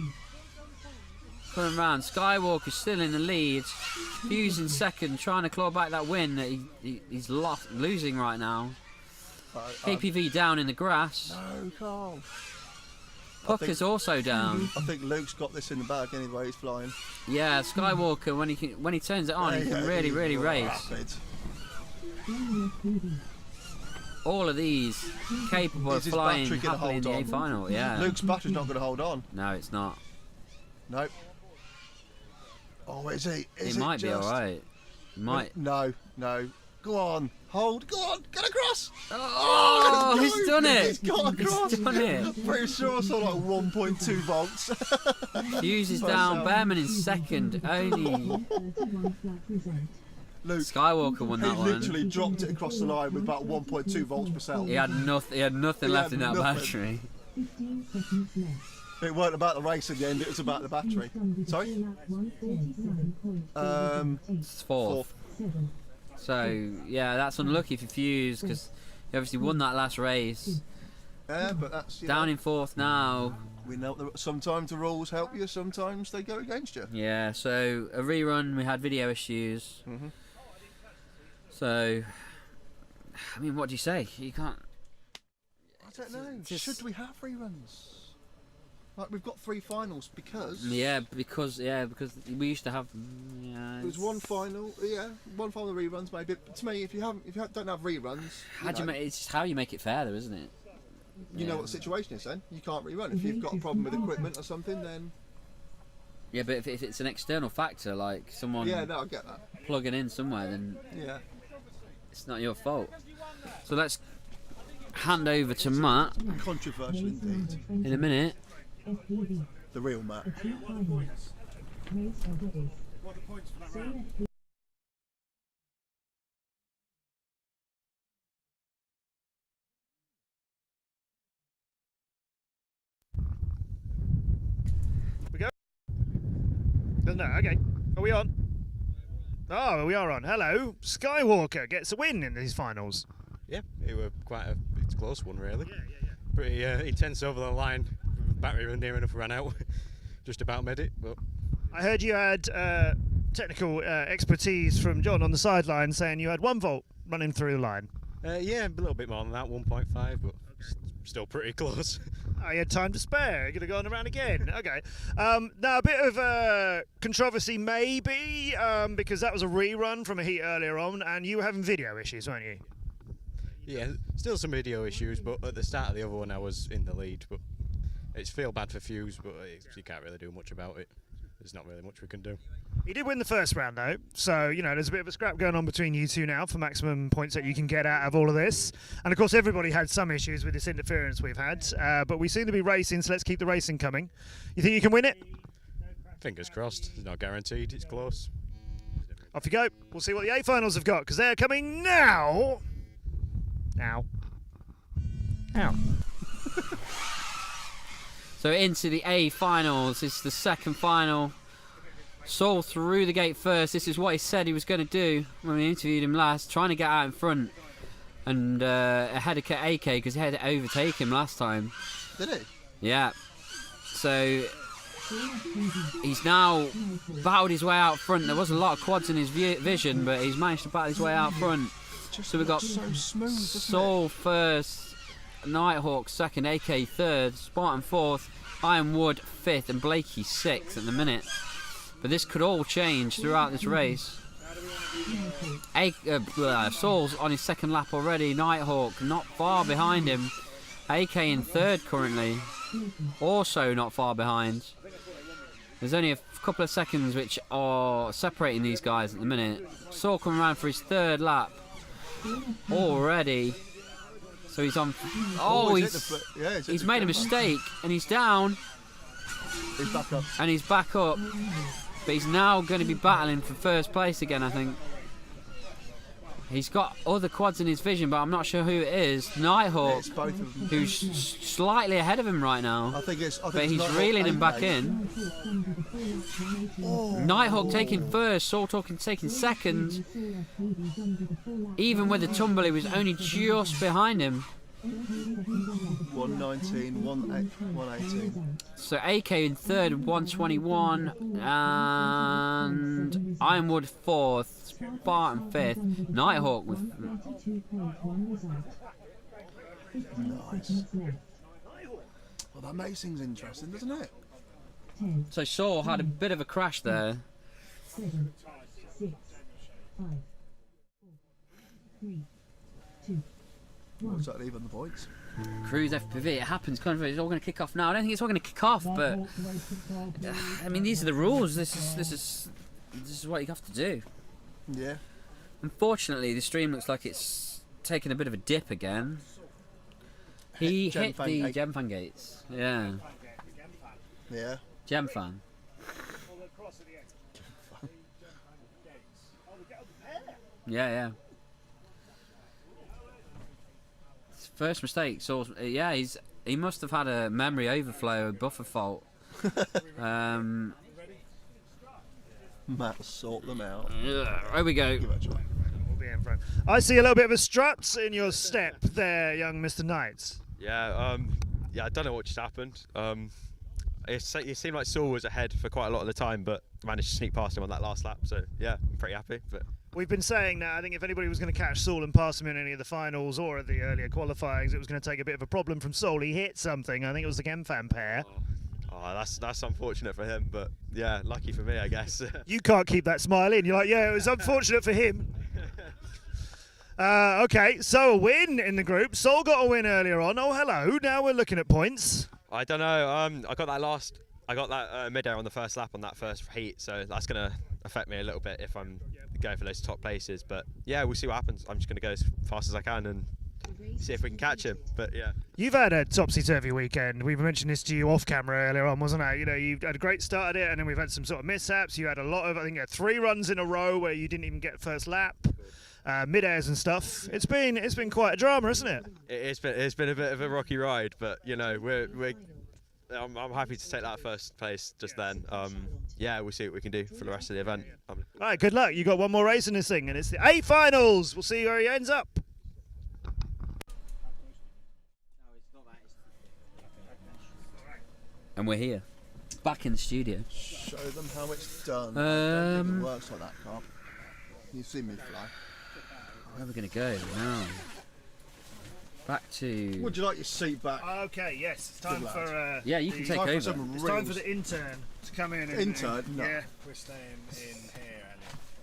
[SPEAKER 15] coming round. Skywalker's still in the lead. Fuse in second, trying to claw back that win that he's losing right now. KPV down in the grass.
[SPEAKER 10] No, Carl.
[SPEAKER 15] Pucker's also down.
[SPEAKER 10] I think Luke's got this in the bag anyway. He's flying.
[SPEAKER 15] Yeah, Skywalker when he turns it on, he can really, really race.
[SPEAKER 10] Rapid.
[SPEAKER 15] All of these capable of
[SPEAKER 10] Is his
[SPEAKER 15] flying
[SPEAKER 10] battery gonna
[SPEAKER 15] happily in the
[SPEAKER 10] hold
[SPEAKER 15] A
[SPEAKER 10] on?
[SPEAKER 15] final. Yeah.
[SPEAKER 10] Luke's battery's not going to hold on.
[SPEAKER 15] No, it's not.
[SPEAKER 10] Nope. Oh, is he?
[SPEAKER 15] It might be alright. It might.
[SPEAKER 10] No. Go on. Hold. Go on. Get across.
[SPEAKER 15] Oh,
[SPEAKER 10] let's
[SPEAKER 15] he's
[SPEAKER 10] go.
[SPEAKER 15] done it.
[SPEAKER 10] He's got across.
[SPEAKER 15] He's done it.
[SPEAKER 10] Pretty sure I saw like 1.2 volts.
[SPEAKER 15] Fuse is down. Bearman in second. Only.
[SPEAKER 10] Luke,
[SPEAKER 15] Skywalker won that
[SPEAKER 10] he
[SPEAKER 15] one.
[SPEAKER 10] literally dropped it across the line with about 1.2 volts per cell.
[SPEAKER 15] He had nothing left in that battery.
[SPEAKER 10] It weren't about the race in the end, it was about the battery. Sorry?
[SPEAKER 15] It's fourth. So, yeah, that's unlucky for Fuse because he obviously won that last race.
[SPEAKER 10] Yeah, but that's
[SPEAKER 15] down in fourth now.
[SPEAKER 10] We know that sometimes the rules help you, sometimes they go against you.
[SPEAKER 15] Yeah, so a rerun, we had video issues. So, I mean, what do you say? You can't.
[SPEAKER 10] I don't know. Should we have reruns? Like we've got 3 finals because.
[SPEAKER 15] Yeah, because we used to have. Yeah,
[SPEAKER 10] there's one final. Yeah, one final reruns maybe. But to me, if you don't have reruns,
[SPEAKER 15] it's just how you make it fair, though, isn't it?
[SPEAKER 10] You know what the situation is then. You can't rerun. If you've got a problem with equipment or something, then.
[SPEAKER 15] Yeah, but if it's an external factor, like someone.
[SPEAKER 10] Yeah, no, I get that.
[SPEAKER 15] Plugging in somewhere, then.
[SPEAKER 10] Yeah.
[SPEAKER 15] It's not your fault. So let's hand over to Matt.
[SPEAKER 10] Controversial indeed.
[SPEAKER 15] In a minute.
[SPEAKER 10] The real Matt.
[SPEAKER 2] We go? No, okay. Are we on? Oh, we are on. Hello. Skywalker gets a win in these finals.
[SPEAKER 20] Yeah, it was quite a close one, really. Pretty intense over the line. Battery near enough ran out.
[SPEAKER 7] just about made it. But
[SPEAKER 2] I heard you had technical expertise from John on the sideline saying you had 1 volt running through the line.
[SPEAKER 7] yeah, a little bit more than that, 1.5, but still pretty close.
[SPEAKER 2] Oh, you had time to spare. You're going to go on around again. Okay. Now, a bit of controversy maybe, because that was a rerun from a heat earlier on, and you were having video issues, weren't you?
[SPEAKER 7] Yeah, still some video issues, but at the start of the other one I was in the lead. But it's feel bad for Fuse, but you can't really do much about it. There's not really much we can do.
[SPEAKER 2] He did win the first round, though, so, you know, there's a bit of a scrap going on between you two now for maximum points that you can get out of all of this. And, of course, everybody had some issues with this interference we've had, but we seem to be racing, so let's keep the racing coming. You think you can win it?
[SPEAKER 7] Fingers crossed. It's not guaranteed. It's close.
[SPEAKER 2] Off you go. We'll see what the A finals have got, because they're coming now. Now.
[SPEAKER 1] Ow. So into the A finals. This is the second final. Saul through the gate first. This is what he said he was going to do when we interviewed him last, trying to get out in front and ahead of AK because he had to overtake him last time.
[SPEAKER 10] Did he?
[SPEAKER 1] Yeah. So he's now battled his way out front. There was a lot of quads in his vision, but he's managed to battle his way out front. So we've got
[SPEAKER 10] so smooth,
[SPEAKER 1] Saul first, Nighthawk second, AK third, Spartan fourth, Ironwood fifth, and Blakey sixth at the minute. But this could all change throughout this race. Saul's on his second lap already. Nighthawk not far behind him. AK in third currently, also not far behind. There's only a couple of seconds which are separating these guys at the minute. Saul coming around for his third lap already. So he's on. Oh, he's made a mistake and he's down.
[SPEAKER 10] He's back up.
[SPEAKER 1] And he's back up. But he's now going to be battling for first place again, I think. He's got other quads in his vision, but I'm not sure who it is. Nighthawk,
[SPEAKER 10] It's both of them.
[SPEAKER 1] who's slightly ahead of him right now.
[SPEAKER 10] I think it's
[SPEAKER 1] But he's reeling him back in. Nighthawk taking first, Saul taking second. Even with the tumble, he was only just behind him.
[SPEAKER 10] 119, 118.
[SPEAKER 1] So AK in third, 121, and Ironwood fourth, Spartan fifth, Nighthawk with.
[SPEAKER 10] Nice. Well, that makes things interesting, doesn't it?
[SPEAKER 1] So Saul had a bit of a crash there.
[SPEAKER 9] 7, 6, 5, 4, 3, 2, 1.
[SPEAKER 10] Looks like even the points.
[SPEAKER 1] Cruise FPV, it happens. Kind of, it's all going to kick off now. I don't think it's all going to kick off, but I mean, these are the rules. This is what you have to do.
[SPEAKER 10] Yeah.
[SPEAKER 1] Unfortunately, the stream looks like it's taken a bit of a dip again. He hit the Gemfan gates. Yeah.
[SPEAKER 10] Yeah.
[SPEAKER 1] Gemfan. Yeah. First mistake. So yeah, he must have had a memory overflow, a buffer fault.
[SPEAKER 10] Matt, sort them out.
[SPEAKER 1] Here we go.
[SPEAKER 2] We'll be in front. I see a little bit of a strut in your step there, young Mr. Knight.
[SPEAKER 21] Yeah, I don't know what just happened. It seemed like Saul was ahead for quite a lot of the time, but managed to sneak past him on that last lap. So yeah, I'm pretty happy. But
[SPEAKER 2] We've been saying that I think if anybody was going to catch Saul and pass him in any of the finals or at the earlier qualifyings, it was going to take a bit of a problem from Saul. He hit something. I think it was the Gemfan pair.
[SPEAKER 21] oh, that's unfortunate for him. But yeah, lucky for me, I guess.
[SPEAKER 2] You can't keep that smile in. You're like, yeah, it was unfortunate for him. Okay, so a win in the group. Saul got a win earlier on. Oh, hello. Now we're looking at points.
[SPEAKER 21] I don't know. I got that mid-air on the first lap on that first heat, so that's going to affect me a little bit if I'm going for those top places. But yeah, we'll see what happens. I'm just going to go as fast as I can and see if we can catch him. But yeah.
[SPEAKER 2] You've had a topsy-turvy weekend. We've mentioned this to you off camera earlier on, wasn't it? You know, you had a great start at it, and then we've had some sort of mishaps. You had a lot of, I think, 3 runs in a row where you didn't even get first lap. Mid-airs and stuff. It's been quite a drama, isn't it?
[SPEAKER 21] It's been a bit of a rocky ride, but you know I'm happy to take that first place just then. Yeah, we'll see what we can do for the rest of the event.
[SPEAKER 2] All right, good luck. You got one more race in this thing, and it's the A finals. We'll see where he ends up.
[SPEAKER 1] And we're here.
[SPEAKER 15] back in the studio.
[SPEAKER 10] Show them how it's done. I don't think it works like that, Carp. You've seen me fly.
[SPEAKER 15] Where are we going to go now? Back to...
[SPEAKER 10] Would you like your seat back?
[SPEAKER 2] Okay, yes. It's time for...
[SPEAKER 15] yeah, you can take over.
[SPEAKER 2] It's time for the intern to come in.
[SPEAKER 10] Intern? No.
[SPEAKER 2] Yeah.
[SPEAKER 4] We're staying in here,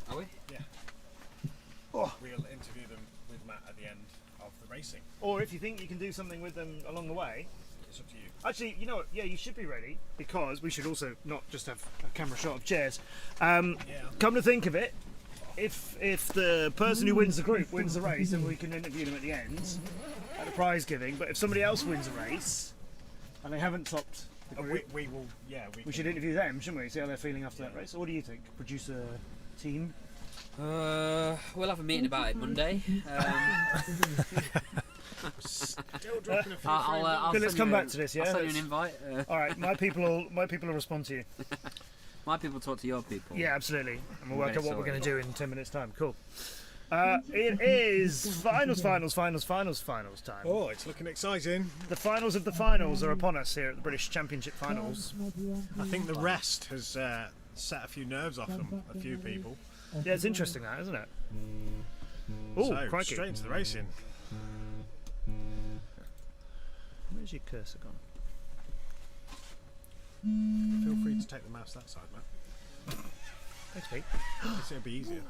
[SPEAKER 4] Elliot.
[SPEAKER 15] Are we?
[SPEAKER 4] Yeah.
[SPEAKER 10] Oh.
[SPEAKER 4] We'll interview them with Matt at the end of the racing.
[SPEAKER 2] Or if you think you can do something with them along the way.
[SPEAKER 4] It's up to you.
[SPEAKER 2] Actually, you know what? Yeah, you should be ready, because we should also not just have a camera shot of chairs. Come to think of it, if the person who wins the group wins the race, then we can interview them at the end at the prize giving. But if somebody else wins a race and they haven't topped the group,
[SPEAKER 4] we will. Yeah,
[SPEAKER 2] we should interview them, shouldn't we? See how they're feeling after that race. So what do you think, producer team?
[SPEAKER 15] We'll have a meeting about it Monday.
[SPEAKER 4] Still dropping a few.
[SPEAKER 2] Okay, let's come back to this. Yeah,
[SPEAKER 15] I'll send you an invite.
[SPEAKER 2] All right, my people will respond to you.
[SPEAKER 15] My people talk to your people.
[SPEAKER 2] Yeah, absolutely. And we'll work
[SPEAKER 15] Okay,
[SPEAKER 2] out what we're
[SPEAKER 15] sorry.
[SPEAKER 2] going to do in 10 minutes' time. Cool. It is finals time.
[SPEAKER 4] Oh, it's looking exciting.
[SPEAKER 2] The finals of the finals are upon us here at the British Championship finals.
[SPEAKER 4] I think the rest has set a few nerves off a few people.
[SPEAKER 2] Yeah, it's interesting that, isn't it? Oh,
[SPEAKER 4] So,
[SPEAKER 2] crikey.
[SPEAKER 4] straight into the racing.
[SPEAKER 2] Where's your cursor gone?
[SPEAKER 4] Feel free to take the mouse that side, Matt.
[SPEAKER 2] Thanks, mate.
[SPEAKER 4] It'll be easier.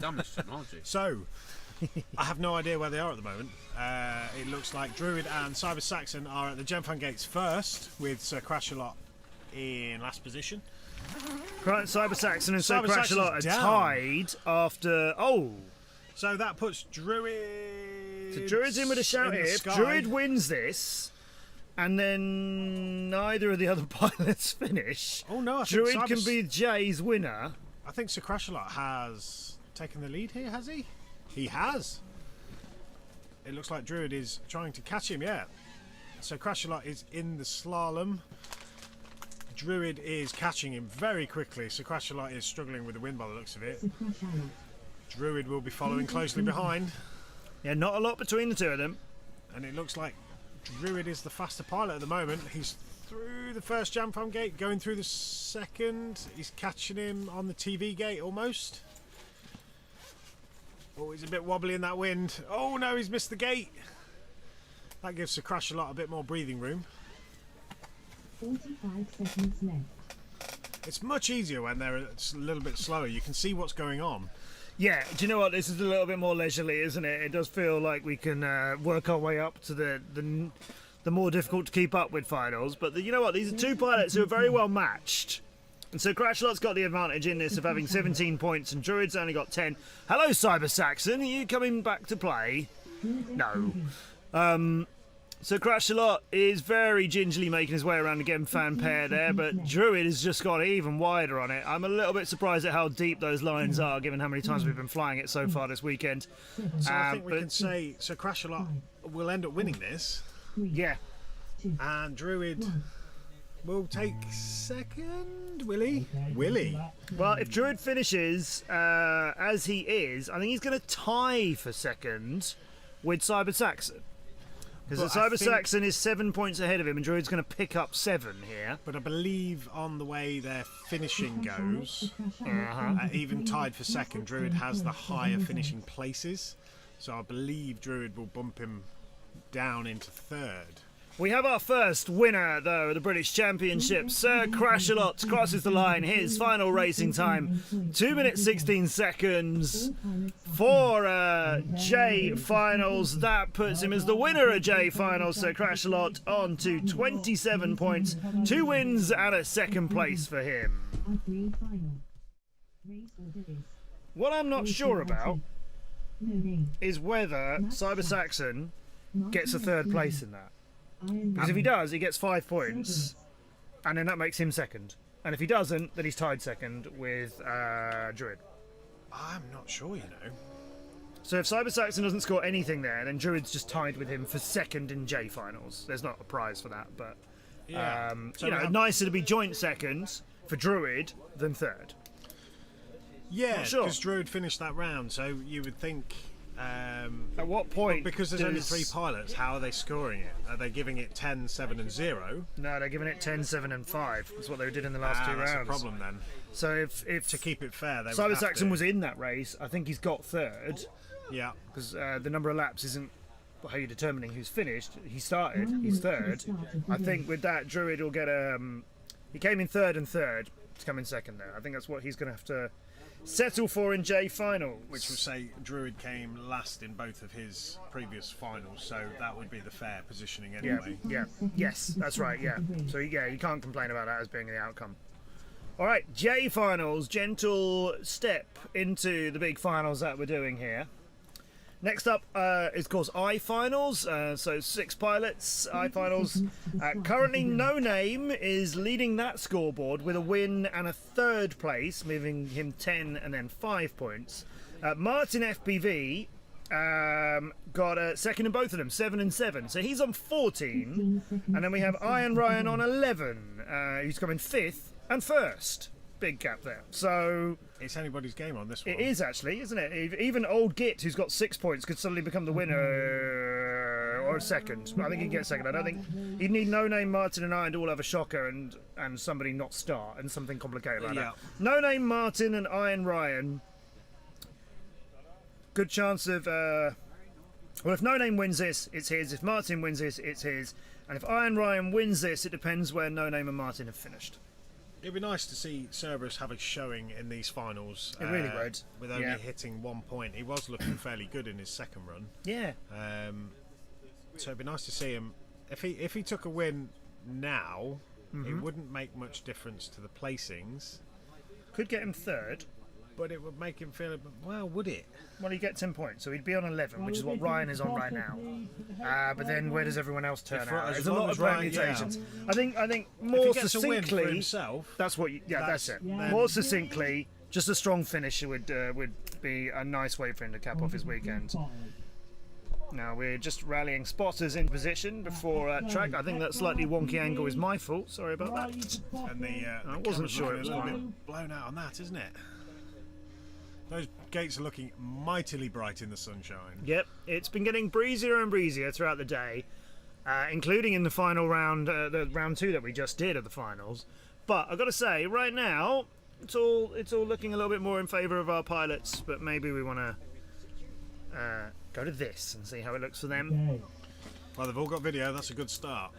[SPEAKER 15] Damn this technology.
[SPEAKER 4] So, I have no idea where they are at the moment. It looks like Druid and Cyber Saxon are at the Gem Fan Gates first, with Sir Crashalot in last position.
[SPEAKER 2] Right, Cyber Saxon and Sir
[SPEAKER 4] Cyber
[SPEAKER 2] Crashalot are
[SPEAKER 4] Saxon's down.
[SPEAKER 2] tied after... Oh!
[SPEAKER 4] So that puts Druid...
[SPEAKER 2] So Druid's in with a shout
[SPEAKER 4] in the
[SPEAKER 2] here. If
[SPEAKER 4] sky.
[SPEAKER 2] Druid wins this, and then neither of the other pilots finish,
[SPEAKER 4] Oh no, I think
[SPEAKER 2] Druid
[SPEAKER 4] Cyber
[SPEAKER 2] can be Jay's winner.
[SPEAKER 4] I think Sir Crashalot has taken the lead here, has he? He has. It looks like Druid is trying to catch him, yeah. So Crashalot is in the slalom. Druid is catching him very quickly. So Crashalot is struggling with the wind by the looks of it. Druid will be following closely behind.
[SPEAKER 2] Yeah, not a lot between the two of them.
[SPEAKER 4] And it looks like Druid is the faster pilot at the moment. He's through the first Jam Farm gate, going through the second. He's catching him on the TV gate almost. Oh, he's a bit wobbly in that wind. Oh no, he's missed the gate. That gives Sir Crashalot a bit more breathing room.
[SPEAKER 9] 45 seconds left.
[SPEAKER 4] It's much easier when they're a little bit slower. You can see what's going on.
[SPEAKER 2] Yeah, do you know what? This is a little bit more leisurely, isn't it? It does feel like we can work our way up to the more difficult to keep up with finals. But you know what? These are two pilots who are very well matched. And so Crashalot's got the advantage in this of having 17 points and Druid's only got 10. Hello, Cyber Saxon. Are you coming back to play? No. So Crashalot is very gingerly making his way around the Gem Fan pair there, but Druid has just gone even wider on it. I'm a little bit surprised at how deep those lines are, given how many times we've been flying it so far this weekend.
[SPEAKER 4] So I think we can say Sir Crashalot will end up winning this.
[SPEAKER 2] Yeah.
[SPEAKER 4] And Druid will take second, will he? Will he?
[SPEAKER 2] Well, if Druid finishes as he is, I think he's going to tie for second with Cyber Saxon. Because the Cyber Saxon is 7 points ahead of him, and Druid's going to pick up 7 here.
[SPEAKER 4] But I believe on the way their finishing goes, even tied for second, Druid has the higher finishing places. So I believe Druid will bump him down into third.
[SPEAKER 2] We have our first winner, though, of the British Championship. Sir Crashalot crosses the line. His final racing time, 2 minutes 16 seconds for J Finals. That puts him as the winner of J Finals. Sir Crashalot on to 27 points, 2 wins and a second place for him. What I'm not sure about is whether Cyber Saxon gets a third place in that. Because if he does, he gets 5 points, and then that makes him second. And if he doesn't, then he's tied second with Druid.
[SPEAKER 4] I'm not sure, you know.
[SPEAKER 2] So if Cyber Saxon doesn't score anything there, then Druid's just tied with him for second in J Finals. There's not a prize for that, but
[SPEAKER 4] Yeah. So
[SPEAKER 2] you know, nicer to be joint second for Druid than third.
[SPEAKER 4] Yeah,
[SPEAKER 2] Not sure.
[SPEAKER 4] because Druid finished that round, so you would think
[SPEAKER 2] At what point?
[SPEAKER 4] Because there's only 3 pilots, how are they scoring it? Are they giving it 10, 7 and 0?
[SPEAKER 2] No, they're giving it 10, 7 and 5. That's what they did in the last 2 rounds.
[SPEAKER 4] That's a problem then.
[SPEAKER 2] So if
[SPEAKER 4] to keep it fair, they
[SPEAKER 2] Simon
[SPEAKER 4] would have
[SPEAKER 2] Saxon
[SPEAKER 4] to.
[SPEAKER 2] was in that race, I think he's got third.
[SPEAKER 4] Yeah.
[SPEAKER 2] Because the number of laps isn't how you're determining who's finished. He started, he's third. I think with that, Druid will get he came in third and third. He's coming second there. I think that's what he's going to have to settle for in J finals.
[SPEAKER 4] Which would say Druid came last in both of his previous finals, so that would be the fair positioning anyway.
[SPEAKER 2] Yes, that's right, yeah. So yeah, you can't complain about that as being the outcome. Alright, J finals, gentle step into the big finals that we're doing here. Next up is, of course, I finals. So 6 pilots, I finals. Currently, No Name is leading that scoreboard with a win and a 3rd place, moving him 10 and then 5 points. Martin FPV got a 2nd in both of them, 7 and 7. So he's on 14. And then we have Iron Ryan on 11, who's coming 5th and 1st. Big gap there. So
[SPEAKER 4] it's anybody's game on this one.
[SPEAKER 2] It is actually, isn't it? Even old Git, who's got 6 points, could suddenly become the winner or 2nd. I think he'd get 2nd. I don't think he'd need No Name, Martin, and Iron to all have a shocker and somebody not start and something complicated like that. No Name, Martin, and Iron Ryan. Good chance of. Well, if No Name wins this, it's his. If Martin wins this, it's his. And if Iron Ryan wins this, it depends where No Name and Martin have finished.
[SPEAKER 4] It'd be nice to see Cerberus have a showing in these finals.
[SPEAKER 2] It really would.
[SPEAKER 4] With only hitting 1 point. He was looking fairly good in his 2nd run.
[SPEAKER 2] Yeah.
[SPEAKER 4] So it'd be nice to see him. If he took a win now, it wouldn't make much difference to the placings.
[SPEAKER 2] Could get him 3rd.
[SPEAKER 4] But it would make him feel, well, would it?
[SPEAKER 2] Well, he'd get 10 points, so he'd be on 11, which is what Ryan is on right now. But then where does everyone else turn out? There's a lot of permutations. I think more succinctly,
[SPEAKER 4] for himself,
[SPEAKER 2] that's what. That's it. More succinctly, just a strong finisher would be a nice way for him to cap off his weekend. Now we're just rallying spotters in position before track. I think that slightly wonky angle is my fault. Sorry about that.
[SPEAKER 4] And I
[SPEAKER 2] wasn't sure it was
[SPEAKER 4] a little
[SPEAKER 2] mine.
[SPEAKER 4] bit blown out on that, isn't it? Those gates are looking mightily bright in the sunshine.
[SPEAKER 2] Yep, it's been getting breezier and breezier throughout the day, including in the final round, the round 2 that we just did of the finals. But I've got to say, right now, it's all looking a little bit more in favour of our pilots. But maybe we want to go to this and see how it looks for them.
[SPEAKER 4] Well, they've all got video. That's a good start.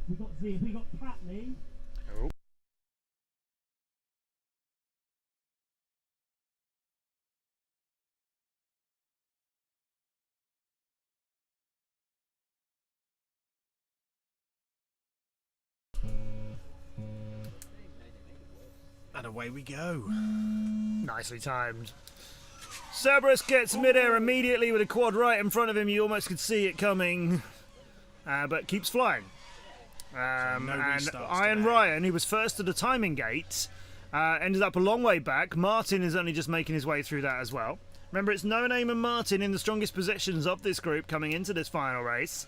[SPEAKER 5] We got Patley.
[SPEAKER 4] Oh. And away we go.
[SPEAKER 2] Nicely timed. Cerberus gets mid-air immediately with a quad right in front of him. You almost could see it coming, but keeps flying. And Iron Ryan, who was first at the timing gate, ended up a long way back. Martin is only just making his way through that as well. Remember, it's No Name and Martin in the strongest positions of this group coming into this final race.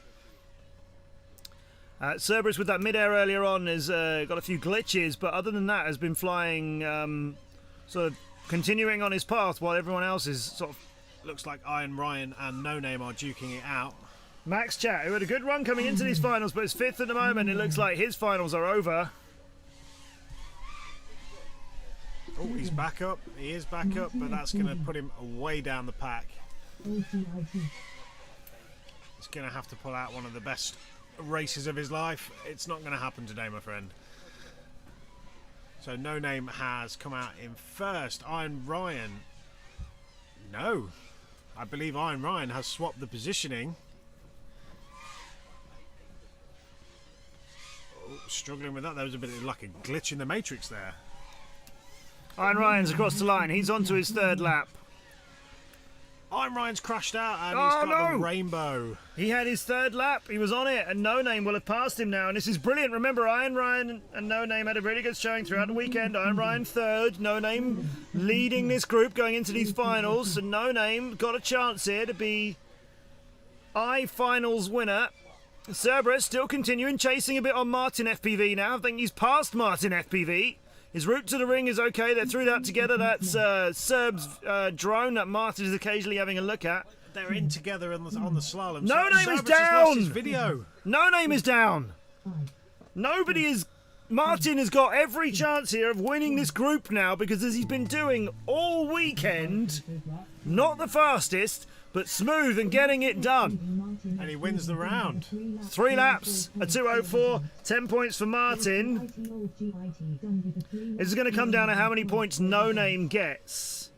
[SPEAKER 2] Cerberus with that mid-air earlier on has got a few glitches, but other than that has been flying sort of continuing on his path while everyone else is sort of...
[SPEAKER 4] Looks like Iron Ryan and No Name are duking it out.
[SPEAKER 2] Max Chat, who had a good run coming into these finals, but is 5th at the moment. It looks like his finals are over.
[SPEAKER 4] Oh, he's back up. He is back up, but that's going to put him way down the pack. He's going to have to pull out one of the best races of his life. It's not going to happen today, my friend. So No Name has come out in 1st. Iron Ryan. No. I believe Iron Ryan has swapped the positioning. Struggling with that. There was a bit of like a glitch in the matrix there.
[SPEAKER 2] Iron Ryan's across the line. He's onto his 3rd lap.
[SPEAKER 4] Iron Ryan's crashed out and he's got a rainbow.
[SPEAKER 2] He had his 3rd lap. He was on it, and No Name will have passed him now. And this is brilliant. Remember, Iron Ryan and No Name had a really good showing throughout the weekend. Iron Ryan 3rd, No Name leading this group going into these finals. And No Name got a chance here to be I finals winner. Cerberus still continuing, chasing a bit on Martin FPV now. I think he's passed Martin FPV. His route to the ring is okay. They threw that together. That's Serb's drone that Martin is occasionally having a look at.
[SPEAKER 4] They're in together on the slalom.
[SPEAKER 2] No Name is
[SPEAKER 4] Serbus has lost his
[SPEAKER 2] down.
[SPEAKER 4] video.
[SPEAKER 2] No Name is down. Nobody is. Martin has got every chance here of winning this group now because as he's been doing all weekend, not the fastest, but smooth and getting it done.
[SPEAKER 4] And he wins the round.
[SPEAKER 2] 3 laps, a 2:04, 10 points for Martin. This is going to come down to how many points No Name gets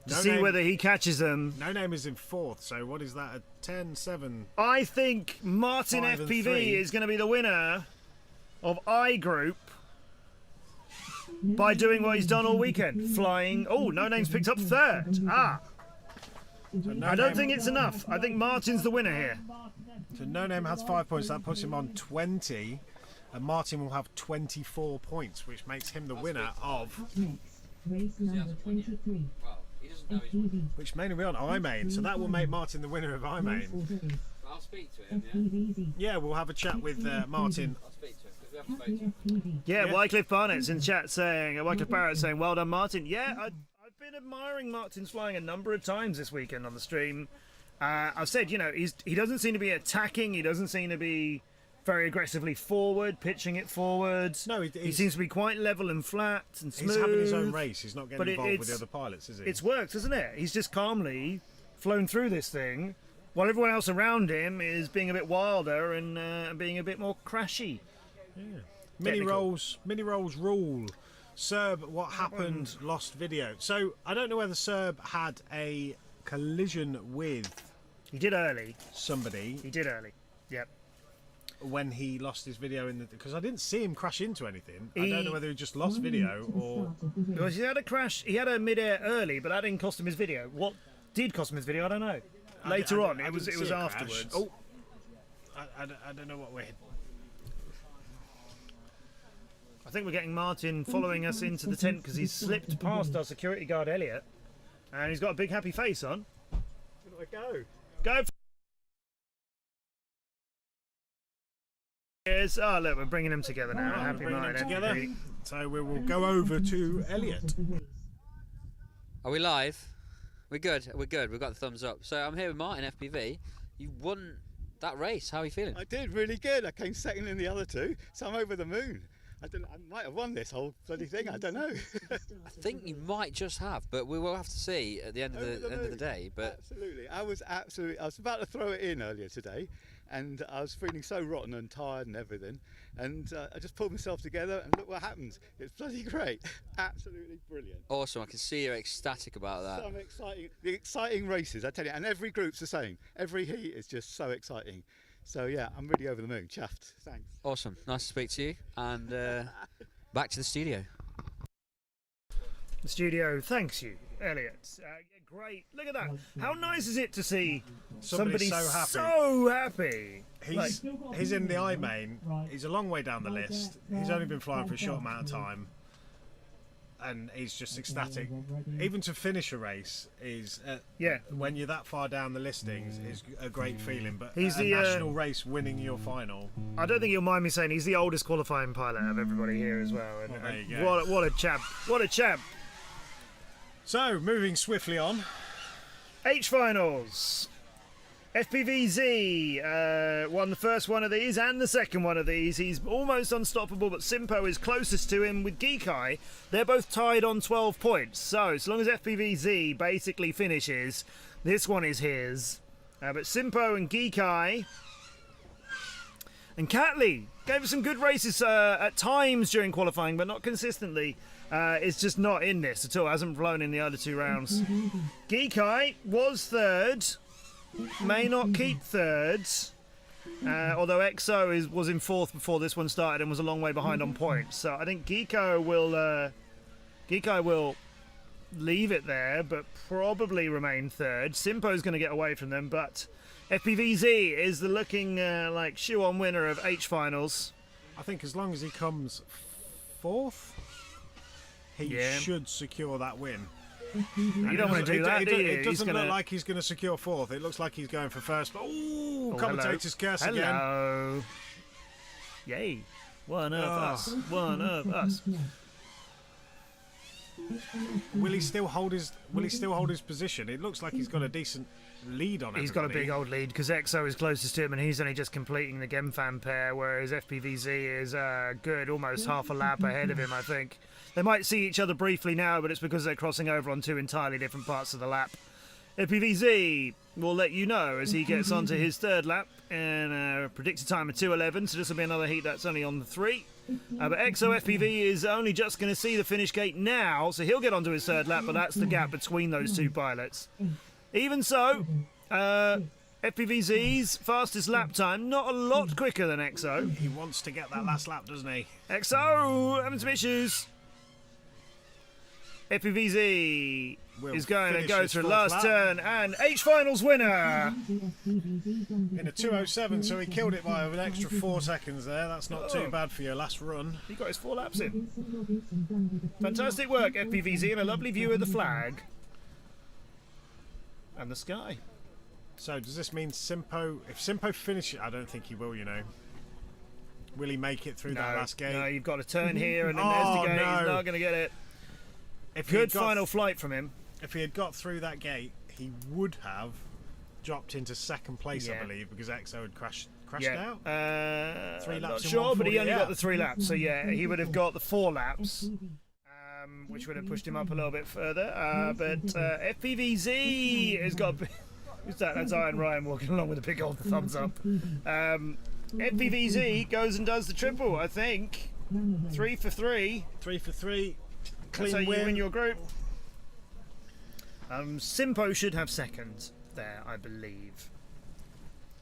[SPEAKER 2] to see whether he catches them.
[SPEAKER 4] No Name is in 4th, so what is that? A 10, 7?
[SPEAKER 2] I think Martin
[SPEAKER 4] 5 and
[SPEAKER 2] FPV
[SPEAKER 4] 3.
[SPEAKER 2] is going to be the winner of I Group by doing what he's done all weekend. Flying. Oh, No Name's picked up 3rd. I don't think it's enough. I think Martin's the winner here.
[SPEAKER 4] So No Name has 5 points. That puts him on 20. And Martin will have 24 points, which makes him the winner of...
[SPEAKER 9] Race number 23.
[SPEAKER 4] Which mainly we're on iMain, so that will make Martin the winner of iMain.
[SPEAKER 15] I'll speak to him,
[SPEAKER 4] Yeah, we'll have a chat with Martin.
[SPEAKER 15] I'll speak to him because we haven't spoken to him.
[SPEAKER 2] Yeah, Wycliffe Barnett's in chat saying, Wycliffe Barrett saying, well done, Martin. Yeah, I've been admiring Martin's flying a number of times this weekend on the stream. I've said, you know, he doesn't seem to be attacking. He doesn't seem to be very aggressively forward, pitching it forward.
[SPEAKER 4] No,
[SPEAKER 2] he seems to be quite level and flat and smooth.
[SPEAKER 4] He's having his own race. He's not getting involved with the other pilots, is he?
[SPEAKER 2] It's worked, isn't it? He's just calmly flown through this thing, while everyone else around him is being a bit wilder and being a bit more crashy.
[SPEAKER 4] Yeah. Mini rolls rule. Serb, what happened? Lost video. So I don't know whether Serb had a collision with.
[SPEAKER 2] He did early.
[SPEAKER 4] Somebody.
[SPEAKER 2] He did early. Yep.
[SPEAKER 4] When he lost his video because I didn't see him crash into anything. I don't know whether he just lost video or.
[SPEAKER 2] Because he had a crash. He had a mid-air early, but that didn't cost him his video. What did cost him his video? I don't know. Later on, it was afterwards.
[SPEAKER 4] Oh, I don't know what we're.
[SPEAKER 2] I think we're getting Martin following us into the tent because he's slipped past our security guard Elliot, and he's got a big happy face on.
[SPEAKER 4] Where do I go?
[SPEAKER 2] Go. Yes. Oh look, we're bringing them together now. Happy Martin
[SPEAKER 4] together. So we will go over to Elliot.
[SPEAKER 15] Are we live? We're good. We're good. We've got the thumbs up. So I'm here with Martin FPV. You won that race. How are you feeling?
[SPEAKER 11] I did really good. I came second in the other two, so I'm over the moon. I might have won this whole bloody thing. I don't know.
[SPEAKER 15] I think you might just have, but we will have to see at the end of the day. But
[SPEAKER 11] absolutely, I was about to throw it in earlier today, and I was feeling so rotten and tired and everything, and I just pulled myself together, and look what happened. It's bloody great. Absolutely brilliant.
[SPEAKER 15] Awesome. I can see you're ecstatic about that.
[SPEAKER 11] The exciting races, I tell you, and every group's the same. Every heat is just so exciting. So yeah, I'm really over the moon. Chuffed. Thanks.
[SPEAKER 15] Awesome. Nice to speak to you. And back to the studio.
[SPEAKER 2] The studio thanks you, Elliot. Great. Look at that. How nice is it to see somebody so happy?
[SPEAKER 4] He's in the iMain. He's a long way down the list. He's only been flying for a short amount of time. And he's just ecstatic. Even to finish a race is, when you're that far down the listings, is a great feeling. But
[SPEAKER 2] he's
[SPEAKER 4] a national race winning your final.
[SPEAKER 2] I don't think you'll mind me saying he's the oldest qualifying pilot of everybody here as well. And,
[SPEAKER 4] there you go.
[SPEAKER 2] What a champ! What a champ!
[SPEAKER 4] So moving swiftly on.
[SPEAKER 2] H finals. FPVZ won the first one of these and the second one of these. He's almost unstoppable, but Simpo is closest to him with Geekai. They're both tied on 12 points. So, as long as FPVZ basically finishes, this one is his. But Simpo and Geekai and Catley gave us some good races at times during qualifying, but not consistently. It's just not in this at all. Hasn't flown in the other two rounds. Geekai was third. May not keep thirds, although EXO was in fourth before this one started and was a long way behind on points. So I think Geekai will leave it there, but probably remain third. Simpo's going to get away from them, but FPVZ is the looking like shoe-on winner of H finals.
[SPEAKER 4] I think as long as he comes fourth, he should secure that win.
[SPEAKER 2] You don't want to do that, do you?
[SPEAKER 4] It doesn't look like he's going to secure fourth. It looks like he's going for first. Oh, commentator's curse again.
[SPEAKER 2] Hello. Yay. One of us. One of us.
[SPEAKER 4] Will he still hold his position? It looks like he's got a decent lead on.
[SPEAKER 2] He's got a big old lead because EXO is closest to him and he's only just completing the Gemfan pair, whereas FPVZ is good, almost half a lap ahead of him, I think. They might see each other briefly now, but it's because they're crossing over on two entirely different parts of the lap. FPVZ will let you know as he gets onto his third lap in a predicted time of 2:11, so this will be another heat that's only on the 3. But EXO FPV is only just going to see the finish gate now, so he'll get onto his third lap, but that's the gap between those two pilots. Even so, FPVZ's fastest lap time, not a lot quicker than EXO.
[SPEAKER 4] He wants to get that last lap, doesn't he?
[SPEAKER 2] EXO having some issues. FPVZ is going to go through last turn and H-Finals winner.
[SPEAKER 4] In a 2:07, so he killed it by an extra 4 seconds there. That's not too bad for your last run.
[SPEAKER 2] He got his 4 laps in. Fantastic work, FPVZ, and a lovely view of the flag and the sky.
[SPEAKER 4] So does this mean Simpo, if Simpo finishes, I don't think he will, you know. Will he make it through that last gate?
[SPEAKER 2] No, you've got a turn here and then there's the gate. He's not going to get it. Good final flight from him.
[SPEAKER 4] If he had got through that gate, he would have dropped into second place, I believe, because EXO had crashed out. 3 laps.
[SPEAKER 2] Not sure, but he only got the 3 laps, so yeah, he would have got the 4 laps, which would have pushed him up a little bit further. But FPVZ has got. Who's that? That's Iron Ryan walking along with a big old thumbs up. FPVZ goes and does the triple, I think. 3 for 3.
[SPEAKER 4] 3 for 3. Clean
[SPEAKER 2] That's how
[SPEAKER 4] win.
[SPEAKER 2] you win your group. Simpo should have second there, I believe.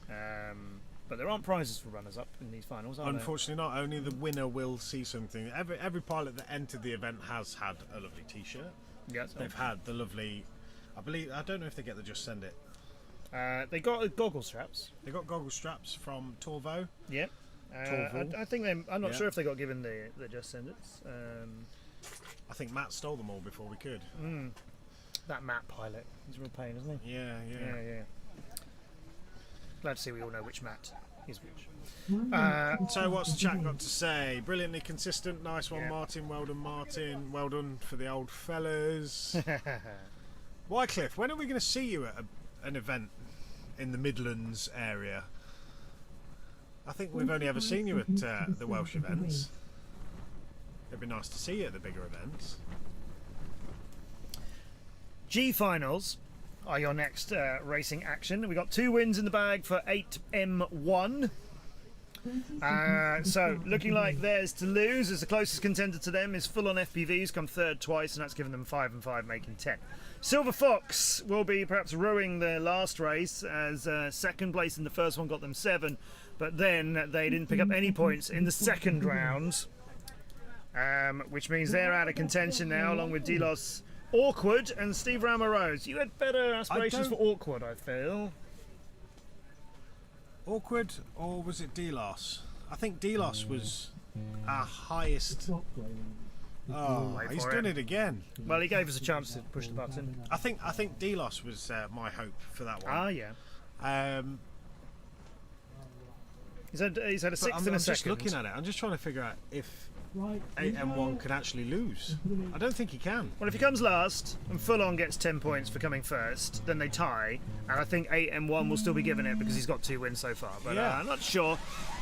[SPEAKER 2] But there aren't prizes for runners-up in these finals, are there?
[SPEAKER 4] Unfortunately not. Only the winner will see something. Every pilot that entered the event has had a lovely T-shirt.
[SPEAKER 2] Yes.
[SPEAKER 4] They've had the lovely... I don't know if they get the Just Send It.
[SPEAKER 2] They got goggle straps.
[SPEAKER 4] They got goggle straps from Torvo.
[SPEAKER 2] Yep. I think they... I'm not sure if they got given the Just Send It's.
[SPEAKER 4] I think Matt stole them all before we could.
[SPEAKER 2] That Matt pilot. He's a real pain, isn't he?
[SPEAKER 4] Yeah.
[SPEAKER 2] Glad to see we all know which Matt is which.
[SPEAKER 4] So what's the chat got to say? Brilliantly consistent. Nice one, Martin. Well done, Martin. Well done for the old fellas. Wycliffe, when are we going to see you at an event in the Midlands area? I think we've only ever seen you at the Welsh events. It'd be nice to see you at the bigger events.
[SPEAKER 2] G finals are your next racing action. We got 2 wins in the bag for 8M1. So looking like theirs to lose, as the closest contender to them is Full On FPV, who's come third twice, and that's given them 5 and 5, making 10. Silver Fox will be perhaps rowing their last race, as second place in the first one got them 7, but then they didn't pick up any points in the second round, which means they're out of contention now, along with Delos Awkward and Steve Ramarose. You had better aspirations for Awkward, I feel.
[SPEAKER 4] Awkward, or was it Delos? I think Delos was our highest. Oh, he's done it again.
[SPEAKER 2] Well, he gave us a chance to push the button.
[SPEAKER 4] I think Delos was my hope for that one.
[SPEAKER 2] Ah, yeah. He's had a 6th and a second.
[SPEAKER 4] I'm just looking at it. I'm just trying to figure out if 8M1 can actually lose. I don't think he can.
[SPEAKER 2] Well, if he comes last and Full On gets 10 points for coming first, then they tie, and I think 8M1 will still be given it because he's got 2 wins so far. But I'm not sure.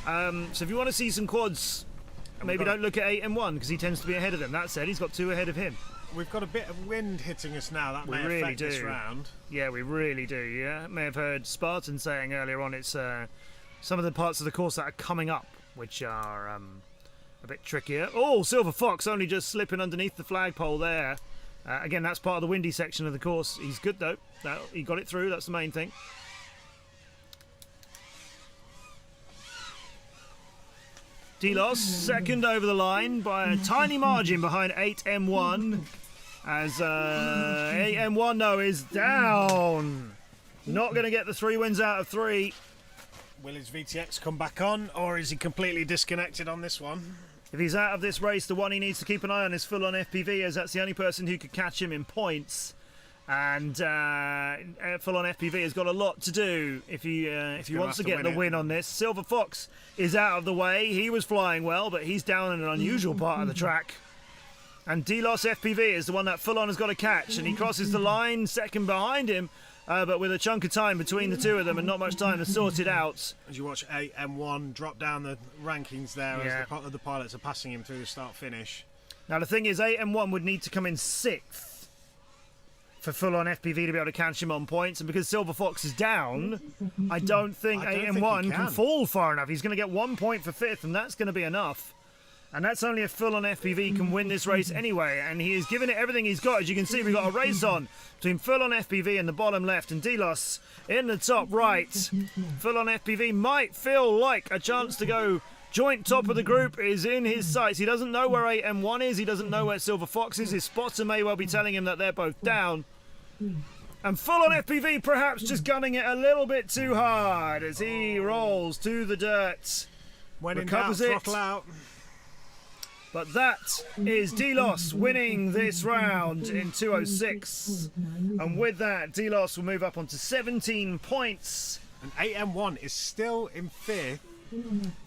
[SPEAKER 2] So if you want to see some quads, maybe don't look at 8M1 because he tends to be ahead of them. That said, he's got 2 ahead of him.
[SPEAKER 4] We've got a bit of wind hitting us now. That may affect this round.
[SPEAKER 2] Yeah, we really do. Yeah, may have heard Spartan saying earlier on it's some of the parts of the course that are coming up, which are a bit trickier. Oh, Silver Fox only just slipping underneath the flagpole there. Again, that's part of the windy section of the course. He's good though. He got it through. That's the main thing. Delos second over the line by a tiny margin behind 8M1, as 8M1 is down. Not going to get the 3 wins out of 3.
[SPEAKER 4] Will his VTX come back on, or is he completely disconnected on this one?
[SPEAKER 2] If he's out of this race, the one he needs to keep an eye on is Full On FPV, as that's the only person who could catch him in points. And Full On FPV has got a lot to do if he wants to get the win on this. Silver Fox is out of the way. He was flying well, but he's down in an unusual part of the track. And Delos FPV is the one that Full-On has got to catch, and he crosses the line, second behind him, but with a chunk of time between the two of them and not much time to sort it out.
[SPEAKER 4] As you watch 8M1 drop down the rankings there as the pilots are passing him through the start-finish.
[SPEAKER 2] Now the thing is, 8M1 would need to come in 6th for Full-On FPV to be able to catch him on points, and because Silver Fox is down, I don't think 8M1 can fall far enough. He's going to get 1 point for 5th, and that's going to be enough. And that's only if Full-On FPV can win this race anyway, and he is giving it everything he's got. As you can see, we've got a race on between Full-On FPV in the bottom left and Delos in the top right. Full-On FPV might feel like a chance to go joint top of the group is in his sights. He doesn't know where 8M1 is. He doesn't know where Silver Fox is. His spotter may well be telling him that they're both down. And Full-On FPV perhaps just gunning it a little bit too hard as he rolls to the dirt.
[SPEAKER 4] When in
[SPEAKER 2] recovers
[SPEAKER 4] doubt,
[SPEAKER 2] it.
[SPEAKER 4] throttle out.
[SPEAKER 2] But that is Delos winning this round in 2:06. And with that, Delos will move up onto 17 points.
[SPEAKER 4] And 8M1 is still in 5th.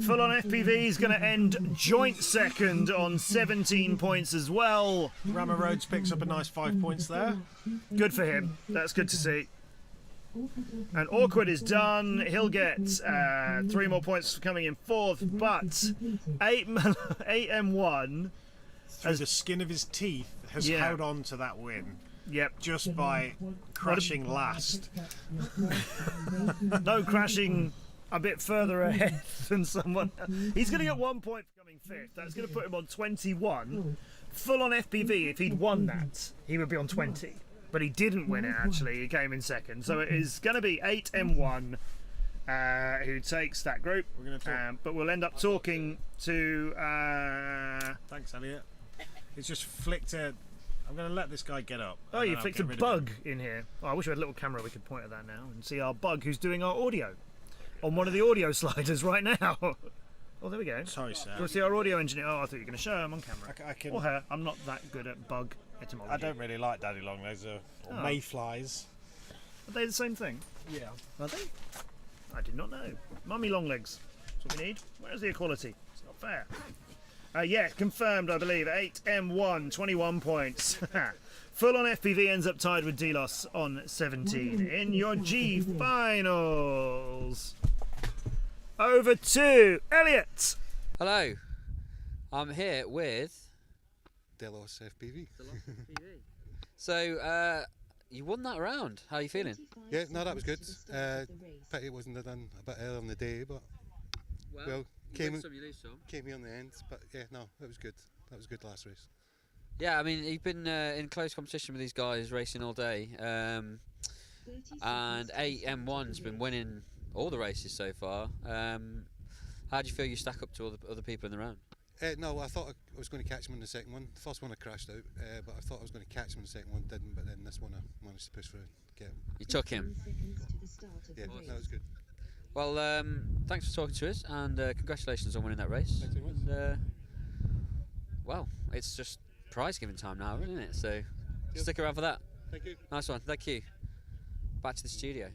[SPEAKER 2] Full-On FPV is going to end joint second on 17 points as well.
[SPEAKER 4] Rammer Rhodes picks up a nice 5 points there.
[SPEAKER 2] Good for him. That's good to see. And Awkward is done. He'll get 3 more points for coming in 4th, but 8M1
[SPEAKER 4] through the skin of his teeth has held on to that win.
[SPEAKER 2] Yep.
[SPEAKER 4] Just by crashing last.
[SPEAKER 2] No, crashing a bit further ahead than someone else. He's going to get 1 point for coming 5th. That's going to put him on 21. Full-On FPV, if he'd won that, he would be on 20. But he didn't win it, actually. He came in 2nd. So it is going to be 8M1 who takes that group.
[SPEAKER 4] We're going to talk.
[SPEAKER 2] But we'll end up talking to...
[SPEAKER 4] Thanks, Elliot. It's just flicked a... I'm going to let this guy get up.
[SPEAKER 2] Oh, you flicked a bug in here. Oh, I wish we had a little camera we could point at that now and see our bug who's doing our audio on one of the audio sliders right now. Oh, there we go.
[SPEAKER 4] Sorry, sir.
[SPEAKER 2] Do you want to see our audio engineer? Oh, I thought you were going to show him on camera.
[SPEAKER 4] I can...
[SPEAKER 2] Or her. I'm not that good at bug etymology.
[SPEAKER 4] I don't really like daddy longlegs or mayflies.
[SPEAKER 2] Are they the same thing?
[SPEAKER 4] Yeah.
[SPEAKER 2] Are they? I did not know. Mummy longlegs. That's what we need. Where's the equality? It's not fair. Yeah, confirmed, I believe. 8M1, 21 points. Full-On FPV ends up tied with Delos on 17 in your G finals. Over to Elliot.
[SPEAKER 15] Hello. I'm here with
[SPEAKER 11] Delos FPV.
[SPEAKER 15] So, you won that round. How are you feeling?
[SPEAKER 11] Yeah, no, that was good. Pity it wasn't done a bit earlier in the day, but well came me on the end. But yeah, no, that was good. That was a good last race.
[SPEAKER 15] Yeah, I mean, you've been in close competition with these guys racing all day, and 8M1's been winning all the races so far. How do you feel you stack up to all the other people in the round?
[SPEAKER 11] No, I thought I was going to catch him in the second one. The first one I crashed out, but I thought I was going to catch him in the second one, didn't. But then this one I managed to push through and get him.
[SPEAKER 15] You took him?
[SPEAKER 11] Yeah, that was good.
[SPEAKER 15] Well, thanks for talking to us, and congratulations on winning that race.
[SPEAKER 11] Thanks very much.
[SPEAKER 15] And, well, it's just prize giving time now, isn't it? So stick around for that.
[SPEAKER 11] Thank you.
[SPEAKER 15] Nice one, thank you. Back to the studio.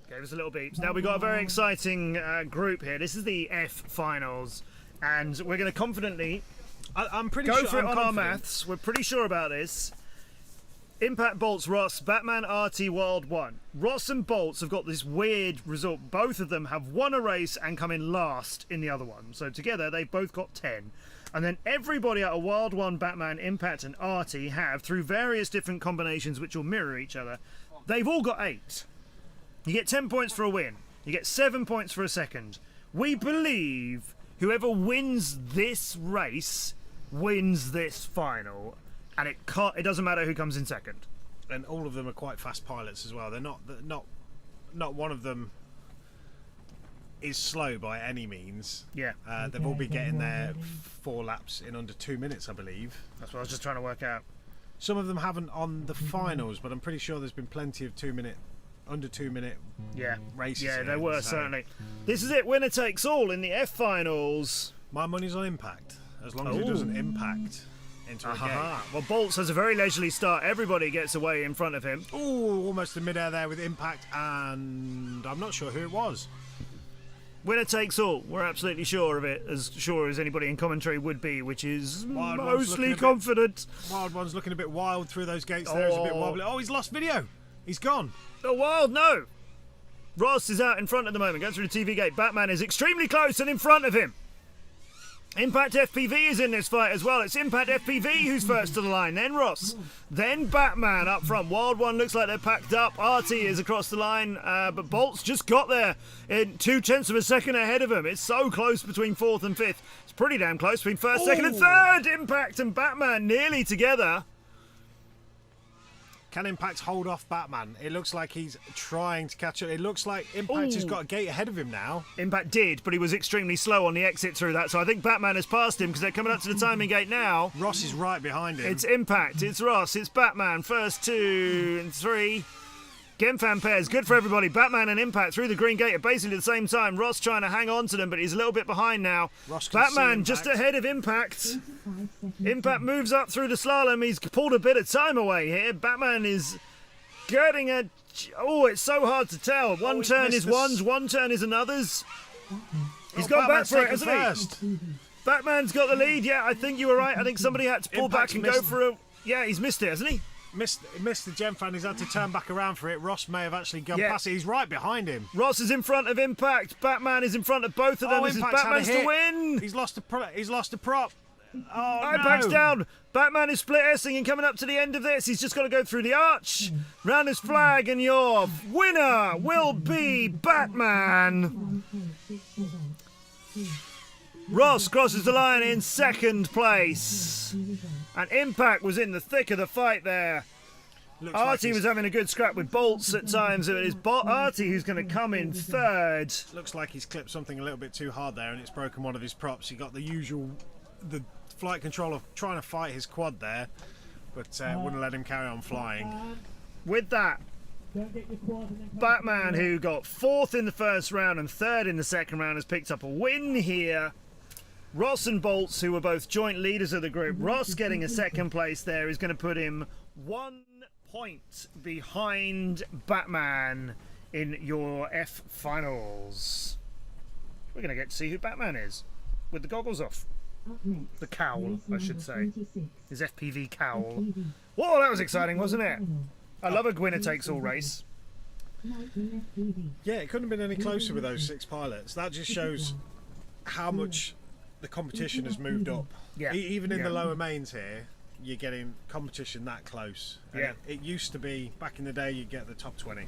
[SPEAKER 2] Gave us a little beeps. Now we've got a very exciting group here. This is the F finals, and we're going to confidently
[SPEAKER 4] I'm pretty
[SPEAKER 2] go
[SPEAKER 4] sure
[SPEAKER 2] for it
[SPEAKER 4] I'm
[SPEAKER 2] on
[SPEAKER 4] confident.
[SPEAKER 2] our maths. We're pretty sure about this. Impact, Bolts, Ross, Batman, RT, Wild 1. Ross and Bolts have got this weird result. Both of them have won a race and come in last in the other one. So together they've both got 10. And then everybody out of Wild 1, Batman, Impact and RT have, through various different combinations which will mirror each other, they've all got 8. You get 10 points for a win. You get 7 points for a second. We believe whoever wins this race wins this final. And it doesn't matter who comes in second.
[SPEAKER 4] And all of them are quite fast pilots as well. They're not one of them is slow by any means.
[SPEAKER 2] Yeah.
[SPEAKER 4] They've all been getting their 4 laps in under 2 minutes, I believe.
[SPEAKER 2] That's what I was just trying to work out.
[SPEAKER 4] Some of them haven't on the finals, but I'm pretty sure there's been plenty of under 2 minute races.
[SPEAKER 2] Yeah,
[SPEAKER 4] here,
[SPEAKER 2] there were,
[SPEAKER 4] so
[SPEAKER 2] certainly. This is it, winner takes all in the F finals.
[SPEAKER 4] My money's on Impact, as long as it doesn't impact into a gate.
[SPEAKER 2] Well, Bolts has a very leisurely start. Everybody gets away in front of him.
[SPEAKER 4] Ooh, almost in midair there with Impact, and I'm not sure who it was.
[SPEAKER 2] Winner takes all. We're absolutely sure of it, as sure as anybody in commentary would be, which is
[SPEAKER 4] Wild
[SPEAKER 2] mostly confident.
[SPEAKER 4] Wild One's looking a bit wild through those gates there. It's a bit wobbly. Oh, he's lost video. He's gone.
[SPEAKER 2] Oh, Wild, no. Ross is out in front at the moment, going through the TV gate. Batman is extremely close and in front of him. Impact FPV is in this fight as well. It's Impact FPV who's first to the line, then Ross, then Batman up front. Wild One looks like they're packed up. Artie is across the line, but Bolt's just got there in 0.2 of a second ahead of him. It's so close between 4th and 5th. It's pretty damn close between 1st, 2nd and 3rd. Impact and Batman nearly together.
[SPEAKER 4] Can Impact hold off Batman? It looks like he's trying to catch up. It looks like Impact has got a gate ahead of him now.
[SPEAKER 2] Impact did, but he was extremely slow on the exit through that, so I think Batman has passed him because they're coming up to the timing gate now.
[SPEAKER 4] Ross is right behind him.
[SPEAKER 2] It's Impact, it's Ross, it's Batman. First 2 and 3. Gemfan pairs, good for everybody. Batman and Impact through the green gate at basically the same time. Ross trying to hang on to them, but he's a little bit behind now. Batman just ahead of Impact. Impact moves up through the slalom. He's pulled a bit of time away here. Batman is getting a... Oh, it's so hard to tell. One turn is one's, one turn is another's. He's gone back for it, hasn't he? Batman's got the lead. Yeah, I think you were right. I think somebody had to pull back and go for a... Yeah, he's missed it, hasn't he?
[SPEAKER 4] Missed the gem fan. He's had to turn back around for it. Ross may have actually gone past it. He's right behind him.
[SPEAKER 2] Ross is in front of Impact. Batman is in front of both of them. This is Batman's to win.
[SPEAKER 4] He's lost a prop. Oh,
[SPEAKER 2] Impact's
[SPEAKER 4] no.
[SPEAKER 2] down. Batman is split S-ing and coming up to the end of this. He's just got to go through the arch, round his flag, and your winner will be Batman. Ross crosses the line in 2nd place. And Impact was in the thick of the fight there. Artie was having a good scrap with Bolts at times. It is Artie who's going to come in 3rd.
[SPEAKER 4] Looks like he's clipped something a little bit too hard there and it's broken one of his props. He got the usual... the flight controller trying to fight his quad there, but wouldn't let him carry on flying.
[SPEAKER 2] With that, Batman, who got 4th in the first round and 3rd in the second round, has picked up a win here. Ross and Bolts, who were both joint leaders of the group, Ross getting a 2nd place there is going to put him 1 point behind Batman in your F finals. We're going to get to see who Batman is with the goggles off. The cowl, I should say. His FPV cowl. Whoa, that was exciting, wasn't it? I love a winner takes all race.
[SPEAKER 4] Yeah, it couldn't have been any closer with those 6 pilots. That just shows how much the competition has moved up.
[SPEAKER 2] Yeah.
[SPEAKER 4] Even in the lower mains here, you're getting competition that close. And
[SPEAKER 2] Yeah.
[SPEAKER 4] It used to be, back in the day, you'd get the top 20.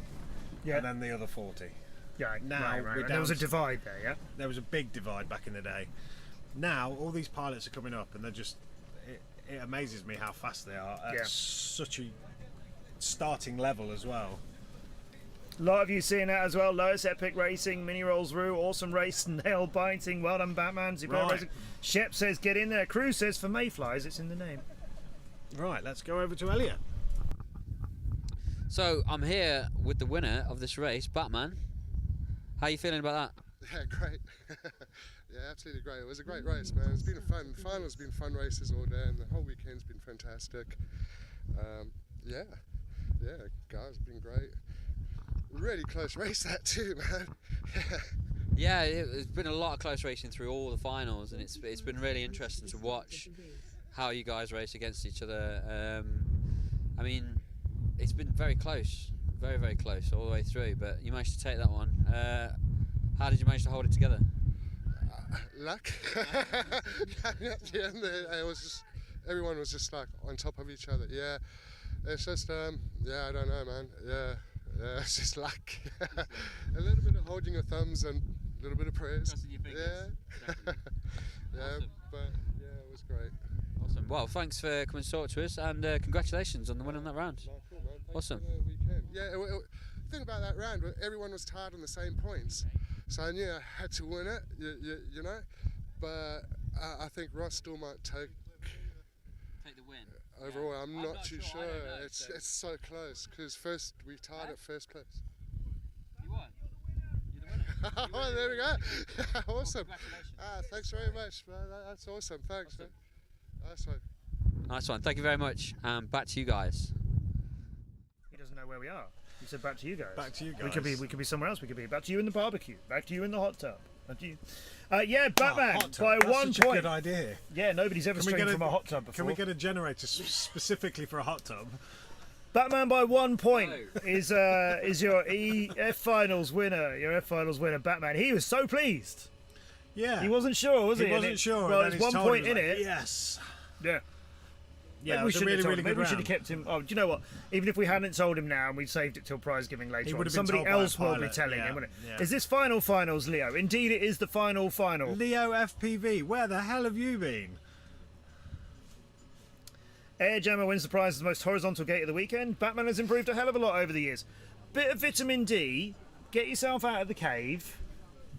[SPEAKER 2] Yeah.
[SPEAKER 4] And then the other 40.
[SPEAKER 2] Yeah,
[SPEAKER 4] Now
[SPEAKER 2] right.
[SPEAKER 4] we're down
[SPEAKER 2] There was a
[SPEAKER 4] to-
[SPEAKER 2] divide there, yeah?
[SPEAKER 4] There was a big divide back in the day. Now all these pilots are coming up and they're just... It amazes me how fast they are at such a starting level as well.
[SPEAKER 2] A lot of you seeing that as well. Lois Epic Racing, Mini Rolls Roo, awesome race, nail biting. Well done, Batman.
[SPEAKER 4] Right.
[SPEAKER 2] Racing. Shep says get in there. Crew says for mayflies, it's in the name.
[SPEAKER 4] Right, let's go over to Elliot.
[SPEAKER 15] So I'm here with the winner of this race, Batman. How are you feeling about that?
[SPEAKER 19] Yeah, great. Yeah, absolutely great. It was a great race, man. It's been fun. The final's been fun races all day, and the whole weekend's been fantastic. Yeah, guys, it's been great. Really close race that too, man.
[SPEAKER 15] Yeah, it's been a lot of close racing through all the finals, and it's been really interesting to watch how you guys race against each other. I mean, it's been very close, very, very close all the way through, but you managed to take that one. How did you manage to hold it together?
[SPEAKER 19] Luck. At the end, it was just, everyone was just like on top of each other. Yeah, it's just, yeah, I don't know, man. Yeah, it's just luck. A little bit of holding your thumbs and a little bit of prayers. Yeah. Yeah,
[SPEAKER 15] Awesome.
[SPEAKER 19] but yeah, it was great.
[SPEAKER 15] Awesome. Well, thanks for coming to talk to us, and congratulations on the win on that round.
[SPEAKER 19] Cool, man. Thanks
[SPEAKER 15] Awesome.
[SPEAKER 19] for the weekend. Yeah, the thing about that round, everyone was tied on the same points, so I knew I had to win it. You know, but I think Ross still might take
[SPEAKER 15] the win.
[SPEAKER 19] Overall, I'm not too sure. It's so close because first we tied at first place.
[SPEAKER 15] You won.
[SPEAKER 19] Oh, there we go. Awesome. Thanks very much, man. That's awesome. Thanks, man. Nice one.
[SPEAKER 15] Nice one. Thank you very much. Back to you guys.
[SPEAKER 2] He doesn't know where we are. He said back to you guys.
[SPEAKER 4] Back to you
[SPEAKER 2] We could
[SPEAKER 4] guys.
[SPEAKER 2] be somewhere else. We could be back to you in the barbecue. Back to you in the hot tub. Yeah, Batman
[SPEAKER 4] hot tub.
[SPEAKER 2] by
[SPEAKER 4] That's
[SPEAKER 2] 1
[SPEAKER 4] such a
[SPEAKER 2] point.
[SPEAKER 4] good idea.
[SPEAKER 2] Yeah, nobody's ever streamed from a hot tub before.
[SPEAKER 4] Can we get a generator specifically for a hot tub?
[SPEAKER 2] Batman by 1 point is your F Finals winner. Your F Finals winner, Batman. He was so pleased.
[SPEAKER 4] Yeah.
[SPEAKER 2] He wasn't sure, was he?
[SPEAKER 4] He wasn't sure.
[SPEAKER 2] Well,
[SPEAKER 4] and
[SPEAKER 2] there's
[SPEAKER 4] then
[SPEAKER 2] 1
[SPEAKER 4] he's
[SPEAKER 2] point
[SPEAKER 4] told
[SPEAKER 2] in
[SPEAKER 4] him,
[SPEAKER 2] it.
[SPEAKER 4] like, Yes.
[SPEAKER 2] Yeah.
[SPEAKER 4] Yeah,
[SPEAKER 2] Maybe
[SPEAKER 4] it
[SPEAKER 2] we
[SPEAKER 4] was a
[SPEAKER 2] should
[SPEAKER 4] really,
[SPEAKER 2] have told
[SPEAKER 4] really
[SPEAKER 2] him. Maybe
[SPEAKER 4] good
[SPEAKER 2] we should have
[SPEAKER 4] round.
[SPEAKER 2] kept him. Oh, do you know what? Even if we hadn't told him now and we'd saved it till prize giving later
[SPEAKER 4] He
[SPEAKER 2] on,
[SPEAKER 4] would have been
[SPEAKER 2] somebody
[SPEAKER 4] told by a
[SPEAKER 2] else will be
[SPEAKER 4] pilot,
[SPEAKER 2] telling
[SPEAKER 4] yeah,
[SPEAKER 2] him, wouldn't it?
[SPEAKER 4] yeah.
[SPEAKER 2] Is this finals, Leo? Indeed, it is the final.
[SPEAKER 4] Leo FPV, where the hell have you been?
[SPEAKER 2] Air Jammer wins the prize as the most horizontal gate of the weekend. Batman has improved a hell of a lot over the years. Bit of vitamin D. Get yourself out of the cave.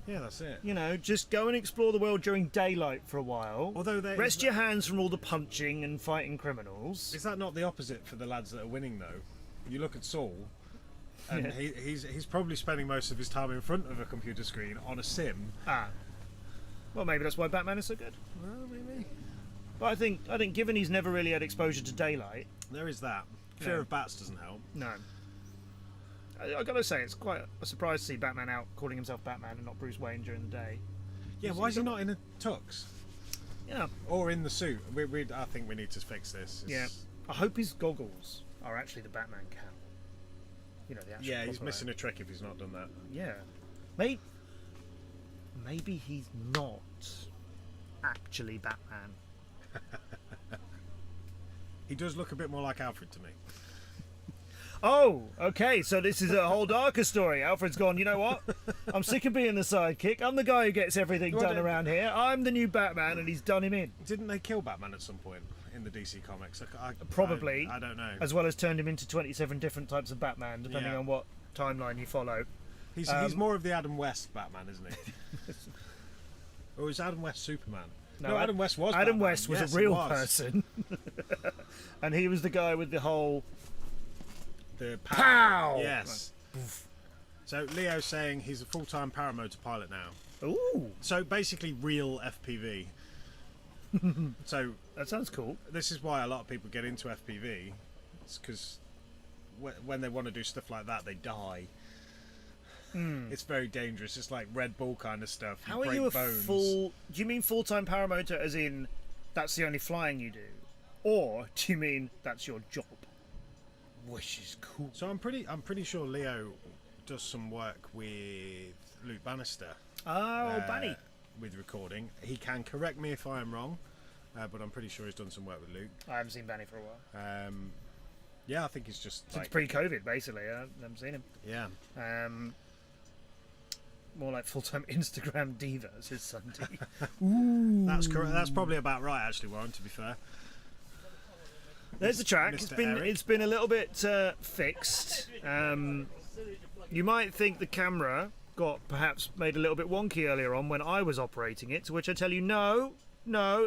[SPEAKER 4] Yeah, that's it.
[SPEAKER 2] You know, just go and explore the world during daylight for a while.
[SPEAKER 4] Although
[SPEAKER 2] rest your hands from all the punching and fighting criminals.
[SPEAKER 4] Is that not the opposite for the lads that are winning though? You look at Saul, and
[SPEAKER 2] Yeah.
[SPEAKER 4] he's probably spending most of his time in front of a computer screen on a sim.
[SPEAKER 2] Well, maybe that's why Batman is so good.
[SPEAKER 4] Well, maybe.
[SPEAKER 2] But I think given he's never really had exposure to daylight,
[SPEAKER 4] there is that. Fear of bats doesn't help.
[SPEAKER 2] No. I gotta say, it's quite a surprise to see Batman out calling himself Batman and not Bruce Wayne during the day.
[SPEAKER 4] Yeah, why is he not in a tux?
[SPEAKER 2] Yeah.
[SPEAKER 4] Or in the suit? I think we need to fix this.
[SPEAKER 2] Yeah. I hope his goggles are actually the Batman cap. You know, the actual.
[SPEAKER 4] Yeah, he's
[SPEAKER 2] proper-
[SPEAKER 4] missing a trick if he's not done that.
[SPEAKER 2] Yeah. Maybe he's not actually Batman.
[SPEAKER 4] He does look a bit more like Alfred to me.
[SPEAKER 2] Oh, okay, so this is a whole darker story. Alfred's gone, you know what? I'm sick of being the sidekick. I'm the guy who gets everything done around here. I'm the new Batman, and he's done him in.
[SPEAKER 4] Didn't they kill Batman at some point in the DC comics?
[SPEAKER 2] Probably.
[SPEAKER 4] I don't know.
[SPEAKER 2] As well as turned him into 27 different types of Batman, depending
[SPEAKER 4] Yeah.
[SPEAKER 2] on what timeline you follow.
[SPEAKER 4] He's more of the Adam West Batman, isn't he? Or is Adam West Superman? No, Adam West was
[SPEAKER 2] Adam
[SPEAKER 4] Batman.
[SPEAKER 2] West was
[SPEAKER 4] Yes,
[SPEAKER 2] a
[SPEAKER 4] he
[SPEAKER 2] real
[SPEAKER 4] was.
[SPEAKER 2] person. And he was the guy with the whole...
[SPEAKER 4] The
[SPEAKER 2] Pow!
[SPEAKER 4] Yes. So Leo's saying he's a full-time paramotor pilot now.
[SPEAKER 2] Ooh.
[SPEAKER 4] So basically real FPV. So
[SPEAKER 2] that sounds cool.
[SPEAKER 4] This is why a lot of people get into FPV. It's because when they want to do stuff like that, they die. It's very dangerous. It's like Red Bull kind of stuff.
[SPEAKER 2] How are
[SPEAKER 4] break
[SPEAKER 2] you a
[SPEAKER 4] bones.
[SPEAKER 2] full... Do you mean full-time paramotor as in that's the only flying you do? Or do you mean that's your job? Which is cool.
[SPEAKER 4] So I'm pretty sure Leo does some work with Luke Bannister.
[SPEAKER 2] Oh, Banny.
[SPEAKER 4] With recording. He can correct me if I am wrong, but I'm pretty sure he's done some work with Luke.
[SPEAKER 2] I haven't seen Banny for a while.
[SPEAKER 4] Yeah, I think he's just
[SPEAKER 2] Since pre-COVID, basically. I haven't seen him.
[SPEAKER 4] Yeah.
[SPEAKER 2] More like full-time Instagram diva, as his son D.
[SPEAKER 4] That's correct. That's probably about right, actually, Warren, to be fair.
[SPEAKER 2] There's the track.
[SPEAKER 4] Mr.
[SPEAKER 2] It's
[SPEAKER 4] Eric.
[SPEAKER 2] been a little bit fixed. You might think the camera got perhaps made a little bit wonky earlier on when I was operating it, to which I tell you, no,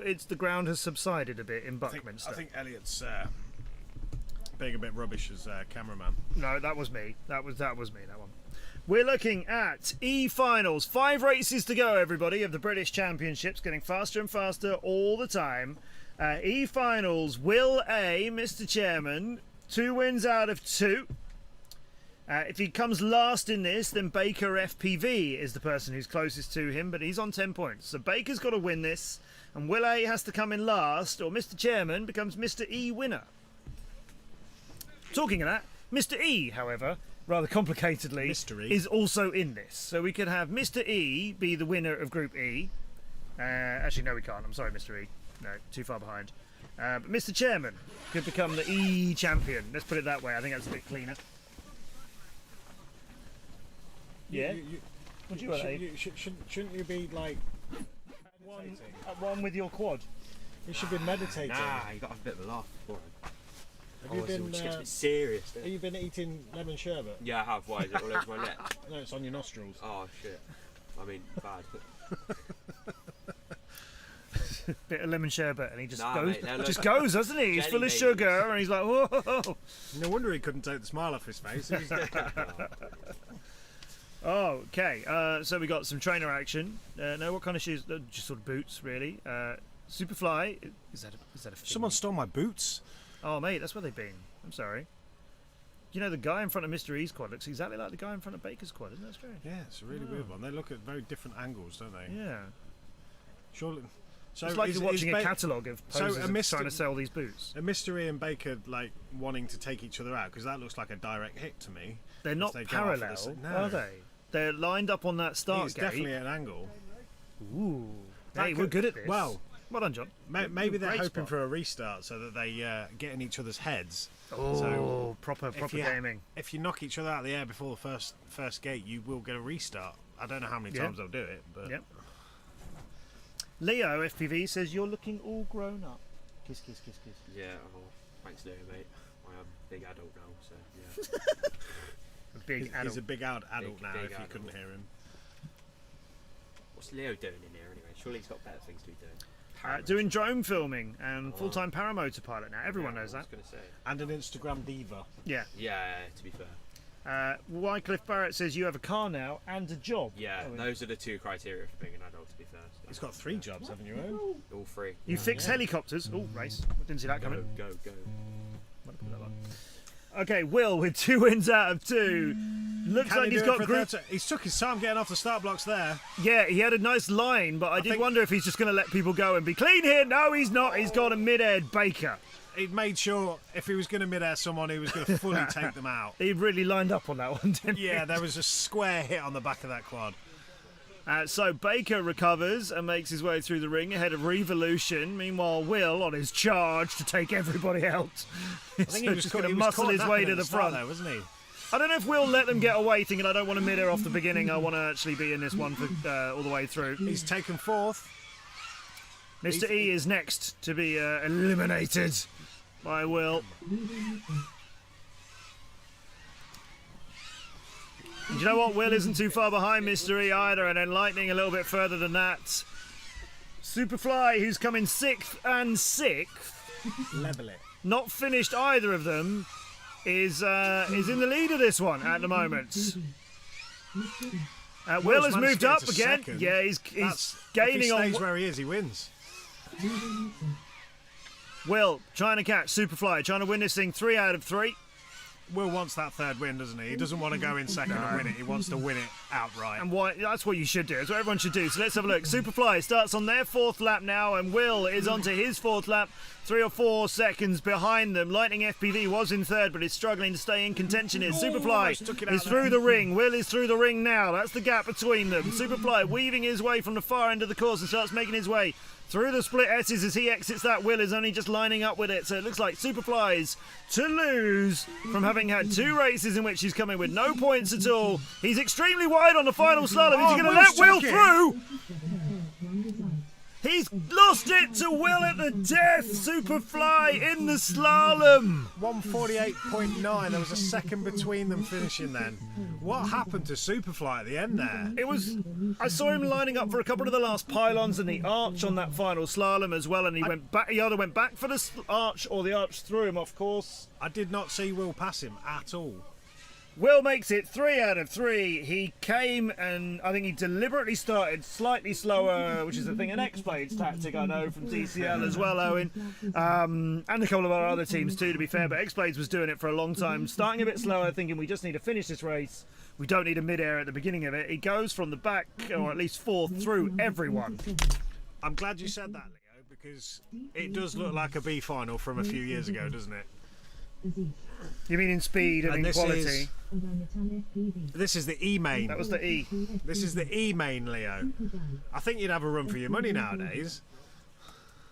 [SPEAKER 2] it's the ground has subsided a bit in Buckminster.
[SPEAKER 4] I think Elliot's being a bit rubbish as cameraman.
[SPEAKER 2] No, that was me. That was me. That one. We're looking at E-finals. 5 races to go, everybody, of the British Championships, getting faster and faster all the time. E-finals, Will A, Mr. Chairman, 2 wins out of 2. If he comes last in this, then Baker FPV is the person who's closest to him, but he's on 10 points. So Baker's got to win this, and Will A has to come in last, or Mr. Chairman becomes Mr. E winner. Talking of that, Mr. E, however, rather complicatedly, is also in this. So we could have Mr. E be the winner of Group E. Actually, no, we can't. I'm sorry, Mr. E. No, too far behind. But Mr. Chairman could become the E champion. Let's put it that way. I think that's a bit cleaner. Yeah? What do you want, Abe?
[SPEAKER 4] Shouldn't you be like
[SPEAKER 2] At one with your quad?
[SPEAKER 4] You should be meditating.
[SPEAKER 22] Nah, you got to have a bit of a laugh before.
[SPEAKER 4] Have you been?
[SPEAKER 22] It gets a bit serious.
[SPEAKER 4] Have you been eating lemon sherbet?
[SPEAKER 22] Yeah, I have. Why is it all over my neck?
[SPEAKER 4] No, it's on your nostrils.
[SPEAKER 22] Oh shit. I mean, bad.
[SPEAKER 2] Bit of lemon sherbet, and he just
[SPEAKER 22] Nah,
[SPEAKER 2] goes,
[SPEAKER 22] mate, no,
[SPEAKER 2] just
[SPEAKER 22] look.
[SPEAKER 2] goes, doesn't he? He's
[SPEAKER 22] Jelly
[SPEAKER 2] full of
[SPEAKER 22] babies.
[SPEAKER 2] sugar, and he's like, whoa.
[SPEAKER 4] No wonder he couldn't take the smile off his face. He was
[SPEAKER 2] Okay, so we got some trainer action. No, what kind of shoes? Just sort of boots, really. Superfly. Is that a thing?
[SPEAKER 4] Someone stole my boots.
[SPEAKER 2] Oh, mate, that's where they've been. I'm sorry. You know, the guy in front of Mr. E's quad looks exactly like the guy in front of Baker's quad, isn't that strange?
[SPEAKER 4] Yeah, it's a really weird one. They look at very different angles, don't they?
[SPEAKER 2] Yeah.
[SPEAKER 4] Surely. So
[SPEAKER 2] it's like you're watching a
[SPEAKER 4] Ba-
[SPEAKER 2] catalogue of poses trying to sell these boots.
[SPEAKER 4] Are Mr. E and Baker like wanting to take each other out? Because that looks like a direct hit to me.
[SPEAKER 2] They're not
[SPEAKER 4] They go off at
[SPEAKER 2] parallel,
[SPEAKER 4] the
[SPEAKER 2] are they? They're lined up on that start
[SPEAKER 4] It's
[SPEAKER 2] gate.
[SPEAKER 4] definitely at an angle.
[SPEAKER 2] Ooh.
[SPEAKER 4] That
[SPEAKER 2] Hey,
[SPEAKER 4] could-
[SPEAKER 2] we're good at this.
[SPEAKER 4] Well,
[SPEAKER 2] well done, John.
[SPEAKER 4] Maybe they're
[SPEAKER 2] Great
[SPEAKER 4] hoping
[SPEAKER 2] spot.
[SPEAKER 4] for a restart so that they get in each other's heads.
[SPEAKER 2] Oh,
[SPEAKER 4] so
[SPEAKER 2] proper
[SPEAKER 4] if you-
[SPEAKER 2] gaming.
[SPEAKER 4] If you knock each other out of the air before the first gate, you will get a restart. I don't know how many
[SPEAKER 2] Yeah.
[SPEAKER 4] times they'll do it, but
[SPEAKER 2] Yep. Leo FPV says you're looking all grown up. Kiss, kiss, kiss, kiss.
[SPEAKER 22] Yeah, oh, thanks, Leo, mate. I am a big adult now, so yeah.
[SPEAKER 2] A big adult.
[SPEAKER 4] he's a big adult
[SPEAKER 22] Big-
[SPEAKER 4] now.
[SPEAKER 22] big
[SPEAKER 4] If you
[SPEAKER 22] adult.
[SPEAKER 4] couldn't hear him.
[SPEAKER 22] What's Leo doing in here anyway? Surely he's got better things to be doing.
[SPEAKER 2] Doing drone filming and full-time paramotor pilot now. Everyone knows that.
[SPEAKER 4] And an Instagram diva.
[SPEAKER 2] Yeah.
[SPEAKER 22] Yeah, to be fair.
[SPEAKER 2] Wycliffe Barrett says you have a car now and a job.
[SPEAKER 22] Yeah,
[SPEAKER 2] Oh,
[SPEAKER 22] those are the two criteria for being an adult, to be fair. So
[SPEAKER 4] He's got 3 jobs, haven't you, Owen?
[SPEAKER 22] all three.
[SPEAKER 2] You fix helicopters. Oh, race. Didn't see that
[SPEAKER 22] Go,
[SPEAKER 2] coming.
[SPEAKER 22] go, go.
[SPEAKER 2] Okay, Will with 2 wins out of 2. Looks
[SPEAKER 4] Can
[SPEAKER 2] like
[SPEAKER 4] he
[SPEAKER 2] he's
[SPEAKER 4] do it
[SPEAKER 2] got
[SPEAKER 4] for a
[SPEAKER 2] group.
[SPEAKER 4] third He's took his time getting off the start blocks there.
[SPEAKER 2] Yeah, he had a nice line, but I did wonder if he's just going to let people go and be clean here. No, he's not. He's got a mid-air Baker.
[SPEAKER 4] He made sure if he was going to mid-air someone, he was going to fully take them out.
[SPEAKER 2] He really lined up on that one, didn't he?
[SPEAKER 4] Yeah, there was a square hit on the back of that quad.
[SPEAKER 2] So Baker recovers and makes his way through the ring ahead of Revolution. Meanwhile, Will on his charge to take everybody out.
[SPEAKER 4] I think he was
[SPEAKER 2] just going to muscle his way to the front.
[SPEAKER 4] there, wasn't he?
[SPEAKER 2] I don't know if Will let them get away thinking I don't want to mid-air off the beginning. I want to actually be in this one for all the way through.
[SPEAKER 4] He's taken 4th.
[SPEAKER 2] Mr. E is next to be eliminated by Will. And you know what? Will isn't too far behind Mr. E either, and then Lightning a little bit further than that. Superfly, who's coming 6th and 6th,
[SPEAKER 4] Level it.
[SPEAKER 2] not finished either of them, is in the lead of this one at the moment. Will
[SPEAKER 4] Will's
[SPEAKER 2] has
[SPEAKER 4] managed
[SPEAKER 2] moved
[SPEAKER 4] to get
[SPEAKER 2] up
[SPEAKER 4] to
[SPEAKER 2] again.
[SPEAKER 4] second.
[SPEAKER 2] Yeah, he's
[SPEAKER 4] If
[SPEAKER 2] gaining
[SPEAKER 4] he
[SPEAKER 2] on.
[SPEAKER 4] stays where he is, he wins.
[SPEAKER 2] Will trying to catch Superfly, trying to win this thing 3 out of 3.
[SPEAKER 4] Will wants that 3rd win, doesn't he? He doesn't want to go in second and win it. He wants to win it outright.
[SPEAKER 2] And why? That's what you should do. That's what everyone should do. So let's have a look. Superfly starts on their 4th lap now, and Will is onto his 4th lap, 3 or 4 seconds behind them. Lightning FPV was in 3rd, but is struggling to stay in contention here.
[SPEAKER 4] almost took it
[SPEAKER 2] Superfly
[SPEAKER 4] out
[SPEAKER 2] is through
[SPEAKER 4] there.
[SPEAKER 2] the ring. Will is through the ring now. That's the gap between them. Superfly weaving his way from the far end of the course and starts making his way through the split S's as he exits that. Will is only just lining up with it, so it looks like Superfly's to lose from having had 2 races in which he's coming with no points at all. He's extremely wide on the final slalom. Is he going to let Will through? He's lost it to Will at the death. Superfly in the slalom.
[SPEAKER 4] 148.9. There was a second between them finishing then. What happened to Superfly at the end there?
[SPEAKER 2] It was. I saw him lining up for a couple of the last pylons and the arch on that final slalom as well, and he went back. He either went back for the arch or the arch threw him off course.
[SPEAKER 4] I did not see Will pass him at all.
[SPEAKER 2] Will makes it 3 out of 3. He came and I think he deliberately started slightly slower, which is the thing, an X-Blades tactic I know from TCL as well, Owen, and a couple of our other teams too, to be fair. But X-Blades was doing it for a long time, starting a bit slower, thinking we just need to finish this race. We don't need a mid-air at the beginning of it. He goes from the back, or at least 4th, through everyone.
[SPEAKER 4] I'm glad you said that, Leo, because it does look like a B final from a few years ago, doesn't it?
[SPEAKER 2] You mean in speed and in
[SPEAKER 4] this
[SPEAKER 2] quality?
[SPEAKER 4] This is the E main.
[SPEAKER 2] That was the E.
[SPEAKER 4] This is the E main, Leo. I think you'd have a run for your money nowadays.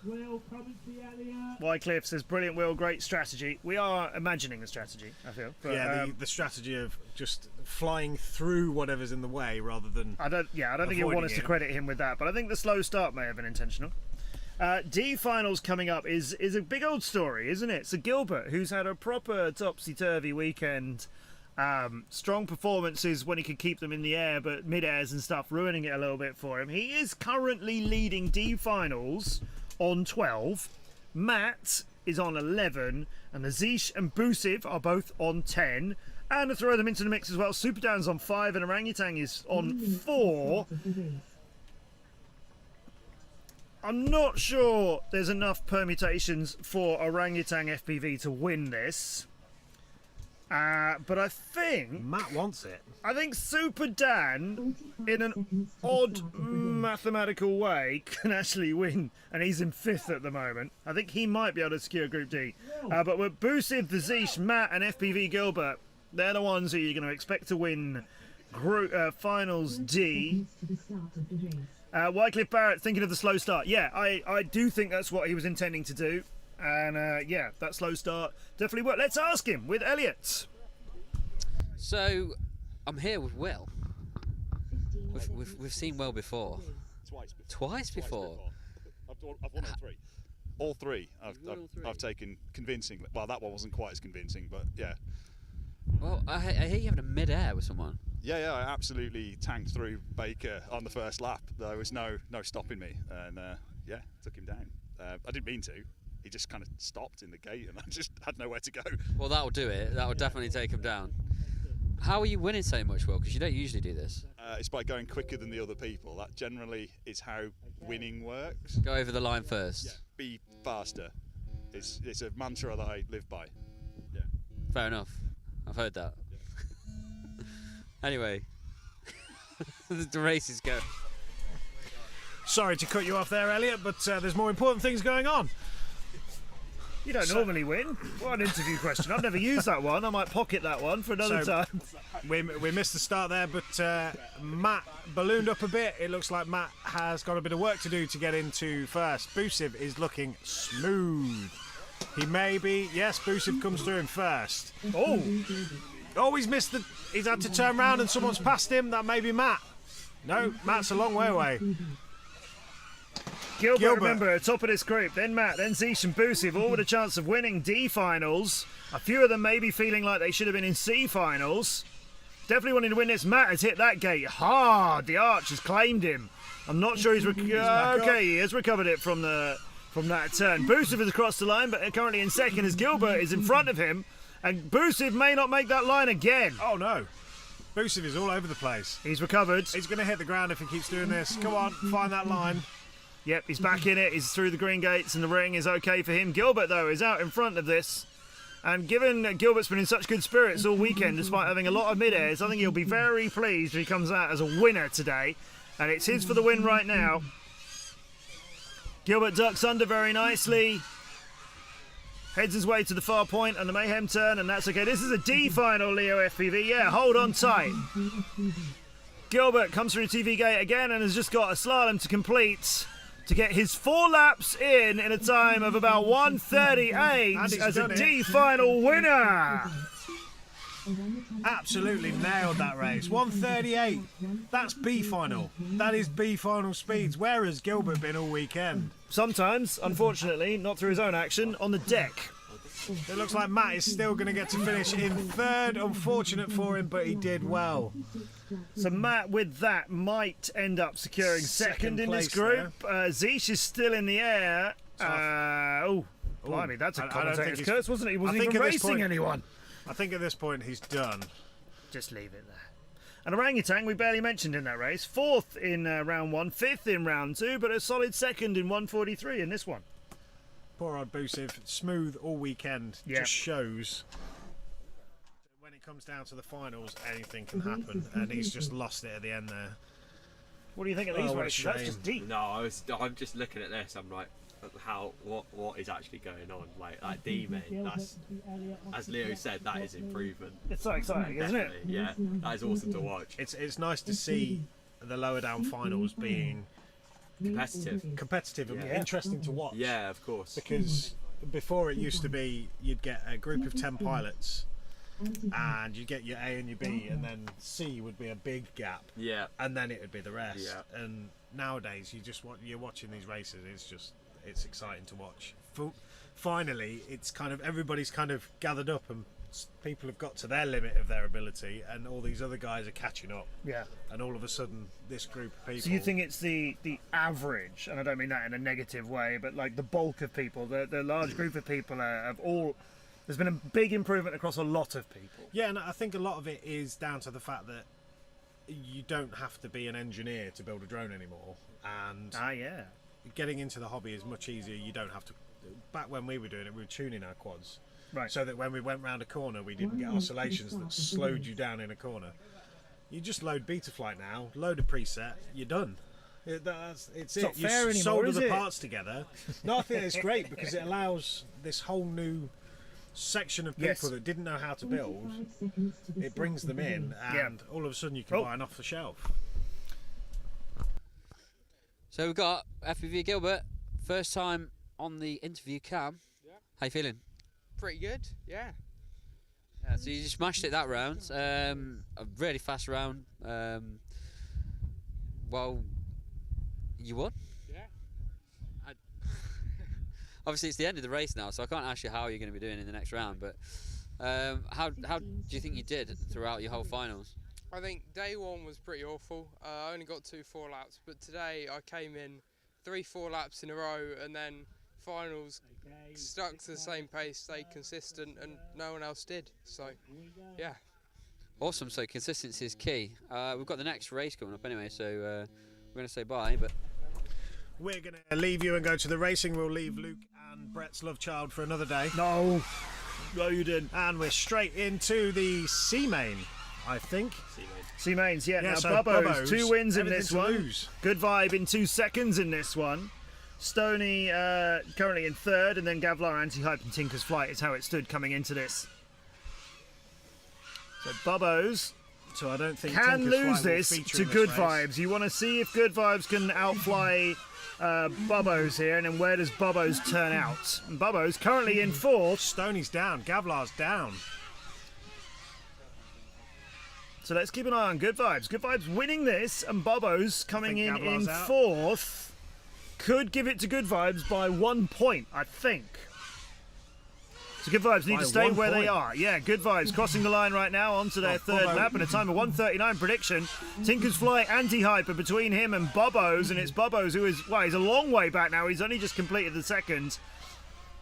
[SPEAKER 5] Will, commentary, Elliot.
[SPEAKER 2] Wycliffe says, brilliant, Will, great strategy. We are imagining the strategy, I feel. But,
[SPEAKER 4] yeah, the strategy of just flying through whatever's in the way rather than.
[SPEAKER 2] I don't think you want us to credit him with that, but I think the slow start may have been intentional. D finals coming up is a big old story, isn't it? So Gilbert, who's had a proper topsy-turvy weekend, strong performances when he could keep them in the air, but mid-airs and stuff ruining it a little bit for him. He is currently leading D finals on 12. Matt is on 11, and Azish and Busiv are both on 10. And to throw them into the mix as well, Superdan's on 5 and Orangutan is on 4. I'm not sure there's enough permutations for Orangutan FPV to win this. But I think
[SPEAKER 4] Matt wants it.
[SPEAKER 2] I think Super Dan, in an odd mathematical way, can actually win, and he's in 5th at the moment. I think he might be able to secure Group D. But with Busiv, the Zeesh, Matt, and FPV Gilbert, they're the ones who you're going to expect to win Group Finals D. Wycliffe Barrett thinking of the slow start. Yeah, I do think that's what he was intending to do. And yeah, that slow start definitely worked. Let's ask him with Elliot.
[SPEAKER 15] So, I'm here with Will. We've seen Will before. Twice before.
[SPEAKER 16] I've won all 3. All 3 I've taken convincingly. Well, that one wasn't quite as convincing, but yeah.
[SPEAKER 15] Well, I hear you having a mid-air with someone.
[SPEAKER 16] Yeah, I absolutely tanked through Baker on the first lap. There was no stopping me, and yeah, took him down. I didn't mean to. He just kind of stopped in the gate, and I just had nowhere to go.
[SPEAKER 15] Well, that'll do it. That will definitely take him down. How are you winning so much, Will? Because you don't usually do this.
[SPEAKER 16] It's by going quicker than the other people. That generally is how winning works.
[SPEAKER 15] Go over the line first.
[SPEAKER 16] Yeah, be faster. It's a mantra that I live by. Yeah.
[SPEAKER 15] Fair enough. I've heard that. Yeah. Anyway, the races go.
[SPEAKER 4] Sorry to cut you off there, Elliot, but there's more important things going on.
[SPEAKER 2] You don't normally win. What an interview question. I've never used that one. I might pocket that one for another time.
[SPEAKER 4] We missed the start there, but Matt ballooned up a bit. It looks like Matt has got a bit of work to do to get into first. Busiv is looking smooth. He may be. Yes, Busiv comes through in first. Oh, he's missed the... He's had to turn round and someone's passed him. That may be Matt. No, Matt's a long way away.
[SPEAKER 2] Gilbert, remember, top of this group, then Matt, then Zeesh and Busiv, all with a chance of winning D finals. A few of them may be feeling like they should have been in C finals. Definitely wanting to win this. Matt has hit that gate hard. The arch has claimed him. I'm not sure he's okay. He has recovered it from that turn. Busiv is across the line, but currently in second as Gilbert is in front of him, and Busiv may not make that line again.
[SPEAKER 4] Oh no. Busiv is all over the place.
[SPEAKER 2] He's recovered.
[SPEAKER 4] He's going to hit the ground if he keeps doing this. Come on, find that line.
[SPEAKER 2] Yep, he's back in it. He's through the green gates and the ring is okay for him. Gilbert, though, is out in front of this. And given Gilbert's been in such good spirits all weekend, despite having a lot of mid-airs, I think he'll be very pleased if he comes out as a winner today. And it's his for the win right now. Gilbert ducks under very nicely. Heads his way to the far point and the Mayhem turn, and that's okay. This is a D final, Leo FPV. Yeah, hold on tight. Gilbert comes through TV gate again and has just got a slalom to complete to get his 4 laps in a time of about 1:38 as a D final winner.
[SPEAKER 4] Absolutely nailed that race. 1:38. That's B final. That is B final speeds. Where has Gilbert been all weekend?
[SPEAKER 2] Sometimes, unfortunately, not through his own action, on the deck.
[SPEAKER 4] It looks like Matt is still going to get to finish in third. Unfortunate for him, but he did well.
[SPEAKER 2] So Matt, with that, might end up securing second in this group. Zeesh is still in the air. Blimey, that's a commentator's curse, wasn't it? He wasn't even racing anyone.
[SPEAKER 4] I think at this point he's done.
[SPEAKER 2] Just leave it there. And Orangutan, we barely mentioned in that race. 4th in round 1, 5th in round 2, but a solid second in 1:43 in this one.
[SPEAKER 4] Poor old Busiv, smooth all weekend.
[SPEAKER 2] Yeah.
[SPEAKER 4] Just shows when it comes down to the finals, anything can happen, and he's just lost it at the end there.
[SPEAKER 2] What do you think of these races? That's just deep.
[SPEAKER 22] No, I'm just looking at this. I'm like, what is actually going on? Like that D main, that's, as Leo said, that is improvement.
[SPEAKER 2] It's so exciting, isn't it?
[SPEAKER 22] Yeah, that is awesome to watch.
[SPEAKER 4] It's nice to see the lower down finals being competitive and interesting to watch.
[SPEAKER 22] Yeah, of course.
[SPEAKER 4] Because before it used to be you'd get a group of 10 pilots and you'd get your A and your B, and then C would be a big gap.
[SPEAKER 22] Yeah.
[SPEAKER 4] And then it would be the rest.
[SPEAKER 22] Yeah.
[SPEAKER 4] And nowadays you're watching these races. It's exciting to watch. Finally, it's kind of everybody's kind of gathered up and people have got to their limit of their ability, and all these other guys are catching up.
[SPEAKER 2] Yeah.
[SPEAKER 4] And all of a sudden, this group of people.
[SPEAKER 2] So you think it's the average, and I don't mean that in a negative way, but like the bulk of people, the large group of people have all. There's been a big improvement across a lot of people.
[SPEAKER 4] Yeah, and I think a lot of it is down to the fact that you don't have to be an engineer to build a drone anymore, and getting into the hobby is much easier. You don't have to. Back when we were doing it, we were tuning our quads.
[SPEAKER 2] Right.
[SPEAKER 4] So that when we went round a corner, we didn't get oscillations that slowed you down in a corner. You just load Betaflight now, load a preset, you're done. It's
[SPEAKER 2] not
[SPEAKER 4] you
[SPEAKER 2] fair anymore,
[SPEAKER 4] solder
[SPEAKER 2] is
[SPEAKER 4] the
[SPEAKER 2] it?
[SPEAKER 4] parts together. No, I think it's great because it allows this whole new section of people
[SPEAKER 2] Yes.
[SPEAKER 4] that didn't know how to build. It brings them in, and all of a sudden you can buy an off the shelf.
[SPEAKER 15] So we've got FPV Gilbert, first time on the interview cam.
[SPEAKER 3] Yeah.
[SPEAKER 15] How you feeling?
[SPEAKER 3] Pretty good, yeah.
[SPEAKER 15] Yeah, so you just smashed it that round. A really fast round. Well, you won.
[SPEAKER 3] Yeah.
[SPEAKER 15] Obviously, it's the end of the race now, so I can't ask you how you're going to be doing in the next round. But how do you think you did throughout your whole finals?
[SPEAKER 3] I think day one was pretty awful. I only got 2 4 laps, but today I came in 3 4 laps in a row, and then finals stuck to the same pace, stayed consistent, and no one else did. So, yeah.
[SPEAKER 15] Awesome. So consistency is key. We've got the next race coming up anyway, so we're going to say bye. But
[SPEAKER 4] we're going to leave you and go to the racing. We'll leave Luke and Brett's love child for another day.
[SPEAKER 2] No, you didn't.
[SPEAKER 4] And we're straight into the C main, I think.
[SPEAKER 2] C mains, yeah. Now
[SPEAKER 4] so
[SPEAKER 2] Bubbo's 2 wins in
[SPEAKER 4] everything
[SPEAKER 2] this
[SPEAKER 4] to
[SPEAKER 2] one.
[SPEAKER 4] lose.
[SPEAKER 2] Good vibe in 2 seconds in this one. Stoney currently in 3rd, and then Gavlar, Anti-Hype, and Tinker's Flight is how it stood coming into this. So Bubbo's
[SPEAKER 4] so I don't think
[SPEAKER 2] can
[SPEAKER 4] Tinker's
[SPEAKER 2] lose
[SPEAKER 4] Flight will
[SPEAKER 2] this
[SPEAKER 4] feature
[SPEAKER 2] to
[SPEAKER 4] in this
[SPEAKER 2] Good
[SPEAKER 4] race.
[SPEAKER 2] Vibes. You want to see if Good Vibes can outfly Bubbo's here, and then where does Bubbo's turn out? And Bubbo's currently in 4th.
[SPEAKER 4] Stoney's down, Gavlar's down.
[SPEAKER 2] So let's keep an eye on Good Vibes. Good Vibes winning this, and Bubbo's coming in
[SPEAKER 4] Gavlar's out.
[SPEAKER 2] 4th. Could give it to Good Vibes by 1 point, I think. So Good Vibes need
[SPEAKER 4] By
[SPEAKER 2] to stay
[SPEAKER 4] 1
[SPEAKER 2] where they
[SPEAKER 4] point.
[SPEAKER 2] are. Yeah, Good Vibes crossing the line right now onto their 3rd
[SPEAKER 4] Bubbo.
[SPEAKER 2] lap, and a time of 1:39 prediction. Tinker's Flight, Anti-Hyper between him and Bubbo's, and it's Bubbo's who is, well, he's a long way back now. He's only just completed the 2nd.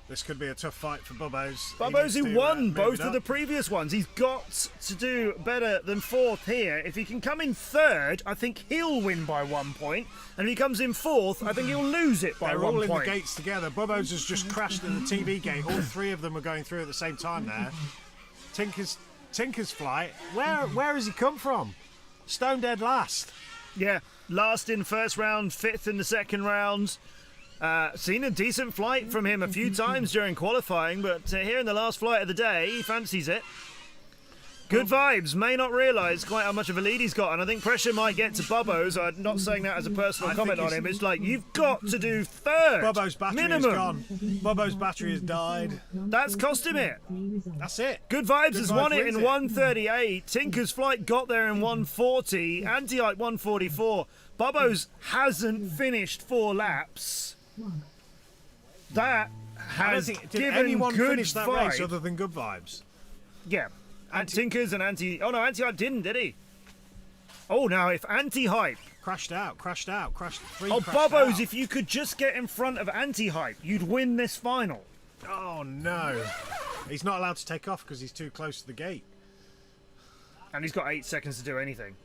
[SPEAKER 4] This could be a tough fight for Bubbo's.
[SPEAKER 2] Bubbo's
[SPEAKER 4] He
[SPEAKER 2] who
[SPEAKER 4] needs to,
[SPEAKER 2] won
[SPEAKER 4] move
[SPEAKER 2] both
[SPEAKER 4] it
[SPEAKER 2] of the
[SPEAKER 4] up.
[SPEAKER 2] previous ones. He's got to do better than 4th here. If he can come in 3rd, I think he'll win by 1 point. And if he comes in 4th, I think he'll lose it by
[SPEAKER 4] They're
[SPEAKER 2] 1
[SPEAKER 4] all in
[SPEAKER 2] point.
[SPEAKER 4] the gates together. Bubbo's has just crashed in the TV gate. All 3 of them are going through at the same time there. Tinker's Flight. Where has he come from? Stone dead last.
[SPEAKER 2] Yeah, last in 1st round, 5th in the 2nd round. Seen a decent flight from him a few times during qualifying, but here in the last flight of the day, he fancies it. Good Vibes may not realise quite how much of a lead he's got, and I think pressure might get to Bubbo's. I'm not saying that as a personal
[SPEAKER 4] I
[SPEAKER 2] comment
[SPEAKER 4] think
[SPEAKER 2] on
[SPEAKER 4] he's-
[SPEAKER 2] him. It's like, you've got to do 3rd.
[SPEAKER 4] Bubbo's battery
[SPEAKER 2] minimum.
[SPEAKER 4] is gone. Bubbo's battery has died.
[SPEAKER 2] That's cost him it.
[SPEAKER 4] That's it.
[SPEAKER 2] Good Vibes
[SPEAKER 4] Good
[SPEAKER 2] has
[SPEAKER 4] Vibes
[SPEAKER 2] won it
[SPEAKER 4] wins
[SPEAKER 2] in 1:38. Tinker's Flight got there in 1:40. Anti-Hype 1:44. Bubbo's hasn't finished 4 laps. That
[SPEAKER 4] I don't
[SPEAKER 2] has
[SPEAKER 4] think, did
[SPEAKER 2] given
[SPEAKER 4] anyone
[SPEAKER 2] Good
[SPEAKER 4] finish that
[SPEAKER 2] Vibe.
[SPEAKER 4] race other than Good Vibes?
[SPEAKER 2] Yeah. Tinkers and Oh no, Anti-Hype didn't, did he? Oh, now if Anti-Hype
[SPEAKER 4] crashed 3.
[SPEAKER 2] Oh,
[SPEAKER 4] crashed
[SPEAKER 2] Bubbo's,
[SPEAKER 4] out.
[SPEAKER 2] if you could just get in front of Anti-Hype, you'd win this final.
[SPEAKER 4] Oh no. He's not allowed to take off because he's too close to the gate.
[SPEAKER 2] And he's got 8 seconds to do anything.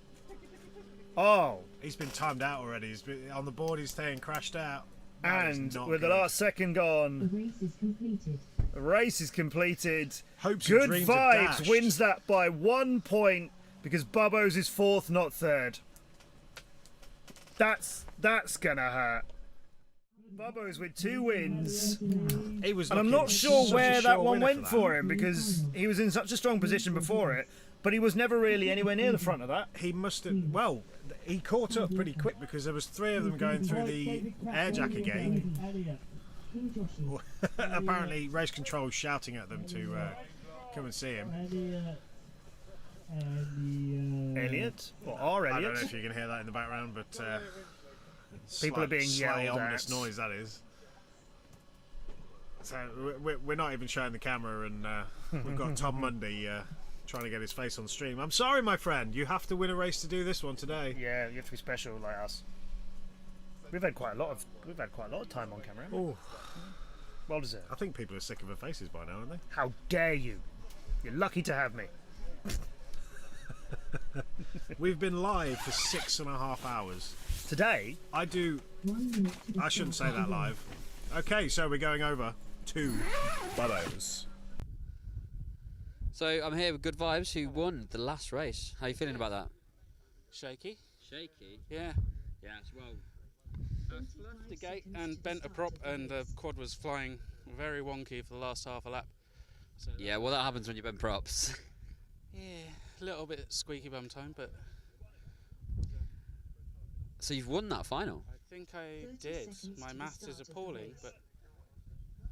[SPEAKER 2] Oh.
[SPEAKER 4] He's been timed out already. He's been on the board. He's staying crashed out. That is
[SPEAKER 2] And
[SPEAKER 4] not
[SPEAKER 2] with the
[SPEAKER 4] good.
[SPEAKER 2] last second gone,
[SPEAKER 9] The race is completed.
[SPEAKER 2] the race is completed.
[SPEAKER 4] Hopes and
[SPEAKER 2] Good
[SPEAKER 4] dreams are
[SPEAKER 2] Vibes
[SPEAKER 4] dashed.
[SPEAKER 2] wins that by 1 point because Bubbo's is 4th, not 3rd. That's gonna hurt. Bubbo's with 2 wins.
[SPEAKER 4] He was
[SPEAKER 2] And I'm
[SPEAKER 4] looking
[SPEAKER 2] not sure
[SPEAKER 4] such a
[SPEAKER 2] where
[SPEAKER 4] sure
[SPEAKER 2] that one
[SPEAKER 4] winner
[SPEAKER 2] went
[SPEAKER 4] for
[SPEAKER 2] for
[SPEAKER 4] that.
[SPEAKER 2] him because he was in such a strong position before it, but he was never really anywhere near the front of that.
[SPEAKER 4] He must have. Well, he caught up pretty quick because there was 3 of them going through the air jacket gate. Apparently, race control shouting at them to come and see him.
[SPEAKER 2] Elliot? Or R.
[SPEAKER 4] I don't
[SPEAKER 2] Elliot?
[SPEAKER 4] know if you can hear that in the background, but
[SPEAKER 2] People are being
[SPEAKER 4] slightly
[SPEAKER 2] yelled
[SPEAKER 4] ominous
[SPEAKER 2] at.
[SPEAKER 4] noise that is. So we're not even showing the camera, and we've got Tom Mundy trying to get his face on stream. I'm sorry, my friend. You have to win a race to do this one today.
[SPEAKER 2] Yeah, you have to be special like us. We've had quite a lot of time on camera.
[SPEAKER 4] Oh,
[SPEAKER 2] well deserved.
[SPEAKER 4] I think people are sick of our faces by now, aren't they?
[SPEAKER 2] How dare you? You're lucky to have me.
[SPEAKER 4] We've been live for 6.5 hours.
[SPEAKER 2] Today?
[SPEAKER 4] I shouldn't say that live. Okay, so we're going over to Bubbo's.
[SPEAKER 15] So I'm here with Good Vibes, who won the last race. How are you feeling about that?
[SPEAKER 6] Shaky.
[SPEAKER 15] Shaky?
[SPEAKER 6] Yeah.
[SPEAKER 15] Yes, well.
[SPEAKER 6] Left the gate and bent a prop, and the quad was flying very wonky for the last half a lap. So
[SPEAKER 15] Yeah, well, that happens when you bend props.
[SPEAKER 6] yeah, a little bit squeaky bum time, but
[SPEAKER 15] So you've won that final.
[SPEAKER 6] I think I did. My maths is appalling, but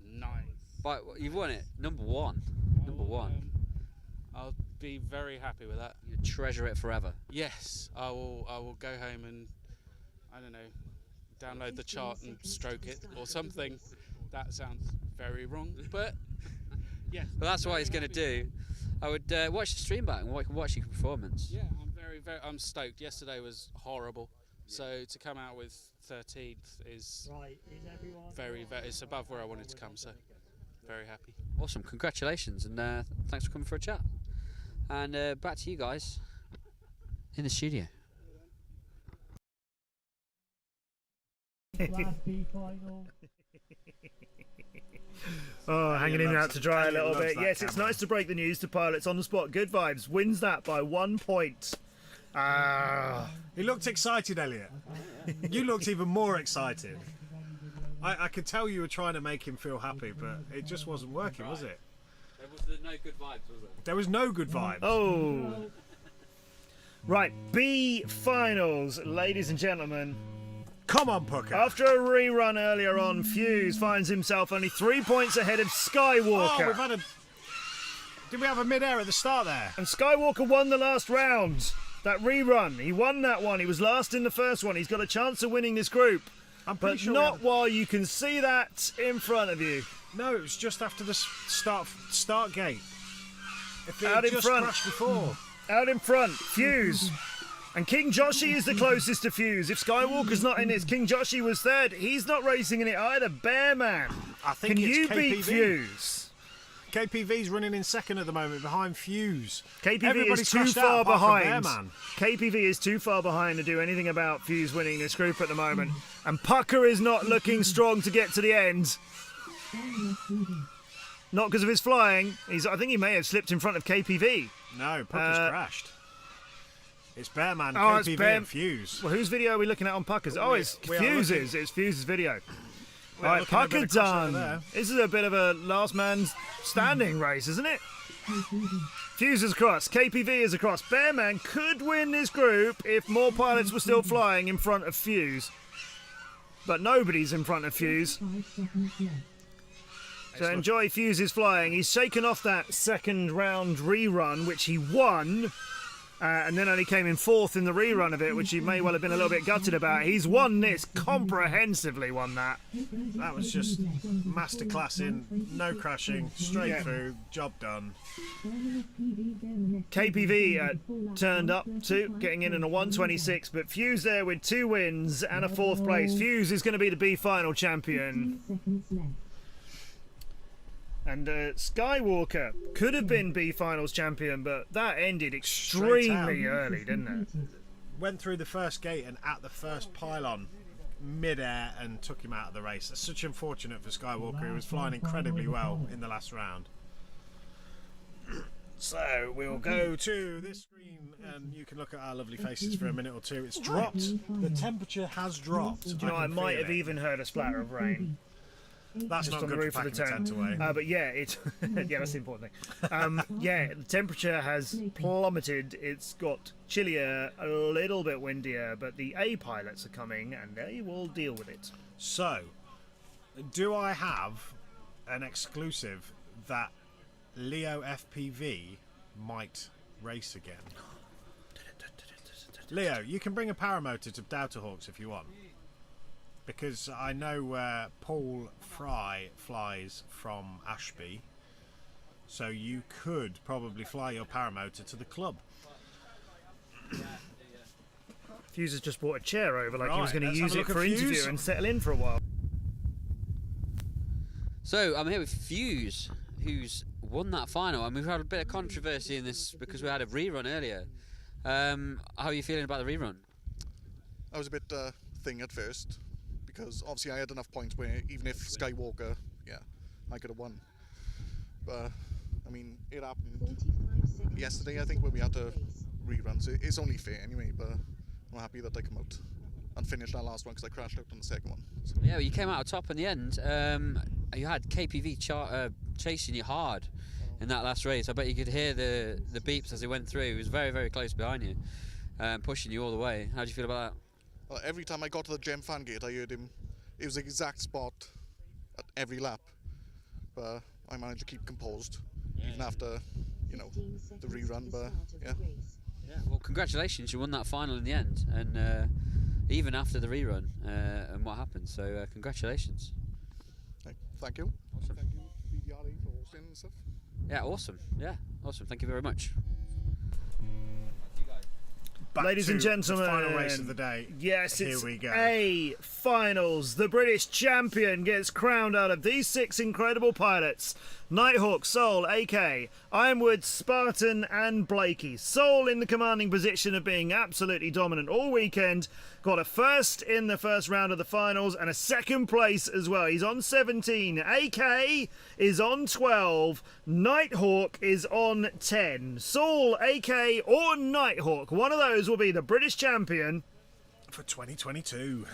[SPEAKER 6] nice.
[SPEAKER 15] But you've won it. Number one. Number one.
[SPEAKER 6] I'll be very happy with that.
[SPEAKER 15] You treasure it forever.
[SPEAKER 6] Yes, I will. I will go home and I don't know, download the chart and stroke it or something. That sounds very wrong, but yeah.
[SPEAKER 15] Well, that's what he's going to do. I would watch the stream back and watch your performance.
[SPEAKER 6] Yeah, I'm stoked. Yesterday was horrible, so to come out with 13th is very, it's above where I wanted to come. So very happy.
[SPEAKER 15] Awesome, congratulations, and thanks for coming for a chat. And back to you guys in the studio.
[SPEAKER 2] Oh, hanging him out to dry a little bit. Yes, it's nice to break the news to pilots on the spot. Good Vibes wins that by 1 point.
[SPEAKER 4] He looked excited, Elliot. You looked even more excited. I could tell you were trying to make him feel happy, but it just wasn't working, was it?
[SPEAKER 15] There was no good vibes, was it?
[SPEAKER 4] There was no good vibes.
[SPEAKER 2] Oh. Right, B finals, ladies and gentlemen.
[SPEAKER 4] Come on, Pucker.
[SPEAKER 2] After a rerun earlier on, Fuse finds himself only 3 points ahead of Skywalker.
[SPEAKER 4] Oh, we've had a... Did we have a mid-air at the start there?
[SPEAKER 2] And Skywalker won the last round. That rerun, he won that one. He was last in the first one. He's got a chance of winning this group. But
[SPEAKER 4] sure
[SPEAKER 2] not while you can see that in front of you.
[SPEAKER 4] No, it was just after the start gate. If it
[SPEAKER 2] Out
[SPEAKER 4] had
[SPEAKER 2] in
[SPEAKER 4] just
[SPEAKER 2] front.
[SPEAKER 4] crashed before.
[SPEAKER 2] Out in front, Fuse. And King Joshi is the closest to Fuse. If Skywalker's not in this, King Joshi was third. He's not racing in it either. Bearman.
[SPEAKER 4] I think
[SPEAKER 2] Can
[SPEAKER 4] it's
[SPEAKER 2] you
[SPEAKER 4] KPV.
[SPEAKER 2] beat Fuse?
[SPEAKER 4] KPV's running in second at the moment behind Fuse.
[SPEAKER 2] KPV
[SPEAKER 4] Everybody's
[SPEAKER 2] is too
[SPEAKER 4] crashed
[SPEAKER 2] far
[SPEAKER 4] out apart from
[SPEAKER 2] behind.
[SPEAKER 4] Bearman.
[SPEAKER 2] KPV is too far behind to do anything about Fuse winning this group at the moment. And Pucker is not looking strong to get to the end. Not because of his flying. I think he may have slipped in front of KPV.
[SPEAKER 4] No, Pucker's crashed. It's Bearman,
[SPEAKER 2] Oh, it's
[SPEAKER 4] KPV
[SPEAKER 2] Bear-
[SPEAKER 4] and Fuse.
[SPEAKER 2] Well, whose video are we looking at on Pucker's? Oh, it's
[SPEAKER 4] we are
[SPEAKER 2] Fuse's. It's Fuse's video.
[SPEAKER 4] We are
[SPEAKER 2] Right,
[SPEAKER 4] looking at a
[SPEAKER 2] Pucker
[SPEAKER 4] bit of crossover
[SPEAKER 2] done.
[SPEAKER 4] there.
[SPEAKER 2] This is a bit of a last man standing race, isn't it? Fuse is across. KPV is across. Bearman could win this group if more pilots were still flying in front of Fuse. But nobody's in front of Fuse. So enjoy Fuse's flying. He's shaken off that second round rerun, which he won. And then only came in fourth in the rerun of it, which he may well have been a little bit gutted about. He's won this, comprehensively won that.
[SPEAKER 4] That was just masterclass in no crashing, straight
[SPEAKER 2] Yeah.
[SPEAKER 4] through, job done.
[SPEAKER 2] KPV turned up too, getting in a 126, but Fuse there with 2 wins and a 4th place. Fuse is going to be the B final champion. And Skywalker could have been B finals champion, but that ended extremely early, didn't it?
[SPEAKER 4] Went through the first gate and at the first pylon, mid-air, and took him out of the race. That's such unfortunate for Skywalker, who was flying incredibly well in the last round. So we'll go to this screen and you can look at our lovely faces for a minute or two. It's dropped. The temperature has dropped.
[SPEAKER 2] Do you know, I might have even heard a splatter of rain.
[SPEAKER 4] That's
[SPEAKER 2] just
[SPEAKER 4] not
[SPEAKER 2] on the
[SPEAKER 4] good
[SPEAKER 2] roof
[SPEAKER 4] for
[SPEAKER 2] of the
[SPEAKER 4] packing
[SPEAKER 2] tent.
[SPEAKER 4] the tent away.
[SPEAKER 2] But yeah, yeah, that's the important thing. Yeah, the temperature has plummeted. It's got chillier, a little bit windier, but the A pilots are coming and they will deal with it.
[SPEAKER 4] So, do I have an exclusive that Leo FPV might race again? Leo, you can bring a paramotor to Doughterhawks if you want. Because I know Paul Fry flies from Ashby, so you could probably fly your paramotor to the club.
[SPEAKER 2] Fuse has just brought a chair over like he was
[SPEAKER 4] Right,
[SPEAKER 2] going to
[SPEAKER 4] let's
[SPEAKER 2] use
[SPEAKER 4] have a
[SPEAKER 2] it
[SPEAKER 4] look
[SPEAKER 2] for
[SPEAKER 4] at Fuse.
[SPEAKER 2] interview and settle in for a while.
[SPEAKER 15] So I'm here with Fuse, who's won that final, and we've had a bit of controversy in this because we had a rerun earlier. How are you feeling about the rerun?
[SPEAKER 12] I was a bit thing at first, because obviously I had enough points where even if Skywalker, I could have won. But mean, it happened yesterday, I think, when we had to rerun. So it's only fair anyway, but I'm happy that I come out and finished that last one because I crashed out on the second one. So.
[SPEAKER 15] Yeah, well, you came out on top in the end. You had KPV chasing you hard in that last race. I bet you could hear the beeps as they went through. He was very, very close behind you, pushing you all the way. How do you feel about that?
[SPEAKER 12] Well, every time I got to the Gem fan gate, I heard him. It was the exact spot at every lap. But I managed to keep composed, even after, you know, the rerun. But yeah.
[SPEAKER 15] Yeah. Well, congratulations! You won that final in the end, and even after the rerun and what happened. So congratulations.
[SPEAKER 12] Thank you.
[SPEAKER 15] Awesome.
[SPEAKER 12] Thank you, BDRA, for hosting and stuff.
[SPEAKER 15] Yeah, awesome. Yeah, awesome. Thank you very much.
[SPEAKER 4] Back
[SPEAKER 2] Ladies and
[SPEAKER 4] to
[SPEAKER 2] gentlemen,
[SPEAKER 4] the final race of the day.
[SPEAKER 2] Yes,
[SPEAKER 4] Here
[SPEAKER 2] it's
[SPEAKER 4] we go.
[SPEAKER 2] A finals. The British champion gets crowned out of these 6 incredible pilots: Nighthawk, Soul, AK, Ironwood, Spartan, and Blakey. Soul in the commanding position of being absolutely dominant all weekend. Got a first in the first round of the finals and a second place as well. He's on 17. AK is on 12. Nighthawk is on 10. Soul, AK, or Nighthawk, one of those will be the British champion
[SPEAKER 4] for 2022.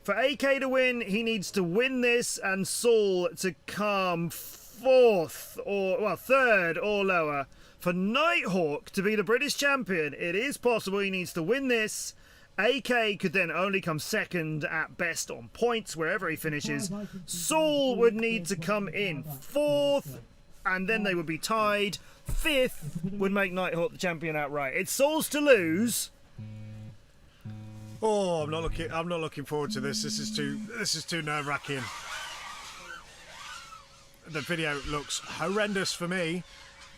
[SPEAKER 2] For AK to win, he needs to win this and Saul to come third or lower. For Nighthawk to be the British champion, it is possible. He needs to win this. AK could then only come second at best on points wherever he finishes. Saul would need to come in fourth, and then they would be tied. Fifth would make Nighthawk the champion outright. It's Saul's to lose.
[SPEAKER 4] Oh, I'm not looking forward to this. This is too nerve-wracking. The video looks horrendous for me.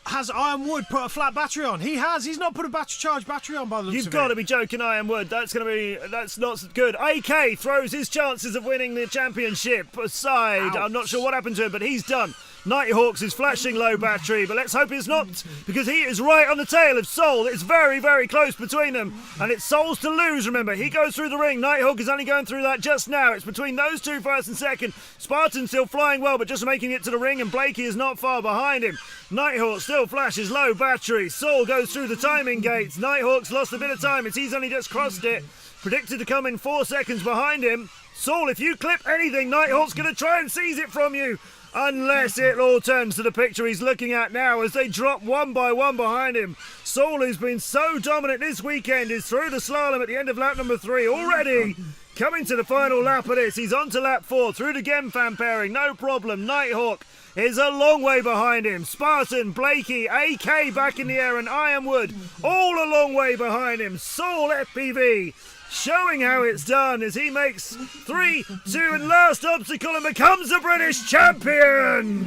[SPEAKER 4] Has Ironwood put a flat battery on? He has. He's not put a charged battery on by the looks of it.
[SPEAKER 2] You've got to be joking, Ironwood. That's not good. AK throws his chances of winning the championship aside.
[SPEAKER 4] Ouch.
[SPEAKER 2] I'm not sure what happened to him, but he's done. Nighthawks is flashing low battery, but let's hope it's not, because he is right on the tail of Soul. It's very, very close between them, and it's Soul's to lose, remember. He goes through the ring. Nighthawk is only going through that just now. It's between those two, first and second. Spartan still flying well, but just making it to the ring, and Blakey is not far behind him. Nighthawk still flashes low battery. Soul goes through the timing gates. Nighthawk's lost a bit of time. He's only just crossed it. Predicted to come in 4 seconds behind him. Soul, if you clip anything, Nighthawk's going to try and seize it from you. Unless it all turns to the picture he's looking at now as they drop one by one behind him. Soul, who's been so dominant this weekend, is through the slalom at the end of lap number 3 already. Coming to the final lap of this, he's on to lap 4 through the Gemfan pairing, no problem. Nighthawk is a long way behind him. Spartan, Blakey, AK back in the air, and Ironwood all a long way behind him. Soul FPV showing how it's done as he makes 3, 2 and last obstacle and becomes the British champion.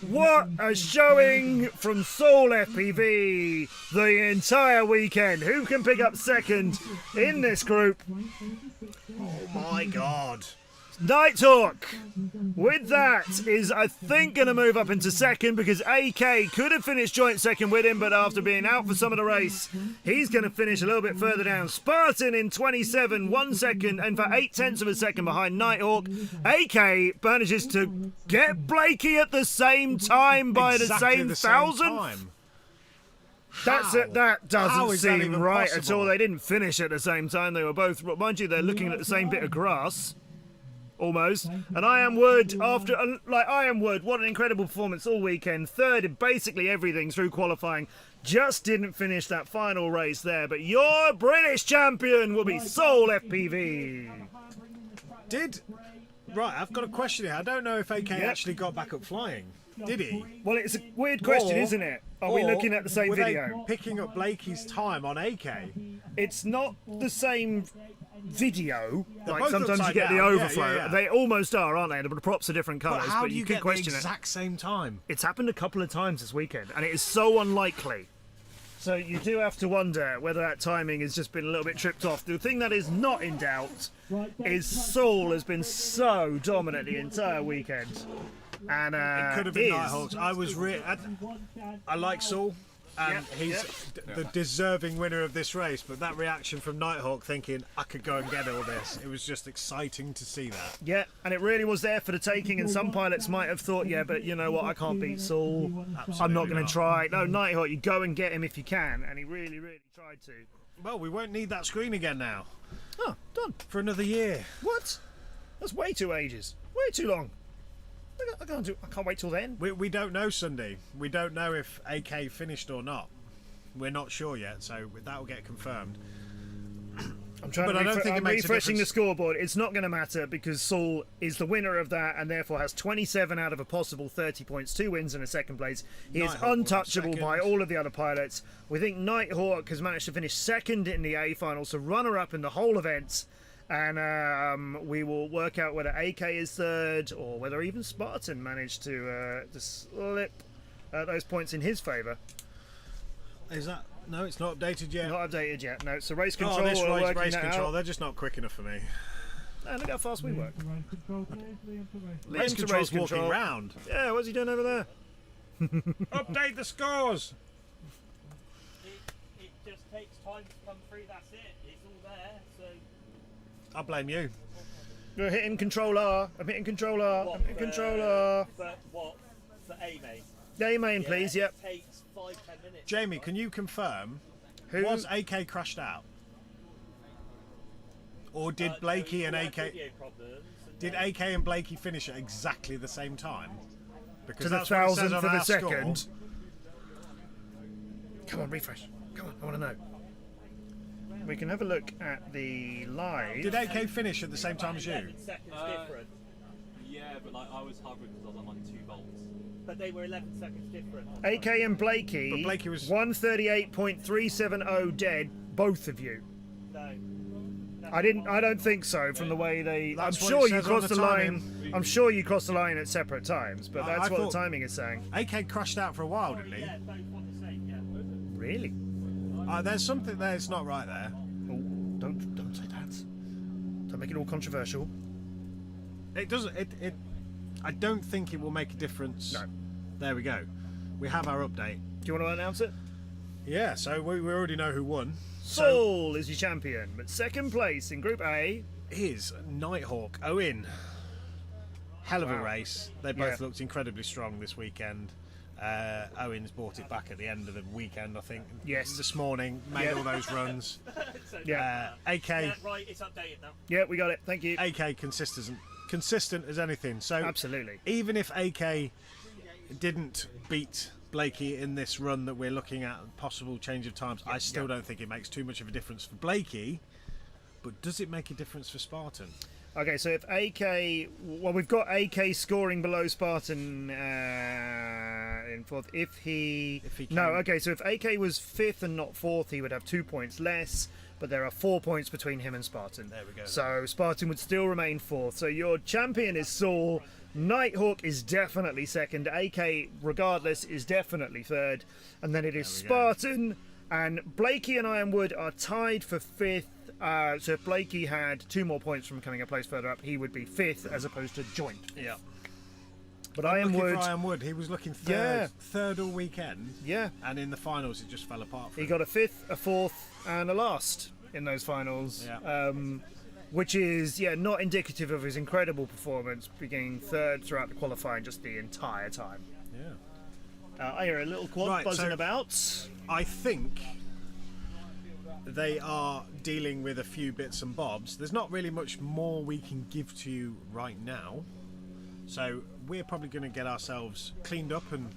[SPEAKER 2] What a showing from Soul FPV the entire weekend. Who can pick up second in this group?
[SPEAKER 4] Oh my God.
[SPEAKER 2] Nighthawk, with that, is I think going to move up into second because AK could have finished joint second with him, but after being out for some of the race, he's going to finish a little bit further down. Spartan in 27, 1 second, and for 0.8 of a second behind Nighthawk. AK manages to get Blakey at the same time by
[SPEAKER 4] Exactly
[SPEAKER 2] the same 1,000. That doesn't seem right at all. They didn't finish at the same time. They were both, mind you, they're looking at the same bit of grass. Almost. And Ironwood, Ironwood, what an incredible performance all weekend. Third in basically everything through qualifying. Just didn't finish that final race there. But your British champion will be Soul FPV.
[SPEAKER 4] Right, I've got a question here. I don't know if AK actually got back up flying. Did he?
[SPEAKER 2] Well, it's a weird question, isn't it? Are we looking at the same video?
[SPEAKER 4] They picking up Blakey's time on AK?
[SPEAKER 2] It's not the same video.
[SPEAKER 4] They're
[SPEAKER 2] like
[SPEAKER 4] both
[SPEAKER 2] sometimes you
[SPEAKER 4] upside
[SPEAKER 2] get the
[SPEAKER 4] down.
[SPEAKER 2] overflow.
[SPEAKER 4] Yeah.
[SPEAKER 2] They almost are, aren't they? The props are different colours,
[SPEAKER 4] But how
[SPEAKER 2] but
[SPEAKER 4] do
[SPEAKER 2] you
[SPEAKER 4] you
[SPEAKER 2] could
[SPEAKER 4] get the
[SPEAKER 2] question it.
[SPEAKER 4] exact same time?
[SPEAKER 2] It's happened a couple of times this weekend, and it is so unlikely. So you do have to wonder whether that timing has just been a little bit tripped off. The thing that is not in doubt is Soul has been so dominant the entire weekend. And
[SPEAKER 4] it could have been Nighthawks. I like Soul. and he's the deserving winner of this race. But that reaction from Nighthawk, thinking I could go and get all this, it was just exciting to see that.
[SPEAKER 2] Yeah, and it really was there for the taking. And some pilots might have thought, yeah, but you know what? I can't beat Saul. I'm not going to try. No, Nighthawk, you go and get him if you can. And he really, really tried to.
[SPEAKER 4] Well, we won't need that screen again now.
[SPEAKER 2] Oh, done.
[SPEAKER 4] For another year.
[SPEAKER 2] What? That's way too ages. Way too long. I can't wait till then.
[SPEAKER 4] We don't know Sunday. We don't know if AK finished or not. We're not sure yet, so that will get confirmed.
[SPEAKER 2] I'm trying
[SPEAKER 4] but
[SPEAKER 2] to
[SPEAKER 4] I don't think it
[SPEAKER 2] I'm
[SPEAKER 4] makes
[SPEAKER 2] refreshing
[SPEAKER 4] a
[SPEAKER 2] the
[SPEAKER 4] difference.
[SPEAKER 2] scoreboard. It's not going to matter because Saul is the winner of that and therefore has 27 out of a possible 30 points, 2 wins and a second place. He is
[SPEAKER 4] Nighthawk
[SPEAKER 2] untouchable
[SPEAKER 4] was
[SPEAKER 2] by
[SPEAKER 4] second.
[SPEAKER 2] all of the other pilots. We think Nighthawk has managed to finish second in the A final, so runner-up in the whole event. And we will work out whether AK is third or whether even Spartan managed to slip those points in his favour.
[SPEAKER 4] Is that... No, it's not updated yet.
[SPEAKER 2] Not updated yet. No, so race control.
[SPEAKER 4] Oh, this
[SPEAKER 2] we're working
[SPEAKER 4] race
[SPEAKER 2] that
[SPEAKER 4] control.
[SPEAKER 2] out.
[SPEAKER 4] They're just not quick enough for me.
[SPEAKER 2] Oh, look how fast we work.
[SPEAKER 4] Race control's walking
[SPEAKER 2] control.
[SPEAKER 4] round.
[SPEAKER 2] Yeah, what's he doing over there?
[SPEAKER 4] Update the scores.
[SPEAKER 5] It just takes time to come through. That's it. It's all there. So.
[SPEAKER 4] I blame you.
[SPEAKER 2] You're hitting Control R. I'm hitting Control R. I'm hitting Control R.
[SPEAKER 5] For what? For A main.
[SPEAKER 2] Yeah, main, please. Yep.
[SPEAKER 5] It takes 5-10 minutes.
[SPEAKER 4] Jamie, can you confirm?
[SPEAKER 2] Who?
[SPEAKER 4] Was AK crashed out? Or did Blakey and AK... Did AK and Blakey finish at exactly the same time? Because
[SPEAKER 2] To the
[SPEAKER 4] that's what it says
[SPEAKER 2] thousandth
[SPEAKER 4] on
[SPEAKER 2] of a
[SPEAKER 4] our score.
[SPEAKER 2] second. Come on, refresh. Come on, I want to know. We can have a look at the live.
[SPEAKER 4] Did AK finish at the same time as you?
[SPEAKER 5] Seconds different.
[SPEAKER 13] Yeah, but like I was hovering because I was on like 2 volts.
[SPEAKER 5] But they were 11 seconds different.
[SPEAKER 2] AK and Blakey.
[SPEAKER 4] But Blakey was
[SPEAKER 2] 138.370 dead, both of you.
[SPEAKER 5] No.
[SPEAKER 2] I don't think so. From the way they,
[SPEAKER 4] That's
[SPEAKER 2] I'm
[SPEAKER 4] what
[SPEAKER 2] sure
[SPEAKER 4] it
[SPEAKER 2] you
[SPEAKER 4] says on
[SPEAKER 2] crossed
[SPEAKER 4] the
[SPEAKER 2] the line.
[SPEAKER 4] timing.
[SPEAKER 2] I'm sure you crossed the line at separate times, but that's
[SPEAKER 4] I
[SPEAKER 2] what
[SPEAKER 4] thought-
[SPEAKER 2] the timing is saying.
[SPEAKER 4] AK crashed out for a while, didn't he?
[SPEAKER 5] Yeah, both on the same. Yeah.
[SPEAKER 2] Really?
[SPEAKER 4] There's something there that's not right there.
[SPEAKER 2] Oh, don't say that. Don't make it all controversial.
[SPEAKER 4] It doesn't. It. I don't think it will make a difference.
[SPEAKER 2] No.
[SPEAKER 4] There we go. We have our update.
[SPEAKER 2] Do you want to announce it?
[SPEAKER 4] Yeah. So we already know who won.
[SPEAKER 2] Saul is your champion, but second place in Group A
[SPEAKER 4] is Nighthawk Owen. Hell of a
[SPEAKER 2] Wow.
[SPEAKER 4] race. They both
[SPEAKER 2] Yeah.
[SPEAKER 4] looked incredibly strong this weekend. Owens brought it back at the end of the weekend, I think.
[SPEAKER 2] Yes.
[SPEAKER 4] This morning, made
[SPEAKER 2] Yeah.
[SPEAKER 4] all those runs.
[SPEAKER 2] Yeah.
[SPEAKER 4] AK.
[SPEAKER 5] Yeah, right, it's updated now.
[SPEAKER 2] Yeah, we got it. Thank you.
[SPEAKER 4] AK consistent as anything. So
[SPEAKER 2] absolutely.
[SPEAKER 4] Even if AK didn't beat Blakey in this run that we're looking at, possible change of times, I still don't think it makes too much of a difference for Blakey. But does it make a difference for Spartan?
[SPEAKER 2] Okay, so if AK, well, we've got AK scoring below Spartan in fourth. If he no, okay, so if AK was fifth and not fourth, he would have 2 points less. But there are 4 points between him and Spartan.
[SPEAKER 4] There we go.
[SPEAKER 2] So Spartan would still remain fourth. So your champion is Saul. Nighthawk is definitely second. AK, regardless, is definitely third. And then it is Spartan. And Blakey and Ironwood are tied for fifth. So if Blakey had 2 more points from coming a place further up, he would be fifth as opposed to joint.
[SPEAKER 4] Yeah.
[SPEAKER 2] But
[SPEAKER 4] I'm looking
[SPEAKER 2] Ironwood,
[SPEAKER 4] for Ironwood, he was looking third,
[SPEAKER 2] Yeah.
[SPEAKER 4] third all weekend.
[SPEAKER 2] Yeah.
[SPEAKER 4] And in the finals, it just fell apart. For
[SPEAKER 2] he
[SPEAKER 4] him.
[SPEAKER 2] got a fifth, a fourth, and a last in those finals.
[SPEAKER 4] Yeah.
[SPEAKER 2] Which is, not indicative of his incredible performance, being third throughout the qualifying just the entire time.
[SPEAKER 4] Yeah.
[SPEAKER 2] I hear a little quad
[SPEAKER 4] Right,
[SPEAKER 2] buzzing
[SPEAKER 4] so
[SPEAKER 2] about.
[SPEAKER 4] I think they are dealing with a few bits and bobs. There's not really much more we can give to you right now. So we're probably going to get ourselves cleaned up and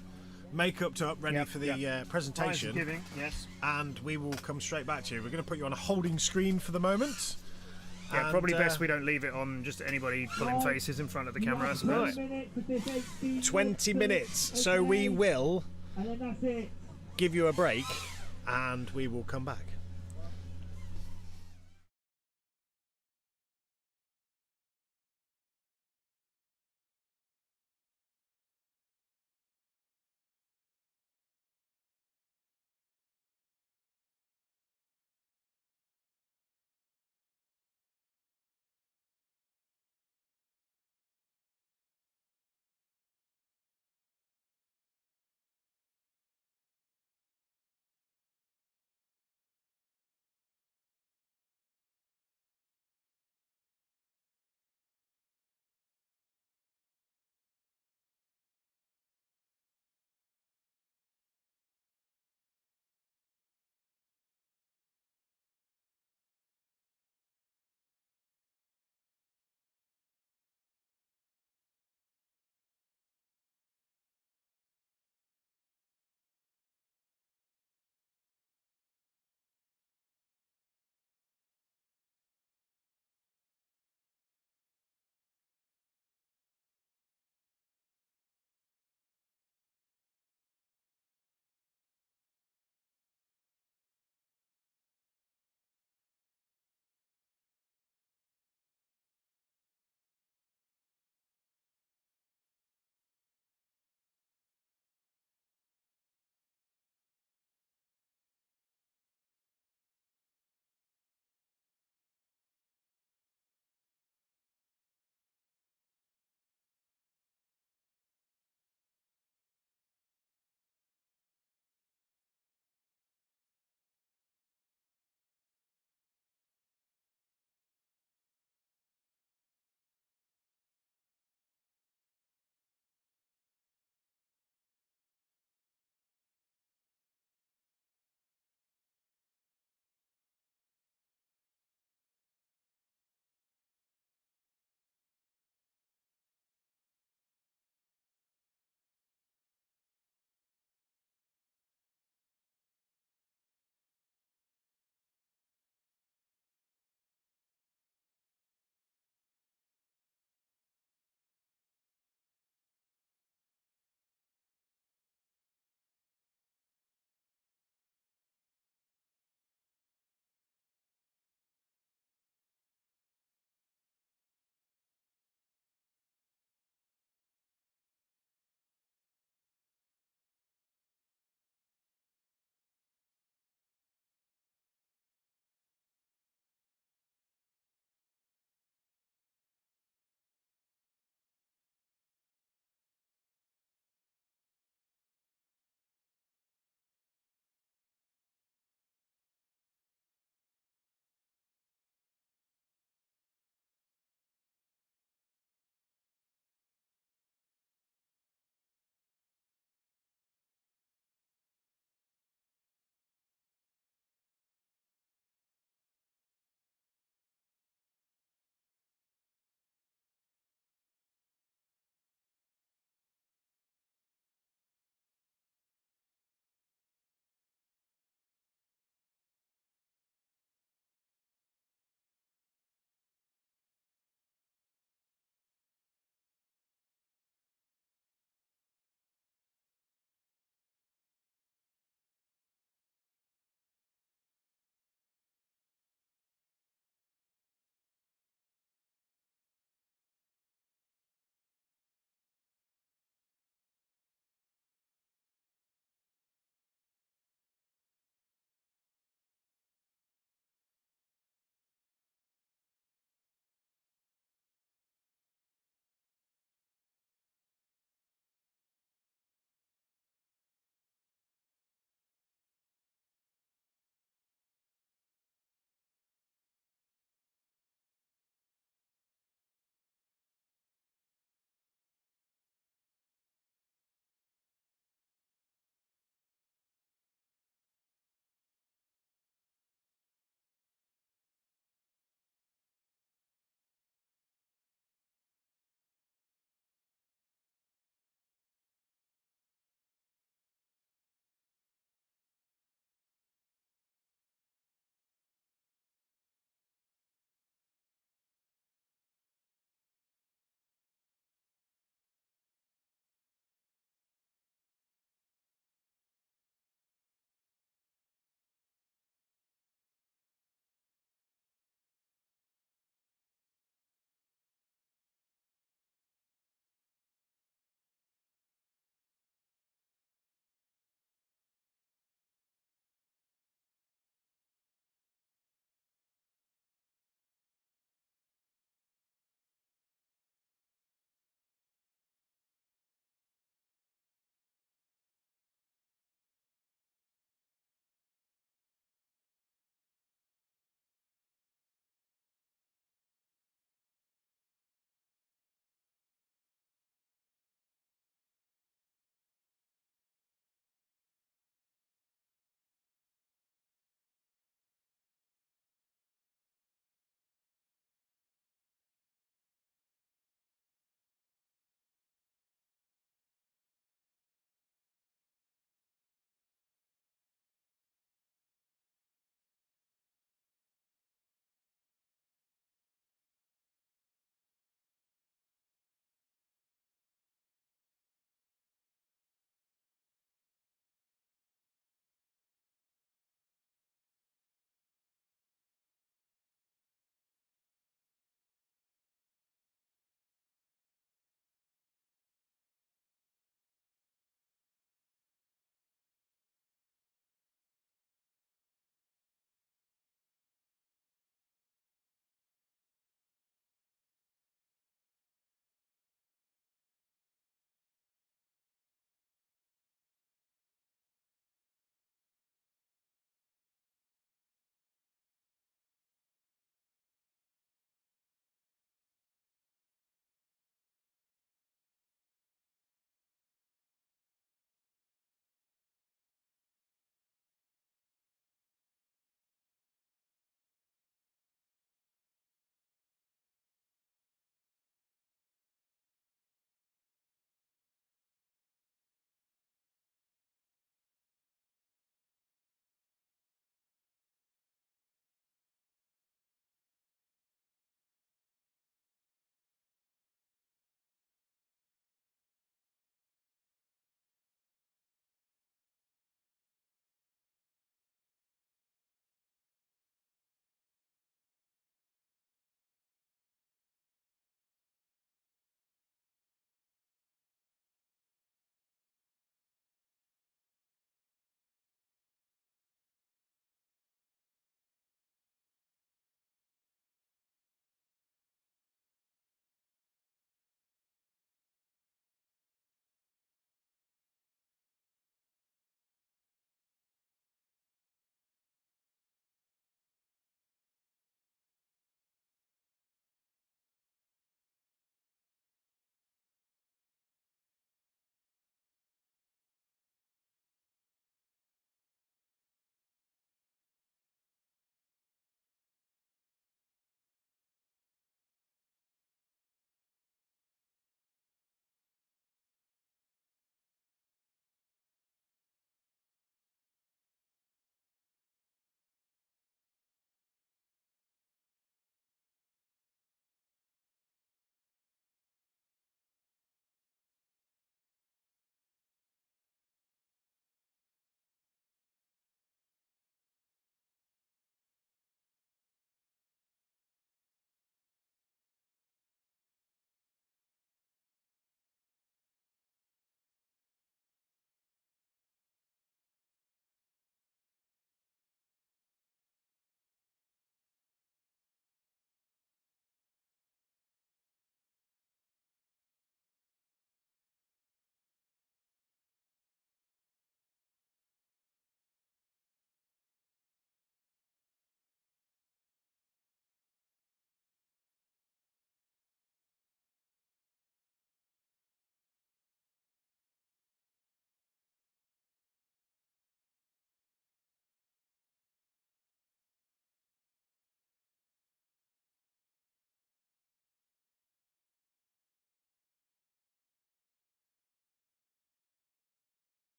[SPEAKER 4] makeup up, ready for the presentation.
[SPEAKER 2] Prize giving, yes.
[SPEAKER 4] And we will come straight back to you. We're going to put you on a holding screen for the moment.
[SPEAKER 2] Yeah,
[SPEAKER 4] And,
[SPEAKER 2] probably best we don't leave it on just anybody pulling faces in front of the camera, I suppose.
[SPEAKER 4] 20 minutes. So we will
[SPEAKER 5] And then that's it.
[SPEAKER 4] give you a break and we will come back.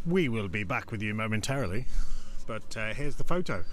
[SPEAKER 4] We will be back with you momentarily, but here's the photo.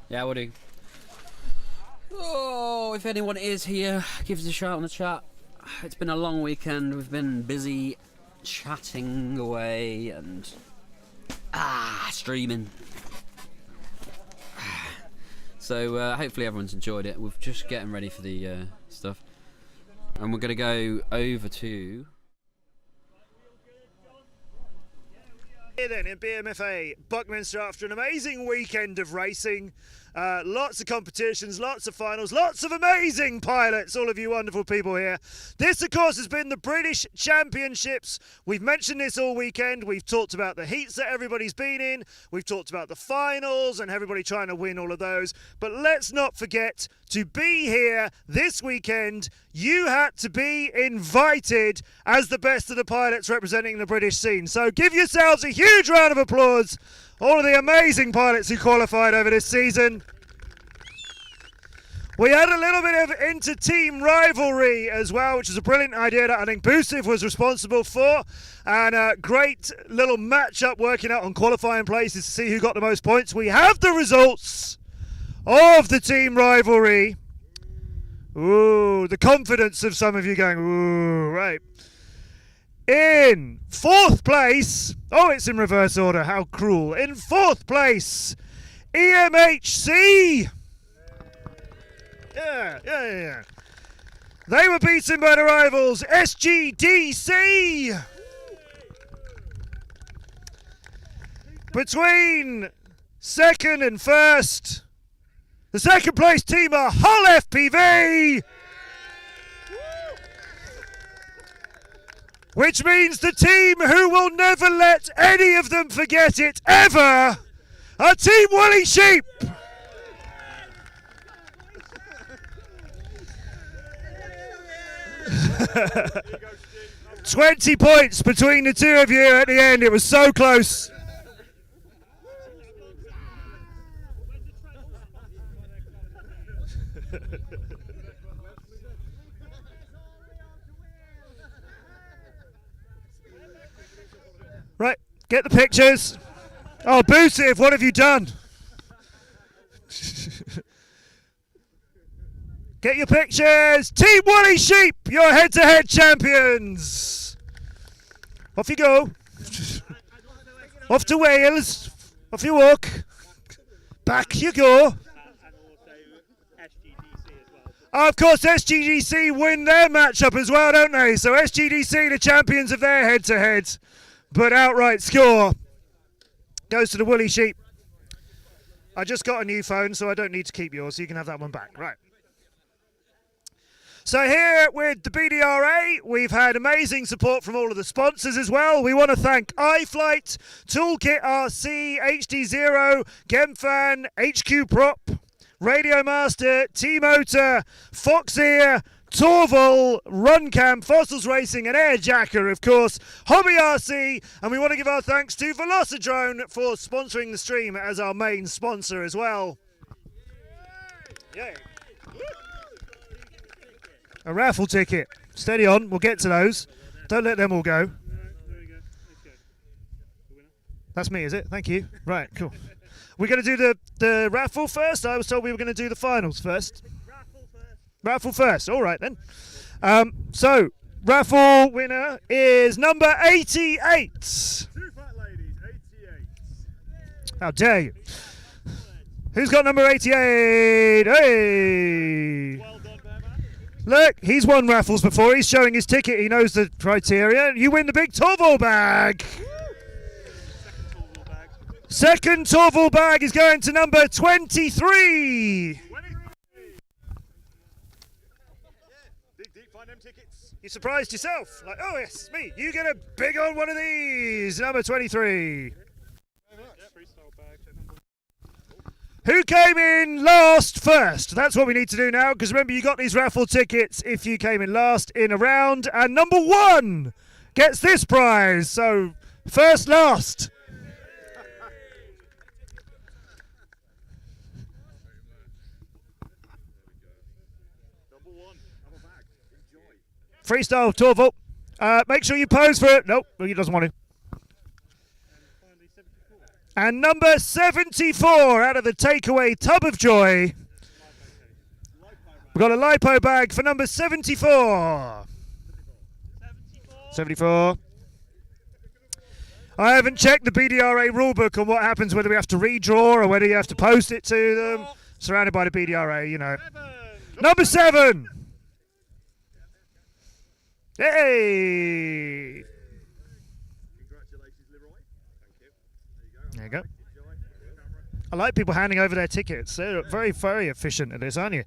[SPEAKER 15] Yeah, we'll do. Oh, if anyone is here, give us a shout in the chat. It's been a long weekend. We've been busy chatting away and streaming. So hopefully everyone's enjoyed it. We're just getting ready for the stuff, and we're going to go over to.
[SPEAKER 2] Here then in BMFA Buckminster after an amazing weekend of racing, lots of competitions, lots of finals, lots of amazing pilots, all of you wonderful people here. This of course has been the British Championships. We've mentioned this all weekend. We've talked about the heats that everybody's been in. We've talked about the finals and everybody trying to win all of those. But let's not forget to be here this weekend. You had to be invited as the best of the pilots representing the British scene. So give yourselves a huge round of applause. All of the amazing pilots who qualified over this season. We had a little bit of inter-team rivalry as well, which is a brilliant idea that I think Busiv was responsible for. And a great little match-up working out on qualifying places to see who got the most points. We have the results of the team rivalry. Ooh, the confidence of some of you going, ooh, right. In fourth place, oh, it's in reverse order, how cruel. In fourth place, EMHC. Yeah. They were beaten by the rivals SGDC. Between second and first, the second place team are Hull FPV, which means the team who will never let any of them forget it ever are Team Woolly Sheep. 20 points between the two of you at the end. It was so close. Right, get the pictures. Oh, Boosiv, what have you done? Get your pictures. Team Woolly Sheep, your head-to-head champions. Off you go. Off to Wales. Off you walk. Back you go. Oh, of course, SGDC win their matchup as well, don't they? So SGDC, the champions of their head-to-head. But outright score goes to the Woolly Sheep. I just got a new phone, so I don't need to keep yours, so you can have that one back. Right. So here with the BDRA, we've had amazing support from all of the sponsors as well. We want to thank iFlight, Toolkit RC, HD0, Gemfan, HQ Prop, Radio Master, T-Motor, Foxeer, Torval, Runcam, Fossils Racing and Airjacker, of course, Hobby RC, and we want to give our thanks to Velocidrone for sponsoring the stream as our main sponsor as well. Yay. A raffle ticket. Steady on, we'll get to those. Don't let them all go. That's me, is it? Thank you. Right, cool. We're going to do the raffle first. I was told we were going to do the finals first. Raffle first. All right, then. So, raffle winner is number 88. How dare you? Who's got number 88? Hey! Look, he's won raffles before. He's showing his ticket. He knows the criteria. You win the big Torval bag. Second Torval bag is going to number 23. You surprised yourself. Like, oh, yes, me. You get a big on one of these. Number 23. Who came in last first? That's what we need to do now, because remember, you got these raffle tickets if you came in last in a round. And number 1 gets this prize. So, first, last. Freestyle Torval. Make sure you pose for it. Nope, he doesn't want to. And number 74 out of the takeaway tub of joy. We've got a lipo bag for number 74. 74. I haven't checked the BDRA rulebook on what happens, whether we have to redraw or whether you have to post it to them. Surrounded by the BDRA, you know. Number 7. Hey! There you go. I like people handing over their tickets. They're very, very efficient at this, aren't you?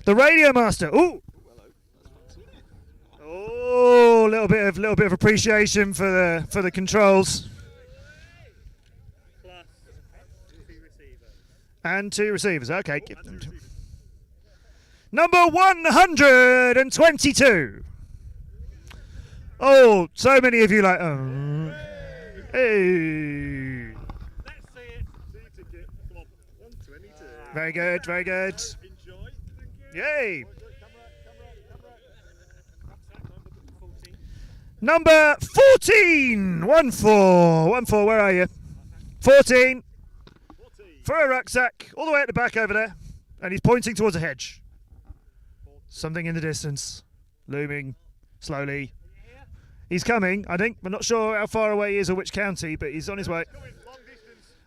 [SPEAKER 2] The Radio Master. Ooh! Oh, a little bit of appreciation for the controls. And 2 receivers. Okay, give them to number 122. Oh, so many of you like, oh. Hey. Very good, very good. Yay. Number 14. 1-4, where are you? 14. For a rucksack, all the way at the back over there. And he's pointing towards a hedge. Something in the distance. Looming slowly. He's coming, I think. I'm not sure how far away he is or which county, but he's on his way.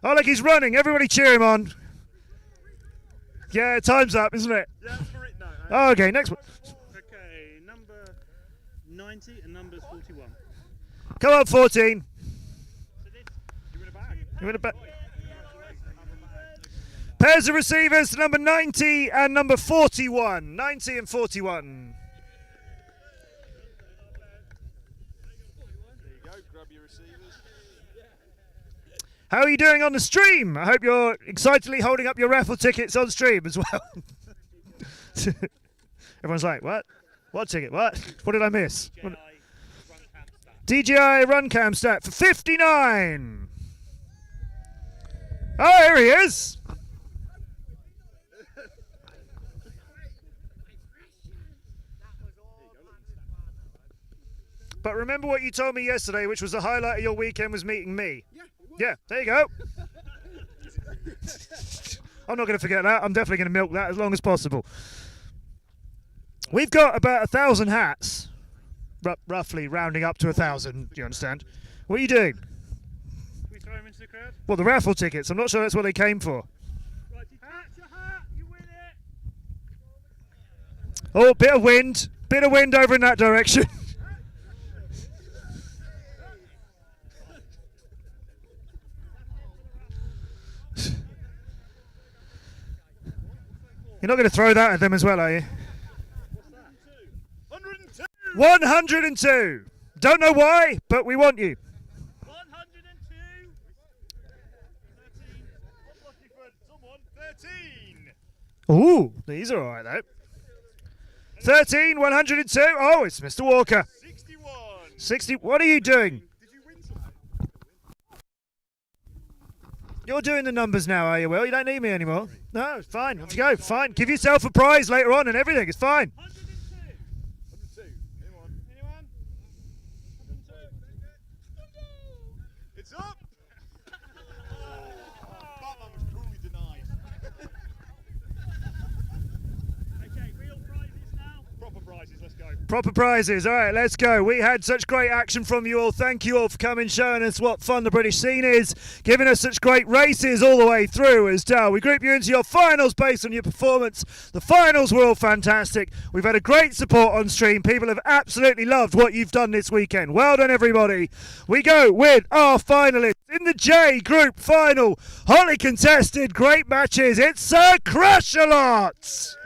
[SPEAKER 2] Oh, look, he's running. Everybody cheer him on. Yeah, time's up, isn't it? Yeah, for it now. Oh, okay, next one. Okay.
[SPEAKER 14] 90 and numbers 41.
[SPEAKER 2] Come on, 14. You win a bag. Pairs of receivers, number 90 and number 41. 90 and 41. How are you doing on the stream? I hope you're excitedly holding up your raffle tickets on stream as well. Everyone's like, what? What ticket? What? What did I miss? DJI run cam stat for 59. Oh, here he is. But remember what you told me yesterday, which was the highlight of your weekend was meeting me. Yeah, there you go. I'm not going to forget that. I'm definitely going to milk that as long as possible. We've got about 1,000 hats, roughly rounding up to 1,000. Do you understand? What are you doing?
[SPEAKER 14] We throw him into the crowd?
[SPEAKER 2] Well, the raffle tickets. I'm not sure that's what they came for.
[SPEAKER 14] Right, catch your hat, you win it.
[SPEAKER 2] Oh, bit of wind over in that direction. You're not going to throw that at them as well, are you? 102. Don't know why, but we want you.
[SPEAKER 14] 102. 13. I'm looking for someone. 13.
[SPEAKER 2] Ooh, these are all right, though. 13, 102. Oh, it's Mr. Walker.
[SPEAKER 14] 61.
[SPEAKER 2] 60. What are you doing? You're doing the numbers now, are you, Will? You don't need me anymore. No, it's fine. Off you go. Fine. Give yourself a prize later on and everything. It's fine.
[SPEAKER 14] 102. Anyone?
[SPEAKER 11] It's up! Batman was cruelly denied.
[SPEAKER 14] Okay, real prizes now.
[SPEAKER 11] Proper prizes, let's go.
[SPEAKER 2] Proper prizes. All right, let's go. We had such great action from you all. Thank you all for coming, showing us what fun the British scene is, giving us such great races all the way through as well. We group you into your finals based on your performance. The finals were all fantastic. We've had a great support on stream. People have absolutely loved what you've done this weekend. Well done, everybody. We go with our finalists in the J group final. Hotly contested, great matches. It's Sir Crash-A-Lot.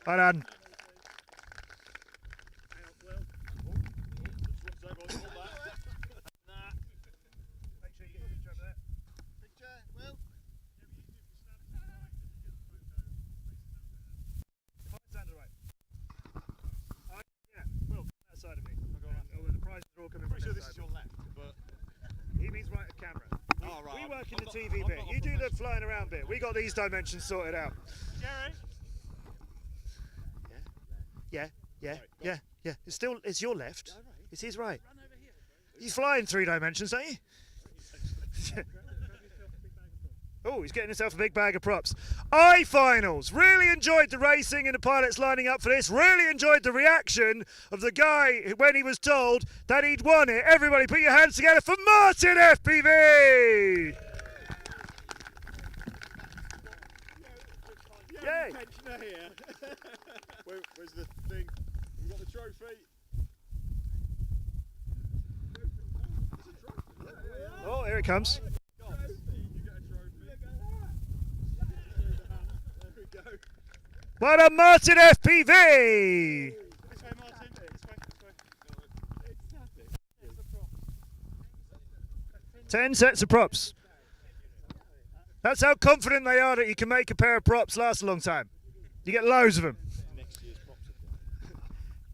[SPEAKER 2] Well done.
[SPEAKER 11] Pretty sure this is your left, but
[SPEAKER 2] he means right of camera.
[SPEAKER 11] Oh, right.
[SPEAKER 2] We work in the TV bit. You do the flying around bit. We got these dimensions sorted out.
[SPEAKER 14] Jerry.
[SPEAKER 2] Yeah. It's your left. It's his right. You fly in 3 dimensions, don't you? Oh, he's getting himself a big bag of props. I-finals. Really enjoyed the racing and the pilots lining up for this. Really enjoyed the reaction of the guy when he was told that he'd won it. Everybody put your hands together for Martin FPV! Yay!
[SPEAKER 11] Pensioner here. Where's the thing? We've got the trophy.
[SPEAKER 2] Oh, here it comes. Well done, Martin FPV!
[SPEAKER 14] This way, Martin. This way.
[SPEAKER 2] 10 sets of props. That's how confident they are that you can make a pair of props last a long time. You get loads of them.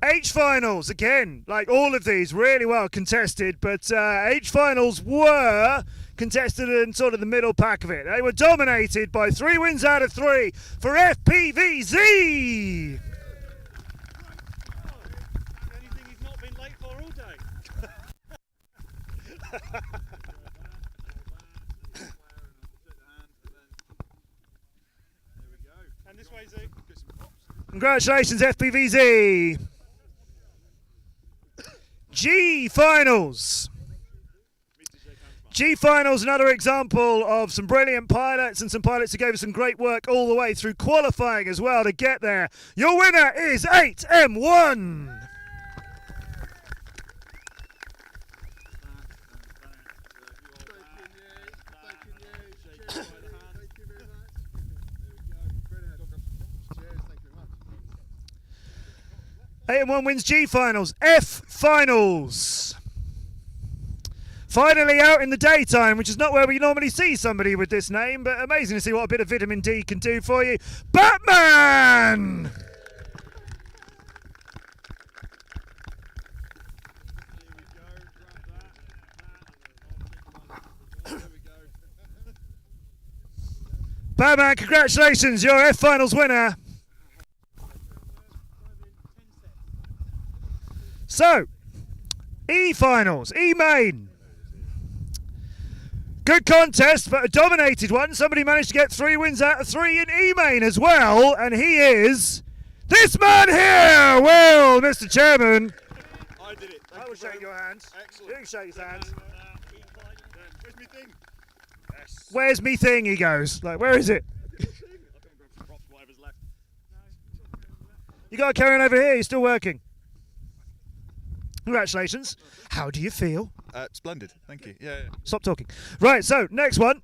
[SPEAKER 2] H-finals, again, like all of these, really well contested, but H-finals were contested in sort of the middle pack of it. They were dominated by 3 wins out of 3 for FPVZ!
[SPEAKER 14] Anything he's not been late for all day. And this way, Z.
[SPEAKER 2] Congratulations, FPVZ! G finals. G Finals, another example of some brilliant pilots and some pilots who gave us some great work all the way through qualifying as well to get there. Your winner is 8M1. AM1 wins G Finals, F Finals. Finally out in the daytime, which is not where we normally see somebody with this name, but amazing to see what a bit of vitamin D can do for you. Batman! Batman, congratulations, you're F Finals winner. So, E Finals, E Main. Good contest, but a dominated one. Somebody managed to get 3 wins out of 3 in E Main as well, and he is this man here, Will, Mr. Chairman.
[SPEAKER 16] I did it.
[SPEAKER 2] I will shake your hand.
[SPEAKER 16] Excellent.
[SPEAKER 2] You can shake his hand.
[SPEAKER 16] Where's me thing? Yes.
[SPEAKER 2] Where's me thing, he goes. Like, where is it?
[SPEAKER 16] Whatever's left.
[SPEAKER 2] You got to carry on over here, you're still working. Congratulations. How do you feel?
[SPEAKER 16] Splendid. Thank you. Yeah.
[SPEAKER 2] Stop talking. Right, so next one.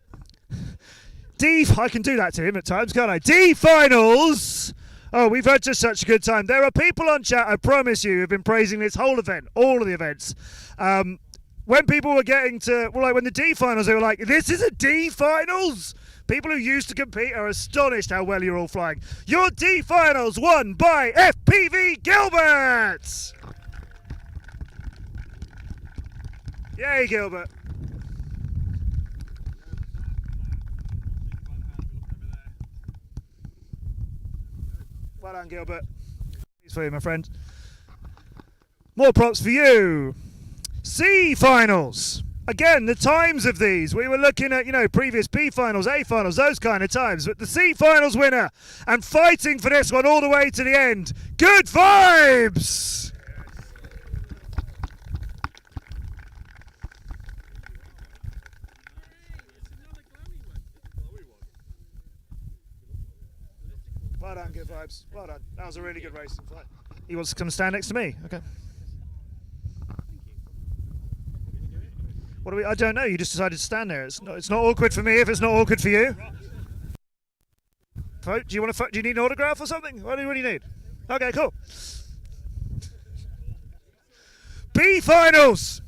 [SPEAKER 2] I can do that to him at times, can't I? D Finals. Oh, we've had just such a good time. There are people on chat, I promise you, who've been praising this whole event, all of the events. When people were getting to, well, like when the D Finals, they were like, this is a D Finals? People who used to compete are astonished how well you're all flying. Your D Finals won by FPV Gilbert. Yay, Gilbert. Well done, Gilbert. Thanks for you, my friend. More props for you. C Finals. Again, the times of these. We were looking at, previous B Finals, A Finals, those kind of times. But the C Finals winner and fighting for this one all the way to the end. Good vibes! Well done, good vibes. Well done. That was a really good racing flight. He wants to come stand next to me. Okay. What do we? I don't know. You just decided to stand there. It's not awkward for me if it's not awkward for you. Do you want to? Do you need an autograph or something? What do you need? Okay, cool. B Finals.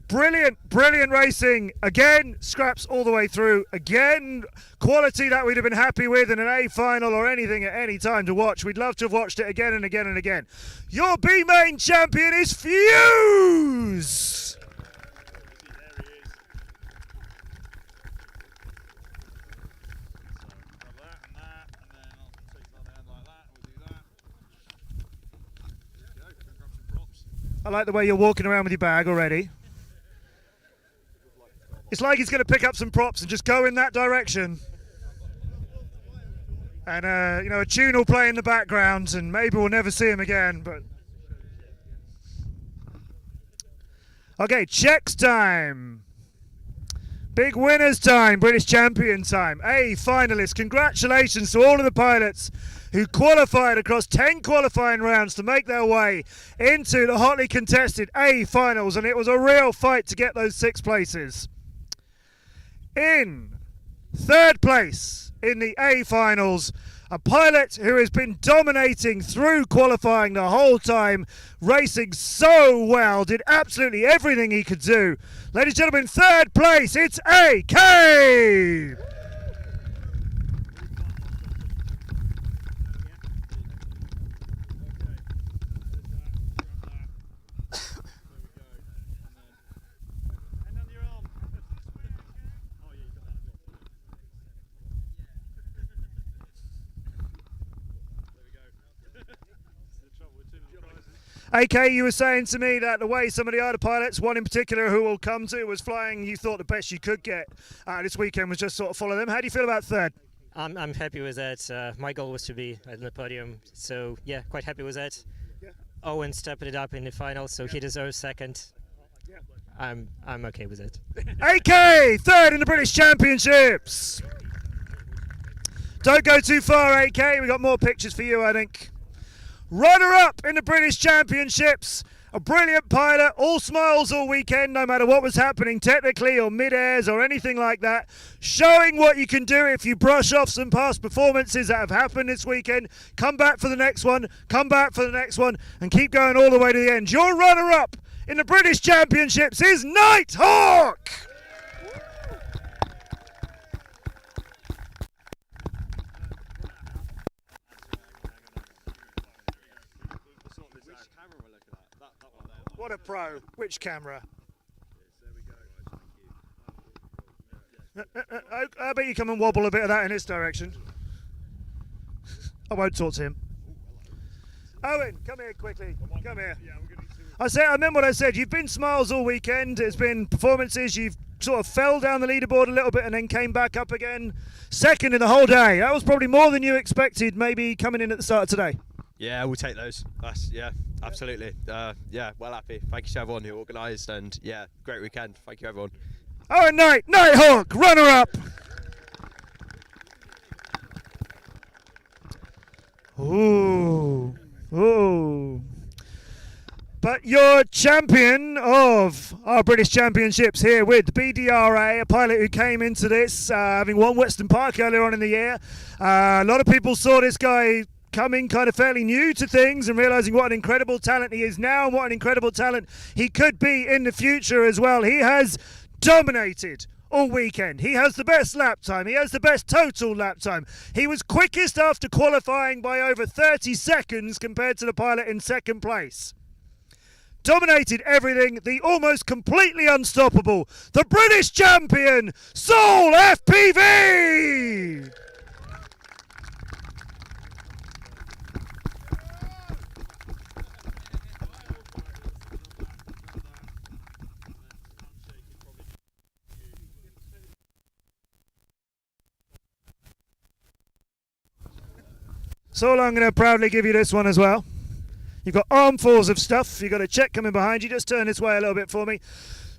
[SPEAKER 2] Brilliant, brilliant racing. Again, scraps all the way through. Again, quality that we'd have been happy with in an A final or anything at any time to watch. We'd love to have watched it again and again and again. Your B main champion is Fuse. I like the way you're walking around with your bag already. It's like he's going to pick up some props and just go in that direction. And, a tune will play in the background and maybe we'll never see him again. But okay, checks time. Big winners time, British champion time. A finalists, congratulations to all of the pilots who qualified across 10 qualifying rounds to make their way into the hotly contested A finals. And it was a real fight to get those 6 places. In 3rd place in the A finals, a pilot who has been dominating through qualifying the whole time, racing so well, did absolutely everything he could do. Ladies and gentlemen, 3rd place, it's AK! AK, you were saying to me that the way some of the other pilots, one in particular who we'll come to, was flying, you thought the best you could get this weekend was just sort of follow them. How do you feel about 3rd?
[SPEAKER 17] I'm happy with that. My goal was to be at the podium, so yeah, quite happy with that. Yeah. Owen stepped it up in the final, so he deserves 2nd. I'm okay with it.
[SPEAKER 2] AK, third in the British Championships. Don't go too far, AK. We got more pictures for you, I think. Runner-up in the British Championships. A brilliant pilot, all smiles all weekend, no matter what was happening technically or mid-airs or anything like that. Showing what you can do if you brush off some past performances that have happened this weekend. Come back for the next one, come back for the next one, and keep going all the way to the end. Your runner-up in the British Championships is Nighthawk! What a pro. Which camera? I bet you come and wobble a bit of that in this direction. I won't talk to him. Owen, come here quickly. Come here. I remember what I said. You've been smiles all weekend. It's been performances. You've sort of fell down the leaderboard a little bit and then came back up again. Second in the whole day. That was probably more than you expected, maybe coming in at the start of today.
[SPEAKER 21] Yeah, we'll take those. Yeah, absolutely. Yeah, well happy. Thank you to everyone who organised, and yeah, great weekend. Thank you, everyone.
[SPEAKER 2] Oh, and Nighthawk, runner-up. Ooh. But you're champion of our British Championships here with BDRA, a pilot who came into this having won Western Park earlier on in the year. A lot of people saw this guy coming kind of fairly new to things and realising what an incredible talent he is now and what an incredible talent he could be in the future as well. He has dominated all weekend. He has the best lap time. He has the best total lap time. He was quickest after qualifying by over 30 seconds compared to the pilot in second place. Dominated everything, the almost completely unstoppable, the British champion, Soul FPV! Soul, I'm going to proudly give you this one as well. You've got armfuls of stuff. You've got a check coming behind you. Just turn this way a little bit for me.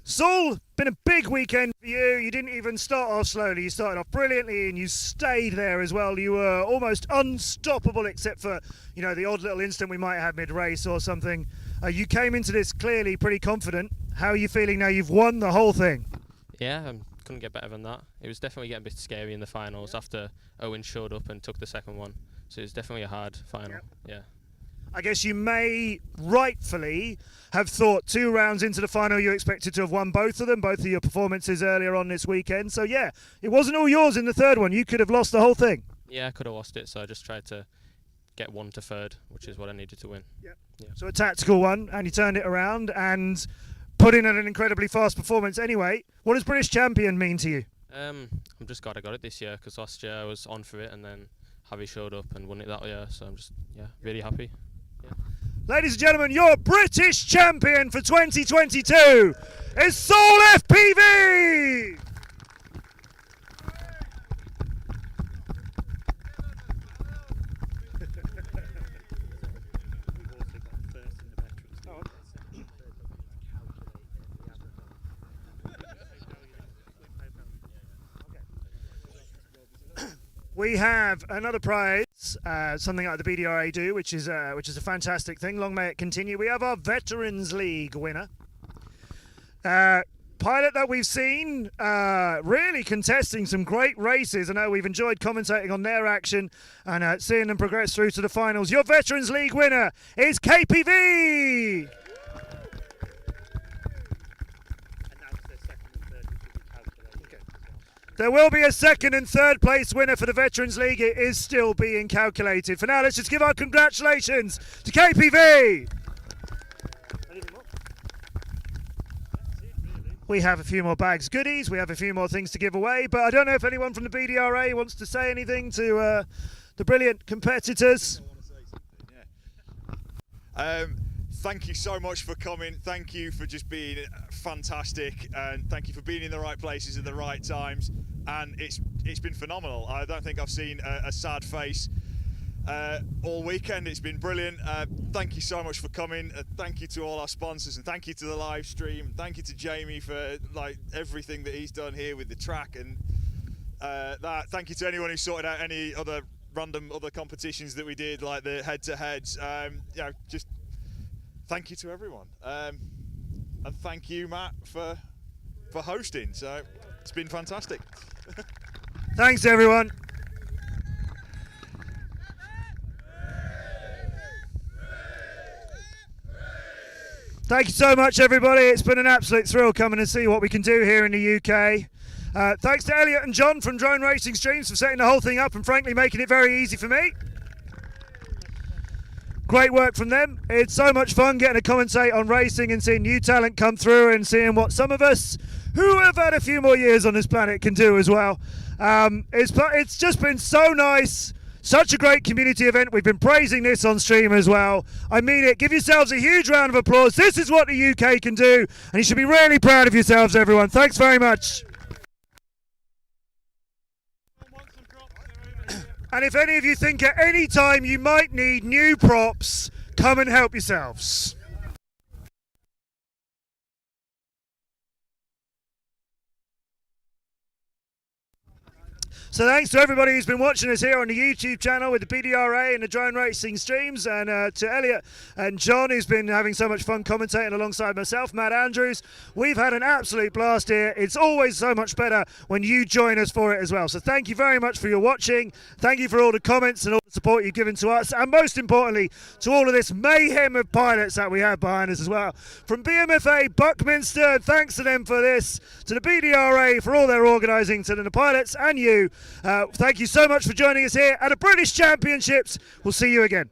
[SPEAKER 2] Saul, been a big weekend for you. You didn't even start off slowly. You started off brilliantly and you stayed there as well. You were almost unstoppable except for, the odd little instant we might have mid-race or something. You came into this clearly pretty confident. How are you feeling now you've won the whole thing?
[SPEAKER 8] Yeah, couldn't get better than that. It was definitely getting a bit scary in the finals after Owen showed up and took the second one. So it was definitely a hard final, yeah.
[SPEAKER 2] I guess you may rightfully have thought 2 rounds into the final you expected to have won both of them, both of your performances earlier on this weekend. So yeah, it wasn't all yours in the third one. You could have lost the whole thing.
[SPEAKER 8] Yeah, I could have lost it, so I just tried to get 1 to 3rd, which is what I needed to win.
[SPEAKER 2] Yeah. So a tactical one, and you turned it around and put in an incredibly fast performance anyway. What does British Champion mean to you?
[SPEAKER 8] I'm just glad I got it this year, because last year I was on for it and then Javi showed up and won it that year, so I'm just really happy. Yeah.
[SPEAKER 2] Ladies and gentlemen, your British champion for 2022 is Soul FPV! We have another prize, something like the BDRA do, which is a fantastic thing. Long may it continue. We have our Veterans League winner. Pilot that we've seen really contesting some great races. I know we've enjoyed commentating on their action and seeing them progress through to the finals. Your Veterans League winner is KPV! There will be a 2nd and 3rd place winner for the Veterans League. It is still being calculated. For now, let's just give our congratulations to KPV. We have a few more bags goodies. We have a few more things to give away. But I don't know if anyone from the BDRA wants to say anything to the brilliant competitors.
[SPEAKER 16] Thank you so much for coming. Thank you for just being fantastic, and thank you for being in the right places at the right times. And it's been phenomenal. I don't think I've seen a sad face all weekend. It's been brilliant. Thank you so much for coming. Thank you to all our sponsors, and thank you to the live stream. Thank you to Jamie for like everything that he's done here with the track and that. Thank you to anyone who sorted out any other random other competitions that we did, like the head-to-heads. Just thank you to everyone, and thank you, Matt, for hosting. So it's been fantastic.
[SPEAKER 2] Thanks, everyone. Thank you so much, everybody. It's been an absolute thrill coming and see what we can do here in the UK. Thanks to Elliot and John from Drone Racing Streams for setting the whole thing up and frankly making it very easy for me. Great work from them. It's so much fun getting to commentate on racing and seeing new talent come through and seeing what some of us who have had a few more years on this planet can do as well. It's just been so nice. Such a great community event. We've been praising this on stream as well. I mean it. Give yourselves a huge round of applause. This is what the UK can do, and you should be really proud of yourselves, everyone. Thanks very much. And if any of you think at any time you might need new props, come and help yourselves. So thanks to everybody who's been watching us here on the YouTube channel with the BDRA and the drone racing streams, and to Elliot and John, who's been having so much fun commentating alongside myself, Matt Andrews. We've had an absolute blast here. It's always so much better when you join us for it as well. So thank you very much for your watching. Thank you for all the comments and all the support you've given to us, and most importantly, to all of this mayhem of pilots that we have behind us as well. From BMFA Buckminster, thanks to them for this, to the BDRA for all their organising, to the pilots and you. Thank you so much for joining us here at the British Championships. We'll see you again.